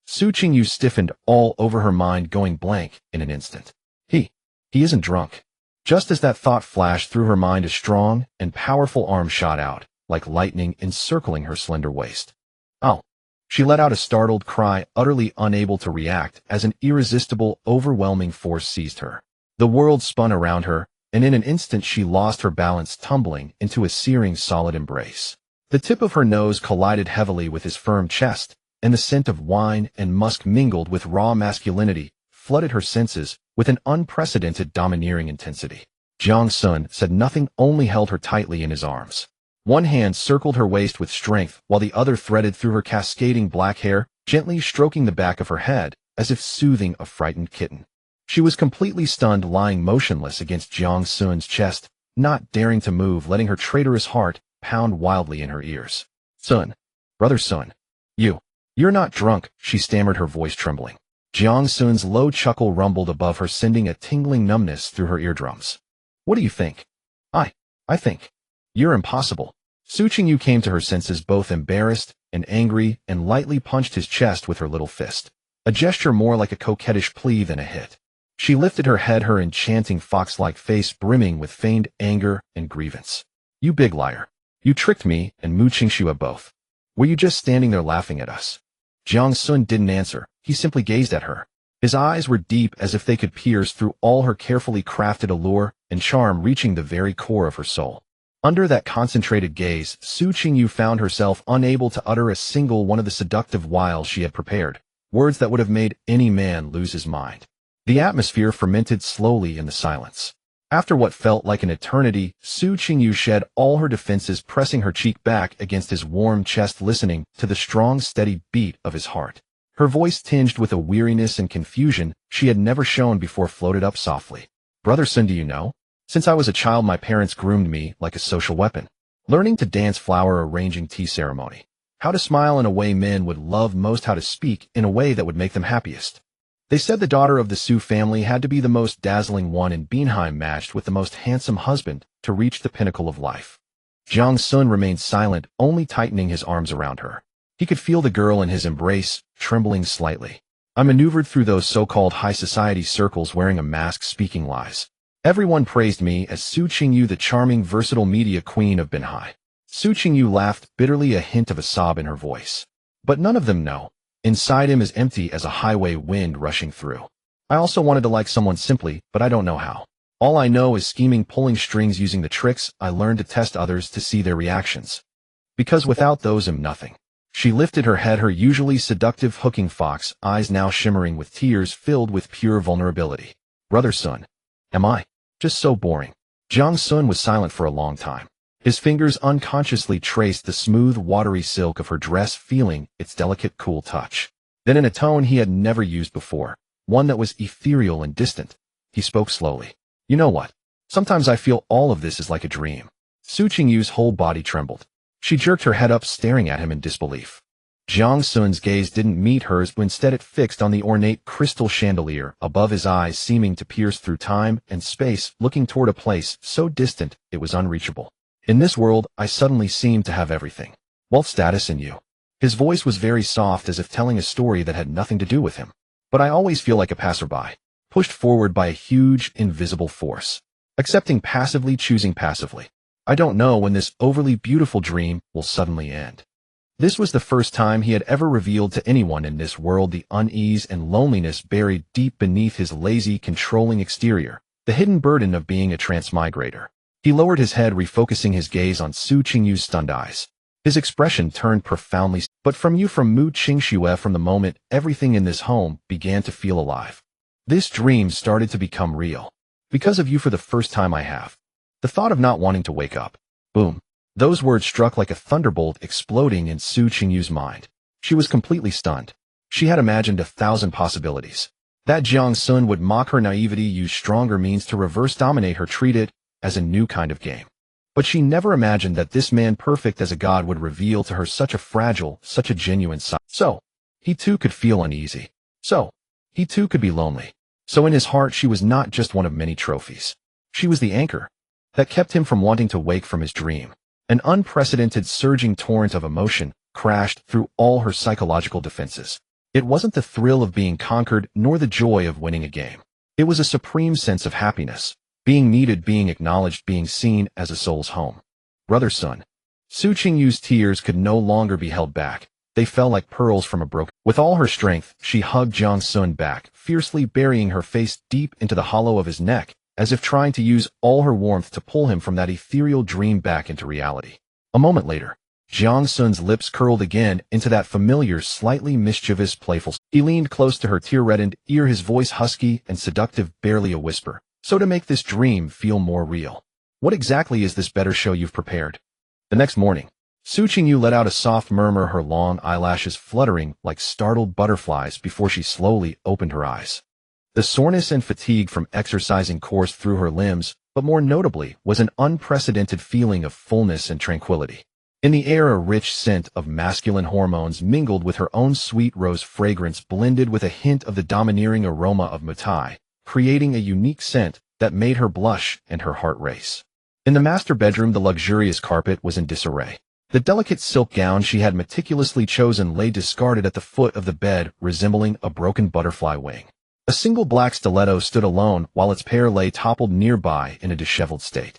Su Qingyu stiffened, all over her mind going blank in an instant. He isn't drunk. Just as that thought flashed through her mind, a strong and powerful arm shot out, like lightning, encircling her slender waist. Oh! She let out a startled cry, utterly unable to react, as an irresistible, overwhelming force seized her. The world spun around her, and in an instant she lost her balance, tumbling into a searing, solid embrace. The tip of her nose collided heavily with his firm chest, and the scent of wine and musk mingled with raw masculinity flooded her senses with an unprecedented, domineering intensity. Jiang Xun said nothing, only held her tightly in his arms. One hand circled her waist with strength, while the other threaded through her cascading black hair, gently stroking the back of her head, as if soothing a frightened kitten. She was completely stunned, lying motionless against Jiang Xun's chest, not daring to move, letting her traitorous heart pound wildly in her ears. Sun, brother Sun, you're not drunk, she stammered, her voice trembling. Jiang Xun's low chuckle rumbled above her, sending a tingling numbness through her eardrums. What do you think? I think. You're impossible. Su Qingyu came to her senses, both embarrassed and angry, and lightly punched his chest with her little fist, a gesture more like a coquettish plea than a hit. She lifted her head, her enchanting fox-like face brimming with feigned anger and grievance. You big liar. You tricked me and Mu Qingxue both. Were you just standing there laughing at us? Jiang Xun didn't answer. He simply gazed at her. His eyes were deep, as if they could pierce through all her carefully crafted allure and charm, reaching the very core of her soul. Under that concentrated gaze, Su Qingyu found herself unable to utter a single one of the seductive wiles she had prepared, words that would have made any man lose his mind. The atmosphere fermented slowly in the silence. After what felt like an eternity, Su Qingyu shed all her defenses, pressing her cheek back against his warm chest, listening to the strong, steady beat of his heart. Her voice, tinged with a weariness and confusion she had never shown before, floated up softly. Brother Sun, do you know? Since I was a child, my parents groomed me like a social weapon. Learning to dance, flower arranging tea ceremony. How to smile in a way men would love most, how to speak in a way that would make them happiest. They said the daughter of the Su family had to be the most dazzling one in Bienheim, matched with the most handsome husband, to reach the pinnacle of life. Jiang Xun remained silent, only tightening his arms around her. He could feel the girl in his embrace, trembling slightly. I maneuvered through those so-called high society circles wearing a mask, speaking lies. Everyone praised me as Su Qingyu, the charming, versatile media queen of Bienheim. Su Qingyu laughed bitterly, a hint of a sob in her voice. But none of them know. Inside him is empty as a highway wind rushing through. I also wanted to like someone simply, but I don't know how. All I know is scheming, pulling strings, using the tricks I learned to test others, to see their reactions. Because without those I'm nothing. She lifted her head, her usually seductive, hooking fox eyes now shimmering with tears filled with pure vulnerability. Brother Sun, am I just so boring? Jiang Xun was silent for a long time. His fingers unconsciously traced the smooth, watery silk of her dress, feeling its delicate, cool touch. Then in a tone he had never used before, one that was ethereal and distant, he spoke slowly. You know what? Sometimes I feel all of this is like a dream. Su Qingyu's whole body trembled. She jerked her head up, staring at him in disbelief. Jiang Xun's gaze didn't meet hers, but instead it fixed on the ornate crystal chandelier above his eyes, seeming to pierce through time and space, looking toward a place so distant it was unreachable. In this world, I suddenly seemed to have everything. Wealth, status, and you. His voice was very soft, as if telling a story that had nothing to do with him. But I always feel like a passerby, pushed forward by a huge, invisible force. Accepting passively, choosing passively. I don't know when this overly beautiful dream will suddenly end. This was the first time he had ever revealed to anyone in this world the unease and loneliness buried deep beneath his lazy, controlling exterior, the hidden burden of being a transmigrator. He lowered his head, refocusing his gaze on Su Qingyu's stunned eyes. His expression turned profoundly, but from Mu Qingxue, from the moment everything in this home began to feel alive. This dream started to become real. Because of you, for the first time I have. The thought of not wanting to wake up. Boom. Those words struck like a thunderbolt, exploding in Su Qingyu's mind. She was completely stunned. She had imagined 1,000 possibilities. That Jiang Xun would mock her naivety, use stronger means to reverse dominate her, treat it as a new kind of game. But she never imagined that this man, perfect as a god, would reveal to her such a fragile, such a genuine side. So, he too could feel uneasy. So, he too could be lonely. So in his heart she was not just one of many trophies. She was the anchor that kept him from wanting to wake from his dream. An unprecedented, surging torrent of emotion crashed through all her psychological defenses. It wasn't the thrill of being conquered, nor the joy of winning a game. It was a supreme sense of happiness, being needed, being acknowledged, being seen as a soul's home. Brother Sun. Su Qingyu's tears could no longer be held back. They fell like pearls from a broken. With all her strength, she hugged Jiang Xun back, fiercely burying her face deep into the hollow of his neck, as if trying to use all her warmth to pull him from that ethereal dream back into reality. A moment later, Jiang Xun's lips curled again into that familiar, slightly mischievous, playful. He leaned close to her tear-reddened ear, his voice husky and seductive, barely a whisper. So to make this dream feel more real, what exactly is this better show you've prepared? The next morning, Su Qingyu let out a soft murmur, her long eyelashes fluttering like startled butterflies before she slowly opened her eyes. The soreness and fatigue from exercising coursed through her limbs, but more notably was an unprecedented feeling of fullness and tranquility. In the air, a rich scent of masculine hormones mingled with her own sweet rose fragrance, blended with a hint of the domineering aroma of mutai, creating a unique scent that made her blush and her heart race. In the master bedroom, the luxurious carpet was in disarray. The delicate silk gown she had meticulously chosen lay discarded at the foot of the bed, resembling a broken butterfly wing. A single black stiletto stood alone, while its pair lay toppled nearby in a disheveled state.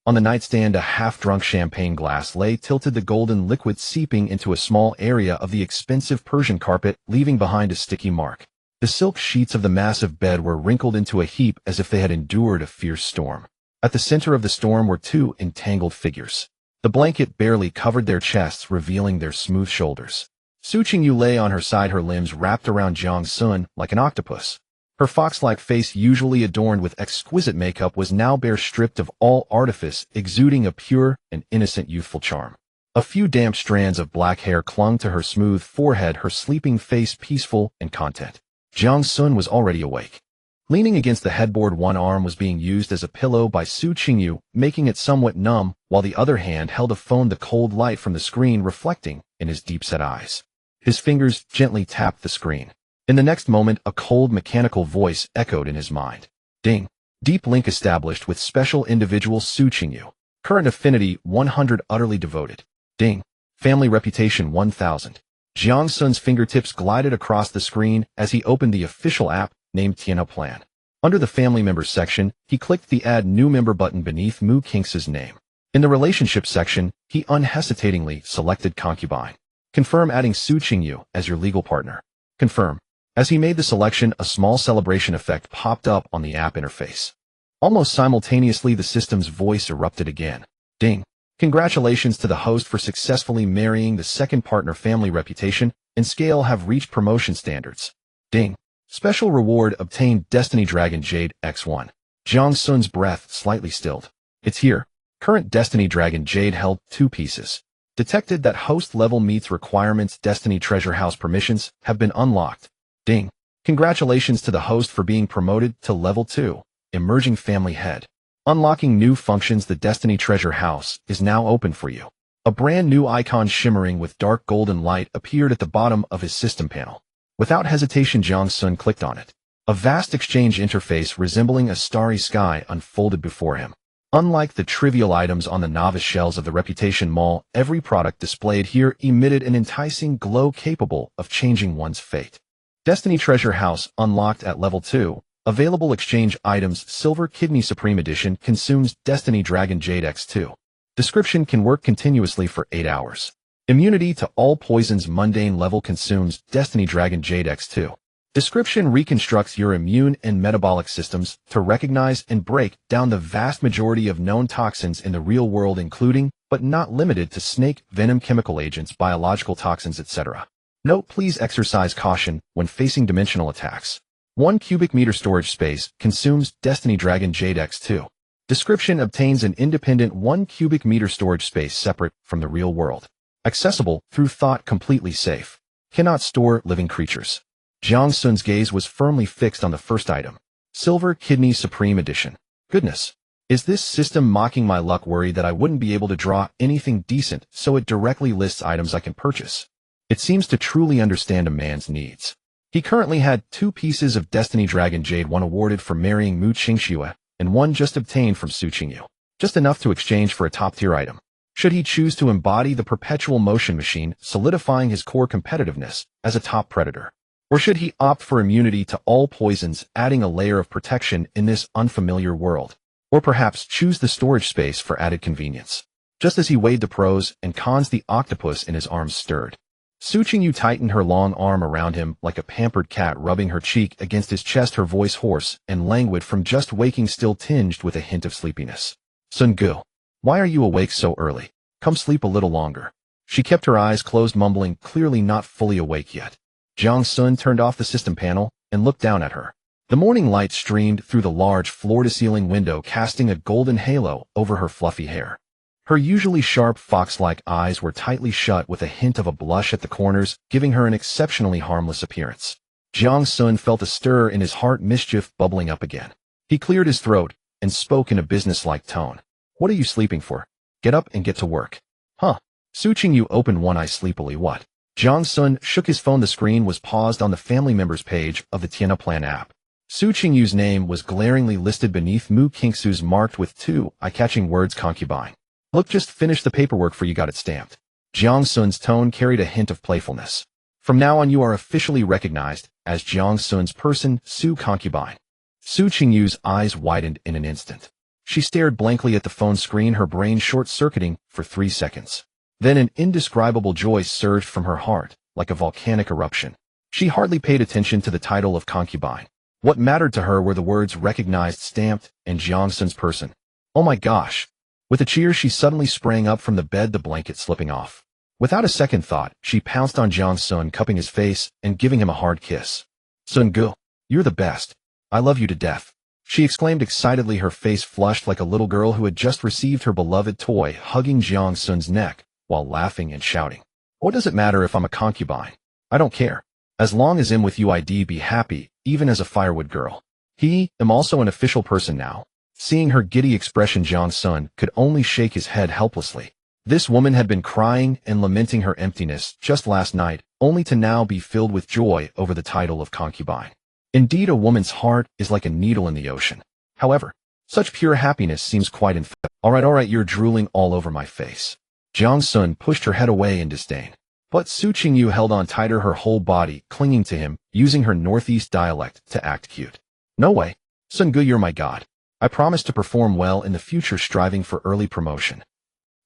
On the nightstand, a half-drunk champagne glass lay tilted, the golden liquid seeping into a small area of the expensive Persian carpet, leaving behind a sticky mark. The silk sheets of the massive bed were wrinkled into a heap as if they had endured a fierce storm. At the center of the storm were two entangled figures. The blanket barely covered their chests, revealing their smooth shoulders. Su Qingyu lay on her side, her limbs wrapped around Jiang Xun like an octopus. Her fox-like face, usually adorned with exquisite makeup, was now bare, stripped of all artifice, exuding a pure and innocent youthful charm. A few damp strands of black hair clung to her smooth forehead, her sleeping face peaceful and content. Jiang Xun was already awake. Leaning against the headboard, one arm was being used as a pillow by Su Qingyu, making it somewhat numb, while the other hand held a phone, the cold light from the screen reflecting in his deep-set eyes. His fingers gently tapped the screen. In the next moment, a cold, mechanical voice echoed in his mind. Ding. Deep link established with special individual Su Qingyu. Current affinity 100, utterly devoted. Ding. Family reputation 1000. Jiang Xun's fingertips glided across the screen as he opened the official app named Tianhe Plan. Under the family members section, he clicked the Add New Member button beneath Mu Qingxu's name. In the relationship section, he unhesitatingly selected concubine. Confirm adding Su Qingyu as your legal partner. Confirm. As he made the selection, a small celebration effect popped up on the app interface. Almost simultaneously, the system's voice erupted again. Ding. Congratulations to the host for successfully marrying the second partner. Family reputation and scale have reached promotion standards. Ding. Special reward obtained. Destiny Dragon Jade X1. Jiang Xun's breath slightly stilled. It's here. Current Destiny Dragon Jade held 2 pieces. Detected that host level meets requirements. Destiny Treasure House permissions have been unlocked. Ding. Congratulations to the host for being promoted to level 2. Emerging family head. Unlocking new functions. The Destiny Treasure House is now open for you. A brand new icon shimmering with dark golden light appeared at the bottom of his system panel. Without hesitation, Jiang Xun clicked on it. A vast exchange interface resembling a starry sky unfolded before him. Unlike the trivial items on the novice shelves of the Reputation Mall, every product displayed here emitted an enticing glow capable of changing one's fate. Destiny Treasure House unlocked at level 2. Available exchange items. Silver Kidney Supreme Edition consumes Destiny Dragon Jade X2. Description: can work continuously for 8 hours. Immunity to all poisons. Mundane level consumes Destiny Dragon Jade X2. Description: reconstructs your immune and metabolic systems to recognize and break down the vast majority of known toxins in the real world, including, but not limited to, snake venom, chemical agents, biological toxins, etc. Note: please exercise caution when facing dimensional attacks. 1 cubic meter storage space consumes Destiny Dragon Jade X2. Description: obtains an independent 1 cubic meter storage space separate from the real world. Accessible through thought, completely safe. Cannot store living creatures. Jiang Xun's gaze was firmly fixed on the first item. Silver Kidney Supreme Edition. Goodness. Is this system mocking my luck? Worried that I wouldn't be able to draw anything decent, so it directly lists items I can purchase. It seems to truly understand a man's needs. He currently had 2 pieces of Destiny Dragon Jade, 1 awarded for marrying Mu Qingxue, and 1 just obtained from Su Qingyu. Just enough to exchange for a top-tier item. Should he choose to embody the perpetual motion machine, solidifying his core competitiveness as a top predator? Or should he opt for immunity to all poisons, adding a layer of protection in this unfamiliar world? Or perhaps choose the storage space for added convenience? Just as he weighed the pros and cons, the octopus in his arms stirred. Su Qingyu tightened her long arm around him like a pampered cat, rubbing her cheek against his chest, her voice hoarse and languid from just waking, still tinged with a hint of sleepiness. Sun Gu, why are you awake so early? Come sleep a little longer. She kept her eyes closed, mumbling, clearly not fully awake yet. Jiang Xun turned off the system panel and looked down at her. The morning light streamed through the large floor-to-ceiling window, casting a golden halo over her fluffy hair. Her usually sharp fox-like eyes were tightly shut with a hint of a blush at the corners, giving her an exceptionally harmless appearance. Jiang Xun felt a stir in his heart, mischief bubbling up again. He cleared his throat and spoke in a businesslike tone. What are you sleeping for? Get up and get to work. Huh? Su Qingyu opened one eye sleepily. What? Jiang Xun shook his phone. The screen was paused on the family members page of the Tiana Plan app. Su Qingyu's name was glaringly listed beneath Mu Qingxu's, marked with 2 eye-catching words: concubine. Look, just finished the paperwork for you, got it stamped. Jiang Xun's tone carried a hint of playfulness. From now on you are officially recognized as Jiang Xun's person, Su Concubine. Su Qingyu's eyes widened in an instant. She stared blankly at the phone screen, her brain short-circuiting for 3 seconds. Then an indescribable joy surged from her heart, like a volcanic eruption. She hardly paid attention to the title of concubine. What mattered to her were the words recognized, stamped, and Jiang Xun's person. Oh my gosh! With a cheer, she suddenly sprang up from the bed, the blanket slipping off. Without a second thought, she pounced on Jiang Xun, cupping his face and giving him a hard kiss. Sun Gu, you're the best. I love you to death. She exclaimed excitedly, her face flushed like a little girl who had just received her beloved toy, hugging Jiang Xun's neck while laughing and shouting. What does it matter if I'm a concubine? I don't care. As long as I'm with you, I'd be happy, even as a firewood girl. I'm also an official person now. Seeing her giddy expression, Jiang Xun could only shake his head helplessly. This woman had been crying and lamenting her emptiness just last night, only to now be filled with joy over the title of concubine. Indeed, a woman's heart is like a needle in the ocean. However, such pure happiness seems quite infectious. All right, you're drooling all over my face. Jiang Xun pushed her head away in disdain. But Su Qingyu held on tighter, her whole body clinging to him, using her northeast dialect to act cute. No way. Sun Gu, you're my god. I promise to perform well in the future, striving for early promotion.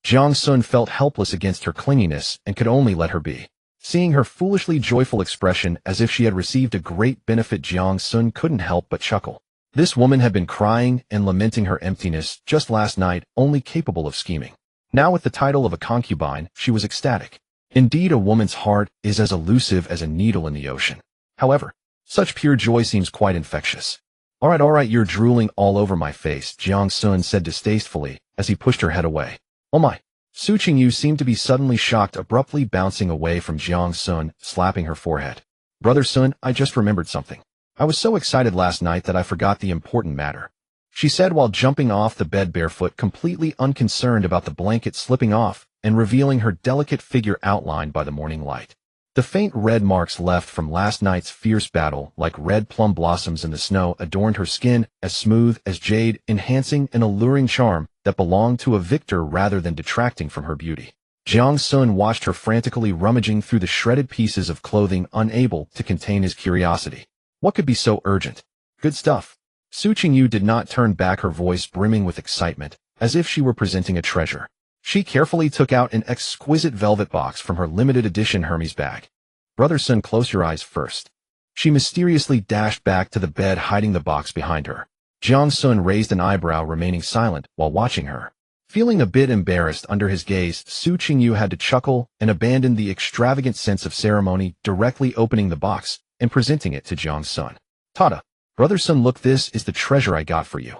Jiang Xun felt helpless against her clinginess and could only let her be. Seeing her foolishly joyful expression as if she had received a great benefit, Jiang Xun couldn't help but chuckle. This woman had been crying and lamenting her emptiness just last night, only capable of scheming. Now with the title of a concubine, she was ecstatic. Indeed, a woman's heart is as elusive as a needle in the ocean. However, such pure joy seems quite infectious. All right, you're drooling all over my face, Jiang Xun said distastefully as he pushed her head away. Oh my. Su Qingyu seemed to be suddenly shocked, abruptly bouncing away from Jiang Xun, slapping her forehead. Brother Sun, I just remembered something. I was so excited last night that I forgot the important matter, she said while jumping off the bed barefoot, completely unconcerned about the blanket slipping off and revealing her delicate figure outlined by the morning light. The faint red marks left from last night's fierce battle, like red plum blossoms in the snow, adorned her skin, as smooth as jade, enhancing an alluring charm that belonged to a victor rather than detracting from her beauty. Jiang Xun watched her frantically rummaging through the shredded pieces of clothing, unable to contain his curiosity. What could be so urgent? Good stuff. Su Qingyu did not turn back, her voice brimming with excitement, as if she were presenting a treasure. She carefully took out an exquisite velvet box from her limited edition Hermes bag. Brother Sun, close your eyes first. She mysteriously dashed back to the bed, hiding the box behind her. Jiang Xun raised an eyebrow, remaining silent while watching her. Feeling a bit embarrassed under his gaze, Su Qingyu had to chuckle and abandon the extravagant sense of ceremony, directly opening the box and presenting it to Jiang Xun. Tada! Brother Sun, look, this is the treasure I got for you.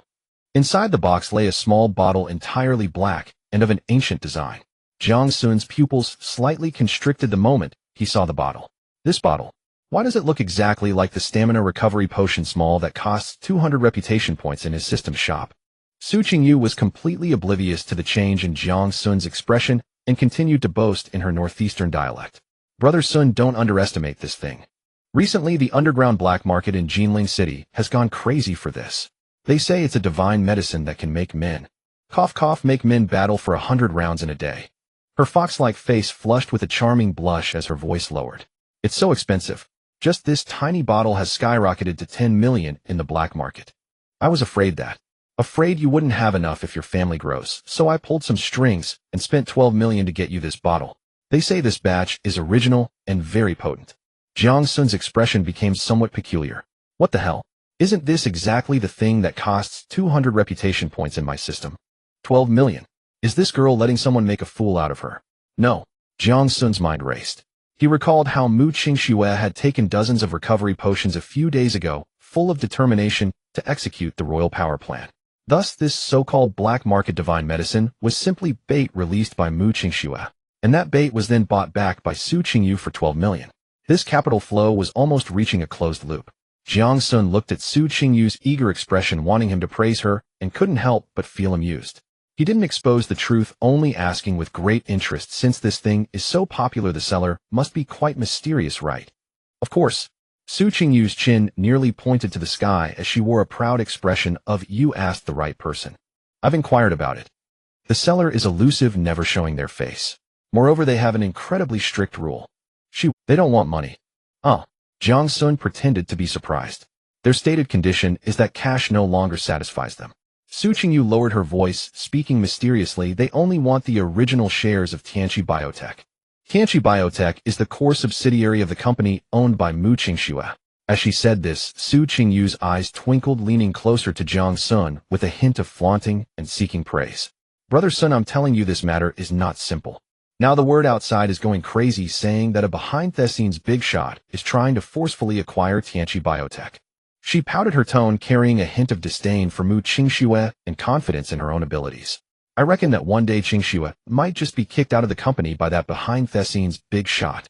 Inside the box lay a small bottle, entirely black and of an ancient design. Jiang Xun's pupils slightly constricted the moment he saw the bottle. This bottle? Why does it look exactly like the stamina recovery potion small that costs 200 reputation points in his system shop? Su Qingyu was completely oblivious to the change in Jiang Xun's expression and continued to boast in her northeastern dialect. Brother Sun, don't underestimate this thing. Recently, the underground black market in Jinling City has gone crazy for this. They say it's a divine medicine that can make men, make men battle for 100 rounds in a day. Her fox-like face flushed with a charming blush as her voice lowered. It's so expensive. Just this tiny bottle has skyrocketed to 10 million in the black market. I was afraid you wouldn't have enough if your family grows, so I pulled some strings and spent 12 million to get you this bottle. They say this batch is original and very potent. Jiang Xun's expression became somewhat peculiar. What the hell? Isn't this exactly the thing that costs 200 reputation points in my system? 12 million. Is this girl letting someone make a fool out of her? No. Jiang Xun's mind raced. He recalled how Mu Qingxue had taken dozens of recovery potions a few days ago, full of determination to execute the royal power plan. Thus, this so-called black market divine medicine was simply bait released by Mu Qingxue, and that bait was then bought back by Su Qingyu for 12 million. This capital flow was almost reaching a closed loop. Jiang Xun looked at Su Qingyu's eager expression, wanting him to praise her, and couldn't help but feel amused. He didn't expose the truth, only asking with great interest, since this thing is so popular, the seller must be quite mysterious, right? Of course. Su Qingyu's chin nearly pointed to the sky as she wore a proud expression of, you asked the right person. I've inquired about it. The seller is elusive, never showing their face. Moreover, they have an incredibly strict rule. They don't want money. Oh. Jiang Xun pretended to be surprised. Their stated condition is that cash no longer satisfies them. Su Qingyu lowered her voice, speaking mysteriously. They only want the original shares of Tianqi Biotech. Tianqi Biotech is the core subsidiary of the company owned by Mu Qingxue. As she said this, Su Qingyu's eyes twinkled, leaning closer to Jiang Xun with a hint of flaunting and seeking praise. Brother Sun, I'm telling you, this matter is not simple. Now the word outside is going crazy, saying that a behind-the-scenes big shot is trying to forcefully acquire Tianqi Biotech. She pouted, her tone carrying a hint of disdain for Mu Qingxue and confidence in her own abilities. I reckon that one day Qingxue might just be kicked out of the company by that behind-the-scenes big shot.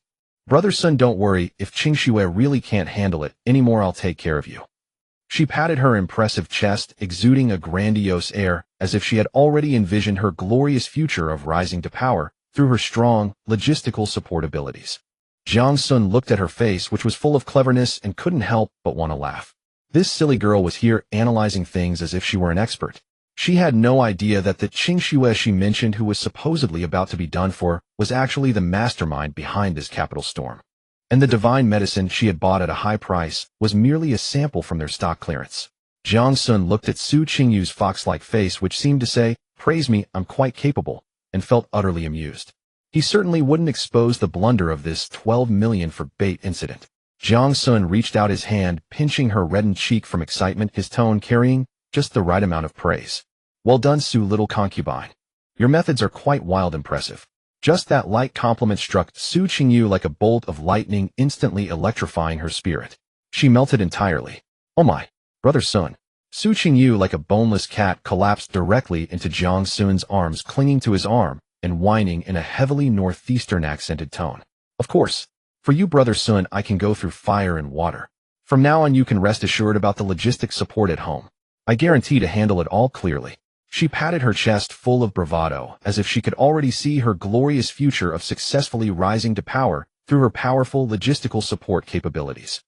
Brother Sun, don't worry, if Qingxue really can't handle it anymore, I'll take care of you. She patted her impressive chest, exuding a grandiose air, as if she had already envisioned her glorious future of rising to power through her strong, logistical support abilities. Jiang Xun looked at her face, which was full of cleverness, and couldn't help but want to laugh. This silly girl was here analyzing things as if she were an expert. She had no idea that the Qingxue she mentioned, who was supposedly about to be done for, was actually the mastermind behind this capital storm. And the divine medicine she had bought at a high price was merely a sample from their stock clearance. Jiang Xun looked at Su Qingyu's fox-like face, which seemed to say, praise me, I'm quite capable, and felt utterly amused. He certainly wouldn't expose the blunder of this 12 million for bait incident. Jiang Xun reached out his hand, pinching her reddened cheek from excitement, his tone carrying just the right amount of praise. Well done, Su, little concubine. Your methods are quite wild, impressive. Just that light compliment struck Su Qingyu like a bolt of lightning, instantly electrifying her spirit. She melted entirely. Oh my. Brother Sun. Su Qingyu, like a boneless cat, collapsed directly into Jiang Xun's arms, clinging to his arm and whining in a heavily northeastern accented tone. Of course, for you, Brother Sun, I can go through fire and water. From now on, you can rest assured about the logistic support at home. I guarantee to handle it all clearly. She patted her chest full of bravado, as if she could already see her glorious future of successfully rising to power through her powerful logistical support capabilities.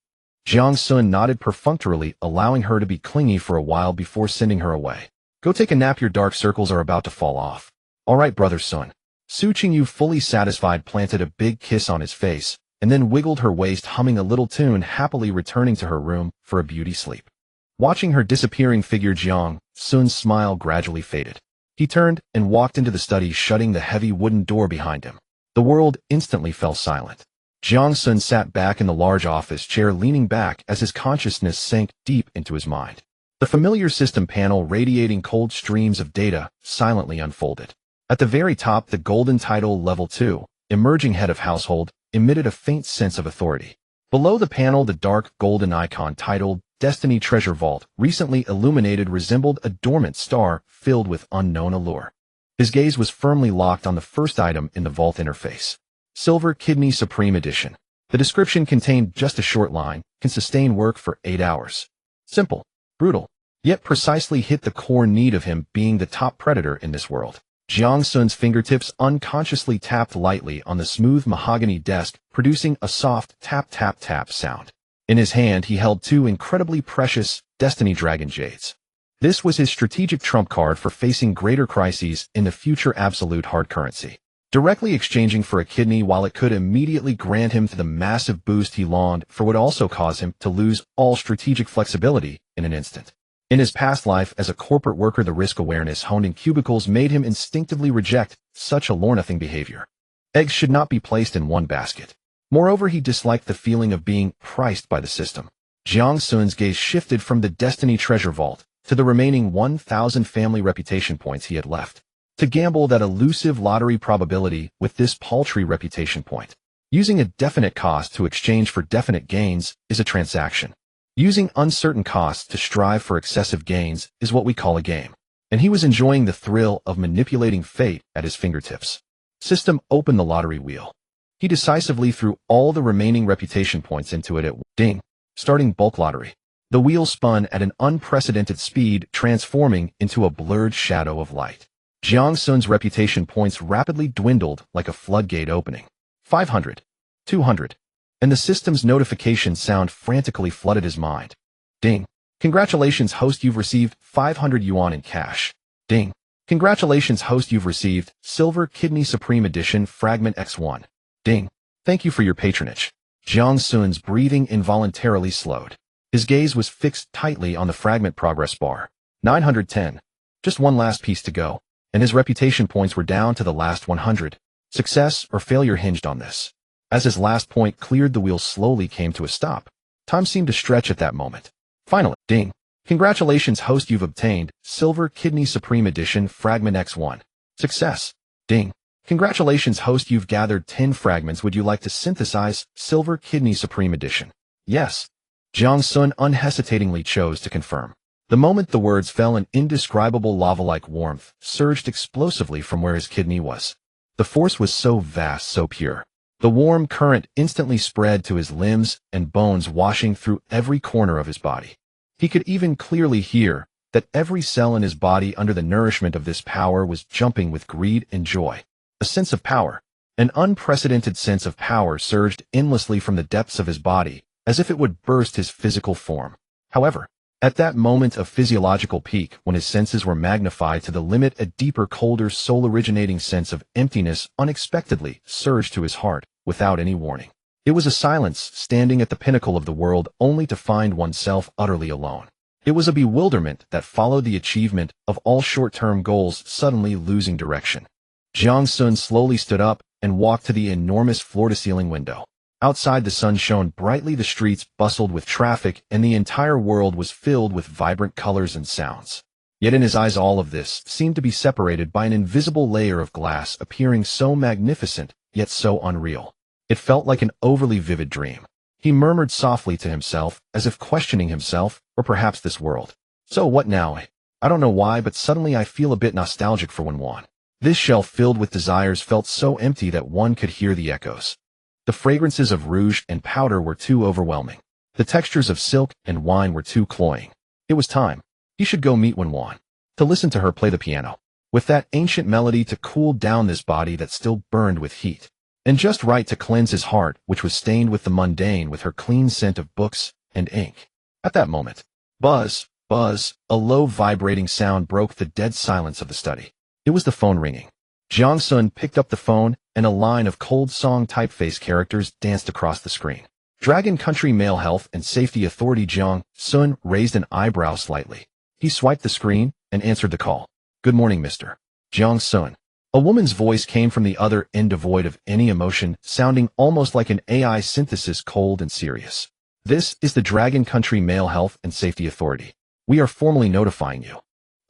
Jiang Xun nodded perfunctorily, allowing her to be clingy for a while before sending her away. Go take a nap, your dark circles are about to fall off. All right, Brother Sun. Su Qingyu, fully satisfied, planted a big kiss on his face, and then wiggled her waist, humming a little tune, happily returning to her room for a beauty sleep. Watching her disappearing figure, Jiang Xun's smile gradually faded. He turned and walked into the study, shutting the heavy wooden door behind him. The world instantly fell silent. Jiang Xun sat back in the large office chair, leaning back as his consciousness sank deep into his mind. The familiar system panel, radiating cold streams of data, silently unfolded. At the very top, the golden title Level 2, Emerging Head of Household, emitted a faint sense of authority. Below the panel, the dark golden icon titled Destiny Treasure Vault, recently illuminated, resembled a dormant star filled with unknown allure. His gaze was firmly locked on the first item in the vault interface. Silver Kidney Supreme Edition. The description contained just a short line: can sustain work for 8 hours. Simple, brutal, yet precisely hit the core need of him being the top predator in this world. Jiang Xun's fingertips unconsciously tapped lightly on the smooth mahogany desk, producing a soft tap-tap-tap sound. In his hand, he held 2 incredibly precious Destiny Dragon Jades. This was his strategic trump card for facing greater crises in the future: absolute hard currency. Directly exchanging for a kidney, while it could immediately grant him the massive boost he longed for, would also cause him to lose all strategic flexibility in an instant. In his past life as a corporate worker, the risk awareness honed in cubicles made him instinctively reject such a lore-nothing behavior. Eggs should not be placed in one basket. Moreover, he disliked the feeling of being priced by the system. Jiang Xun's gaze shifted from the Destiny Treasure Vault to the remaining 1,000 family reputation points he had left. To gamble that elusive lottery probability with this paltry reputation point, using a definite cost to exchange for definite gains, is a transaction. Using uncertain costs to strive for excessive gains is what we call a game. And he was enjoying the thrill of manipulating fate at his fingertips. System, open the lottery wheel. He decisively threw all the remaining reputation points into it at ding, starting bulk lottery. The wheel spun at an unprecedented speed, transforming into a blurred shadow of light. Jiang Xun's reputation points rapidly dwindled like a floodgate opening. 500, 200, and the system's notification sound frantically flooded his mind. Ding. Congratulations, host, you've received 500 yuan in cash. Ding. Congratulations, host, you've received Silver Kidney Supreme Edition Fragment X1. Ding. Thank you for your patronage. Jiang Xun's breathing involuntarily slowed. His gaze was fixed tightly on the fragment progress bar. 910. Just one last piece to go, and his reputation points were down to the last 100. Success or failure hinged on this. As his last point cleared, the wheel slowly came to a stop. Time seemed to stretch at that moment. Finally, ding. Congratulations, host, you've obtained Silver Kidney Supreme Edition Fragment X1. Success. Ding. Congratulations, host, you've gathered 10 fragments. Would you like to synthesize Silver Kidney Supreme Edition? Yes. Jiang Xun unhesitatingly chose to confirm. The moment the words fell, an indescribable lava-like warmth surged explosively from where his kidney was. The force was so vast, so pure. The warm current instantly spread to his limbs and bones, washing through every corner of his body. He could even clearly hear that every cell in his body, under the nourishment of this power, was jumping with greed and joy. A sense of power, an unprecedented sense of power, surged endlessly from the depths of his body, as if it would burst his physical form. However, at that moment of physiological peak, when his senses were magnified to the limit, a deeper, colder, soul-originating sense of emptiness unexpectedly surged to his heart without any warning. It was a silence, standing at the pinnacle of the world, only to find oneself utterly alone. It was a bewilderment that followed the achievement of all short-term goals, suddenly losing direction. Jiang Xun slowly stood up and walked to the enormous floor-to-ceiling window. Outside, the sun shone brightly, the streets bustled with traffic, and the entire world was filled with vibrant colors and sounds. Yet in his eyes, all of this seemed to be separated by an invisible layer of glass, appearing so magnificent, yet so unreal. It felt like an overly vivid dream. He murmured softly to himself, as if questioning himself, or perhaps this world. So what now? I don't know why, but suddenly I feel a bit nostalgic for when. This shelf filled with desires felt so empty that one could hear the echoes. The fragrances of rouge and powder were too overwhelming. The textures of silk and wine were too cloying. It was time. He should go meet Wan, to listen to her play the piano, with that ancient melody to cool down this body that still burned with heat, and just right to cleanse his heart, which was stained with the mundane, with her clean scent of books and ink. At that moment, buzz, a low vibrating sound broke the dead silence of the study. It was the phone ringing. Jiang Xun picked up the phone, and a line of cold song typeface characters danced across the screen. Dragon Country Male Health and Safety Authority. Jiang Xun raised an eyebrow slightly. He swiped the screen and answered the call. Good morning, Mr. Jiang Xun. A woman's voice came from the other end, devoid of any emotion, sounding almost like an AI synthesis, cold and serious. This is the Dragon Country Male Health and Safety Authority. We are formally notifying you.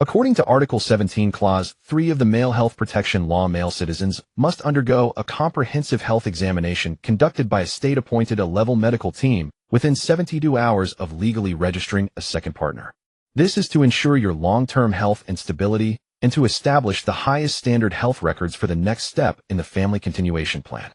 According to Article 17, Clause 3 of the Male Health Protection Law, male citizens must undergo a comprehensive health examination conducted by a state-appointed A-level medical team within 72 hours of legally registering a second partner. This is to ensure your long-term health and stability and to establish the highest standard health records for the next step in the family continuation plan.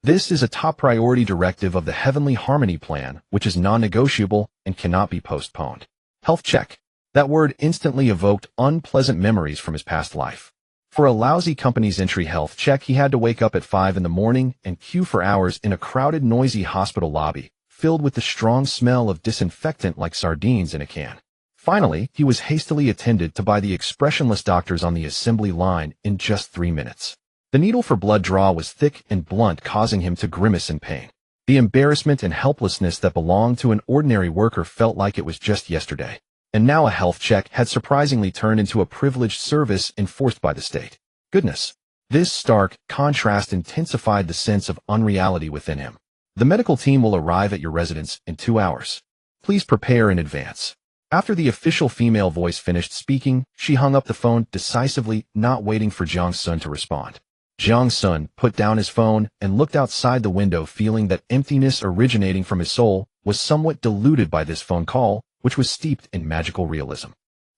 This is a top priority directive of the Heavenly Harmony Plan, which is non-negotiable and cannot be postponed. Health check. That word instantly evoked unpleasant memories from his past life. For a lousy company's entry health check, he had to wake up at 5 in the morning and queue for hours in a crowded, noisy hospital lobby, filled with the strong smell of disinfectant like sardines in a can. Finally, he was hastily attended to by the expressionless doctors on the assembly line in just 3 minutes. The needle for blood draw was thick and blunt, causing him to grimace in pain. The embarrassment and helplessness that belonged to an ordinary worker felt like it was just yesterday. And now a health check had surprisingly turned into a privileged service enforced by the state. Goodness. This stark contrast intensified the sense of unreality within him. The medical team will arrive at your residence in 2 hours. Please prepare in advance. After the official female voice finished speaking, she hung up the phone decisively, not waiting for Jiang Xun to respond. Jiang Xun put down his phone and looked outside the window, feeling that emptiness originating from his soul was somewhat diluted by this phone call, which was steeped in magical realism.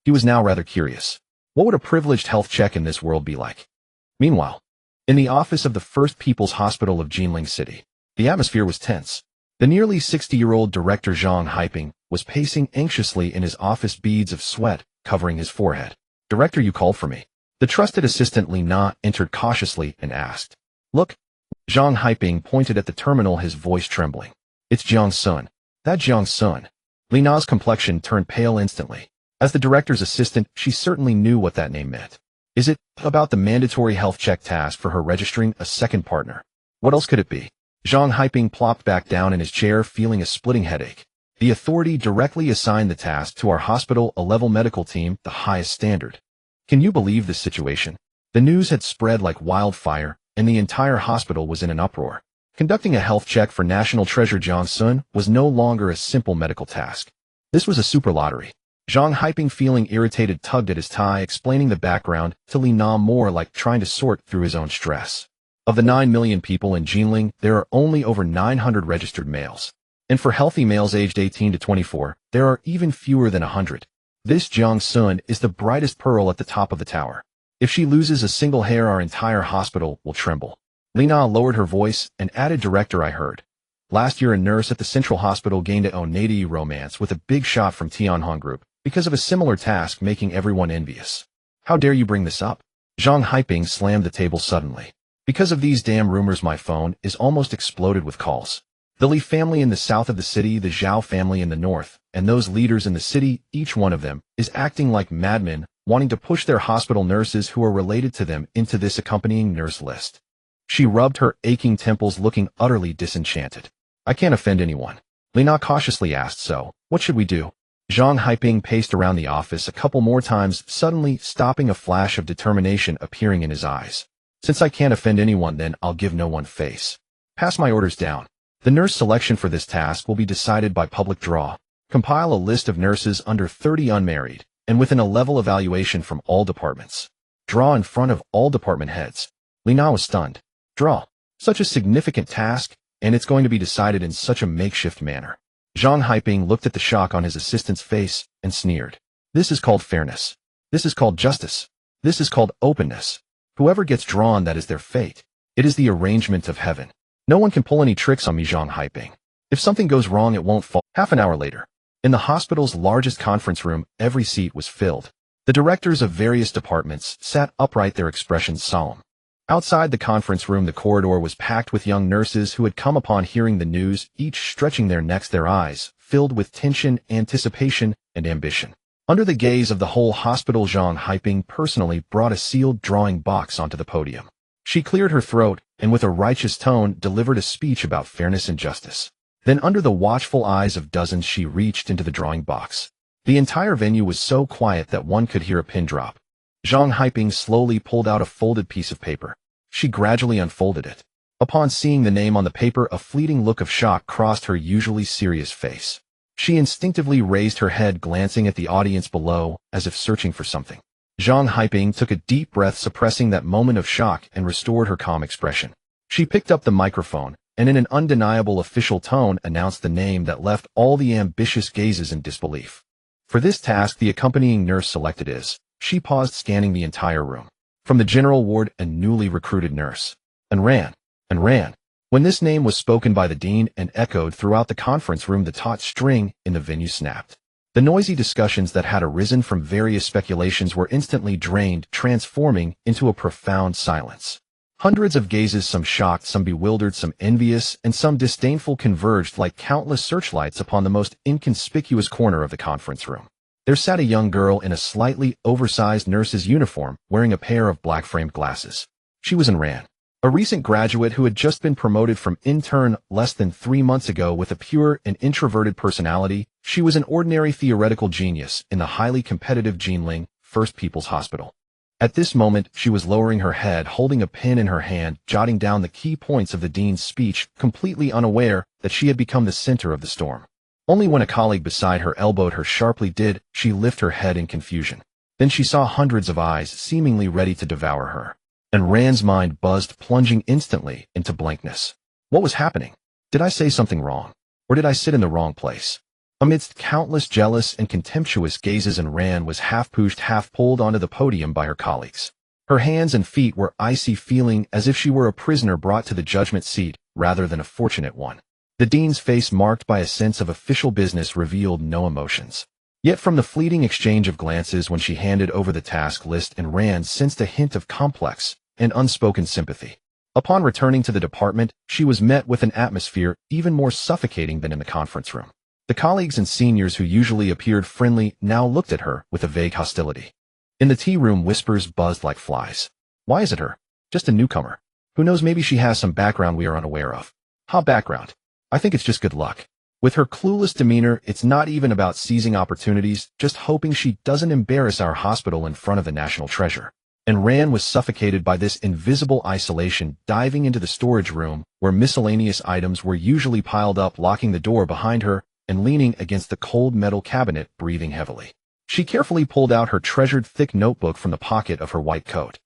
He was now rather curious. What would a privileged health check in this world be like? Meanwhile, in the office of the First People's Hospital of Jinling City, the atmosphere was tense. The nearly 60-year-old director Zhang Haiping was pacing anxiously in his office, beads of sweat covering his forehead. Director, you called for me. The trusted assistant Li Na entered cautiously and asked. Look. Zhang Haiping pointed at the terminal, his voice trembling. It's Jiang Xun. That Jiang Xun. Li Na's complexion turned pale instantly. As the director's assistant, she certainly knew what that name meant. Is it about the mandatory health check task for her registering a second partner? What else could it be? Zhang Haiping plopped back down in his chair, feeling a splitting headache. The authority directly assigned the task to our hospital A-level medical team, the highest standard. Can you believe this situation? The news had spread like wildfire, and the entire hospital was in an uproar. Conducting a health check for national treasure Jiang Xun was no longer a simple medical task. This was a super lottery. Zhang Haiping, feeling irritated, tugged at his tie, explaining the background to Li Na, more like trying to sort through his own stress. Of the 9 million people in Jinling, there are only over 900 registered males. And for healthy males aged 18 to 24, there are even fewer than 100. This Jiang Xun is the brightest pearl at the top of the tower. If she loses a single hair, our entire hospital will tremble. Li Na lowered her voice and added, Director, I heard. Last year a nurse at the Central Hospital gained a Onadi romance with a big shot from Tianhong Group because of a similar task, making everyone envious. How dare you bring this up? Zhang Haiping slammed the table suddenly. Because of these damn rumors, my phone is almost exploded with calls. The Li family in the south of the city, the Zhao family in the north, and those leaders in the city, each one of them, is acting like madmen, wanting to push their hospital nurses who are related to them into this accompanying nurse list. She rubbed her aching temples, looking utterly disenchanted. I can't offend anyone. Li Na cautiously asked, so, what should we do? Zhang Haiping paced around the office a couple more times, suddenly stopping, a flash of determination appearing in his eyes. Since I can't offend anyone, then I'll give no one face. Pass my orders down. The nurse selection for this task will be decided by public draw. Compile a list of nurses under 30 unmarried, and with an A-level evaluation from all departments. Draw in front of all department heads. Li Na was stunned. Draw. Such a significant task, and it's going to be decided in such a makeshift manner. Jiang Xun looked at the shock on his assistant's face and sneered. This is called fairness. This is called justice. This is called openness. Whoever gets drawn, that is their fate. It is the arrangement of heaven. No one can pull any tricks on me, Jiang Xun. If something goes wrong, it won't fall. Half an hour later, in the hospital's largest conference room, every seat was filled. The directors of various departments sat upright, their expressions solemn. Outside the conference room, the corridor was packed with young nurses who had come upon hearing the news, each stretching their necks, their eyes filled with tension, anticipation, and ambition. Under the gaze of the whole hospital, Jiang Xun personally brought a sealed drawing box onto the podium. She cleared her throat and with a righteous tone delivered a speech about fairness and justice. Then under the watchful eyes of dozens, she reached into the drawing box. The entire venue was so quiet that one could hear a pin drop. Jiang Xun slowly pulled out a folded piece of paper. She gradually unfolded it. Upon seeing the name on the paper, a fleeting look of shock crossed her usually serious face. She instinctively raised her head, glancing at the audience below, as if searching for something. Jiang Xun took a deep breath, suppressing that moment of shock, and restored her calm expression. She picked up the microphone, and in an undeniable official tone announced the name that left all the ambitious gazes in disbelief. For this task, the accompanying nurse selected is. She paused, scanning the entire room. From the general ward, a newly recruited nurse. And ran. When this name was spoken by the dean and echoed throughout the conference room, the taut string in the venue snapped. The noisy discussions that had arisen from various speculations were instantly drained, transforming into a profound silence. Hundreds of gazes, some shocked, some bewildered, some envious, and some disdainful, converged like countless searchlights upon the most inconspicuous corner of the conference room. There sat a young girl in a slightly oversized nurse's uniform, wearing a pair of black-framed glasses. She was Ran, a recent graduate who had just been promoted from intern less than 3 months ago. With a pure and introverted personality, she was an ordinary theoretical genius in the highly competitive Jianling First People's Hospital. At this moment, she was lowering her head, holding a pen in her hand, jotting down the key points of the dean's speech, completely unaware that she had become the center of the storm. Only when a colleague beside her elbowed her sharply did she lift her head in confusion. Then she saw hundreds of eyes seemingly ready to devour her. And Rand's mind buzzed, plunging instantly into blankness. What was happening? Did I say something wrong? Or did I sit in the wrong place? Amidst countless jealous and contemptuous gazes, and Rand was half pushed, half pulled onto the podium by her colleagues. Her hands and feet were icy, feeling as if she were a prisoner brought to the judgment seat rather than a fortunate one. The dean's face, marked by a sense of official business, revealed no emotions. Yet from the fleeting exchange of glances when she handed over the task list, and Rand sensed a hint of complex and unspoken sympathy. Upon returning to the department, she was met with an atmosphere even more suffocating than in the conference room. The colleagues and seniors who usually appeared friendly now looked at her with a vague hostility. In the tea room, whispers buzzed like flies. Why is it her? Just a newcomer. Who knows, maybe she has some background we are unaware of. Ha, background. I think it's just good luck. With her clueless demeanor, it's not even about seizing opportunities, just hoping she doesn't embarrass our hospital in front of the national treasure. And Rand was suffocated by this invisible isolation, diving into the storage room, where miscellaneous items were usually piled up, locking the door behind her, and leaning against the cold metal cabinet, breathing heavily. She carefully pulled out her treasured thick notebook from the pocket of her white coat.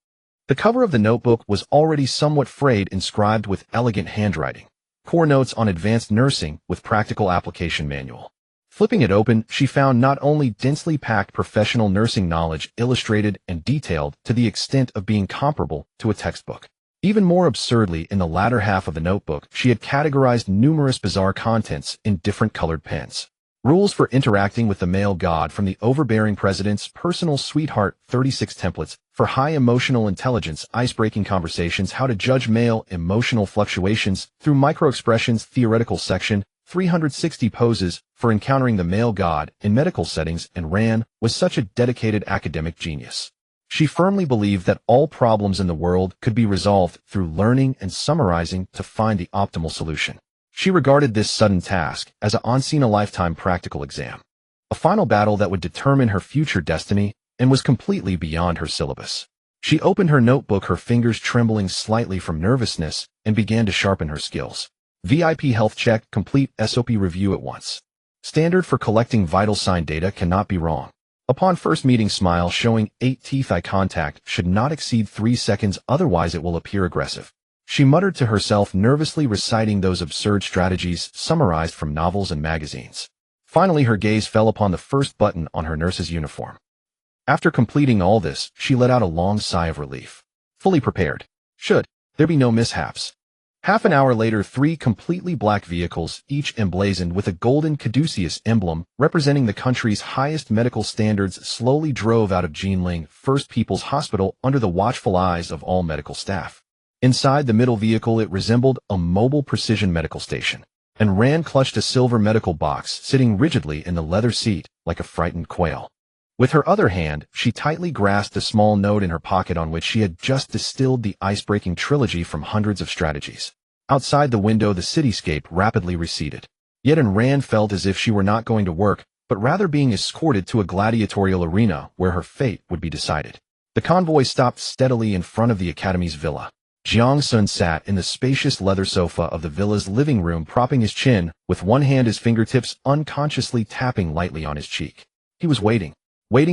The cover of the notebook was already somewhat frayed, inscribed with elegant handwriting. Core Notes on Advanced Nursing with Practical Application Manual. Flipping it open, she found not only densely packed professional nursing knowledge, illustrated and detailed to the extent of being comparable to a textbook. Even more absurdly, in the latter half of the notebook, she had categorized numerous bizarre contents in different colored pens. Rules for interacting with the male god from the overbearing president's personal sweetheart, 36 templates for high emotional intelligence, ice-breaking conversations, how to judge male emotional fluctuations through microexpressions, theoretical section, 360 poses for encountering the male god in medical settings. And Rand was such a dedicated academic genius. She firmly believed that all problems in the world could be resolved through learning and summarizing to find the optimal solution. She regarded this sudden task as a once-in-a-lifetime practical exam, a final battle that would determine her future destiny, and was completely beyond her syllabus. She opened her notebook, her fingers trembling slightly from nervousness, and began to sharpen her skills. VIP health check, complete SOP review at once. Standard for collecting vital sign data cannot be wrong. Upon first meeting, smile showing 8 teeth. Eye contact should not exceed 3 seconds, otherwise it will appear aggressive. She muttered to herself, nervously reciting those absurd strategies summarized from novels and magazines. Finally, her gaze fell upon the first button on her nurse's uniform. After completing all this, she let out a long sigh of relief. Fully prepared. Should there be no mishaps. Half an hour later, 3 completely black vehicles, each emblazoned with a golden caduceus emblem representing the country's highest medical standards, slowly drove out of Jiangling First People's Hospital under the watchful eyes of all medical staff. Inside the middle vehicle, it resembled a mobile precision medical station, and Rand clutched a silver medical box, sitting rigidly in the leather seat like a frightened quail. With her other hand, she tightly grasped a small note in her pocket on which she had just distilled the ice-breaking trilogy from hundreds of strategies. Outside the window, the cityscape rapidly receded. Yet Rand felt as if she were not going to work, but rather being escorted to a gladiatorial arena where her fate would be decided. The convoy stopped steadily in front of the Academy's villa. Jiang Xun sat in the spacious leather sofa of the villa's living room, propping his chin, with one hand, his fingertips unconsciously tapping lightly on his cheek. He was waiting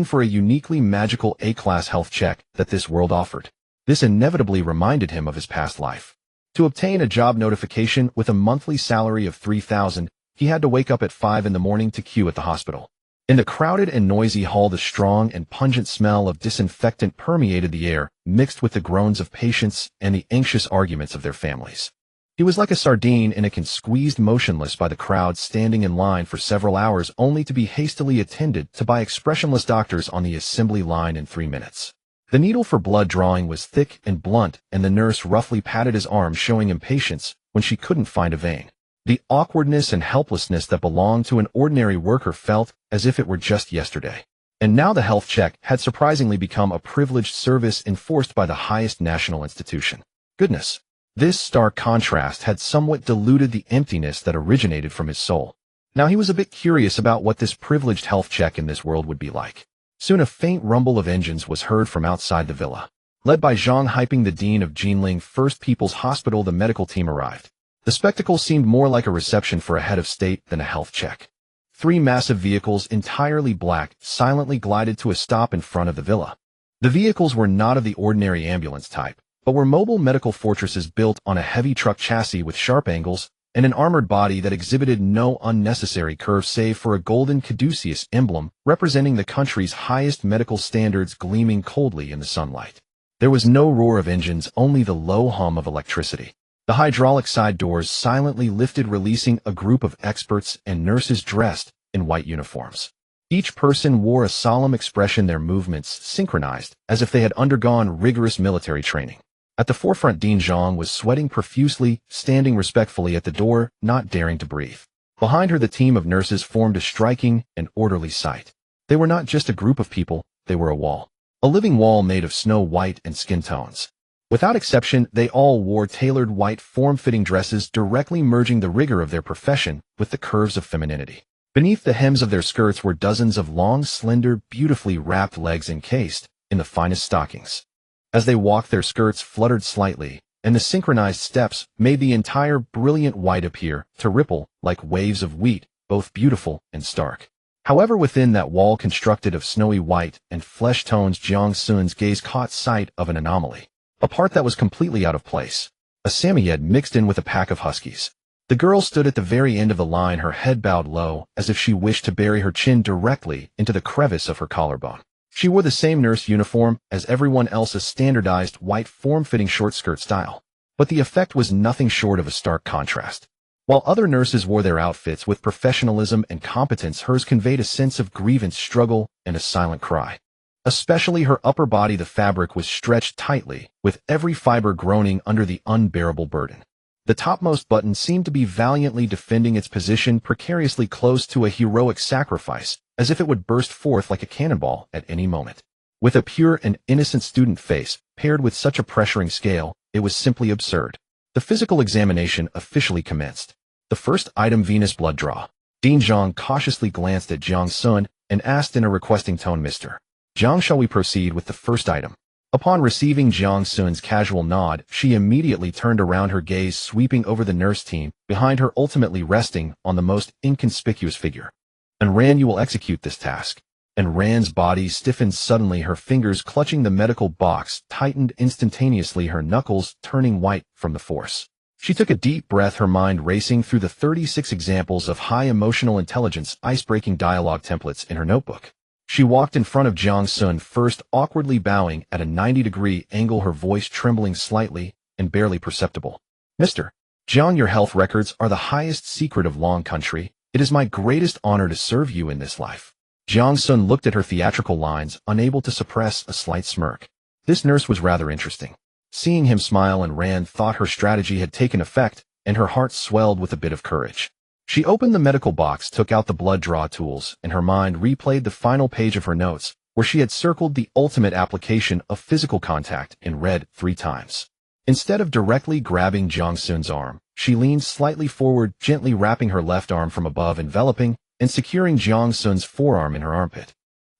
for a uniquely magical A-class health check that this world offered. This inevitably reminded him of his past life. To obtain a job notification with a monthly salary of 3,000, he had to wake up at 5 in the morning to queue at the hospital. In the crowded and noisy hall, the strong and pungent smell of disinfectant permeated the air, mixed with the groans of patients and the anxious arguments of their families. He was like a sardine in a can, squeezed motionless by the crowd, standing in line for several hours only to be hastily attended to by expressionless doctors on the assembly line in 3 minutes. The needle for blood drawing was thick and blunt, and the nurse roughly patted his arm, showing impatience when she couldn't find a vein. The awkwardness and helplessness that belonged to an ordinary worker felt as if it were just yesterday. And now the health check had surprisingly become a privileged service enforced by the highest national institution. Goodness! This stark contrast had somewhat diluted the emptiness that originated from his soul. Now he was a bit curious about what this privileged health check in this world would be like. Soon a faint rumble of engines was heard from outside the villa. Led by Zhang Haiping, the dean of Jiangling First People's Hospital, the medical team arrived. The spectacle seemed more like a reception for a head of state than a health check. 3 massive vehicles, entirely black, silently glided to a stop in front of the villa. The vehicles were not of the ordinary ambulance type, but were mobile medical fortresses built on a heavy truck chassis with sharp angles and an armored body that exhibited no unnecessary curves save for a golden caduceus emblem representing the country's highest medical standards gleaming coldly in the sunlight. There was no roar of engines, only the low hum of electricity. The hydraulic side doors silently lifted, releasing a group of experts and nurses dressed in white uniforms. Each person wore a solemn expression, their movements synchronized as if they had undergone rigorous military training. At the forefront, Dean Zhang was sweating profusely, standing respectfully at the door, not daring to breathe. Behind her, the team of nurses formed a striking and orderly sight. They were not just a group of people, they were a wall. A living wall made of snow white and skin tones. Without exception, they all wore tailored white form-fitting dresses, directly merging the rigor of their profession with the curves of femininity. Beneath the hems of their skirts were dozens of long, slender, beautifully wrapped legs encased in the finest stockings. As they walked, their skirts fluttered slightly, and the synchronized steps made the entire brilliant white appear to ripple like waves of wheat, both beautiful and stark. However, within that wall constructed of snowy white and flesh tones, Jiang Xun's gaze caught sight of an anomaly. A part that was completely out of place. A Samoyed mixed in with a pack of huskies. The girl stood at the very end of the line, her head bowed low, as if she wished to bury her chin directly into the crevice of her collarbone. She wore the same nurse uniform as everyone else, a standardized white form-fitting short skirt style. But the effect was nothing short of a stark contrast. While other nurses wore their outfits with professionalism and competence, hers conveyed a sense of grievance, struggle, and a silent cry. Especially her upper body, the fabric was stretched tightly, with every fiber groaning under the unbearable burden. The topmost button seemed to be valiantly defending its position, precariously close to a heroic sacrifice, as if it would burst forth like a cannonball at any moment. With a pure and innocent student face, paired with such a pressuring scale, it was simply absurd. The physical examination officially commenced. The first item, venous blood draw. Dean Zhang cautiously glanced at Jiang Xun and asked in a requesting tone, "Mr. Jiang, shall we proceed with the first item?" Upon receiving Jiang Xun's casual nod, she immediately turned around, her gaze sweeping over the nurse team, behind her ultimately resting on the most inconspicuous figure. "And Rand, you will execute this task." and Rand's body stiffened suddenly, her fingers clutching the medical box tightened instantaneously, her knuckles turning white from the force. She took a deep breath, her mind racing through the 36 examples of high emotional intelligence ice-breaking dialogue templates in her notebook. She walked in front of Jiang Xun, first awkwardly bowing at a 90-degree angle, her voice trembling slightly and barely perceptible. Mr. Jiang, your health records are the highest secret of Long Country. It is my greatest honor to serve you in this life. Jiang Xun looked at her theatrical lines, unable to suppress a slight smirk. This nurse was rather interesting. Seeing him smile, and Rand thought her strategy had taken effect, and her heart swelled with a bit of courage. She opened the medical box, took out the blood draw tools, and her mind replayed the final page of her notes, where she had circled the ultimate application of physical contact in red 3 times. Instead of directly grabbing Jiang Xun's arm, she leaned slightly forward, gently wrapping her left arm from above, enveloping and securing Jiang Xun's forearm in her armpit.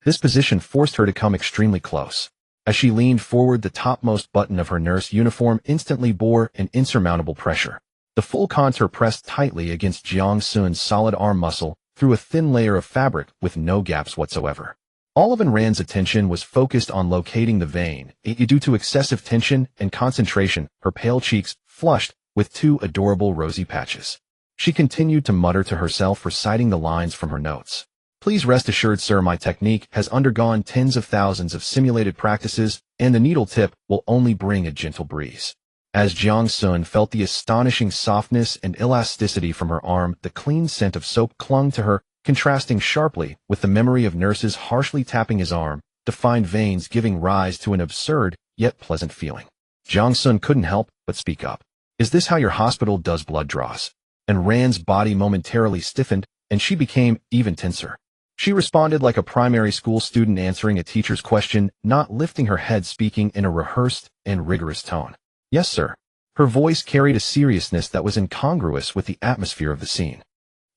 This position forced her to come extremely close. As she leaned forward, the topmost button of her nurse uniform instantly bore an insurmountable pressure. The full contour pressed tightly against Jiang Xun's solid arm muscle through a thin layer of fabric with no gaps whatsoever. All of Rand's attention was focused on locating the vein. Due to excessive tension and concentration, her pale cheeks flushed with 2 adorable rosy patches. She continued to mutter to herself, reciting the lines from her notes. Please rest assured, sir, my technique has undergone tens of thousands of simulated practices, and the needle tip will only bring a gentle breeze. As Jiang Xun felt the astonishing softness and elasticity from her arm, the clean scent of soap clung to her, contrasting sharply with the memory of nurses harshly tapping his arm, defined veins giving rise to an absurd yet pleasant feeling. Jiang Xun couldn't help but speak up. Is this how your hospital does blood draws? And Rand's body momentarily stiffened, and she became even tenser. She responded like a primary school student answering a teacher's question, not lifting her head, speaking in a rehearsed and rigorous tone. Yes, sir. Her voice carried a seriousness that was incongruous with the atmosphere of the scene.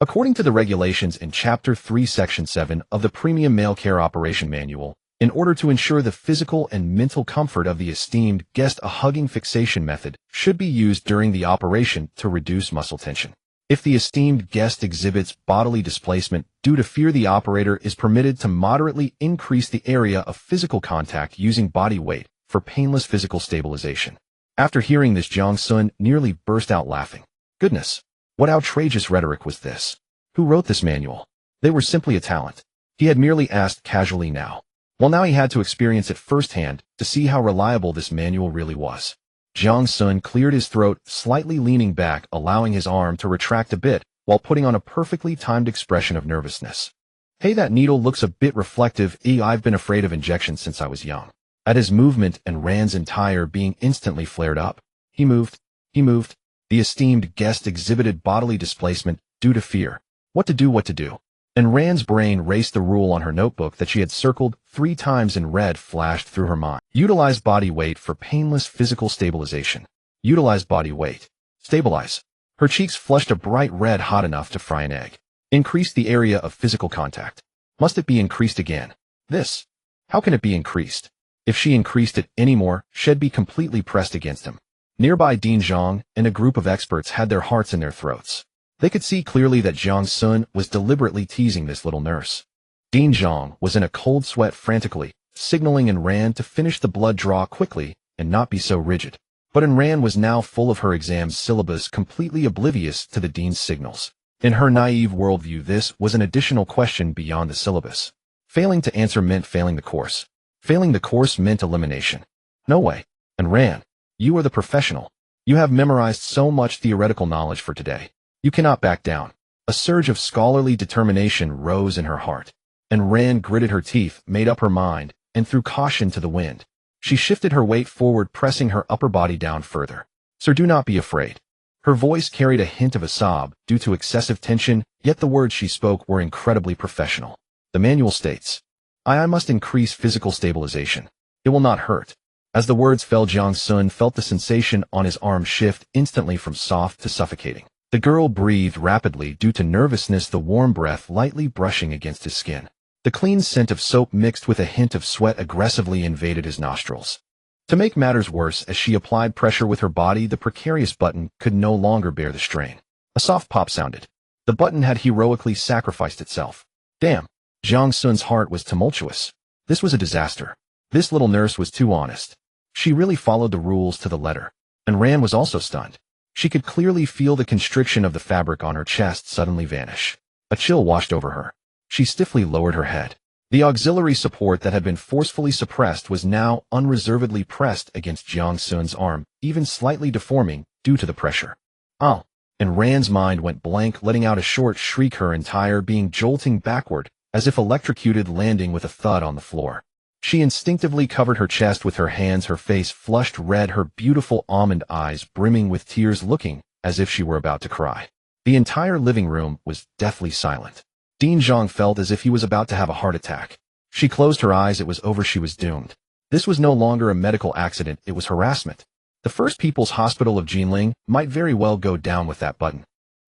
According to the regulations in Chapter 3, Section 7 of the Premium Male Care Operation Manual, in order to ensure the physical and mental comfort of the esteemed guest, a hugging fixation method should be used during the operation to reduce muscle tension. If the esteemed guest exhibits bodily displacement due to fear, the operator is permitted to moderately increase the area of physical contact using body weight for painless physical stabilization. After hearing this, Jiang Xun nearly burst out laughing. Goodness, what outrageous rhetoric was this? Who wrote this manual? They were simply a talent. He had merely asked casually now. Well, now he had to experience it firsthand to see how reliable this manual really was. Jiang Xun cleared his throat, slightly leaning back, allowing his arm to retract a bit, while putting on a perfectly timed expression of nervousness. Hey, that needle looks a bit reflective. I've been afraid of injections since I was young. At his movement and Rand's entire being instantly flared up. He moved. The esteemed guest exhibited bodily displacement due to fear. What to do? And Rand's brain raced. The rule on her notebook that she had circled 3 times in red flashed through her mind. Utilize body weight for painless physical stabilization. Utilize body weight. Stabilize. Her cheeks flushed a bright red, hot enough to fry an egg. Increase the area of physical contact. Must it be increased again? This. How can it be increased? If she increased it any more, she'd be completely pressed against him. Nearby, Dean Zhang and a group of experts had their hearts in their throats. They could see clearly that Jiang Xun was deliberately teasing this little nurse. Dean Zhang was in a cold sweat, frantically signaling Rand to finish the blood draw quickly and not be so rigid. But Rand was now full of her exam's syllabus, completely oblivious to the dean's signals. In her naive worldview, this was an additional question beyond the syllabus. Failing to answer meant failing the course. Failing the course meant elimination. No way. And Rand, you are the professional. You have memorized so much theoretical knowledge for today. You cannot back down. A surge of scholarly determination rose in her heart. And Rand gritted her teeth, made up her mind, and threw caution to the wind. She shifted her weight forward, pressing her upper body down further. Sir, do not be afraid. Her voice carried a hint of a sob due to excessive tension, yet the words she spoke were incredibly professional. The manual states, I must increase physical stabilization. It will not hurt. As the words fell, Jiang Xun felt the sensation on his arm shift instantly from soft to suffocating. The girl breathed rapidly due to nervousness, the warm breath lightly brushing against his skin. The clean scent of soap mixed with a hint of sweat aggressively invaded his nostrils. To make matters worse, as she applied pressure with her body, the precarious button could no longer bear the strain. A soft pop sounded. The button had heroically sacrificed itself. Damn. Jiang Xun's heart was tumultuous. This was a disaster. This little nurse was too honest. She really followed the rules to the letter. And Ran was also stunned. She could clearly feel the constriction of the fabric on her chest suddenly vanish. A chill washed over her. She stiffly lowered her head. The auxiliary support that had been forcefully suppressed was now unreservedly pressed against Jiang Xun's arm, even slightly deforming due to the pressure. Oh! And Ran's mind went blank, letting out a short shriek, her entire being jolting backward, as if electrocuted, landing with a thud on the floor. She instinctively covered her chest with her hands, her face flushed red, her beautiful almond eyes brimming with tears, looking as if she were about to cry. The entire living room was deathly silent. Dean Zhang felt as if he was about to have a heart attack. She closed her eyes. It was over. She was doomed. This was no longer a medical accident. It was harassment. The First People's Hospital of Jinling might very well go down with that button.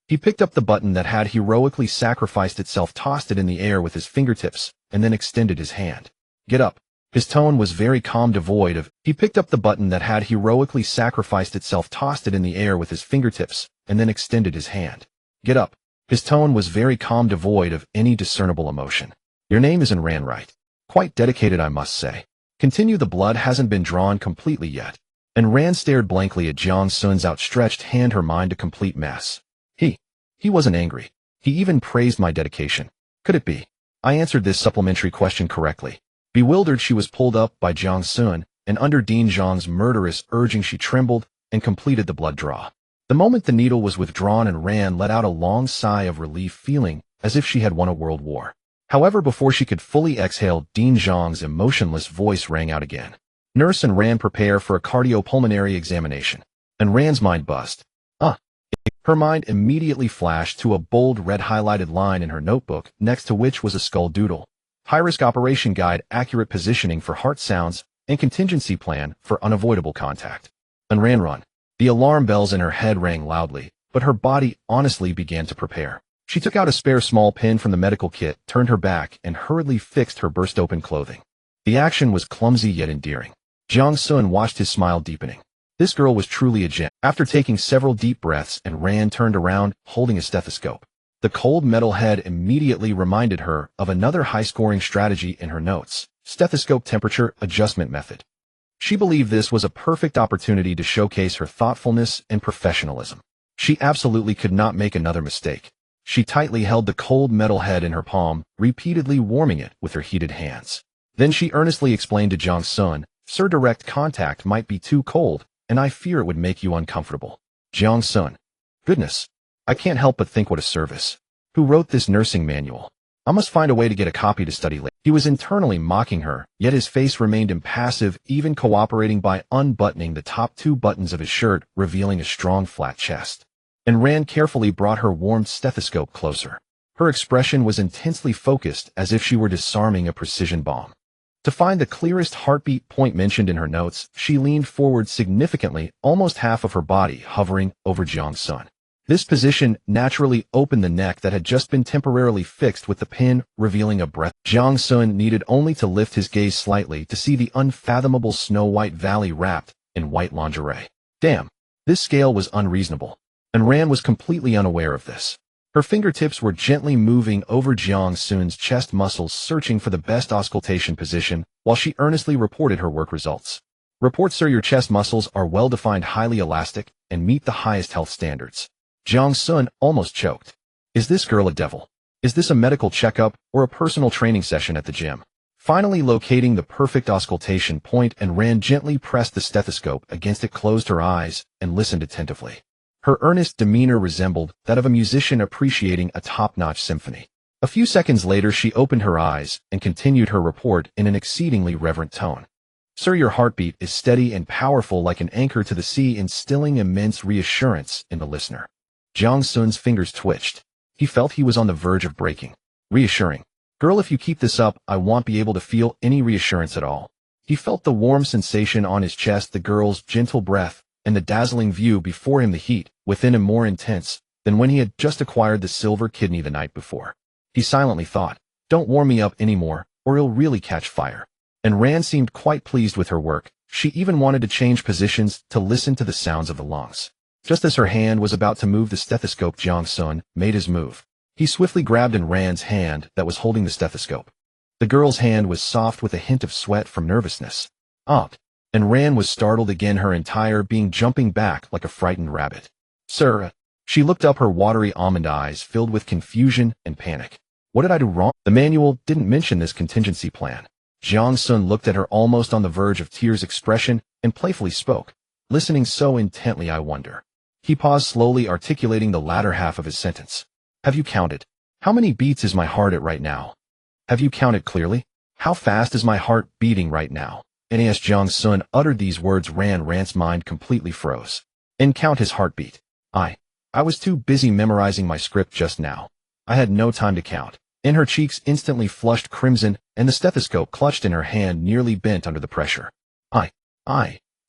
He picked up the button that had heroically sacrificed itself, tossed it in the air with his fingertips, and then extended his hand. Get up. His tone was very calm, devoid of. He picked up the button that had heroically sacrificed itself, tossed it in the air with his fingertips, and then extended his hand. Get up. His tone was very calm, devoid of any discernible emotion. Your name isn't Ran, right? Quite dedicated, I must say. Continue. The blood hasn't been drawn completely yet. And Ran stared blankly at Jiang Xun's outstretched hand, her mind a complete mess. He wasn't angry. He even praised my dedication. Could it be? I answered this supplementary question correctly. Bewildered, she was pulled up by Jiang Xun, and under Dean Zhang's murderous urging she trembled and completed the blood draw. The moment the needle was withdrawn, and Ran let out a long sigh of relief, feeling as if she had won a world war. However, before she could fully exhale, Dean Zhang's emotionless voice rang out again. Nurse and Ran, prepare for a cardiopulmonary examination. And Ran's mind buzzed. Her mind immediately flashed to a bold red highlighted line in her notebook, next to which was a skull doodle. High-risk operation guide, accurate positioning for heart sounds, and contingency plan for unavoidable contact. And Ran run. The alarm bells in her head rang loudly, but her body honestly began to prepare. She took out a spare small pin from the medical kit, turned her back, and hurriedly fixed her burst-open clothing. The action was clumsy yet endearing. Jiang Xun watched, his smile deepening. This girl was truly a gem. After taking several deep breaths, and Ran turned around, holding a stethoscope. The cold metal head immediately reminded her of another high-scoring strategy in her notes: stethoscope temperature adjustment method. She believed this was a perfect opportunity to showcase her thoughtfulness and professionalism. She absolutely could not make another mistake. She tightly held the cold metal head in her palm, repeatedly warming it with her heated hands. Then she earnestly explained to Jiang Xun, "Sir, direct contact might be too cold, and I fear it would make you uncomfortable." Jiang Xun. Goodness. I can't help but think, what a service. Who wrote this nursing manual? I must find a way to get a copy to study later. He was internally mocking her, yet his face remained impassive, even cooperating by unbuttoning the top 2 buttons of his shirt, revealing a strong flat chest. And Ran carefully brought her warmed stethoscope closer. Her expression was intensely focused, as if she were disarming a precision bomb. To find the clearest heartbeat point mentioned in her notes, she leaned forward significantly, almost half of her body hovering over Jiang Xun. This position naturally opened the neck that had just been temporarily fixed with the pin, revealing a breath. Jiang Xun needed only to lift his gaze slightly to see the unfathomable snow-white valley wrapped in white lingerie. Damn, this scale was unreasonable. And Ran was completely unaware of this. Her fingertips were gently moving over Jiang Xun's chest muscles, searching for the best auscultation position, while she earnestly reported her work results. Report, sir, your chest muscles are well-defined, highly elastic, and meet the highest health standards. Jiang Xun almost choked. Is this girl a devil? Is this a medical checkup or a personal training session at the gym? Finally locating the perfect auscultation point, and Ran gently pressed the stethoscope against it, closed her eyes, and listened attentively. Her earnest demeanor resembled that of a musician appreciating a top-notch symphony. A few seconds later, she opened her eyes and continued her report in an exceedingly reverent tone. Sir, your heartbeat is steady and powerful like an anchor to the sea, instilling immense reassurance in the listener. Jiang Xun's fingers twitched. He felt he was on the verge of breaking. Reassuring. Girl, if you keep this up, I won't be able to feel any reassurance at all. He felt the warm sensation on his chest, the girl's gentle breath, and the dazzling view before him, the heat within him more intense than when he had just acquired the silver kidney the night before. He silently thought, don't warm me up anymore, or it'll really catch fire. And Ran seemed quite pleased with her work. She even wanted to change positions to listen to the sounds of the lungs. Just as her hand was about to move the stethoscope, Jiang Xun made his move. He swiftly grabbed in Rand's hand that was holding the stethoscope. The girl's hand was soft with a hint of sweat from nervousness. And Rand was startled again, her entire being jumping back like a frightened rabbit. Sir, she looked up, her watery almond eyes filled with confusion and panic. What did I do wrong? The manual didn't mention this contingency plan. Jiang Xun looked at her almost on the verge of tears expression and playfully spoke, listening so intently I wonder. He paused, slowly articulating the latter half of his sentence. Have you counted? How many beats is my heart at right now? Have you counted clearly? How fast is my heart beating right now? And as Jiang Xun uttered these words, Rand's mind completely froze. And count his heartbeat. I was too busy memorizing my script just now. I had no time to count. And her cheeks instantly flushed crimson, and the stethoscope clutched in her hand nearly bent under the pressure.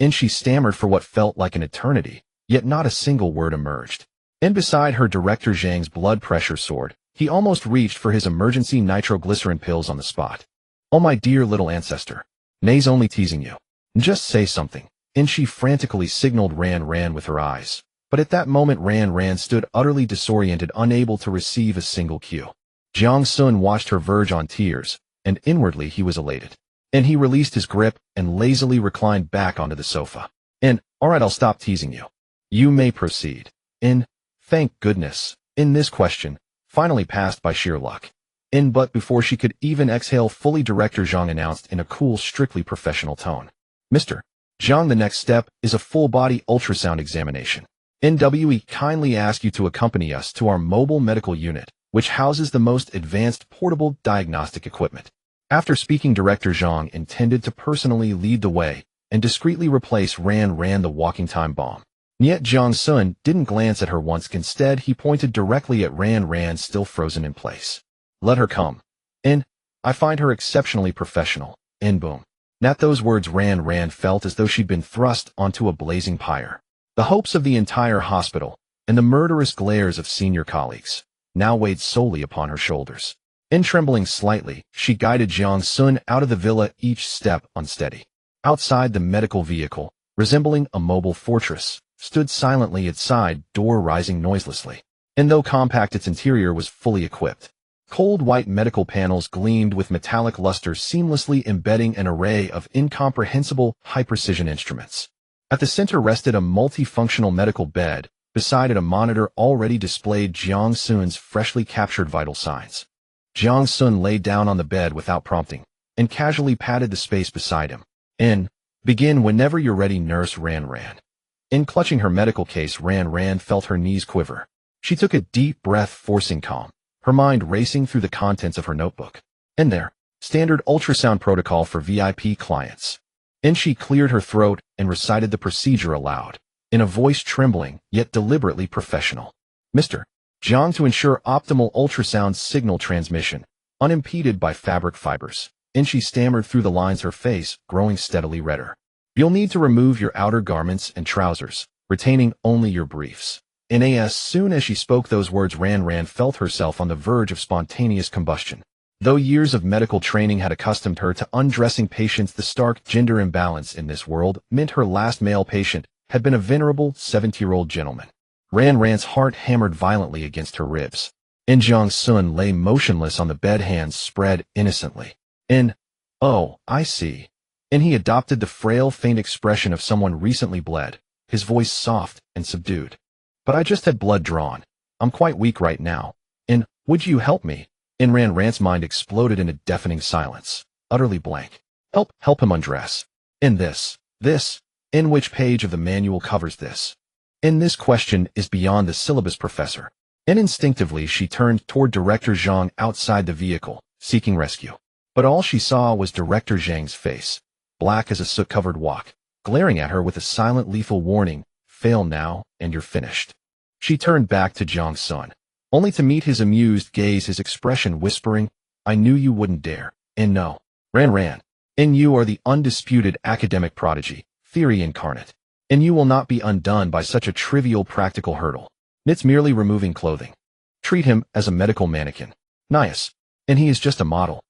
And she stammered for what felt like an eternity, yet not a single word emerged. And beside her, Director Zhang's blood pressure soared. He almost reached for his emergency nitroglycerin pills on the spot. Oh, my dear little ancestor. Nay's only teasing you. Just say something. And she frantically signaled Rand with her eyes. But at that moment Rand stood utterly disoriented, unable to receive a single cue. Jiang Xun watched her verge on tears, and inwardly he was elated. And he released his grip and lazily reclined back onto the sofa. Alright, I'll stop teasing you. You may proceed. Thank goodness. This question finally passed by sheer luck. But before she could even exhale fully, Director Zhang announced in a cool, strictly professional tone. Mr. Zhang, the next step is a full-body ultrasound examination. We kindly ask you to accompany us to our mobile medical unit, which houses the most advanced portable diagnostic equipment. After speaking, Director Zhang intended to personally lead the way and discreetly replace Rand the walking time bomb. Yet Jiang Xun didn't glance at her once. Instead, he pointed directly at Rand still frozen in place. Let her come. I find her exceptionally professional. Boom. At those words, Rand felt as though she'd been thrust onto a blazing pyre. The hopes of the entire hospital and the murderous glares of senior colleagues now weighed solely upon her shoulders. Trembling slightly, she guided Jiang Xun out of the villa, each step unsteady. Outside, the medical vehicle, resembling a mobile fortress, stood silently, its side door rising noiselessly. Though compact, its interior was fully equipped. Cold white medical panels gleamed with metallic luster, seamlessly embedding an array of incomprehensible, high-precision instruments. At the center rested a multifunctional medical bed. Beside it, a monitor already displayed Jiang Xun's freshly captured vital signs. Jiang Xun lay down on the bed without prompting, and casually patted the space beside him. Begin whenever you're ready, Nurse Rand. Clutching her medical case, Rand felt her knees quiver. She took a deep breath, forcing calm, her mind racing through the contents of her notebook. There, standard ultrasound protocol for VIP clients. She cleared her throat and recited the procedure aloud, in a voice trembling yet deliberately professional. Mr. Jiang, to ensure optimal ultrasound signal transmission, unimpeded by fabric fibers. She stammered through the lines, her face growing steadily redder. You'll need to remove your outer garments and trousers, retaining only your briefs. As soon as she spoke those words, Rand felt herself on the verge of spontaneous combustion. Though years of medical training had accustomed her to undressing patients, the stark gender imbalance in this world meant her last male patient had been a venerable 70-year-old gentleman. Rand's heart hammered violently against her ribs. Jiang Xun lay motionless on the bed, hands spread innocently. Oh, I see. He adopted the frail, faint expression of someone recently bled, his voice soft and subdued. But I just had blood drawn. I'm quite weak right now. Would you help me? Rand's mind exploded in a deafening silence, utterly blank. Help him undress. This. Which page of the manual covers this? This question is beyond the syllabus, Professor. Instinctively she turned toward Director Zhang outside the vehicle, seeking rescue. But all she saw was Director Zhang's face, black as a soot-covered wok, glaring at her with a silent, lethal warning, fail now, and you're finished. She turned back to Jiang Xun, only to meet his amused gaze, his expression whispering, I knew you wouldn't dare. No. Rand. You are the undisputed academic prodigy, theory incarnate. You will not be undone by such a trivial practical hurdle. It's merely removing clothing. Treat him as a medical mannequin. Nice. He is just a model.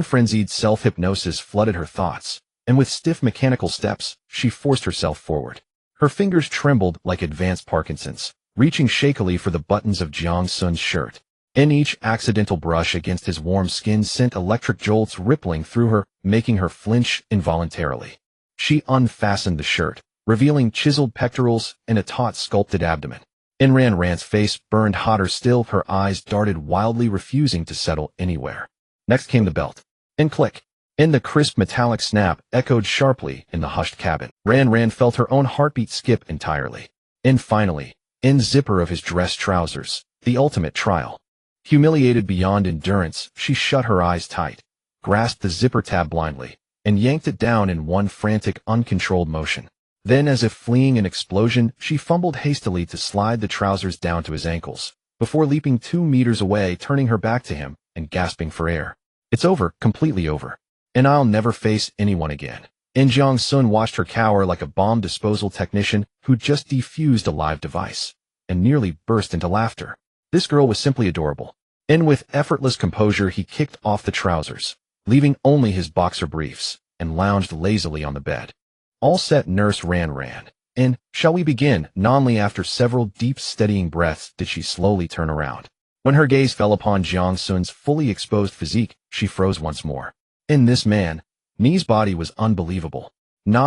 Frenzied self-hypnosis flooded her thoughts, and with stiff mechanical steps, she forced herself forward. Her fingers trembled like advanced Parkinson's, reaching shakily for the buttons of Jiang Xun's shirt. and each accidental brush against his warm skin sent electric jolts rippling through her, making her flinch involuntarily. She unfastened the shirt, revealing chiseled pectorals and a taut sculpted abdomen. Rand's face burned hotter still, her eyes darted wildly, refusing to settle anywhere. Next came the belt. And click. And the crisp metallic snap echoed sharply in the hushed cabin. Rand felt her own heartbeat skip entirely. And finally, in zipper of his dress trousers, the ultimate trial. Humiliated beyond endurance, she shut her eyes tight, grasped the zipper tab blindly, and yanked it down in one frantic, uncontrolled motion. Then, as if fleeing an explosion, she fumbled hastily to slide the trousers down to his ankles, before leaping 2 meters away, turning her back to him and gasping for air. It's over, completely over. And I'll never face anyone again. And Jiang Xun watched her cower like a bomb disposal technician who just defused a live device, and nearly burst into laughter. This girl was simply adorable. And with effortless composure he kicked off the trousers, leaving only his boxer briefs, and lounged lazily on the bed. All set, nurse ran. And, shall we begin? Nonly after several deep steadying breaths did she slowly turn around. When her gaze fell upon Jiang Xun's fully exposed physique, she froze once more. In this man, Ni's body was unbelievable.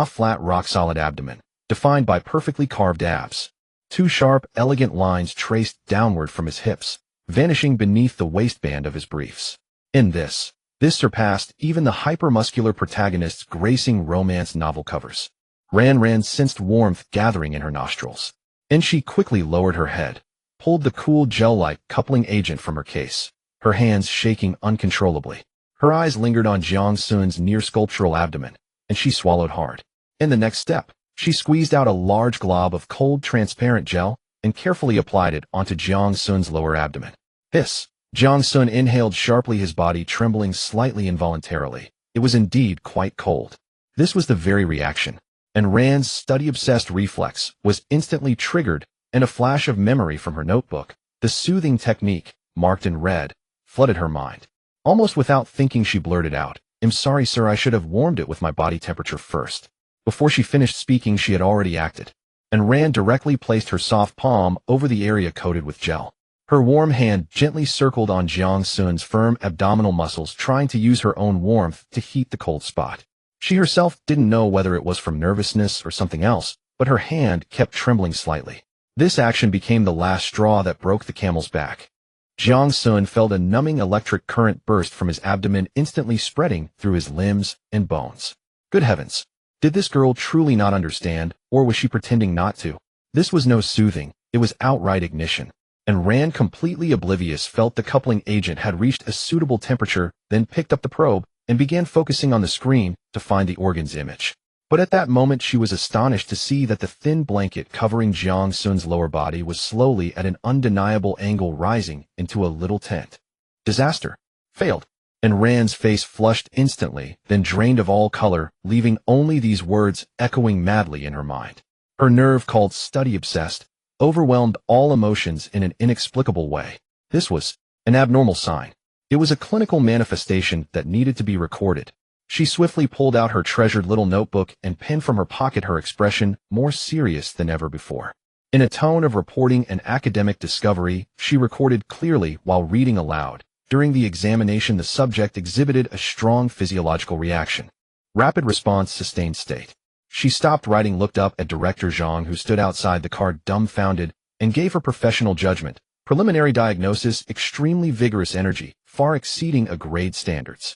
Flat rock-solid abdomen, defined by perfectly carved abs. 2 sharp, elegant lines traced downward from his hips, vanishing beneath the waistband of his briefs. In this surpassed even the hypermuscular protagonists gracing romance novel covers. Rand sensed warmth gathering in her nostrils, and she quickly lowered her head, pulled the cool gel-like coupling agent from her case, her hands shaking uncontrollably. Her eyes lingered on Jiang Xun's near-sculptural abdomen, and she swallowed hard. In the next step, she squeezed out a large glob of cold, transparent gel and carefully applied it onto Jiang Xun's lower abdomen. Hiss! Jiang Xun inhaled sharply, his body trembling slightly involuntarily. It was indeed quite cold. This was the very reaction, and Rand's study-obsessed reflex was instantly triggered, and a flash of memory from her notebook, the soothing technique, marked in red, flooded her mind. Almost without thinking she blurted out, "I'm sorry, sir, I should have warmed it with my body temperature first." Before she finished speaking, she had already acted, and Rand directly placed her soft palm over the area coated with gel. Her warm hand gently circled on Jiang Xun's firm abdominal muscles, trying to use her own warmth to heat the cold spot. She herself didn't know whether it was from nervousness or something else, but her hand kept trembling slightly. This action became the last straw that broke the camel's back. Jiang Xun felt a numbing electric current burst from his abdomen, instantly spreading through his limbs and bones. Good heavens! Did this girl truly not understand, or was she pretending not to? This was no soothing, it was outright ignition. And Rand, completely oblivious, felt the coupling agent had reached a suitable temperature, then picked up the probe and began focusing on the screen to find the organ's image. But at that moment she was astonished to see that the thin blanket covering Jiang Xun's lower body was slowly at an undeniable angle rising into a little tent. Disaster. Failed. And Rand's face flushed instantly, then drained of all color, leaving only these words echoing madly in her mind. Her nerve, called study-obsessed, overwhelmed all emotions in an inexplicable way. This was an abnormal sign. It was a clinical manifestation that needed to be recorded. She swiftly pulled out her treasured little notebook and pen from her pocket, her expression more serious than ever before. In a tone of reporting an academic discovery, she recorded clearly while reading aloud. During the examination, the subject exhibited a strong physiological reaction. Rapid response, sustained state. She stopped writing, looked up at Director Jiang, who stood outside the car dumbfounded, and gave her professional judgment. Preliminary diagnosis, extremely vigorous energy, far exceeding a grade standards.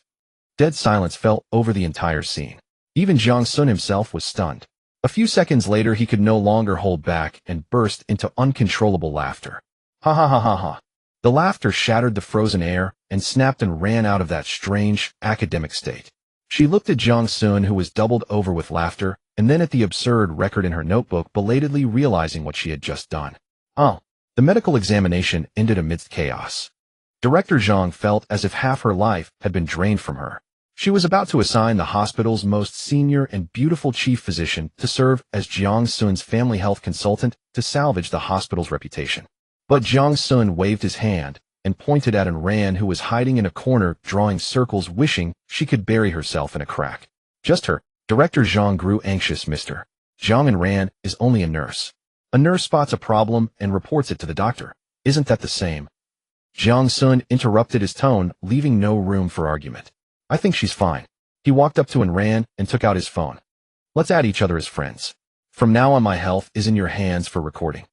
Dead silence fell over the entire scene. Even Jiang Xun himself was stunned. A few seconds later he could no longer hold back and burst into uncontrollable laughter. Ha ha ha ha ha. The laughter shattered the frozen air and snapped and ran out of that strange, academic state. She looked at Jiang Xun, who was doubled over with laughter, and then at the absurd record in her notebook, belatedly realizing what she had just done. Oh. The medical examination ended amidst chaos. Director Jiang felt as if half her life had been drained from her. She was about to assign the hospital's most senior and beautiful chief physician to serve as Jiang Xun's family health consultant to salvage the hospital's reputation. But Jiang Xun waved his hand and pointed at Rand, who was hiding in a corner, drawing circles, wishing she could bury herself in a crack. Just her. Director Jiang grew anxious. Mr. Jiang, Rand is only a nurse. A nurse spots a problem and reports it to the doctor. Isn't that the same? Jiang Xun interrupted his tone, leaving no room for argument. I think she's fine. He walked up to Ran and took out his phone. Let's add each other as friends. From now on, my health is in your hands for recording.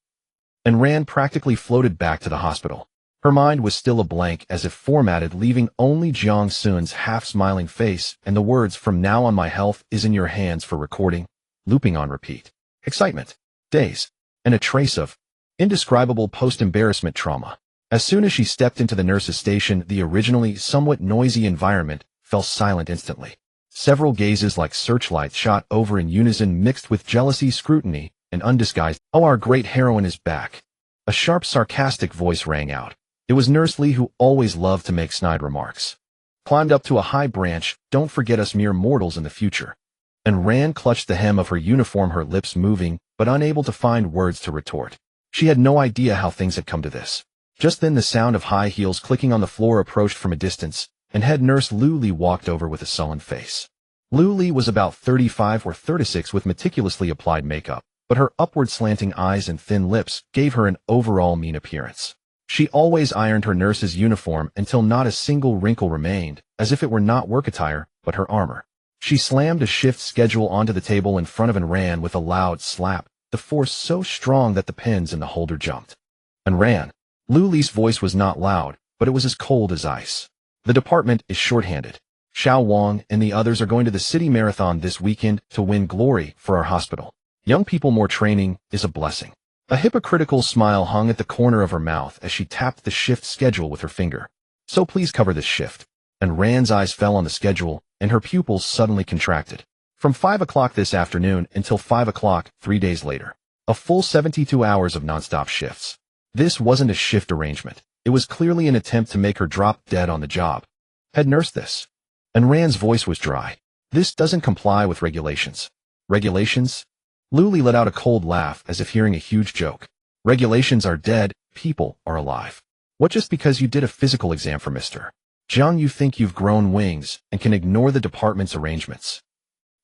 And Ran practically floated back to the hospital. Her mind was still a blank, as if formatted, leaving only Jiang Xun's half-smiling face and the words, from now on my health is in your hands for recording, looping on repeat. Excitement, daze, and a trace of indescribable post-embarrassment trauma. As soon as she stepped into the nurse's station, the originally somewhat noisy environment fell silent instantly. Several gazes like searchlights shot over in unison, mixed with jealousy, scrutiny, and undisguised, "Oh, our great heroine is back." A sharp, sarcastic voice rang out. It was Nurse Lee, who always loved to make snide remarks. Climbed up to a high branch, don't forget us mere mortals in the future. And Ran clutched the hem of her uniform, her lips moving, but unable to find words to retort. She had no idea how things had come to this. Just then the sound of high heels clicking on the floor approached from a distance, and head nurse Lu Li walked over with a sullen face. Lu Li was about 35 or 36 with meticulously applied makeup, but her upward slanting eyes and thin lips gave her an overall mean appearance. She always ironed her nurse's uniform until not a single wrinkle remained, as if it were not work attire, but her armor. She slammed a shift schedule onto the table in front of Ran with a loud slap, the force so strong that the pins in the holder jumped. Ran. Lu Li's voice was not loud, but it was as cold as ice. The department is shorthanded. Xiao Wang and the others are going to the city marathon this weekend to win glory for our hospital. Young people, more training is a blessing. A hypocritical smile hung at the corner of her mouth as she tapped the shift schedule with her finger. So please cover this shift. And Ran's eyes fell on the schedule, and her pupils suddenly contracted. From 5 o'clock this afternoon until 5 o'clock 3 days later. A full 72 hours of nonstop shifts. This wasn't a shift arrangement. It was clearly an attempt to make her drop dead on the job. Head nurse, this. And Ran's voice was dry. This doesn't comply with regulations. Regulations? Lu Li let out a cold laugh as if hearing a huge joke. Regulations are dead, people are alive. What, just because you did a physical exam for Mr. Jiang you think you've grown wings and can ignore the department's arrangements?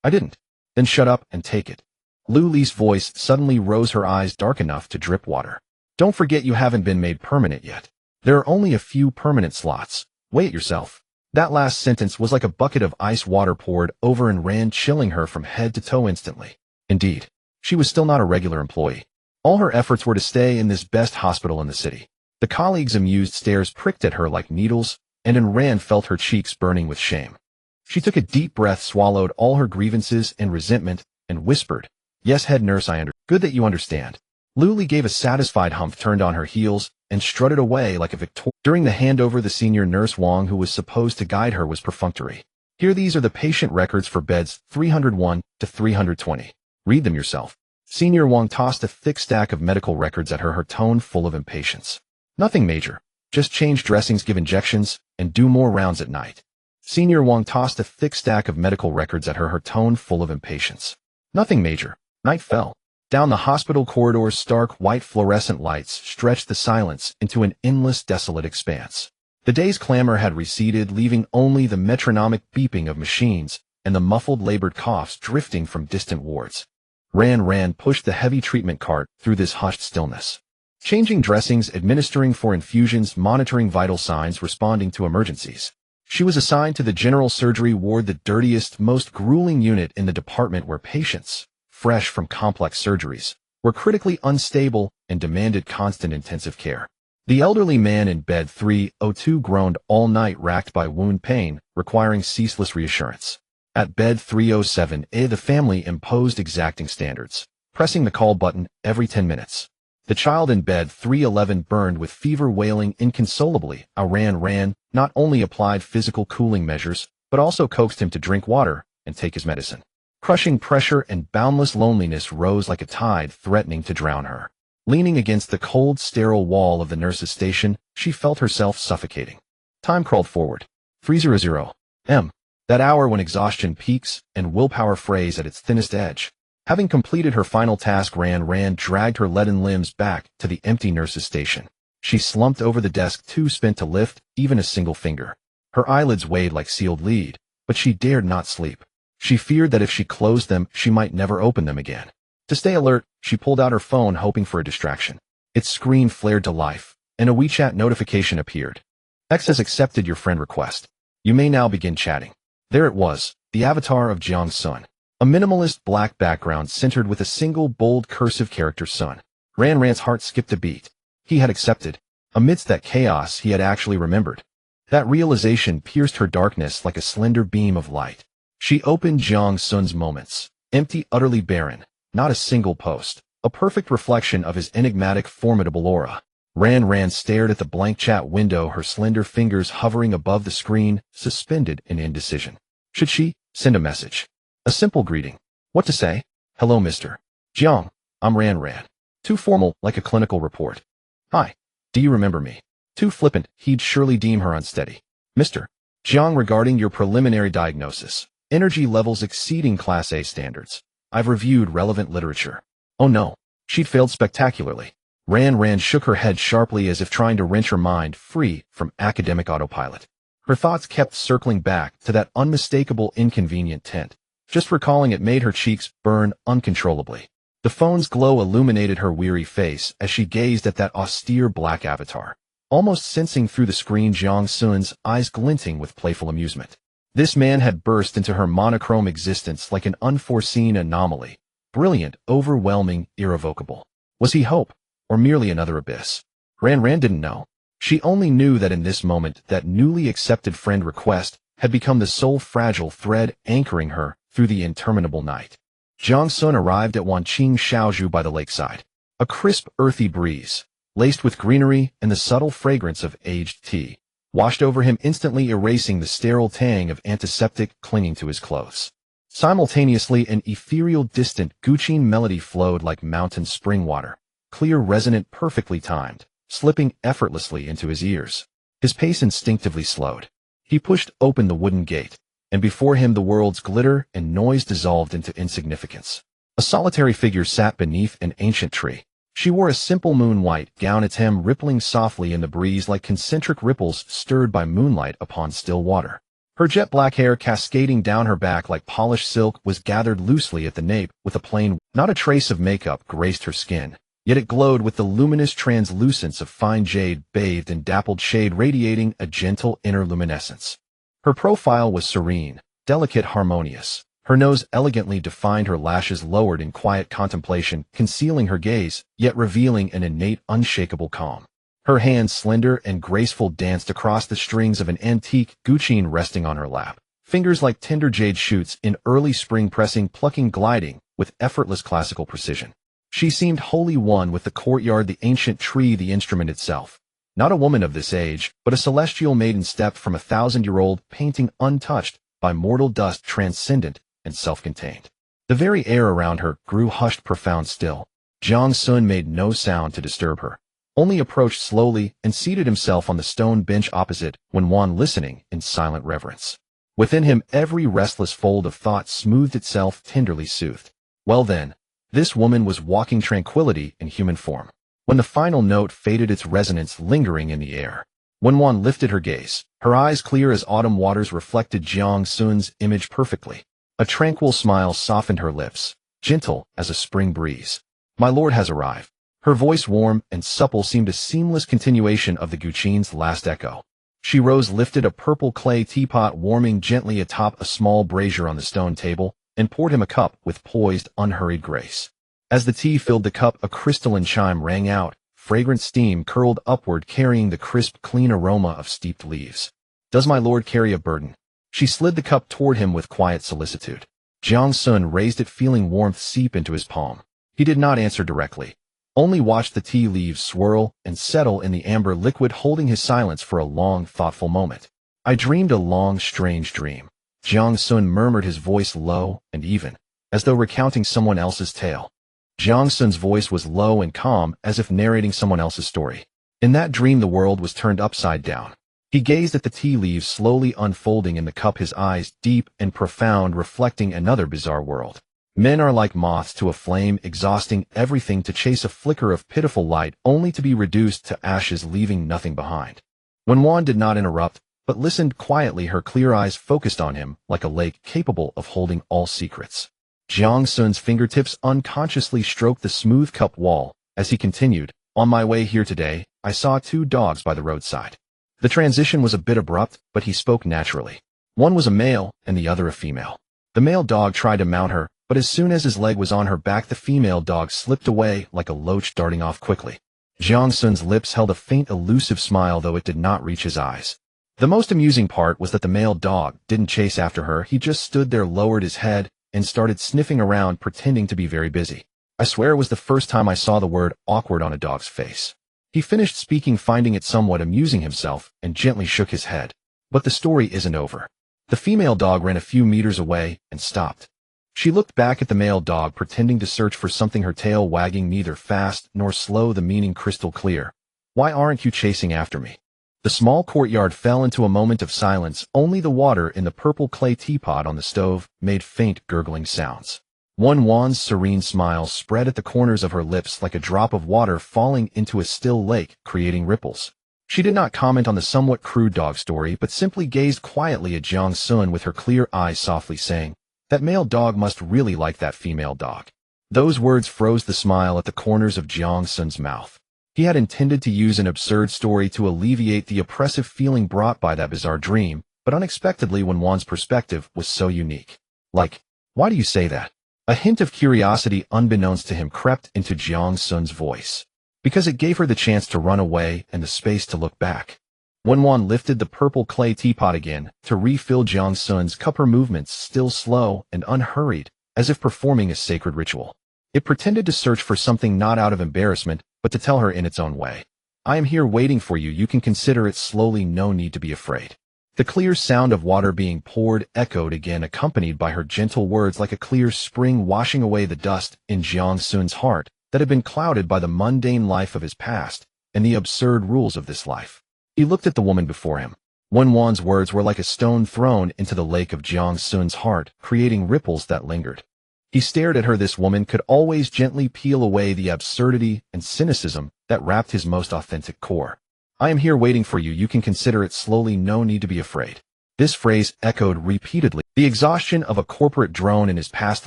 I didn't. Then shut up and take it. Lu Li's voice suddenly rose, her eyes dark enough to drip water. Don't forget you haven't been made permanent yet. There are only a few permanent slots. Weigh it yourself. That last sentence was like a bucket of ice water poured over Ran, chilling her from head to toe instantly. Indeed, she was still not a regular employee. All her efforts were to stay in this best hospital in the city. The colleagues' amused stares pricked at her like needles, and Ran felt her cheeks burning with shame. She took a deep breath, swallowed all her grievances and resentment, and whispered, "Yes, head nurse, I understand. Good that you understand." Lu Li gave a satisfied humph, turned on her heels, and strutted away like a victorious. During the handover, the senior nurse Wang, who was supposed to guide her, was perfunctory. Here, these are the patient records for beds 301 to 320. Read them yourself. Senior Wang tossed a thick stack of medical records at her, her tone full of impatience. Nothing major. Just change dressings, give injections, and do more rounds at night. Senior Wang tossed a thick stack of medical records at her, her tone full of impatience. Nothing major. Night fell. Down the hospital corridors, stark white fluorescent lights stretched the silence into an endless, desolate expanse. The day's clamor had receded, leaving only the metronomic beeping of machines and the muffled, labored coughs drifting from distant wards. Ran pushed the heavy treatment cart through this hushed stillness. Changing dressings, administering for infusions, monitoring vital signs, responding to emergencies. She was assigned to the general surgery ward, the dirtiest, most grueling unit in the department, where patients, fresh from complex surgeries, were critically unstable and demanded constant intensive care. The elderly man in bed 302 groaned all night, racked by wound pain, requiring ceaseless reassurance. At bed 307A, the family imposed exacting standards, pressing the call button every 10 minutes. The child in bed 311 burned with fever, wailing inconsolably. Ran not only applied physical cooling measures, but also coaxed him to drink water and take his medicine. Crushing pressure and boundless loneliness rose like a tide, threatening to drown her. Leaning against the cold, sterile wall of the nurse's station, she felt herself suffocating. Time crawled forward. 300 M. That hour when exhaustion peaks and willpower frays at its thinnest edge. Having completed her final task, Ran dragged her leaden limbs back to the empty nurse's station. She slumped over the desk, too spent to lift even a single finger. Her eyelids weighed like sealed lead, but she dared not sleep. She feared that if she closed them, she might never open them again. To stay alert, she pulled out her phone, hoping for a distraction. Its screen flared to life, and a WeChat notification appeared. X has accepted your friend request. You may now begin chatting. There it was, the avatar of Jiang Xun. A minimalist black background centered with a single bold cursive character Sun. Ran's heart skipped a beat. He had accepted. Amidst that chaos, he had actually remembered. That realization pierced her darkness like a slender beam of light. She opened Jiang Xun's moments. Empty, utterly barren. Not a single post. A perfect reflection of his enigmatic, formidable aura. Ran stared at the blank chat window, her slender fingers hovering above the screen, suspended in indecision. Should she send a message? A simple greeting. What to say? Hello, Mr. Jiang. I'm Ran. Too formal, like a clinical report. Hi. Do you remember me? Too flippant, he'd surely deem her unsteady. Mr. Jiang, regarding your preliminary diagnosis. Energy levels exceeding Class A standards. I've reviewed relevant literature. Oh no. She'd failed spectacularly. Ran shook her head sharply as if trying to wrench her mind free from academic autopilot. Her thoughts kept circling back to that unmistakable inconvenient tint. Just recalling it made her cheeks burn uncontrollably. The phone's glow illuminated her weary face as she gazed at that austere black avatar, almost sensing through the screen Jiang Xun's eyes glinting with playful amusement. This man had burst into her monochrome existence like an unforeseen anomaly, brilliant, overwhelming, irrevocable. Was he hope, or merely another abyss? Ran didn't know. She only knew that in this moment that newly accepted friend request had become the sole fragile thread anchoring her through the interminable night. Jiang Xun arrived at Wanqing Shaozhu by the lakeside. A crisp, earthy breeze, laced with greenery and the subtle fragrance of aged tea, washed over him, instantly erasing the sterile tang of antiseptic clinging to his clothes. Simultaneously, an ethereal, distant Guqin melody flowed like mountain spring water, clear, resonant, perfectly timed, slipping effortlessly into his ears. His pace instinctively slowed. He pushed open the wooden gate, and before him the world's glitter and noise dissolved into insignificance. A solitary figure sat beneath an ancient tree. She wore a simple moon-white gown, its hem rippling softly in the breeze like concentric ripples stirred by moonlight upon still water. Her jet-black hair, cascading down her back like polished silk, was gathered loosely at the nape with a plain, not a trace of makeup graced her skin, yet it glowed with the luminous translucence of fine jade bathed in dappled shade, radiating a gentle inner luminescence. Her profile was serene, delicate, harmonious. Her nose elegantly defined, her lashes lowered in quiet contemplation, concealing her gaze, yet revealing an innate, unshakable calm. Her hands, slender and graceful, danced across the strings of an antique Guqin resting on her lap. Fingers like tender jade shoots in early spring, pressing, plucking, gliding, with effortless classical precision. She seemed wholly one with the courtyard, the ancient tree, the instrument itself. Not a woman of this age, but a celestial maiden stepped from a 1,000-year-old painting, untouched by mortal dust, transcendent and self-contained. The very air around her grew hushed, profound, still. Jiang Xun made no sound to disturb her, only approached slowly and seated himself on the stone bench opposite, Wan listening in silent reverence. Within him, every restless fold of thought smoothed itself, tenderly soothed. Well then, this woman was walking tranquility in human form. When the final note faded, its resonance lingering in the air, Wan lifted her gaze. Her eyes, clear as autumn waters, reflected Jiang Xun's image perfectly. A tranquil smile softened her lips, gentle as a spring breeze. My lord has arrived. Her voice, warm and supple, seemed a seamless continuation of the Guqin's last echo. She rose, lifted a purple clay teapot warming gently atop a small brazier on the stone table, and poured him a cup with poised, unhurried grace. As the tea filled the cup, a crystalline chime rang out, fragrant steam curled upward, carrying the crisp, clean aroma of steeped leaves. Does my lord carry a burden? She slid the cup toward him with quiet solicitude. Jiang Xun raised it, feeling warmth seep into his palm. He did not answer directly, only watched the tea leaves swirl and settle in the amber liquid, holding his silence for a long, thoughtful moment. I dreamed a long, strange dream. Jiang Xun murmured, his voice low and even, as though recounting someone else's tale. Jiang Xun's voice was low and calm, as if narrating someone else's story. In that dream, the world was turned upside down. He gazed at the tea leaves slowly unfolding in the cup, his eyes deep and profound, reflecting another bizarre world. Men are like moths to a flame, exhausting everything to chase a flicker of pitiful light, only to be reduced to ashes, leaving nothing behind. Wan did not interrupt, but listened quietly, her clear eyes focused on him like a lake capable of holding all secrets. Jiang Xun's fingertips unconsciously stroked the smooth cup wall as he continued, on my way here today, I saw 2 dogs by the roadside. The transition was a bit abrupt, but he spoke naturally. One was a male, and the other a female. The male dog tried to mount her, but as soon as his leg was on her back, the female dog slipped away like a loach darting off quickly. Jiang Xun's lips held a faint elusive smile, though it did not reach his eyes. The most amusing part was that the male dog didn't chase after her. He just stood there, lowered his head, and started sniffing around, pretending to be very busy. I swear it was the first time I saw the word awkward on a dog's face. He finished speaking, finding it somewhat amusing himself, and gently shook his head. But the story isn't over. The female dog ran a few meters away and stopped. She looked back at the male dog, pretending to search for something, her tail wagging neither fast nor slow, the meaning crystal clear. Why aren't you chasing after me? The small courtyard fell into a moment of silence. Only the water in the purple clay teapot on the stove made faint gurgling sounds. Wan's serene smile spread at the corners of her lips like a drop of water falling into a still lake, creating ripples. She did not comment on the somewhat crude dog story, but simply gazed quietly at Jiang Xun with her clear eyes, softly saying, "That male dog must really like that female dog." Those words froze the smile at the corners of Jiang Xun's mouth. He had intended to use an absurd story to alleviate the oppressive feeling brought by that bizarre dream, but unexpectedly Wan's perspective was so unique. Like, why do you say that? A hint of curiosity unbeknownst to him crept into Jiang Xun's voice. Because it gave her the chance to run away and the space to look back. When Wan lifted the purple clay teapot again to refill Jiang Xun's cup, her movements still slow and unhurried, as if performing a sacred ritual. It pretended to search for something not out of embarrassment, but to tell her in its own way. "I am here waiting for you. You can consider it slowly. No need to be afraid." The clear sound of water being poured echoed again, accompanied by her gentle words, like a clear spring washing away the dust in Jiang Xun's heart that had been clouded by the mundane life of his past and the absurd rules of this life. He looked at the woman before him. Wan's words were like a stone thrown into the lake of Jiang Xun's heart, creating ripples that lingered. He stared at her. This woman could always gently peel away the absurdity and cynicism that wrapped his most authentic core. "I am here waiting for you. You can consider it slowly. No need to be afraid." This phrase echoed repeatedly. The exhaustion of a corporate drone in his past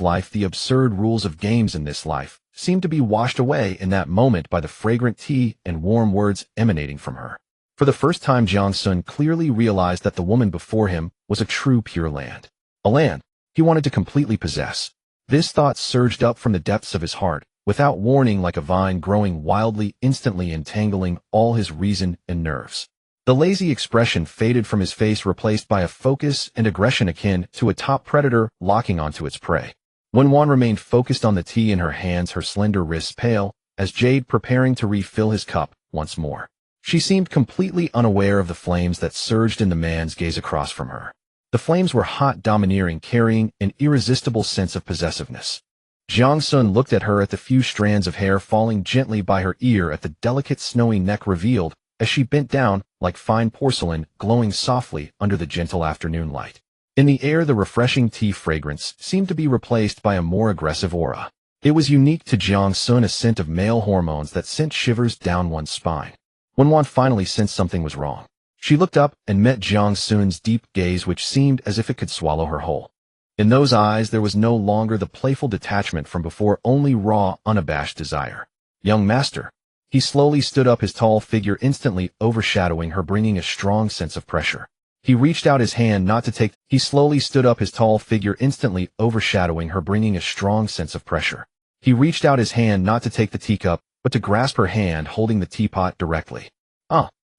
life, the absurd rules of games in this life, seemed to be washed away in that moment by the fragrant tea and warm words emanating from her. For the first time, Jiang Xun clearly realized that the woman before him was a true Pure Land. A land he wanted to completely possess. This thought surged up from the depths of his heart, without warning, like a vine growing wildly, instantly entangling all his reason and nerves. The lazy expression faded from his face, replaced by a focus and aggression akin to a top predator locking onto its prey. Wan remained focused on the tea in her hands, her slender wrists pale as jade, preparing to refill his cup once more. She seemed completely unaware of the flames that surged in the man's gaze across from her. The flames were hot, domineering, carrying an irresistible sense of possessiveness. Jiang Xun looked at her, at the few strands of hair falling gently by her ear, at the delicate snowy neck revealed as she bent down like fine porcelain, glowing softly under the gentle afternoon light. In the air, the refreshing tea fragrance seemed to be replaced by a more aggressive aura. It was unique to Jiang Xun, a scent of male hormones that sent shivers down one's spine. When Wan finally sensed something was wrong, she looked up and met Jiang Xun's deep gaze, which seemed as if it could swallow her whole. In those eyes there was no longer the playful detachment from before, only raw, unabashed desire. "Young master." He slowly stood up, his tall figure instantly overshadowing her, bringing a strong sense of pressure. He reached out his hand not to take. He slowly stood up, his tall figure instantly overshadowing her, bringing a strong sense of pressure. He reached out his hand not to take the teacup, but to grasp her hand, holding the teapot directly.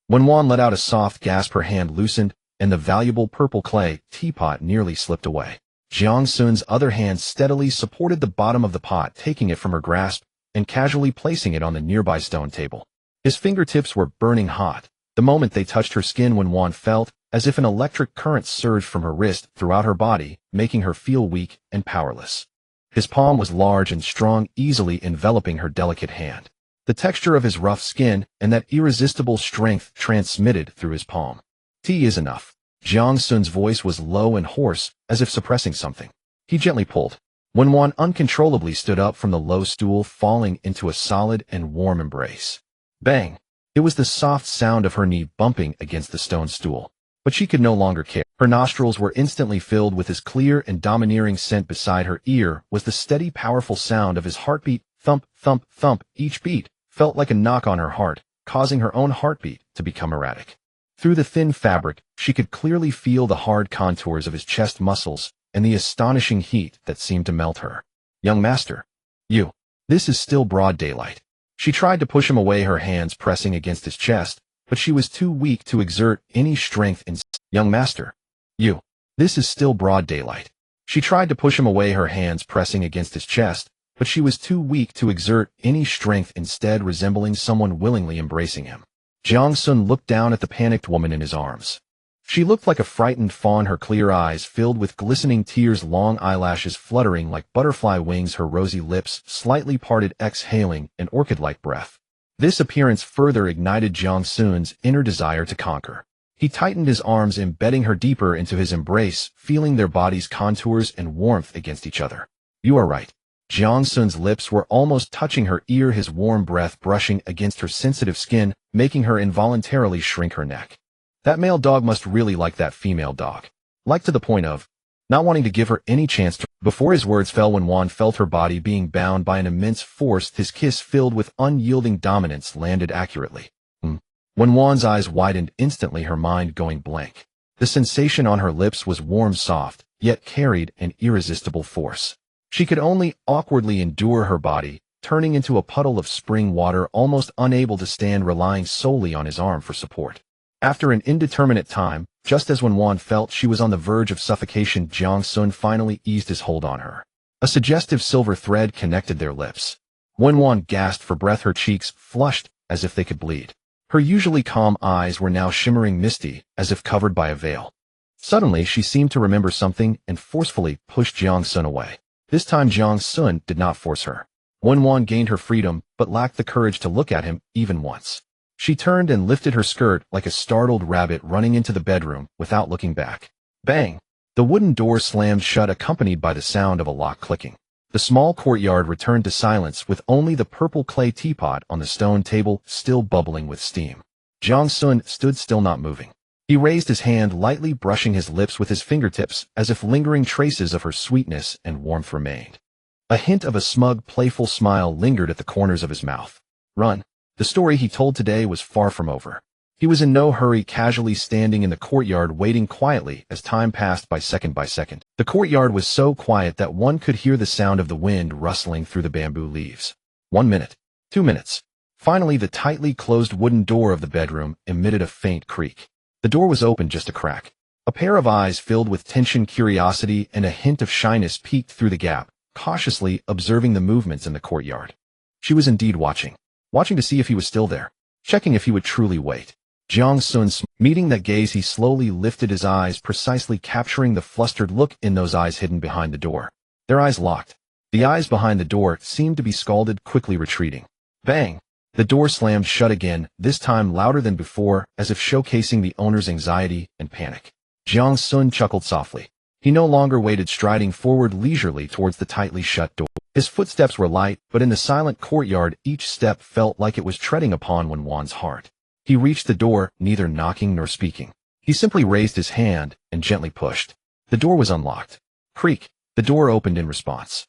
When Wan let out a soft gasp, her hand loosened, and the valuable purple clay teapot nearly slipped away. Jiang Xun's other hand steadily supported the bottom of the pot, taking it from her grasp and casually placing it on the nearby stone table. His fingertips were burning hot the moment they touched her skin, when Wan felt as if an electric current surged from her wrist throughout her body, making her feel weak and powerless. His palm was large and strong, easily enveloping her delicate hand. The texture of his rough skin and that irresistible strength transmitted through his palm. "Tea is enough." Jiang Xun's voice was low and hoarse, as if suppressing something. He gently pulled. When Wan uncontrollably stood up from the low stool, falling into a solid and warm embrace. Bang! It was the soft sound of her knee bumping against the stone stool. But she could no longer care. Her nostrils were instantly filled with his clear and domineering scent. Beside her ear was the steady, powerful sound of his heartbeat. Thump, thump, thump. Each beat felt like a knock on her heart, causing her own heartbeat to become erratic. Through the thin fabric, she could clearly feel the hard contours of his chest muscles and the astonishing heat that seemed to melt her. "Young master. You. This is still broad daylight." She tried to push him away, her hands pressing against his chest, but she was too weak to exert any strength in. "Young master. You. This is still broad daylight." She tried to push him away, her hands pressing against his chest, but she was too weak to exert any strength, instead resembling someone willingly embracing him. Jiang Xun looked down at the panicked woman in his arms. She looked like a frightened fawn, her clear eyes filled with glistening tears, long eyelashes fluttering like butterfly wings, her rosy lips slightly parted, exhaling an orchid-like breath. This appearance further ignited Jiang Xun's inner desire to conquer. He tightened his arms, embedding her deeper into his embrace, feeling their bodies' contours and warmth against each other. "You are right." Jiang Xun's lips were almost touching her ear, his warm breath brushing against her sensitive skin, making her involuntarily shrink her neck. That male dog must really like that female dog. Like to the point of not wanting to give her any chance to. Before his words fell, when Juan felt her body being bound by an immense force, his kiss filled with unyielding dominance landed accurately. When Juan's eyes widened, instantly her mind going blank. The sensation on her lips was warm, soft, yet carried an irresistible force. She could only awkwardly endure her body, turning into a puddle of spring water, almost unable to stand, relying solely on his arm for support. After an indeterminate time, just as when Juan felt she was on the verge of suffocation, Jiang Xun finally eased his hold on her. A suggestive silver thread connected their lips. When Juan gasped for breath, her cheeks flushed as if they could bleed. Her usually calm eyes were now shimmering misty, as if covered by a veil. Suddenly, she seemed to remember something and forcefully pushed Jiang Xun away. This time Jiang Xun did not force her. Wen Wan gained her freedom, but lacked the courage to look at him even once. She turned and lifted her skirt like a startled rabbit, running into the bedroom without looking back. Bang! The wooden door slammed shut, accompanied by the sound of a lock clicking. The small courtyard returned to silence, with only the purple clay teapot on the stone table still bubbling with steam. Jiang Xun stood still, not moving. He raised his hand, lightly brushing his lips with his fingertips, as if lingering traces of her sweetness and warmth remained. A hint of a smug, playful smile lingered at the corners of his mouth. Run. The story he told today was far from over. He was in no hurry, casually standing in the courtyard, waiting quietly as time passed by second by second. The courtyard was so quiet that one could hear the sound of the wind rustling through the bamboo leaves. 1 minute. 2 minutes. Finally, the tightly closed wooden door of the bedroom emitted a faint creak. The door was open just a crack. A pair of eyes filled with tension, curiosity, and a hint of shyness peeked through the gap, cautiously observing the movements in the courtyard. She was indeed watching to see if he was still there, checking if he would truly wait. Jiang Xun, meeting that gaze, he slowly lifted his eyes, precisely capturing the flustered look in those eyes hidden behind the door. Their eyes locked. The eyes behind the door seemed to be scalded, quickly retreating. Bang! The door slammed shut again, this time louder than before, as if showcasing the owner's anxiety and panic. Jiang Xun chuckled softly. He no longer waited, striding forward leisurely towards the tightly shut door. His footsteps were light, but in the silent courtyard, each step felt like it was treading upon Wen Wan's heart. He reached the door, neither knocking nor speaking. He simply raised his hand and gently pushed. The door was unlocked. Creak! The door opened in response.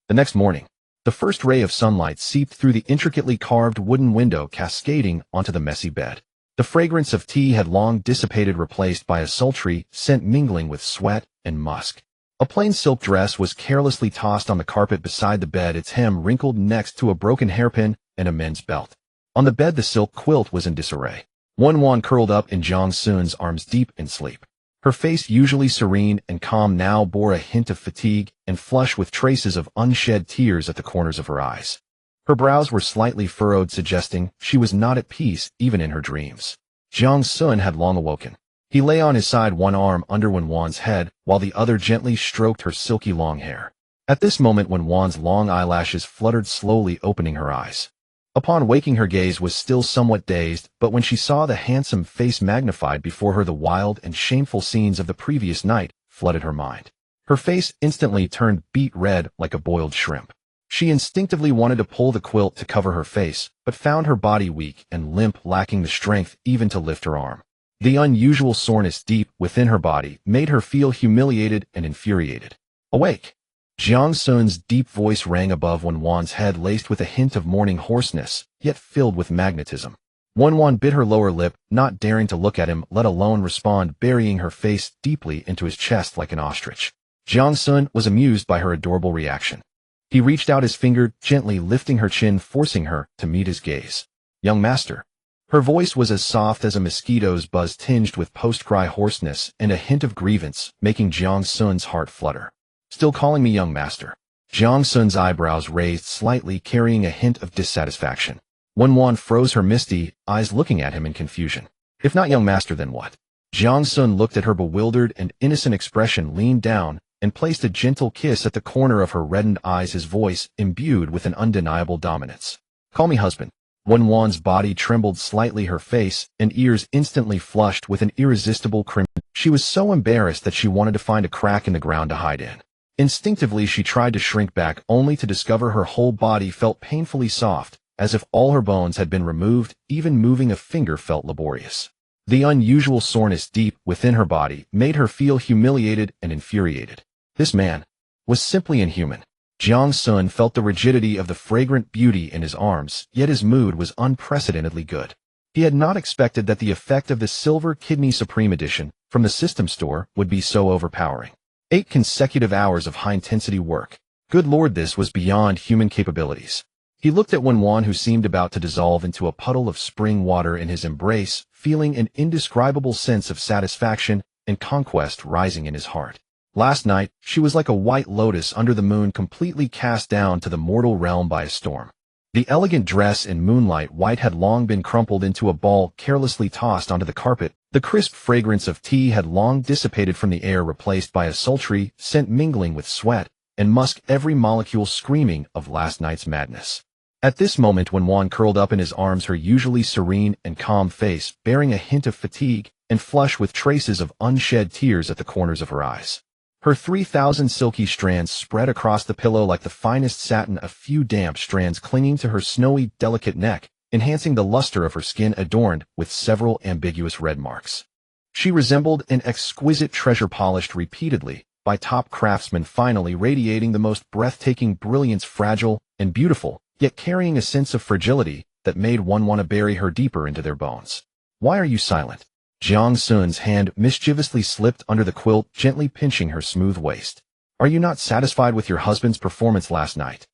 The next morning, the first ray of sunlight seeped through the intricately carved wooden window, cascading onto the messy bed. The fragrance of tea had long dissipated, replaced by a sultry scent mingling with sweat and musk. A plain silk dress was carelessly tossed on the carpet beside the bed, its hem wrinkled next to a broken hairpin and a men's belt. On the bed, the silk quilt was in disarray. Wen Wan curled up in Jiang Xun's arms, deep in sleep. Her face, usually serene and calm, now bore a hint of fatigue and flush, with traces of unshed tears at the corners of her eyes. Her brows were slightly furrowed, suggesting she was not at peace even in her dreams. Jiang Xun had long awoken. He lay on his side, one arm under Wen Wan's head, while the other gently stroked her silky long hair. At this moment, Wen Wan's long eyelashes fluttered, slowly opening her eyes. Upon waking, her gaze was still somewhat dazed, but when she saw the handsome face magnified before her, the wild and shameful scenes of the previous night flooded her mind. Her face instantly turned beet red like a boiled shrimp. She instinctively wanted to pull the quilt to cover her face, but found her body weak and limp, lacking the strength even to lift her arm. The unusual soreness deep within her body made her feel humiliated and infuriated. Awake! Jiang Xun's deep voice rang above Wen Wan's head, laced with a hint of morning hoarseness, yet filled with magnetism. Wan bit her lower lip, not daring to look at him, let alone respond, burying her face deeply into his chest like an ostrich. Jiang Xun was amused by her adorable reaction. He reached out his finger, gently lifting her chin, forcing her to meet his gaze. "Young master." Her voice was as soft as a mosquito's buzz, tinged with post-cry hoarseness and a hint of grievance, making Jiang Xun's heart flutter. "Still calling me young master?" Jiang Xun's eyebrows raised slightly, carrying a hint of dissatisfaction. Wan froze her misty eyes, looking at him in confusion. "If not young master, then what?" Jiang Xun looked at her bewildered and innocent expression, leaned down, and placed a gentle kiss at the corner of her reddened eyes, his voice imbued with an undeniable dominance. "Call me husband." Wan's body trembled slightly, her face and ears instantly flushed with an irresistible crimson. She was so embarrassed that she wanted to find a crack in the ground to hide in. Instinctively, she tried to shrink back, only to discover her whole body felt painfully soft, as if all her bones had been removed. Even moving a finger felt laborious. The unusual soreness deep within her body made her feel humiliated and infuriated. This man was simply inhuman. Jiang Xun felt the rigidity of the fragrant beauty in his arms, yet his mood was unprecedentedly good. He had not expected that the effect of the Silver Kidney Supreme Edition from the system store would be so overpowering. 8 consecutive hours of high-intensity work. Good lord, this was beyond human capabilities. He looked at Wan, who seemed about to dissolve into a puddle of spring water in his embrace, feeling an indescribable sense of satisfaction and conquest rising in his heart. Last night, she was like a white lotus under the moon, completely cast down to the mortal realm by a storm. The elegant dress in moonlight white had long been crumpled into a ball, carelessly tossed onto the carpet. The crisp fragrance of tea had long dissipated from the air, replaced by a sultry scent mingling with sweat and musk, every molecule screaming of last night's madness. At this moment, when Wan curled up in his arms, her usually serene and calm face bearing a hint of fatigue and flush with traces of unshed tears at the corners of her eyes. Her 3,000 silky strands spread across the pillow like the finest satin, a few damp strands clinging to her snowy, delicate neck, enhancing the luster of her skin, adorned with several ambiguous red marks. She resembled an exquisite treasure, polished repeatedly by top craftsmen, finally radiating the most breathtaking brilliance, fragile and beautiful, yet carrying a sense of fragility that made one want to bury her deeper into their bones. "Why are you silent?" Jiang Xun's hand mischievously slipped under the quilt, gently pinching her smooth waist. "Are you not satisfied with your husband's performance last night?"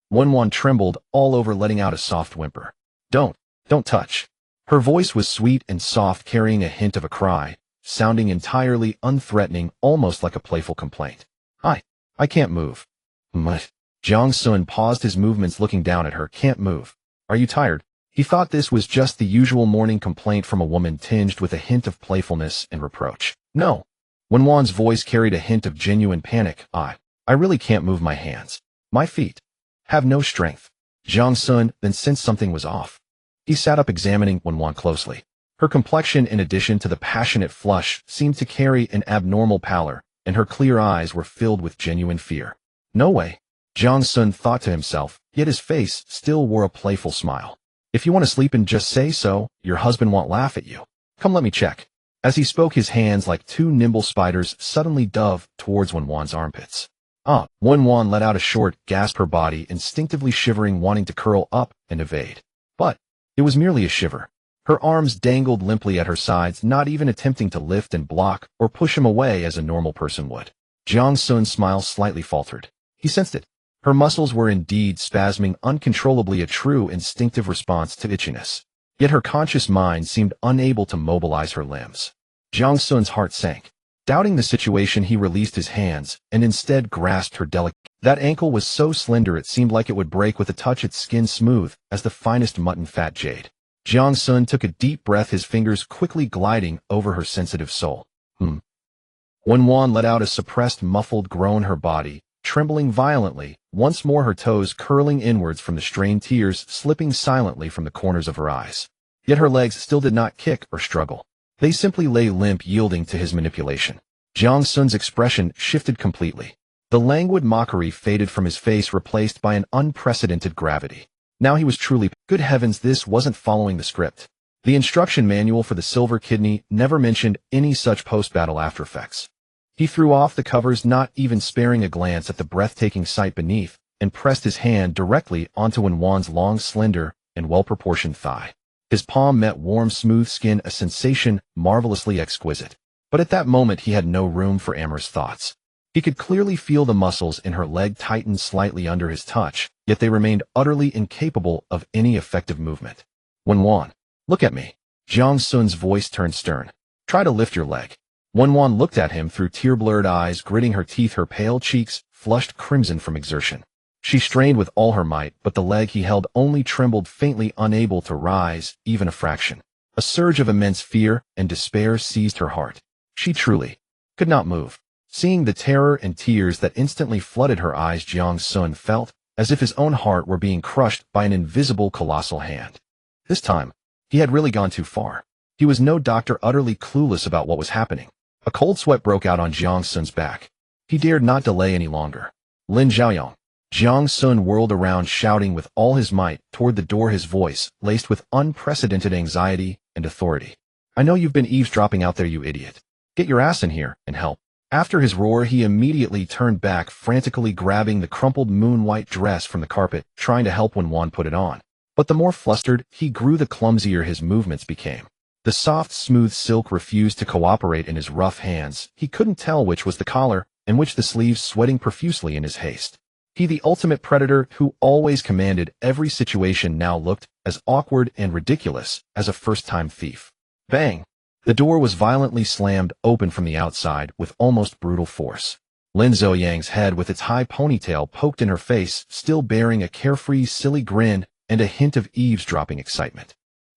Wan trembled all over, letting out a soft whimper. Don't touch." Her voice was sweet and soft, carrying a hint of a cry, sounding entirely unthreatening, almost like a playful complaint. I can't move." "Muh." Jiang Xun paused his movements, looking down at her. "Can't move. Are you tired?" He thought this was just the usual morning complaint from a woman, tinged with a hint of playfulness and reproach. "No." Wan's voice carried a hint of genuine panic. I really can't move my hands. My feet have no strength." Jiang Xun then sensed something was off. He sat up, examining Wan closely. Her complexion, in addition to the passionate flush, seemed to carry an abnormal pallor, and her clear eyes were filled with genuine fear. "No way," Jiang Xun thought to himself, yet his face still wore a playful smile. "If you want to sleep, and just say so, your husband won't laugh at you. Come, let me check." As he spoke, his hands, like 2 nimble spiders, suddenly dove towards Wan's armpits. Wan let out a short gasp, her body instinctively shivering, wanting to curl up and evade. But it was merely a shiver. Her arms dangled limply at her sides, not even attempting to lift and block or push him away as a normal person would. Jiang Xun's smile slightly faltered. He sensed it. Her muscles were indeed spasming uncontrollably, a true instinctive response to itchiness. Yet her conscious mind seemed unable to mobilize her limbs. Jiang Xun's heart sank. Doubting the situation, he released his hands and instead grasped her delicate. That ankle was so slender it seemed like it would break with a touch, its skin smooth as the finest mutton fat jade. Jiang Xun took a deep breath, his fingers quickly gliding over her sensitive soul. Wan let out a suppressed, muffled groan, her body trembling violently, once more her toes curling inwards from the strained tears slipping silently from the corners of her eyes. Yet her legs still did not kick or struggle. They simply lay limp, yielding to his manipulation. Jiang Xun's expression shifted completely. The languid mockery faded from his face, replaced by an unprecedented gravity. Now he was truly— good heavens, this wasn't following the script. The instruction manual for the Silver Kidney never mentioned any such post-battle aftereffects. He threw off the covers, not even sparing a glance at the breathtaking sight beneath, and pressed his hand directly onto Wan's long, slender, and well-proportioned thigh. His palm met warm, smooth skin, a sensation marvelously exquisite. But at that moment he had no room for amorous thoughts. He could clearly feel the muscles in her leg tighten slightly under his touch, yet they remained utterly incapable of any effective movement. Wenwan, look at me. Jiang Xun's voice turned stern. Try to lift your leg. Wenwan looked at him through tear-blurred eyes, gritting her teeth, her pale cheeks flushed crimson from exertion. She strained with all her might, but the leg he held only trembled faintly, unable to rise, even a fraction. A surge of immense fear and despair seized her heart. She truly could not move. Seeing the terror and tears that instantly flooded her eyes, Jiang Xun felt as if his own heart were being crushed by an invisible colossal hand. This time, he had really gone too far. He was no doctor, utterly clueless about what was happening. A cold sweat broke out on Jiang Xun's back. He dared not delay any longer. Lin Xiaoyang. Jiang Xun whirled around, shouting with all his might toward the door, his voice laced with unprecedented anxiety and authority. I know you've been eavesdropping out there, you idiot. Get your ass in here and help. After his roar, he immediately turned back, frantically grabbing the crumpled moon-white dress from the carpet, trying to help Wenwan put it on. But the more flustered he grew, the clumsier his movements became. The soft, smooth silk refused to cooperate in his rough hands. He couldn't tell which was the collar and which the sleeves, sweating profusely in his haste. He, the ultimate predator who always commanded every situation, now looked as awkward and ridiculous as a first-time thief. Bang! The door was violently slammed open from the outside with almost brutal force. Lin Xiaoyang's head, with its high ponytail, poked in her face, still bearing a carefree, silly grin and a hint of eavesdropping excitement.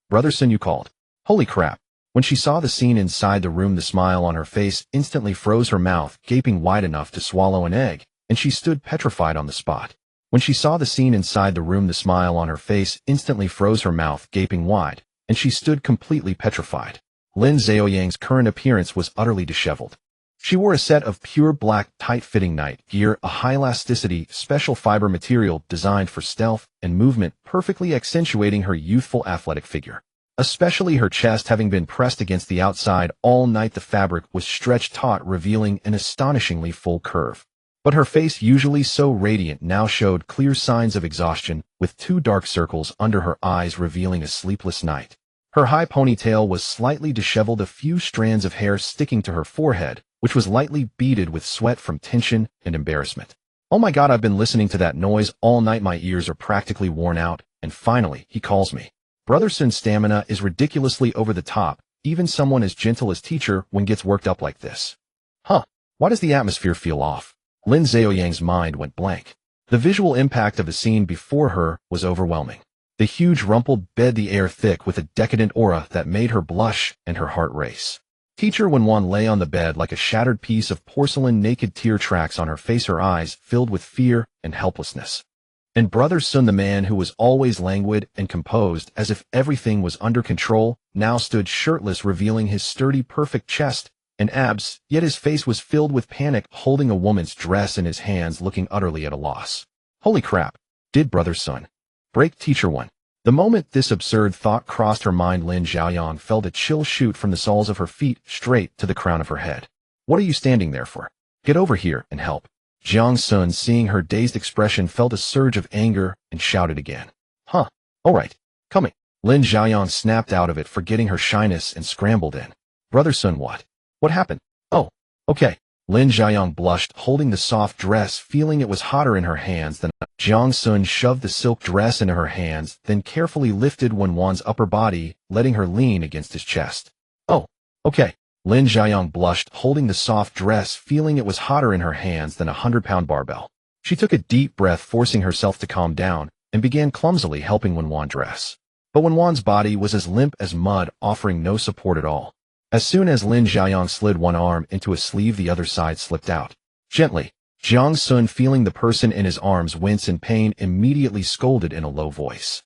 Brother Sun, you called. Holy crap. When she saw the scene inside the room, the smile on her face instantly froze, her mouth gaping wide enough to swallow an egg, and she stood petrified on the spot. When she saw the scene inside the room, the smile on her face instantly froze, her mouth gaping wide, and she stood completely petrified. Lin Xiaoyang's current appearance was utterly disheveled. She wore a set of pure black, tight-fitting night gear, a high-elasticity, special fiber material designed for stealth and movement, perfectly accentuating her youthful, athletic figure. Especially her chest, having been pressed against the outside all night, the fabric was stretched taut, revealing an astonishingly full curve. But her face, usually so radiant, now showed clear signs of exhaustion, with 2 dark circles under her eyes revealing a sleepless night. Her high ponytail was slightly disheveled, a few strands of hair sticking to her forehead, which was lightly beaded with sweat from tension and embarrassment. Oh my God, I've been listening to that noise all night, my ears are practically worn out, and finally, he calls me. Brother Sun's stamina is ridiculously over the top, even someone as gentle as teacher when gets worked up like this. Huh, why does the atmosphere feel off? Lin Xiaoyang's mind went blank. The visual impact of the scene before her was overwhelming. The huge rumpled bed, the air thick with a decadent aura that made her blush and her heart race. Teacher Wenwan lay on the bed like a shattered piece of porcelain, naked tear tracks on her face, her eyes filled with fear and helplessness. And Brother Sun, the man who was always languid and composed as if everything was under control, now stood shirtless, revealing his sturdy, perfect chest and abs, yet his face was filled with panic, holding a woman's dress in his hands, looking utterly at a loss. Holy crap! Did Brother Sun break Teacher Wen? The moment this absurd thought crossed her mind, Lin Xiaoyang felt a chill shoot from the soles of her feet straight to the crown of her head. What are you standing there for? Get over here and help. Jiang Xun, seeing her dazed expression, felt a surge of anger and shouted again. Huh, all right, coming. Lin Xiaoyang snapped out of it, forgetting her shyness, and scrambled in. Brother Sun, what? What happened? Oh, okay. Lin Xiaoyang blushed, holding the soft dress, feeling it was hotter in her hands than Jiang Xun shoved the silk dress into her hands, then carefully lifted Wenwan's upper body, letting her lean against his chest. Oh, okay. Lin Xiaoyang blushed, holding the soft dress, feeling it was hotter in her hands than a 100-pound barbell. She took a deep breath, forcing herself to calm down, and began clumsily helping Wenwan dress. But Wenwan's body was as limp as mud, offering no support at all. As soon as Lin Xiaoyang slid one arm into a sleeve, the other side slipped out. Gently, Jiang Xun, feeling the person in his arms wince in pain, immediately scolded in a low voice.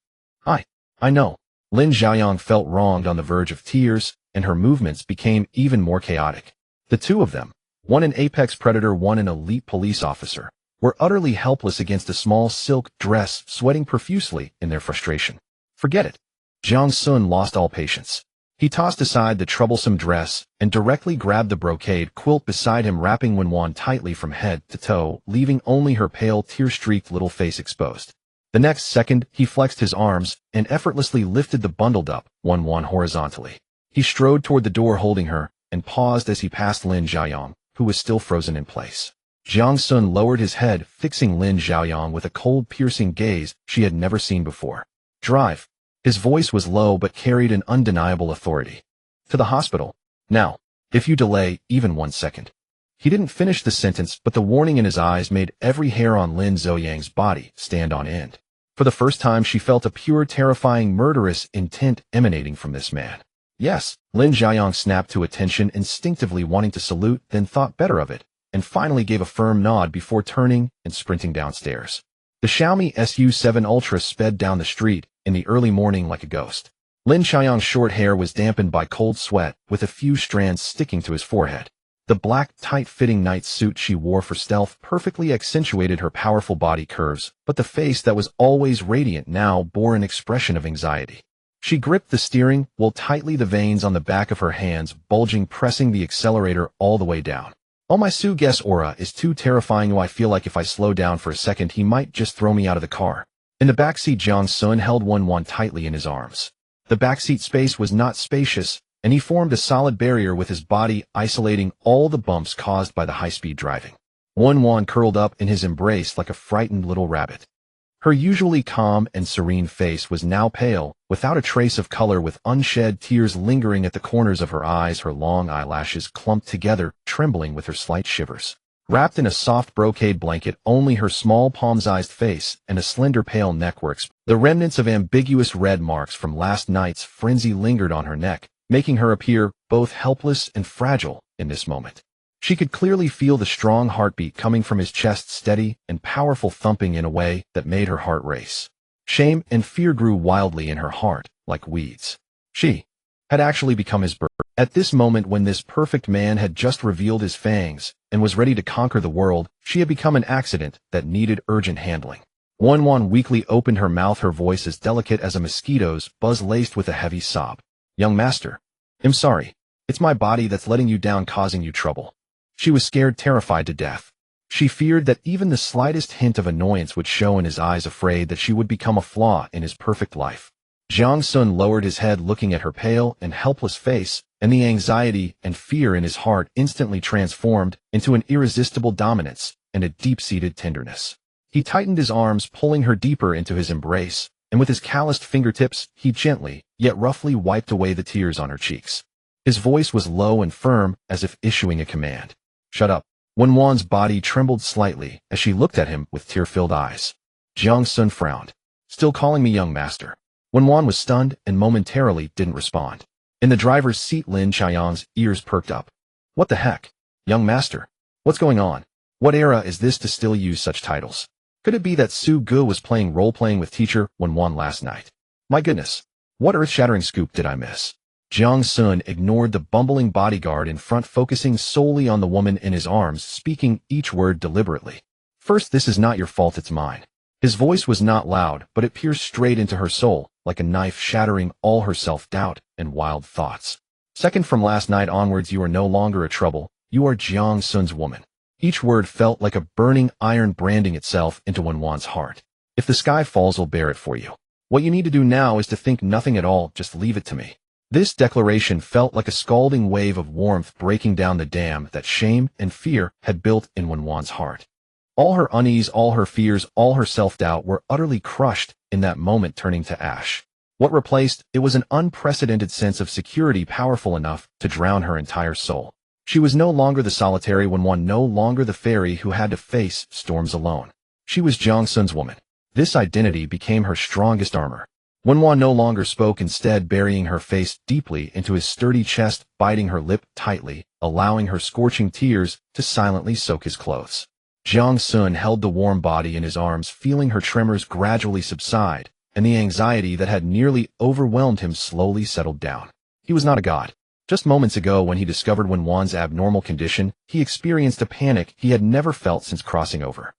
I know. Lin Xiaoyang felt wronged, on the verge of tears, and her movements became even more chaotic. The two of them, one an apex predator, one an elite police officer, were utterly helpless against a small silk dress, sweating profusely in their frustration. Forget it. Jiang Xun lost all patience. He tossed aside the troublesome dress and directly grabbed the brocade quilt beside him, wrapping Wenwan tightly from head to toe, leaving only her pale, tear-streaked little face exposed. The next second, he flexed his arms and effortlessly lifted the bundled-up Wan horizontally. He strode toward the door holding her and paused as he passed Lin Xiaoyang, who was still frozen in place. Jiang Xun lowered his head, fixing Lin Xiaoyang with a cold, piercing gaze she had never seen before. Drive. His voice was low but carried an undeniable authority. To the hospital. Now. If you delay even 1 second. He didn't finish the sentence, but the warning in his eyes made every hair on Lin Xiaoyang's body stand on end. For the first time, she felt a pure, terrifying, murderous intent emanating from this man. Yes, Lin Xiaoyang snapped to attention, instinctively wanting to salute, then thought better of it, and finally gave a firm nod before turning and sprinting downstairs. The Xiaomi SU7 Ultra sped down the street in the early morning like a ghost. Lin Xiaoyang's short hair was dampened by cold sweat, with a few strands sticking to his forehead. The black, tight-fitting night suit she wore for stealth perfectly accentuated her powerful body curves, but the face that was always radiant now bore an expression of anxiety. She gripped the steering wheel tightly, the veins on the back of her hands bulging, pressing the accelerator all the way down. Oh, my Su-Guess aura is too terrifying. I feel like if I slow down for a second, he might just throw me out of the car. In the backseat, Jiang Xun held Wan tightly in his arms. The backseat space was not spacious, and he formed a solid barrier with his body, isolating all the bumps caused by the high-speed driving. Wan curled up in his embrace like a frightened little rabbit. Her usually calm and serene face was now pale, without a trace of color, with unshed tears lingering at the corners of her eyes, her long eyelashes clumped together, trembling with her slight shivers. Wrapped in a soft brocade blanket, only her small palm-sized face and a slender pale neck were exposed. The remnants of ambiguous red marks from last night's frenzy lingered on her neck, making her appear both helpless and fragile in this moment. She could clearly feel the strong heartbeat coming from his chest, steady and powerful thumping in a way that made her heart race. Shame and fear grew wildly in her heart, like weeds. She had actually become his bird. At this moment, when this perfect man had just revealed his fangs and was ready to conquer the world, she had become an accident that needed urgent handling. Wan weakly opened her mouth, her voice as delicate as a mosquito's buzz laced with a heavy sob. Young master, I'm sorry. It's my body that's letting you down, causing you trouble. She was scared, terrified to death. She feared that even the slightest hint of annoyance would show in his eyes, afraid that she would become a flaw in his perfect life. Jiang Xun lowered his head, looking at her pale and helpless face, and the anxiety and fear in his heart instantly transformed into an irresistible dominance and a deep-seated tenderness. He tightened his arms, pulling her deeper into his embrace, and with his calloused fingertips, he gently, yet roughly wiped away the tears on her cheeks. His voice was low and firm, as if issuing a command. Shut up. Wan's body trembled slightly as she looked at him with tear-filled eyes. Jiang Xun frowned. Still calling me young master? Wan was stunned and momentarily didn't respond. In the driver's seat, Lin Xiaoyang's ears perked up. What the heck? Young master? What's going on? What era is this to still use such titles? Could it be that Su Ge was playing role-playing with teacher Wan last night? My goodness. What earth-shattering scoop did I miss? Jiang Xun ignored the bumbling bodyguard in front, focusing solely on the woman in his arms, speaking each word deliberately. First, this is not your fault, it's mine. His voice was not loud, but it pierced straight into her soul, like a knife, shattering all her self-doubt and wild thoughts. Second, from last night onwards, you are no longer a trouble. You are Jiang Xun's woman. Each word felt like a burning iron branding itself into Wan's heart. If the sky falls, I'll bear it for you. What you need to do now is to think nothing at all, just leave it to me. This declaration felt like a scalding wave of warmth breaking down the dam that shame and fear had built in Wan's heart. All her unease, all her fears, all her self-doubt were utterly crushed in that moment, turning to ash. What replaced it was an unprecedented sense of security, powerful enough to drown her entire soul. She was no longer the solitary Wan, no longer the fairy who had to face storms alone. She was Jiang Xun's woman. This identity became her strongest armor. Wan no longer spoke, instead burying her face deeply into his sturdy chest, biting her lip tightly, allowing her scorching tears to silently soak his clothes. Jiang Xun held the warm body in his arms, feeling her tremors gradually subside, and the anxiety that had nearly overwhelmed him slowly settled down. He was not a god. Just moments ago, when he discovered Wan's abnormal condition, he experienced a panic he had never felt since crossing over.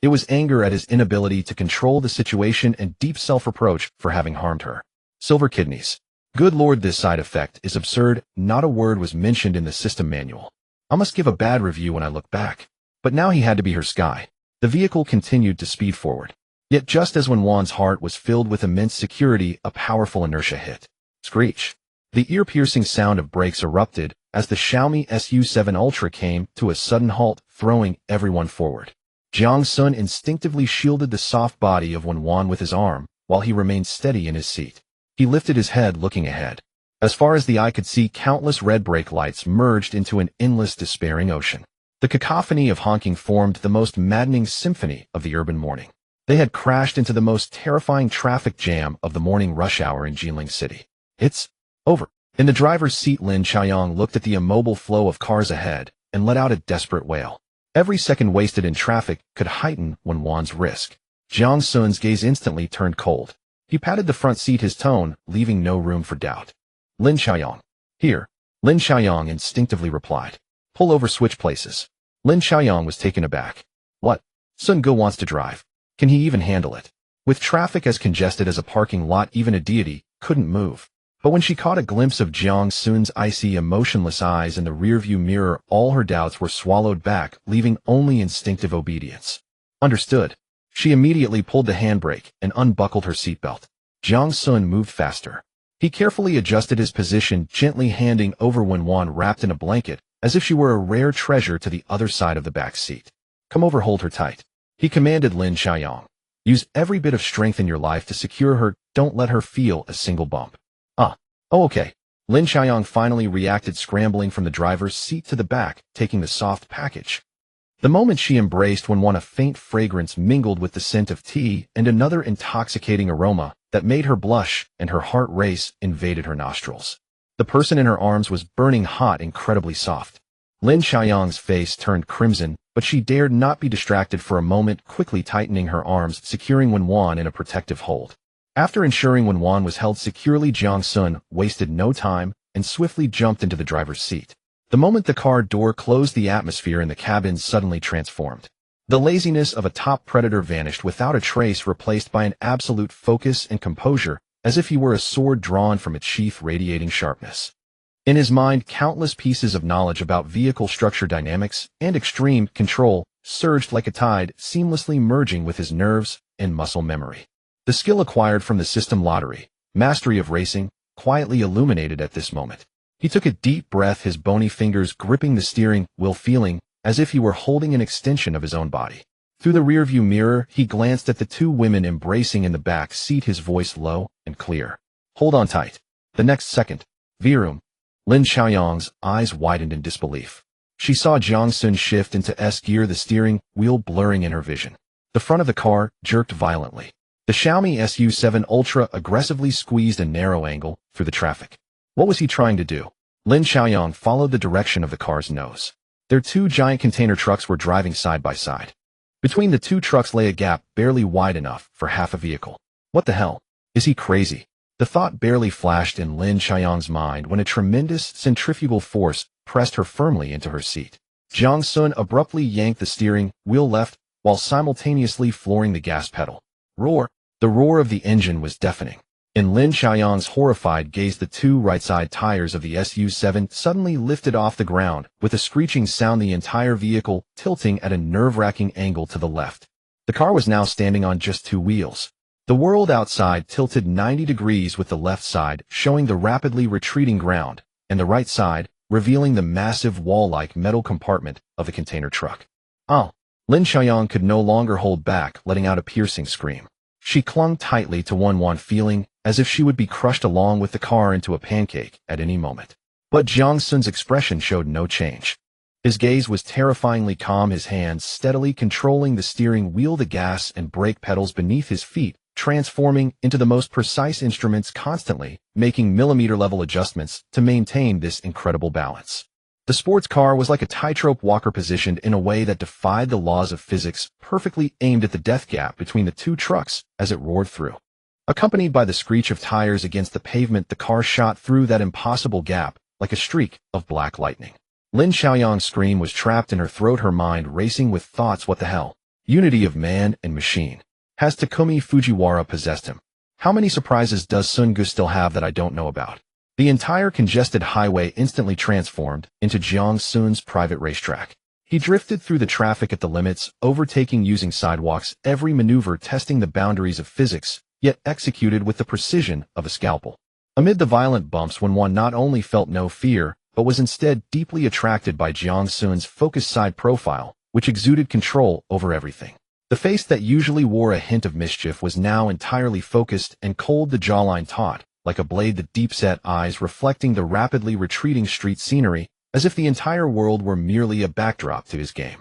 It was anger at his inability to control the situation and deep self-reproach for having harmed her. Silver kidneys. Good lord, this side effect is absurd. Not a word was mentioned in the system manual. I must give a bad review when I look back. But now he had to be her sky. The vehicle continued to speed forward. Yet just as Wenwan's heart was filled with immense security, a powerful inertia hit. Screech. The ear-piercing sound of brakes erupted as the Xiaomi SU7 Ultra came to a sudden halt, throwing everyone forward. Jiang Xun instinctively shielded the soft body of Wenwan with his arm, while he remained steady in his seat. He lifted his head, looking ahead. As far as the eye could see, countless red brake lights merged into an endless, despairing ocean. The cacophony of honking formed the most maddening symphony of the urban morning. They had crashed into the most terrifying traffic jam of the morning rush hour in Jilin City. It's over. In the driver's seat, Lin Xiaoyang looked at the immobile flow of cars ahead and let out a desperate wail. Every second wasted in traffic could heighten Wenwan's risk. Jiang Xun's gaze instantly turned cold. He patted the front seat, his tone leaving no room for doubt. Lin Xiaoyang. Here. Lin Xiaoyang instinctively replied. Pull over, switch places. Lin Xiaoyang was taken aback. What? Sun Ge wants to drive. Can he even handle it? With traffic as congested as a parking lot, even a deity couldn't move. But when she caught a glimpse of Jiang Xun's icy, emotionless eyes in the rearview mirror, all her doubts were swallowed back, leaving only instinctive obedience. Understood. She immediately pulled the handbrake and unbuckled her seatbelt. Jiang Xun moved faster. He carefully adjusted his position, gently handing over Wenwan wrapped in a blanket, as if she were a rare treasure, to the other side of the back seat. Come over, hold her tight. He commanded Lin Xiaoyang. Use every bit of strength in your life to secure her, don't let her feel a single bump. Oh, okay. Lin Xiaoyang finally reacted, scrambling from the driver's seat to the back, taking the soft package. The moment she embraced Wenwan, a faint fragrance mingled with the scent of tea, and another intoxicating aroma that made her blush and her heart race invaded her nostrils. The person in her arms was burning hot, incredibly soft. Lin Xiaoyang's face turned crimson, but she dared not be distracted for a moment, quickly tightening her arms, securing Wenwan in a protective hold. After ensuring Wenwan was held securely, Jiang Xun wasted no time and swiftly jumped into the driver's seat. The moment the car door closed, the atmosphere in the cabin suddenly transformed. The laziness of a top predator vanished without a trace, replaced by an absolute focus and composure, as if he were a sword drawn from its sheath, radiating sharpness. In his mind, countless pieces of knowledge about vehicle structure, dynamics, and extreme control surged like a tide, seamlessly merging with his nerves and muscle memory. The skill acquired from the system lottery, mastery of racing, quietly illuminated at this moment. He took a deep breath, his bony fingers gripping the steering wheel, feeling as if he were holding an extension of his own body. Through the rearview mirror, he glanced at the two women embracing in the back seat, his voice low and clear. Hold on tight. The next second, Virum. Lin Xiaoyang's eyes widened in disbelief. She saw Jiang Xun shift into S gear, the steering wheel blurring in her vision. The front of the car jerked violently. The Xiaomi SU7 Ultra aggressively squeezed a narrow angle through the traffic. What was he trying to do? Lin Xiaoyang followed the direction of the car's nose. Their two giant container trucks were driving side by side. Between the two trucks lay a gap barely wide enough for half a vehicle. What the hell? Is he crazy? The thought barely flashed in Lin Xiaoyang's mind when a tremendous centrifugal force pressed her firmly into her seat. Jiang Xun abruptly yanked the steering wheel left, while simultaneously flooring the gas pedal. Roar! The roar of the engine was deafening. In Lin Xiaoyang's horrified gaze, the two right-side tires of the SU7 suddenly lifted off the ground, with a screeching sound, the entire vehicle tilting at a nerve-wracking angle to the left. The car was now standing on just two wheels. The world outside tilted 90 degrees, with the left side showing the rapidly retreating ground, and the right side revealing the massive wall-like metal compartment of the container truck. Oh! Lin Xiaoyang could no longer hold back, letting out a piercing scream. She clung tightly to Wenwan, feeling as if she would be crushed along with the car into a pancake at any moment. But Jiang Xun's expression showed no change. His gaze was terrifyingly calm, his hands steadily controlling the steering wheel, the gas and brake pedals beneath his feet, transforming into the most precise instruments, constantly making millimeter-level adjustments to maintain this incredible balance. The sports car was like a tightrope walker, positioned in a way that defied the laws of physics, perfectly aimed at the death gap between the two trucks as it roared through. Accompanied by the screech of tires against the pavement, the car shot through that impossible gap like a streak of black lightning. Lin Xiaoyang's scream was trapped in her throat, her mind racing with thoughts. What the hell? Unity of man and machine. Has Takumi Fujiwara possessed him? How many surprises does Sun Ge still have that I don't know about? The entire congested highway instantly transformed into Jiang Xun's private racetrack. He drifted through the traffic at the limits, overtaking using sidewalks, every maneuver testing the boundaries of physics, yet executed with the precision of a scalpel. Amid the violent bumps, Wen not only felt no fear, but was instead deeply attracted by Jiang Xun's focused side profile, which exuded control over everything. The face that usually wore a hint of mischief was now entirely focused and cold, the jawline taut, like a blade, the deep-set eyes reflecting the rapidly retreating street scenery, as if the entire world were merely a backdrop to his game.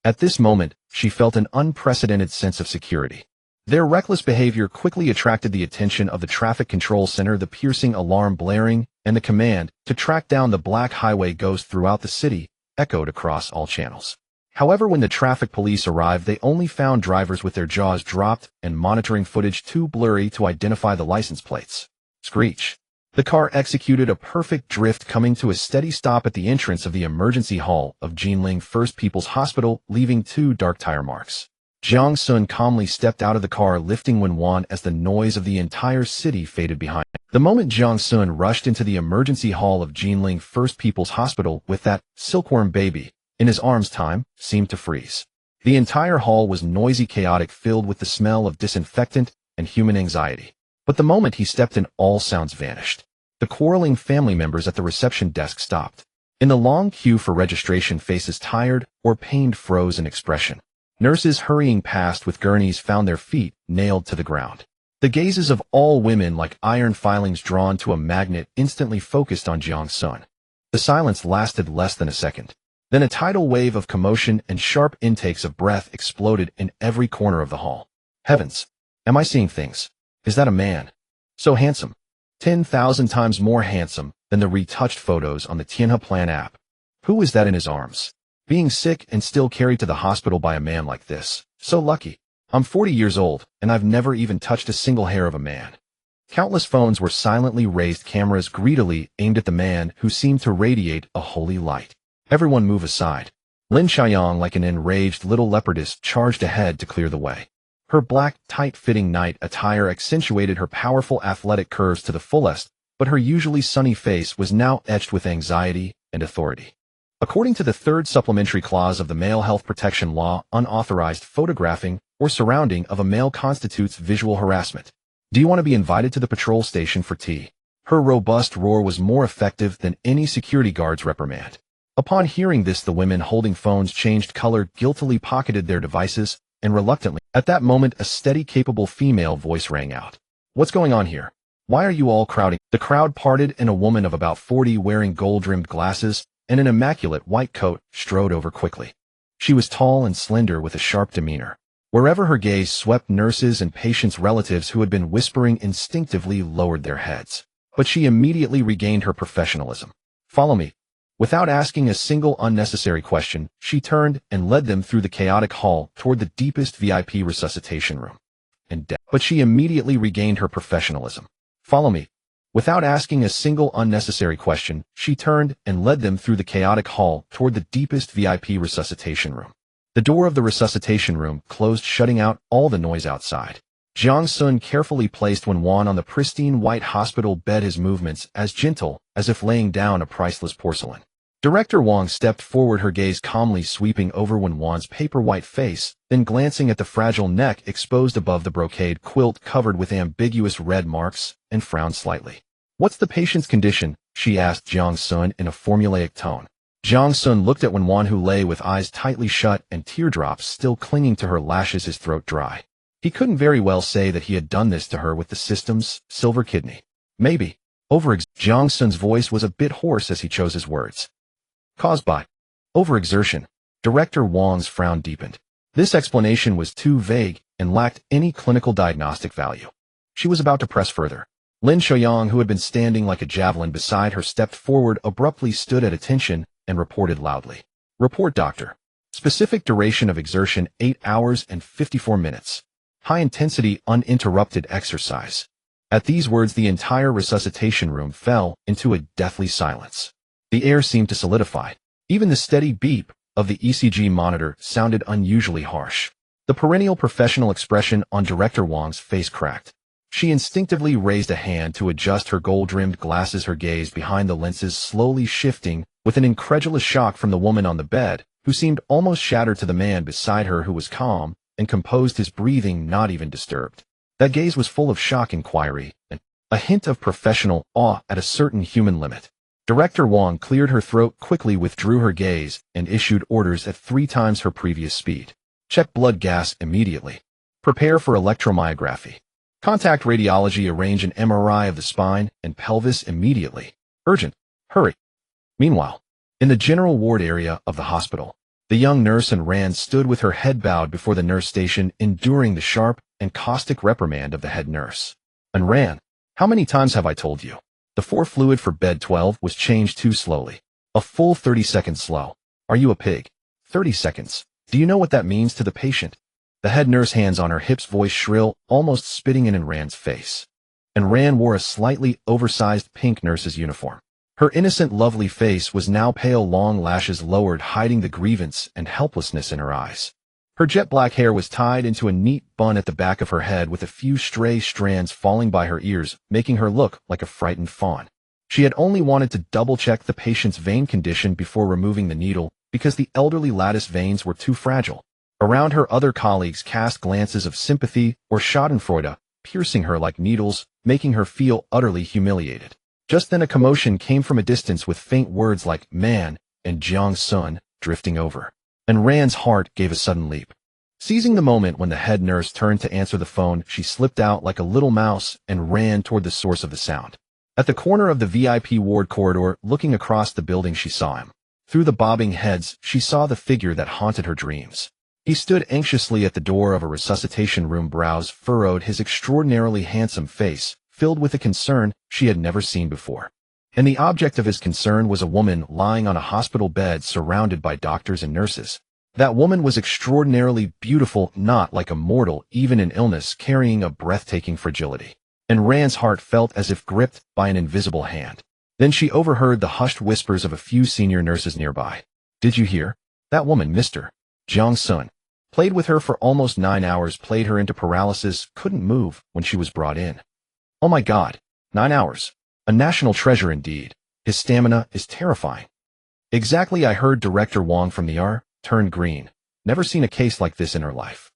At this moment, she felt an unprecedented sense of security. Their reckless behavior quickly attracted the attention of the traffic control center, the piercing alarm blaring, and the command to track down the black highway ghost throughout the city echoed across all channels. However, when the traffic police arrived, they only found drivers with their jaws dropped and monitoring footage too blurry to identify the license plates. Screech. The car executed a perfect drift, coming to a steady stop at the entrance of the emergency hall of Jinling First People's Hospital, leaving 2 dark tire marks. Jiang Xun calmly stepped out of the car, lifting Wen as the noise of the entire city faded behind. The moment Jiang Xun rushed into the emergency hall of Jinling First People's Hospital with that silkworm baby in his arms, time seemed to freeze. The entire hall was noisy, chaotic, filled with the smell of disinfectant and human anxiety. But the moment he stepped in, all sounds vanished. The quarreling family members at the reception desk stopped. In the long queue for registration, faces tired or pained froze in expression. Nurses hurrying past with gurneys found their feet nailed to the ground. The gazes of all women, like iron filings drawn to a magnet, instantly focused on Jiang Xun. The silence lasted less than a second. Then a tidal wave of commotion and sharp intakes of breath exploded in every corner of the hall. Heavens! Am I seeing things? Is that a man? So handsome. 10,000 times more handsome than the retouched photos on the Tianhe Plan app. Who is that in his arms? Being sick and still carried to the hospital by a man like this. So lucky. I'm 40 years old, and I've never even touched a single hair of a man. Countless phones were silently raised, cameras greedily aimed at the man who seemed to radiate a holy light. Everyone move aside. Lin Xiaoyang, like an enraged little leopardess, charged ahead to clear the way. Her black, tight-fitting night attire accentuated her powerful athletic curves to the fullest, but her usually sunny face was now etched with anxiety and authority. According to the 3rd supplementary clause of the Male Health Protection Law, unauthorized photographing or surrounding of a male constitutes visual harassment. Do you want to be invited to the patrol station for tea? Her robust roar was more effective than any security guard's reprimand. Upon hearing this, the women holding phones changed color, guiltily pocketed their devices, and reluctantly. At that moment, a steady, capable female voice rang out. What's going on here? Why are you all crowding? The crowd parted, and a woman of about 40 wearing gold-rimmed glasses and an immaculate white coat strode over quickly. She was tall and slender with a sharp demeanor. Wherever her gaze swept, nurses and patients' relatives who had been whispering instinctively lowered their heads. But she immediately regained her professionalism. Follow me. Without asking a single unnecessary question, she turned and led them through the chaotic hall toward the deepest VIP resuscitation room. But she immediately regained her professionalism. Follow me. Without asking a single unnecessary question, she turned and led them through the chaotic hall toward the deepest VIP resuscitation room. The door of the resuscitation room closed, shutting out all the noise outside. Jiang Xun carefully placed Wen on the pristine white hospital bed, his movements as gentle as if laying down a priceless porcelain. Director Wang stepped forward, her gaze calmly sweeping over Wen's paper-white face, then glancing at the fragile neck exposed above the brocade quilt covered with ambiguous red marks, and frowned slightly. What's the patient's condition? She asked Jiang Xun in a formulaic tone. Jiang Xun looked at Wen, who lay with eyes tightly shut and teardrops still clinging to her lashes, his throat dry. He couldn't very well say that he had done this to her with the system's silver kidney. Maybe. Jiang Xun's voice was a bit hoarse as he chose his words. Caused by overexertion. Director Wang's frown deepened. This explanation was too vague and lacked any clinical diagnostic value. She was about to press further. Lin Xiaoyang, who had been standing like a javelin beside her, stepped forward, abruptly stood at attention, and reported loudly. Report, doctor. Specific duration of exertion 8 hours and 54 minutes. High-intensity, uninterrupted exercise. At these words, the entire resuscitation room fell into a deathly silence. The air seemed to solidify. Even the steady beep of the ECG monitor sounded unusually harsh. The perennial professional expression on Director Wang's face cracked. She instinctively raised a hand to adjust her gold-rimmed glasses, her gaze behind the lenses slowly shifting with an incredulous shock from the woman on the bed, who seemed almost shattered, to the man beside her who was calm and composed, his breathing not even disturbed. That gaze was full of shock, inquiry, and a hint of professional awe at a certain human limit. Director Wang cleared her throat quickly, withdrew her gaze, and issued orders at 3 times her previous speed. Check blood gas immediately. Prepare for electromyography. Contact radiology. Arrange an MRI of the spine and pelvis immediately. Urgent. Hurry. Meanwhile, in the general ward area of the hospital, the young nurse and Rand stood with her head bowed before the nurse station, enduring the sharp and caustic reprimand of the head nurse. And Rand, how many times have I told you? The 4 fluid for bed 12 was changed too slowly. A full 30 seconds slow. Are you a pig? 30 seconds. Do you know what that means to the patient? The head nurse, hands on her hips, voice shrill, almost spitting in Rand's face. And Rand wore a slightly oversized pink nurse's uniform. Her innocent, lovely face was now pale, long lashes lowered, hiding the grievance and helplessness in her eyes. Her jet black hair was tied into a neat bun at the back of her head, with a few stray strands falling by her ears, making her look like a frightened fawn. She had only wanted to double-check the patient's vein condition before removing the needle, because the elderly lattice veins were too fragile. Around her, other colleagues cast glances of sympathy or schadenfreude, piercing her like needles, making her feel utterly humiliated. Just then a commotion came from a distance, with faint words like "man" and "Jiang Xun" drifting over. And Rand's heart gave a sudden leap. Seizing the moment when the head nurse turned to answer the phone, she slipped out like a little mouse and ran toward the source of the sound. At the corner of the VIP ward corridor, looking across the building, she saw him. Through the bobbing heads, she saw the figure that haunted her dreams. He stood anxiously at the door of a resuscitation room, brows furrowed, his extraordinarily handsome face filled with a concern she had never seen before. And the object of his concern was a woman lying on a hospital bed surrounded by doctors and nurses. That woman was extraordinarily beautiful, not like a mortal, even in illness, carrying a breathtaking fragility. And Rand's heart felt as if gripped by an invisible hand. Then she overheard the hushed whispers of a few senior nurses nearby. "Did you hear? That woman, Mr. Jiang Xun, played with her for almost 9 hours, played her into paralysis, couldn't move when she was brought in. Oh my God, 9 hours. A national treasure indeed. His stamina is terrifying." "Exactly," I heard. Director Wang from the R turned green. Never seen a case like this in her life.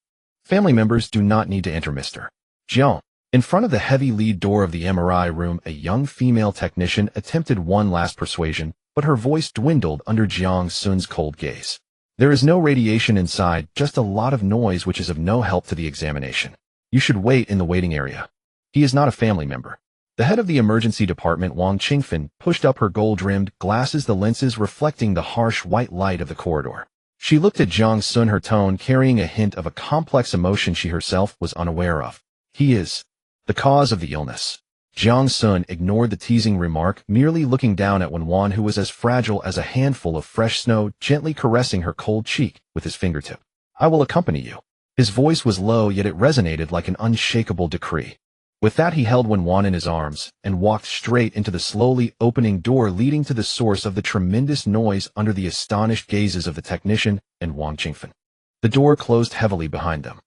"Family members do not need to enter, Mr. Jiang." In front of the heavy lead door of the MRI room, a young female technician attempted one last persuasion, but her voice dwindled under Jiang Xun's cold gaze. "There is no radiation inside, just a lot of noise which is of no help to the examination. You should wait in the waiting area. He is not a family member." The head of the emergency department, Wang Qingfen, pushed up her gold-rimmed glasses, the lenses reflecting the harsh white light of the corridor. She looked at Jiang Xun, her tone carrying a hint of a complex emotion she herself was unaware of. "He is the cause of the illness." Jiang Xun ignored the teasing remark, merely looking down at Wan, who was as fragile as a handful of fresh snow, gently caressing her cold cheek with his fingertip. "I will accompany you." His voice was low, yet it resonated like an unshakable decree. With that, he held Wan in his arms and walked straight into the slowly opening door leading to the source of the tremendous noise under the astonished gazes of the technician and Wang Qingfen. The door closed heavily behind them.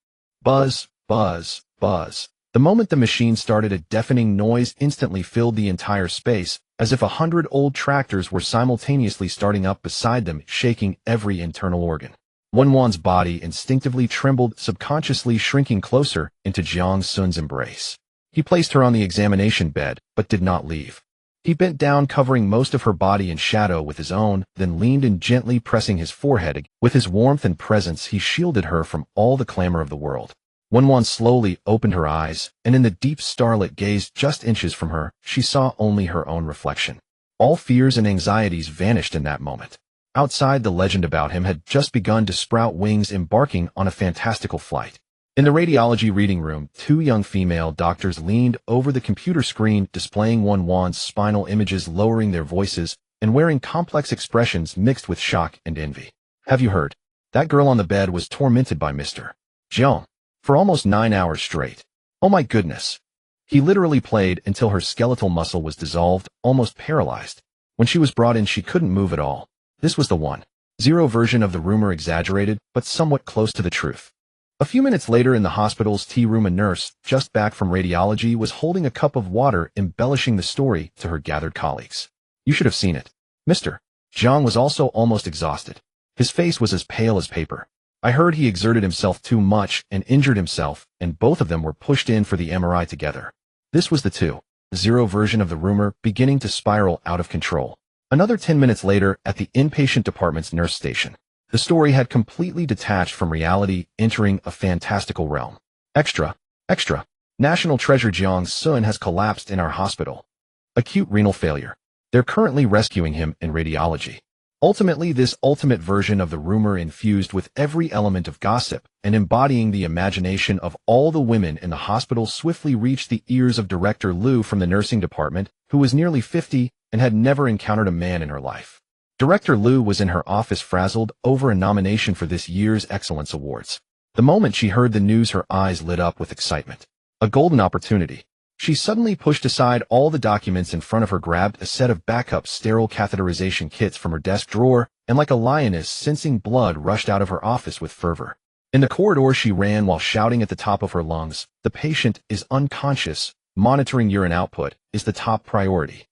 Buzz, buzz, buzz. The moment the machine started, a deafening noise instantly filled the entire space, as if 100 old tractors were simultaneously starting up beside them, shaking every internal organ. Wan's body instinctively trembled, subconsciously shrinking closer into Jiang Xun's embrace. He placed her on the examination bed, but did not leave. He bent down, covering most of her body in shadow with his own, then leaned in, gently pressing his forehead. With his warmth and presence, he shielded her from all the clamor of the world. Wan slowly opened her eyes, and in the deep starlit gaze just inches from her, she saw only her own reflection. All fears and anxieties vanished in that moment. Outside, the legend about him had just begun to sprout wings, embarking on a fantastical flight. In the radiology reading room, 2 young female doctors leaned over the computer screen, displaying Wan's spinal images, lowering their voices, and wearing complex expressions mixed with shock and envy. "Have you heard? That girl on the bed was tormented by Mr. Jiang for almost 9 hours straight. Oh my goodness. He literally played until her skeletal muscle was dissolved, almost paralyzed. When she was brought in, she couldn't move at all. This was the 1.0 version of the rumor, exaggerated, but somewhat close to the truth." A few minutes later, in the hospital's tea room, a nurse, just back from radiology, was holding a cup of water, embellishing the story to her gathered colleagues. "You should have seen it. Mr. Jiang was also almost exhausted. His face was as pale as paper. I heard he exerted himself too much and injured himself, and both of them were pushed in for the MRI together. This was the 2.0 version of the rumor beginning to spiral out of control. Another 10 minutes later, at the inpatient department's nurse station, the story had completely detached from reality, entering a fantastical realm. Extra. National treasure Jiang Xun has collapsed in our hospital. Acute renal failure. They're currently rescuing him in radiology. Ultimately, this ultimate version of the rumor infused with every element of gossip and embodying the imagination of all the women in the hospital swiftly reached the ears of Director Liu from the nursing department, who was nearly 50 and had never encountered a man in her life. Director Liu was in her office frazzled over a nomination for this year's Excellence Awards. The moment she heard the news, her eyes lit up with excitement. A golden opportunity. She suddenly pushed aside all the documents in front of her, grabbed a set of backup sterile catheterization kits from her desk drawer, and like a lioness sensing blood, rushed out of her office with fervor. In the corridor, she ran while shouting at the top of her lungs, "The patient is unconscious. Monitoring urine output is the top priority.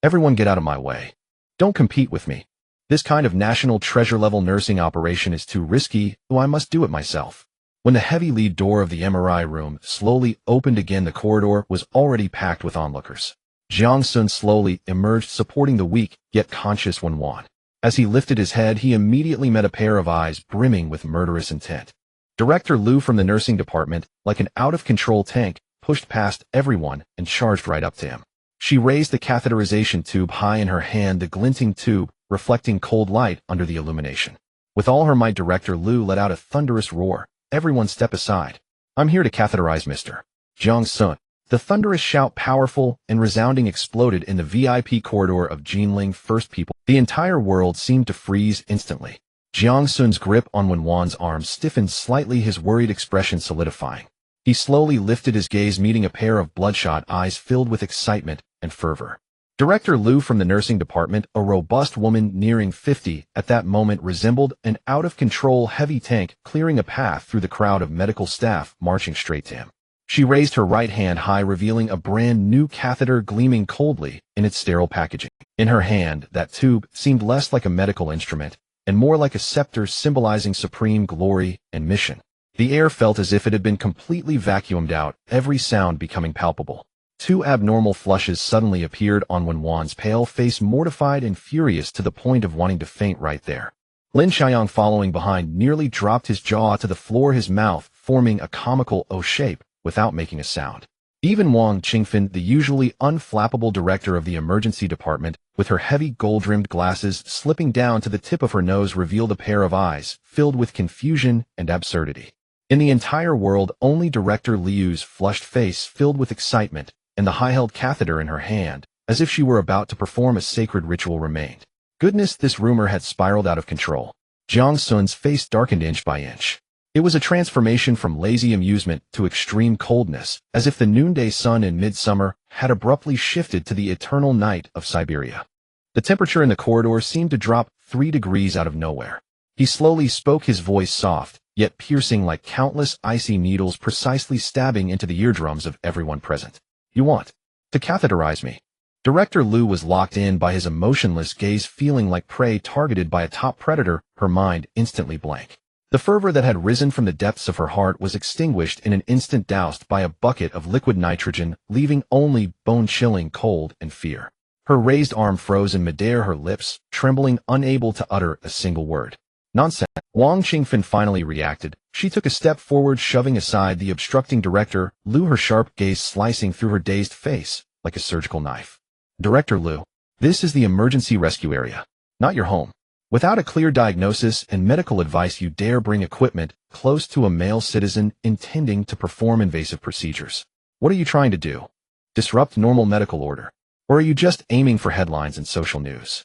Everyone get out of my way. Don't compete with me. This kind of national treasure-level nursing operation is too risky, so I must do it myself." When the heavy lead door of the MRI room slowly opened again, the corridor was already packed with onlookers. Jiang Xun slowly emerged, supporting the weak, yet conscious Wenwan. As he lifted his head, he immediately met a pair of eyes brimming with murderous intent. Director Liu from the nursing department, like an out-of-control tank, pushed past everyone and charged right up to him. She raised the catheterization tube high in her hand, the glinting tube reflecting cold light under the illumination. With all her might, Director Liu let out a thunderous roar. "Everyone step aside. I'm here to catheterize Mr. Jiang Xun." The thunderous shout, powerful and resounding, exploded in the VIP corridor of Jinling First People. The entire world seemed to freeze instantly. Jiang Xun's grip on Wenwan's arm stiffened slightly, his worried expression solidifying. He slowly lifted his gaze, meeting a pair of bloodshot eyes filled with excitement and fervor. Director Liu from the nursing department, a robust woman nearing 50, at that moment resembled an out-of-control heavy tank clearing a path through the crowd of medical staff marching straight to him. She raised her right hand high, revealing a brand new catheter gleaming coldly in its sterile packaging. In her hand, that tube seemed less like a medical instrument and more like a scepter symbolizing supreme glory and mission. The air felt as if it had been completely vacuumed out, every sound becoming palpable. 2 abnormal flushes suddenly appeared on Wenwan's pale face, mortified and furious to the point of wanting to faint right there. Lin Xiang, following behind, nearly dropped his jaw to the floor, his mouth forming a comical O shape without making a sound. Even Wang Qingfen, the usually unflappable director of the emergency department, with her heavy gold-rimmed glasses slipping down to the tip of her nose, revealed a pair of eyes filled with confusion and absurdity. In the entire world, only Director Liu's flushed face, filled with excitement, and the high-held catheter in her hand, as if she were about to perform a sacred ritual, remained. Goodness, this rumor had spiraled out of control. Jiang Xun's face darkened inch by inch. It was a transformation from lazy amusement to extreme coldness, as if the noonday sun in midsummer had abruptly shifted to the eternal night of Siberia. The temperature in the corridor seemed to drop 3 degrees out of nowhere. He slowly spoke, his voice soft, yet piercing like countless icy needles, precisely stabbing into the eardrums of everyone present. "You want to catheterize me?" Director Liu was locked in by his emotionless gaze, feeling like prey targeted by a top predator, her mind instantly blank. The fervor that had risen from the depths of her heart was extinguished in an instant, doused by a bucket of liquid nitrogen, leaving only bone-chilling cold and fear. Her raised arm froze in midair, her lips trembling, unable to utter a single word. "Nonsense." Wang Qingfen finally reacted. She took a step forward, shoving aside the obstructing Director Liu, her sharp gaze slicing through her dazed face like a surgical knife. "Director Liu, this is the emergency rescue area, not your home. Without a clear diagnosis and medical advice, you dare bring equipment close to a male citizen intending to perform invasive procedures. What are you trying to do? Disrupt normal medical order? Or are you just aiming for headlines and social news?"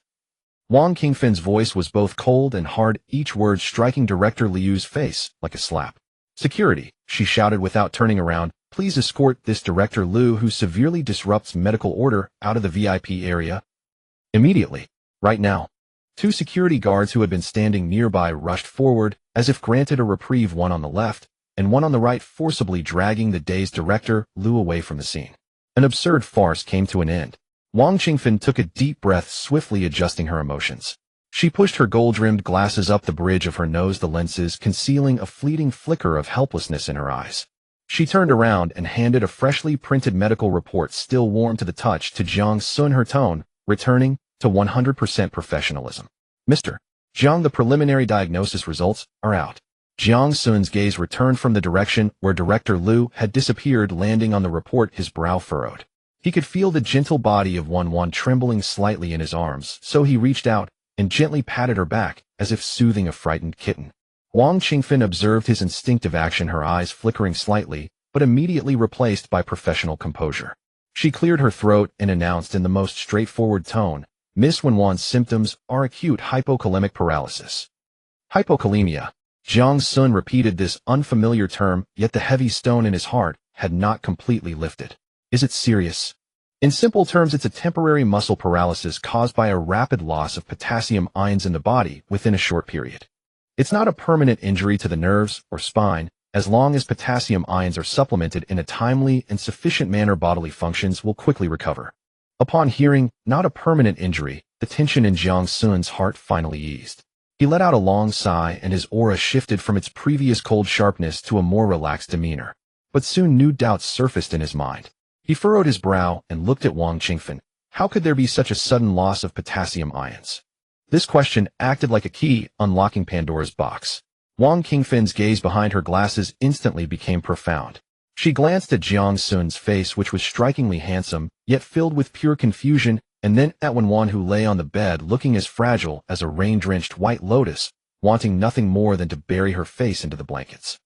Wang Qingfen's voice was both cold and hard, each word striking Director Liu's face like a slap. "Security," she shouted without turning around. "Please escort this Director Liu, who severely disrupts medical order, out of the VIP area immediately. Right now." 2 security guards who had been standing nearby rushed forward, as if granted a reprieve, one on the left and one on the right, forcibly dragging the dazed Director Liu away from the scene. An absurd farce came to an end. Wang Qingfen took a deep breath, swiftly adjusting her emotions. She pushed her gold-rimmed glasses up the bridge of her nose, the lenses concealing a fleeting flicker of helplessness in her eyes. She turned around and handed a freshly printed medical report, still warm to the touch, to Jiang Xun, her tone returning to 100% professionalism. Mr. Jiang, the preliminary diagnosis results are out. Jiang Xun's gaze returned from the direction where Director Liu had disappeared, landing on the report, his brow furrowed. He could feel the gentle body of Wan trembling slightly in his arms, so he reached out and gently patted her back, as if soothing a frightened kitten. Wang Qingfen observed his instinctive action, her eyes flickering slightly, but immediately replaced by professional composure. She cleared her throat and announced in the most straightforward tone, Miss Wan's symptoms are acute hypokalemic paralysis. Hypokalemia. Jiang Xun repeated this unfamiliar term, yet the heavy stone in his heart had not completely lifted. Is it serious? In simple terms, it's a temporary muscle paralysis caused by a rapid loss of potassium ions in the body within a short period. It's not a permanent injury to the nerves or spine. As long as potassium ions are supplemented in a timely and sufficient manner, bodily functions will quickly recover. Upon hearing, not a permanent injury, the tension in Jiang Xun's heart finally eased. He let out a long sigh, and his aura shifted from its previous cold sharpness to a more relaxed demeanor. But soon new doubts surfaced in his mind. He furrowed his brow and looked at Wang Qingfen. How could there be such a sudden loss of potassium ions? This question acted like a key, unlocking Pandora's box. Wang Qingfen's gaze behind her glasses instantly became profound. She glanced at Jiang Xun's face, which was strikingly handsome, yet filled with pure confusion, and then at Wan, who lay on the bed looking as fragile as a rain-drenched white lotus, wanting nothing more than to bury her face into the blankets.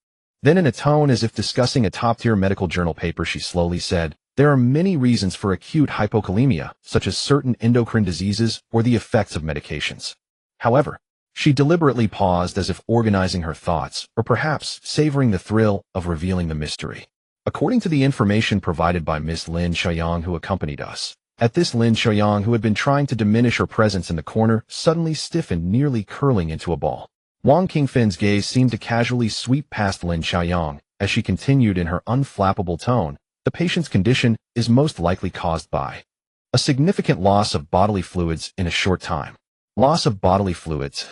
Then, in a tone as if discussing a top-tier medical journal paper, she slowly said, there are many reasons for acute hypokalemia, such as certain endocrine diseases or the effects of medications. However, she deliberately paused, as if organizing her thoughts, or perhaps savoring the thrill of revealing the mystery. According to the information provided by Miss Lin Xiaoyang, who accompanied us, at this Lin Xiaoyang, who had been trying to diminish her presence in the corner, suddenly stiffened, nearly curling into a ball. Wang Qingfen's gaze seemed to casually sweep past Lin Xiaoyang, as she continued in her unflappable tone, the patient's condition is most likely caused by a significant loss of bodily fluids in a short time. Loss of bodily fluids.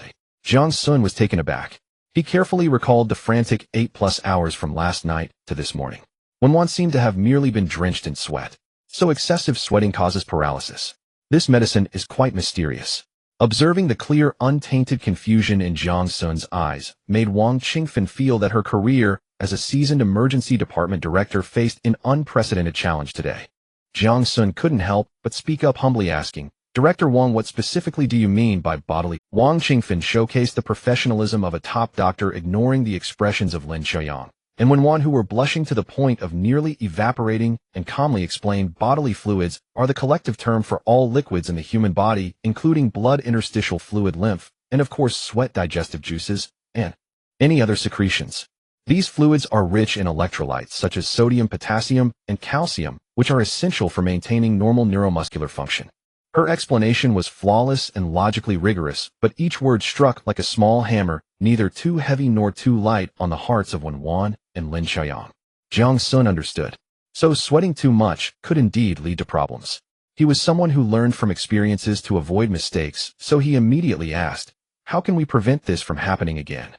Jiang Xun was taken aback. He carefully recalled the frantic 8+ hours from last night to this morning, when Wan seemed to have merely been drenched in sweat. So excessive sweating causes paralysis. This medicine is quite mysterious. Observing the clear, untainted confusion in Jiang Xun's eyes made Wang Qingfen feel that her career as a seasoned emergency department director faced an unprecedented challenge today. Jiang Xun couldn't help but speak up, humbly asking, Director Wang, what specifically do you mean by bodily? Wang Qingfen showcased the professionalism of a top doctor, ignoring the expressions of Lin Xiaoyang and Wan, who were blushing to the point of nearly evaporating, and calmly explained, bodily fluids are the collective term for all liquids in the human body, including blood, interstitial fluid, lymph, and of course sweat, digestive juices, and any other secretions. These fluids are rich in electrolytes such as sodium, potassium, and calcium, which are essential for maintaining normal neuromuscular function. Her explanation was flawless and logically rigorous, but each word struck like a small hammer, neither too heavy nor too light, on the hearts of Wan and Lin Xiaoyang. Jiang Xun understood. So sweating too much could indeed lead to problems. He was someone who learned from experiences to avoid mistakes, so he immediately asked, how can we prevent this from happening again?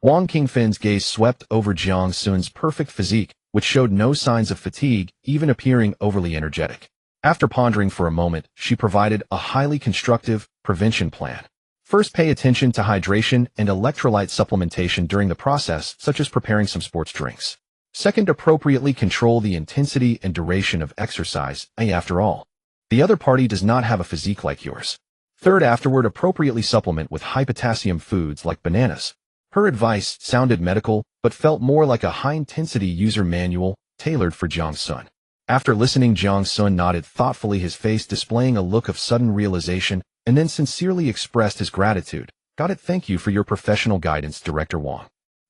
Wang Qingfen's gaze swept over Jiang Xun's perfect physique, which showed no signs of fatigue, even appearing overly energetic. After pondering for a moment, she provided a highly constructive prevention plan. First, pay attention to hydration and electrolyte supplementation during the process, such as preparing some sports drinks. Second, appropriately control the intensity and duration of exercise. After all, the other party does not have a physique like yours. Third, afterward, appropriately supplement with high-potassium foods like bananas. Her advice sounded medical, but felt more like a high-intensity user manual tailored for Jiang Xun. After listening, Jiang Xun nodded thoughtfully, his face displaying a look of sudden realization, and then sincerely expressed his gratitude. Got it. Thank you for your professional guidance, Director Wang.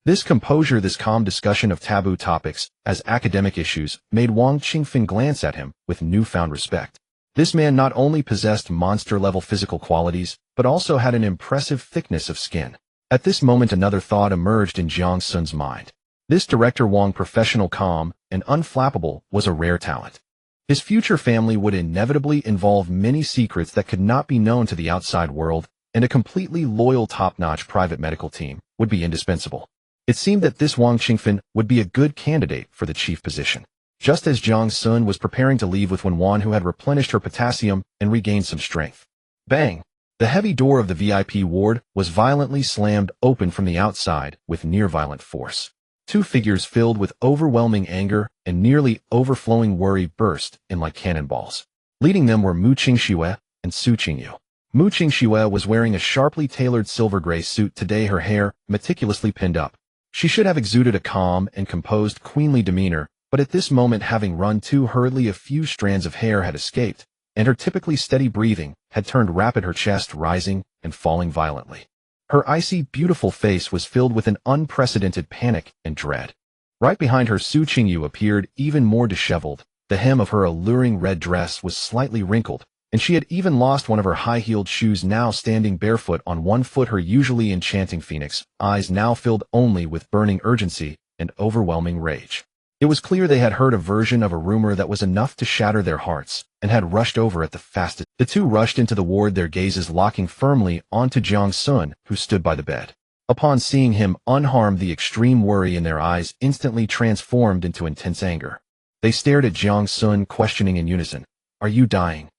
This composure, this calm discussion of taboo topics as academic issues, made Wang Qingfen glance at him with newfound respect. This man not only possessed monster-level physical qualities, but also had an impressive thickness of skin. At this moment, another thought emerged in Jiang Xun's mind. This Director Wang, professional, calm, and unflappable, was a rare talent. His future family would inevitably involve many secrets that could not be known to the outside world, and a completely loyal top-notch private medical team would be indispensable. It seemed that this Wang Qingfen would be a good candidate for the chief position. Just as Jiang Xun was preparing to leave with Wenwan, who had replenished her potassium and regained some strength. Bang! The heavy door of the VIP ward was violently slammed open from the outside with near-violent force. Two figures filled with overwhelming anger and nearly overflowing worry burst in like cannonballs. Leading them were Mu Qingxue and Su Qingyu. Mu Qingxue was wearing a sharply tailored silver-gray suit today, her hair meticulously pinned up. She should have exuded a calm and composed queenly demeanor, but at this moment, having run too hurriedly, a few strands of hair had escaped, and her typically steady breathing had turned rapid, her chest rising and falling violently. Her icy, beautiful face was filled with an unprecedented panic and dread. Right behind her, Su Qingyu appeared even more disheveled. The hem of her alluring red dress was slightly wrinkled, and she had even lost one of her high-heeled shoes, now standing barefoot on one foot. Her usually enchanting phoenix eyes now filled only with burning urgency and overwhelming rage. It was clear they had heard a version of a rumor that was enough to shatter their hearts, and had rushed over at the fastest. The two rushed into the ward, their gazes locking firmly onto Jiang Xun, who stood by the bed. Upon seeing him unharmed, the extreme worry in their eyes instantly transformed into intense anger. They stared at Jiang Xun, questioning in unison, "Are you dying?"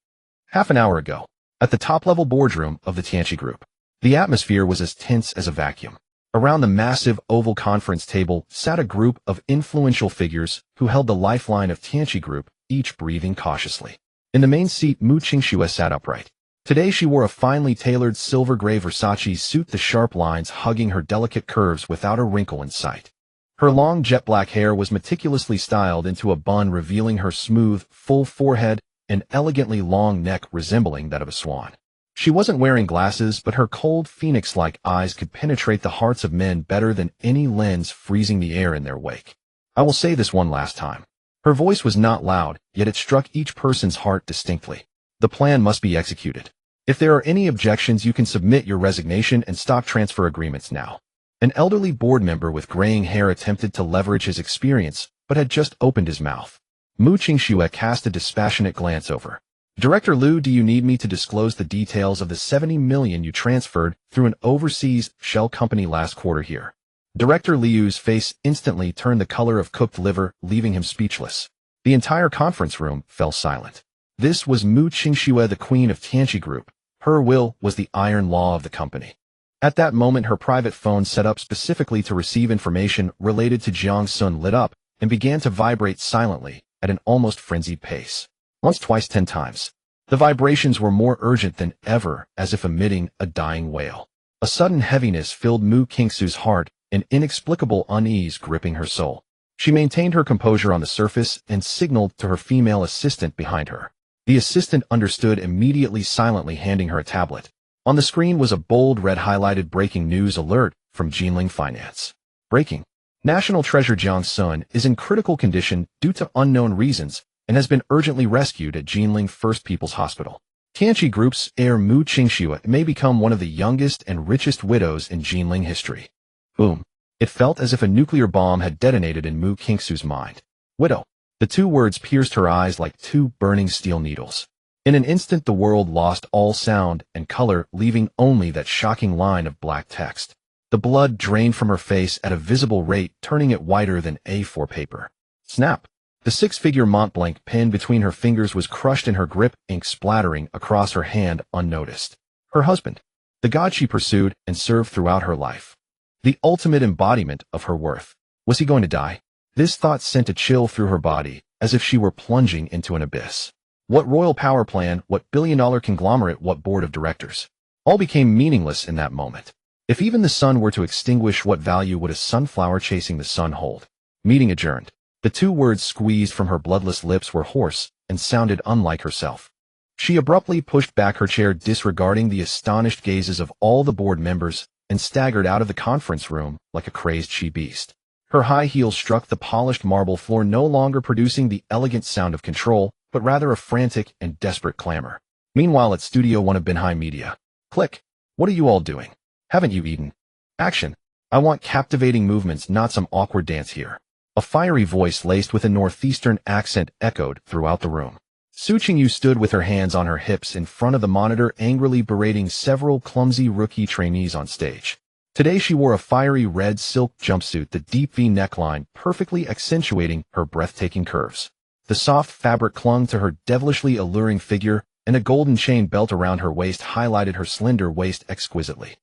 Half an hour ago, at the top-level boardroom of the Tianqi Group, the atmosphere was as tense as a vacuum. Around the massive oval conference table sat a group of influential figures who held the lifeline of Tianqi Group, each breathing cautiously. In the main seat, Mu Qingxue sat upright. Today she wore a finely tailored silver-gray Versace suit, the sharp lines hugging her delicate curves without a wrinkle in sight. Her long jet-black hair was meticulously styled into a bun, revealing her smooth, full forehead and elegantly long neck resembling that of a swan. She wasn't wearing glasses, but her cold phoenix-like eyes could penetrate the hearts of men better than any lens, freezing the air in their wake. "I will say this one last time." Her voice was not loud, yet it struck each person's heart distinctly. "The plan must be executed. If there are any objections, you can submit your resignation and stock transfer agreements now." An elderly board member with graying hair attempted to leverage his experience, but had just opened his mouth. Mu Qingxue cast a dispassionate glance over. "Director Liu, do you need me to disclose the details of the 70 million you transferred through an overseas shell company last quarter here?" Director Liu's face instantly turned the color of cooked liver, leaving him speechless. The entire conference room fell silent. This was Mu Qingxue, the queen of Tianqi Group. Her will was the iron law of the company. At that moment, her private phone, set up specifically to receive information related to Jiang Xun, lit up and began to vibrate silently at an almost frenzied pace. Once, twice, 10 times. The vibrations were more urgent than ever, as if emitting a dying wail. A sudden heaviness filled Mu Qingxue's heart, an inexplicable unease gripping her soul. She maintained her composure on the surface and signaled to her female assistant behind her. The assistant understood immediately, silently handing her a tablet. On the screen was a bold red highlighted breaking news alert from Jinling Finance. Breaking. National Treasure Jiang Xun is in critical condition due to unknown reasons and has been urgently rescued at Jinling First People's Hospital. Tianqi Group's heir Mu Qingxue may become one of the youngest and richest widows in Jinling history. Boom. It felt as if a nuclear bomb had detonated in Mu Qingxue's mind. Widow. The two words pierced her eyes like two burning steel needles. In an instant, the world lost all sound and color, leaving only that shocking line of black text. The blood drained from her face at a visible rate, turning it whiter than A4 paper. Snap. The six-figure Mont Blanc pen between her fingers was crushed in her grip, ink splattering across her hand unnoticed. Her husband. The god she pursued and served throughout her life. The ultimate embodiment of her worth. Was he going to die? This thought sent a chill through her body, as if she were plunging into an abyss. What royal power plan, what billion-dollar conglomerate, what board of directors? All became meaningless in that moment. If even the sun were to extinguish, what value would a sunflower chasing the sun hold? Meeting adjourned. The two words squeezed from her bloodless lips were hoarse and sounded unlike herself. She abruptly pushed back her chair, disregarding the astonished gazes of all the board members, and staggered out of the conference room like a crazed she-beast. Her high heels struck the polished marble floor, no longer producing the elegant sound of control, but rather a frantic and desperate clamor. Meanwhile, at Studio One of Binhai Media. Click. What are you all doing? Haven't you eaten? Action. I want captivating movements, not some awkward dance here. A fiery voice laced with a northeastern accent echoed throughout the room. Su Qingyu stood with her hands on her hips in front of the monitor, angrily berating several clumsy rookie trainees on stage. Today she wore a fiery red silk jumpsuit, the deep V neckline perfectly accentuating her breathtaking curves. The soft fabric clung to her devilishly alluring figure, and a golden chain belt around her waist highlighted her slender waist exquisitely.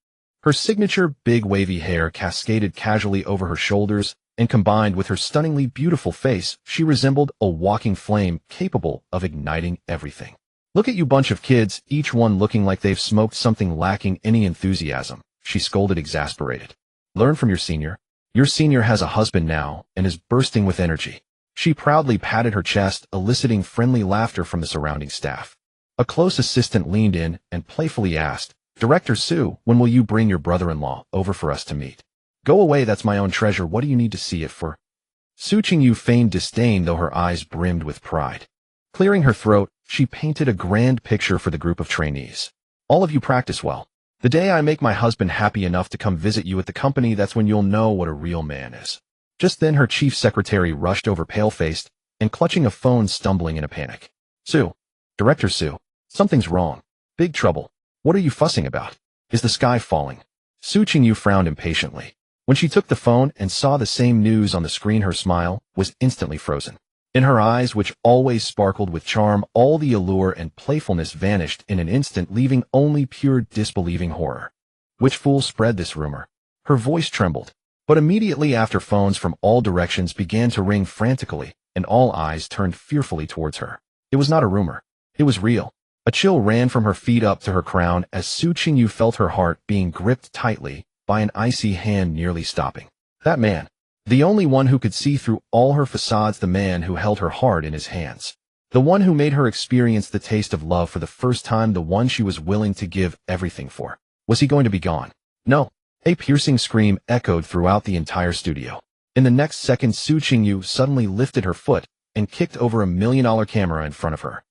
Her signature big wavy hair cascaded casually over her shoulders, and combined with her stunningly beautiful face, she resembled a walking flame capable of igniting everything. "Look at you bunch of kids, each one looking like they've smoked something lacking any enthusiasm," she scolded, exasperated. "Learn from your senior. Your senior has a husband now and is bursting with energy." She proudly patted her chest, eliciting friendly laughter from the surrounding staff. A close assistant leaned in and playfully asked, "Director Su, when will you bring your brother-in-law over for us to meet?" "Go away, that's my own treasure. What do you need to see it for?" Su Qingyu feigned disdain, though her eyes brimmed with pride. Clearing her throat, she painted a grand picture for the group of trainees. "All of you practice well. The day I make my husband happy enough to come visit you at the company, that's when you'll know what a real man is." Just then her chief secretary rushed over, pale-faced and clutching a phone, stumbling in a panic. "Su, Director Su, something's wrong. Big trouble. What are you fussing about? Is the sky falling?" Su Qingyu frowned impatiently. When she took the phone and saw the same news on the screen, her smile was instantly frozen. In her eyes, which always sparkled with charm, all the allure and playfulness vanished in an instant, leaving only pure disbelieving horror. "Which fool spread this rumor?" Her voice trembled. But immediately after, phones from all directions began to ring frantically, and all eyes turned fearfully towards her. It was not a rumor. It was real. A chill ran from her feet up to her crown as Su Qingyu felt her heart being gripped tightly by an icy hand, nearly stopping. That man. The only one who could see through all her facades, the man who held her heart in his hands. The one who made her experience the taste of love for the first time, the one she was willing to give everything for. Was he going to be gone? No. A piercing scream echoed throughout the entire studio. In the next second, Su Qingyu suddenly lifted her foot and kicked over $1 million camera in front of her.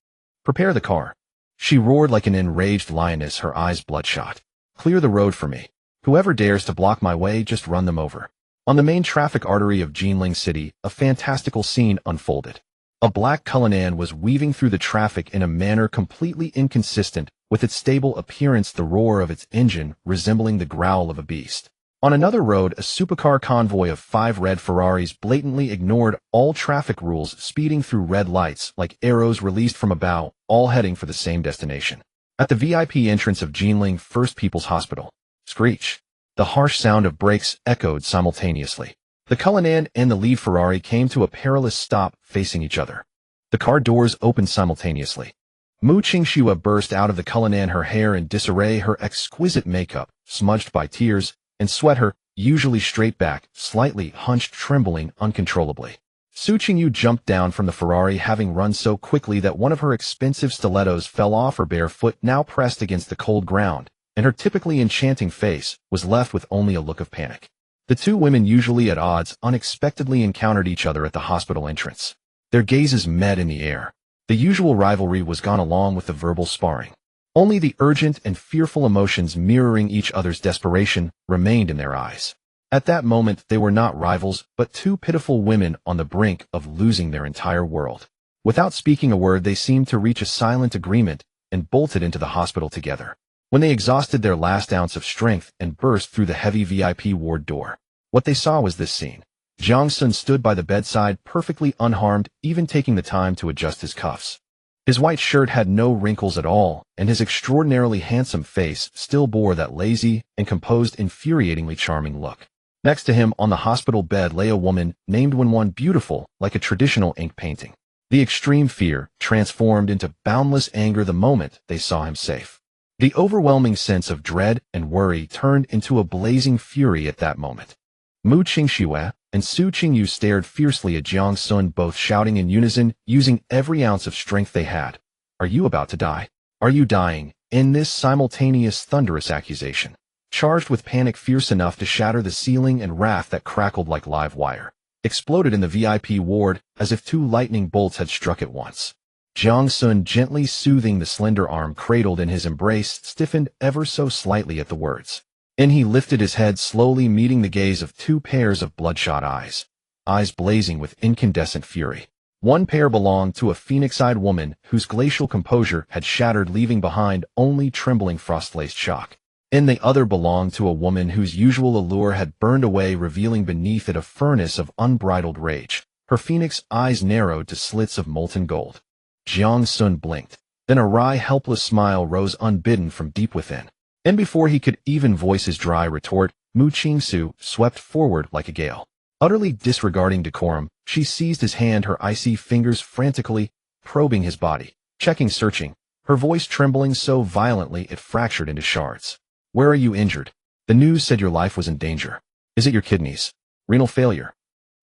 "Prepare the car," she roared like an enraged lioness, her eyes bloodshot. "Clear the road for me. Whoever dares to block my way, just run them over." On the main traffic artery of Jinling City, a fantastical scene unfolded. A black Cullinan was weaving through the traffic in a manner completely inconsistent with its stable appearance, the roar of its engine resembling the growl of a beast. On another road, a supercar convoy of 5 red Ferraris blatantly ignored all traffic rules, speeding through red lights like arrows released from a bow, all heading for the same destination. At the VIP entrance of Jinling First People's Hospital, screech. The harsh sound of brakes echoed simultaneously. The Cullinan and the lead Ferrari came to a perilous stop, facing each other. The car doors opened simultaneously. Mu Qingxue burst out of the Cullinan, her hair in disarray, her exquisite makeup smudged by tears, and sweat, her usually straight back slightly hunched, trembling uncontrollably. Su Qingyu jumped down from the Ferrari, having run so quickly that one of her expensive stilettos fell off her bare foot, now pressed against the cold ground, and her typically enchanting face was left with only a look of panic. The two women, usually at odds, unexpectedly encountered each other at the hospital entrance. Their gazes met in the air. The usual rivalry was gone, along with the verbal sparring. Only the urgent and fearful emotions mirroring each other's desperation remained in their eyes. At that moment, they were not rivals, but two pitiful women on the brink of losing their entire world. Without speaking a word, they seemed to reach a silent agreement and bolted into the hospital together. When they exhausted their last ounce of strength and burst through the heavy VIP ward door, what they saw was this scene. Jiang Xun stood by the bedside, perfectly unharmed, even taking the time to adjust his cuffs. His white shirt had no wrinkles at all, and his extraordinarily handsome face still bore that lazy and composed, infuriatingly charming look. Next to him on the hospital bed lay a woman named Wenwan, beautiful like a traditional ink painting. The extreme fear transformed into boundless anger the moment they saw him safe. The overwhelming sense of dread and worry turned into a blazing fury at that moment. Mu Qingxue and Su Qingyu stared fiercely at Jiang Xun, both shouting in unison, using every ounce of strength they had. "Are you about to die? Are you dying?" In this simultaneous thunderous accusation, charged with panic fierce enough to shatter the ceiling and wrath that crackled like live wire, exploded in the VIP ward as if 2 lightning bolts had struck at once. Jiang Xun, gently soothing the slender arm cradled in his embrace, stiffened ever so slightly at the words. And he lifted his head slowly, meeting the gaze of 2 pairs of bloodshot eyes blazing with incandescent fury. One pair belonged to a phoenix-eyed woman whose glacial composure had shattered, leaving behind only trembling frost-laced shock. And the other belonged to a woman whose usual allure had burned away, revealing beneath it a furnace of unbridled rage. Her phoenix eyes narrowed to slits of molten gold. Jiang Xun blinked. Then a wry, helpless smile rose unbidden from deep within. And before he could even voice his dry retort, Mu Qingsu swept forward like a gale. Utterly disregarding decorum, she seized his hand, her icy fingers frantically probing his body, checking, searching, her voice trembling so violently it fractured into shards. "Where are you injured? The news said your life was in danger. Is it your kidneys? Renal failure?"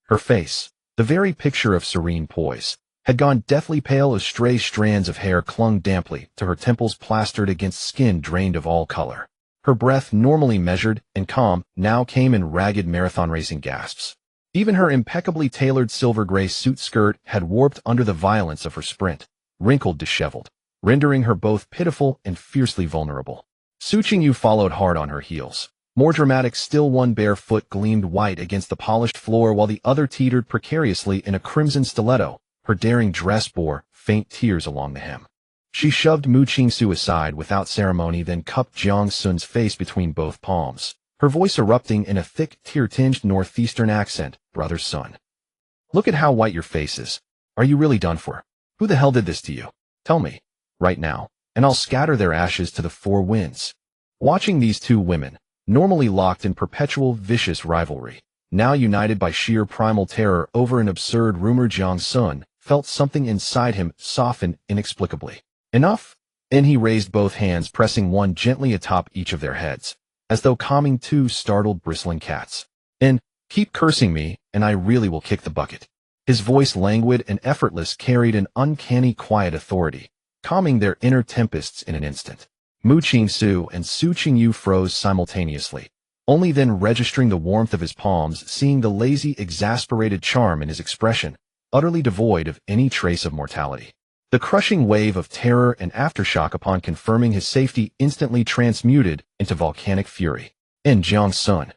Her face, the very picture of serene poise, had gone deathly pale as stray strands of hair clung damply to her temples, plastered against skin drained of all color. Her breath, normally measured and calm, now came in ragged marathon racing gasps. Even her impeccably tailored silver-gray suit skirt had warped under the violence of her sprint, wrinkled, disheveled, rendering her both pitiful and fiercely vulnerable. Su Qingyu followed hard on her heels. More dramatic still, one bare foot gleamed white against the polished floor while the other teetered precariously in a crimson stiletto. Her daring dress bore faint tears along the hem. She shoved Mu Qingsu aside without ceremony, then cupped Jiang Xun's face between both palms, her voice erupting in a thick, tear-tinged northeastern accent. "Brother's son, look at how white your face is. Are you really done for? Who the hell did this to you? Tell me, right now, and I'll scatter their ashes to the four winds." Watching these two women, normally locked in perpetual vicious rivalry, now united by sheer primal terror over an absurd rumor, Jiang Xun felt something inside him soften inexplicably. "Enough?" And he raised both hands, pressing one gently atop each of their heads, as though calming two startled, bristling cats. "And keep cursing me, and I really will kick the bucket." His voice, languid and effortless, carried an uncanny quiet authority, calming their inner tempests in an instant. Mu Qingsu and Su Qingyu froze simultaneously, only then registering the warmth of his palms, seeing the lazy, exasperated charm in his expression, utterly devoid of any trace of mortality. The crushing wave of terror and aftershock upon confirming his safety instantly transmuted into volcanic fury. "In Jiang Xun."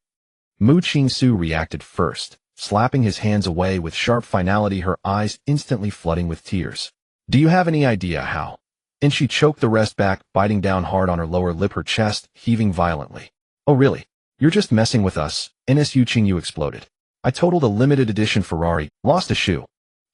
Mu Qingsu reacted first, slapping his hands away with sharp finality, her eyes instantly flooding with tears. "Do you have any idea how?" And she choked the rest back, biting down hard on her lower lip, her chest heaving violently. "Oh really? You're just messing with us," NSU Qingyu exploded. "I totaled a limited edition Ferrari, lost a shoe."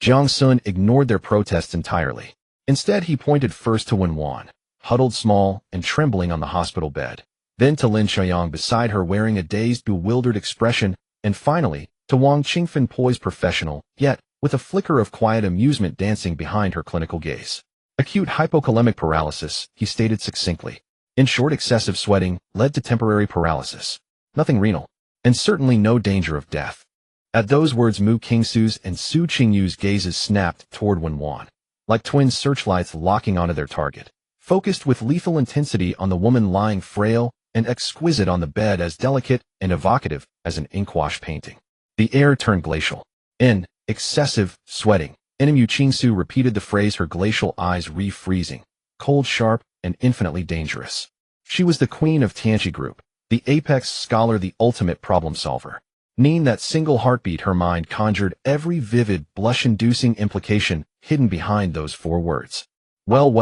Jiang Xun ignored their protests entirely. Instead, he pointed first to Wenwan, huddled small and trembling on the hospital bed, then to Lin Xiaoyang beside her wearing a dazed, bewildered expression, and finally to Wang Qingfen, poised, professional, yet with a flicker of quiet amusement dancing behind her clinical gaze. "Acute hypokalemic paralysis," he stated succinctly. "In short, excessive sweating led to temporary paralysis. Nothing renal, and certainly no danger of death." At those words, Mu Qingsu's and Su Qingyu's gazes snapped toward Wenwan, like twin searchlights locking onto their target, focused with lethal intensity on the woman lying frail and exquisite on the bed, as delicate and evocative as an inkwash painting. The air turned glacial. "In excessive sweating," Mu Qingsu repeated the phrase, her glacial eyes refreezing, cold, sharp, and infinitely dangerous. She was the queen of Tianqi Group, the apex scholar, the ultimate problem solver. Knowing that single heartbeat, her mind conjured every vivid, blush-inducing implication hidden behind those four words. Well,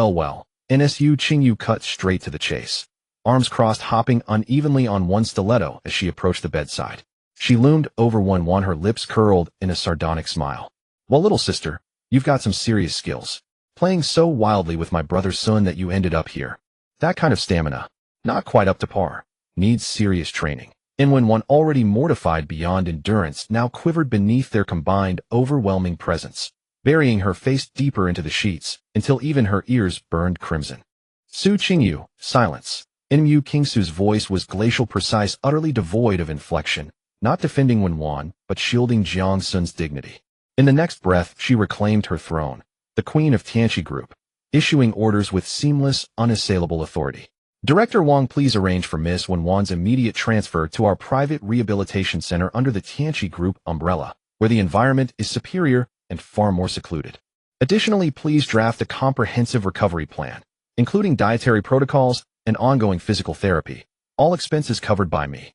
NSU Qingyu cut straight to the chase, arms crossed, hopping unevenly on one stiletto as she approached the bedside. She loomed over Wenwan, her lips curled in a sardonic smile. "Well, little sister, you've got some serious skills. Playing so wildly with my brother's son that you ended up here. That kind of stamina, not quite up to par. Needs serious training." And Wenwan, already mortified beyond endurance, now quivered beneath their combined, overwhelming presence, burying her face deeper into the sheets until even her ears burned crimson. "Su Qingyu, silence." Mu Qingsu's voice was glacial, precise, utterly devoid of inflection, not defending Wenwan, but shielding Jiang Xun's dignity. In the next breath, she reclaimed her throne, the queen of Tianqi Group, issuing orders with seamless, unassailable authority. "Director Wang, please arrange for Miss Wenwan's immediate transfer to our private rehabilitation center under the Tianqi Group umbrella, where the environment is superior and far more secluded. Additionally, please draft a comprehensive recovery plan, including dietary protocols and ongoing physical therapy, all expenses covered by me."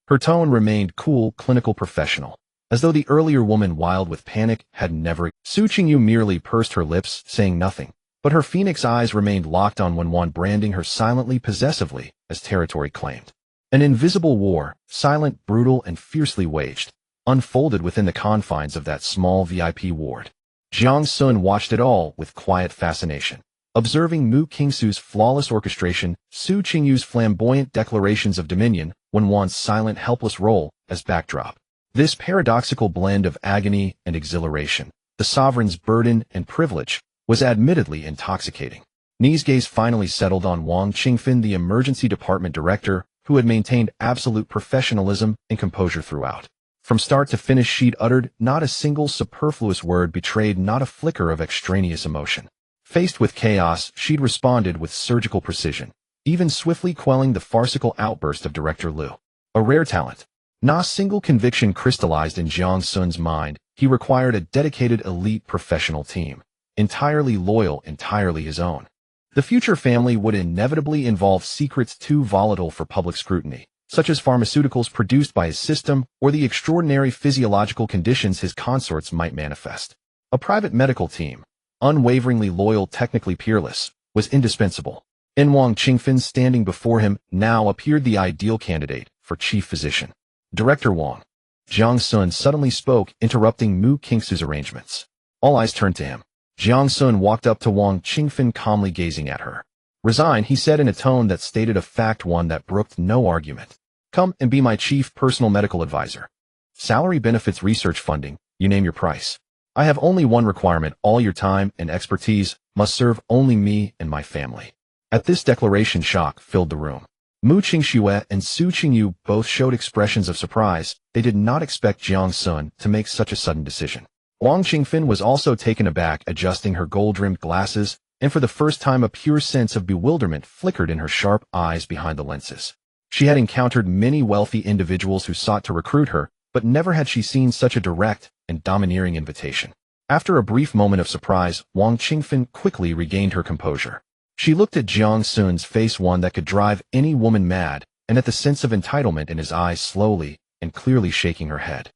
Her tone remained cool, clinical, professional, as though the earlier woman wild with panic had never. Su Qingyu merely pursed her lips, saying nothing, but her phoenix eyes remained locked on Wenwan, branding her silently possessively as territory claimed. An invisible war, silent, brutal, and fiercely waged, unfolded within the confines of that small VIP ward. Jiang Xun watched it all with quiet fascination. Observing Mu Qingsu's flawless orchestration, Su Qingyu's flamboyant declarations of dominion, Wenwan's silent, helpless role as backdrop. This paradoxical blend of agony and exhilaration, the sovereign's burden and privilege, was admittedly intoxicating. Ni's gaze finally settled on Wang Qingfen, the emergency department director, who had maintained absolute professionalism and composure throughout. From start to finish, she'd uttered not a single superfluous word, betrayed not a flicker of extraneous emotion. Faced with chaos, she'd responded with surgical precision, even swiftly quelling the farcical outburst of Director Liu. A rare talent. Not a single conviction crystallized in Jiang Xun's mind. He required a dedicated elite professional team, entirely loyal, entirely his own. The future family would inevitably involve secrets too volatile for public scrutiny, such as pharmaceuticals produced by his system or the extraordinary physiological conditions his consorts might manifest. A private medical team, unwaveringly loyal, technically peerless, was indispensable. In Wang Qingfen, standing before him, now appeared the ideal candidate for chief physician. Director Wang. Jiang Xun suddenly spoke, interrupting Mu Qingsu's arrangements. All eyes turned to him. Jiang Xun walked up to Wang Qingfen, calmly gazing at her. Resign, he said in a tone that stated a fact, one that brooked no argument. Come and be my chief personal medical advisor. Salary, benefits, research funding, you name your price. I have only one requirement: all your time and expertise must serve only me and my family. At this declaration, shock filled the room. Mu Qingxue and Su Qingyu both showed expressions of surprise. They did not expect Jiang Xun to make such a sudden decision. Wang Qingfen was also taken aback, adjusting her gold-rimmed glasses, and for the first time a pure sense of bewilderment flickered in her sharp eyes behind the lenses. She had encountered many wealthy individuals who sought to recruit her, but never had she seen such a direct and domineering invitation. After a brief moment of surprise, Wang Qingfen quickly regained her composure. She looked at Jiang Xun's face, one that could drive any woman mad, and at the sense of entitlement in his eyes, slowly and clearly shaking her head.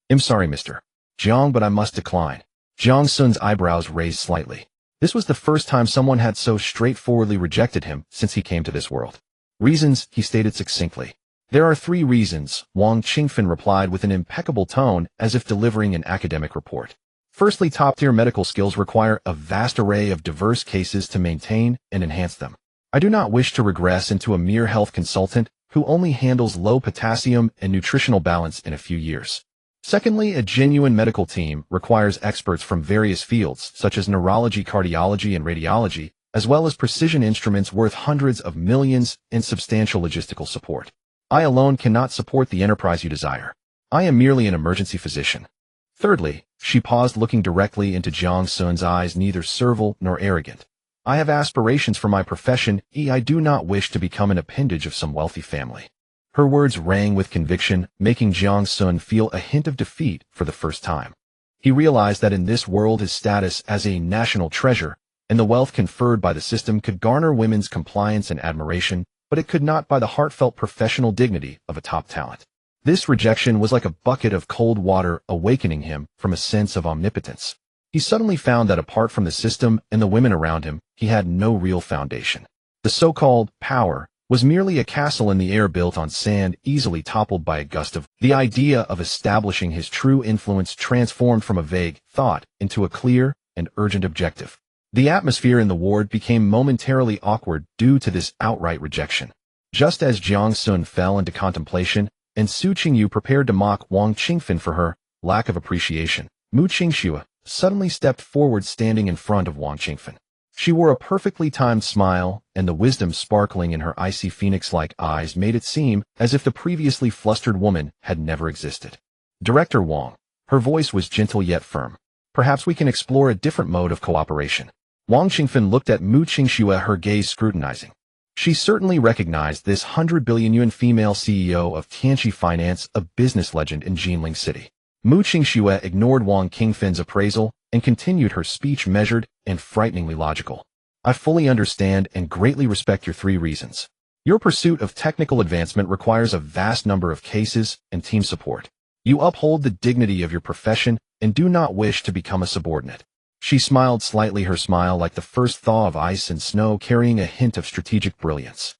I'm sorry, Mr. Jiang, but I must decline. Jiang Xun's eyebrows raised slightly. This was the first time someone had so straightforwardly rejected him since he came to this world. Reasons, he stated succinctly. There are 3 reasons, Wang Qingfen replied with an impeccable tone, as if delivering an academic report. Firstly, top-tier medical skills require a vast array of diverse cases to maintain and enhance them. I do not wish to regress into a mere health consultant who only handles low potassium and nutritional balance in a few years. Secondly, a genuine medical team requires experts from various fields, such as neurology, cardiology, and radiology, as well as precision instruments worth hundreds of millions and substantial logistical support. I alone cannot support the enterprise you desire. I am merely an emergency physician. Thirdly, she paused, looking directly into Jiang Xun's eyes, neither servile nor arrogant. I have aspirations for my profession. I do not wish to become an appendage of some wealthy family. Her words rang with conviction, making Jiang Xun feel a hint of defeat for the first time. He realized that in this world his status as a national treasure and the wealth conferred by the system could garner women's compliance and admiration, but it could not buy the heartfelt professional dignity of a top talent. This rejection was like a bucket of cold water, awakening him from a sense of omnipotence. He suddenly found that apart from the system and the women around him, he had no real foundation. The so-called power was merely a castle in the air built on sand, easily toppled by a gust of. The idea of establishing his true influence transformed from a vague thought into a clear and urgent objective. The atmosphere in the ward became momentarily awkward due to this outright rejection. Just as Jiang Xun fell into contemplation, and Su Qingyu prepared to mock Wang Qingfen for her lack of appreciation, Mu Qingxue suddenly stepped forward, standing in front of Wang Qingfen. She wore a perfectly timed smile, and the wisdom sparkling in her icy phoenix-like eyes made it seem as if the previously flustered woman had never existed. Director Wang. Her voice was gentle yet firm. Perhaps we can explore a different mode of cooperation. Wang Qingfen looked at Mu Qingxue, her gaze scrutinizing. She certainly recognized this 100 billion yuan female CEO of Tianqi Finance, a business legend in Jinling City. Mu Qingxue ignored Wang Qingfen's appraisal and continued her speech, measured and frighteningly logical. I fully understand and greatly respect your 3 reasons. Your pursuit of technical advancement requires a vast number of cases and team support. You uphold the dignity of your profession and do not wish to become a subordinate. She smiled slightly, her smile like the first thaw of ice and snow, carrying a hint of strategic brilliance.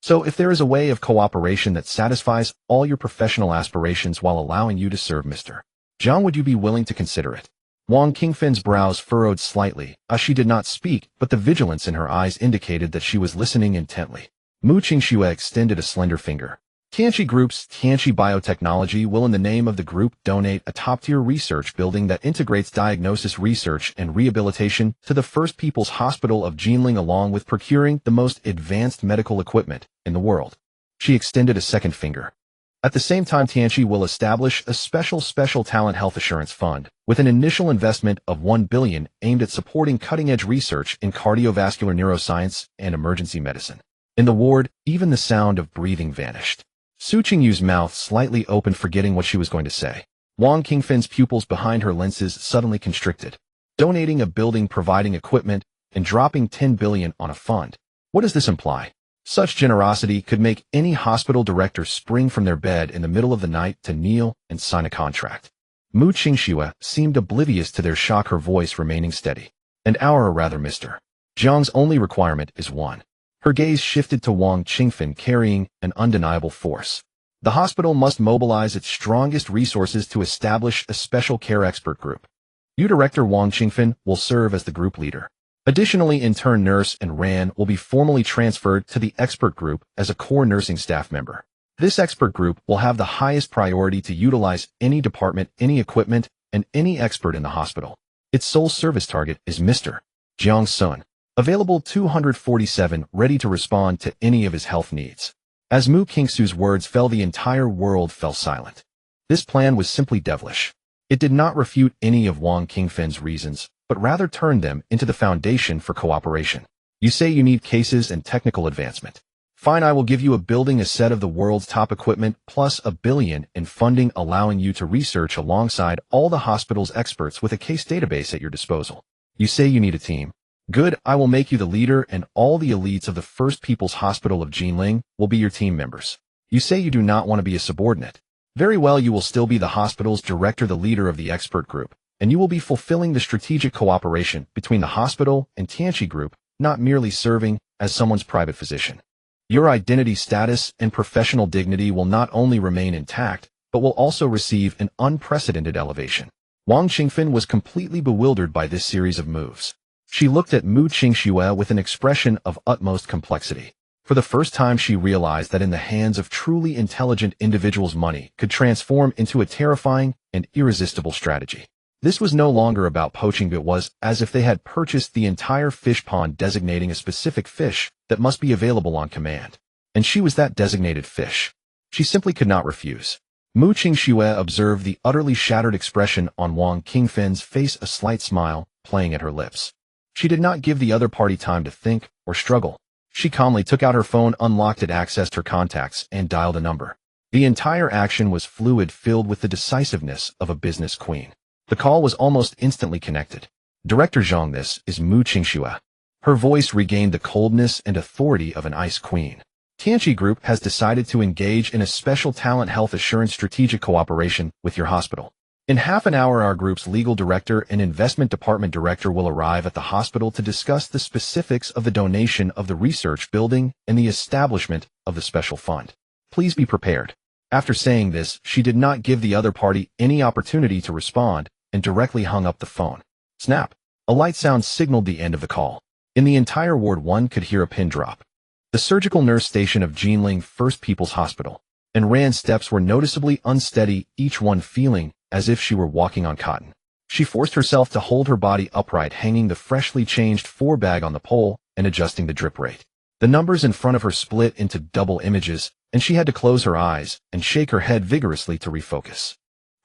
So if there is a way of cooperation that satisfies all your professional aspirations while allowing you to serve Mr. Jiang, would you be willing to consider it? Wang Qingfen's brows furrowed slightly, as she did not speak, but the vigilance in her eyes indicated that she was listening intently. Mu Qingxue extended a slender finger. Tianqi Group's Tianqi Biotechnology will in the name of the group donate a top-tier research building that integrates diagnosis research and rehabilitation to the First People's Hospital of Jinling, along with procuring the most advanced medical equipment in the world. She extended a second finger. At the same time, Tianqi will establish a special talent health assurance fund with an initial investment of 1 billion aimed at supporting cutting-edge research in cardiovascular neuroscience and emergency medicine. In the ward, even the sound of breathing vanished. Su Qingyu's mouth slightly opened, forgetting what she was going to say. Wang Qingfen's pupils behind her lenses suddenly constricted. Donating a building, providing equipment, and dropping 10 billion on a fund. What does this imply? Such generosity could make any hospital director spring from their bed in the middle of the night to kneel and sign a contract. Mu Qingxue seemed oblivious to their shock, her voice remaining steady. An hour, or rather, Mr. Jiang's only requirement is one. Her gaze shifted to Wang Qingfen, carrying an undeniable force. The hospital must mobilize its strongest resources to establish a special care expert group. You, Director Wang Qingfen, will serve as the group leader. Additionally, intern nurse and Ran will be formally transferred to the expert group as a core nursing staff member. This expert group will have the highest priority to utilize any department, any equipment, and any expert in the hospital. Its sole service target is Mr. Jiang Xun, available 247, ready to respond to any of his health needs. As Mu Qingxu's words fell, the entire world fell silent. This plan was simply devilish. It did not refute any of Wang Qingfen's reasons, but rather turned them into the foundation for cooperation. You say you need cases and technical advancement. Fine, I will give you a building, a set of the world's top equipment, plus 1 billion in funding, allowing you to research alongside all the hospital's experts with a case database at your disposal. You say you need a team. Good, I will make you the leader, and all the elites of the First People's Hospital of Jinling will be your team members. You say you do not want to be a subordinate. Very well, you will still be the hospital's director, the leader of the expert group, and you will be fulfilling the strategic cooperation between the hospital and Tianqi Group, not merely serving as someone's private physician. Your identity, status, and professional dignity will not only remain intact, but will also receive an unprecedented elevation. Wang Qingfen was completely bewildered by this series of moves. She looked at Mu Qingxue with an expression of utmost complexity. For the first time, she realized that in the hands of truly intelligent individuals, money could transform into a terrifying and irresistible strategy. This was no longer about poaching. It was as if they had purchased the entire fish pond, designating a specific fish that must be available on command. And she was that designated fish. She simply could not refuse. Mu Qingxue observed the utterly shattered expression on Wang Qingfen's face, a slight smile playing at her lips. She did not give the other party time to think or struggle. She calmly took out her phone, unlocked it, accessed her contacts, and dialed a number. The entire action was fluid, filled with the decisiveness of a business queen. The call was almost instantly connected. Director Zhang, this is Mu Qingxue. Her voice regained the coldness and authority of an ice queen. Tianqi Group has decided to engage in a special talent health assurance strategic cooperation with your hospital. In half an hour, our group's legal director and investment department director will arrive at the hospital to discuss the specifics of the donation of the research building and the establishment of the special fund. Please be prepared. After saying this, she did not give the other party any opportunity to respond and directly hung up the phone. Snap! A light sound signaled the end of the call. In the entire ward, one could hear a pin drop. The surgical nurse station of Jinling First People's Hospital. And Rand's steps were noticeably unsteady, each one feeling as if she were walking on cotton. She forced herself to hold her body upright, hanging the freshly changed 4-bag on the pole and adjusting the drip rate. The numbers in front of her split into double images, and she had to close her eyes and shake her head vigorously to refocus.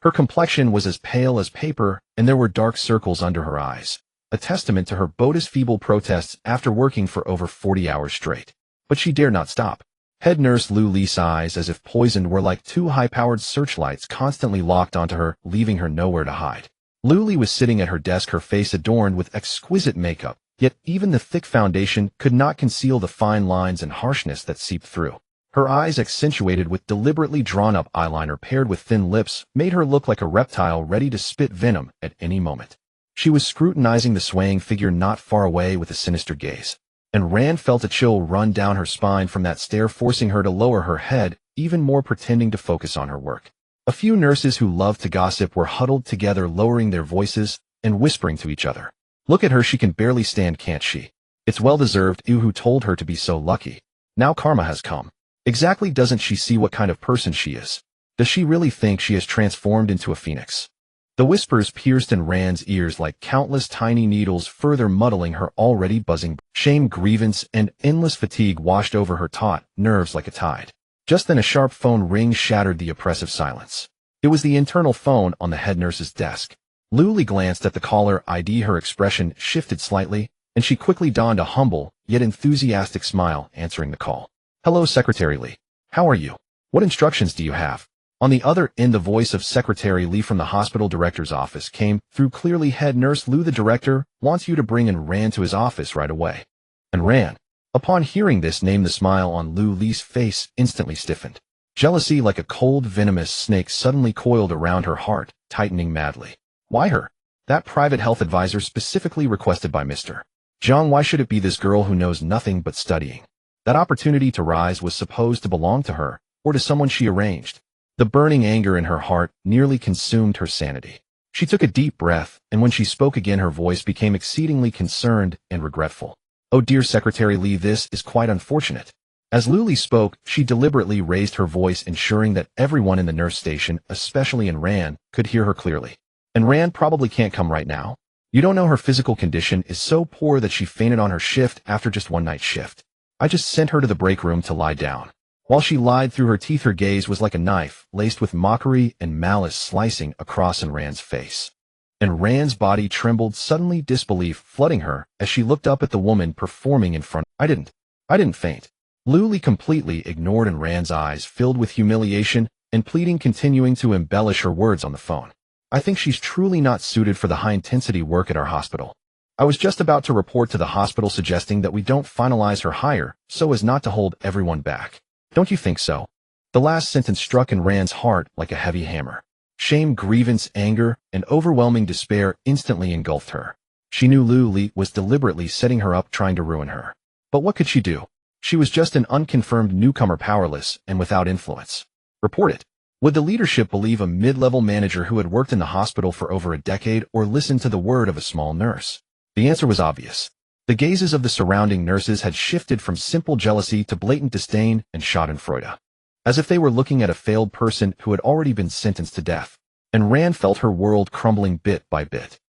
Her complexion was as pale as paper, and there were dark circles under her eyes, a testament to her body's feeble protests after working for over 40 hours straight. But she dared not stop. Head nurse Lu Li's eyes, as if poisoned, were like two high-powered searchlights constantly locked onto her, leaving her nowhere to hide. Lu Li was sitting at her desk, her face adorned with exquisite makeup, yet even the thick foundation could not conceal the fine lines and harshness that seeped through. Her eyes, accentuated with deliberately drawn-up eyeliner paired with thin lips, made her look like a reptile ready to spit venom at any moment. She was scrutinizing the swaying figure not far away with a sinister gaze, and Rand felt a chill run down her spine from that stare, forcing her to lower her head, even more, pretending to focus on her work. A few nurses who loved to gossip were huddled together, lowering their voices and whispering to each other. "Look at her, she can barely stand, can't she? It's well-deserved. Ew, who told her to be so lucky? Now karma has come. Exactly, doesn't she see what kind of person she is? Does she really think she has transformed into a phoenix?" The whispers pierced in Rand's ears like countless tiny needles, further muddling her already buzzing. Shame, grievance, and endless fatigue washed over her taut nerves like a tide. Just then a sharp phone ring shattered the oppressive silence. It was the internal phone on the head nurse's desk. Luli glanced at the caller ID. Her expression shifted slightly, and she quickly donned a humble, yet enthusiastic smile, answering the call. "Hello, Secretary Lee. How are you? What instructions do you have?" On the other end, the voice of Secretary Lee from the hospital director's office came through clearly. "Head nurse Lu, the director wants you to bring in Rand to his office right away." And Rand, upon hearing this name, the smile on Lu Li's face instantly stiffened. Jealousy, like a cold, venomous snake, suddenly coiled around her heart, tightening madly. Why her? That private health advisor specifically requested by Mr. Jiang. Why should it be this girl who knows nothing but studying? That opportunity to rise was supposed to belong to her, or to someone she arranged. The burning anger in her heart nearly consumed her sanity. She took a deep breath, and when she spoke again, her voice became exceedingly concerned and regretful. "Oh dear Secretary Lee, this is quite unfortunate." As Luli spoke, she deliberately raised her voice, ensuring that everyone in the nurse station, especially in Rand, could hear her clearly. "And Rand probably can't come right now. You don't know her physical condition is so poor that she fainted on her shift after just one night shift. I just sent her to the break room to lie down." While she lied through her teeth, her gaze was like a knife, laced with mockery and malice, slicing across in Rand's face. And Rand's body trembled, suddenly disbelief flooding her as she looked up at the woman performing in front. I didn't faint." Luli completely ignored, and Rand's eyes filled with humiliation and pleading, continuing to embellish her words on the phone. "I think she's truly not suited for the high-intensity work at our hospital. I was just about to report to the hospital suggesting that we don't finalize her hire so as not to hold everyone back. Don't you think so?" The last sentence struck in Rand's heart like a heavy hammer. Shame, grievance, anger, and overwhelming despair instantly engulfed her. She knew Luli was deliberately setting her up, trying to ruin her. But what could she do? She was just an unconfirmed newcomer, powerless and without influence. Report it. Would the leadership believe a mid-level manager who had worked in the hospital for over a decade, or listen to the word of a small nurse? The answer was obvious. The gazes of the surrounding nurses had shifted from simple jealousy to blatant disdain and schadenfreude, as if they were looking at a failed person who had already been sentenced to death. And Rand felt her world crumbling bit by bit.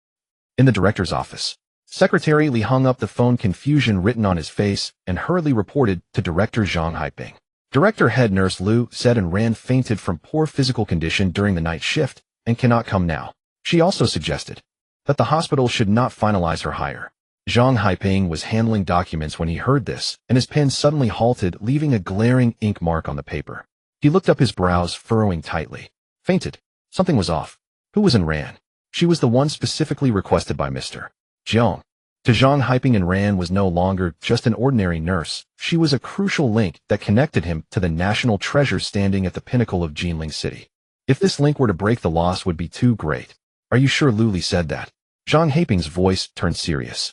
In the director's office, Secretary Lee hung up the phone, confusion written on his face, and hurriedly reported to Director Zhang Haiping. "Director, head nurse Lu said and Rand fainted from poor physical condition during the night shift and cannot come now. She also suggested that the hospital should not finalize her hire." Zhang Haiping was handling documents when he heard this, and his pen suddenly halted, leaving a glaring ink mark on the paper. He looked up, his brows furrowing tightly. Fainted. Something was off. Who was in Rand? She was the one specifically requested by Mr. Jiang. To Zhang Haiping, and Rand was no longer just an ordinary nurse. She was a crucial link that connected him to the national treasure standing at the pinnacle of Jinling City. If this link were to break, the loss would be too great. "Are you sure Luli said that?" Zhang Haiping's voice turned serious.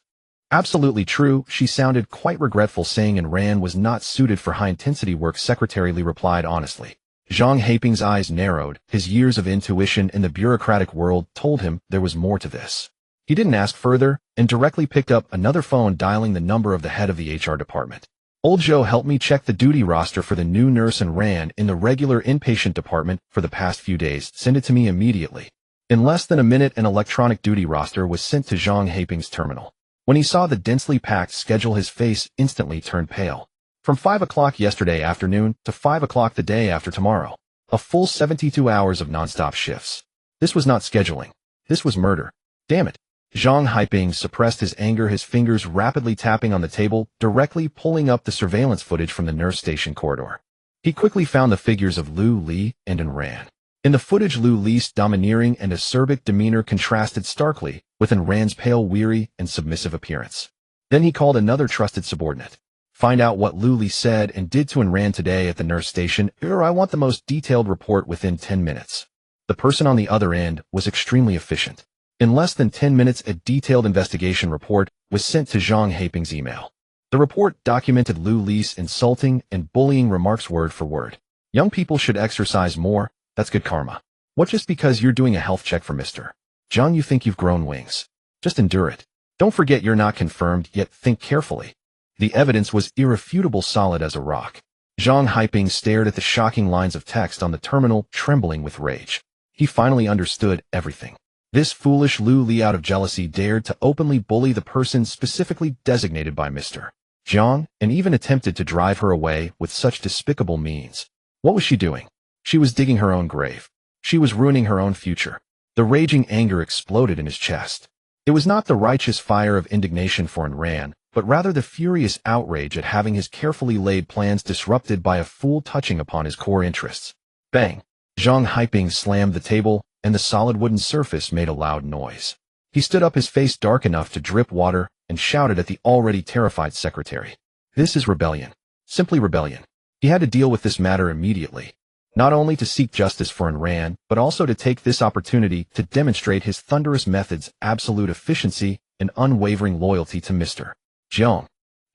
"Absolutely true," she sounded quite regretful, saying, and Rand was not suited for high-intensity work. Secretary Lee replied honestly. Zhang Haiping's eyes narrowed. His years of intuition in the bureaucratic world told him there was more to this. He didn't ask further and directly picked up another phone, dialing the number of the head of the HR department. "Old Joe, help me check the duty roster for the new nurse and Rand in the regular inpatient department for the past few days. Send it to me immediately." In less than a minute, an electronic duty roster was sent to Zhang Haiping's terminal. When he saw the densely packed schedule, his face instantly turned pale. From 5 o'clock yesterday afternoon to 5 o'clock the day after tomorrow. A full 72 hours of nonstop shifts. This was not scheduling. This was murder. Damn it. Zhang Haiping suppressed his anger, his fingers rapidly tapping on the table, directly pulling up the surveillance footage from the nurse station corridor. He quickly found the figures of Lu Li and Rand. In the footage, Lu Li's domineering and acerbic demeanor contrasted starkly with Rand's pale, weary, and submissive appearance. Then he called another trusted subordinate. Find out what Lu Li said and did to Enran today at the nurse station, or I want the most detailed report within 10 minutes. The person on the other end was extremely efficient. In less than 10 minutes, a detailed investigation report was sent to Jiang Xun's email. The report documented Lu Li's insulting and bullying remarks word for word. Young people should exercise more, that's good karma. What, just because you're doing a health check for Mr. Jiang you think you've grown wings? Just endure it. Don't forget you're not confirmed, yet think carefully. The evidence was irrefutable, solid as a rock. Jiang Xun stared at the shocking lines of text on the terminal, trembling with rage. He finally understood everything. This foolish Lu Li, out of jealousy, dared to openly bully the person specifically designated by Mr. Jiang, and even attempted to drive her away with such despicable means. What was she doing? She was digging her own grave. She was ruining her own future. The raging anger exploded in his chest. It was not the righteous fire of indignation for Enran, but rather the furious outrage at having his carefully laid plans disrupted by a fool touching upon his core interests. Bang! Jiang Xun slammed the table, and the solid wooden surface made a loud noise. He stood up, his face dark enough to drip water, and shouted at the already terrified secretary. This is rebellion. Simply rebellion. He had to deal with this matter immediately. Not only to seek justice for Enran, but also to take this opportunity to demonstrate his thunderous methods, absolute efficiency, and unwavering loyalty to Mr. Jiang.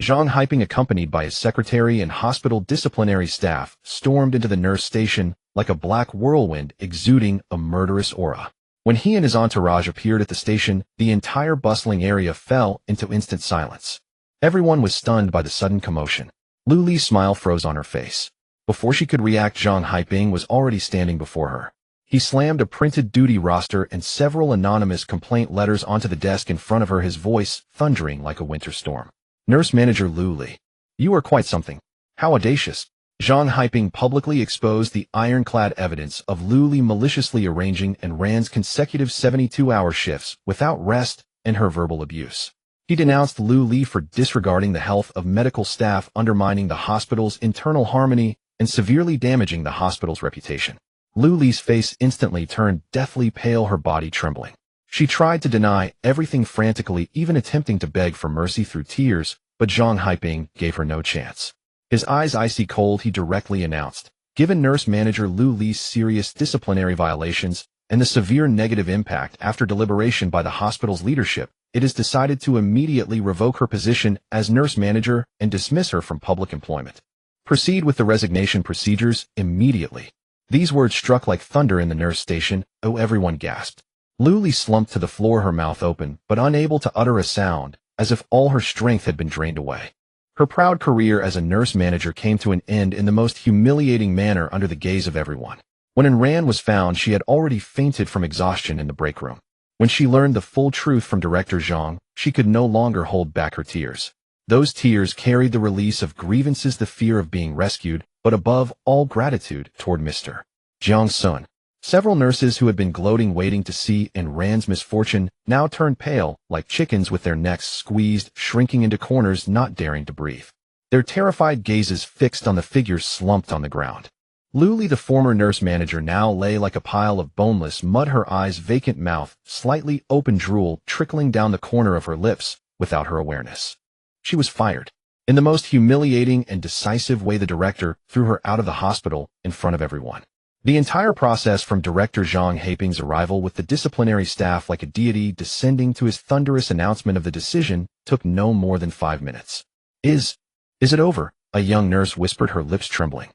Jiang Xun, accompanied by his secretary and hospital disciplinary staff, stormed into the nurse station like a black whirlwind exuding a murderous aura. When he and his entourage appeared at the station, the entire bustling area fell into instant silence. Everyone was stunned by the sudden commotion. Lu Li's smile froze on her face. Before she could react, Jiang Xun was already standing before her. He slammed a printed duty roster and several anonymous complaint letters onto the desk in front of her, his voice thundering like a winter storm. Nurse Manager Lu Li. You are quite something. How audacious. Jiang Xun publicly exposed the ironclad evidence of Lu Li maliciously arranging Enran's consecutive 72-hour shifts without rest and her verbal abuse. He denounced Lu Li for disregarding the health of medical staff, undermining the hospital's internal harmony, and severely damaging the hospital's reputation. Lu Li's face instantly turned deathly pale, her body trembling. She tried to deny everything frantically, even attempting to beg for mercy through tears, but Jiang Xun gave her no chance. His eyes icy cold, he directly announced, given Nurse Manager Lu Li's serious disciplinary violations and the severe negative impact after deliberation by the hospital's leadership, it is decided to immediately revoke her position as nurse manager and dismiss her from public employment. Proceed with the resignation procedures immediately. These words struck like thunder in the nurse station. Oh, everyone gasped. Lu Li slumped to the floor, her mouth open, but unable to utter a sound, as if all her strength had been drained away. Her proud career as a nurse manager came to an end in the most humiliating manner under the gaze of everyone. When Enran was found, she had already fainted from exhaustion in the break room. When she learned the full truth from Director Jiang, she could no longer hold back her tears. Those tears carried the release of grievances, the fear of being rescued, but above all gratitude toward Mr. Jiang Xun. Several nurses who had been gloating, waiting to see Enran's misfortune, now turned pale, like chickens with their necks squeezed, shrinking into corners, not daring to breathe. Their terrified gazes fixed on the figures slumped on the ground. Lu Li, the former nurse manager, now lay like a pile of boneless mud, her eyes vacant, mouth slightly open, drool trickling down the corner of her lips without her awareness. She was fired. In the most humiliating and decisive way, the director threw her out of the hospital in front of everyone. The entire process, from Director Jiang Xun's arrival with the disciplinary staff like a deity descending to his thunderous announcement of the decision, took no more than 5 minutes. Is it over? A young nurse whispered, her lips trembling.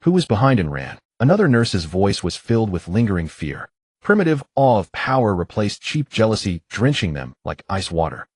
Who was behind Enran? Another nurse's voice was filled with lingering fear. Primitive awe of power replaced cheap jealousy, drenching them like ice water.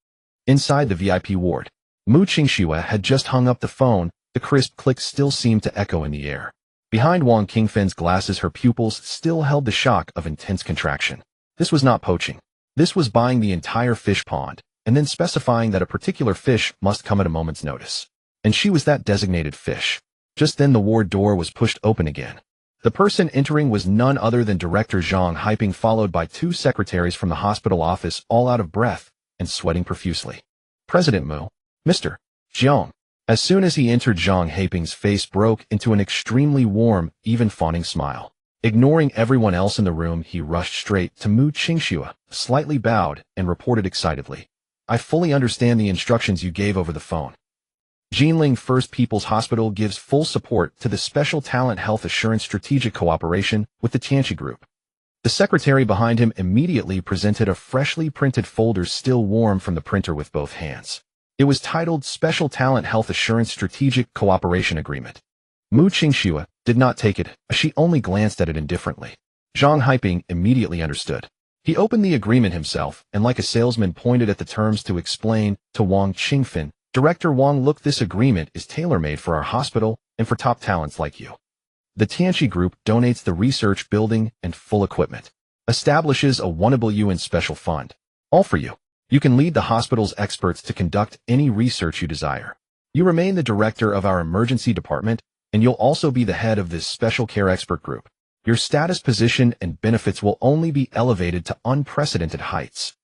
Inside the VIP ward, Mu Qingxue had just hung up the phone. The crisp click still seemed to echo in the air. Behind Wang Qingfen's glasses, her pupils still held the shock of intense contraction. This was not poaching. This was buying the entire fish pond, and then specifying that a particular fish must come at a moment's notice. And she was that designated fish. Just then the ward door was pushed open again. The person entering was none other than Director Jiang Xun, followed by 2 secretaries from the hospital office, all out of breath and sweating profusely. President Mu, Mr. Jiang. As soon as he entered, Jiang Xun's face broke into an extremely warm, even fawning smile. Ignoring everyone else in the room, he rushed straight to Mu Qingxue, slightly bowed, and reported excitedly, I fully understand the instructions you gave over the phone. Jinling First People's Hospital gives full support to the Special Talent Health Assurance Strategic Cooperation with the Tianqi Group. The secretary behind him immediately presented a freshly printed folder still warm from the printer with both hands. It was titled Special Talent Health Assurance Strategic Cooperation Agreement. Mu Qingxue did not take it, as she only glanced at it indifferently. Zhang Haiping immediately understood. He opened the agreement himself, and like a salesman pointed at the terms to explain to Wang Qingfin, "Director Wang, look, this agreement is tailor-made for our hospital and for top talents like you. The Tianqi Group donates the research building and full equipment, establishes a 1 yuan special fund. All for you. You can lead the hospital's experts to conduct any research you desire. You remain the director of our emergency department, and you'll also be the head of this special care expert group. Your status, position, and benefits will only be elevated to unprecedented heights."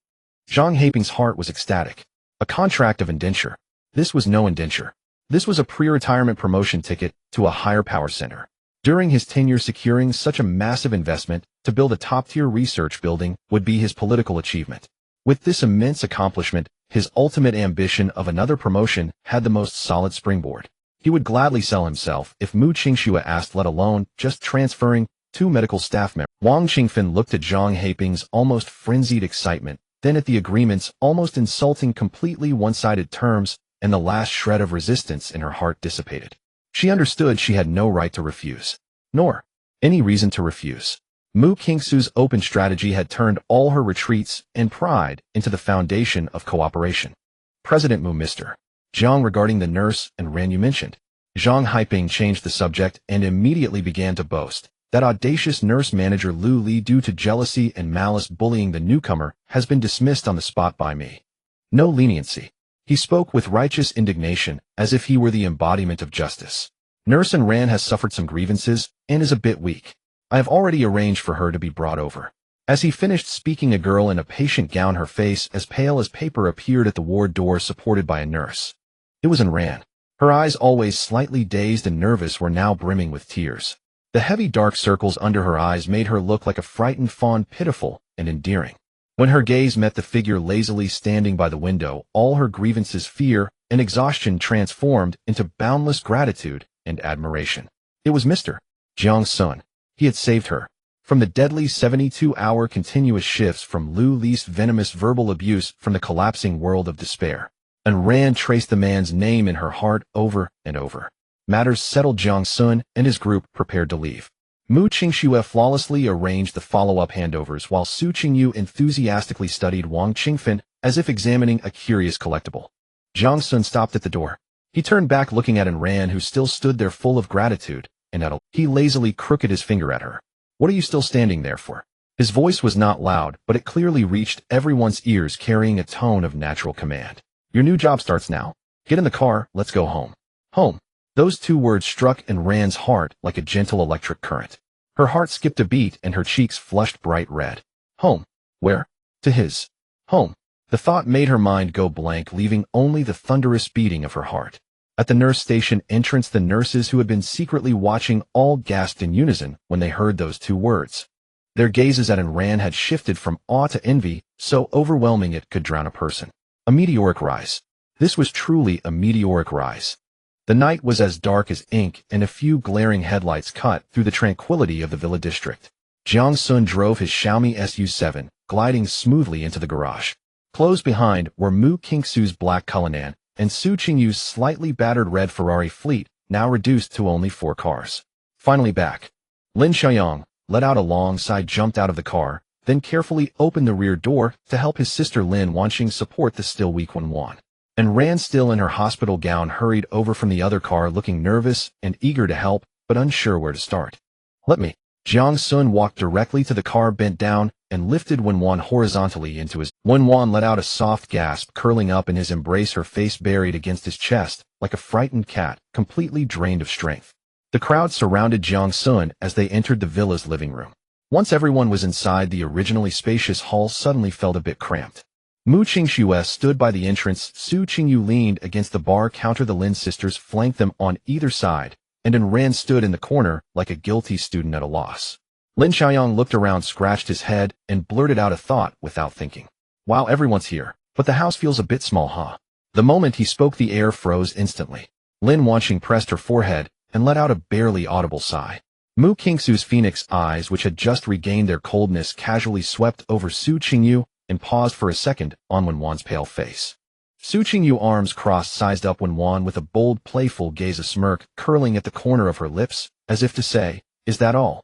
Zhang Haiping's heart was ecstatic. A contract of indenture. This was no indenture. This was a pre-retirement promotion ticket to a higher power center. During his tenure, securing such a massive investment to build a top-tier research building would be his political achievement. With this immense accomplishment, his ultimate ambition of another promotion had the most solid springboard. He would gladly sell himself if Mu Qingxue asked, let alone just transferring 2 medical staff members. Wang Qingfin looked at Zhang Haiping's almost frenzied excitement, then at the agreement's almost insulting, completely one-sided terms, and the last shred of resistance in her heart dissipated. She understood she had no right to refuse, nor any reason to refuse. Mu Qingxue's open strategy had turned all her retreats and pride into the foundation of cooperation. President Mu, Mr. Jiang, regarding the nurse and Ran you mentioned. Zhang Haiping changed the subject and immediately began to boast. That audacious nurse manager Lu Li, due to jealousy and malice bullying the newcomer, has been dismissed on the spot by me. No leniency. He spoke with righteous indignation, as if he were the embodiment of justice. Nurse and Ran has suffered some grievances, and is a bit weak. I have already arranged for her to be brought over. As he finished speaking, a girl in a patient gown, her face as pale as paper, appeared at the ward door supported by a nurse. It was Ran. Her eyes, always slightly dazed and nervous, were now brimming with tears. The heavy dark circles under her eyes made her look like a frightened fawn, pitiful and endearing. When her gaze met the figure lazily standing by the window, all her grievances, fear, and exhaustion transformed into boundless gratitude and admiration. It was Mr. Jiang Xun. He had saved her from the deadly 72-hour continuous shifts, from Lu Li's venomous verbal abuse, from the collapsing world of despair. And Ran traced the man's name in her heart over and over. Matters settled, Jiang Xun and his group prepared to leave. Mu Qingxue flawlessly arranged the follow-up handovers, while Su Qingyu enthusiastically studied Wang Qingfin as if examining a curious collectible. Jiang Xun stopped at the door. He turned back, looking at Ran, who still stood there full of gratitude, and he lazily crooked his finger at her. "What are you still standing there for?" His voice was not loud, but it clearly reached everyone's ears, carrying a tone of natural command. "Your new job starts now. Get in the car, let's go home." Home. Those 2 words struck in Ran's heart like a gentle electric current. Her heart skipped a beat and her cheeks flushed bright red. Home. Where? To his home. The thought made her mind go blank, leaving only the thunderous beating of her heart. At the nurse station entrance, the nurses, who had been secretly watching, all gasped in unison when they heard those 2 words. Their gazes at Ran had shifted from awe to envy, so overwhelming it could drown a person. A meteoric rise. This was truly a meteoric rise. The night was as dark as ink, and a few glaring headlights cut through the tranquility of the villa district. Jiang Xun drove his Xiaomi SU7, gliding smoothly into the garage. Close behind were Mu Qingxue's black Cullinan and Su Qingyu's slightly battered red Ferrari fleet, now reduced to only 4 cars. Finally back. Lin Xiaoyang, let out alongside, jumped out of the car, then carefully opened the rear door to help his sister Lin Wanqing support the still weak Wan. And Ran, still in her hospital gown, hurried over from the other car, looking nervous and eager to help, but unsure where to start. "Let me." Jiang Xun walked directly to the car, bent down, and lifted Wan horizontally into his. Wan let out a soft gasp, curling up in his embrace, her face buried against his chest, like a frightened cat, completely drained of strength. The crowd surrounded Jiang Xun as they entered the villa's living room. Once everyone was inside, the originally spacious hall suddenly felt a bit cramped. Mu Qingxue stood by the entrance, Su Qingyu leaned against the bar counter, the Lin sisters flanked them on either side, and Ran stood in the corner like a guilty student at a loss. Lin Xiaoyang looked around, scratched his head, and blurted out a thought without thinking. "Wow, everyone's here, but the house feels a bit small, huh?" The moment he spoke, the air froze instantly. Lin Wanqing pressed her forehead and let out a barely audible sigh. Mu Qingsu's phoenix eyes, which had just regained their coldness, casually swept over Su Qingyu and paused for a second on Wenwan's pale face. Su Qingyu, arms crossed, sized up Wenwan with a bold, playful gaze, a smirk curling at the corner of her lips, as if to say, "Is that all?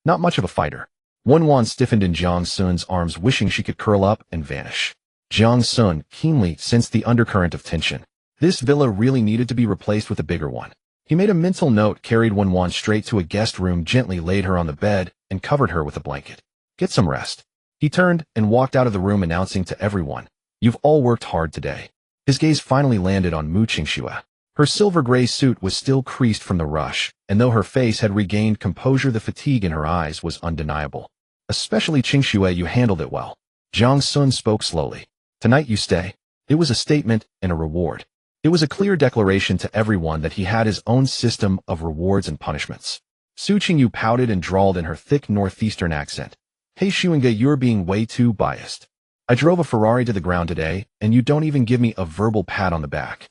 Not much of a fighter." Wenwan stiffened in Jiang Xun's arms, wishing she could curl up and vanish. Jiang Xun keenly sensed the undercurrent of tension. This villa really needed to be replaced with a bigger one. He made a mental note, carried Wenwan straight to a guest room, gently laid her on the bed, and covered her with a blanket. "Get some rest." He turned and walked out of the room, announcing to everyone, "You've all worked hard today." His gaze finally landed on Mu Qingxue. Her silver-gray suit was still creased from the rush, and though her face had regained composure, the fatigue in her eyes was undeniable. "Especially Qingxue, you handled it well." Jiang Xun spoke slowly. "Tonight you stay." It was a statement and a reward. It was a clear declaration to everyone that he had his own system of rewards and punishments. Su Qingyu pouted and drawled in her thick northeastern accent, "Hey Xuanga, you're being way too biased. I drove a Ferrari to the ground today, and you don't even give me a verbal pat on the back."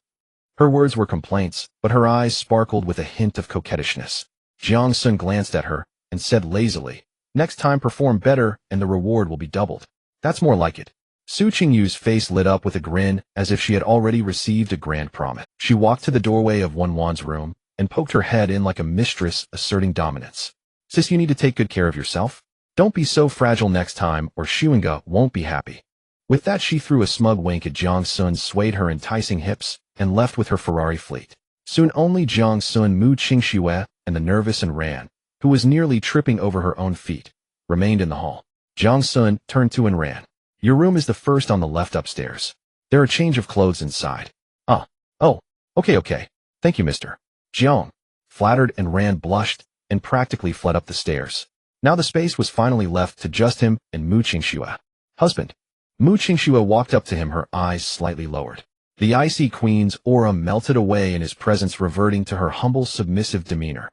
Her words were complaints, but her eyes sparkled with a hint of coquettishness. Jiang Xun glanced at her and said lazily, "Next time perform better and the reward will be doubled." "That's more like it." Su Qingyu's face lit up with a grin, as if she had already received a grand promise. She walked to the doorway of Wenwan's room and poked her head in like a mistress asserting dominance. "Sis, you need to take good care of yourself. Don't be so fragile next time, or Xuanga won't be happy." With that, she threw a smug wink at Jiang Xun, swayed her enticing hips, and left with her Ferrari fleet. Soon only Jiang Xun, Mu Qingxue, and the nervous and Ran, who was nearly tripping over her own feet, remained in the hall. Jiang Xun turned to and Ran. "Your room is the first on the left upstairs. There are a change of clothes inside." Oh, okay. Thank you, Mr. Jiang." Flattered, and Ran blushed and practically fled up the stairs. Now the space was finally left to just him and Mu Qingxue. "Husband." Mu Qingxue walked up to him, her eyes slightly lowered. The icy queen's aura melted away in his presence, reverting to her humble, submissive demeanor.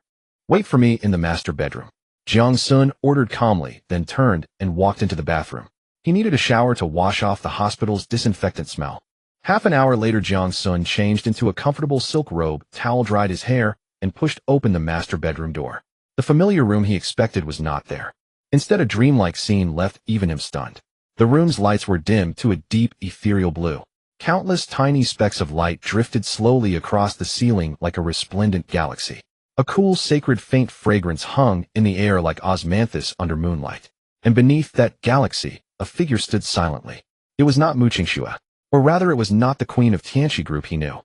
"Wait for me in the master bedroom." Jiang Xun ordered calmly, then turned and walked into the bathroom. He needed a shower to wash off the hospital's disinfectant smell. Half an hour later, Jiang Xun changed into a comfortable silk robe, towel-dried his hair, and pushed open the master bedroom door. The familiar room he expected was not there. Instead, a dreamlike scene left even him stunned. The room's lights were dimmed to a deep, ethereal blue. Countless tiny specks of light drifted slowly across the ceiling like a resplendent galaxy. A cool, sacred, faint fragrance hung in the air like osmanthus under moonlight. And beneath that galaxy, a figure stood silently. It was not Mu Qingxue, or rather it was not the queen of Tianqi group he knew.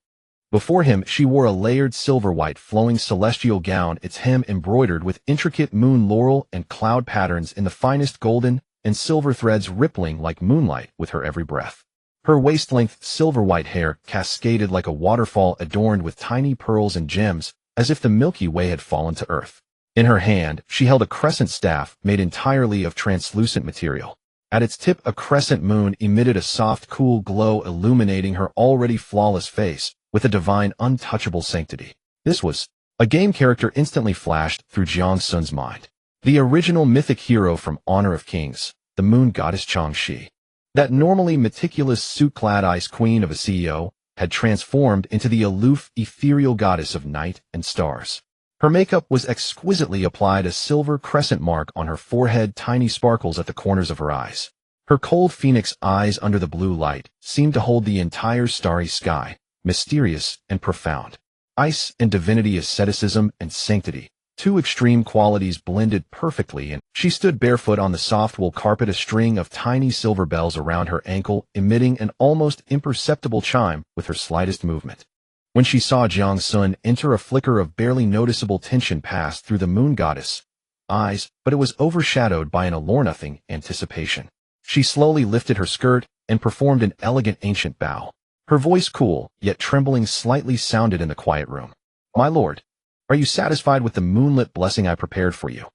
Before him, she wore a layered silver-white flowing celestial gown, its hem embroidered with intricate moon laurel and cloud patterns in the finest golden and silver threads, rippling like moonlight with her every breath. Her waist-length silver-white hair cascaded like a waterfall, adorned with tiny pearls and gems, as if the Milky Way had fallen to earth. In her hand, she held a crescent staff made entirely of translucent material. At its tip, a crescent moon emitted a soft, cool glow, illuminating her already flawless face with a divine, untouchable sanctity. This was a game character instantly flashed through Jiang Xun's mind. The original mythic hero from Honor of Kings, the moon goddess Changxi. That normally meticulous suit-clad ice queen of a CEO had transformed into the aloof, ethereal goddess of night and stars. Her makeup was exquisitely applied, a silver crescent mark on her forehead, tiny sparkles at the corners of her eyes. Her cold phoenix eyes under the blue light seemed to hold the entire starry sky, mysterious and profound. Ice and divinity, asceticism and sanctity, two extreme qualities blended perfectly, and she stood barefoot on the soft wool carpet, a string of tiny silver bells around her ankle emitting an almost imperceptible chime with her slightest movement. When she saw Jiang Xun enter, a flicker of barely noticeable tension passed through the moon goddess' eyes, but it was overshadowed by an allure-nothing anticipation. She slowly lifted her skirt and performed an elegant ancient bow. Her voice, cool yet trembling slightly, sounded in the quiet room. "My lord, are you satisfied with the moonlit blessing I prepared for you?"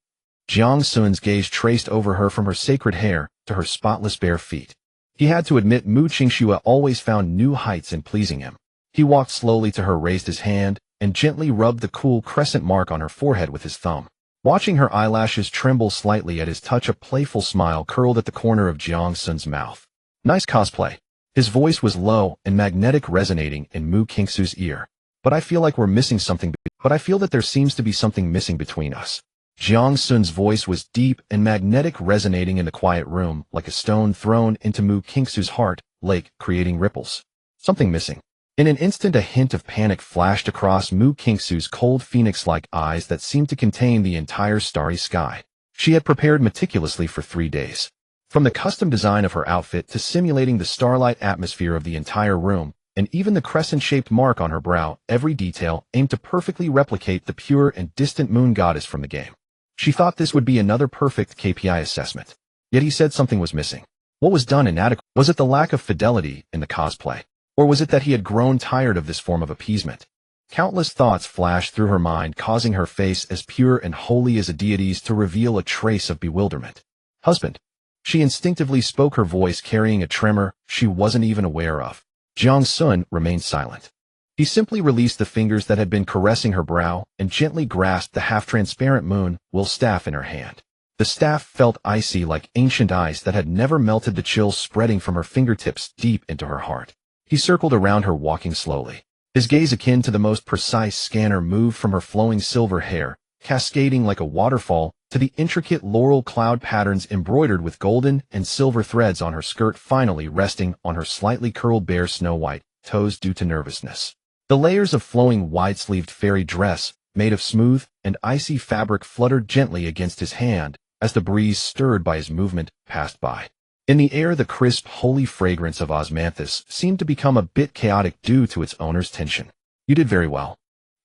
Jiang Xun's gaze traced over her from her sacred hair to her spotless bare feet. He had to admit Mu Qingxue always found new heights in pleasing him. He walked slowly to her, raised his hand, and gently rubbed the cool crescent mark on her forehead with his thumb. Watching her eyelashes tremble slightly at his touch, a playful smile curled at the corner of Jiang Xun's mouth. "Nice cosplay. His voice was low and magnetic, resonating in Mu Qingsu's ear. But I feel like we're missing something. But I feel that there seems to be something missing between us. Jiang Xun's voice was deep and magnetic, resonating in the quiet room like a stone thrown into Mu Qingsu's heart lake, creating ripples. Something missing. In an instant, a hint of panic flashed across Mu Qingsu's cold phoenix-like eyes that seemed to contain the entire starry sky. She had prepared meticulously for 3 days. From the custom design of her outfit to simulating the starlight atmosphere of the entire room, and even the crescent-shaped mark on her brow, every detail aimed to perfectly replicate the pure and distant moon goddess from the game. She thought this would be another perfect KPI assessment. Yet he said something was missing. What was done inadequate? Was it the lack of fidelity in the cosplay? Or was it that he had grown tired of this form of appeasement? Countless thoughts flashed through her mind, causing her face as pure and holy as a deity's to reveal a trace of bewilderment. Husband. She instinctively spoke, her voice carrying a tremor she wasn't even aware of. Jiang Xun remained silent. He simply released the fingers that had been caressing her brow and gently grasped the half-transparent moon will staff in her hand. The staff felt icy like ancient ice that had never melted, the chill spreading from her fingertips deep into her heart. He circled around her, walking slowly. His gaze, akin to the most precise scanner, moved from her flowing silver hair, cascading like a waterfall, to the intricate laurel cloud patterns embroidered with golden and silver threads on her skirt, finally resting on her slightly curled bare snow-white toes due to nervousness. The layers of flowing wide-sleeved fairy dress, made of smooth and icy fabric, fluttered gently against his hand as the breeze, stirred by his movement, passed by. In the air, the crisp, holy fragrance of osmanthus seemed to become a bit chaotic due to its owner's tension. You did very well.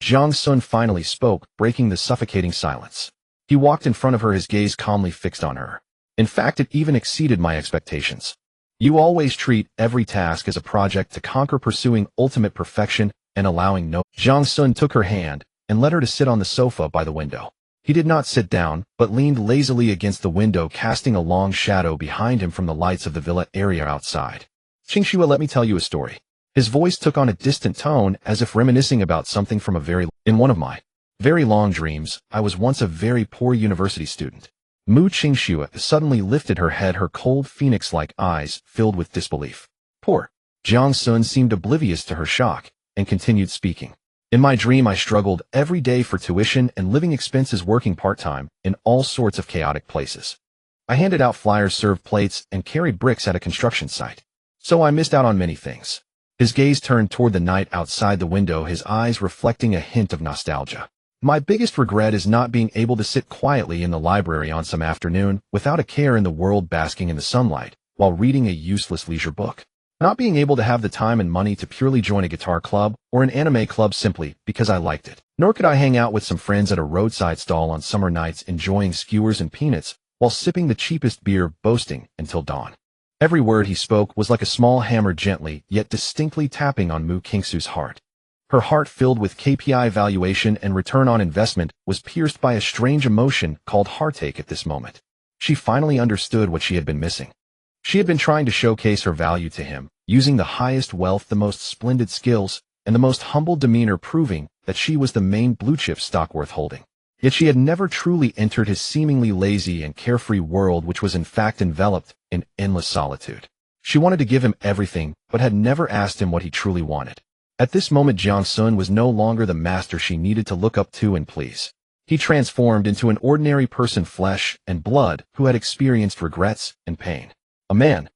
Jiang Xun finally spoke, breaking the suffocating silence. He walked in front of her, his gaze calmly fixed on her. In fact, it even exceeded my expectations. You always treat every task as a project to conquer, pursuing ultimate perfection and allowing no. Jiang Xun took her hand and led her to sit on the sofa by the window. He did not sit down, but leaned lazily against the window, casting a long shadow behind him from the lights of the villa area outside. Qingxue, let me tell you a story. His voice took on a distant tone, as if reminiscing about something from in one of my very long dreams, I was once a very poor university student. Mu Qingxue suddenly lifted her head, her cold phoenix-like eyes filled with disbelief. Poor. Jiang Xun seemed oblivious to her shock, and continued speaking. In my dream, I struggled every day for tuition and living expenses, working part-time in all sorts of chaotic places. I handed out flyers, served plates, and carried bricks at a construction site. So I missed out on many things. His gaze turned toward the night outside the window, his eyes reflecting a hint of nostalgia. My biggest regret is not being able to sit quietly in the library on some afternoon without a care in the world, basking in the sunlight while reading a useless leisure book. Not being able to have the time and money to purely join a guitar club or an anime club simply because I liked it. Nor could I hang out with some friends at a roadside stall on summer nights, enjoying skewers and peanuts while sipping the cheapest beer, boasting until dawn. Every word he spoke was like a small hammer, gently yet distinctly tapping on Mu Qingsu's heart. Her heart, filled with KPI valuation and return on investment, was pierced by a strange emotion called heartache at this moment. She finally understood what she had been missing. She had been trying to showcase her value to him, using the highest wealth, the most splendid skills, and the most humble demeanor, proving that she was the main blue-chip stock worth holding. Yet she had never truly entered his seemingly lazy and carefree world, which was in fact enveloped in endless solitude. She wanted to give him everything, but had never asked him what he truly wanted. At this moment, Jiang Xun was no longer the master she needed to look up to and please. He transformed into an ordinary person, flesh and blood, who had experienced regrets and pain. A man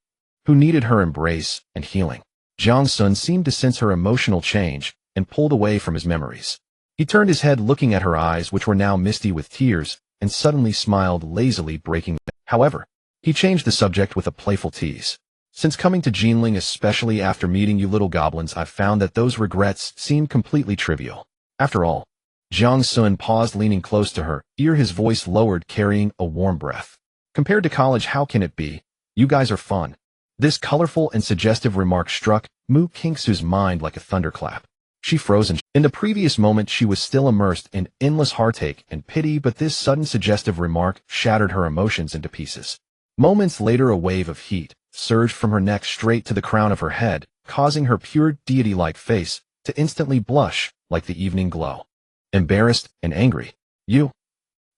who needed her embrace and healing. Jiang Xun seemed to sense her emotional change and pulled away from his memories. He turned his head, looking at her eyes, which were now misty with tears, and suddenly smiled lazily, breaking them. However, he changed the subject with a playful tease. Since coming to Jinling, especially after meeting you little goblins, I've found that those regrets seem completely trivial. After all. Jiang Xun paused, leaning close to her ear, his voice lowered, carrying a warm breath. Compared to college, how can it be? You guys are fun. This colorful and suggestive remark struck Mu Qingsu's mind like a thunderclap. She froze. In the previous moment, she was still immersed in endless heartache and pity, but this sudden suggestive remark shattered her emotions into pieces. Moments later, a wave of heat surged from her neck straight to the crown of her head, causing her pure deity-like face to instantly blush like the evening glow. Embarrassed and angry. You.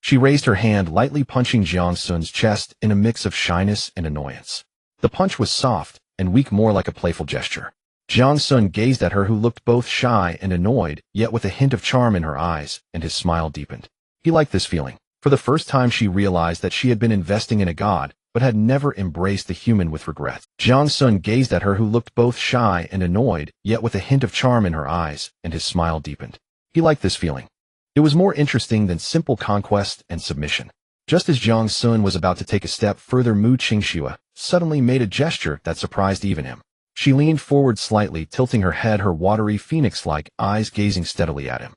She raised her hand, lightly punching Jiang Xun's chest in a mix of shyness and annoyance. The punch was soft and weak more like a playful gesture. Jiang Xun gazed at her, who looked both shy and annoyed, yet with a hint of charm in her eyes, and his smile deepened. He liked this feeling. For the first time she realized that she had been investing in a god, but had never embraced the human with regret. Jiang Xun gazed at her, who looked both shy and annoyed, yet with a hint of charm in her eyes, and his smile deepened. He liked this feeling. It was more interesting than simple conquest and submission. Just as Jiang Xun was about to take a step further, Mu Qingxue suddenly made a gesture that surprised even him. She leaned forward slightly, tilting her head, her watery phoenix-like eyes gazing steadily at him.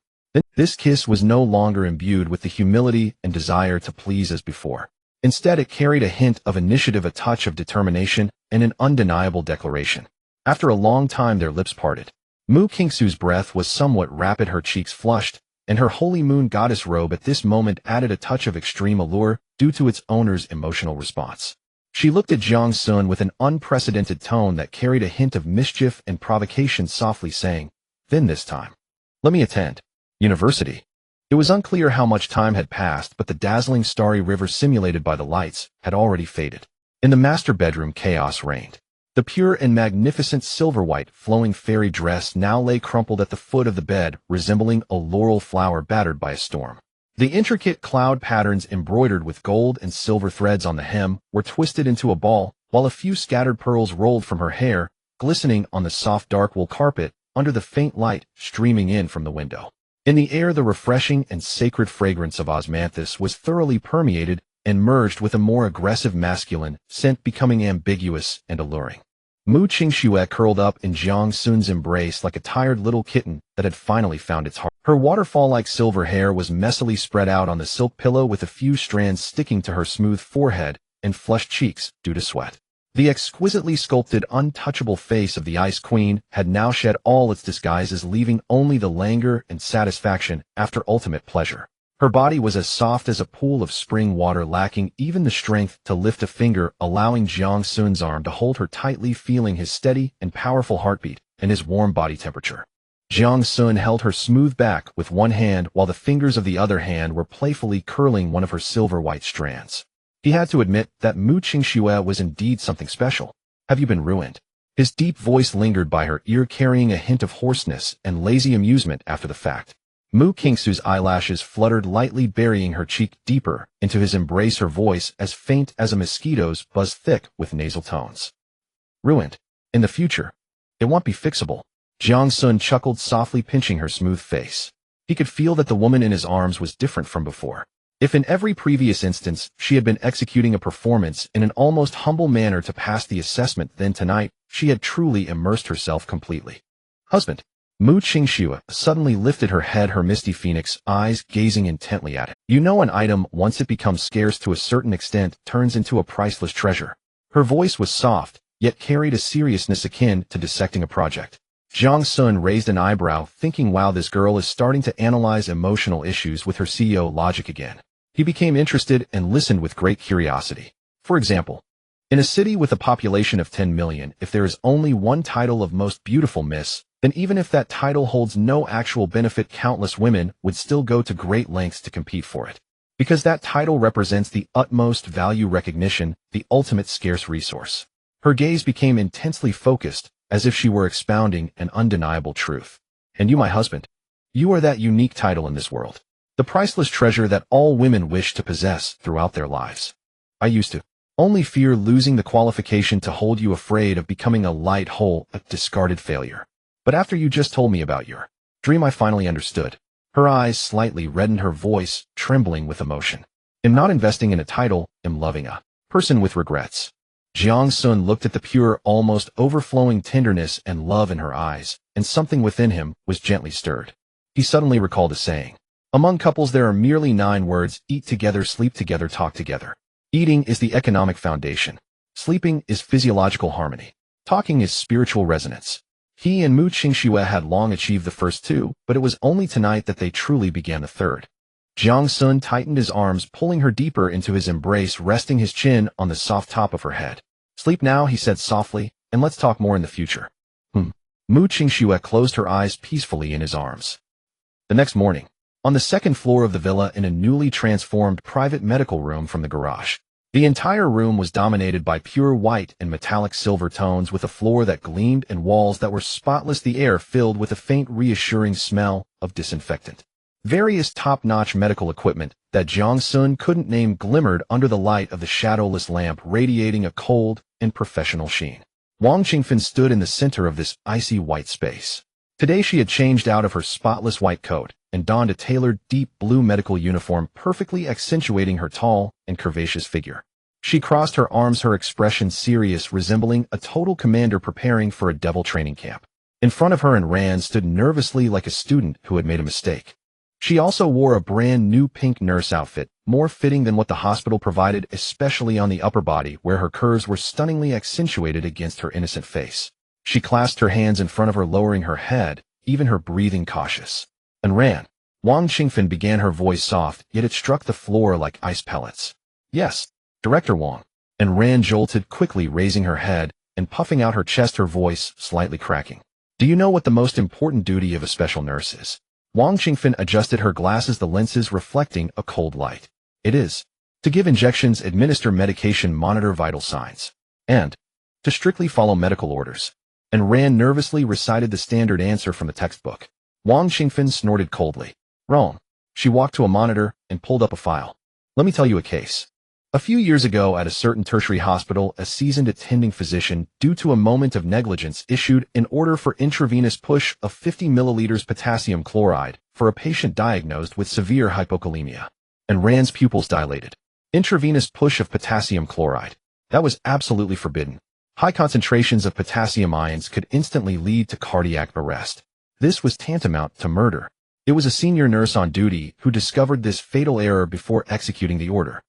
This kiss was no longer imbued with the humility and desire to please as before. Instead, it carried a hint of initiative, a touch of determination, and an undeniable declaration. After a long time their lips parted. Mu Qingxue's breath was somewhat rapid, her cheeks flushed, and her holy moon goddess robe at this moment added a touch of extreme allure due to its owner's emotional response. She looked at Jiang Xun with an unprecedented tone that carried a hint of mischief and provocation, softly saying, "Then this time, let me attend university." It was unclear how much time had passed, but the dazzling starry river simulated by the lights had already faded. In the master bedroom, chaos reigned. The pure and magnificent silver-white flowing fairy dress now lay crumpled at the foot of the bed, resembling a laurel flower battered by a storm. The intricate cloud patterns embroidered with gold and silver threads on the hem were twisted into a ball, while a few scattered pearls rolled from her hair, glistening on the soft dark wool carpet under the faint light streaming in from the window. In the air, the refreshing and sacred fragrance of osmanthus was thoroughly permeated and merged with a more aggressive masculine scent, becoming ambiguous and alluring. Mu Qingxue curled up in Jiang Xun's embrace like a tired little kitten that had finally found its heart. Her waterfall-like silver hair was messily spread out on the silk pillow, with a few strands sticking to her smooth forehead and flushed cheeks due to sweat. The exquisitely sculpted, untouchable face of the Ice Queen had now shed all its disguises, leaving only the languor and satisfaction after ultimate pleasure. Her body was as soft as a pool of spring water, lacking even the strength to lift a finger, allowing Jiang Xun's arm to hold her tightly, feeling his steady and powerful heartbeat and his warm body temperature. Jiang Xun held her smooth back with one hand, while the fingers of the other hand were playfully curling one of her silver-white strands. He had to admit that Mu Qingxue was indeed something special. "Have you been ruined?" His deep voice lingered by her ear, carrying a hint of hoarseness and lazy amusement after the fact. Mu Qingxue's eyelashes fluttered lightly, burying her cheek deeper into his embrace, her voice as faint as a mosquito's, buzzed thick with nasal tones. "Ruined. In the future. It won't be fixable." Jiang Xun chuckled softly, pinching her smooth face. He could feel that the woman in his arms was different from before. If in every previous instance she had been executing a performance in an almost humble manner to pass the assessment, then tonight she had truly immersed herself completely. "Husband." Mu Qingxue suddenly lifted her head, her misty phoenix eyes gazing intently at it. "You know, an item, once it becomes scarce to a certain extent, turns into a priceless treasure." Her voice was soft, yet carried a seriousness akin to dissecting a project. Jiang Xun raised an eyebrow, thinking, wow, this girl is starting to analyze emotional issues with her CEO logic again. He became interested and listened with great curiosity. For example, in a city with a population of 10 million, if there is only one title of Most Beautiful Miss, then even if that title holds no actual benefit, countless women would still go to great lengths to compete for it. Because that title represents the utmost value, recognition, the ultimate scarce resource. Her gaze became intensely focused, as if she were expounding an undeniable truth. "And you, my husband, you are that unique title in this world. The priceless treasure that all women wish to possess throughout their lives. I used to only fear losing the qualification to hold you, afraid of becoming a light hole, a discarded failure. But after you just told me about your dream, I finally understood." Her eyes slightly reddened, her voice trembling with emotion. "I'm not investing in a title, I'm loving a person with regrets." Jiang Xun looked at the pure, almost overflowing tenderness and love in her eyes, and something within him was gently stirred. He suddenly recalled a saying. Among couples there are merely 9 words: eat together, sleep together, talk together. Eating is the economic foundation. Sleeping is physiological harmony. Talking is spiritual resonance. He and Mu Qingxue had long achieved the first 2, but it was only tonight that they truly began the third. Jiang Xun tightened his arms, pulling her deeper into his embrace, resting his chin on the soft top of her head. "Sleep now," he said softly, "and let's talk more in the future." Mu Qingxue closed her eyes peacefully in his arms. The next morning, on the second floor of the villa, in a newly transformed private medical room from the garage, The entire room was dominated by pure white and metallic silver tones, with a floor that gleamed and walls that were spotless, the air filled with a faint, reassuring smell of disinfectant. Various top-notch medical equipment that Jiang Xun couldn't name glimmered under the light of the shadowless lamp, radiating a cold and professional sheen. Wang Qingfen stood in the center of this icy white space. Today she had changed out of her spotless white coat and donned a tailored deep blue medical uniform, perfectly accentuating her tall and curvaceous figure. She crossed her arms, her expression serious, resembling a total commander preparing for a devil training camp. In front of her, Rand stood nervously like a student who had made a mistake. She also wore a brand new pink nurse outfit, more fitting than what the hospital provided, especially on the upper body, where her curves were stunningly accentuated against her innocent face. She clasped her hands in front of her, lowering her head, even her breathing cautious. And Ran. Wang Qingfen began, her voice soft, yet it struck the floor like ice pellets. Yes, Director Wang. And Ran jolted quickly, raising her head and puffing out her chest, her voice slightly cracking. Do you know what the most important duty of a special nurse is? Wang Qingfen adjusted her glasses, the lenses reflecting a cold light. It is to give injections, administer medication, monitor vital signs, and to strictly follow medical orders. And Ran nervously recited the standard answer from the textbook. Wang Qingfen snorted coldly. Wrong. She walked to a monitor and pulled up a file. Let me tell you a case. A few years ago at a certain tertiary hospital, a seasoned attending physician, due to a moment of negligence, issued an order for intravenous push of 50 milliliters potassium chloride for a patient diagnosed with severe hypokalemia. And Rand's pupils dilated. Intravenous push of potassium chloride. That was absolutely forbidden. High concentrations of potassium ions could instantly lead to cardiac arrest. This was tantamount to murder. It was a senior nurse on duty who discovered this fatal error before executing the order.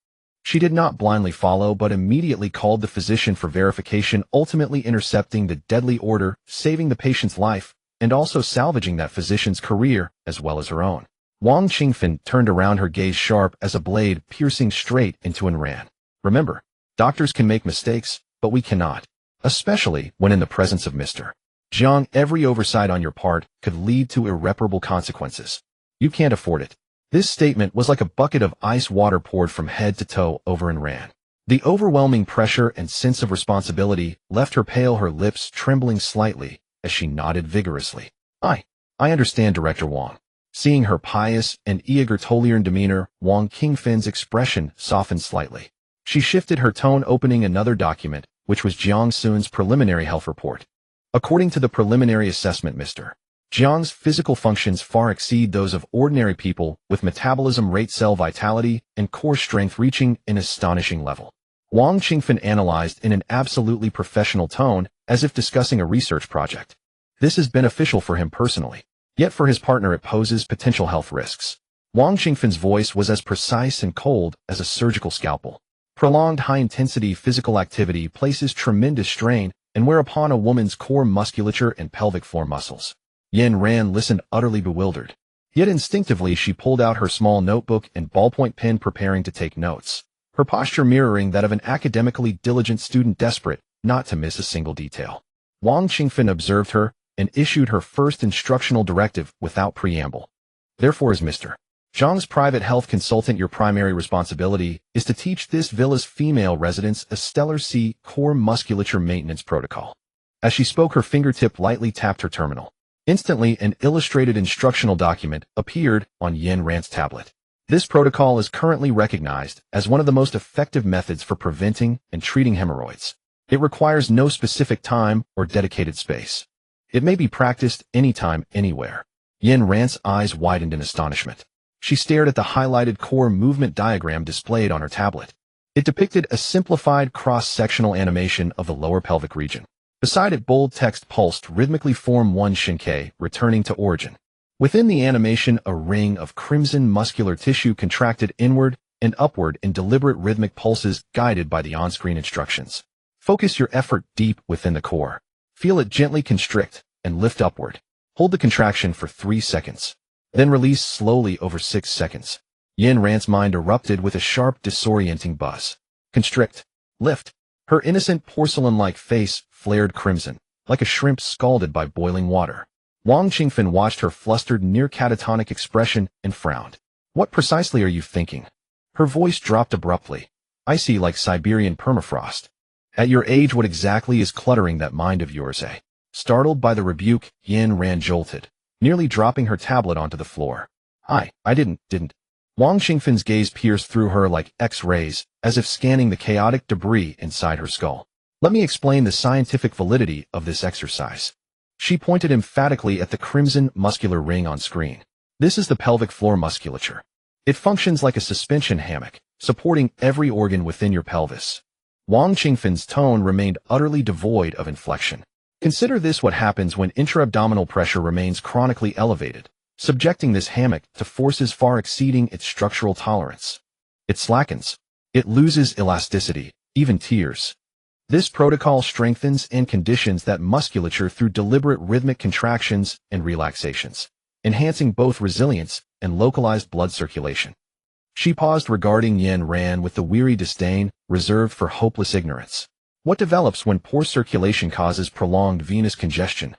She did not blindly follow, but immediately called the physician for verification, ultimately intercepting the deadly order, saving the patient's life, and also salvaging that physician's career as well as her own. Wang Qingfen turned around, her gaze sharp as a blade, piercing straight into Ran. Remember, doctors can make mistakes, but we cannot. Especially when in the presence of Mr. Jiang. Every oversight on your part could lead to irreparable consequences. You can't afford it. This statement was like a bucket of ice water poured from head to toe over Ran. The overwhelming pressure and sense of responsibility left her pale, her lips trembling slightly as she nodded vigorously. I understand, Director Wang. Seeing her pious and eager demeanor, Wang Qingfen's expression softened slightly. She shifted her tone, opening another document, which was Jiang Xun's preliminary health report. According to the preliminary assessment, Mr. Jiang's physical functions far exceed those of ordinary people, with metabolism rate, cell vitality, and core strength reaching an astonishing level. Wang Qingfen analyzed in an absolutely professional tone, as if discussing a research project. This is beneficial for him personally, yet for his partner it poses potential health risks. Wang Qingfen's voice was as precise and cold as a surgical scalpel. Prolonged high-intensity physical activity places tremendous strain and wear upon a woman's core musculature and pelvic floor muscles. Ran listened, utterly bewildered. Yet instinctively she pulled out her small notebook and ballpoint pen, preparing to take notes, her posture mirroring that of an academically diligent student desperate not to miss a single detail. Wang Qingfen observed her and issued her first instructional directive without preamble. Therefore, as Mr. Jiang's private health consultant, your primary responsibility is to teach this villa's female residents a stellar C core musculature maintenance protocol. As she spoke, her fingertip lightly tapped her terminal. Instantly, an illustrated instructional document appeared on Ran's tablet. This protocol is currently recognized as one of the most effective methods for preventing and treating hemorrhoids. It requires no specific time or dedicated space. It may be practiced anytime, anywhere. Ran's eyes widened in astonishment. She stared at the highlighted core movement diagram displayed on her tablet. It depicted a simplified cross-sectional animation of the lower pelvic region. Beside it, bold text pulsed rhythmically, form 1 Shinkei, returning to origin. Within the animation, a ring of crimson muscular tissue contracted inward and upward in deliberate rhythmic pulses, guided by the on-screen instructions. Focus your effort deep within the core. Feel it gently constrict and lift upward. Hold the contraction for 3 seconds. Then release slowly over 6 seconds. Ran's mind erupted with a sharp, disorienting buzz. Constrict. Lift. Her innocent porcelain-like face flared crimson, like a shrimp scalded by boiling water. Wang Qingfen watched her flustered, near catatonic expression and frowned. What precisely are you thinking? Her voice dropped abruptly. icy like Siberian permafrost. At your age, what exactly is cluttering that mind of yours, eh? Startled by the rebuke, Yin Ran jolted, nearly dropping her tablet onto the floor. I didn't. Wang Qingfan's gaze pierced through her like X-rays, as if scanning the chaotic debris inside her skull. Let me explain the scientific validity of this exercise. She pointed emphatically at the crimson muscular ring on screen. This is the pelvic floor musculature. It functions like a suspension hammock, supporting every organ within your pelvis. Wang Qingfan's tone remained utterly devoid of inflection. Consider this: what happens when intra-abdominal pressure remains chronically elevated, subjecting this hammock to forces far exceeding its structural tolerance. It slackens. It loses elasticity, even tears. This protocol strengthens and conditions that musculature through deliberate rhythmic contractions and relaxations, enhancing both resilience and localized blood circulation. She paused, regarding Yin Ran with the weary disdain reserved for hopeless ignorance. What develops when poor circulation causes prolonged venous congestion?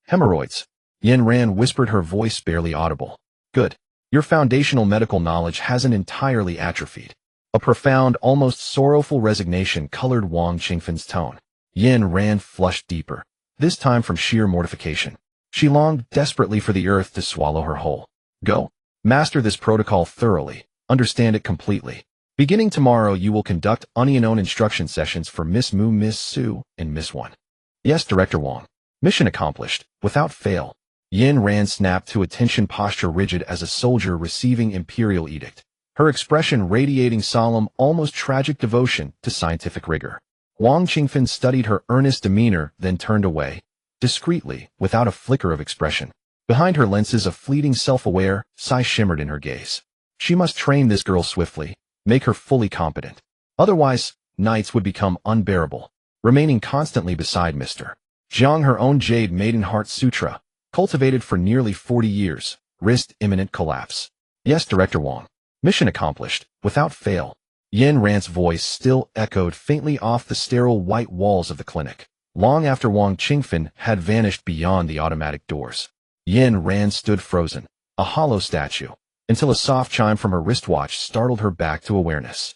Hemorrhoids. Yin Ran whispered, her voice barely audible. Good. Your foundational medical knowledge hasn't entirely atrophied. A profound, almost sorrowful resignation colored Wang Qingfan's tone. Yin Ran flushed deeper, this time from sheer mortification. She longed desperately for the earth to swallow her whole. Go. Master this protocol thoroughly. Understand it completely. Beginning tomorrow, you will conduct unknown instruction sessions for Miss Mu, Miss Su, and Miss One. Yes, Director Wang. Mission accomplished, without fail. Yin Ran snapped to attention, posture rigid as a soldier receiving imperial edict, her expression radiating solemn, almost tragic devotion to scientific rigor. Wang Qingfan studied her earnest demeanor, then turned away, discreetly, without a flicker of expression. Behind her lenses, a fleeting self-aware sigh shimmered in her gaze. She must train this girl swiftly, make her fully competent. Otherwise, nights would become unbearable, remaining constantly beside Mr. Jiang. Her own Jade Maiden Heart Sutra, cultivated for nearly 40 years, risked imminent collapse. Yes, Director Wang. Mission accomplished, without fail. Yin Ran's voice still echoed faintly off the sterile white walls of the clinic, long after Wang Qingfan had vanished beyond the automatic doors. Yin Ran stood frozen, a hollow statue, until a soft chime from her wristwatch startled her back to awareness.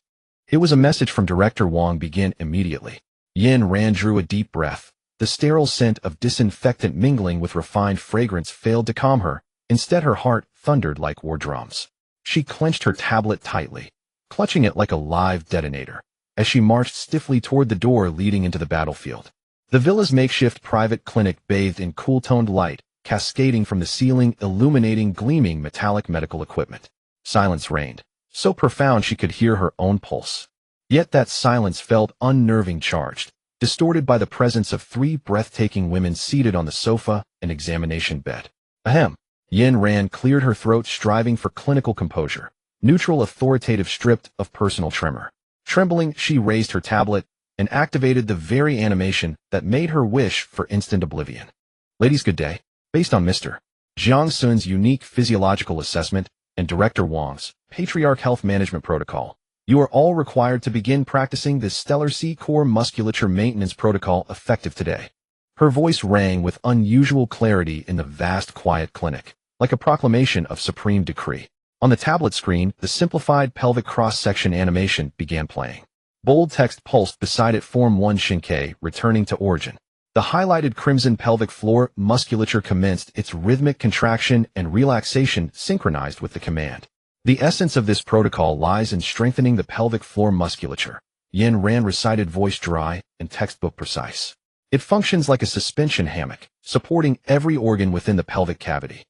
It was a message from Director Wang. Begin immediately. Yin Ran drew a deep breath. The sterile scent of disinfectant mingling with refined fragrance failed to calm her. Instead, her heart thundered like war drums. She clenched her tablet tightly, clutching it like a live detonator, as she marched stiffly toward the door leading into the battlefield. The villa's makeshift private clinic bathed in cool-toned light, cascading from the ceiling, illuminating gleaming metallic medical equipment. Silence reigned, so profound she could hear her own pulse. Yet that silence felt unnerving, charged, distorted by the presence of three breathtaking women seated on the sofa and examination bed. Ahem. Yin Ran cleared her throat, striving for clinical composure, neutral, authoritative, stripped of personal tremor. Trembling, she raised her tablet and activated the very animation that made her wish for instant oblivion. Ladies, good day. Based on Mr. Jiang Xun's unique physiological assessment and Director Wang's Patriarch Health Management Protocol, you are all required to begin practicing this stellar C-core musculature maintenance protocol effective today. Her voice rang with unusual clarity in the vast, quiet clinic, like a proclamation of supreme decree. On the tablet screen, the simplified pelvic cross-section animation began playing. Bold text pulsed beside it: Form 1 Shinkei, returning to origin. The highlighted crimson pelvic floor musculature commenced its rhythmic contraction and relaxation, synchronized with the command. The essence of this protocol lies in strengthening the pelvic floor musculature. Yin Ran recited, voice dry and textbook precise. It functions like a suspension hammock, supporting every organ within the pelvic cavity.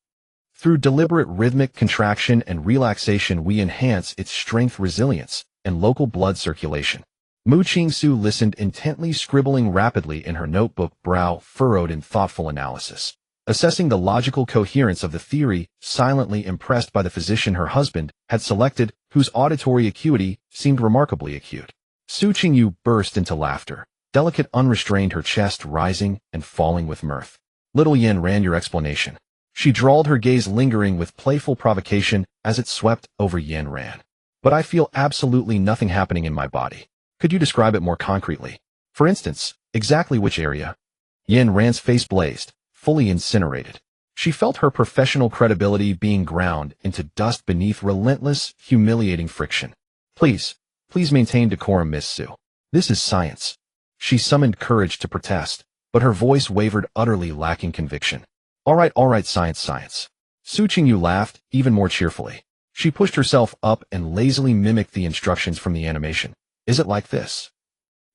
Through deliberate rhythmic contraction and relaxation, we enhance its strength, resilience, and local blood circulation. Mu Qingsu listened intently, scribbling rapidly in her notebook, brow furrowed in thoughtful analysis, assessing the logical coherence of the theory, silently impressed by the physician her husband had selected, whose auditory acuity seemed remarkably acute. Su Qingyu burst into laughter, delicate, unrestrained, her chest rising and falling with mirth. Little Yin Ran, your explanation. She drawled, her gaze lingering with playful provocation as it swept over Yin Ran. But I feel absolutely nothing happening in my body. Could you describe it more concretely? For instance, exactly which area? Yin Ran's face blazed, fully incinerated. She felt her professional credibility being ground into dust beneath relentless, humiliating friction. Please Please maintain decorum, Miss Su. This is science. She summoned courage to protest, but her voice wavered, utterly lacking conviction. All right, science. Su Qingyu laughed, even more cheerfully. She pushed herself up and lazily mimicked the instructions from the animation. Is it like this?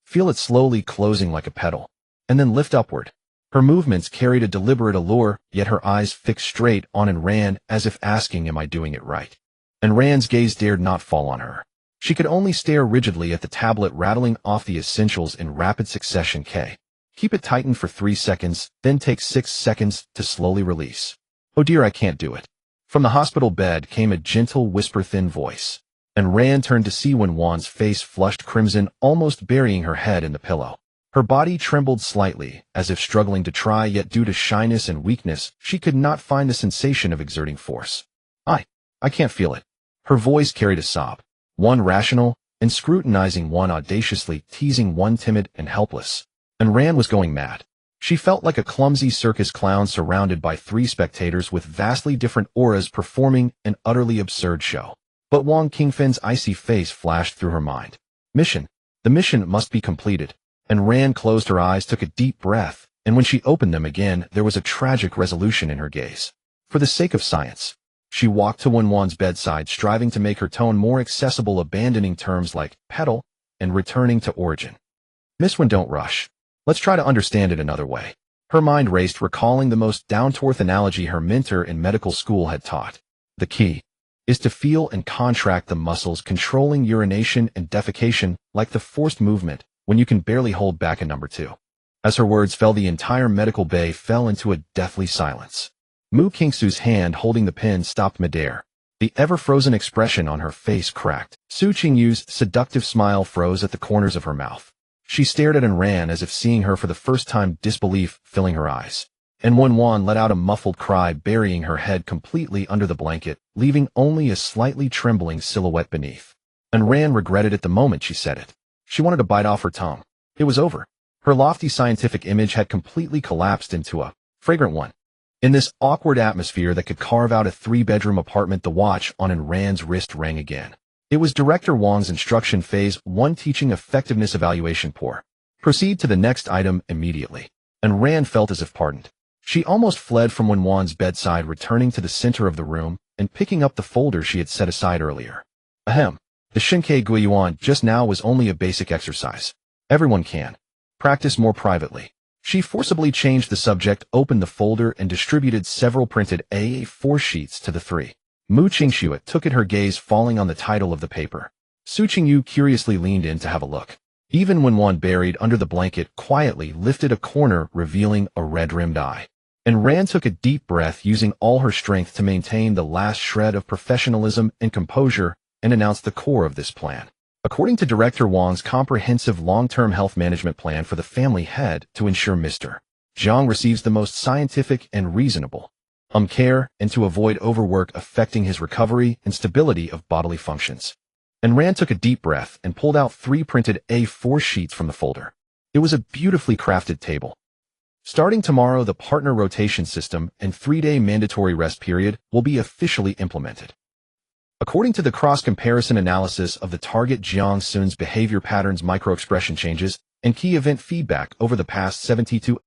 Feel it slowly closing like a petal, and then lift upward. Her movements carried a deliberate allure, yet her eyes fixed straight on Ayn Rand as if asking, am I doing it right? Ayn Rand's gaze dared not fall on her. She could only stare rigidly at the tablet rattling off the essentials in rapid succession. Keep it tightened for 3 seconds, then take 6 seconds to slowly release. Oh dear, I can't do it. From the hospital bed came a gentle whisper-thin voice. Ayn Rand turned to see Wenwan's face flushed crimson, almost burying her head in the pillow. Her body trembled slightly, as if struggling to try, yet due to shyness and weakness, she could not find the sensation of exerting force. I can't feel it. Her voice carried a sob. One rational, and scrutinizing, one audaciously teasing, one timid and helpless. Ayn Rand was going mad. She felt like a clumsy circus clown surrounded by 3 spectators with vastly different auras performing an utterly absurd show. But Wang Qingfen's icy face flashed through her mind. Mission. The mission must be completed. Ayn Rand closed her eyes, took a deep breath, and when she opened them again, there was a tragic resolution in her gaze. For the sake of science. She walked to Wenwan's bedside, striving to make her tone more accessible, abandoning terms like petal and returning to origin. Miss Wen, don't rush. Let's try to understand it another way. Her mind raced, recalling the most down-to-earth analogy her mentor in medical school had taught. The key is to feel and contract the muscles controlling urination and defecation, like the forced movement when you can barely hold back a number 2. As her words fell, the entire medical bay fell into a deathly silence. Mu Qingsu's hand holding the pen stopped midair. The ever-frozen expression on her face cracked. Su Qingyu's seductive smile froze at the corners of her mouth. She stared at Ayn Rand as if seeing her for the first time, disbelief filling her eyes. And Wenwan let out a muffled cry, burying her head completely under the blanket, leaving only a slightly trembling silhouette beneath. Ayn Rand regretted it the moment she said it. She wanted to bite off her tongue. It was over. Her lofty scientific image had completely collapsed into a fragrant one. In this awkward atmosphere that could carve out a 3-bedroom apartment, the watch on Ayn Rand's wrist rang again. It was Director Wang's instruction. Phase 1 Teaching Effectiveness Evaluation. Poor. Proceed to the next item immediately. Ayn Rand felt as if pardoned. She almost fled from Wenwan's bedside, returning to the center of the room and picking up the folder she had set aside earlier. Ahem. The Shinkei Guiyuan just now was only a basic exercise. Everyone can practice more privately. She forcibly changed the subject, opened the folder, and distributed several printed A4 sheets to the 3. Mu Qingxue took it, her gaze falling on the title of the paper. Su Qingyu curiously leaned in to have a look. Even Wenwan, buried under the blanket, quietly lifted a corner, revealing a red-rimmed eye. And Rand took a deep breath, using all her strength to maintain the last shred of professionalism and composure, and announced the core of this plan. According to Director Wang's comprehensive long-term health management plan for the family head, to ensure Mr. Jiang receives the most scientific and reasonable care, and to avoid overwork affecting his recovery and stability of bodily functions. And Rand took a deep breath and pulled out 3 printed A4 sheets from the folder. It was a beautifully crafted table. Starting tomorrow, the partner rotation system and 3-day mandatory rest period will be officially implemented. According to the cross-comparison analysis of the target Jiang Xun's behavior patterns, microexpression changes, and key event feedback over the past 72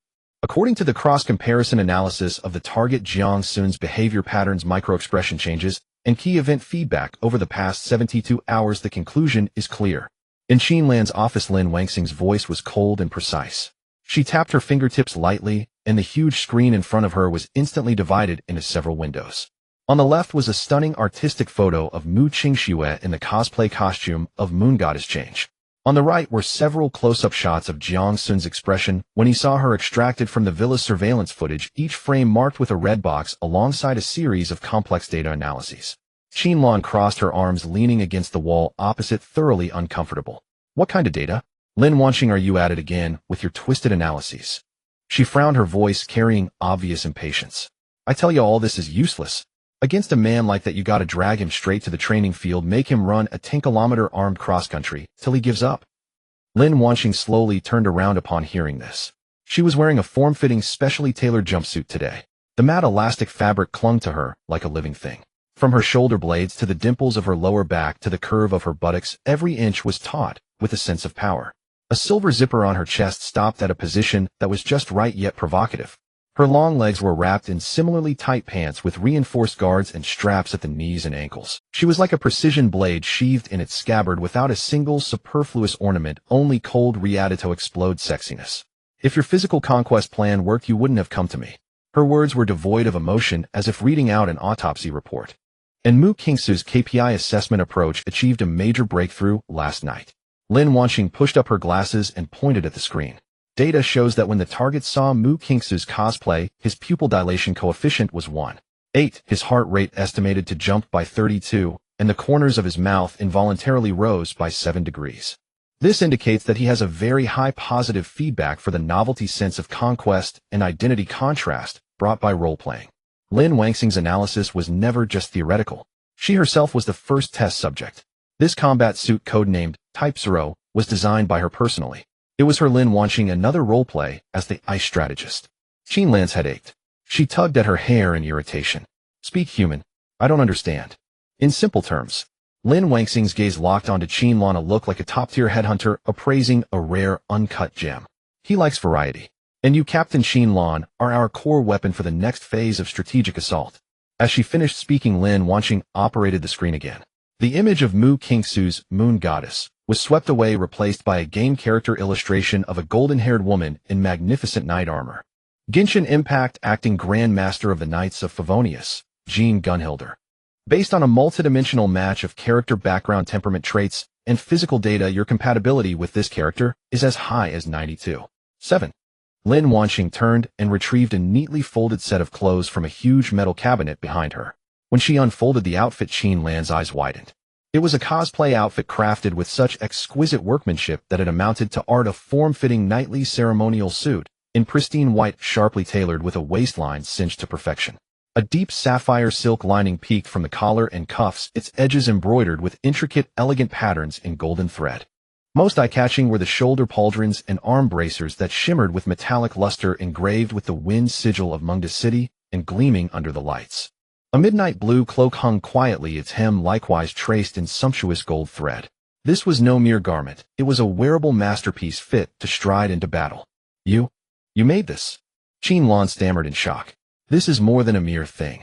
According to the cross-comparison analysis of the target Jiang Xun's behavior patterns, microexpression changes, and key event feedback over the past 72 hours, the conclusion is clear. In Xinlan's office, Lin Wangxing's voice was cold and precise. She tapped her fingertips lightly, and the huge screen in front of her was instantly divided into several windows. On the left was a stunning artistic photo of Mu Qingxue in the cosplay costume of Moon Goddess Change. On the right were several close-up shots of Jiang Xun's expression when he saw her, extracted from the villa's surveillance footage, each frame marked with a red box alongside a series of complex data analyses. Xinlan crossed her arms, leaning against the wall opposite, thoroughly uncomfortable. What kind of data? Lin Wanxing, are you at it again with your twisted analyses? She frowned, her voice carrying obvious impatience. I tell you, all this is useless. Against a man like that, you gotta drag him straight to the training field, make him run a 10-kilometer armed cross-country till he gives up. Lin Wanxing slowly turned around upon hearing this. She was wearing a form-fitting, specially tailored jumpsuit today. The matte elastic fabric clung to her like a living thing. From her shoulder blades to the dimples of her lower back to the curve of her buttocks, every inch was taut with a sense of power. A silver zipper on her chest stopped at a position that was just right yet provocative. Her long legs were wrapped in similarly tight pants with reinforced guards and straps at the knees and ankles. She was like a precision blade sheathed in its scabbard without a single superfluous ornament, only cold ready to explode sexiness. If your physical conquest plan worked, you wouldn't have come to me. Her words were devoid of emotion, as if reading out an autopsy report. And Mu Qingsu's KPI assessment approach achieved a major breakthrough last night. Lin Wanxing pushed up her glasses and pointed at the screen. Data shows that when the target saw Mu Qingsu's cosplay, his pupil dilation coefficient was 1.8. His heart rate estimated to jump by 32, and the corners of his mouth involuntarily rose by 7 degrees. This indicates that he has a very high positive feedback for the novelty sense of conquest and identity contrast brought by role-playing. Lin Wanxing's analysis was never just theoretical. She herself was the first test subject. This combat suit codenamed Type 0 was designed by her personally. It was her Lin Wanxing another roleplay as the ice strategist. Qin Lan's head ached. She tugged at her hair in irritation. Speak human. I don't understand. In simple terms, Lin Wanxing's gaze locked onto Qin Lan, a look like a top-tier headhunter appraising a rare, uncut gem. He likes variety. And you, Captain Qin Lan, are our core weapon for the next phase of strategic assault. As she finished speaking, Lin Wanxing operated the screen again. The image of Mu Qingsu's Moon Goddess was swept away, replaced by a game character illustration of a golden-haired woman in magnificent knight armor. Genshin Impact acting Grand Master of the Knights of Favonius, Jean Gunhilder. Based on a multidimensional match of character background, temperament traits, and physical data, your compatibility with this character is as high as 92.7. Lin Wanxing turned and retrieved a neatly folded set of clothes from a huge metal cabinet behind her. When she unfolded the outfit, Qin Lan's eyes widened. It was a cosplay outfit crafted with such exquisite workmanship that it amounted to art, a form-fitting knightly ceremonial suit, in pristine white, sharply tailored with a waistline cinched to perfection. A deep sapphire silk lining peeked from the collar and cuffs, its edges embroidered with intricate, elegant patterns in golden thread. Most eye-catching were the shoulder pauldrons and arm bracers that shimmered with metallic luster, engraved with the wind sigil of Mengda City and gleaming under the lights. A midnight blue cloak hung quietly, its hem likewise traced in sumptuous gold thread. This was no mere garment. It was a wearable masterpiece fit to stride into battle. You made this? Qin Lan stammered in shock. This is more than a mere thing.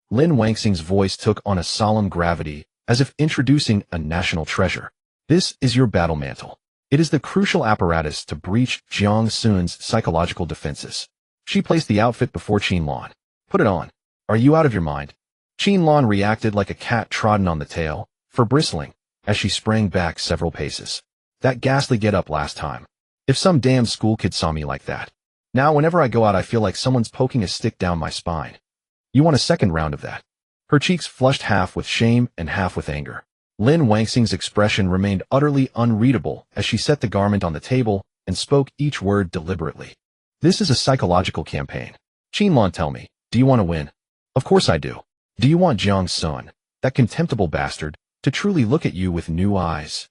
Lin Wanxing's voice took on a solemn gravity, as if introducing a national treasure. This is your battle mantle. It is the crucial apparatus to breach Jiang Xun's psychological defenses. She placed the outfit before Qin Lan. Put it on. Are you out of your mind? Qin Lan reacted like a cat trodden on the tail, for bristling, as she sprang back several paces. That ghastly get-up last time. If some damn school kid saw me like that. Now whenever I go out, I feel like someone's poking a stick down my spine. You want a second round of that? Her cheeks flushed half with shame and half with anger. Lin Wanxing's expression remained utterly unreadable as she set the garment on the table and spoke each word deliberately. This is a psychological campaign. Qin Lan, tell me, do you want to win? Of course I do. Do you want Jiang Xun, that contemptible bastard, to truly look at you with new eyes,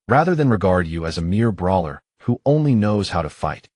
rather than regard you as a mere brawler who only knows how to fight?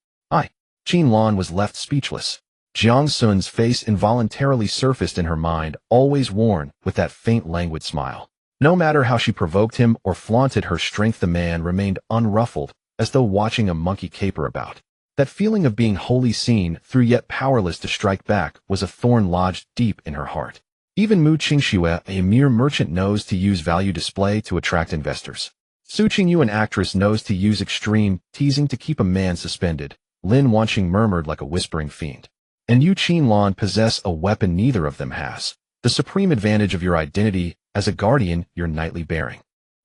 Qin Lan was left speechless. Jiang Xun's face involuntarily surfaced in her mind, always worn with that faint languid smile. No matter how she provoked him or flaunted her strength, the man remained unruffled, as though watching a monkey caper about. That feeling of being wholly seen through yet powerless to strike back was a thorn lodged deep in her heart. Even Mu Qingxue, a mere merchant, knows to use value display to attract investors. Su Qingyu, an actress, knows to use extreme teasing to keep a man suspended. Lin Wanxing murmured like a whispering fiend. And you, Qin Lan, possess a weapon neither of them has. The supreme advantage of your identity as a guardian, your knightly bearing.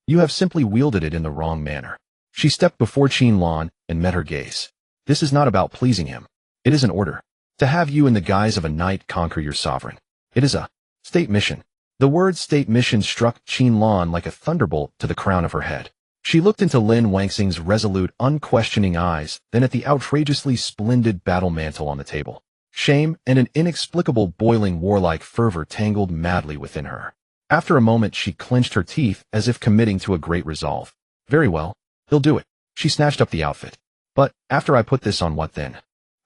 You have simply wielded it in the wrong manner. She stepped before Qin Lan and met her gaze. This is not about pleasing him. It is an order. To have you in the guise of a knight conquer your sovereign. It is a state mission. The word state mission struck Qin Lan like a thunderbolt to the crown of her head. She looked into Lin Wanxing's resolute, unquestioning eyes, then at the outrageously splendid battle mantle on the table. Shame and an inexplicable boiling warlike fervor tangled madly within her. After a moment, she clenched her teeth as if committing to a great resolve. Very well, he'll do it. She snatched up the outfit. But after I put this on, what then?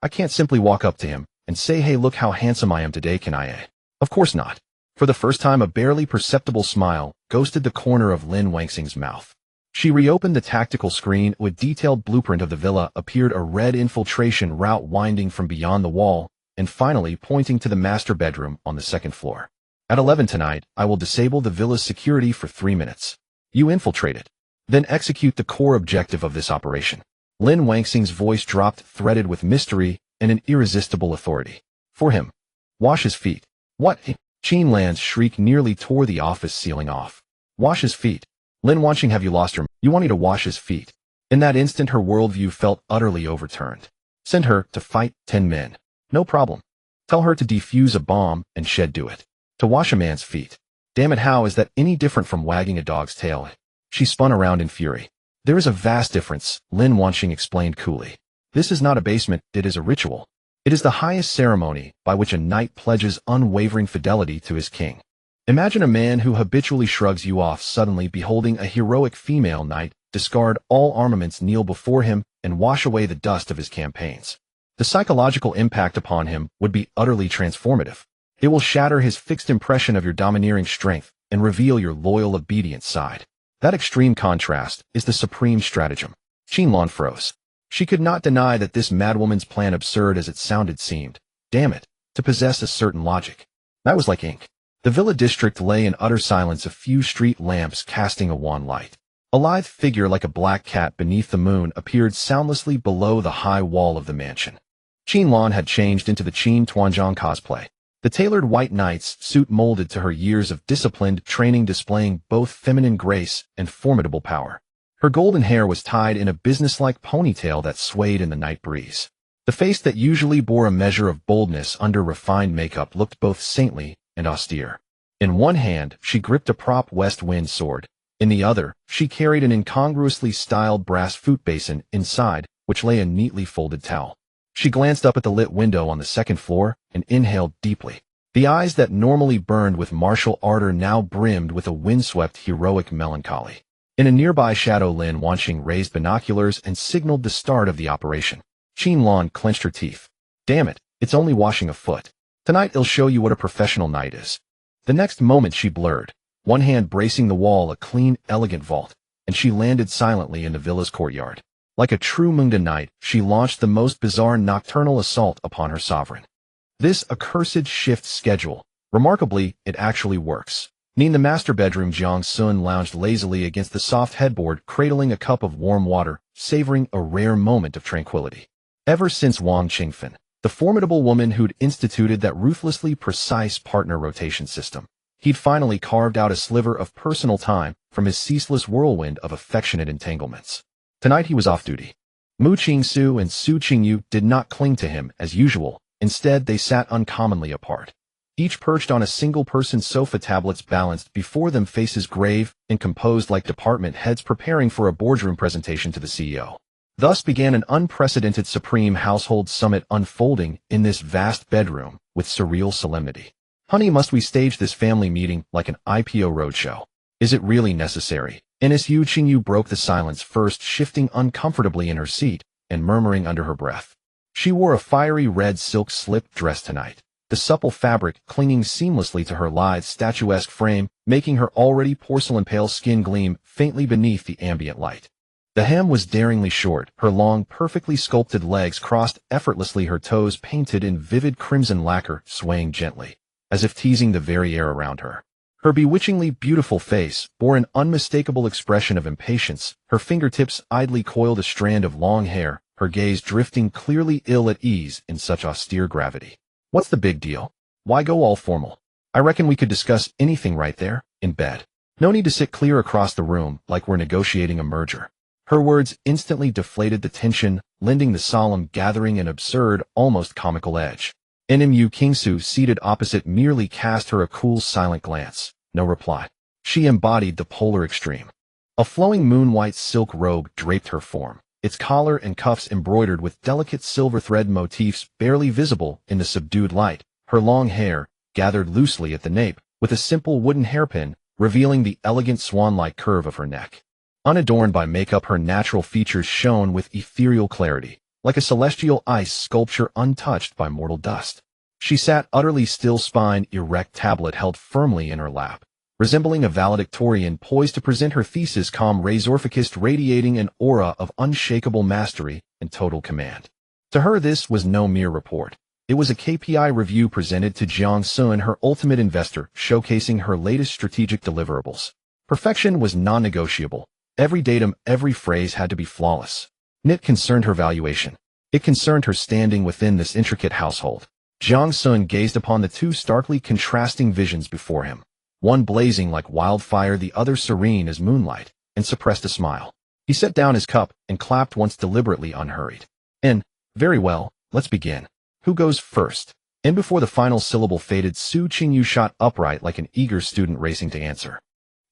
I can't simply walk up to him and say, hey, look how handsome I am today, can I? Of course not. For the first time, a barely perceptible smile ghosted the corner of Lin Wangxing's mouth. She reopened the tactical screen. With detailed blueprint of the villa appeared a red infiltration route winding from beyond the wall, and finally pointing to the master bedroom on the second floor. At 11 tonight, I will disable the villa's security for 3 minutes. You infiltrate it. Then execute the core objective of this operation. Lin Wangxing's voice dropped, threaded with mystery and an irresistible authority. For him. Wash his feet. What? Qin Lan's shriek nearly tore the office ceiling off. Wash his feet. Lin Wangxing, have you lost her? You want me to wash his feet? In that instant her worldview felt utterly overturned. Send her to fight 10 men. No problem. Tell her to defuse a bomb and shed do it. To wash a man's feet. Damn it, how is that any different from wagging a dog's tail? She spun around in fury. There is a vast difference, Lin Wangxing explained coolly. This is not a basement, it is a ritual. It is the highest ceremony by which a knight pledges unwavering fidelity to his king. Imagine a man who habitually shrugs you off suddenly beholding a heroic female knight discard all armaments, kneel before him, and wash away the dust of his campaigns. The psychological impact upon him would be utterly transformative. It will shatter his fixed impression of your domineering strength and reveal your loyal, obedient side. That extreme contrast is the supreme stratagem. Qin Lan froze. She could not deny that this madwoman's plan, absurd as it sounded, seemed, damn it, to possess a certain logic. That was like ink. The villa district lay in utter silence, a few street lamps casting a wan light. A lithe figure like a black cat beneath the moon appeared soundlessly below the high wall of the mansion. Qin Lan had changed into the Qin Tuanzhang cosplay. The tailored white knight's suit molded to her years of disciplined training, displaying both feminine grace and formidable power. Her golden hair was tied in a businesslike ponytail that swayed in the night breeze. The face that usually bore a measure of boldness under refined makeup looked both saintly and austere. In one hand, she gripped a prop west wind sword. In the other, she carried an incongruously styled brass foot basin, inside which lay a neatly folded towel. She glanced up at the lit window on the second floor and inhaled deeply. The eyes that normally burned with martial ardor now brimmed with a windswept, heroic melancholy. In a nearby shadow, Lin Wangxing raised binoculars and signaled the start of the operation. Qin Lan clenched her teeth. Damn it, it's only washing a foot. Tonight I'll show you what a professional knight is. The next moment she blurred, one hand bracing the wall, a clean, elegant vault, and she landed silently in the villa's courtyard. Like a true Mungda knight, she launched the most bizarre nocturnal assault upon her sovereign. This accursed shift schedule. Remarkably, it actually works. In the master bedroom, Jiang Xun lounged lazily against the soft headboard, cradling a cup of warm water, savoring a rare moment of tranquility. Ever since Wang Qingfen, the formidable woman who'd instituted that ruthlessly precise partner rotation system, he'd finally carved out a sliver of personal time from his ceaseless whirlwind of affectionate entanglements. Tonight he was off duty. Mu Qingsu and Su Qingyu did not cling to him as usual. Instead, they sat uncommonly apart. Each perched on a single-person sofa, tablets balanced before them, faces grave and composed like department heads preparing for a boardroom presentation to the CEO. Thus began an unprecedented supreme household summit unfolding in this vast bedroom with surreal solemnity. Honey, must we stage this family meeting like an IPO roadshow? Is it really necessary? NSU Qingyu broke the silence, first shifting uncomfortably in her seat and murmuring under her breath. She wore a fiery red silk slip dress tonight, the supple fabric clinging seamlessly to her lithe, statuesque frame, making her already porcelain-pale skin gleam faintly beneath the ambient light. The hem was daringly short, her long, perfectly sculpted legs crossed effortlessly, her toes painted in vivid crimson lacquer, swaying gently, as if teasing the very air around her. Her bewitchingly beautiful face bore an unmistakable expression of impatience, her fingertips idly coiled a strand of long hair, her gaze drifting clearly ill at ease in such austere gravity. What's the big deal? Why go all formal? I reckon we could discuss anything right there, in bed. No need to sit clear across the room like we're negotiating a merger. Her words instantly deflated the tension, lending the solemn gathering an absurd, almost comical edge. NMU Kingsu, seated opposite, merely cast her a cool, silent glance. No reply. She embodied the polar extreme. A flowing moon-white silk robe draped her form, its collar and cuffs embroidered with delicate silver thread motifs barely visible in the subdued light, her long hair, gathered loosely at the nape, with a simple wooden hairpin, revealing the elegant swan-like curve of her neck. Unadorned by makeup, her natural features shone with ethereal clarity, like a celestial ice sculpture untouched by mortal dust. She sat utterly still, spine erect, tablet held firmly in her lap, resembling a valedictorian poised to present her thesis, calm, razor-focused, radiating an aura of unshakable mastery and total command. To her, this was no mere report. It was a KPI review presented to Jiang Xun, her ultimate investor, showcasing her latest strategic deliverables. Perfection was non-negotiable. Every datum, every phrase had to be flawless. It concerned her valuation. It concerned her standing within this intricate household. Jiang Xun gazed upon the two starkly contrasting visions before him, one blazing like wildfire, the other serene as moonlight, and suppressed a smile. He set down his cup and clapped once, deliberately unhurried. Very well, let's begin. Who goes first? And before the final syllable faded, Su Qingyu shot upright like an eager student racing to answer.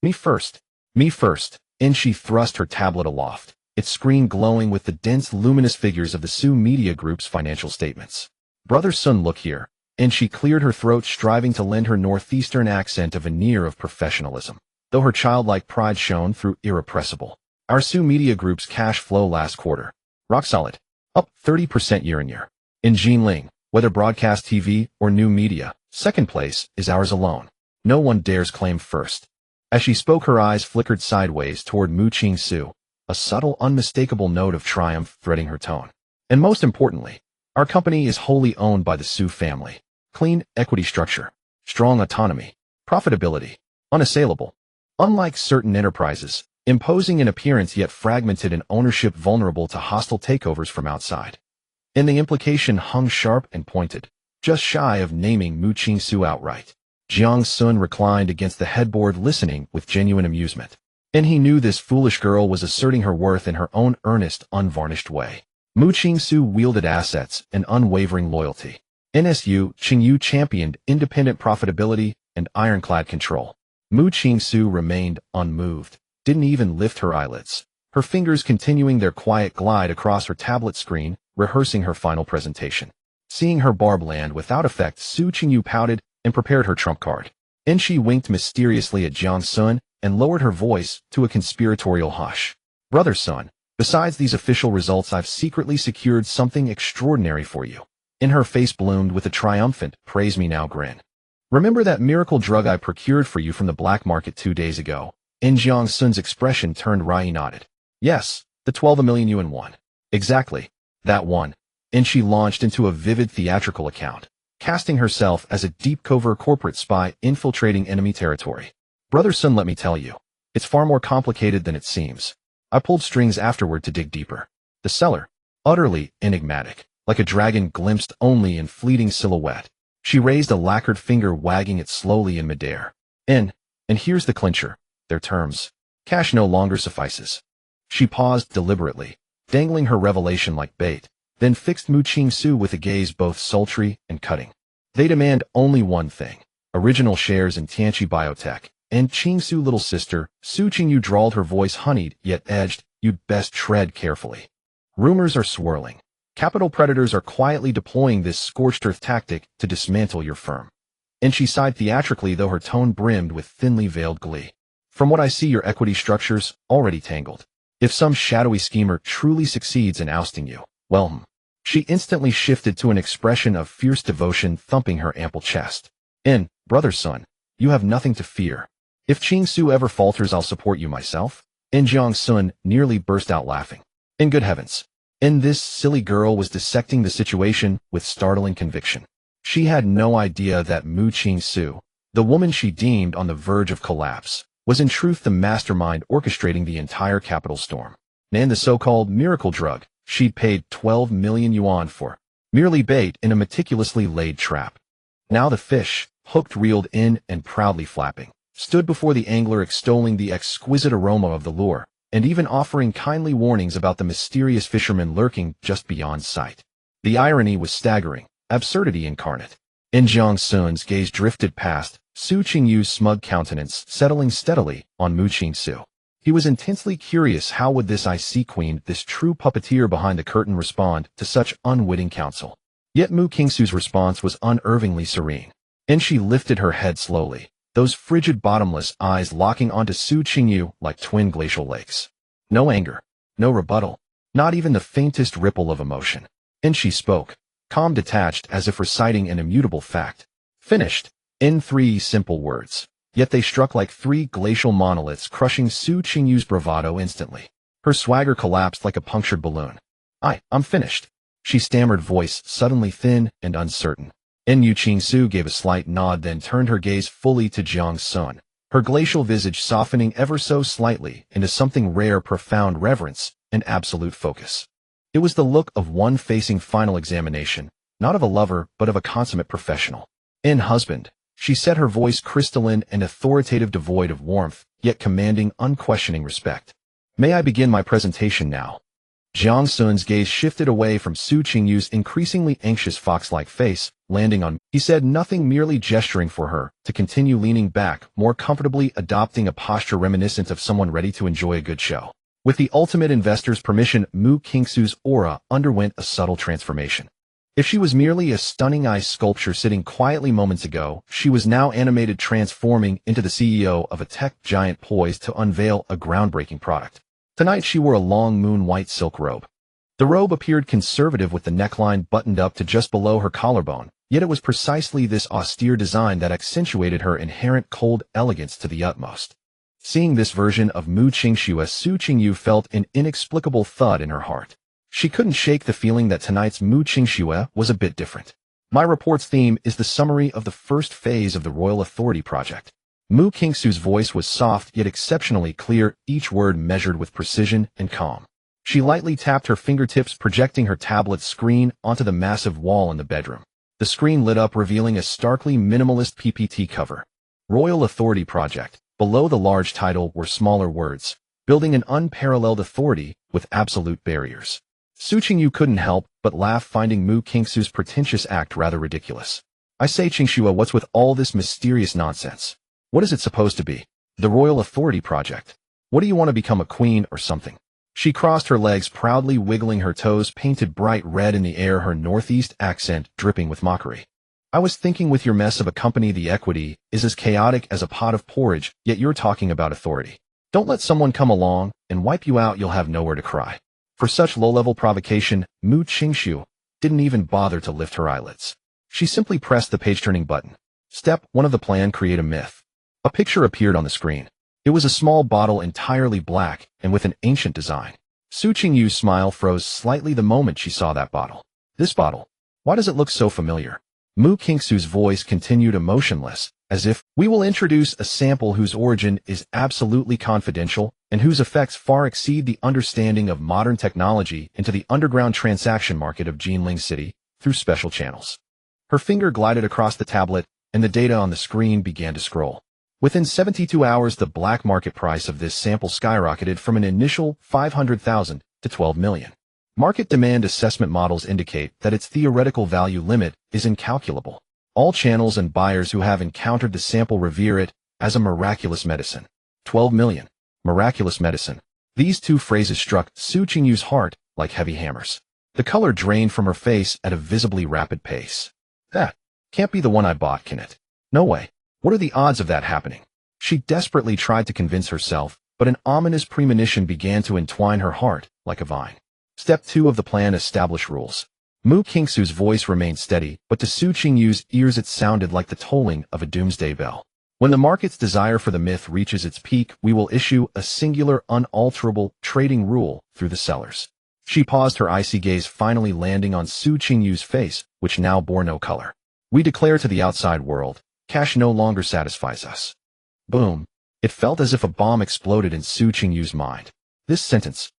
Me first. Me first. And she thrust her tablet aloft, its screen glowing with the dense, luminous figures of the Su Media Group's financial statements. Brother Sun, look here. And she cleared her throat, striving to lend her northeastern accent a veneer of professionalism, though her childlike pride shone through irrepressible. Our Su Media Group's cash flow last quarter. Rock solid. Up 30% year-on-year. In Jinling, whether broadcast TV or new media, second place is ours alone. No one dares claim first. As she spoke, her eyes flickered sideways toward Mu Qingsu, a subtle, unmistakable note of triumph threading her tone. And most importantly, our company is wholly owned by the Su family. Clean equity structure, strong autonomy, profitability, unassailable. Unlike certain enterprises, imposing in appearance yet fragmented in ownership, vulnerable to hostile takeovers from outside. And the implication hung sharp and pointed, just shy of naming Mu Qingsu outright. Jiang Xun reclined against the headboard, listening with genuine amusement. And he knew this foolish girl was asserting her worth in her own earnest, unvarnished way. Mu Qingsu wielded assets and unwavering loyalty. NSU Qingyu championed independent profitability and ironclad control. Mu Qingsu remained unmoved, didn't even lift her eyelids, her fingers continuing their quiet glide across her tablet screen, rehearsing her final presentation. Seeing her barb land without effect, Su Qingyu pouted and prepared her trump card. Then she winked mysteriously at Jiang Xun and lowered her voice to a conspiratorial hush. Brother Sun, besides these official results, I've secretly secured something extraordinary for you. And her face bloomed with a triumphant, praise me now grin. Remember that miracle drug I procured for you from the black market 2 days ago? And Jiang Xun's expression turned wry. He nodded. Yes, the 12 million yuan one. Exactly. That one. And she launched into a vivid theatrical account, casting herself as a deep covert corporate spy infiltrating enemy territory. Brother Sun, let me tell you, it's far more complicated than it seems. I pulled strings afterward to dig deeper. The seller, utterly enigmatic, like a dragon glimpsed only in fleeting silhouette. She raised a lacquered finger, wagging it slowly in midair. And here's the clincher, their terms. Cash no longer suffices. She paused deliberately, dangling her revelation like bait, then fixed Mu Qingsu with a gaze both sultry and cutting. They demand only one thing: original shares in Tianqi Biotech. And Qingsu, little sister, Su Qingyu drawled, her voice honeyed yet edged, you'd best tread carefully. Rumors are swirling. Capital predators are quietly deploying this scorched earth tactic to dismantle your firm. And she sighed theatrically, though her tone brimmed with thinly veiled glee. From what I see, your equity structure's already tangled. If some shadowy schemer truly succeeds in ousting you, well, she instantly shifted to an expression of fierce devotion, thumping her ample chest. And, Brother Sun, you have nothing to fear. If Qingsu ever falters, I'll support you myself. And Jiang Xun nearly burst out laughing. In good heavens. And this silly girl was dissecting the situation with startling conviction. She had no idea that Mu Qingsu, the woman she deemed on the verge of collapse, was in truth the mastermind orchestrating the entire capital storm. And the so-called miracle drug she'd paid 12 million yuan for, merely bait in a meticulously laid trap. Now the fish, hooked, reeled in, and proudly flapping, stood before the angler, extolling the exquisite aroma of the lure, and even offering kindly warnings about the mysterious fisherman lurking just beyond sight. The irony was staggering, absurdity incarnate. And Jiang Xun's gaze drifted past Su Qingyu's smug countenance, settling steadily on Mu Qingsu. He was intensely curious, how would this IC queen, this true puppeteer behind the curtain, respond to such unwitting counsel? Yet Mu Qingsu's response was unervingly serene. And she lifted her head slowly, those frigid, bottomless eyes locking onto Su Qingyu like twin glacial lakes. No anger, no rebuttal, not even the faintest ripple of emotion. And she spoke, calm, detached, as if reciting an immutable fact. Finished. In 3 simple words. Yet they struck like 3 glacial monoliths, crushing Su Qingyu's bravado instantly. Her swagger collapsed like a punctured balloon. I'm finished. She stammered, voice suddenly thin and uncertain. Yu Qingsu gave a slight nod, then turned her gaze fully to Jiang Xun, her glacial visage softening ever so slightly into something rare, profound reverence and absolute focus. It was the look of one facing final examination, not of a lover, but of a consummate professional. Husband, she said, her voice crystalline and authoritative, devoid of warmth, yet commanding unquestioning respect. May I begin my presentation now? Jiang Xun's gaze shifted away from Su Qingyu's increasingly anxious fox-like face, landing on, he said nothing, merely gesturing for her to continue, leaning back, more comfortably, adopting a posture reminiscent of someone ready to enjoy a good show. With the ultimate investor's permission, Mu Qingsu's aura underwent a subtle transformation. If she was merely a stunning ice sculpture sitting quietly moments ago, she was now animated, transforming into the CEO of a tech giant poised to unveil a groundbreaking product. Tonight she wore a long moon-white silk robe. The robe appeared conservative, with the neckline buttoned up to just below her collarbone, yet it was precisely this austere design that accentuated her inherent cold elegance to the utmost. Seeing this version of Mu Qingxue, Su Qingyu felt an inexplicable thud in her heart. She couldn't shake the feeling that tonight's Mu Qingxue was a bit different. My report's theme is the summary of the first phase of the Royal Authority project. Mu Qingxu's voice was soft yet exceptionally clear, each word measured with precision and calm. She lightly tapped her fingertips, projecting her tablet screen onto the massive wall in the bedroom. The screen lit up, revealing a starkly minimalist PPT cover. Royal Authority Project. Below the large title were smaller words, building an unparalleled authority with absolute barriers. Su Qingyu couldn't help but laugh, finding Mu Qingxu's pretentious act rather ridiculous. I say, Qingxue, what's with all this mysterious nonsense? What is it supposed to be? The Royal Authority Project? What do you want to become, a queen or something? She crossed her legs, proudly wiggling her toes painted bright red in the air, her northeast accent dripping with mockery. I was thinking, with your mess of a company, the equity is as chaotic as a pot of porridge, yet you're talking about authority. Don't let someone come along and wipe you out, you'll have nowhere to cry. For such low-level provocation, Mu Qingxue didn't even bother to lift her eyelids. She simply pressed the page-turning button. Step 1 of the plan: create a myth. A picture appeared on the screen. It was a small bottle, entirely black and with an ancient design. Su Qingyu's smile froze slightly the moment she saw that bottle. This bottle? Why does it look so familiar? Mu Qingxu's voice continued, emotionless, as if, we will introduce a sample whose origin is absolutely confidential and whose effects far exceed the understanding of modern technology into the underground transaction market of Jinling City through special channels. Her finger glided across the tablet, and the data on the screen began to scroll. Within 72 hours, the black market price of this sample skyrocketed from an initial 500,000 to 12 million. Market demand assessment models indicate that its theoretical value limit is incalculable. All channels and buyers who have encountered the sample revere it as a miraculous medicine. 12 million. Miraculous medicine. These two phrases struck Su Qingyu's heart like heavy hammers. The color drained from her face at a visibly rapid pace. That can't be the one I bought, can it? No way. What are the odds of that happening? She desperately tried to convince herself, but an ominous premonition began to entwine her heart like a vine. Step 2 of the plan: establish rules. Mu Qingxu's voice remained steady, but to Su Qingyu's ears it sounded like the tolling of a doomsday bell. When the market's desire for the myth reaches its peak, we will issue a singular, unalterable trading rule through the sellers. She paused, her icy gaze finally landing on Su Qingyu's face, which now bore no color. We declare to the outside world, cash no longer satisfies us. Boom. It felt as if a bomb exploded in Su Qingyu's mind. This sentence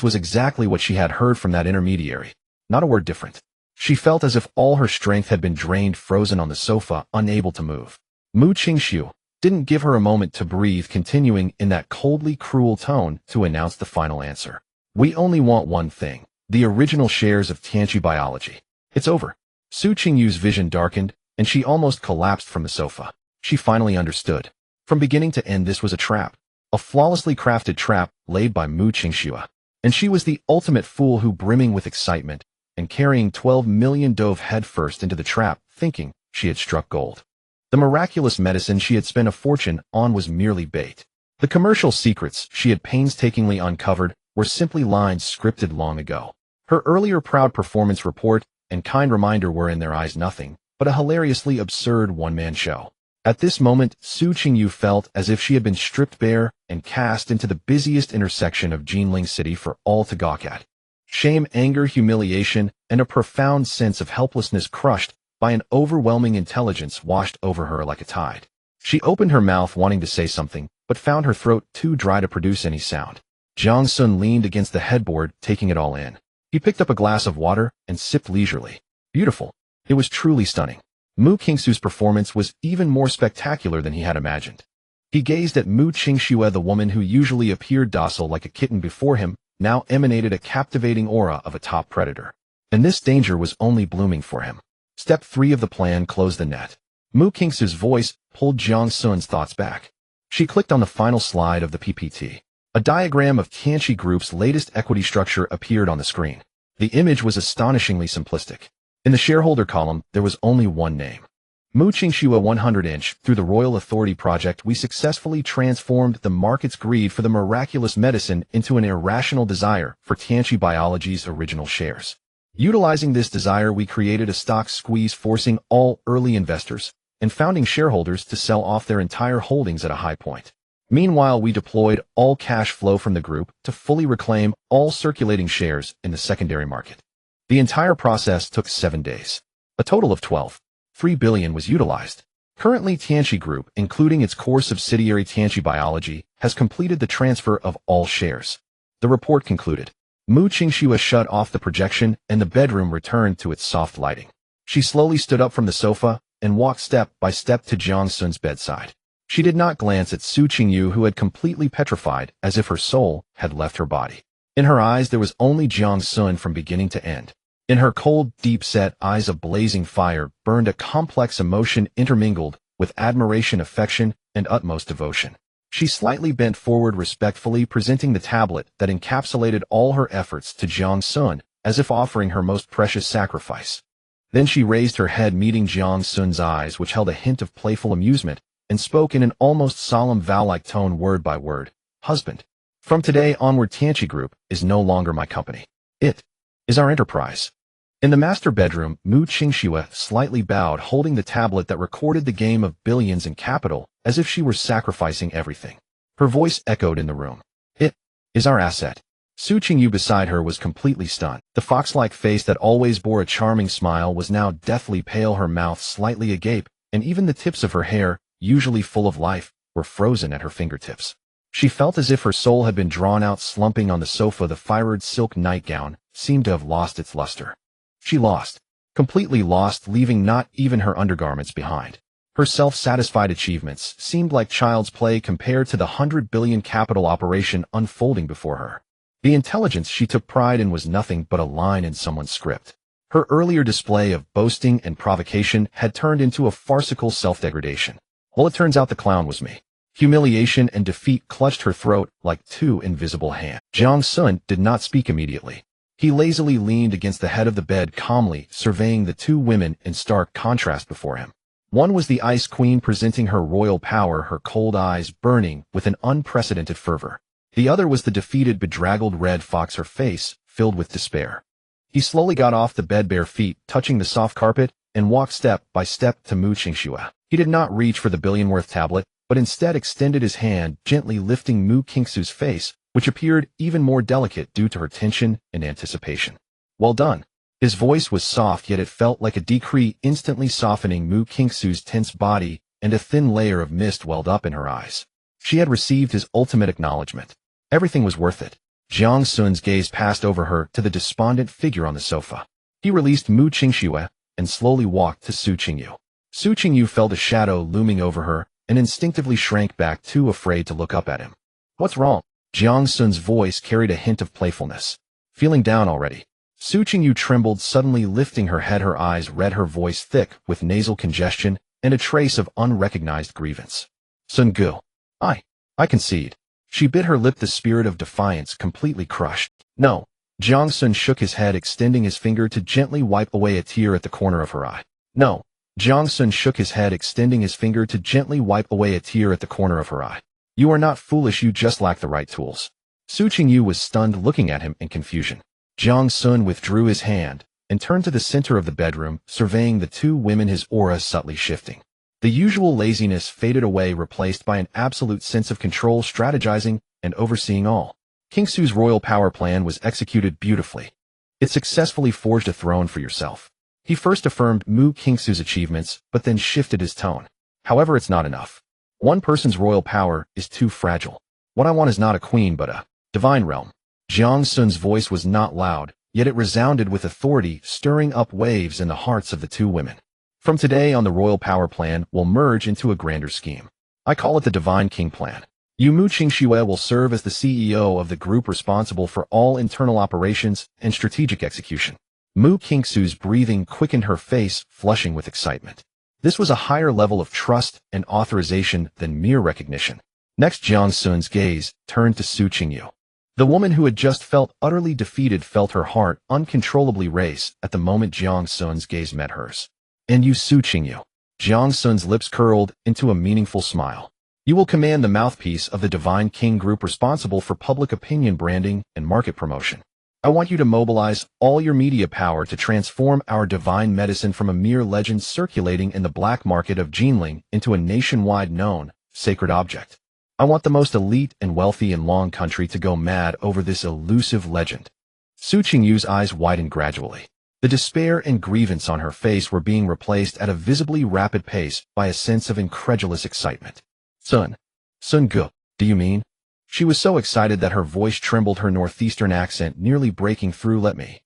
was exactly what she had heard from that intermediary. Not a word different. She felt as if all her strength had been drained, frozen on the sofa, unable to move. Mu Qingxue didn't give her a moment to breathe, continuing in that coldly cruel tone to announce the final answer. We only want one thing: the original shares of Tianqi Biology. It's over. Su Qingyu's vision darkened, and she almost collapsed from the sofa. She finally understood. From beginning to end, this was a trap. A flawlessly crafted trap laid by Mu Qingxue. And she was the ultimate fool who, brimming with excitement and carrying 12 million, dove headfirst into the trap, thinking she had struck gold. The miraculous medicine she had spent a fortune on was merely bait. The commercial secrets she had painstakingly uncovered were simply lines scripted long ago. Her earlier proud performance report and kind reminder were in their eyes nothing but a hilariously absurd one-man show. At this moment, Su Qingyu felt as if she had been stripped bare and cast into the busiest intersection of Jinling City for all to gawk at. Shame, anger, humiliation, and a profound sense of helplessness crushed by an overwhelming intelligence washed over her like a tide. She opened her mouth wanting to say something, but found her throat too dry to produce any sound. Jiang Xun leaned against the headboard, taking it all in. He picked up a glass of water and sipped leisurely. Beautiful. It was truly stunning. Mu Qingsu's performance was even more spectacular than he had imagined. He gazed at Mu Qingxue, the woman who usually appeared docile like a kitten before him, now emanated a captivating aura of a top predator. And this danger was only blooming for him. Step 3 of the plan: close the net. Mu Qingsu's voice pulled Jiang Xun's thoughts back. She clicked on the final slide of the PPT. A diagram of Tianqi Group's latest equity structure appeared on the screen. The image was astonishingly simplistic. In the shareholder column, there was only one name. Mu Qingxue 100-inch. Through the Royal Authority Project, we successfully transformed the market's greed for the miraculous medicine into an irrational desire for Tianqi Biology's original shares. Utilizing this desire, we created a stock squeeze, forcing all early investors and founding shareholders to sell off their entire holdings at a high point. Meanwhile, we deployed all cash flow from the group to fully reclaim all circulating shares in the secondary market. The entire process took 7 days. A total of 12.3 billion was utilized. Currently, Tianqi Group, including its core subsidiary Tianqi Biology, has completed the transfer of all shares. The report concluded. Mu Qingxue shut off the projection and the bedroom returned to its soft lighting. She slowly stood up from the sofa and walked step by step to Jiang Xun's bedside. She did not glance at Su Qingyu, who had completely petrified, as if her soul had left her body. In her eyes there was only Jiang Xun from beginning to end. In her cold, deep-set eyes of blazing fire burned a complex emotion intermingled with admiration, affection, and utmost devotion. She slightly bent forward, respectfully presenting the tablet that encapsulated all her efforts to Jiang Xun, as if offering her most precious sacrifice. Then she raised her head, meeting Jiang Xun's eyes, which held a hint of playful amusement, and spoke in an almost solemn vow-like tone, word by word. Husband, from today onward, Tianqi Group is no longer my company. It is our enterprise. In the master bedroom, Mu Qingxue slightly bowed, holding the tablet that recorded the game of billions in capital, as if she were sacrificing everything. Her voice echoed in the room. It is our asset. Su Qingyu beside her was completely stunned. The fox-like face that always bore a charming smile was now deathly pale, her mouth slightly agape, and even the tips of her hair, usually full of life, were frozen at her fingertips. She felt as if her soul had been drawn out. Slumping on the sofa, the fired silk nightgown seemed to have lost its luster. She lost, completely lost, leaving not even her undergarments behind. Her self-satisfied achievements seemed like child's play compared to the 100 billion capital operation unfolding before her. The intelligence she took pride in was nothing but a line in someone's script. Her earlier display of boasting and provocation had turned into a farcical self-degradation. Well, it turns out the clown was me. Humiliation and defeat clutched her throat like two invisible hands. Jiang Xun did not speak immediately. He lazily leaned against the head of the bed, calmly surveying the two women in stark contrast before him. One was the Ice Queen, presenting her royal power, her cold eyes burning with an unprecedented fervor. The other was the defeated, bedraggled Red Fox, her face filled with despair. He slowly got off the bed, bare feet touching the soft carpet, and walked step by step to Mu Qingxue. He did not reach for the billion-worth tablet, but instead extended his hand, gently lifting Mu Qingxue's face, which appeared even more delicate due to her tension and anticipation. Well done. His voice was soft, yet it felt like a decree, instantly softening Mu Qingxue's tense body, and a thin layer of mist welled up in her eyes. She had received his ultimate acknowledgement. Everything was worth it. Jiang Xun's gaze passed over her to the despondent figure on the sofa. He released Mu Qingxue and slowly walked to Su Qingyu. Su Qingyu felt a shadow looming over her and instinctively shrank back, too afraid to look up at him. What's wrong? Jiang Xun's voice carried a hint of playfulness. Feeling down already? Su Qingyu trembled, suddenly lifting her head, her eyes red, her voice thick with nasal congestion and a trace of unrecognized grievance. Sun Gu. I concede. She bit her lip, the spirit of defiance completely crushed. No. Jiang Xun shook his head, extending his finger to gently wipe away a tear at the corner of her eye. No. Jiang Xun shook his head, extending his finger to gently wipe away a tear at the corner of her eye. You are not foolish, you just lack the right tools. Su Qingyu was stunned, looking at him in confusion. Jiang Xun withdrew his hand, and turned to the center of the bedroom, surveying the two women, his aura subtly shifting. The usual laziness faded away, replaced by an absolute sense of control, strategizing, and overseeing all. King Su's royal power plan was executed beautifully. It successfully forged a throne for yourself. He first affirmed King Su's achievements, but then shifted his tone. However, it's not enough. One person's royal power is too fragile. What I want is not a queen, but a divine realm. Jiang Xun's voice was not loud, yet it resounded with authority, stirring up waves in the hearts of the two women. From today on, the royal power plan will merge into a grander scheme. I call it the Divine King Plan. Mu Qingxue will serve as the CEO of the group, responsible for all internal operations and strategic execution. King Su's breathing quickened, her face flushing with excitement. This was a higher level of trust and authorization than mere recognition. Next, Jiang Xun's gaze turned to Su Qingyu. The woman who had just felt utterly defeated felt her heart uncontrollably race at the moment Jiang Xun's gaze met hers. And you, Su Qingyu. Jiang Xun's lips curled into a meaningful smile. You will command the mouthpiece of the Divine King Group, responsible for public opinion, branding, and market promotion. I want you to mobilize all your media power to transform our divine medicine from a mere legend circulating in the black market of Jinling into a nationwide known, sacred object. I want the most elite and wealthy in Long Country to go mad over this elusive legend. Su Qingyu's eyes widened gradually. The despair and grievance on her face were being replaced at a visibly rapid pace by a sense of incredulous excitement. Sun Gu, do you mean? She was so excited that her voice trembled, her northeastern accent nearly breaking through. Let me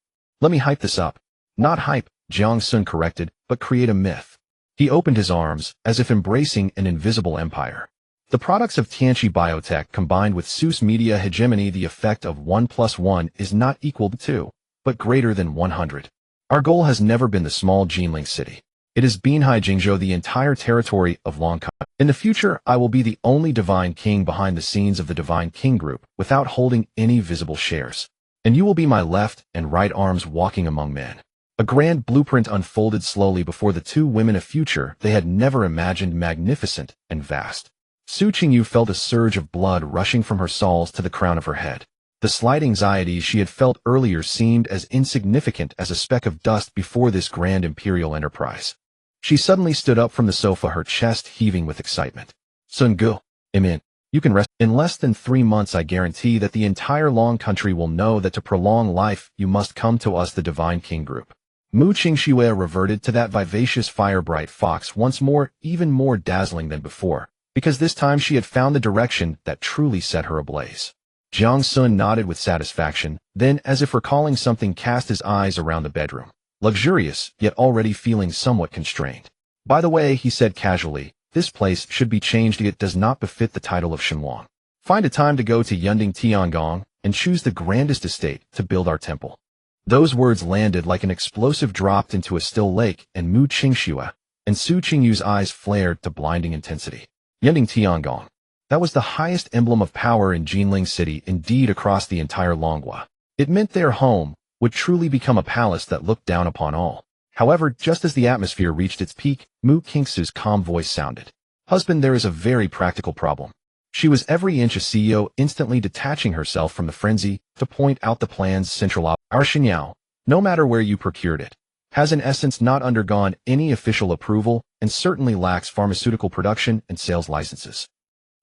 hype this up. Not hype, Jiang Xun corrected, but create a myth. He opened his arms, as if embracing an invisible empire. The products of Tianqi Biotech combined with Su's media hegemony, the effect of 1 + 1 is not equal to 2, but greater than 100. Our goal has never been the small Jinling city. It is Binhai Jingzhou, the entire territory of Long Country. In the future, I will be the only divine king behind the scenes of the Divine King Group, without holding any visible shares. And you will be my left and right arms, walking among men. A grand blueprint unfolded slowly before the two women, a future they had never imagined, magnificent and vast. Su Qingyu felt a surge of blood rushing from her soles to the crown of her head. The slight anxieties she had felt earlier seemed as insignificant as a speck of dust before this grand imperial enterprise. She suddenly stood up from the sofa, her chest heaving with excitement. Sun Gu, I'm in. You can rest. In less than 3 months, I guarantee that the entire Long Country will know that to prolong life, you must come to us, the Divine King Group. Qingxue reverted to that vivacious, fire-bright fox once more, even more dazzling than before, because this time she had found the direction that truly set her ablaze. Jiang Xun nodded with satisfaction, then, as if recalling something, cast his eyes around the bedroom. Luxurious, yet already feeling somewhat constrained. By the way, he said casually, this place should be changed. It does not befit the title of Shenhuang. Find a time to go to Yunding Tiangong and choose the grandest estate to build our temple. Those words landed like an explosive dropped into a still lake, and Qingxue and Su Qingyu's eyes flared to blinding intensity. Yunding Tiangong. That was the highest emblem of power in Jinling City, indeed across the entire Longhua. It meant their home would truly become a palace that looked down upon all. However, just as the atmosphere reached its peak, Qingxu's calm voice sounded. Husband, there is a very practical problem. She was every inch a CEO, instantly detaching herself from the frenzy to point out the plan's central Our Xinyao, no matter where you procured it, has in essence not undergone any official approval and certainly lacks pharmaceutical production and sales licenses.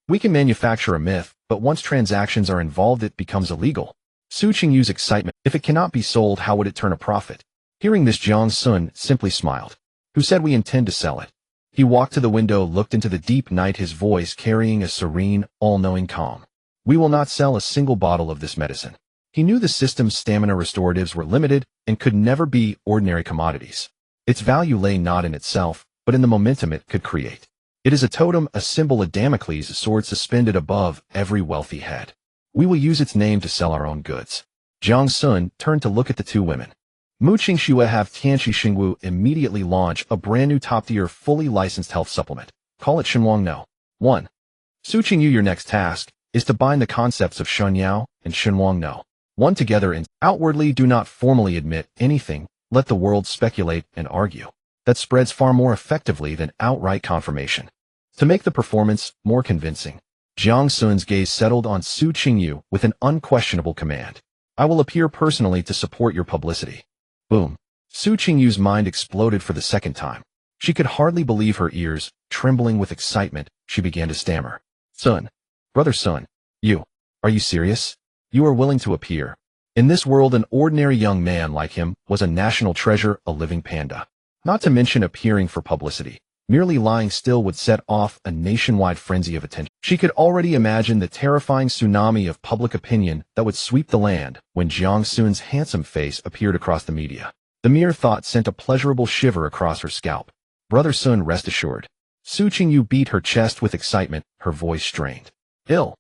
We can manufacture a myth, but once transactions are involved, it becomes illegal. Su Qingyu's excitement. If it cannot be sold, how would it turn a profit? Hearing this, Jiang Xun simply smiled. Who said we intend to sell it? He walked to the window, looked into the deep night, his voice carrying a serene, all-knowing calm. We will not sell a single bottle of this medicine. He knew the system's stamina restoratives were limited and could never be ordinary commodities. Its value lay not in itself, but in the momentum it could create. It is a totem, a symbol, a Damocles sword suspended above every wealthy head. We will use its name to sell our own goods. Jiang Xun turned to look at the two women. Qingxue have Tianqi Xingwu immediately launch a brand new top-tier, fully licensed health supplement. Call it Shenhuang No. 1. Su Qingyu, your next task is to bind the concepts of Shenyao and Shenhuang No. 1 together and outwardly do not formally admit anything. Let the world speculate and argue. That spreads far more effectively than outright confirmation. To make the performance more convincing, Jiang Xun's gaze settled on Su Qingyu with an unquestionable command. I will appear personally to support your publicity. Boom. Su Qingyu's mind exploded for the second time. She could hardly believe her ears. Trembling with excitement, she began to stammer. Sun. Brother Sun. Are you serious? You are willing to appear. In this world, an ordinary young man like him was a national treasure, a living panda. Not to mention appearing for publicity. Merely lying still would set off a nationwide frenzy of attention. She could already imagine the terrifying tsunami of public opinion that would sweep the land when Jiang Xun's handsome face appeared across the media. The mere thought sent a pleasurable shiver across her scalp. Brother Sun, rest assured. Su Qingyu beat her chest with excitement, her voice strained. He'll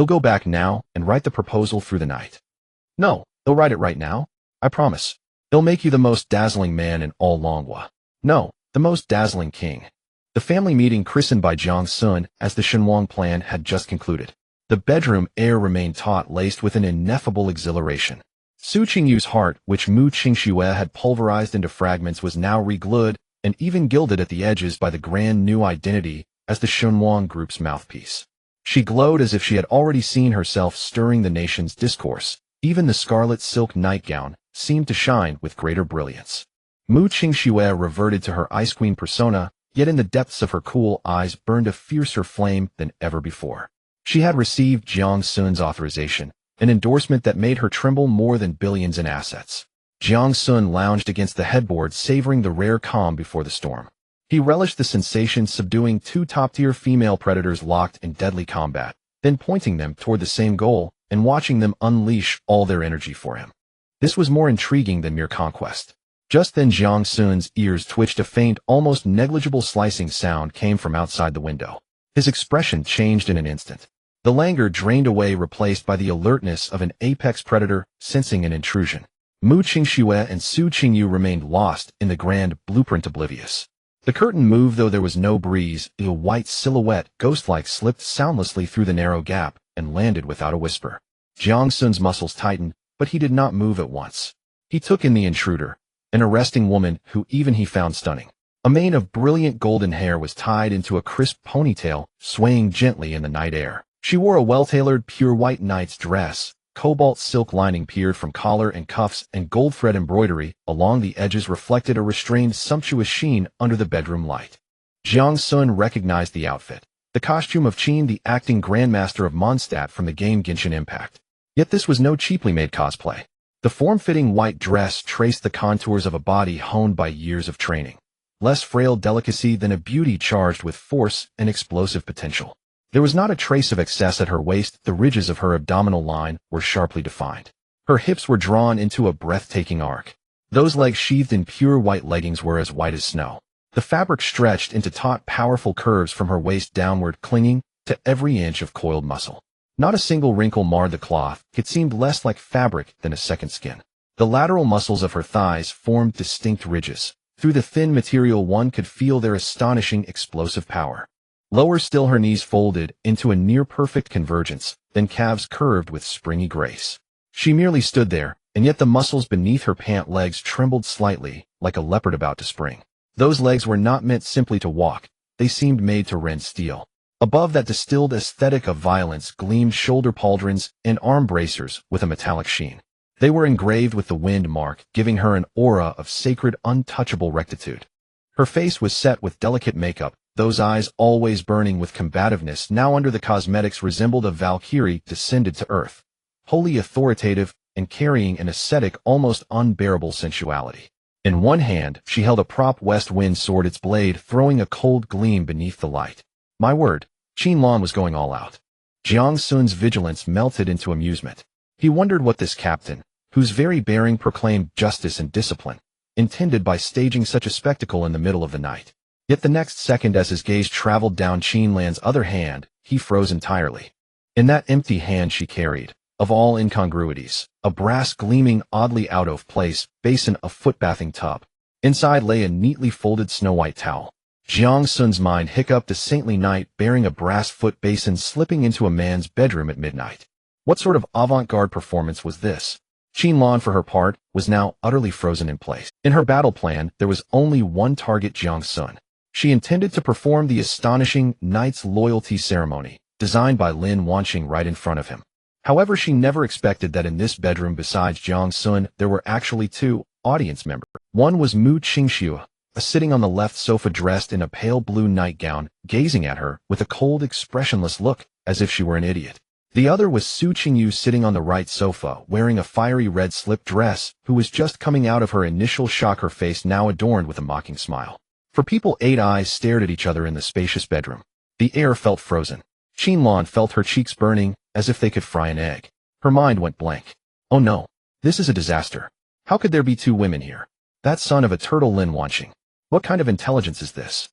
go back now and write the proposal through the night. No, he'll write it right now. I promise. He'll make you the most dazzling man in all Longhua. No, the most dazzling king. The family meeting christened by Jiang Xun as the Shenhuang plan had just concluded. The bedroom air remained taut, laced with an ineffable exhilaration. Su Qingyu's heart, which Mu Qingxue had pulverized into fragments, was now reglued and even gilded at the edges by the grand new identity as the Shenhuang group's mouthpiece. She glowed as if she had already seen herself stirring the nation's discourse. Even the scarlet silk nightgown seemed to shine with greater brilliance. Mu Qingxue reverted to her ice queen persona, yet in the depths of her cool eyes burned a fiercer flame than ever before. She had received Jiang Xun's authorization, an endorsement that made her tremble more than billions in assets. Jiang Xun lounged against the headboard, savoring the rare calm before the storm. He relished the sensation subduing two top-tier female predators locked in deadly combat, then pointing them toward the same goal and watching them unleash all their energy for him. This was more intriguing than mere conquest. Just then Jiang Xun's ears twitched. A faint, almost negligible slicing sound came from outside the window. His expression changed in an instant. The languor drained away, replaced by the alertness of an apex predator sensing an intrusion. Mu Qingxue and Su Qingyu remained lost in the grand blueprint, oblivious. The curtain moved, though there was no breeze. A white silhouette, ghost-like, slipped soundlessly through the narrow gap and landed without a whisper. Jiang Xun's muscles tightened, but he did not move at once. He took in the intruder, an arresting woman who even he found stunning. A mane of brilliant golden hair was tied into a crisp ponytail, swaying gently in the night air. She wore a well-tailored, pure white knight's dress. Cobalt silk lining peered from collar and cuffs, and gold thread embroidery along the edges reflected a restrained, sumptuous sheen under the bedroom light. Jiang Xun recognized the outfit. The costume of Qin, the acting grandmaster of Mondstadt from the game Genshin Impact. Yet this was no cheaply made cosplay. The form-fitting white dress traced the contours of a body honed by years of training. Less frail delicacy than a beauty charged with force and explosive potential. There was not a trace of excess at her waist. The ridges of her abdominal line were sharply defined. Her hips were drawn into a breathtaking arc. Those legs, sheathed in pure white leggings, were as white as snow. The fabric stretched into taut, powerful curves from her waist downward, clinging to every inch of coiled muscle. Not a single wrinkle marred the cloth. It seemed less like fabric than a second skin. The lateral muscles of her thighs formed distinct ridges. Through the thin material one could feel their astonishing explosive power. Lower still, her knees folded into a near-perfect convergence, then calves curved with springy grace. She merely stood there, and yet the muscles beneath her pant legs trembled slightly, like a leopard about to spring. Those legs were not meant simply to walk. They seemed made to rend steel. Above that distilled aesthetic of violence gleamed shoulder pauldrons and arm bracers with a metallic sheen. They were engraved with the wind mark, giving her an aura of sacred, untouchable rectitude. Her face was set with delicate makeup. Those eyes, always burning with combativeness, now under the cosmetics resembled a Valkyrie descended to earth, wholly authoritative and carrying an ascetic, almost unbearable sensuality. In one hand, she held a prop west wind sword, its blade throwing a cold gleam beneath the light. My word, Qin Lan was going all out. Jiang Xun's vigilance melted into amusement. He wondered what this captain, whose very bearing proclaimed justice and discipline, intended by staging such a spectacle in the middle of the night. Yet the next second, as his gaze traveled down Qin Lan's other hand, he froze entirely. In that empty hand she carried, of all incongruities, a brass gleaming oddly out of place basin, a foot-bathing tub. Inside lay a neatly folded snow-white towel. Jiang Xun's mind hiccuped. A saintly knight bearing a brass foot basin slipping into a man's bedroom at midnight. What sort of avant-garde performance was this? Qin Lan, for her part, was now utterly frozen in place. In her battle plan, there was only one target: Jiang Xun. She intended to perform the astonishing knight's loyalty ceremony, designed by Lin Wanqing, right in front of him. However, she never expected that in this bedroom, besides Jiang Xun, there were actually two audience members. One was Mu Qingxue, sitting on the left sofa dressed in a pale blue nightgown, gazing at her with a cold, expressionless look, as if she were an idiot. The other was Su Qingyu sitting on the right sofa, wearing a fiery red slip dress, who was just coming out of her initial shock, her face now adorned with a mocking smile. For people, 8 eyes stared at each other in the spacious bedroom. The air felt frozen. Qinlan felt her cheeks burning, as if they could fry an egg. Her mind went blank. Oh no. This is a disaster. How could there be 2 women here? That son of a turtle, Lin Wanqing. What kind of intelligence is this?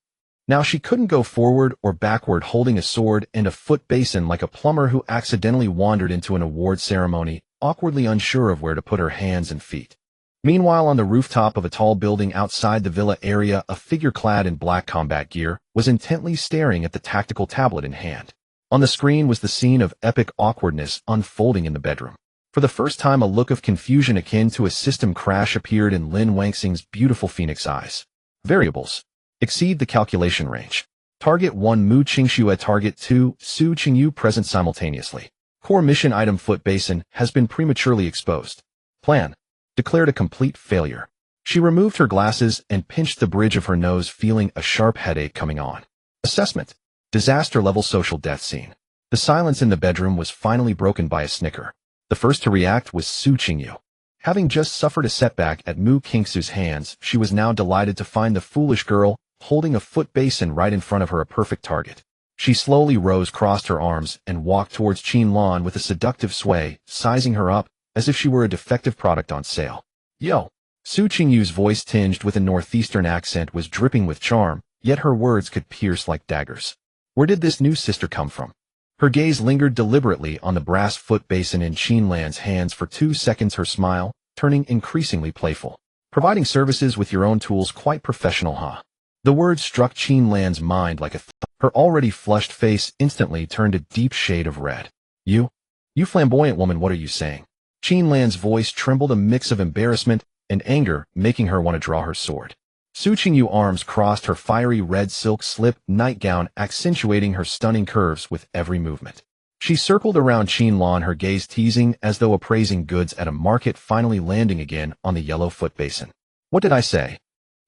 Now she couldn't go forward or backward holding a sword and a foot basin like a plumber who accidentally wandered into an award ceremony, awkwardly unsure of where to put her hands and feet. Meanwhile, on the rooftop of a tall building outside the villa area, a figure clad in black combat gear was intently staring at the tactical tablet in hand. On the screen was the scene of epic awkwardness unfolding in the bedroom. For the first time, a look of confusion akin to a system crash appeared in Lin Wanqing's beautiful phoenix eyes. Variables. Exceed the calculation range. Target 1 Mu Qingxue, Target 2 Su Qingyu present simultaneously. Core mission item foot basin has been prematurely exposed. Plan. Declared a complete failure. She removed her glasses and pinched the bridge of her nose, feeling a sharp headache coming on. Assessment. Disaster level, social death scene. The silence in the bedroom was finally broken by a snicker. The first to react was Su Qingyu. Having just suffered a setback at Mu Qingxue's hands, she was now delighted to find the foolish girl holding a foot basin right in front of her, a perfect target. She slowly rose, crossed her arms, and walked towards Qinlan with a seductive sway, sizing her up as if she were a defective product on sale. Yo! Su Qingyu's voice, tinged with a northeastern accent, was dripping with charm, yet her words could pierce like daggers. Where did this new sister come from? Her gaze lingered deliberately on the brass foot basin in Qinlan's hands for 2 seconds, her smile turning increasingly playful. Providing services with your own tools, quite professional, huh? The words struck Qinlan's mind like a Her already flushed face instantly turned a deep shade of red. You flamboyant woman, what are you saying? Qinlan's voice trembled, a mix of embarrassment and anger, making her want to draw her sword. Su Qingyu arms crossed her fiery red silk slip nightgown, accentuating her stunning curves with every movement. She circled around Qinlan, her gaze teasing as though appraising goods at a market, finally landing again on the yellow foot basin. What did I say?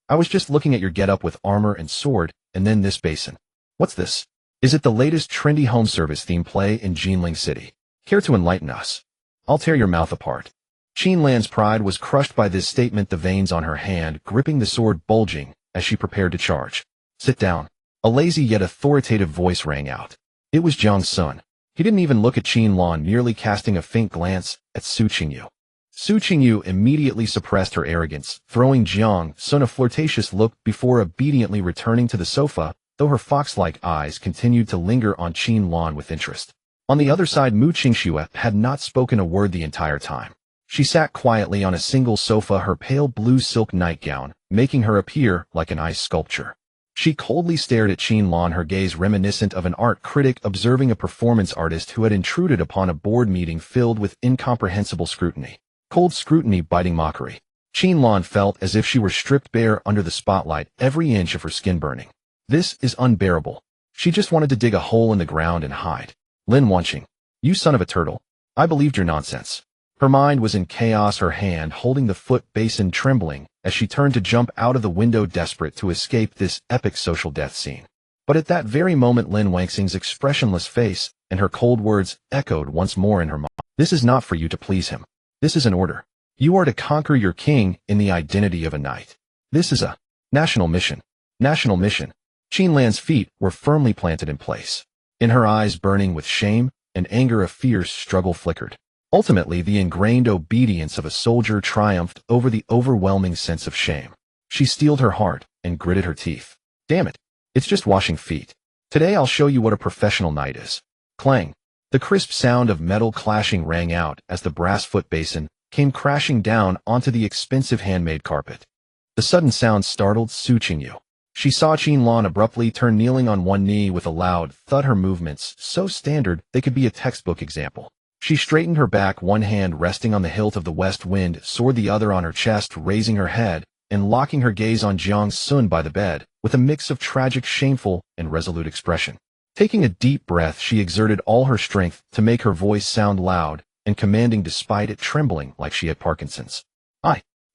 I was just looking at your getup with armor and sword, and then this basin. What's this? Is it the latest trendy home service theme play in Jinling City? Care to enlighten us? I'll tear your mouth apart. Qinlan's pride was crushed by this statement, the veins on her hand gripping the sword bulging as she prepared to charge. Sit down. A lazy yet authoritative voice rang out. It was Jiang Xun. He didn't even look at Qinlan, merely casting a faint glance at Su Qingyu. Su Qingyu immediately suppressed her arrogance, throwing Jiang Xun a flirtatious look before obediently returning to the sofa, though her fox-like eyes continued to linger on Qinlan with interest. On the other side, Mu Qingxue had not spoken a word the entire time. She sat quietly on a single sofa, her pale blue silk nightgown making her appear like an ice sculpture. She coldly stared at Qinlan, her gaze reminiscent of an art critic observing a performance artist who had intruded upon a board meeting filled with incomprehensible scrutiny. Cold scrutiny, biting mockery. Qinlan felt as if she were stripped bare under the spotlight, every inch of her skin burning. This is unbearable. She just wanted to dig a hole in the ground and hide. Lin Wanqing, you son of a turtle. I believed your nonsense. Her mind was in chaos, her hand holding the foot basin trembling as she turned to jump out of the window, desperate to escape this epic social death scene. But at that very moment, Lin Wanqing's expressionless face and her cold words echoed once more in her mind. This is not for you to please him. This is an order. You are to conquer your king in the identity of a knight. This is a national mission. National mission. Qinlan's feet were firmly planted in place. In her eyes, burning with shame and anger, a fierce struggle flickered. Ultimately, the ingrained obedience of a soldier triumphed over the overwhelming sense of shame. She steeled her heart and gritted her teeth. Damn it. It's just washing feet. Today I'll show you what a professional knight is. Clang. The crisp sound of metal clashing rang out as the brass foot basin came crashing down onto the expensive handmade carpet. The sudden sound startled Su Qingyu. She saw Qinlan abruptly turn, kneeling on one knee with a loud thud, her movements so standard they could be a textbook example. She straightened her back, one hand resting on the hilt of the west wind sword, the other on her chest, raising her head and locking her gaze on Jiang Xun by the bed with a mix of tragic, shameful, and resolute expression. Taking a deep breath, she exerted all her strength to make her voice sound loud and commanding despite it trembling like she had Parkinson's.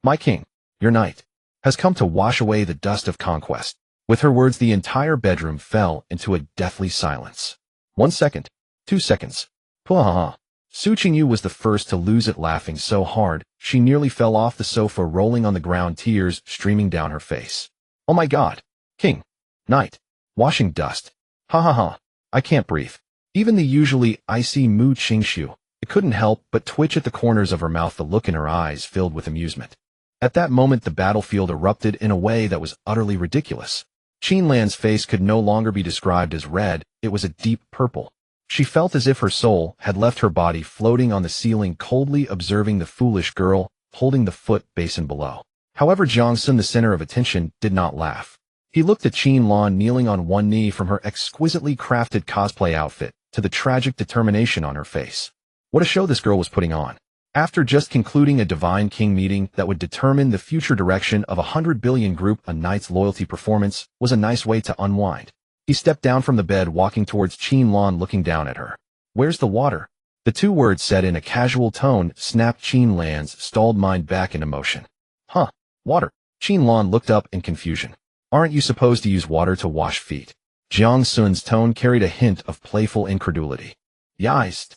My king, your knight. has come to wash away the dust of conquest. With her words, the entire bedroom fell into a deathly silence. 1 second. 2 seconds. Puh-ha-ha. Su Qingyu was the first to lose it, laughing so hard, she nearly fell off the sofa, rolling on the ground, tears streaming down her face. Oh my god. King. Knight. Washing dust. Ha ha ha. I can't breathe. Even the usually icy Mu Qingshu, it couldn't help but twitch at the corners of her mouth, the look in her eyes filled with amusement. At that moment, the battlefield erupted in a way that was utterly ridiculous. Qinlan's face could no longer be described as red, it was a deep purple. She felt as if her soul had left her body, floating on the ceiling, coldly observing the foolish girl holding the foot basin below. However, Jiang Xun, the center of attention, did not laugh. He looked at Qinlan kneeling on one knee, from her exquisitely crafted cosplay outfit to the tragic determination on her face. What a show this girl was putting on. After just concluding a divine king meeting that would determine the future direction of 100 billion group, a knight's loyalty performance was a nice way to unwind. He stepped down from the bed, walking towards Qinlan, looking down at her. Where's the water? The two words, said in a casual tone, snapped Qinlan's stalled mind back into motion. Huh, water. Qinlan looked up in confusion. Aren't you supposed to use water to wash feet? Jiang Xun's tone carried a hint of playful incredulity. Yeist.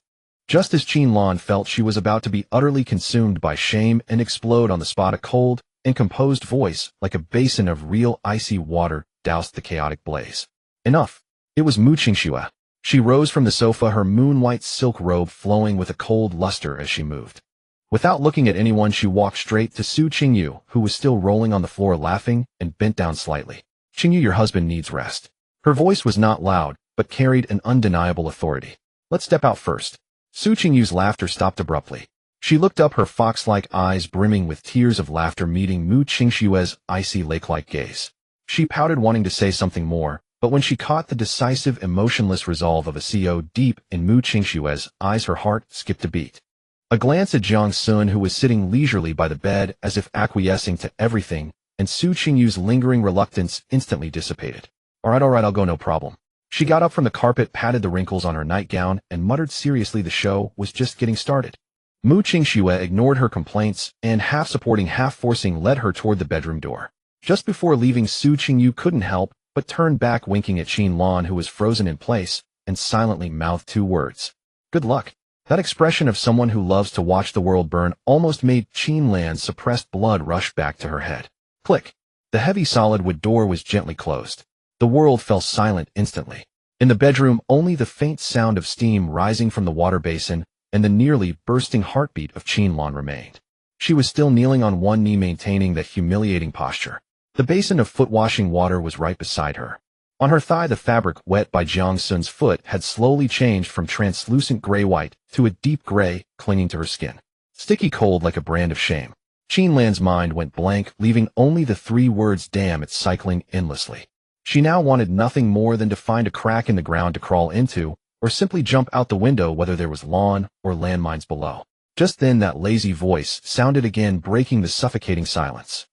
Just as Qinlan felt she was about to be utterly consumed by shame and explode on the spot, a cold and composed voice, like a basin of real icy water, doused the chaotic blaze. Enough. It was Mu Qingshu. She rose from the sofa, her moon-white silk robe flowing with a cold luster as she moved. Without looking at anyone, she walked straight to Su Qingyu, who was still rolling on the floor laughing, and bent down slightly. Qingyu, your husband needs rest. Her voice was not loud, but carried an undeniable authority. Let's step out first. Su Qingyu's laughter stopped abruptly. She looked up, her fox-like eyes brimming with tears of laughter, meeting Mu Qingshu's icy lake-like gaze. She pouted, wanting to say something more, but when she caught the decisive, emotionless resolve of a CEO deep in Mu Qingshu's eyes, her heart skipped a beat. A glance at Jiang Xun, who was sitting leisurely by the bed as if acquiescing to everything, and Su Qingyu's lingering reluctance instantly dissipated. All right, I'll go, no problem. She got up from the carpet, patted the wrinkles on her nightgown, and muttered seriously the show was just getting started. Mu Qingshu ignored her complaints and, half supporting, half forcing, led her toward the bedroom door. Just before leaving, Su Qingyu couldn't help but turned back, winking at Qinlan, who was frozen in place, and silently mouthed two words. Good luck. That expression of someone who loves to watch the world burn almost made Qinlan's suppressed blood rush back to her head. Click. The heavy solid wood door was gently closed. The world fell silent instantly. In the bedroom, only the faint sound of steam rising from the water basin and the nearly bursting heartbeat of Qinlan remained. She was still kneeling on one knee, maintaining that humiliating posture. The basin of foot-washing water was right beside her. On her thigh, the fabric wet by Jiang Xun's foot had slowly changed from translucent gray-white to a deep gray, clinging to her skin. Sticky cold, like a brand of shame. Qinlan's mind went blank, leaving only the three words, damn, it's cycling endlessly. She now wanted nothing more than to find a crack in the ground to crawl into, or simply jump out the window, whether there was lawn or landmines below. Just then, that lazy voice sounded again, breaking the suffocating silence.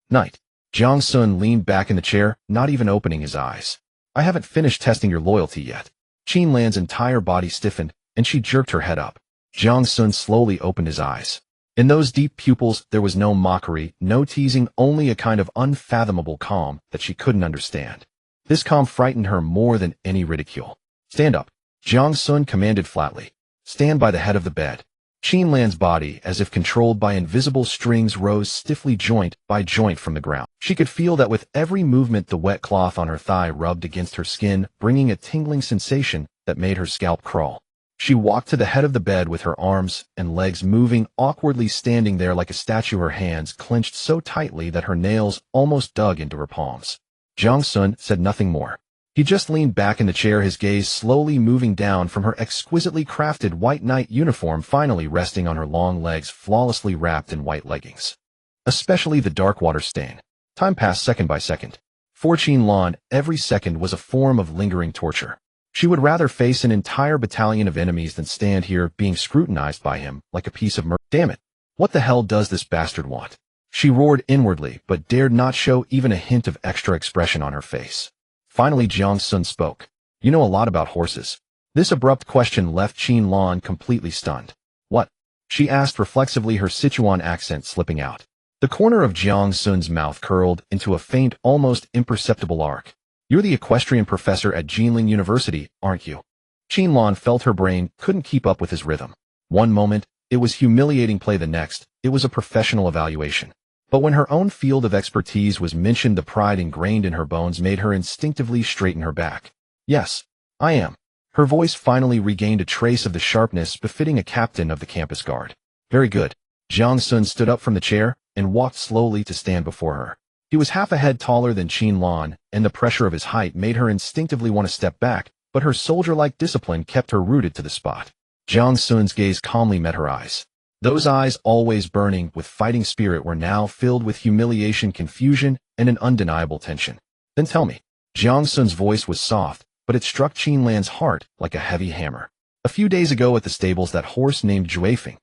Night. Jiang Xun leaned back in the chair, not even opening his eyes. I haven't finished testing your loyalty yet. Qinlan's entire body stiffened, and she jerked her head up. Jiang Xun slowly opened his eyes. In those deep pupils, there was no mockery, no teasing, only a kind of unfathomable calm that she couldn't understand. This calm frightened her more than any ridicule. Stand up. Jiang Xun commanded flatly. Stand by the head of the bed. Qinlan's body, as if controlled by invisible strings, rose stiffly joint by joint from the ground. She could feel that with every movement the wet cloth on her thigh rubbed against her skin, bringing a tingling sensation that made her scalp crawl. She walked to the head of the bed with her arms and legs moving awkwardly, standing there like a statue, her hands clenched so tightly that her nails almost dug into her palms. Jiang Xun said nothing more. He just leaned back in the chair, his gaze slowly moving down from her exquisitely crafted white night uniform, finally resting on her long legs flawlessly wrapped in white leggings. Especially the dark water stain. Time passed second by second. For Qinlan, every second was a form of lingering torture. She would rather face an entire battalion of enemies than stand here being scrutinized by him like a piece of Damn it! What the hell does this bastard want? She roared inwardly, but dared not show even a hint of extra expression on her face. Finally, Jiang Xun spoke. You know a lot about horses. This abrupt question left Qinlan completely stunned. What? She asked reflexively, her Sichuan accent slipping out. The corner of Jiang Xun's mouth curled into a faint, almost imperceptible arc. You're the equestrian professor at Jinling University, aren't you? Qinlan felt her brain couldn't keep up with his rhythm. One moment, it was humiliating play, the next, it was a professional evaluation. But when her own field of expertise was mentioned, the pride ingrained in her bones made her instinctively straighten her back. Yes, I am. Her voice finally regained a trace of the sharpness befitting a captain of the campus guard. Very good. Jiang Xun stood up from the chair and walked slowly to stand before her. He was half a head taller than Qinlan, and the pressure of his height made her instinctively want to step back, but her soldier-like discipline kept her rooted to the spot. Jiang Xun's gaze calmly met her eyes. Those eyes, always burning with fighting spirit, were now filled with humiliation, confusion, and an undeniable tension. Then tell me. Jiang Xun's voice was soft, but it struck Qinlan's heart like a heavy hammer. A few days ago at the stables, that horse named Juefeng.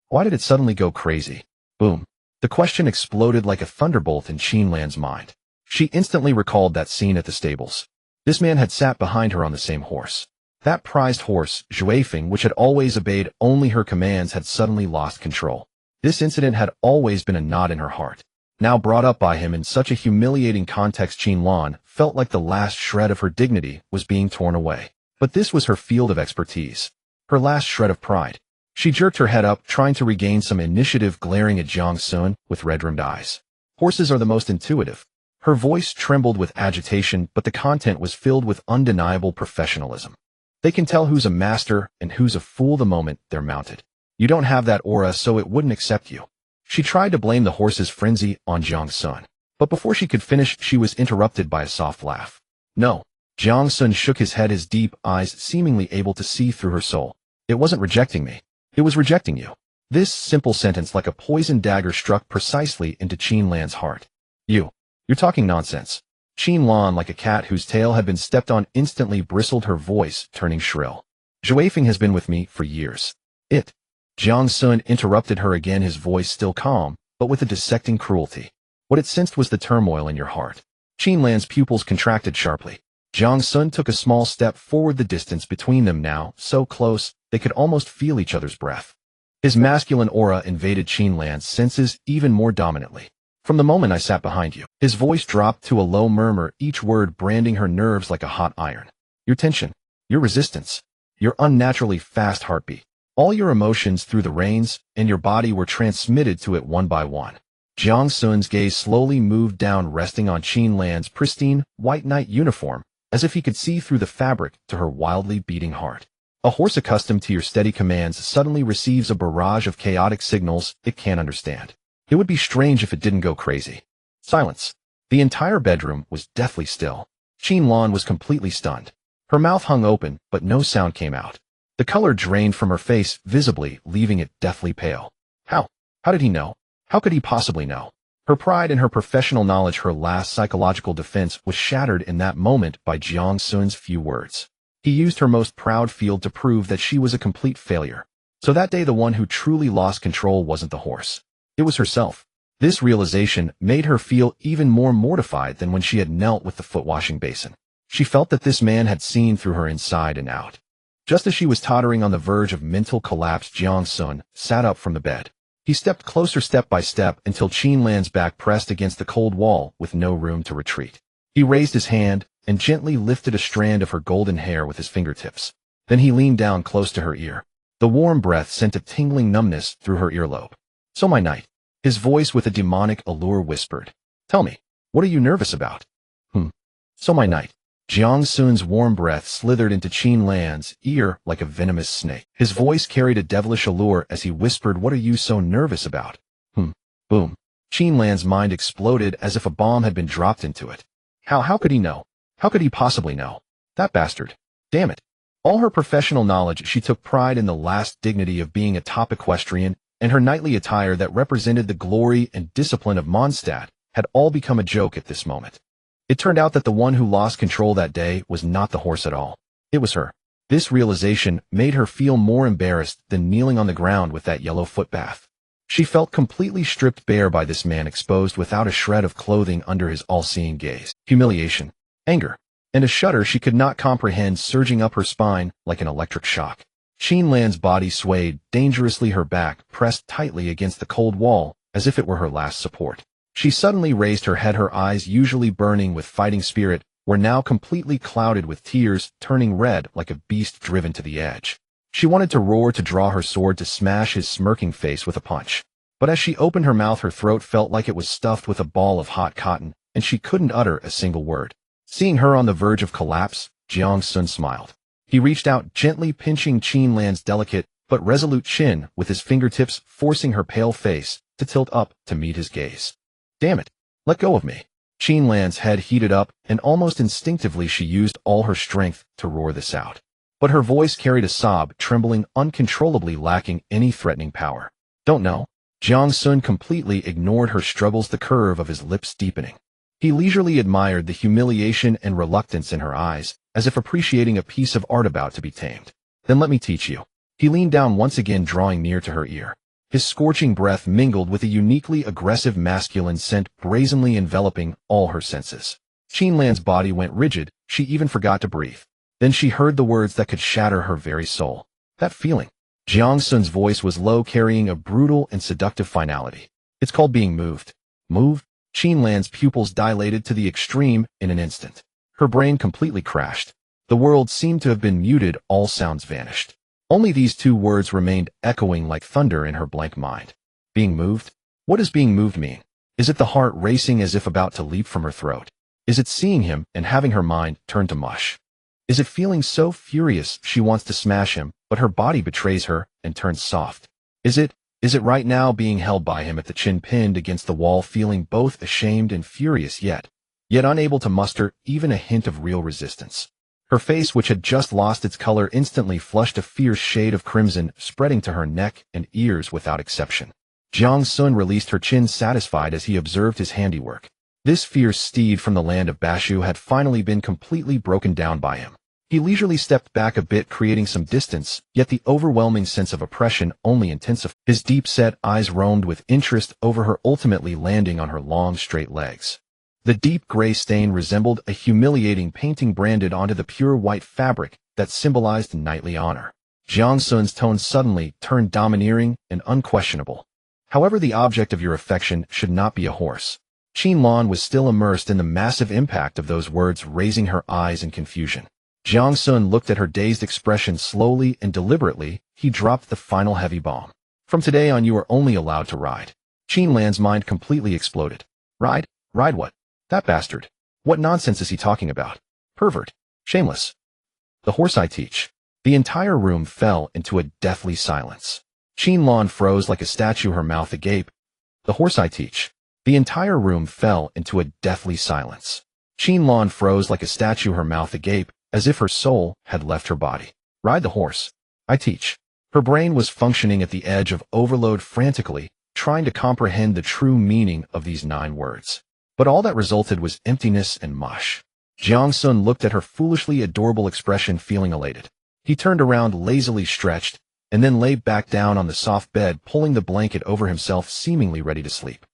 Why did it suddenly go crazy? Boom. The question exploded like a thunderbolt in Qinlan's mind. She instantly recalled that scene at the stables. This man had sat behind her on the same horse. That prized horse, Juefeng, which had always obeyed only her commands, had suddenly lost control. This incident had always been a knot in her heart. Now brought up by him in such a humiliating context, Qinlan felt like the last shred of her dignity was being torn away. But this was her field of expertise. Her last shred of pride. She jerked her head up, trying to regain some initiative, glaring at Jiang Xun with red-rimmed eyes. Horses are the most intuitive. Her voice trembled with agitation, but the content was filled with undeniable professionalism. They can tell who's a master and who's a fool the moment they're mounted. You don't have that aura, so it wouldn't accept you. She tried to blame the horse's frenzy on Jiang Xun, but before she could finish, she was interrupted by a soft laugh. No. Jiang Xun shook his head, his deep eyes seemingly able to see through her soul. It wasn't rejecting me. It was rejecting you. This simple sentence, like a poisoned dagger, struck precisely into Qinlan's heart. You're talking nonsense. Qinlan, like a cat whose tail had been stepped on, instantly bristled, her voice turning shrill. Juefeng has been with me for years. Jiang Xun interrupted her again, his voice still calm, but with a dissecting cruelty. What it sensed was the turmoil in your heart. Qinlan's pupils contracted sharply. Jiang Xun took a small step forward, the distance between them now so close they could almost feel each other's breath. His masculine aura invaded Qinlan's senses even more dominantly. From the moment I sat behind you, his voice dropped to a low murmur, each word branding her nerves like a hot iron. Your tension, your resistance, your unnaturally fast heartbeat, all your emotions through the reins and your body were transmitted to it one by one. Jiang Xun's gaze slowly moved down, resting on Qinlan's pristine, white knight uniform, as if he could see through the fabric to her wildly beating heart. A horse accustomed to your steady commands suddenly receives a barrage of chaotic signals it can't understand. It would be strange if it didn't go crazy. Silence. The entire bedroom was deathly still. Qinlan was completely stunned. Her mouth hung open, but no sound came out. The color drained from her face, visibly leaving it deathly pale. How? How did he know? How could he possibly know? Her pride and her professional knowledge, her last psychological defense, was shattered in that moment by Jiang Xun's few words. He used her most proud field to prove that she was a complete failure. So that day, the one who truly lost control wasn't the horse. It was herself. This realization made her feel even more mortified than when she had knelt with the foot-washing basin. She felt that this man had seen through her inside and out. Just as she was tottering on the verge of mental collapse, Jiang Xun sat up from the bed. He stepped closer step by step until Qinlan's back pressed against the cold wall with no room to retreat. He raised his hand and gently lifted a strand of her golden hair with his fingertips. Then he leaned down close to her ear. The warm breath sent a tingling numbness through her earlobe. So my knight, his voice with a demonic allure whispered. Tell me, what are you nervous about? So my knight. Jiang Xun's warm breath slithered into Qinlan's ear like a venomous snake. His voice carried a devilish allure as he whispered, what are you so nervous about? Boom. Qinlan's mind exploded as if a bomb had been dropped into it. How could he know? How could he possibly know? That bastard. Damn it. All her professional knowledge, she took pride in the last dignity of being a top equestrian, and her knightly attire that represented the glory and discipline of Mondstadt had all become a joke at this moment. It turned out that the one who lost control that day was not the horse at all. It was her. This realization made her feel more embarrassed than kneeling on the ground with that yellow footbath. She felt completely stripped bare by this man, exposed without a shred of clothing under his all-seeing gaze. Humiliation, anger, and a shudder she could not comprehend surging up her spine like an electric shock. Qinlan's body swayed dangerously, her back pressed tightly against the cold wall, as if it were her last support. She suddenly raised her head, her eyes, usually burning with fighting spirit, were now completely clouded with tears, turning red like a beast driven to the edge. She wanted to roar, to draw her sword, to smash his smirking face with a punch. But as she opened her mouth, her throat felt like it was stuffed with a ball of hot cotton, and she couldn't utter a single word. Seeing her on the verge of collapse, Jiang Xun smiled. He reached out, gently pinching Qin Lan's delicate but resolute chin with his fingertips, forcing her pale face to tilt up to meet his gaze. "Damn it! Let go of me." Qin Lan's head heated up, and almost instinctively she used all her strength to roar this out. But her voice carried a sob, trembling uncontrollably, lacking any threatening power. "Don't know." Jiang Xun completely ignored her struggles, the curve of his lips deepening. He leisurely admired the humiliation and reluctance in her eyes, as if appreciating a piece of art about to be tamed. "Then let me teach you." He leaned down once again, drawing near to her ear. His scorching breath mingled with a uniquely aggressive masculine scent, brazenly enveloping all her senses. Qin Lan's body went rigid, she even forgot to breathe. Then she heard the words that could shatter her very soul. "That feeling." Jiang Xun's voice was low, carrying a brutal and seductive finality. "It's called being moved." "Moved?" Qin Lan's pupils dilated to the extreme in an instant. Her brain completely crashed. The world seemed to have been muted, all sounds vanished. Only these two words remained echoing like thunder in her blank mind. Being moved? What does being moved mean? Is it the heart racing as if about to leap from her throat? Is it seeing him and having her mind turn to mush? Is it feeling so furious she wants to smash him, but her body betrays her and turns soft? Is it right now being held by him at the chin, pinned against the wall, feeling both ashamed and furious, yet unable to muster even a hint of real resistance? Her face, which had just lost its color, instantly flushed a fierce shade of crimson, spreading to her neck and ears without exception. Jiang Xun released her chin, satisfied as he observed his handiwork. This fierce steed from the land of Bashu had finally been completely broken down by him. He leisurely stepped back a bit, creating some distance, yet the overwhelming sense of oppression only intensified. His deep-set eyes roamed with interest over her, ultimately landing on her long, straight legs. The deep gray stain resembled a humiliating painting branded onto the pure white fabric that symbolized knightly honor. Jiang Xun's tone suddenly turned domineering and unquestionable. "However, the object of your affection should not be a horse." Qin Lan was still immersed in the massive impact of those words, raising her eyes in confusion. Jiang Xun looked at her dazed expression. Slowly and deliberately, he dropped the final heavy bomb. "From today on, you are only allowed to ride." Qin Lan's mind completely exploded. "Ride? Ride what? That bastard. What nonsense is he talking about? Pervert. Shameless. The horse I teach." The entire room fell into a deathly silence. Qin Lan froze like a statue, her mouth agape. "The horse I teach." The entire room fell into a deathly silence. Qin Lan froze like a statue, her mouth agape, as if her soul had left her body. "Ride the horse I teach." Her brain was functioning at the edge of overload, frantically trying to comprehend the true meaning of these 9 words. But all that resulted was emptiness and mush. Jiang Xun looked at her foolishly adorable expression, feeling elated. He turned around, lazily stretched, and then lay back down on the soft bed, pulling the blanket over himself, seemingly ready to sleep.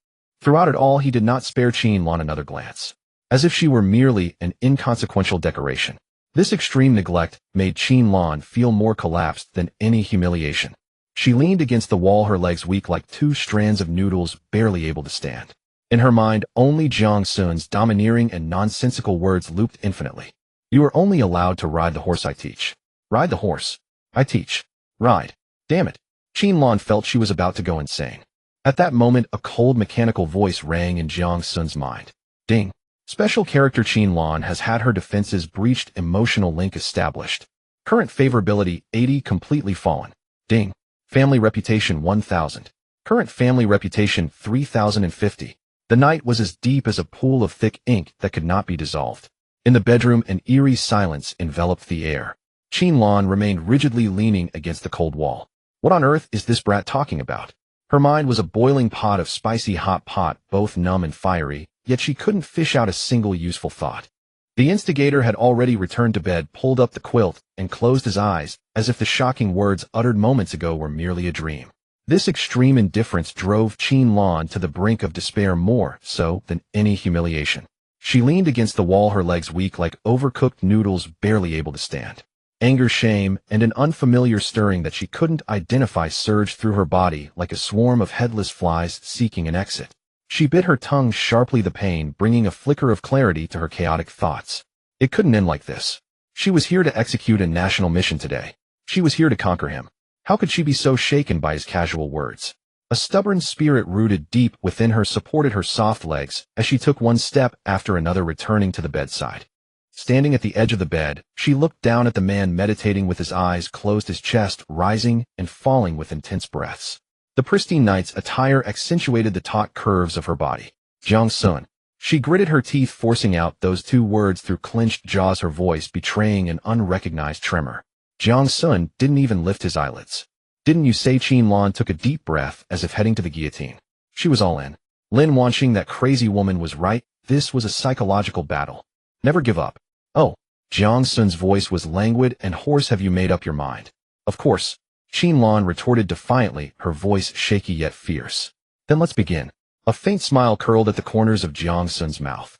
Throughout it all, he did not spare Qin Lan another glance, as if she were merely an inconsequential decoration. This extreme neglect made Qin Lan feel more collapsed than any humiliation. She leaned against the wall, her legs weak like 2 strands of noodles, barely able to stand. In her mind, only Jiang Xun's domineering and nonsensical words looped infinitely. "You are only allowed to ride the horse I teach." Ride the horse I teach. Ride. Damn it. Qin Lan felt she was about to go insane. At that moment, a cold, mechanical voice rang in Jiang Xun's mind. Ding. Special character Qin Lan has had her defenses breached, emotional link established. Current favorability 80, completely fallen. Ding. Family reputation 1000. Current family reputation 3050. The night was as deep as a pool of thick ink that could not be dissolved. In the bedroom, an eerie silence enveloped the air. Qin Lan remained rigidly leaning against the cold wall. What on earth is this brat talking about? Her mind was a boiling pot of spicy hot pot, both numb and fiery, yet she couldn't fish out a single useful thought. The instigator had already returned to bed, pulled up the quilt, and closed his eyes, as if the shocking words uttered moments ago were merely a dream. This extreme indifference drove Qin Lan to the brink of despair, more so than any humiliation. She leaned against the wall, her legs weak like overcooked noodles, barely able to stand. Anger, shame, and an unfamiliar stirring that she couldn't identify surged through her body like a swarm of headless flies seeking an exit. She bit her tongue sharply, the pain bringing a flicker of clarity to her chaotic thoughts. It couldn't end like this. She was here to execute a national mission today. She was here to conquer him. How could she be so shaken by his casual words? A stubborn spirit rooted deep within her supported her soft legs as she took one step after another, returning to the bedside. Standing at the edge of the bed, she looked down at the man meditating with his eyes closed, his chest rising and falling with intense breaths. The pristine knight's attire accentuated the taut curves of her body. Jiang Xun. She gritted her teeth, forcing out those two words through clenched jaws, her voice betraying an unrecognized tremor. Jiang Xun didn't even lift his eyelids. Didn't you say? Qin Lan took a deep breath as if heading to the guillotine. She was all in. Lin Wanqing, that crazy woman, was right. This was a psychological battle. Never give up. Oh, Jiang Xun's voice was languid and hoarse. Have you made up your mind? Of course, Qin Lan retorted defiantly, her voice shaky yet fierce. Then let's begin. A faint smile curled at the corners of Jiang Xun's mouth.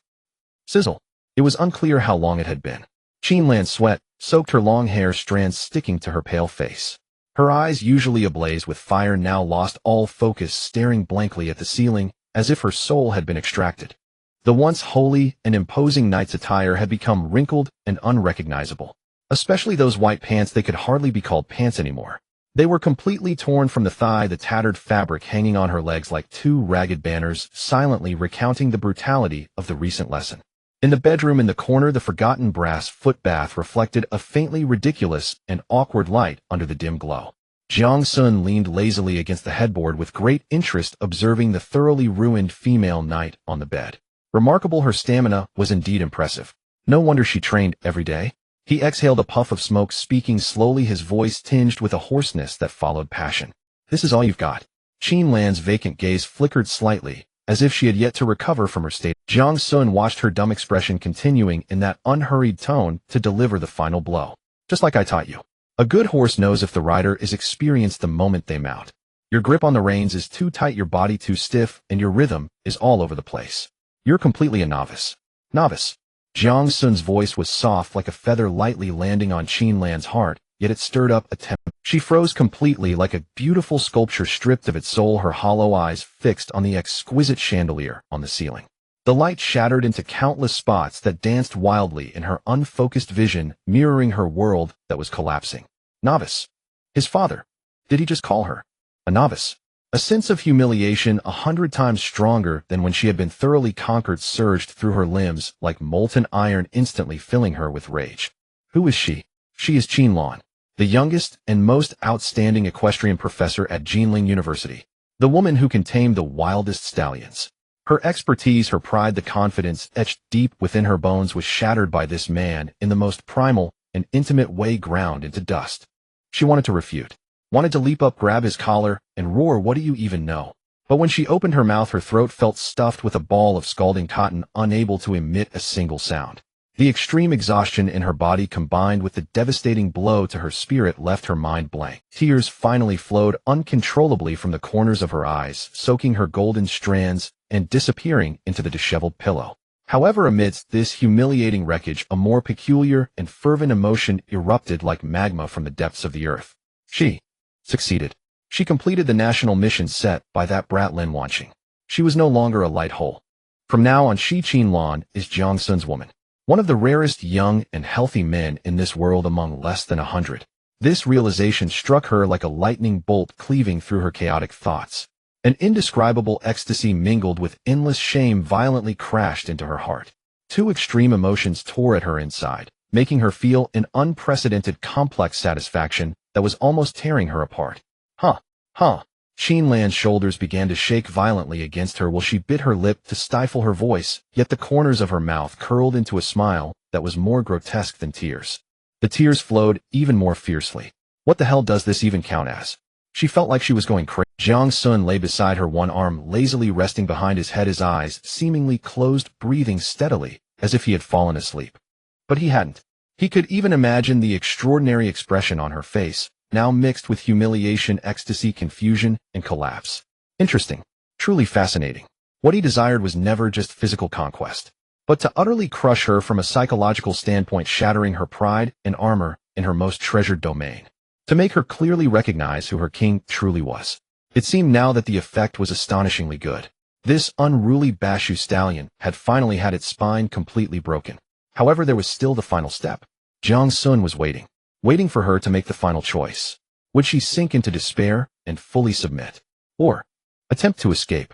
Sizzle. It was unclear how long it had been. Qin Lan's sweat soaked her long hair strands, sticking to her pale face. Her eyes, usually ablaze with fire, now lost all focus, staring blankly at the ceiling as if her soul had been extracted. The once holy and imposing knight's attire had become wrinkled and unrecognizable. Especially those white pants, they could hardly be called pants anymore. They were completely torn from the thigh, the tattered fabric hanging on her legs like two ragged banners, silently recounting the brutality of the recent lesson. In the bedroom in the corner, the forgotten brass foot bath reflected a faintly ridiculous and awkward light under the dim glow. Jiang Xun leaned lazily against the headboard with great interest, observing the thoroughly ruined female knight on the bed. Remarkable, her stamina was indeed impressive. No wonder she trained every day. He exhaled a puff of smoke, speaking slowly, his voice tinged with a hoarseness that followed passion. This is all you've got? Qin Lan's vacant gaze flickered slightly, as if she had yet to recover from her state. Jiang Xun watched her dumb expression, continuing in that unhurried tone to deliver the final blow. Just like I taught you. A good horse knows if the rider is experienced the moment they mount. Your grip on the reins is too tight, your body too stiff, and your rhythm is all over the place. You're completely a novice. Novice. Jiang Xun's voice was soft like a feather lightly landing on Qin Lan's heart, yet it stirred up a temper. She froze completely like a beautiful sculpture stripped of its soul, her hollow eyes fixed on the exquisite chandelier on the ceiling. The light shattered into countless spots that danced wildly in her unfocused vision, mirroring her world that was collapsing. Novice. His father. Did he just call her a novice? A sense of humiliation 100 times stronger than when she had been thoroughly conquered surged through her limbs like molten iron, instantly filling her with rage. Who is she? She is Qin Lan, the youngest and most outstanding equestrian professor at Jinling University, the woman who can tame the wildest stallions. Her expertise, her pride, the confidence etched deep within her bones was shattered by this man in the most primal and intimate way, ground into dust. She wanted to refute. Wanted to leap up, grab his collar, and roar, "What do you even know?" But when she opened her mouth, her throat felt stuffed with a ball of scalding cotton, unable to emit a single sound. The extreme exhaustion in her body combined with the devastating blow to her spirit left her mind blank. Tears finally flowed uncontrollably from the corners of her eyes, soaking her golden strands and disappearing into the disheveled pillow. However, amidst this humiliating wreckage, a more peculiar and fervent emotion erupted like magma from the depths of the earth. She succeeded. She completed the national mission set by that brat Lin Wanqing. She was no longer a light hole. From now on, Qin Lan is Jiang Xun's woman. One of the rarest young and healthy men in this world among less than 100. This realization struck her like a lightning bolt, cleaving through her chaotic thoughts. An indescribable ecstasy mingled with endless shame violently crashed into her heart. Two extreme emotions tore at her inside, making her feel an unprecedented complex satisfaction that was almost tearing her apart. Qin Lan's shoulders began to shake violently against her while she bit her lip to stifle her voice, yet the corners of her mouth curled into a smile that was more grotesque than tears. The tears flowed even more fiercely. What the hell does this even count as? She felt like she was going crazy. Jiang Xun lay beside her, one arm lazily resting behind his head, his eyes seemingly closed, breathing steadily, as if he had fallen asleep. But he hadn't. He could even imagine the extraordinary expression on her face, now mixed with humiliation, ecstasy, confusion, and collapse. Interesting. Truly fascinating. What he desired was never just physical conquest, but to utterly crush her from a psychological standpoint, shattering her pride and armor in her most treasured domain, to make her clearly recognize who her king truly was. It seemed now that the effect was astonishingly good. This unruly Bashu stallion had finally had its spine completely broken. However, there was still the final step. Jiang Xun was waiting for her to make the final choice. Would she sink into despair and fully submit, or attempt to escape?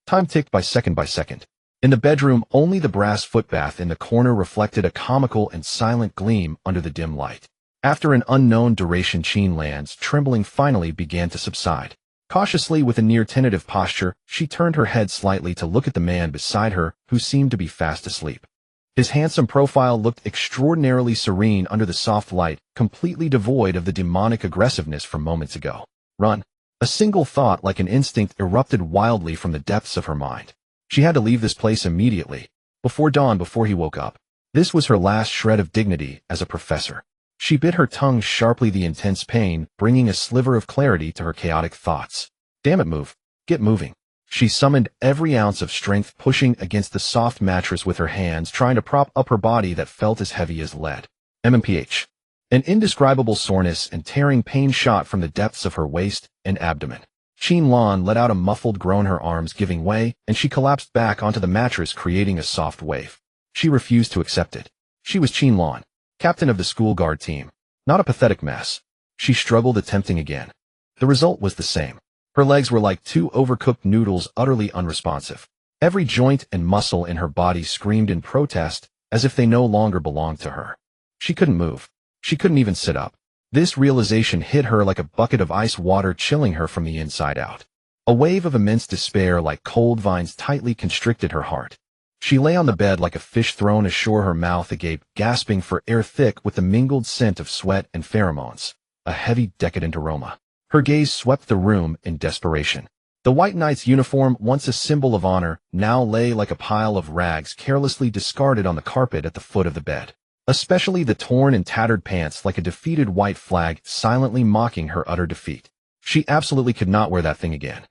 Time ticked by second by second. In the bedroom, only the brass footbath in the corner reflected a comical and silent gleam under the dim light. After an unknown duration, Qin Lan's trembling finally began to subside. Cautiously, with a near tentative posture, she turned her head slightly to look at the man beside her, who seemed to be fast asleep. His handsome profile looked extraordinarily serene under the soft light, completely devoid of the demonic aggressiveness from moments ago. Run. A single thought, like an instinct, erupted wildly from the depths of her mind. She had to leave this place immediately, before dawn, before he woke up. This was her last shred of dignity as a professor. She bit her tongue sharply, the intense pain bringing a sliver of clarity to her chaotic thoughts. Damn it, move. Get moving. She summoned every ounce of strength, pushing against the soft mattress with her hands, trying to prop up her body that felt as heavy as lead. MMPH. An indescribable soreness and tearing pain shot from the depths of her waist and abdomen. Qin Lan let out a muffled groan, her arms giving way, and she collapsed back onto the mattress, creating a soft wave. She refused to accept it. She was Qin Lan, captain of the school guard team, not a pathetic mess. She struggled, attempting again. The result was the same. Her legs were like two overcooked noodles, utterly unresponsive. Every joint and muscle in her body screamed in protest, as if they no longer belonged to her. She couldn't move. She couldn't even sit up. This realization hit her like a bucket of ice water, chilling her from the inside out. A wave of immense despair like cold vines tightly constricted her heart. She lay on the bed like a fish thrown ashore, her mouth agape, gasping for air thick with the mingled scent of sweat and pheromones, a heavy, decadent aroma. Her gaze swept the room in desperation. The white knight's uniform, once a symbol of honor, now lay like a pile of rags carelessly discarded on the carpet at the foot of the bed. Especially the torn and tattered pants, like a defeated white flag, silently mocking her utter defeat. She absolutely could not wear that thing again.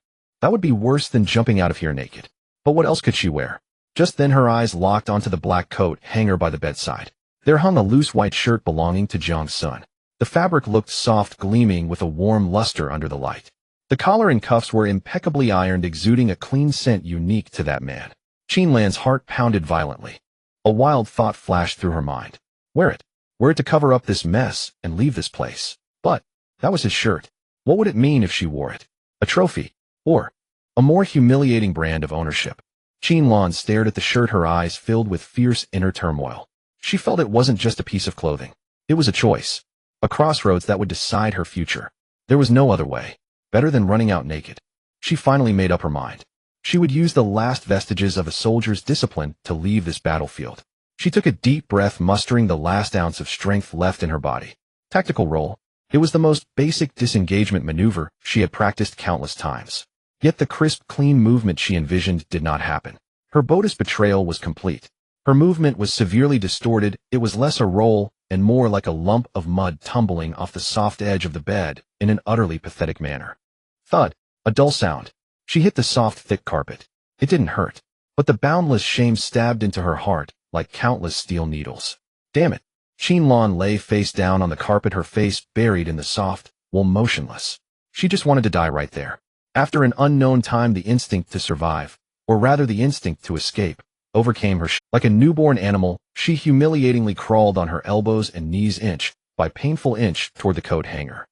That would be worse than jumping out of here naked. But what else could she wear? Just then her eyes locked onto the black coat hanger by the bedside. There hung a loose white shirt belonging to Jiang Xun. The fabric looked soft, gleaming with a warm luster under the light. The collar and cuffs were impeccably ironed, exuding a clean scent unique to that man. Qin Lan's heart pounded violently. A wild thought flashed through her mind. Wear it. Wear it to cover up this mess and leave this place. But that was his shirt. What would it mean if she wore it? A trophy? Or a more humiliating brand of ownership? Qin Lan stared at the shirt, her eyes filled with fierce inner turmoil. She felt it wasn't just a piece of clothing. It was a choice. A crossroads that would decide her future. There was no other way. Better than running out naked. She finally made up her mind. She would use the last vestiges of a soldier's discipline to leave this battlefield. She took a deep breath, mustering the last ounce of strength left in her body. Tactical roll. It was the most basic disengagement maneuver she had practiced countless times. Yet the crisp, clean movement she envisioned did not happen. Her bogus betrayal was complete. Her movement was severely distorted. It was less a roll and more like a lump of mud tumbling off the soft edge of the bed in an utterly pathetic manner. Thud. A dull sound. She hit the soft, thick carpet. It didn't hurt, but the boundless shame stabbed into her heart like countless steel needles. Damn it. Qin Lan lay face down on the carpet, her face buried in the soft wool, motionless. She just wanted to die right there. After an unknown time, the instinct to survive, or rather the instinct to escape, overcame her. Like a newborn animal, she humiliatingly crawled on her elbows and knees, inch by painful inch, toward the coat hanger.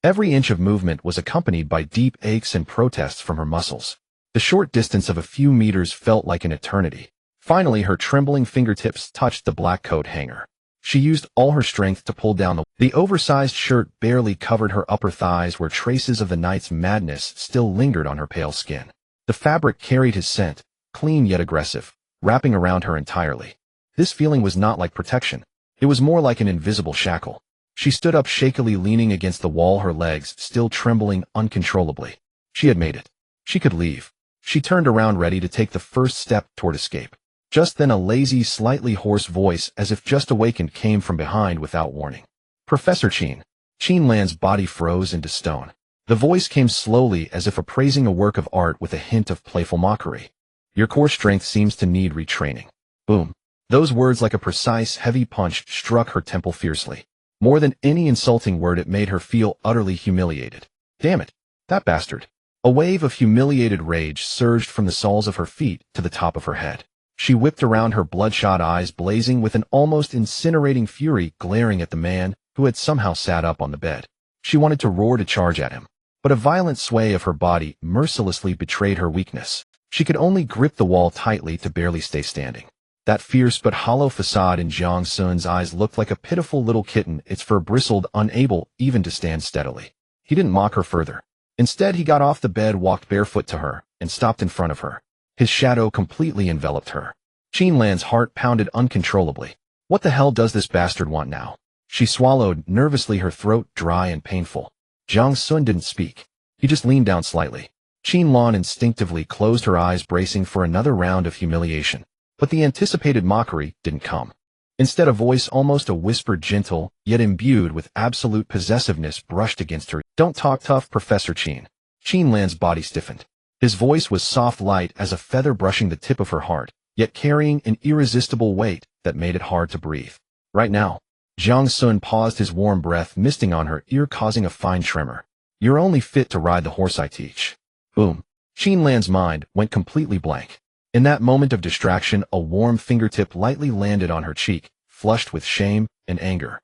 Every inch of movement was accompanied by deep aches and protests from her muscles. The short distance of a few meters felt like an eternity. Finally, her trembling fingertips touched the black coat hanger. She used all her strength to pull down the oversized shirt barely covered her upper thighs, where traces of the night's madness still lingered on her pale skin. The fabric carried his scent, clean yet aggressive, wrapping around her entirely. This feeling was not like protection. It was more like an invisible shackle. She stood up shakily, leaning against the wall, her legs still trembling uncontrollably. She had made it. She could leave. She turned around, ready to take the first step toward escape. Just then a lazy, slightly hoarse voice, as if just awakened, came from behind without warning. Professor Qin. Qin Lan's body froze into stone. The voice came slowly, as if appraising a work of art with a hint of playful mockery. Your core strength seems to need retraining. Boom. Those words, like a precise, heavy punch, struck her temple fiercely. More than any insulting word, it made her feel utterly humiliated. Damn it, that bastard. A wave of humiliated rage surged from the soles of her feet to the top of her head. She whipped around, her bloodshot eyes blazing with an almost incinerating fury, glaring at the man who had somehow sat up on the bed. She wanted to roar to charge at him, but a violent sway of her body mercilessly betrayed her weakness. She could only grip the wall tightly to barely stay standing. That fierce but hollow facade in Jiang Xun's eyes looked like a pitiful little kitten, its fur bristled, unable even to stand steadily. He didn't mock her further. Instead, he got off the bed, walked barefoot to her, and stopped in front of her. His shadow completely enveloped her. Qinlan's heart pounded uncontrollably. What the hell does this bastard want now? She swallowed nervously, her throat dry and painful. Jiang Xun didn't speak. He just leaned down slightly. Qinlan instinctively closed her eyes, bracing for another round of humiliation. But the anticipated mockery didn't come. Instead, a voice, almost a whisper, gentle, yet imbued with absolute possessiveness, brushed against her. Don't talk tough, Professor Qin. Qinlan's body stiffened. His voice was soft, light as a feather brushing the tip of her heart, yet carrying an irresistible weight that made it hard to breathe. Right now. Jiang Xun paused, his warm breath misting on her ear, causing a fine tremor. You're only fit to ride the horse I teach. Boom. Qinlan's mind went completely blank. In that moment of distraction, a warm fingertip lightly landed on her cheek, flushed with shame and anger.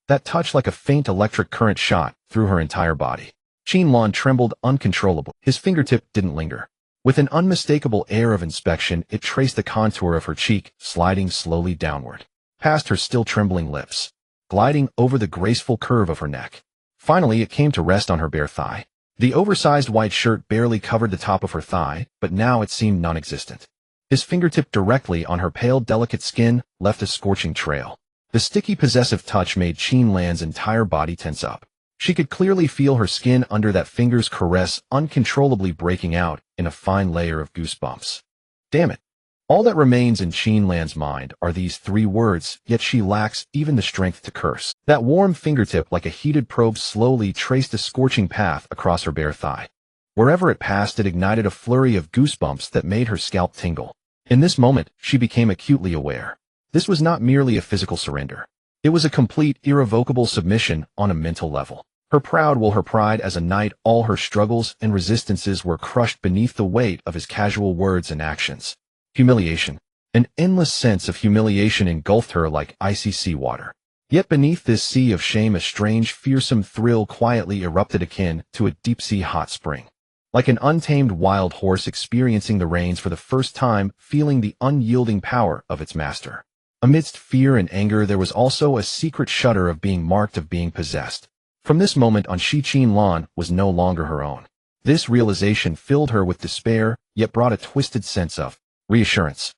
That touch, like a faint electric current, shot through her entire body. Qinlan trembled uncontrollably. His fingertip didn't linger. With an unmistakable air of inspection, it traced the contour of her cheek, sliding slowly downward, past her still trembling lips, gliding over the graceful curve of her neck. Finally, it came to rest on her bare thigh. The oversized white shirt barely covered the top of her thigh, but now it seemed non-existent. His fingertip directly on her pale, delicate skin left a scorching trail. The sticky, possessive touch made Qinlan's entire body tense up. She could clearly feel her skin under that finger's caress uncontrollably breaking out in a fine layer of goosebumps. Damn it. All that remains in Qinlan's mind are these three words, yet she lacks even the strength to curse. That warm fingertip, like a heated probe, slowly traced a scorching path across her bare thigh. Wherever it passed, it ignited a flurry of goosebumps that made her scalp tingle. In this moment, she became acutely aware. This was not merely a physical surrender. It was a complete, irrevocable submission on a mental level. Her proud will, her pride as a knight, all her struggles and resistances were crushed beneath the weight of his casual words and actions. Humiliation. An endless sense of humiliation engulfed her like icy seawater. Yet beneath this sea of shame, a strange, fearsome thrill quietly erupted, akin to a deep-sea hot spring. Like an untamed wild horse experiencing the reins for the first time, feeling the unyielding power of its master. Amidst fear and anger, there was also a secret shudder of being marked, of being possessed. From this moment on, Qinlan was no longer her own. This realization filled her with despair, yet brought a twisted sense of reassurance.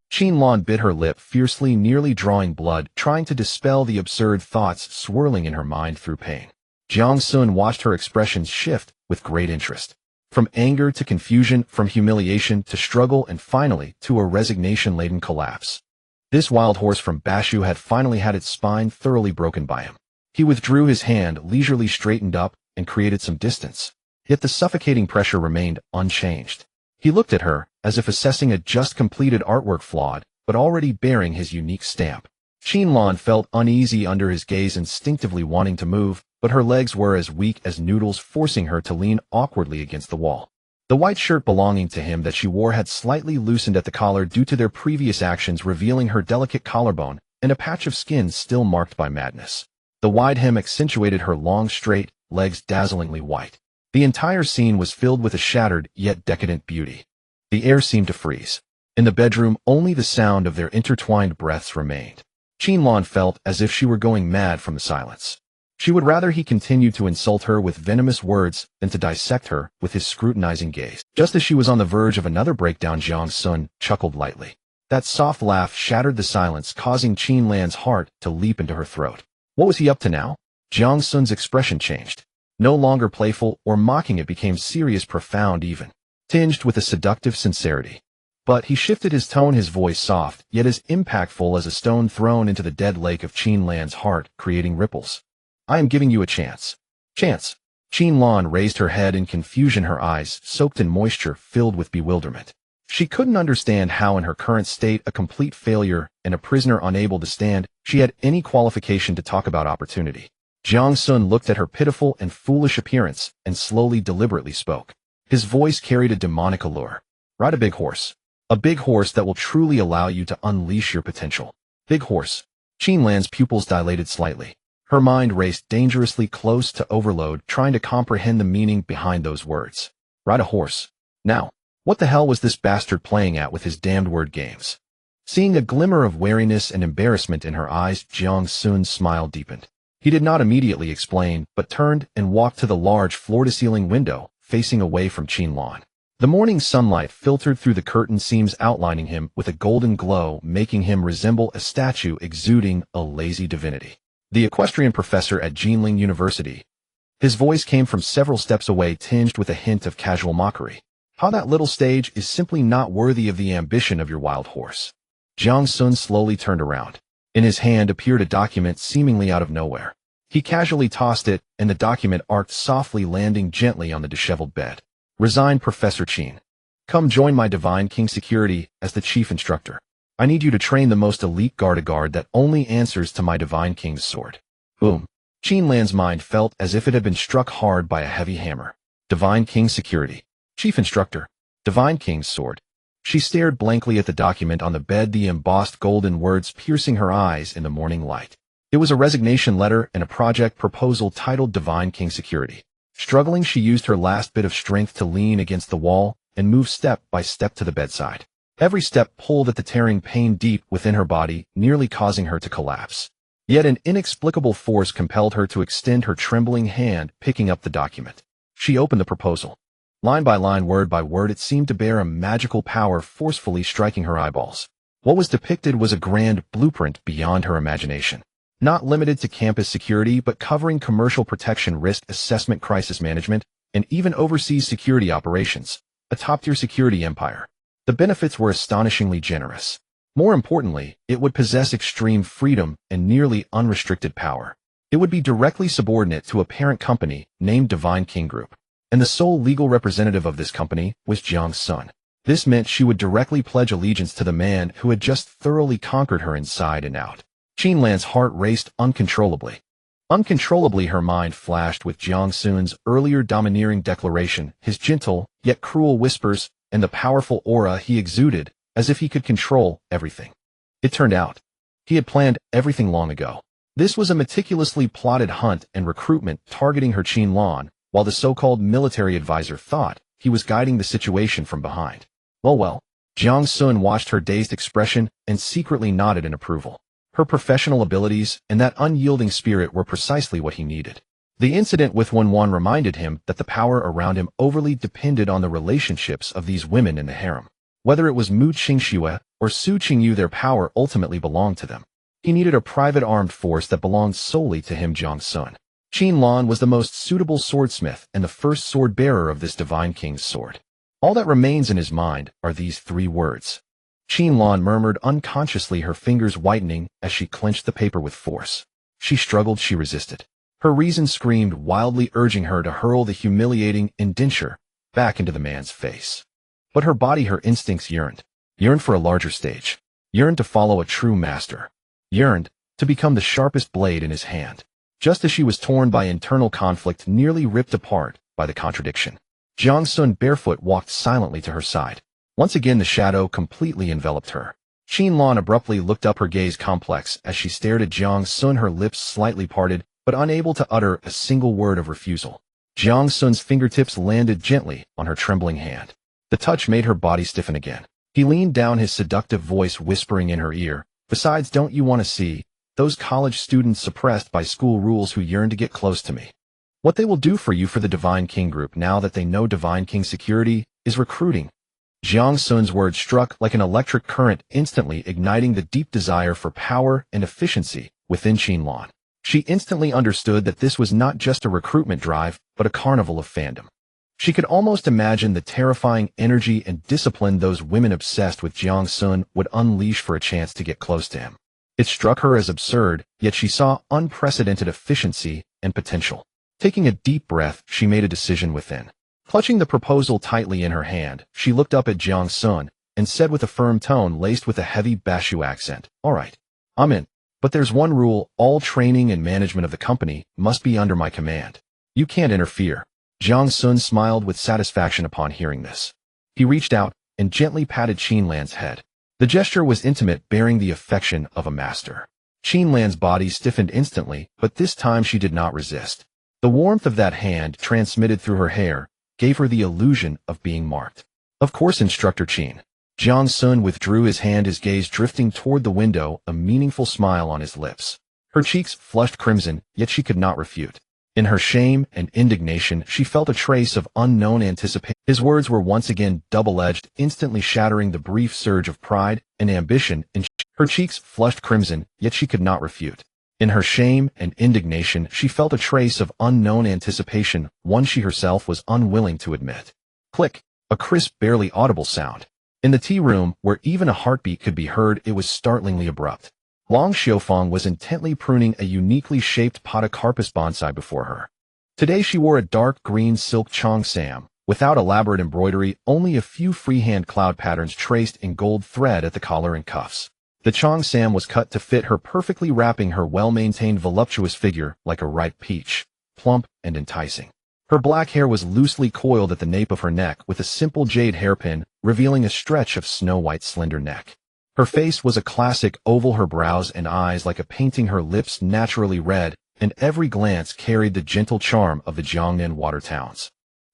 Qinlan bit her lip fiercely, nearly drawing blood, trying to dispel the absurd thoughts swirling in her mind through pain. Jiang Xun watched her expressions shift with great interest. From anger to confusion, from humiliation to struggle, and finally to a resignation-laden collapse. This wild horse from Bashu had finally had its spine thoroughly broken by him. He withdrew his hand, leisurely straightened up, and created some distance. Yet the suffocating pressure remained unchanged. He looked at her, as if assessing a just-completed artwork, flawed, but already bearing his unique stamp. Qinlan felt uneasy under his gaze, instinctively wanting to move, but her legs were as weak as noodles, forcing her to lean awkwardly against the wall. The white shirt belonging to him that she wore had slightly loosened at the collar due to their previous actions, revealing her delicate collarbone and a patch of skin still marked by madness. The wide hem accentuated her long, straight legs, dazzlingly white. The entire scene was filled with a shattered yet decadent beauty. The air seemed to freeze. In the bedroom, only the sound of their intertwined breaths remained. Qinlan felt as if she were going mad from the silence. She would rather he continued to insult her with venomous words than to dissect her with his scrutinizing gaze. Just as she was on the verge of another breakdown, Jiang Xun chuckled lightly. That soft laugh shattered the silence, causing Qinlan's heart to leap into her throat. What was he up to now? Jiang Xun's expression changed. No longer playful or mocking, it became serious, profound, even tinged with a seductive sincerity. But he shifted his tone, his voice soft, yet as impactful as a stone thrown into the dead lake of Qinlan's heart, creating ripples. I am giving you a chance. Chance. Qinlan raised her head in confusion, her eyes soaked in moisture, filled with bewilderment. She couldn't understand how in her current state, a complete failure and a prisoner unable to stand, she had any qualification to talk about opportunity. Jiang Xun looked at her pitiful and foolish appearance and slowly, deliberately spoke. His voice carried a demonic allure. Ride a big horse. A big horse that will truly allow you to unleash your potential. Big horse. Qin Lan's pupils dilated slightly. Her mind raced dangerously close to overload, trying to comprehend the meaning behind those words. Ride a horse. Now, what the hell was this bastard playing at with his damned word games? Seeing a glimmer of wariness and embarrassment in her eyes, Jiang Xun's smile deepened. He did not immediately explain, but turned and walked to the large floor-to-ceiling window, facing away from Qin Lan. The morning sunlight filtered through the curtain seams, outlining him with a golden glow, making him resemble a statue exuding a lazy divinity. The equestrian professor at Jinling University. His voice came from several steps away, tinged with a hint of casual mockery. How that little stage is simply not worthy of the ambition of your wild horse. Jiang Xun slowly turned around. In his hand appeared a document seemingly out of nowhere. He casually tossed it, and the document arced softly, landing gently on the disheveled bed. Resigned Professor Qin. Come join my Divine King Security as the chief instructor. I need you to train the most elite guard that only answers to my Divine King's sword. Boom. Qin Lan's mind felt as if it had been struck hard by a heavy hammer. Divine King Security. Chief Instructor. Divine King's sword. She stared blankly at the document on the bed, the embossed golden words piercing her eyes in the morning light. It was a resignation letter and a project proposal titled Divine King Security. Struggling, she used her last bit of strength to lean against the wall and move step by step to the bedside. Every step pulled at the tearing pain deep within her body, nearly causing her to collapse. Yet an inexplicable force compelled her to extend her trembling hand, picking up the document. She opened the proposal. Line by line, word by word, it seemed to bear a magical power, forcefully striking her eyeballs. What was depicted was a grand blueprint beyond her imagination. Not limited to campus security, but covering commercial protection, risk assessment, crisis management, and even overseas security operations. A top-tier security empire. The benefits were astonishingly generous. More importantly, it would possess extreme freedom and nearly unrestricted power. It would be directly subordinate to a parent company named Divine King Group. And the sole legal representative of this company was Jiang Xun. This meant she would directly pledge allegiance to the man who had just thoroughly conquered her inside and out. Qin Lan's heart raced uncontrollably. Uncontrollably, her mind flashed with Jiang Xun's earlier domineering declaration, his gentle, yet cruel whispers, and the powerful aura he exuded, as if he could control everything. It turned out, he had planned everything long ago. This was a meticulously plotted hunt and recruitment targeting her Qin Lan, while the so-called military advisor thought he was guiding the situation from behind. Well, Jiang Xun watched her dazed expression and secretly nodded in approval. Her professional abilities and that unyielding spirit were precisely what he needed. The incident with Wan reminded him that the power around him overly depended on the relationships of these women in the harem. Whether it was Mu Qingxue or Su Qingyu, their power ultimately belonged to them. He needed a private armed force that belonged solely to him, Jiang Xun. Qin Lan was the most suitable swordsmith and the first sword-bearer of this Divine King's sword. All that remains in his mind are these three words. Qin Lan murmured unconsciously, her fingers whitening as she clenched the paper with force. She struggled, she resisted. Her reason screamed wildly, urging her to hurl the humiliating indenture back into the man's face. But her body, her instincts yearned for a larger stage, yearned to follow a true master, yearned to become the sharpest blade in his hand. Just as she was torn by internal conflict, nearly ripped apart by the contradiction, Jiang Xun barefoot walked silently to her side. Once again the shadow completely enveloped her. Qin Lan abruptly looked up, her gaze complex as she stared at Jiang Xun, her lips slightly parted, but unable to utter a single word of refusal. Jiang Xun's fingertips landed gently on her trembling hand. The touch made her body stiffen again. He leaned down, his seductive voice whispering in her ear, "Besides, don't you want to see those college students suppressed by school rules who yearn to get close to me? What they will do for you, for the Divine King Group, now that they know Divine King Security is recruiting?" Jiang Xun's words struck like an electric current, instantly igniting the deep desire for power and efficiency within Qin Lan. She instantly understood that this was not just a recruitment drive, but a carnival of fandom. She could almost imagine the terrifying energy and discipline those women obsessed with Jiang Xun would unleash for a chance to get close to him. It struck her as absurd, yet she saw unprecedented efficiency and potential. Taking a deep breath, she made a decision within. Clutching the proposal tightly in her hand, she looked up at Jiang Xun, and said with a firm tone laced with a heavy Bashu accent, "All right, I'm in. But there's one rule: all training and management of the company must be under my command. You can't interfere." Jiang Xun smiled with satisfaction upon hearing this. He reached out and gently patted Qinlan's head. The gesture was intimate, bearing the affection of a master. Qinlan's body stiffened instantly, but this time she did not resist. The warmth of that hand, transmitted through her hair, gave her the illusion of being marked. "Of course, Instructor Qin." Jiang Xun withdrew his hand, his gaze drifting toward the window, a meaningful smile on his lips. Her cheeks flushed crimson, yet she could not refute. In her shame and indignation, she felt a trace of unknown anticipation. His words were once again double-edged, instantly shattering the brief surge of pride and ambition in her cheeks flushed crimson, yet she could not refute. In her shame and indignation, she felt a trace of unknown anticipation, one she herself was unwilling to admit. Click, a crisp, barely audible sound. In the tea room, where even a heartbeat could be heard, it was startlingly abrupt. Long Xiufeng was intently pruning a uniquely shaped podocarpus bonsai before her. Today she wore a dark green silk cheongsam, without elaborate embroidery, only a few freehand cloud patterns traced in gold thread at the collar and cuffs. The cheongsam was cut to fit her perfectly, wrapping her well-maintained voluptuous figure like a ripe peach, plump and enticing. Her black hair was loosely coiled at the nape of her neck with a simple jade hairpin, revealing a stretch of snow-white slender neck. Her face was a classic oval, her brows and eyes like a painting, her lips naturally red, and every glance carried the gentle charm of the Jiangnan water towns.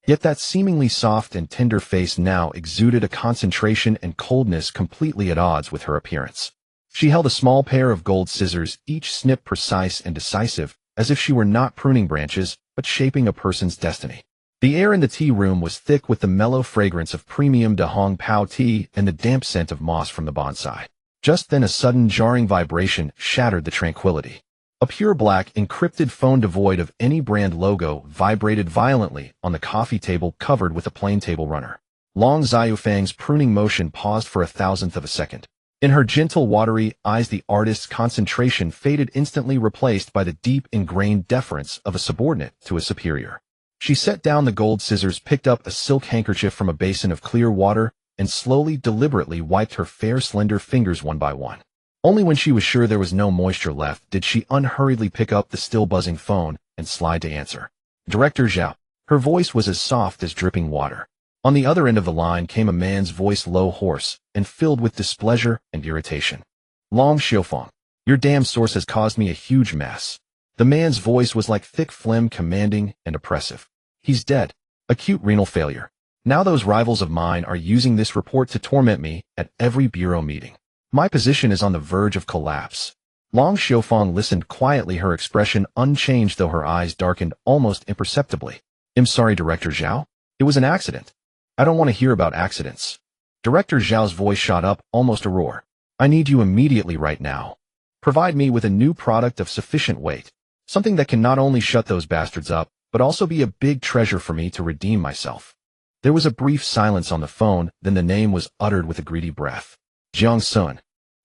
Yet that seemingly soft and tender face now exuded a concentration and coldness completely at odds with her appearance. She held a small pair of gold scissors, each snip precise and decisive, as if she were not pruning branches, but shaping a person's destiny. The air in the tea room was thick with the mellow fragrance of premium Da Hong Pao tea and the damp scent of moss from the bonsai. Just then a sudden jarring vibration shattered the tranquility. A pure black, encrypted phone devoid of any brand logo vibrated violently on the coffee table covered with a plain table runner. Long Xiufeng's pruning motion paused for 1,000th of a second. In her gentle, watery eyes the artist's concentration faded, instantly replaced by the deep, ingrained deference of a subordinate to a superior. She set down the gold scissors, picked up a silk handkerchief from a basin of clear water, and slowly, deliberately wiped her fair, slender fingers one by one. Only when she was sure there was no moisture left did she unhurriedly pick up the still buzzing phone and slide to answer. "Director Zhao." Her voice was as soft as dripping water. On the other end of the line came a man's voice, low, hoarse, and filled with displeasure and irritation. "Long Xiufeng, your damn source has caused me a huge mess." The man's voice was like thick phlegm, commanding and oppressive. "He's dead. Acute renal failure. Now those rivals of mine are using this report to torment me at every bureau meeting. My position is on the verge of collapse." Long Xiufeng listened quietly, her expression unchanged though her eyes darkened almost imperceptibly. "I'm sorry, Director Zhao. It was an accident." "I don't want to hear about accidents." Director Zhao's voice shot up, almost a roar. "I need you immediately, right now. Provide me with a new product of sufficient weight. Something that can not only shut those bastards up, but also be a big treasure for me to redeem myself." There was a brief silence on the phone, then the name was uttered with a greedy breath. "Jiang Xun.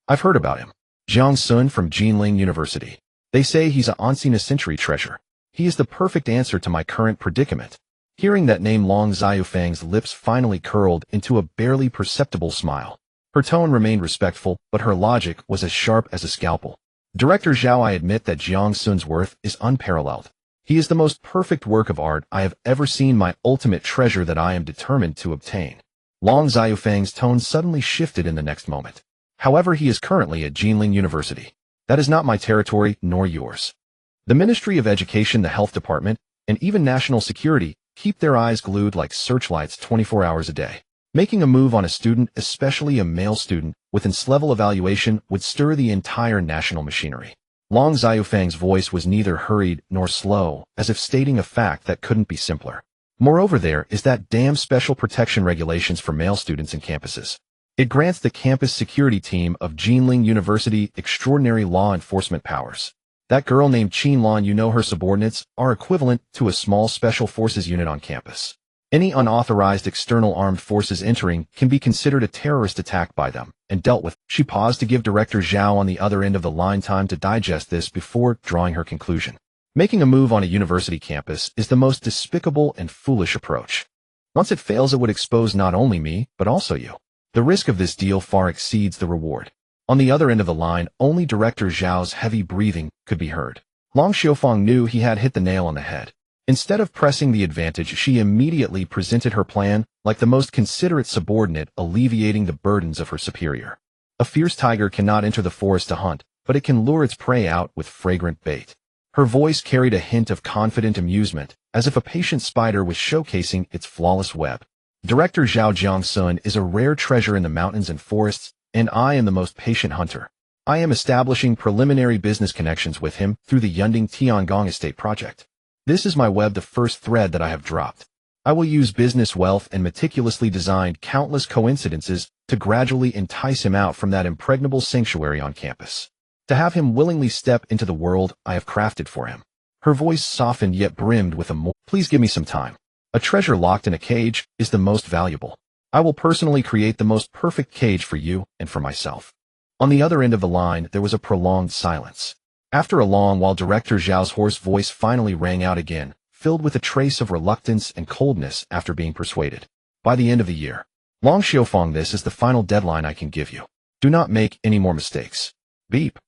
I've heard about him. Jiang Xun from Jinling University. They say he's a once-in-a-century treasure. He is the perfect answer to my current predicament." Hearing that name, Long Xiufeng's lips finally curled into a barely perceptible smile. Her tone remained respectful, but her logic was as sharp as a scalpel. "Director Zhao, I admit that Jiang Xun's worth is unparalleled. He is the most perfect work of art I have ever seen, my ultimate treasure that I am determined to obtain." Long Xiufeng's tone suddenly shifted in the next moment. "However, he is currently at Jinling University. That is not my territory, nor yours. The Ministry of Education, the Health Department, and even National Security keep their eyes glued like searchlights 24 hours a day. Making a move on a student, especially a male student, with S-level evaluation would stir the entire national machinery." Long Xiufeng's voice was neither hurried nor slow, as if stating a fact that couldn't be simpler. "Moreover, there is that damn special protection regulations for male students in campuses. It grants the campus security team of Jinling University extraordinary law enforcement powers. That girl named Qinlan, you know, her subordinates are equivalent to a small special forces unit on campus. Any unauthorized external armed forces entering can be considered a terrorist attack by them and dealt with." She paused to give Director Zhao on the other end of the line time to digest this before drawing her conclusion. "Making a move on a university campus is the most despicable and foolish approach. Once it fails, it would expose not only me, but also you. The risk of this deal far exceeds the reward. On the other end of the line, only Director Zhao's heavy breathing could be heard. Long Xiaofang knew he had hit the nail on the head. Instead of pressing the advantage, she immediately presented her plan like the most considerate subordinate, alleviating the burdens of her superior. A fierce tiger cannot enter the forest to hunt, but it can lure its prey out with fragrant bait. Her voice carried a hint of confident amusement, as if a patient spider was showcasing its flawless web. Director Jiang Xun is a rare treasure in the mountains and forests, and I am the most patient hunter. I am establishing preliminary business connections with him through the Yunding Tiangong estate project. This is my web, the first thread that I have dropped. I will use business wealth and meticulously designed countless coincidences to gradually entice him out from that impregnable sanctuary on campus. To have him willingly step into the world I have crafted for him. Her voice softened yet brimmed with a more. Please give me some time. A treasure locked in a cage is the most valuable. I will personally create the most perfect cage for you and for myself. On the other end of the line, there was a prolonged silence. After a long while, Director Zhao's hoarse voice finally rang out again, filled with a trace of reluctance and coldness after being persuaded. By the end of the year. Long Xiaofang, this is the final deadline I can give you. Do not make any more mistakes. Beep.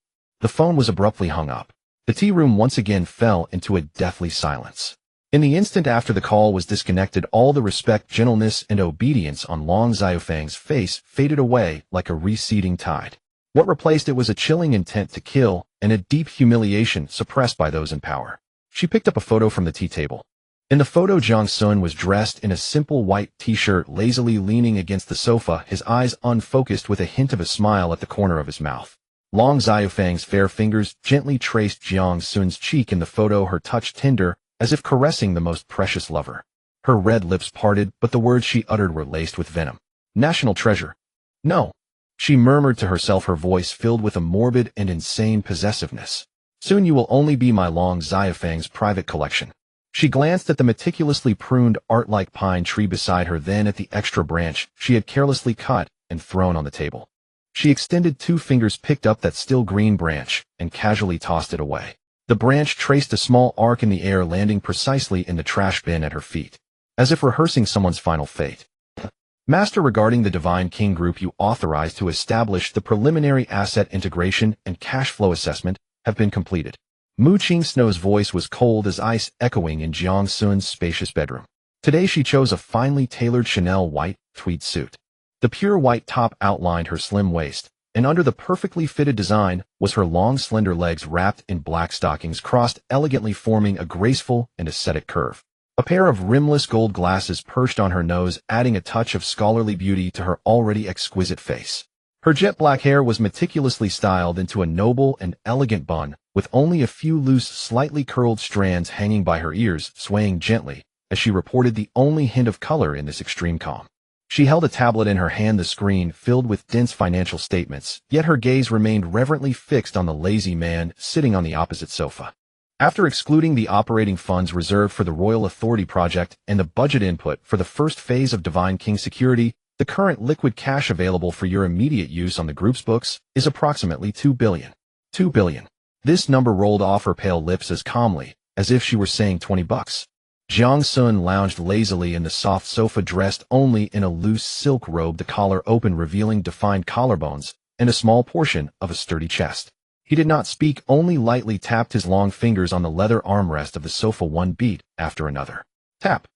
The phone was abruptly hung up. The tea room once again fell into a deathly silence. In the instant after the call was disconnected, all the respect, gentleness, and obedience on Long Xiaofang's face faded away like a receding tide. What replaced it was a chilling intent to kill and a deep humiliation suppressed by those in power. She picked up a photo from the tea table. In the photo, Jiang Xun was dressed in a simple white t-shirt, lazily leaning against the sofa, his eyes unfocused with a hint of a smile at the corner of his mouth. Long Xiaofang's fair fingers gently traced Jiang Xun's cheek in the photo, her touch tender, as if caressing the most precious lover. Her red lips parted, but the words she uttered were laced with venom. National treasure. No. She murmured to herself, her voice filled with a morbid and insane possessiveness. Soon you will only be my Long Xiaofang's private collection. She glanced at the meticulously pruned art-like pine tree beside her, then at the extra branch she had carelessly cut and thrown on the table. She extended 2 fingers, picked up that still green branch, and casually tossed it away. The branch traced a small arc in the air, landing precisely in the trash bin at her feet, as if rehearsing someone's final fate. Master, regarding the Divine King Group you authorized to establish, the preliminary asset integration and cash flow assessment have been completed. Mu Qingsnow's voice was cold as ice, echoing in Jiang Xun's spacious bedroom. Today she chose a finely tailored Chanel white tweed suit. The pure white top outlined her slim waist, and under the perfectly fitted design was her long slender legs wrapped in black stockings, crossed elegantly, forming a graceful and ascetic curve. A pair of rimless gold glasses perched on her nose, adding a touch of scholarly beauty to her already exquisite face. Her jet black hair was meticulously styled into a noble and elegant bun, with only a few loose, slightly curled strands hanging by her ears, swaying gently, as she reported the only hint of color in this extreme calm. She held a tablet in her hand, the screen filled with dense financial statements, yet her gaze remained reverently fixed on the lazy man sitting on the opposite sofa. After excluding the operating funds reserved for the Royal Authority project and the budget input for the first phase of Divine King security, the current liquid cash available for your immediate use on the group's books is approximately 2 billion. 2 billion. This number rolled off her pale lips as calmly as if she were saying 20 bucks. Jiang Xun lounged lazily in the soft sofa, dressed only in a loose silk robe, the collar open, revealing defined collarbones and a small portion of a sturdy chest. He did not speak, only lightly tapped his long fingers on the leather armrest of the sofa, one beat after another. Tap,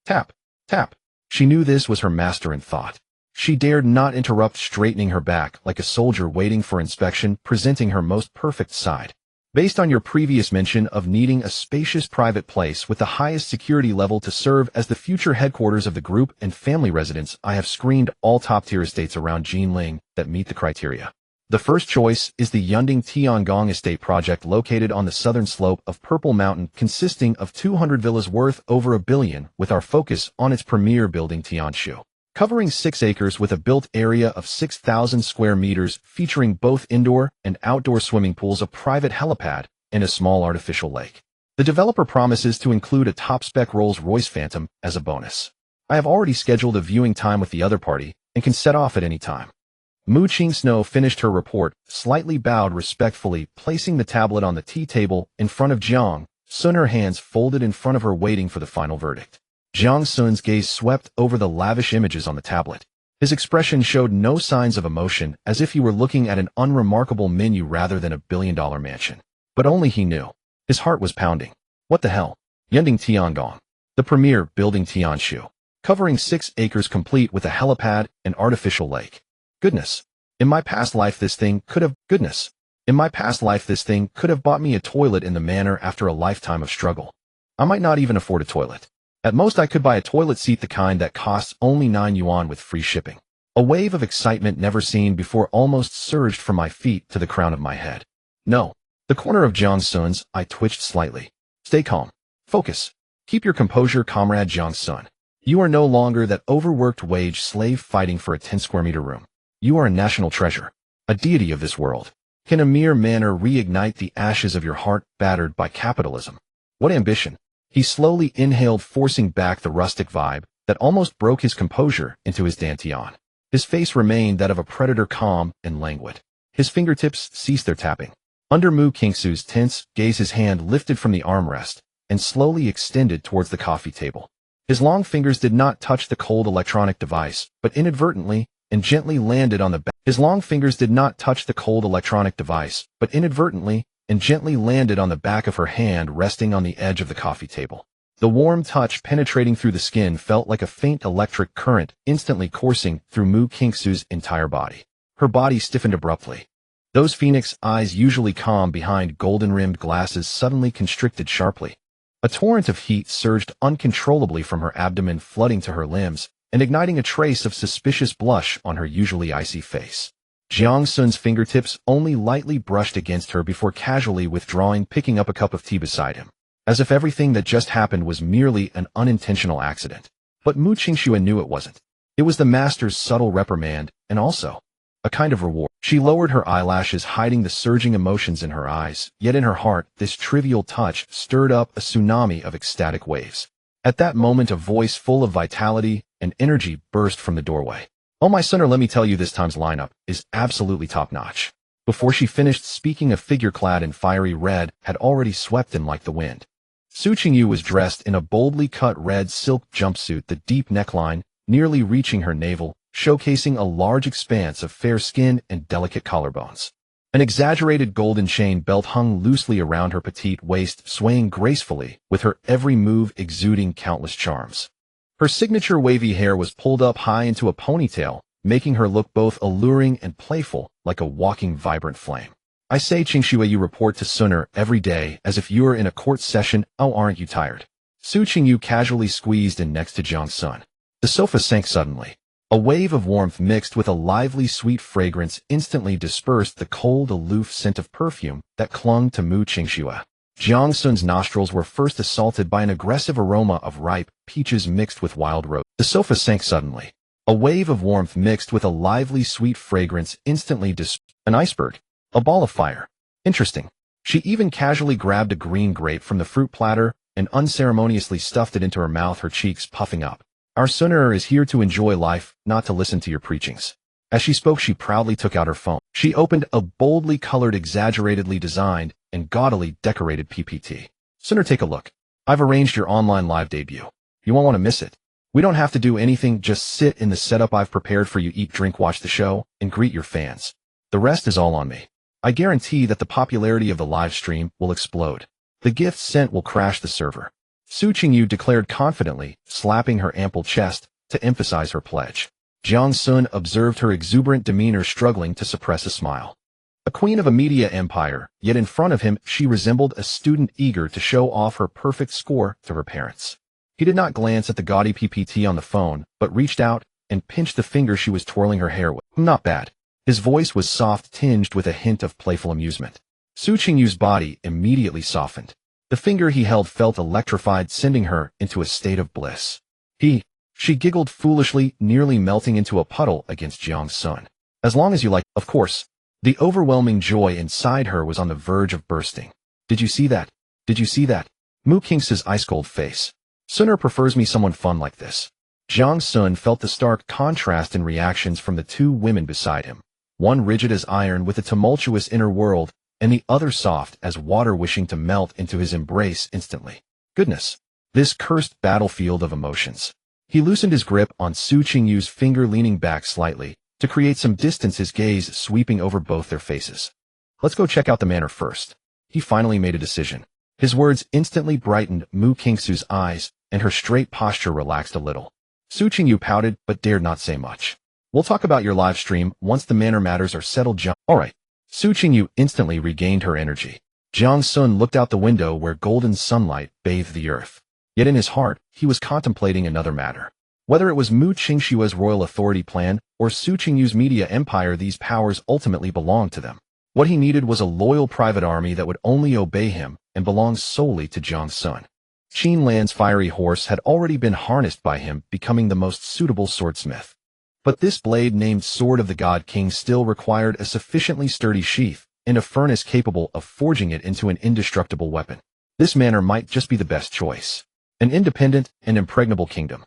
tap, tap. She knew this was her master in thought. She dared not interrupt, straightening her back like a soldier waiting for inspection, presenting her most perfect side. Based on your previous mention of needing a spacious private place with the highest security level to serve as the future headquarters of the group and family residence, I have screened all top-tier estates around Jinling that meet the criteria. The first choice is the Yunding Tiangong estate project, located on the southern slope of Purple Mountain, consisting of 200 villas worth over $1 billion, with our focus on its premier building, Tianshu. Covering 6 acres with a built area of 6,000 square meters, featuring both indoor and outdoor swimming pools, a private helipad, and a small artificial lake. The developer promises to include a top-spec Rolls-Royce Phantom as a bonus. I have already scheduled a viewing time with the other party and can set off at any time. Mu Qingsnow finished her report, slightly bowed respectfully, placing the tablet on the tea table in front of Jiang Xun, her hands folded in front of her, waiting for the final verdict. Jiang Xun's gaze swept over the lavish images on the tablet. His expression showed no signs of emotion, as if he were looking at an unremarkable menu rather than a billion-dollar mansion. But only he knew. His heart was pounding. What the hell? Yending Tiangong. The premier building Tianshu. Covering 6 acres complete with a helipad and artificial lake. Goodness. In my past life this thing could have bought me a toilet in the manor after a lifetime of struggle. I might not even afford a toilet. At most I could buy a toilet seat, the kind that costs only 9 yuan with free shipping. A wave of excitement never seen before almost surged from my feet to the crown of my head. No. The corner of Jiang Xun's eye twitched slightly. Stay calm. Focus. Keep your composure, comrade Jiang Xun. You are no longer that overworked wage slave fighting for a 10-square-meter room. You are a national treasure. A deity of this world. Can a mere manor reignite the ashes of your heart battered by capitalism? What ambition! He slowly inhaled, forcing back the rustic vibe that almost broke his composure into his dantian. His face remained that of a predator, calm and languid. His fingertips ceased their tapping. Under Mu Qingsu's tense gaze, his hand lifted from the armrest and slowly extended towards the coffee table. His long fingers did not touch the cold electronic device, but inadvertently and gently landed on the back. His long fingers did not touch the cold electronic device, but inadvertently and gently landed on the back of her hand, resting on the edge of the coffee table. The warm touch penetrating through the skin felt like a faint electric current instantly coursing through Mu Qingsu's entire body. Her body stiffened abruptly. Those phoenix eyes, usually calm behind golden-rimmed glasses, suddenly constricted sharply. A torrent of heat surged uncontrollably from her abdomen, flooding to her limbs and igniting a trace of suspicious blush on her usually icy face. Jiang Xun's fingertips only lightly brushed against her before casually withdrawing, picking up a cup of tea beside him, as if everything that just happened was merely an unintentional accident. But Mu Qingxue knew it wasn't. It was the master's subtle reprimand, and also a kind of reward. She lowered her eyelashes, hiding the surging emotions in her eyes, yet in her heart, this trivial touch stirred up a tsunami of ecstatic waves. At that moment, a voice full of vitality and energy burst from the doorway. "Oh, my son, let me tell you, this time's lineup is absolutely top-notch." Before she finished speaking, a figure clad in fiery red had already swept in like the wind. Su Qingyu was dressed in a boldly cut red silk jumpsuit, the deep neckline nearly reaching her navel, showcasing a large expanse of fair skin and delicate collarbones. An exaggerated golden chain belt hung loosely around her petite waist, swaying gracefully, with her every move exuding countless charms. Her signature wavy hair was pulled up high into a ponytail, making her look both alluring and playful, like a walking vibrant flame. "I say, Qingxue, you report to Suner every day as if you were in a court session. Oh, aren't you tired?" Su Qingyu casually squeezed in next to Jiang Xun. The sofa sank suddenly. A wave of warmth mixed with a lively sweet fragrance instantly dispersed the cold, aloof scent of perfume that clung to Mu Qingxue. Jiang Xun's nostrils were first assaulted by an aggressive aroma of ripe peaches mixed with wild rose. The sofa sank suddenly. A wave of warmth mixed with a lively sweet fragrance instantly an iceberg. A ball of fire. Interesting. She even casually grabbed a green grape from the fruit platter and unceremoniously stuffed it into her mouth, her cheeks puffing up. "Our Suner is here to enjoy life, not to listen to your preachings." As she spoke, she proudly took out her phone. She opened a boldly colored, exaggeratedly designed, and gaudily decorated PPT. "Suner, take a look. I've arranged your online live debut. You won't want to miss it. We don't have to do anything, just sit in the setup I've prepared for you, eat, drink, watch the show, and greet your fans. The rest is all on me. I guarantee that the popularity of the live stream will explode. The gift sent will crash the server." Su Qingyu declared confidently, slapping her ample chest to emphasize her pledge. Jiang Xun observed her exuberant demeanor, struggling to suppress a smile. A queen of a media empire, yet in front of him she resembled a student eager to show off her perfect score to her parents. He did not glance at the gaudy PPT on the phone, but reached out and pinched the finger she was twirling her hair with. "Not bad." His voice was soft, tinged with a hint of playful amusement. Su Qingyu's body immediately softened. The finger he held felt electrified, sending her into a state of bliss. She giggled foolishly, nearly melting into a puddle against Jiang Xun. "As long as you like, of course." The overwhelming joy inside her was on the verge of bursting. Did you see that? Did you see that?" Mu Qing's ice-cold face. "Suner prefers me someone fun like this." Jiang Xun felt the stark contrast in reactions from the two women beside him, one rigid as iron with a tumultuous inner world, and the other soft as water, wishing to melt into his embrace instantly. Goodness! This cursed battlefield of emotions. He loosened his grip on Su Qingyu's finger, leaning back slightly to create some distance, his gaze sweeping over both their faces. Let's go check out the manor first. He finally made a decision. His words instantly brightened Mu Qingsu's eyes, and her straight posture relaxed a little. Su Qingyu pouted but dared not say much. We'll talk about your live stream once the manor matters are settled, Jiang. Alright. Su Qingyu instantly regained her energy. Jiang Xun looked out the window where golden sunlight bathed the earth. Yet in his heart, he was contemplating another matter. Whether it was Mu Qingshua's royal authority plan or Su Qingyu's media empire, these powers ultimately belonged to them. What he needed was a loyal private army that would only obey him and belong solely to Jiang Xun. Qin Lan's fiery horse had already been harnessed by him, becoming the most suitable swordsmith. But this blade, named Sword of the God King, still required a sufficiently sturdy sheath and a furnace capable of forging it into an indestructible weapon. This manor might just be the best choice. An independent and impregnable kingdom.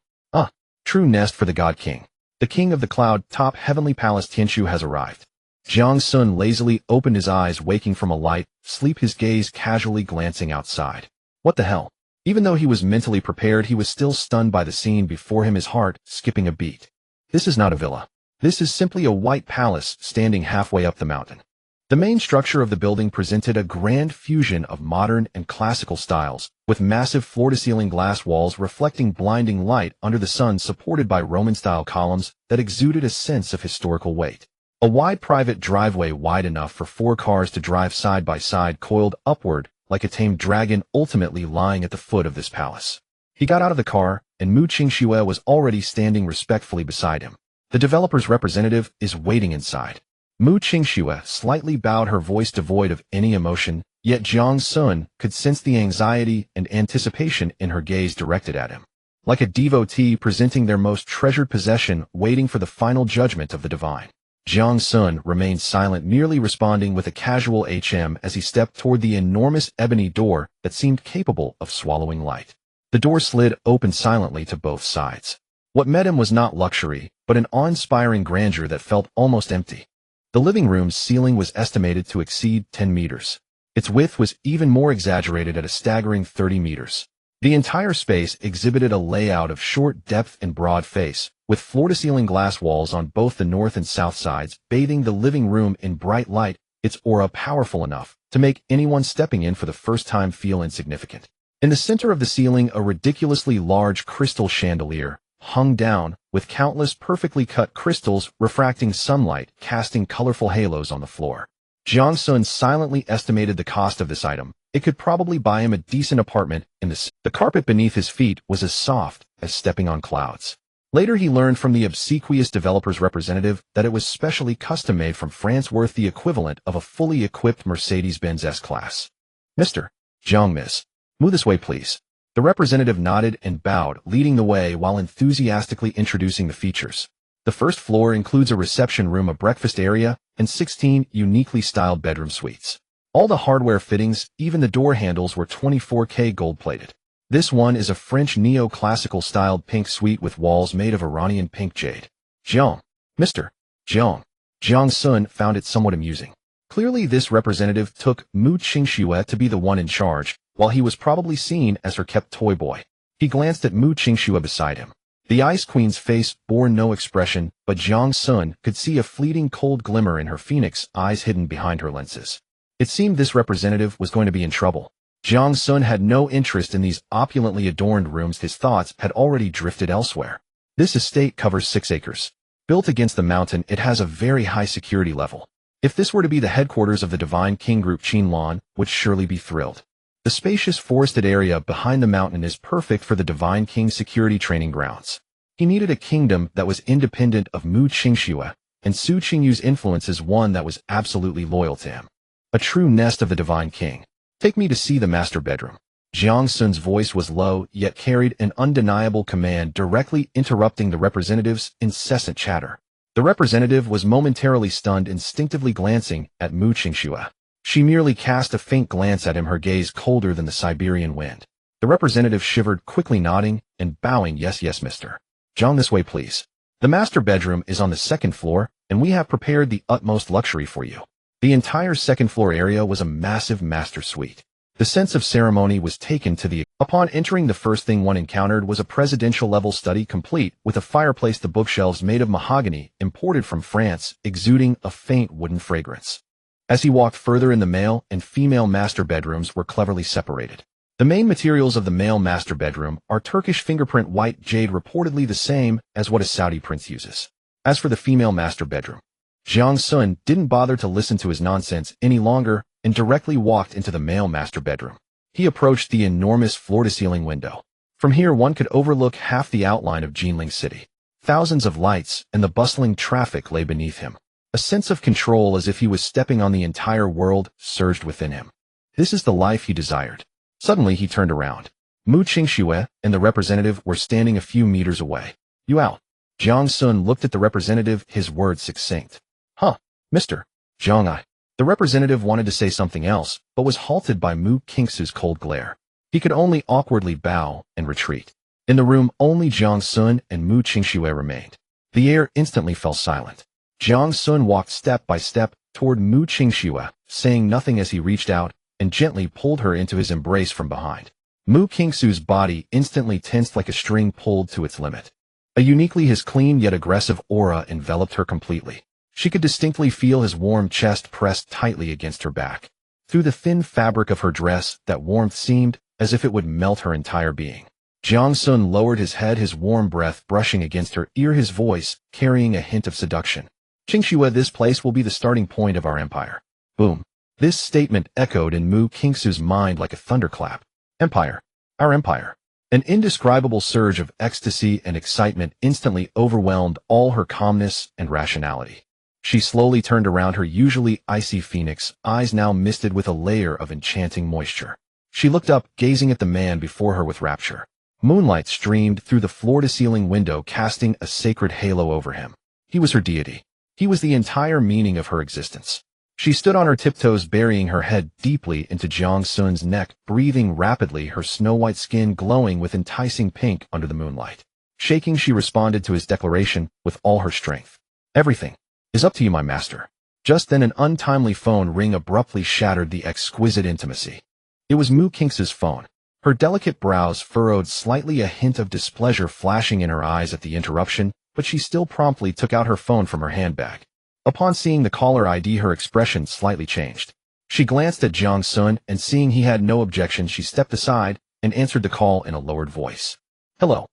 True nest for the God King. The king of the cloud-top heavenly palace Tianshu has arrived. Jiang Xun lazily opened his eyes, waking from a light sleep, his gaze casually glancing outside. What the hell? Even though he was mentally prepared, he was still stunned by the scene before him, his heart skipping a beat. This is not a villa. This is simply a white palace standing halfway up the mountain. The main structure of the building presented a grand fusion of modern and classical styles, with massive floor-to-ceiling glass walls reflecting blinding light under the sun, supported by Roman-style columns that exuded a sense of historical weight. A wide private driveway, wide enough for 4 cars to drive side by side, coiled upward like a tamed dragon, ultimately lying at the foot of this palace. He got out of the car, and Mu Qingxue was already standing respectfully beside him. The developer's representative is waiting inside. Mu Qingxue slightly bowed, her voice devoid of any emotion, yet Jiang Xun could sense the anxiety and anticipation in her gaze directed at him. Like a devotee presenting their most treasured possession, waiting for the final judgment of the divine. Jiang Xun remained silent, merely responding with a casual HM as he stepped toward the enormous ebony door that seemed capable of swallowing light. The door slid open silently to both sides. What met him was not luxury, but an awe-inspiring grandeur that felt almost empty. The living room's ceiling was estimated to exceed 10 meters. Its width was even more exaggerated at a staggering 30 meters. The entire space exhibited a layout of short depth and broad face, with floor-to-ceiling glass walls on both the north and south sides, bathing the living room in bright light, its aura powerful enough to make anyone stepping in for the first time feel insignificant. In the center of the ceiling, a ridiculously large crystal chandelier hung down, with countless perfectly cut crystals refracting sunlight, casting colorful halos on the floor. Jiang Xun silently estimated the cost of this item. It could probably buy him a decent apartment in the city. The carpet beneath his feet was as soft as stepping on clouds. Later he learned from the obsequious developer's representative that it was specially custom-made from France, worth the equivalent of a fully equipped Mercedes-Benz S-Class. Mr. Jiang, miss. Move this way, please. The representative nodded and bowed, leading the way while enthusiastically introducing the features. The first floor includes a reception room, a breakfast area, and 16 uniquely styled bedroom suites. All the hardware fittings, even the door handles, were 24K gold-plated. This one is a French neo-classical styled pink suite with walls made of Iranian pink jade. Jiang. Mr. Jiang. Jiang Xun found it somewhat amusing. Clearly this representative took Mu Qingxue to be the one in charge, while he was probably seen as her kept toy boy. He glanced at Mu Qingxue beside him. The Ice Queen's face bore no expression, but Jiang Xun could see a fleeting cold glimmer in her phoenix eyes hidden behind her lenses. It seemed this representative was going to be in trouble. Jiang Xun had no interest in these opulently adorned rooms. His thoughts had already drifted elsewhere. This estate covers 6 acres. Built against the mountain, it has a very high security level. If this were to be the headquarters of the Divine King Group, Qin Lan would surely be thrilled. The spacious forested area behind the mountain is perfect for the Divine King's security training grounds. He needed a kingdom that was independent of Mu Qingxue, and Su Qingyu's influence is one that was absolutely loyal to him. A true nest of the Divine King. Take me to see the master bedroom. Jiang Xun's voice was low, yet carried an undeniable command, directly interrupting the representative's incessant chatter. The representative was momentarily stunned, instinctively glancing at Mu Qingxue. She merely cast a faint glance at him, her gaze colder than the Siberian wind. The representative shivered, quickly nodding and bowing. Yes, Mr. Jiang, this way, please. The master bedroom is on the 2nd floor, and we have prepared the utmost luxury for you. The entire 2nd floor area was a massive master suite. The sense of ceremony was taken to the... Upon entering, the first thing one encountered was a presidential-level study complete with a fireplace, the bookshelves made of mahogany, imported from France, exuding a faint wooden fragrance. As he walked further in, the male and female master bedrooms were cleverly separated. The main materials of the male master bedroom are Turkish fingerprint white jade, reportedly the same as what a Saudi prince uses. As for the female master bedroom, Jiang Xun didn't bother to listen to his nonsense any longer and directly walked into the male master bedroom. He approached the enormous floor-to-ceiling window. From here one could overlook half the outline of Jinling City. Thousands of lights and the bustling traffic lay beneath him. A sense of control, as if he was stepping on the entire world, surged within him. This is the life he desired. Suddenly he turned around. Mu Qingxue and the representative were standing a few meters away. "You out." Jiang Xun looked at the representative, his words succinct. "Huh, Mr. Jiang." The representative wanted to say something else, but was halted by Mu Qingxue's cold glare. He could only awkwardly bow and retreat. In the room, only Jiang Xun and Mu Qingxue remained. The air instantly fell silent. Jiang Xun walked step by step toward Mu Qingxue, saying nothing as he reached out and gently pulled her into his embrace from behind. Mu Qingxue's body instantly tensed like a string pulled to its limit. His clean yet aggressive aura enveloped her completely. She could distinctly feel his warm chest pressed tightly against her back. Through the thin fabric of her dress, that warmth seemed as if it would melt her entire being. Jiang Xun lowered his head, his warm breath brushing against her ear, his voice carrying a hint of seduction. "Qingxue, this place will be the starting point of our empire." Boom. This statement echoed in Mu Qingxue's mind like a thunderclap. Empire. Our empire. An indescribable surge of ecstasy and excitement instantly overwhelmed all her calmness and rationality. She slowly turned around, her usually icy phoenix eyes now misted with a layer of enchanting moisture. She looked up, gazing at the man before her with rapture. Moonlight streamed through the floor-to-ceiling window, casting a sacred halo over him. He was her deity. He was the entire meaning of her existence. She stood on her tiptoes, burying her head deeply into Jiang Xun's neck, breathing rapidly, her snow-white skin glowing with enticing pink under the moonlight. Shaking, she responded to his declaration with all her strength. "Everything is up to you, my master." Just then an untimely phone ring abruptly shattered the exquisite intimacy. It was Mu Qingxue's phone. Her delicate brows furrowed slightly, a hint of displeasure flashing in her eyes at the interruption, but she still promptly took out her phone from her handbag. Upon seeing the caller ID, her expression slightly changed. She glanced at Jiang Xun, and seeing he had no objection, she stepped aside and answered the call in a lowered voice. "Hello."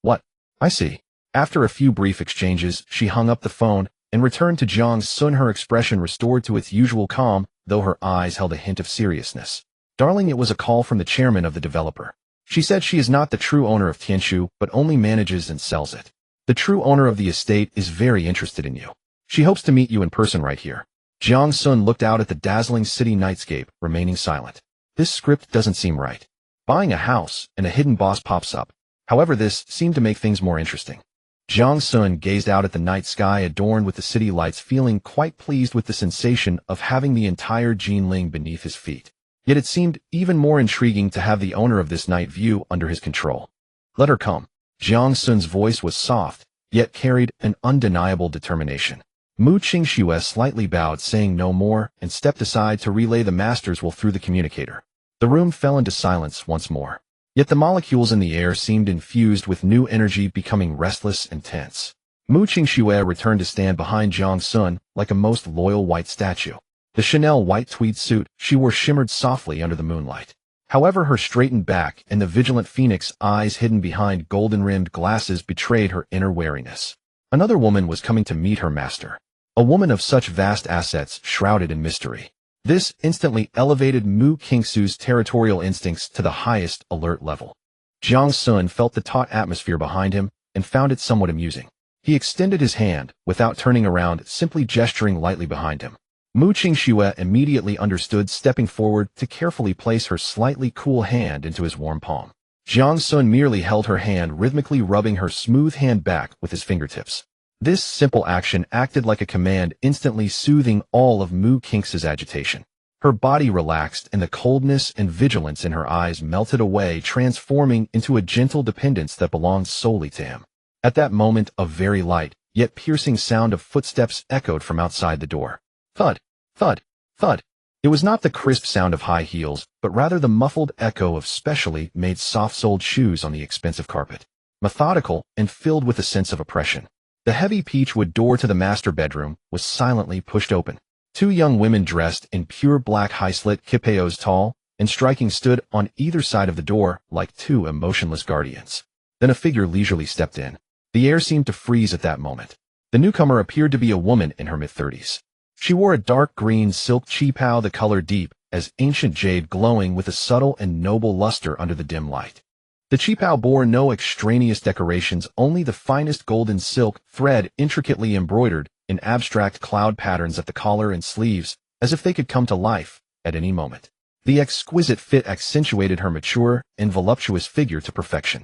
"What? I see." After a few brief exchanges, she hung up the phone and returned to Jiang Xun, her expression restored to its usual calm, though her eyes held a hint of seriousness. "Darling, it was a call from the chairman of the developer. She said she is not the true owner of Tianshu, but only manages and sells it. The true owner of the estate is very interested in you. She hopes to meet you in person right here." Jiang Xun looked out at the dazzling city nightscape, remaining silent. This script doesn't seem right. Buying a house and a hidden boss pops up. However, this seemed to make things more interesting. Jiang Xun gazed out at the night sky adorned with the city lights, feeling quite pleased with the sensation of having the entire Jinling beneath his feet. Yet it seemed even more intriguing to have the owner of this night view under his control. "Let her come." Jiang Xun's voice was soft, yet carried an undeniable determination. Mu Qingxue slightly bowed, saying no more, and stepped aside to relay the master's will through the communicator. The room fell into silence once more. Yet the molecules in the air seemed infused with new energy, becoming restless and tense. Mu Qingxue returned to stand behind Jiang Xun like a most loyal white statue. The Chanel white tweed suit she wore shimmered softly under the moonlight. However, her straightened back and the vigilant phoenix eyes hidden behind golden-rimmed glasses betrayed her inner wariness. Another woman was coming to meet her master. A woman of such vast assets shrouded in mystery. This instantly elevated Mu Qingxue's territorial instincts to the highest alert level. Jiang Xun felt the taut atmosphere behind him and found it somewhat amusing. He extended his hand, without turning around, simply gesturing lightly behind him. Mu Qingxue immediately understood, stepping forward to carefully place her slightly cool hand into his warm palm. Jiang Xun merely held her hand, rhythmically rubbing her smooth hand back with his fingertips. This simple action acted like a command, instantly soothing all of Mu Qingxue's agitation. Her body relaxed, and the coldness and vigilance in her eyes melted away, transforming into a gentle dependence that belonged solely to him. At that moment, a very light, yet piercing sound of footsteps echoed from outside the door. Thud, thud, thud. It was not the crisp sound of high heels, but rather the muffled echo of specially made soft-soled shoes on the expensive carpet. Methodical and filled with a sense of oppression. The heavy peachwood door to the master bedroom was silently pushed open. Two young women dressed in pure black high-slit kipayos, tall and striking, stood on either side of the door like two emotionless guardians. Then a figure leisurely stepped in. The air seemed to freeze at that moment. The newcomer appeared to be a woman in her mid-30s. She wore a dark green silk qipao, the color deep as ancient jade, glowing with a subtle and noble luster under the dim light. The qipao bore no extraneous decorations, only the finest golden silk thread intricately embroidered in abstract cloud patterns at the collar and sleeves, as if they could come to life at any moment. The exquisite fit accentuated her mature and voluptuous figure to perfection.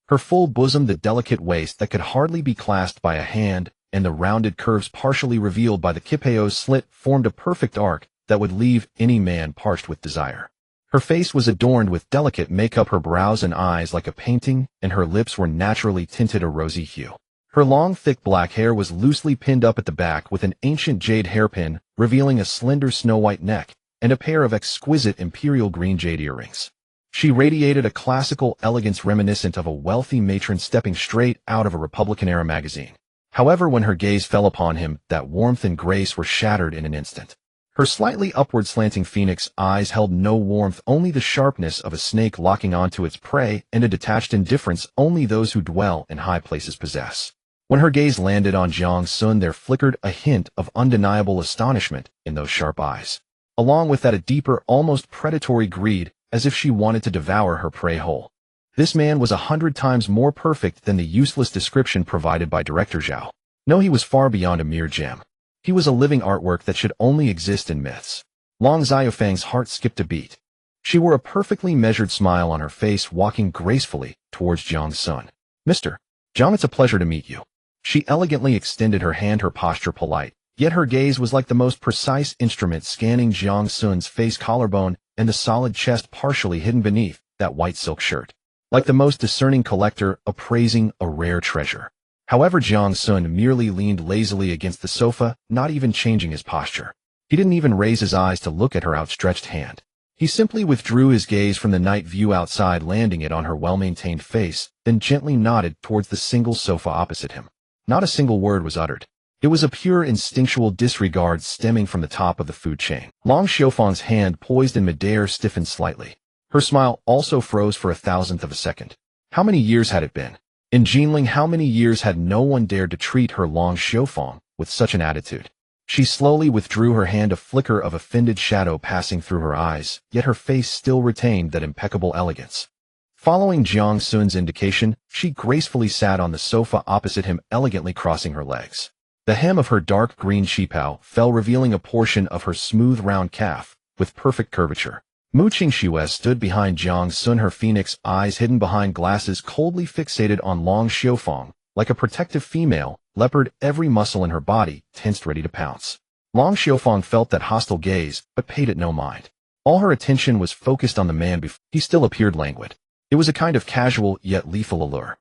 Her full bosom, the delicate waist that could hardly be clasped by a hand, and the rounded curves partially revealed by the quipao's slit formed a perfect arc that would leave any man parched with desire. Her face was adorned with delicate makeup, her brows and eyes like a painting, and her lips were naturally tinted a rosy hue. Her long, thick black hair was loosely pinned up at the back with an ancient jade hairpin, revealing a slender snow-white neck and a pair of exquisite imperial green jade earrings. She radiated a classical elegance reminiscent of a wealthy matron stepping straight out of a Republican-era magazine. However, when her gaze fell upon him, that warmth and grace were shattered in an instant. Her slightly upward slanting phoenix eyes held no warmth, only the sharpness of a snake locking onto its prey, and a detached indifference only those who dwell in high places possess. When her gaze landed on Jiang Xun, there flickered a hint of undeniable astonishment in those sharp eyes. Along with that, a deeper, almost predatory greed, as if she wanted to devour her prey whole. This man was 100 times more perfect than the useless description provided by Director Zhao. No, he was far beyond a mere gem. He was a living artwork that should only exist in myths. Long Xiaofang's heart skipped a beat. She wore a perfectly measured smile on her face, walking gracefully towards Jiang Xun. "Mr. Jiang, it's a pleasure to meet you." She elegantly extended her hand, her posture polite, yet her gaze was like the most precise instrument, scanning Jiang Xun's face, collarbone, and the solid chest partially hidden beneath that white silk shirt. Like the most discerning collector appraising a rare treasure. However, Jiang Xun merely leaned lazily against the sofa, not even changing his posture. He didn't even raise his eyes to look at her outstretched hand. He simply withdrew his gaze from the night view outside, landing it on her well-maintained face, then gently nodded towards the single sofa opposite him. Not a single word was uttered. It was a pure instinctual disregard stemming from the top of the food chain. Long Xiaofang's hand, poised in midair, stiffened slightly. Her smile also froze for 1,000th of a second. How many years had it been? In Jinling, how many years had no one dared to treat her Long Xiaofang with such an attitude? She slowly withdrew her hand, a flicker of offended shadow passing through her eyes, yet her face still retained that impeccable elegance. Following Jiang Xun's indication, she gracefully sat on the sofa opposite him, elegantly crossing her legs. The hem of her dark green qipao fell, revealing a portion of her smooth round calf, with perfect curvature. Mu Qingxue stood behind Jiang Xun, her phoenix eyes hidden behind glasses, coldly fixated on Long Xiaofang, like a protective female leopard, every muscle in her body tensed, ready to pounce. Long Xiaofang felt that hostile gaze, but paid it no mind. All her attention was focused on the man before. He still appeared languid. It was a kind of casual yet lethal allure.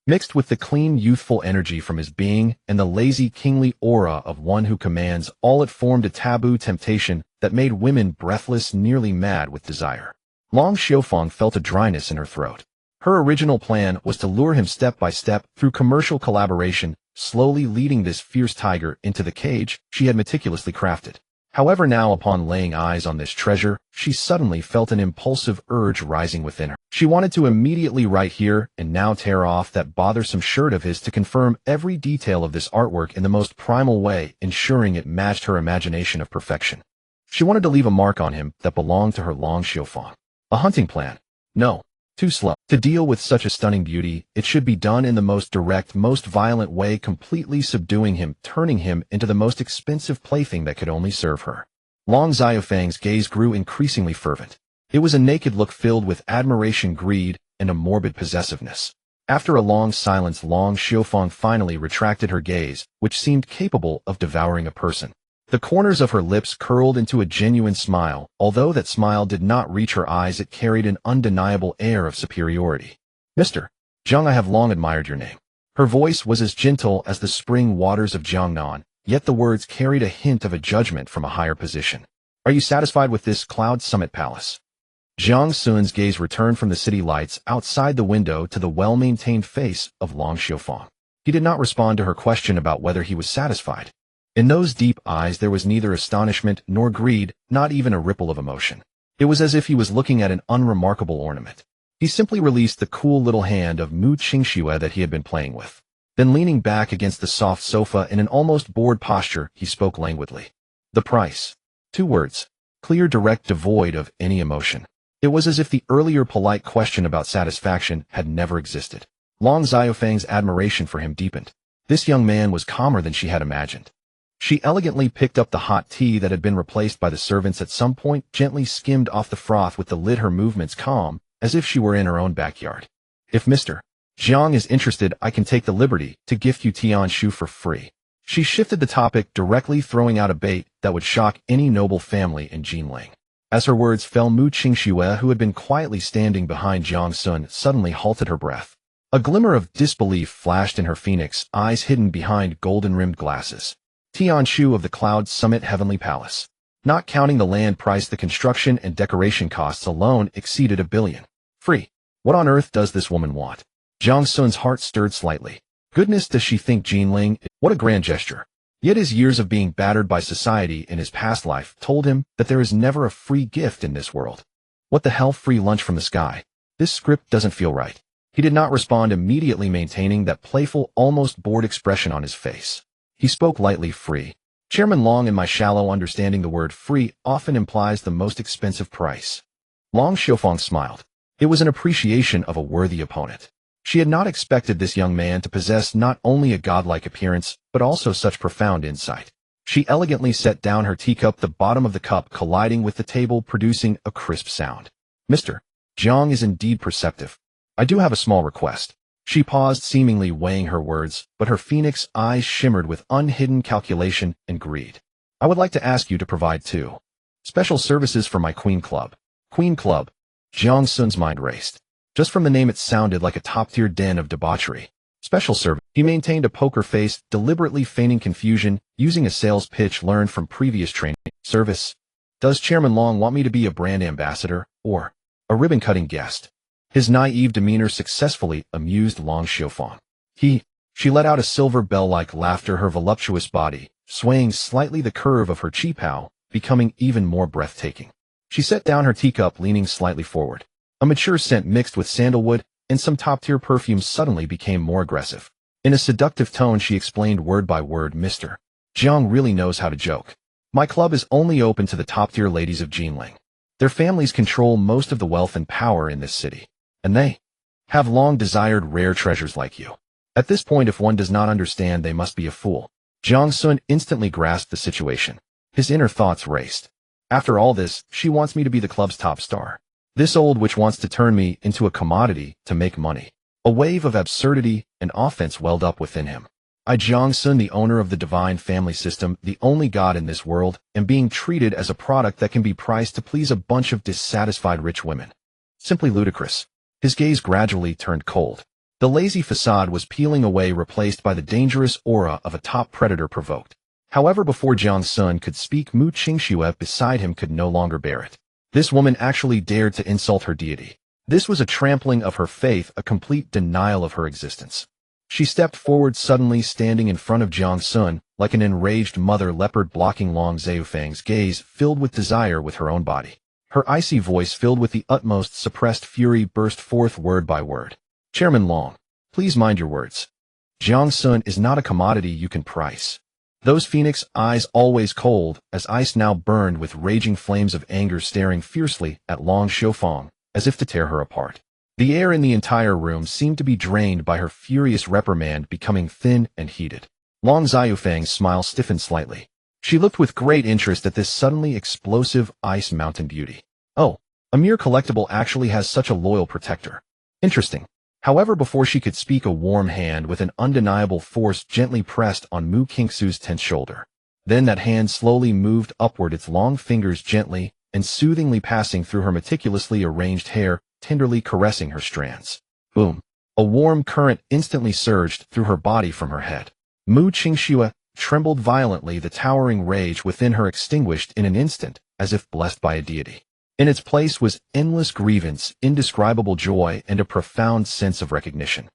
Mixed with the clean, youthful energy from his being and the lazy, kingly aura of one who commands all, it formed a taboo temptation that made women breathless, nearly mad with desire. Long Xiaofang felt a dryness in her throat. Her original plan was to lure him step by step through commercial collaboration, slowly leading this fierce tiger into the cage she had meticulously crafted. However, now, upon laying eyes on this treasure, she suddenly felt an impulsive urge rising within her. She wanted to immediately, right here and now, tear off that bothersome shirt of his to confirm every detail of this artwork in the most primal way, ensuring it matched her imagination of perfection. She wanted to leave a mark on him that belonged to her Long Xiaofang. A hunting plan? No. Too slow. To deal with such a stunning beauty, it should be done in the most direct, most violent way, completely subduing him, turning him into the most expensive plaything that could only serve her. Long Xiaofang's gaze grew increasingly fervent. It was a naked look filled with admiration, greed, and a morbid possessiveness. After a long silence, Long Xiaofang finally retracted her gaze, which seemed capable of devouring a person. The corners of her lips curled into a genuine smile. Although that smile did not reach her eyes, it carried an undeniable air of superiority. "Mr. Jiang, I have long admired your name." Her voice was as gentle as the spring waters of Jiangnan, yet the words carried a hint of a judgment from a higher position. Are you satisfied with this cloud summit palace? Jiang Xun's gaze returned from the city lights outside the window to the well-maintained face of Long Xiufang. He did not respond to her question about whether he was satisfied. In those deep eyes there was neither astonishment nor greed, not even a ripple of emotion. It was as if he was looking at an unremarkable ornament. He simply released the cool little hand of Mu Qingxue that he had been playing with. Then leaning back against the soft sofa in an almost bored posture, he spoke languidly. The price. 2 words. Clear, direct, devoid of any emotion. It was as if the earlier polite question about satisfaction had never existed. Long Xiaofang's admiration for him deepened. This young man was calmer than she had imagined. She elegantly picked up the hot tea that had been replaced by the servants at some point, gently skimmed off the froth with the lid, her movements calm, as if she were in her own backyard. If Mr. Jiang is interested, I can take the liberty to gift you Tianshu for free. She shifted the topic, directly throwing out a bait that would shock any noble family in Jinling. As her words fell, Mu Qingxue, who had been quietly standing behind Jiang Xun, suddenly halted her breath. A glimmer of disbelief flashed in her phoenix eyes hidden behind golden-rimmed glasses. Tianshu of the Cloud Summit Heavenly Palace. Not counting the land price, the construction and decoration costs alone exceeded $1 billion. Free. What on earth does this woman want? Jiang Xun's heart stirred slightly. Goodness, does she think Jinling? What a grand gesture. Yet his years of being battered by society in his past life told him that there is never a free gift in this world. What the hell, free lunch from the sky? This script doesn't feel right. He did not respond immediately, maintaining that playful, almost bored expression on his face. He spoke lightly. Free. Chairman Long, in my shallow understanding, the word free often implies the most expensive price. Long Xiufang smiled. It was an appreciation of a worthy opponent. She had not expected this young man to possess not only a godlike appearance, but also such profound insight. She elegantly set down her teacup, the bottom of the cup colliding with the table, producing a crisp sound. Mr. Jiang is indeed perceptive. I do have a small request. She paused, seemingly weighing her words, but her phoenix eyes shimmered with unhidden calculation and greed. I would like to ask you to provide 2 special services for my Queen Club. Queen Club. Jiang Xun's mind raced. Just from the name it sounded like a top-tier den of debauchery. Special service. He maintained a poker face, deliberately feigning confusion, using a sales pitch learned from previous training. Service. Does Chairman Long want me to be a brand ambassador, or a ribbon-cutting guest? His naive demeanor successfully amused Long Xiufang. She let out a silver bell-like laughter, her voluptuous body, swaying slightly, the curve of her qipao becoming even more breathtaking. She set down her teacup, leaning slightly forward. A mature scent mixed with sandalwood and some top-tier perfumes suddenly became more aggressive. In a seductive tone, she explained word by word, Mr. Jiang really knows how to joke. My club is only open to the top-tier ladies of Jinling. Their families control most of the wealth and power in this city, and they have long desired rare treasures like you. At this point, if one does not understand, they must be a fool. Jiang Xun instantly grasped the situation. His inner thoughts raced. After all this, she wants me to be the club's top star. This old witch wants to turn me into a commodity to make money. A wave of absurdity and offense welled up within him. I, Jiang Xun, the owner of the divine family system, the only god in this world, am being treated as a product that can be priced to please a bunch of dissatisfied rich women. Simply ludicrous. His gaze gradually turned cold. The lazy facade was peeling away, replaced by the dangerous aura of a top predator provoked. However, before Jiang Xun could speak, Mu Qingxue beside him could no longer bear it. This woman actually dared to insult her deity. This was a trampling of her faith, a complete denial of her existence. She stepped forward, suddenly standing in front of Jiang Xun, like an enraged mother leopard, blocking Long Xiufang's gaze, filled with desire with her own body. Her icy voice, filled with the utmost suppressed fury, burst forth word by word. Chairman Long, please mind your words. Jiang Xun is not a commodity you can price. Those phoenix eyes, always cold as ice, now burned with raging flames of anger, staring fiercely at Long Xiufang, as if to tear her apart. The air in the entire room seemed to be drained by her furious reprimand, becoming thin and heated. Long Xiufang's smile stiffened slightly. She looked with great interest at this suddenly explosive ice mountain beauty. Oh, a mere collectible actually has such a loyal protector. Interesting. However, before she could speak, a warm hand with an undeniable force gently pressed on Mu Qingxue's tense shoulder. Then that hand slowly moved upward, its long fingers gently and soothingly passing through her meticulously arranged hair, tenderly caressing her strands. Boom! A warm current instantly surged through her body from her head. Mu Qingxue trembled violently, the towering rage within her extinguished in an instant, as if blessed by a deity. In its place was endless grievance, indescribable joy, and a profound sense of recognition.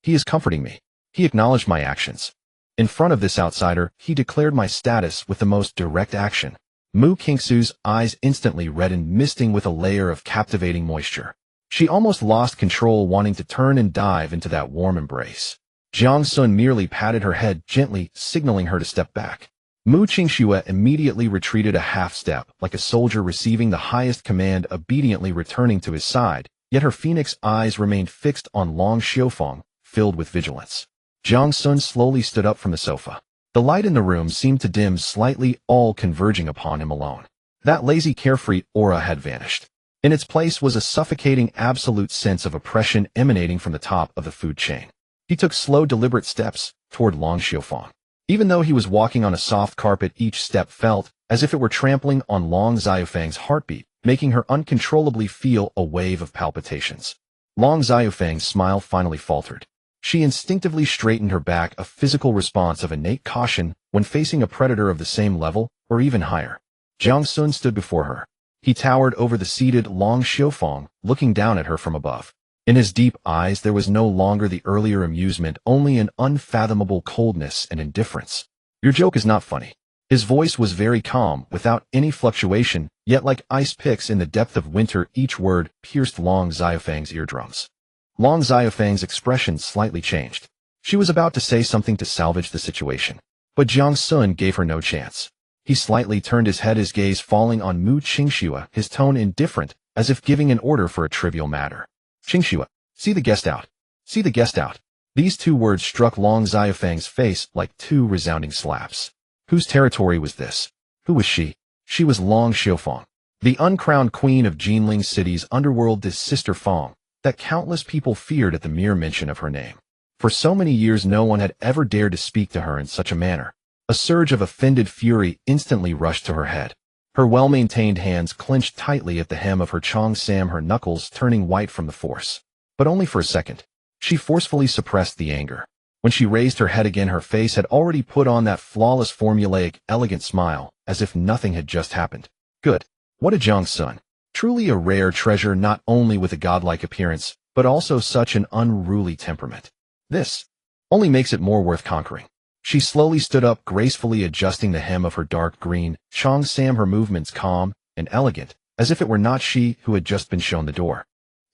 He is comforting me. He acknowledged my actions. In front of this outsider, he declared my status with the most direct action. Mu Qingsu's eyes instantly reddened, misting with a layer of captivating moisture. She almost lost control, wanting to turn and dive into that warm embrace. Jiang Xun merely patted her head gently, signaling her to step back. Mu Qingxue immediately retreated a half step, like a soldier receiving the highest command, obediently returning to his side, yet her phoenix eyes remained fixed on Long Xiufeng, filled with vigilance. Jiang Xun slowly stood up from the sofa. The light in the room seemed to dim slightly, all converging upon him alone. That lazy, carefree aura had vanished. In its place was a suffocating, absolute sense of oppression emanating from the top of the food chain. He took slow, deliberate steps toward Long Xiufeng. Even though he was walking on a soft carpet, each step felt as if it were trampling on Long Xiufeng's heartbeat, making her uncontrollably feel a wave of palpitations. Long Xiufeng's smile finally faltered. She instinctively straightened her back, a physical response of innate caution when facing a predator of the same level or even higher. Jiang Xun stood before her. He towered over the seated Long Xiufeng, looking down at her from above. In his deep eyes there was no longer the earlier amusement, only an unfathomable coldness and indifference. Your joke is not funny. His voice was very calm, without any fluctuation, yet like ice picks in the depth of winter, each word pierced Long Xiufeng's eardrums. Long Xiufeng's expression slightly changed. She was about to say something to salvage the situation, but Jiang Xun gave her no chance. He slightly turned his head, his gaze falling on Mu Qingxue, his tone indifferent, as if giving an order for a trivial matter. Qingxue, see the guest out. See the guest out. These two words struck Long Xiufeng's face like two resounding slaps. Whose territory was this? Who was she? She was Long Xiufeng, the uncrowned queen of Jinling City's underworld, this sister Feng, that countless people feared at the mere mention of her name. For so many years no one had ever dared to speak to her in such a manner. A surge of offended fury instantly rushed to her head. Her well-maintained hands clenched tightly at the hem of her cheongsam, her knuckles turning white from the force. But only for a second. She forcefully suppressed the anger. When she raised her head again, her face had already put on that flawless, formulaic, elegant smile, as if nothing had just happened. Good. What a Jiang Xun. Truly a rare treasure, not only with a godlike appearance, but also such an unruly temperament. This only makes it more worth conquering. She slowly stood up, gracefully adjusting the hem of her dark green cheongsam, her movements calm and elegant, as if it were not she who had just been shown the door.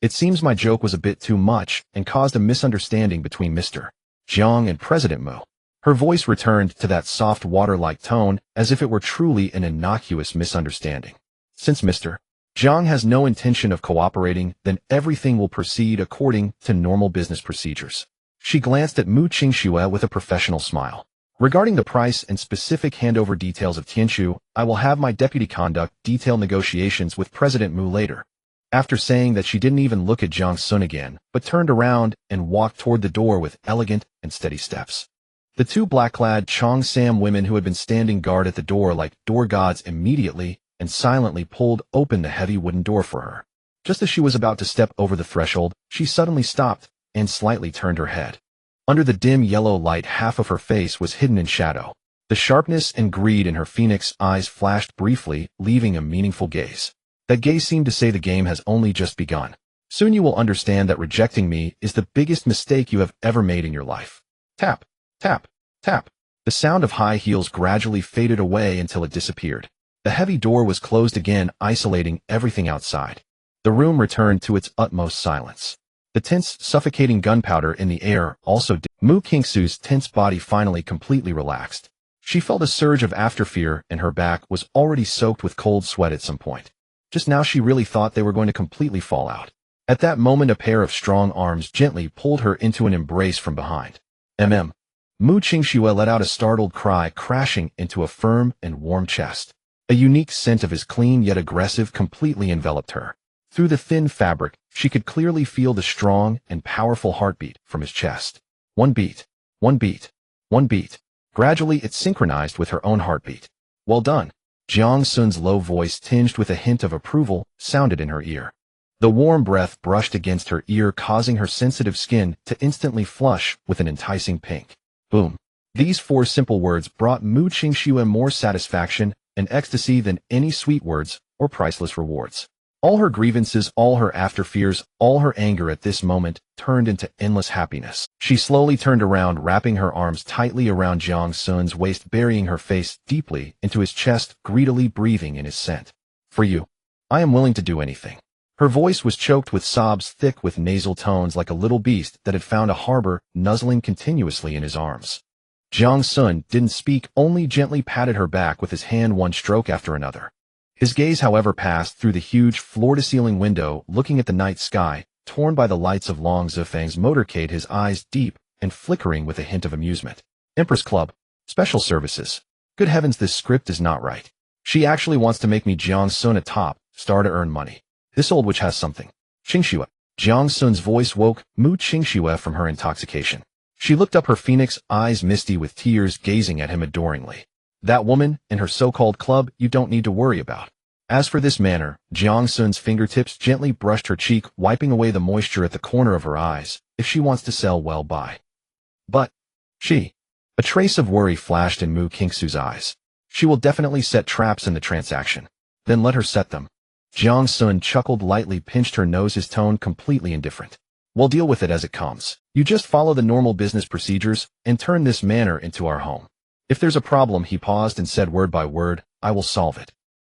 It seems my joke was a bit too much and caused a misunderstanding between Mr. Jiang and President Mu. Her voice returned to that soft water-like tone, as if it were truly an innocuous misunderstanding. Since Mr. Jiang has no intention of cooperating, then everything will proceed according to normal business procedures. She glanced at Mu Qingxue with a professional smile. Regarding the price and specific handover details of Tianchu, I will have my deputy conduct detailed negotiations with President Mu later. After saying that, she didn't even look at Jiang Xun again, but turned around and walked toward the door with elegant and steady steps. The two black-clad cheongsam women who had been standing guard at the door like door gods immediately and silently pulled open the heavy wooden door for her. Just as she was about to step over the threshold, she suddenly stopped and slightly turned her head. Under the dim yellow light, half of her face was hidden in shadow. The sharpness and greed in her phoenix eyes flashed briefly, leaving a meaningful gaze. That gaze seemed to say the game has only just begun. Soon you will understand that rejecting me is the biggest mistake you have ever made in your life. Tap, tap, tap. The sound of high heels gradually faded away until it disappeared. The heavy door was closed again, isolating everything outside. The room returned to its utmost silence. The tense, suffocating gunpowder in the air also did. Mu Qingxu's tense body finally completely relaxed. She felt a surge of afterfear, and her back was already soaked with cold sweat at some point. Just now she really thought they were going to completely fall out. At that moment a pair of strong arms gently pulled her into an embrace from behind. Mu Qingxue let out a startled cry, crashing into a firm and warm chest. A unique scent of his clean yet aggressive completely enveloped her. Through the thin fabric, she could clearly feel the strong and powerful heartbeat from his chest. One beat, one beat, one beat. Gradually it synchronized with her own heartbeat. Well done. Jiang Xun's low voice, tinged with a hint of approval, sounded in her ear. The warm breath brushed against her ear, causing her sensitive skin to instantly flush with an enticing pink. Boom. These four simple words brought Mu Qingxue more satisfaction and ecstasy than any sweet words or priceless rewards. All her grievances, all her after-fears, all her anger at this moment turned into endless happiness. She slowly turned around, wrapping her arms tightly around Jiang Xun's waist, burying her face deeply into his chest, greedily breathing in his scent. For you, I am willing to do anything. Her voice was choked with sobs, thick with nasal tones, like a little beast that had found a harbor, nuzzling continuously in his arms. Jiang Xun didn't speak, only gently patted her back with his hand, one stroke after another. His gaze, however, passed through the huge floor-to-ceiling window, looking at the night sky, torn by the lights of Long Zifang's motorcade, his eyes deep and flickering with a hint of amusement. Empress Club. Special services. Good heavens, this script is not right. She actually wants to make me Jiang Xun a top star to earn money. This old witch has something. Qingxue. Jiang Xun's voice woke Mu Qingxue from her intoxication. She looked up, her phoenix eyes misty with tears, gazing at him adoringly. That woman and her so-called club you don't need to worry about. As for this manner, Jiang Xun's fingertips gently brushed her cheek, wiping away the moisture at the corner of her eyes. If she wants to sell, well, buy. But a trace of worry flashed in Mu Qingxue's eyes. She will definitely set traps in the transaction. Then let her set them. Jiang Xun chuckled lightly, pinched her nose, his tone completely indifferent. We'll deal with it as it comes. You just follow the normal business procedures and turn this manor into our home. If there's a problem, he paused and said word by word, I will solve it.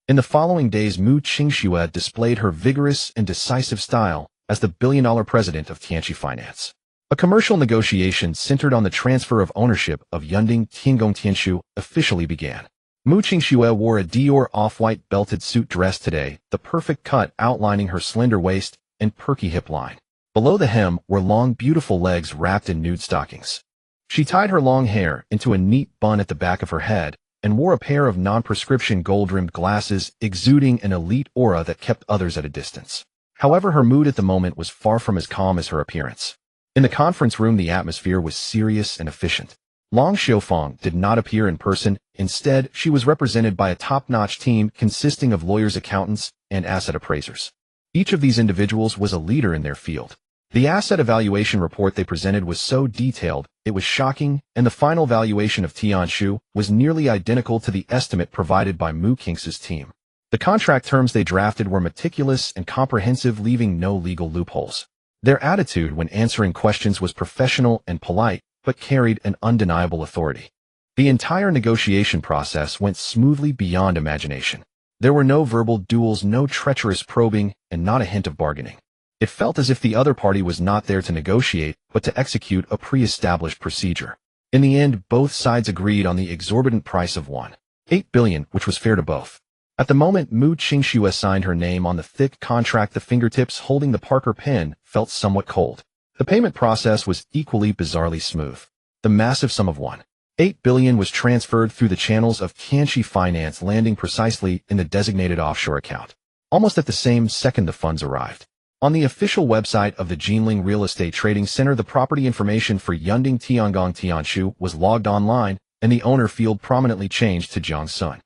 In the following days, Mu Qingxue displayed her vigorous and decisive style as the billion-dollar president of Tianqi Finance. A commercial negotiation centered on the transfer of ownership of Yunding Tiangong Tianshu officially began. Mu Qingxue wore a Dior off-white belted suit dress today, the perfect cut outlining her slender waist and perky hip line. Below the hem were long, beautiful legs wrapped in nude stockings. She tied her long hair into a neat bun at the back of her head and wore a pair of non-prescription gold-rimmed glasses, exuding an elite aura that kept others at a distance. However, her mood at the moment was far from as calm as her appearance. In the conference room, the atmosphere was serious and efficient. Long Xiaofang did not appear in person. Instead, she was represented by a top-notch team consisting of lawyers, accountants, and asset appraisers. Each of these individuals was a leader in their field. The asset evaluation report they presented was so detailed, it was shocking, and the final valuation of Tianshu was nearly identical to the estimate provided by Mu Qingxue's team. The contract terms they drafted were meticulous and comprehensive, leaving no legal loopholes. Their attitude when answering questions was professional and polite, but carried an undeniable authority. The entire negotiation process went smoothly beyond imagination. There were no verbal duels, no treacherous probing, and not a hint of bargaining. It felt as if the other party was not there to negotiate, but to execute a pre-established procedure. In the end, both sides agreed on the exorbitant price of 1.8 billion, which was fair to both. At the moment Mu Qingxue signed her name on the thick contract, the fingertips holding the Parker pen felt somewhat cold. The payment process was equally bizarrely smooth. The massive sum of 1.8 billion was transferred through the channels of Tianqi Finance, landing precisely in the designated offshore account. Almost at the same second the funds arrived. On the official website of the Jinling Real Estate Trading Center, the property information for Yunding Tiangong Tianshu was logged online, and the owner field prominently changed to Jiang Xun.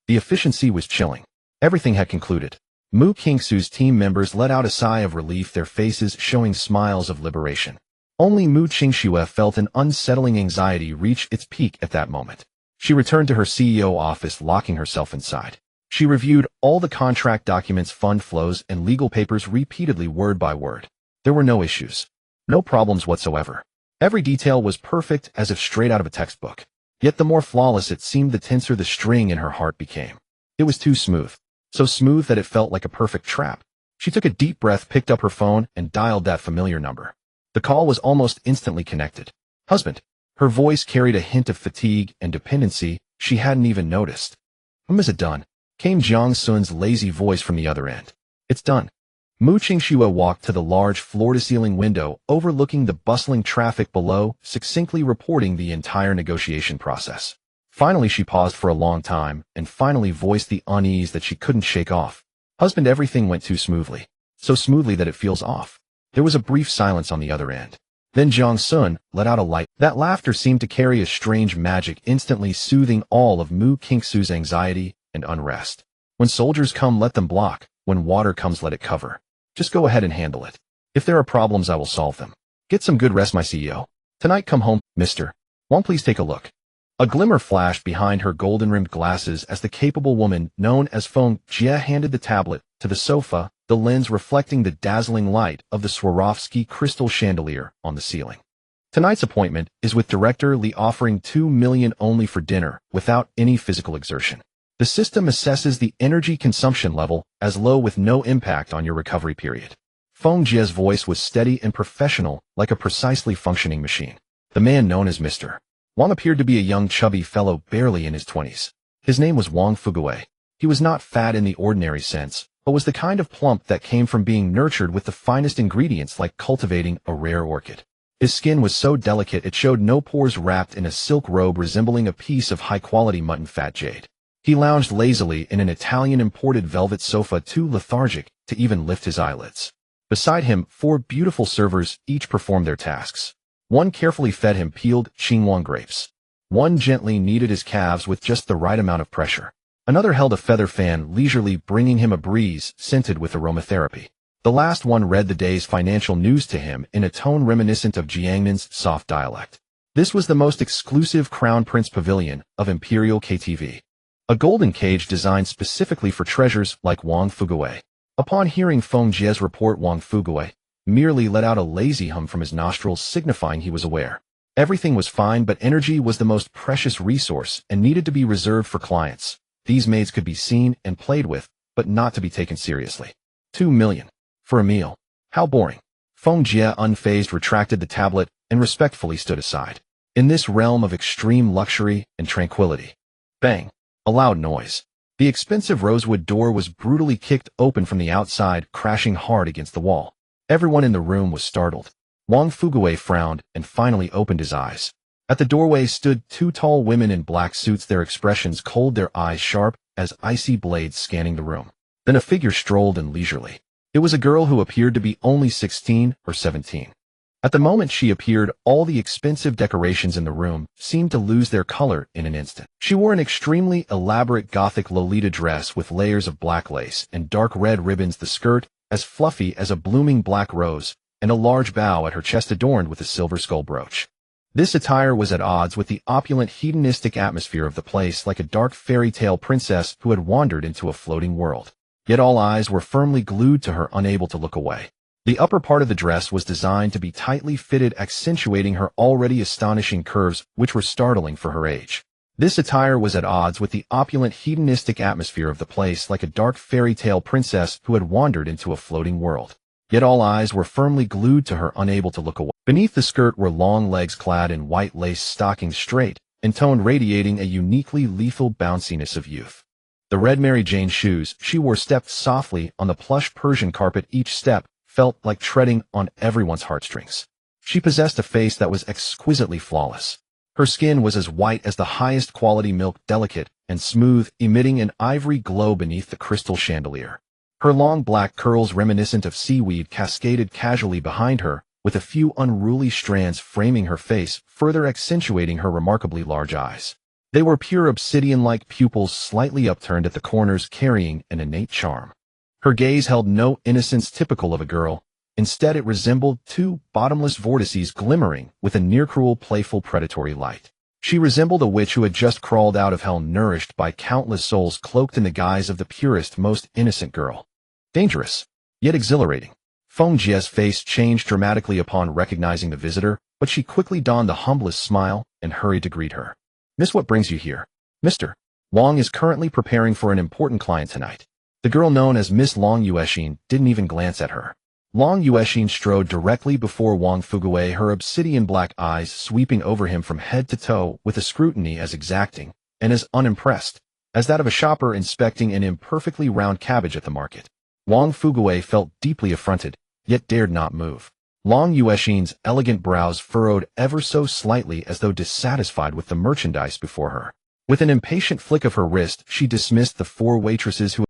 The efficiency was chilling. Everything had concluded. Mu Qingxue's team members let out a sigh of relief, their faces showing smiles of liberation. Only Mu Qingxue felt an unsettling anxiety reach its peak at that moment. She returned to her CEO office, locking herself inside. She reviewed all the contract documents, fund flows, and legal papers repeatedly, word by word. There were no issues. No problems whatsoever. Every detail was perfect, as if straight out of a textbook. Yet the more flawless it seemed, the tenser the string in her heart became. It was too smooth. So smooth that it felt like a perfect trap. She took a deep breath, picked up her phone, and dialed that familiar number. The call was almost instantly connected. Husband. Her voice carried a hint of fatigue and dependency she hadn't even noticed. Is it done? Came Jiang Xun's lazy voice from the other end. It's done. Mu Qingxue walked to the large floor-to-ceiling window overlooking the bustling traffic below, succinctly reporting the entire negotiation process. Finally, she paused for a long time and finally voiced the unease that she couldn't shake off. Husband, everything went too smoothly. So smoothly that it feels off. There was a brief silence on the other end. Then Jiang Xun let out a light. That laughter seemed to carry a strange magic, instantly soothing all of Mu Qingxue's anxiety and unrest. When soldiers come, let them block. When water comes, let it cover. Just go ahead and handle it. If there are problems, I will solve them. Get some good rest, my CEO. Tonight come home, mister. Won't please take a look. A glimmer flashed behind her golden-rimmed glasses as the capable woman known as Feng Jie handed the tablet to the sofa, the lens reflecting the dazzling light of the Swarovski crystal chandelier on the ceiling. Tonight's appointment is with Director Li, offering 2 million only for dinner without any physical exertion. The system assesses the energy consumption level as low with no impact on your recovery period. Feng Jie's voice was steady and professional, like a precisely functioning machine. The man known as Mr. Wang appeared to be a young chubby fellow barely in his 20s. His name was Wang Fugui. He was not fat in the ordinary sense, but was the kind of plump that came from being nurtured with the finest ingredients, like cultivating a rare orchid. His skin was so delicate it showed no pores, wrapped in a silk robe resembling a piece of high-quality mutton fat jade. He lounged lazily in an Italian-imported velvet sofa, too lethargic to even lift his eyelids. Beside him, 4 beautiful servers each performed their tasks. One carefully fed him peeled Xinguang grapes. One gently kneaded his calves with just the right amount of pressure. Another held a feather fan leisurely, bringing him a breeze scented with aromatherapy. The last one read the day's financial news to him in a tone reminiscent of Jiangmen's soft dialect. This was the most exclusive Crown Prince Pavilion of Imperial KTV. A golden cage designed specifically for treasures like Wang Fugui. Upon hearing Feng Jie's report, Wang Fugui merely let out a lazy hum from his nostrils, signifying he was aware. Everything was fine, but energy was the most precious resource and needed to be reserved for clients. These maids could be seen and played with, but not to be taken seriously. 2 million. For a meal. How boring. Feng Jie, unfazed, retracted the tablet and respectfully stood aside. In this realm of extreme luxury and tranquility. Bang. A loud noise. The expensive rosewood door was brutally kicked open from the outside, crashing hard against the wall. Everyone in the room was startled. Wang Fugui frowned and finally opened his eyes. At the doorway stood 2 tall women in black suits, their expressions cold, their eyes sharp as icy blades scanning the room. Then a figure strolled in leisurely. It was a girl who appeared to be only 16 or 17. At the moment she appeared, all the expensive decorations in the room seemed to lose their color in an instant. She wore an extremely elaborate Gothic Lolita dress with layers of black lace and dark red ribbons, the skirt as fluffy as a blooming black rose, and a large bow at her chest adorned with a silver skull brooch. This attire was at odds with the opulent, hedonistic atmosphere of the place, like a dark fairy tale princess who had wandered into a floating world. Yet all eyes were firmly glued to her, unable to look away. The upper part of the dress was designed to be tightly fitted, accentuating her already astonishing curves, which were startling for her age. This attire was at odds with the opulent, hedonistic atmosphere of the place, like a dark fairy tale princess who had wandered into a floating world. Yet all eyes were firmly glued to her, unable to look away. Beneath the skirt were long legs clad in white lace stockings, straight and toned, radiating a uniquely lethal bounciness of youth. The red Mary Jane shoes she wore stepped softly on the plush Persian carpet. Each step felt like treading on everyone's heartstrings. She possessed a face that was exquisitely flawless. Her skin was as white as the highest quality milk, delicate and smooth, emitting an ivory glow beneath the crystal chandelier. Her long black curls, reminiscent of seaweed, cascaded casually behind her, with a few unruly strands framing her face, further accentuating her remarkably large eyes. They were pure obsidian-like pupils, slightly upturned at the corners, carrying an innate charm. Her gaze held no innocence typical of a girl. Instead, it resembled 2 bottomless vortices glimmering with a near-cruel, playful, predatory light. She resembled a witch who had just crawled out of hell, nourished by countless souls, cloaked in the guise of the purest, most innocent girl. Dangerous, yet exhilarating. Feng Jie's face changed dramatically upon recognizing the visitor, but she quickly donned the humblest smile and hurried to greet her. "Miss, what brings you here?" "Mr. Wang is currently preparing for an important client tonight." The girl known as Miss Long Yuexin didn't even glance at her. Long Yuexin strode directly before Wang Fugui, her obsidian black eyes sweeping over him from head to toe with a scrutiny as exacting and as unimpressed as that of a shopper inspecting an imperfectly round cabbage at the market. Wang Fugui felt deeply affronted, yet dared not move. Long Yuexin's elegant brows furrowed ever so slightly, as though dissatisfied with the merchandise before her. With an impatient flick of her wrist, she dismissed the 4 waitresses who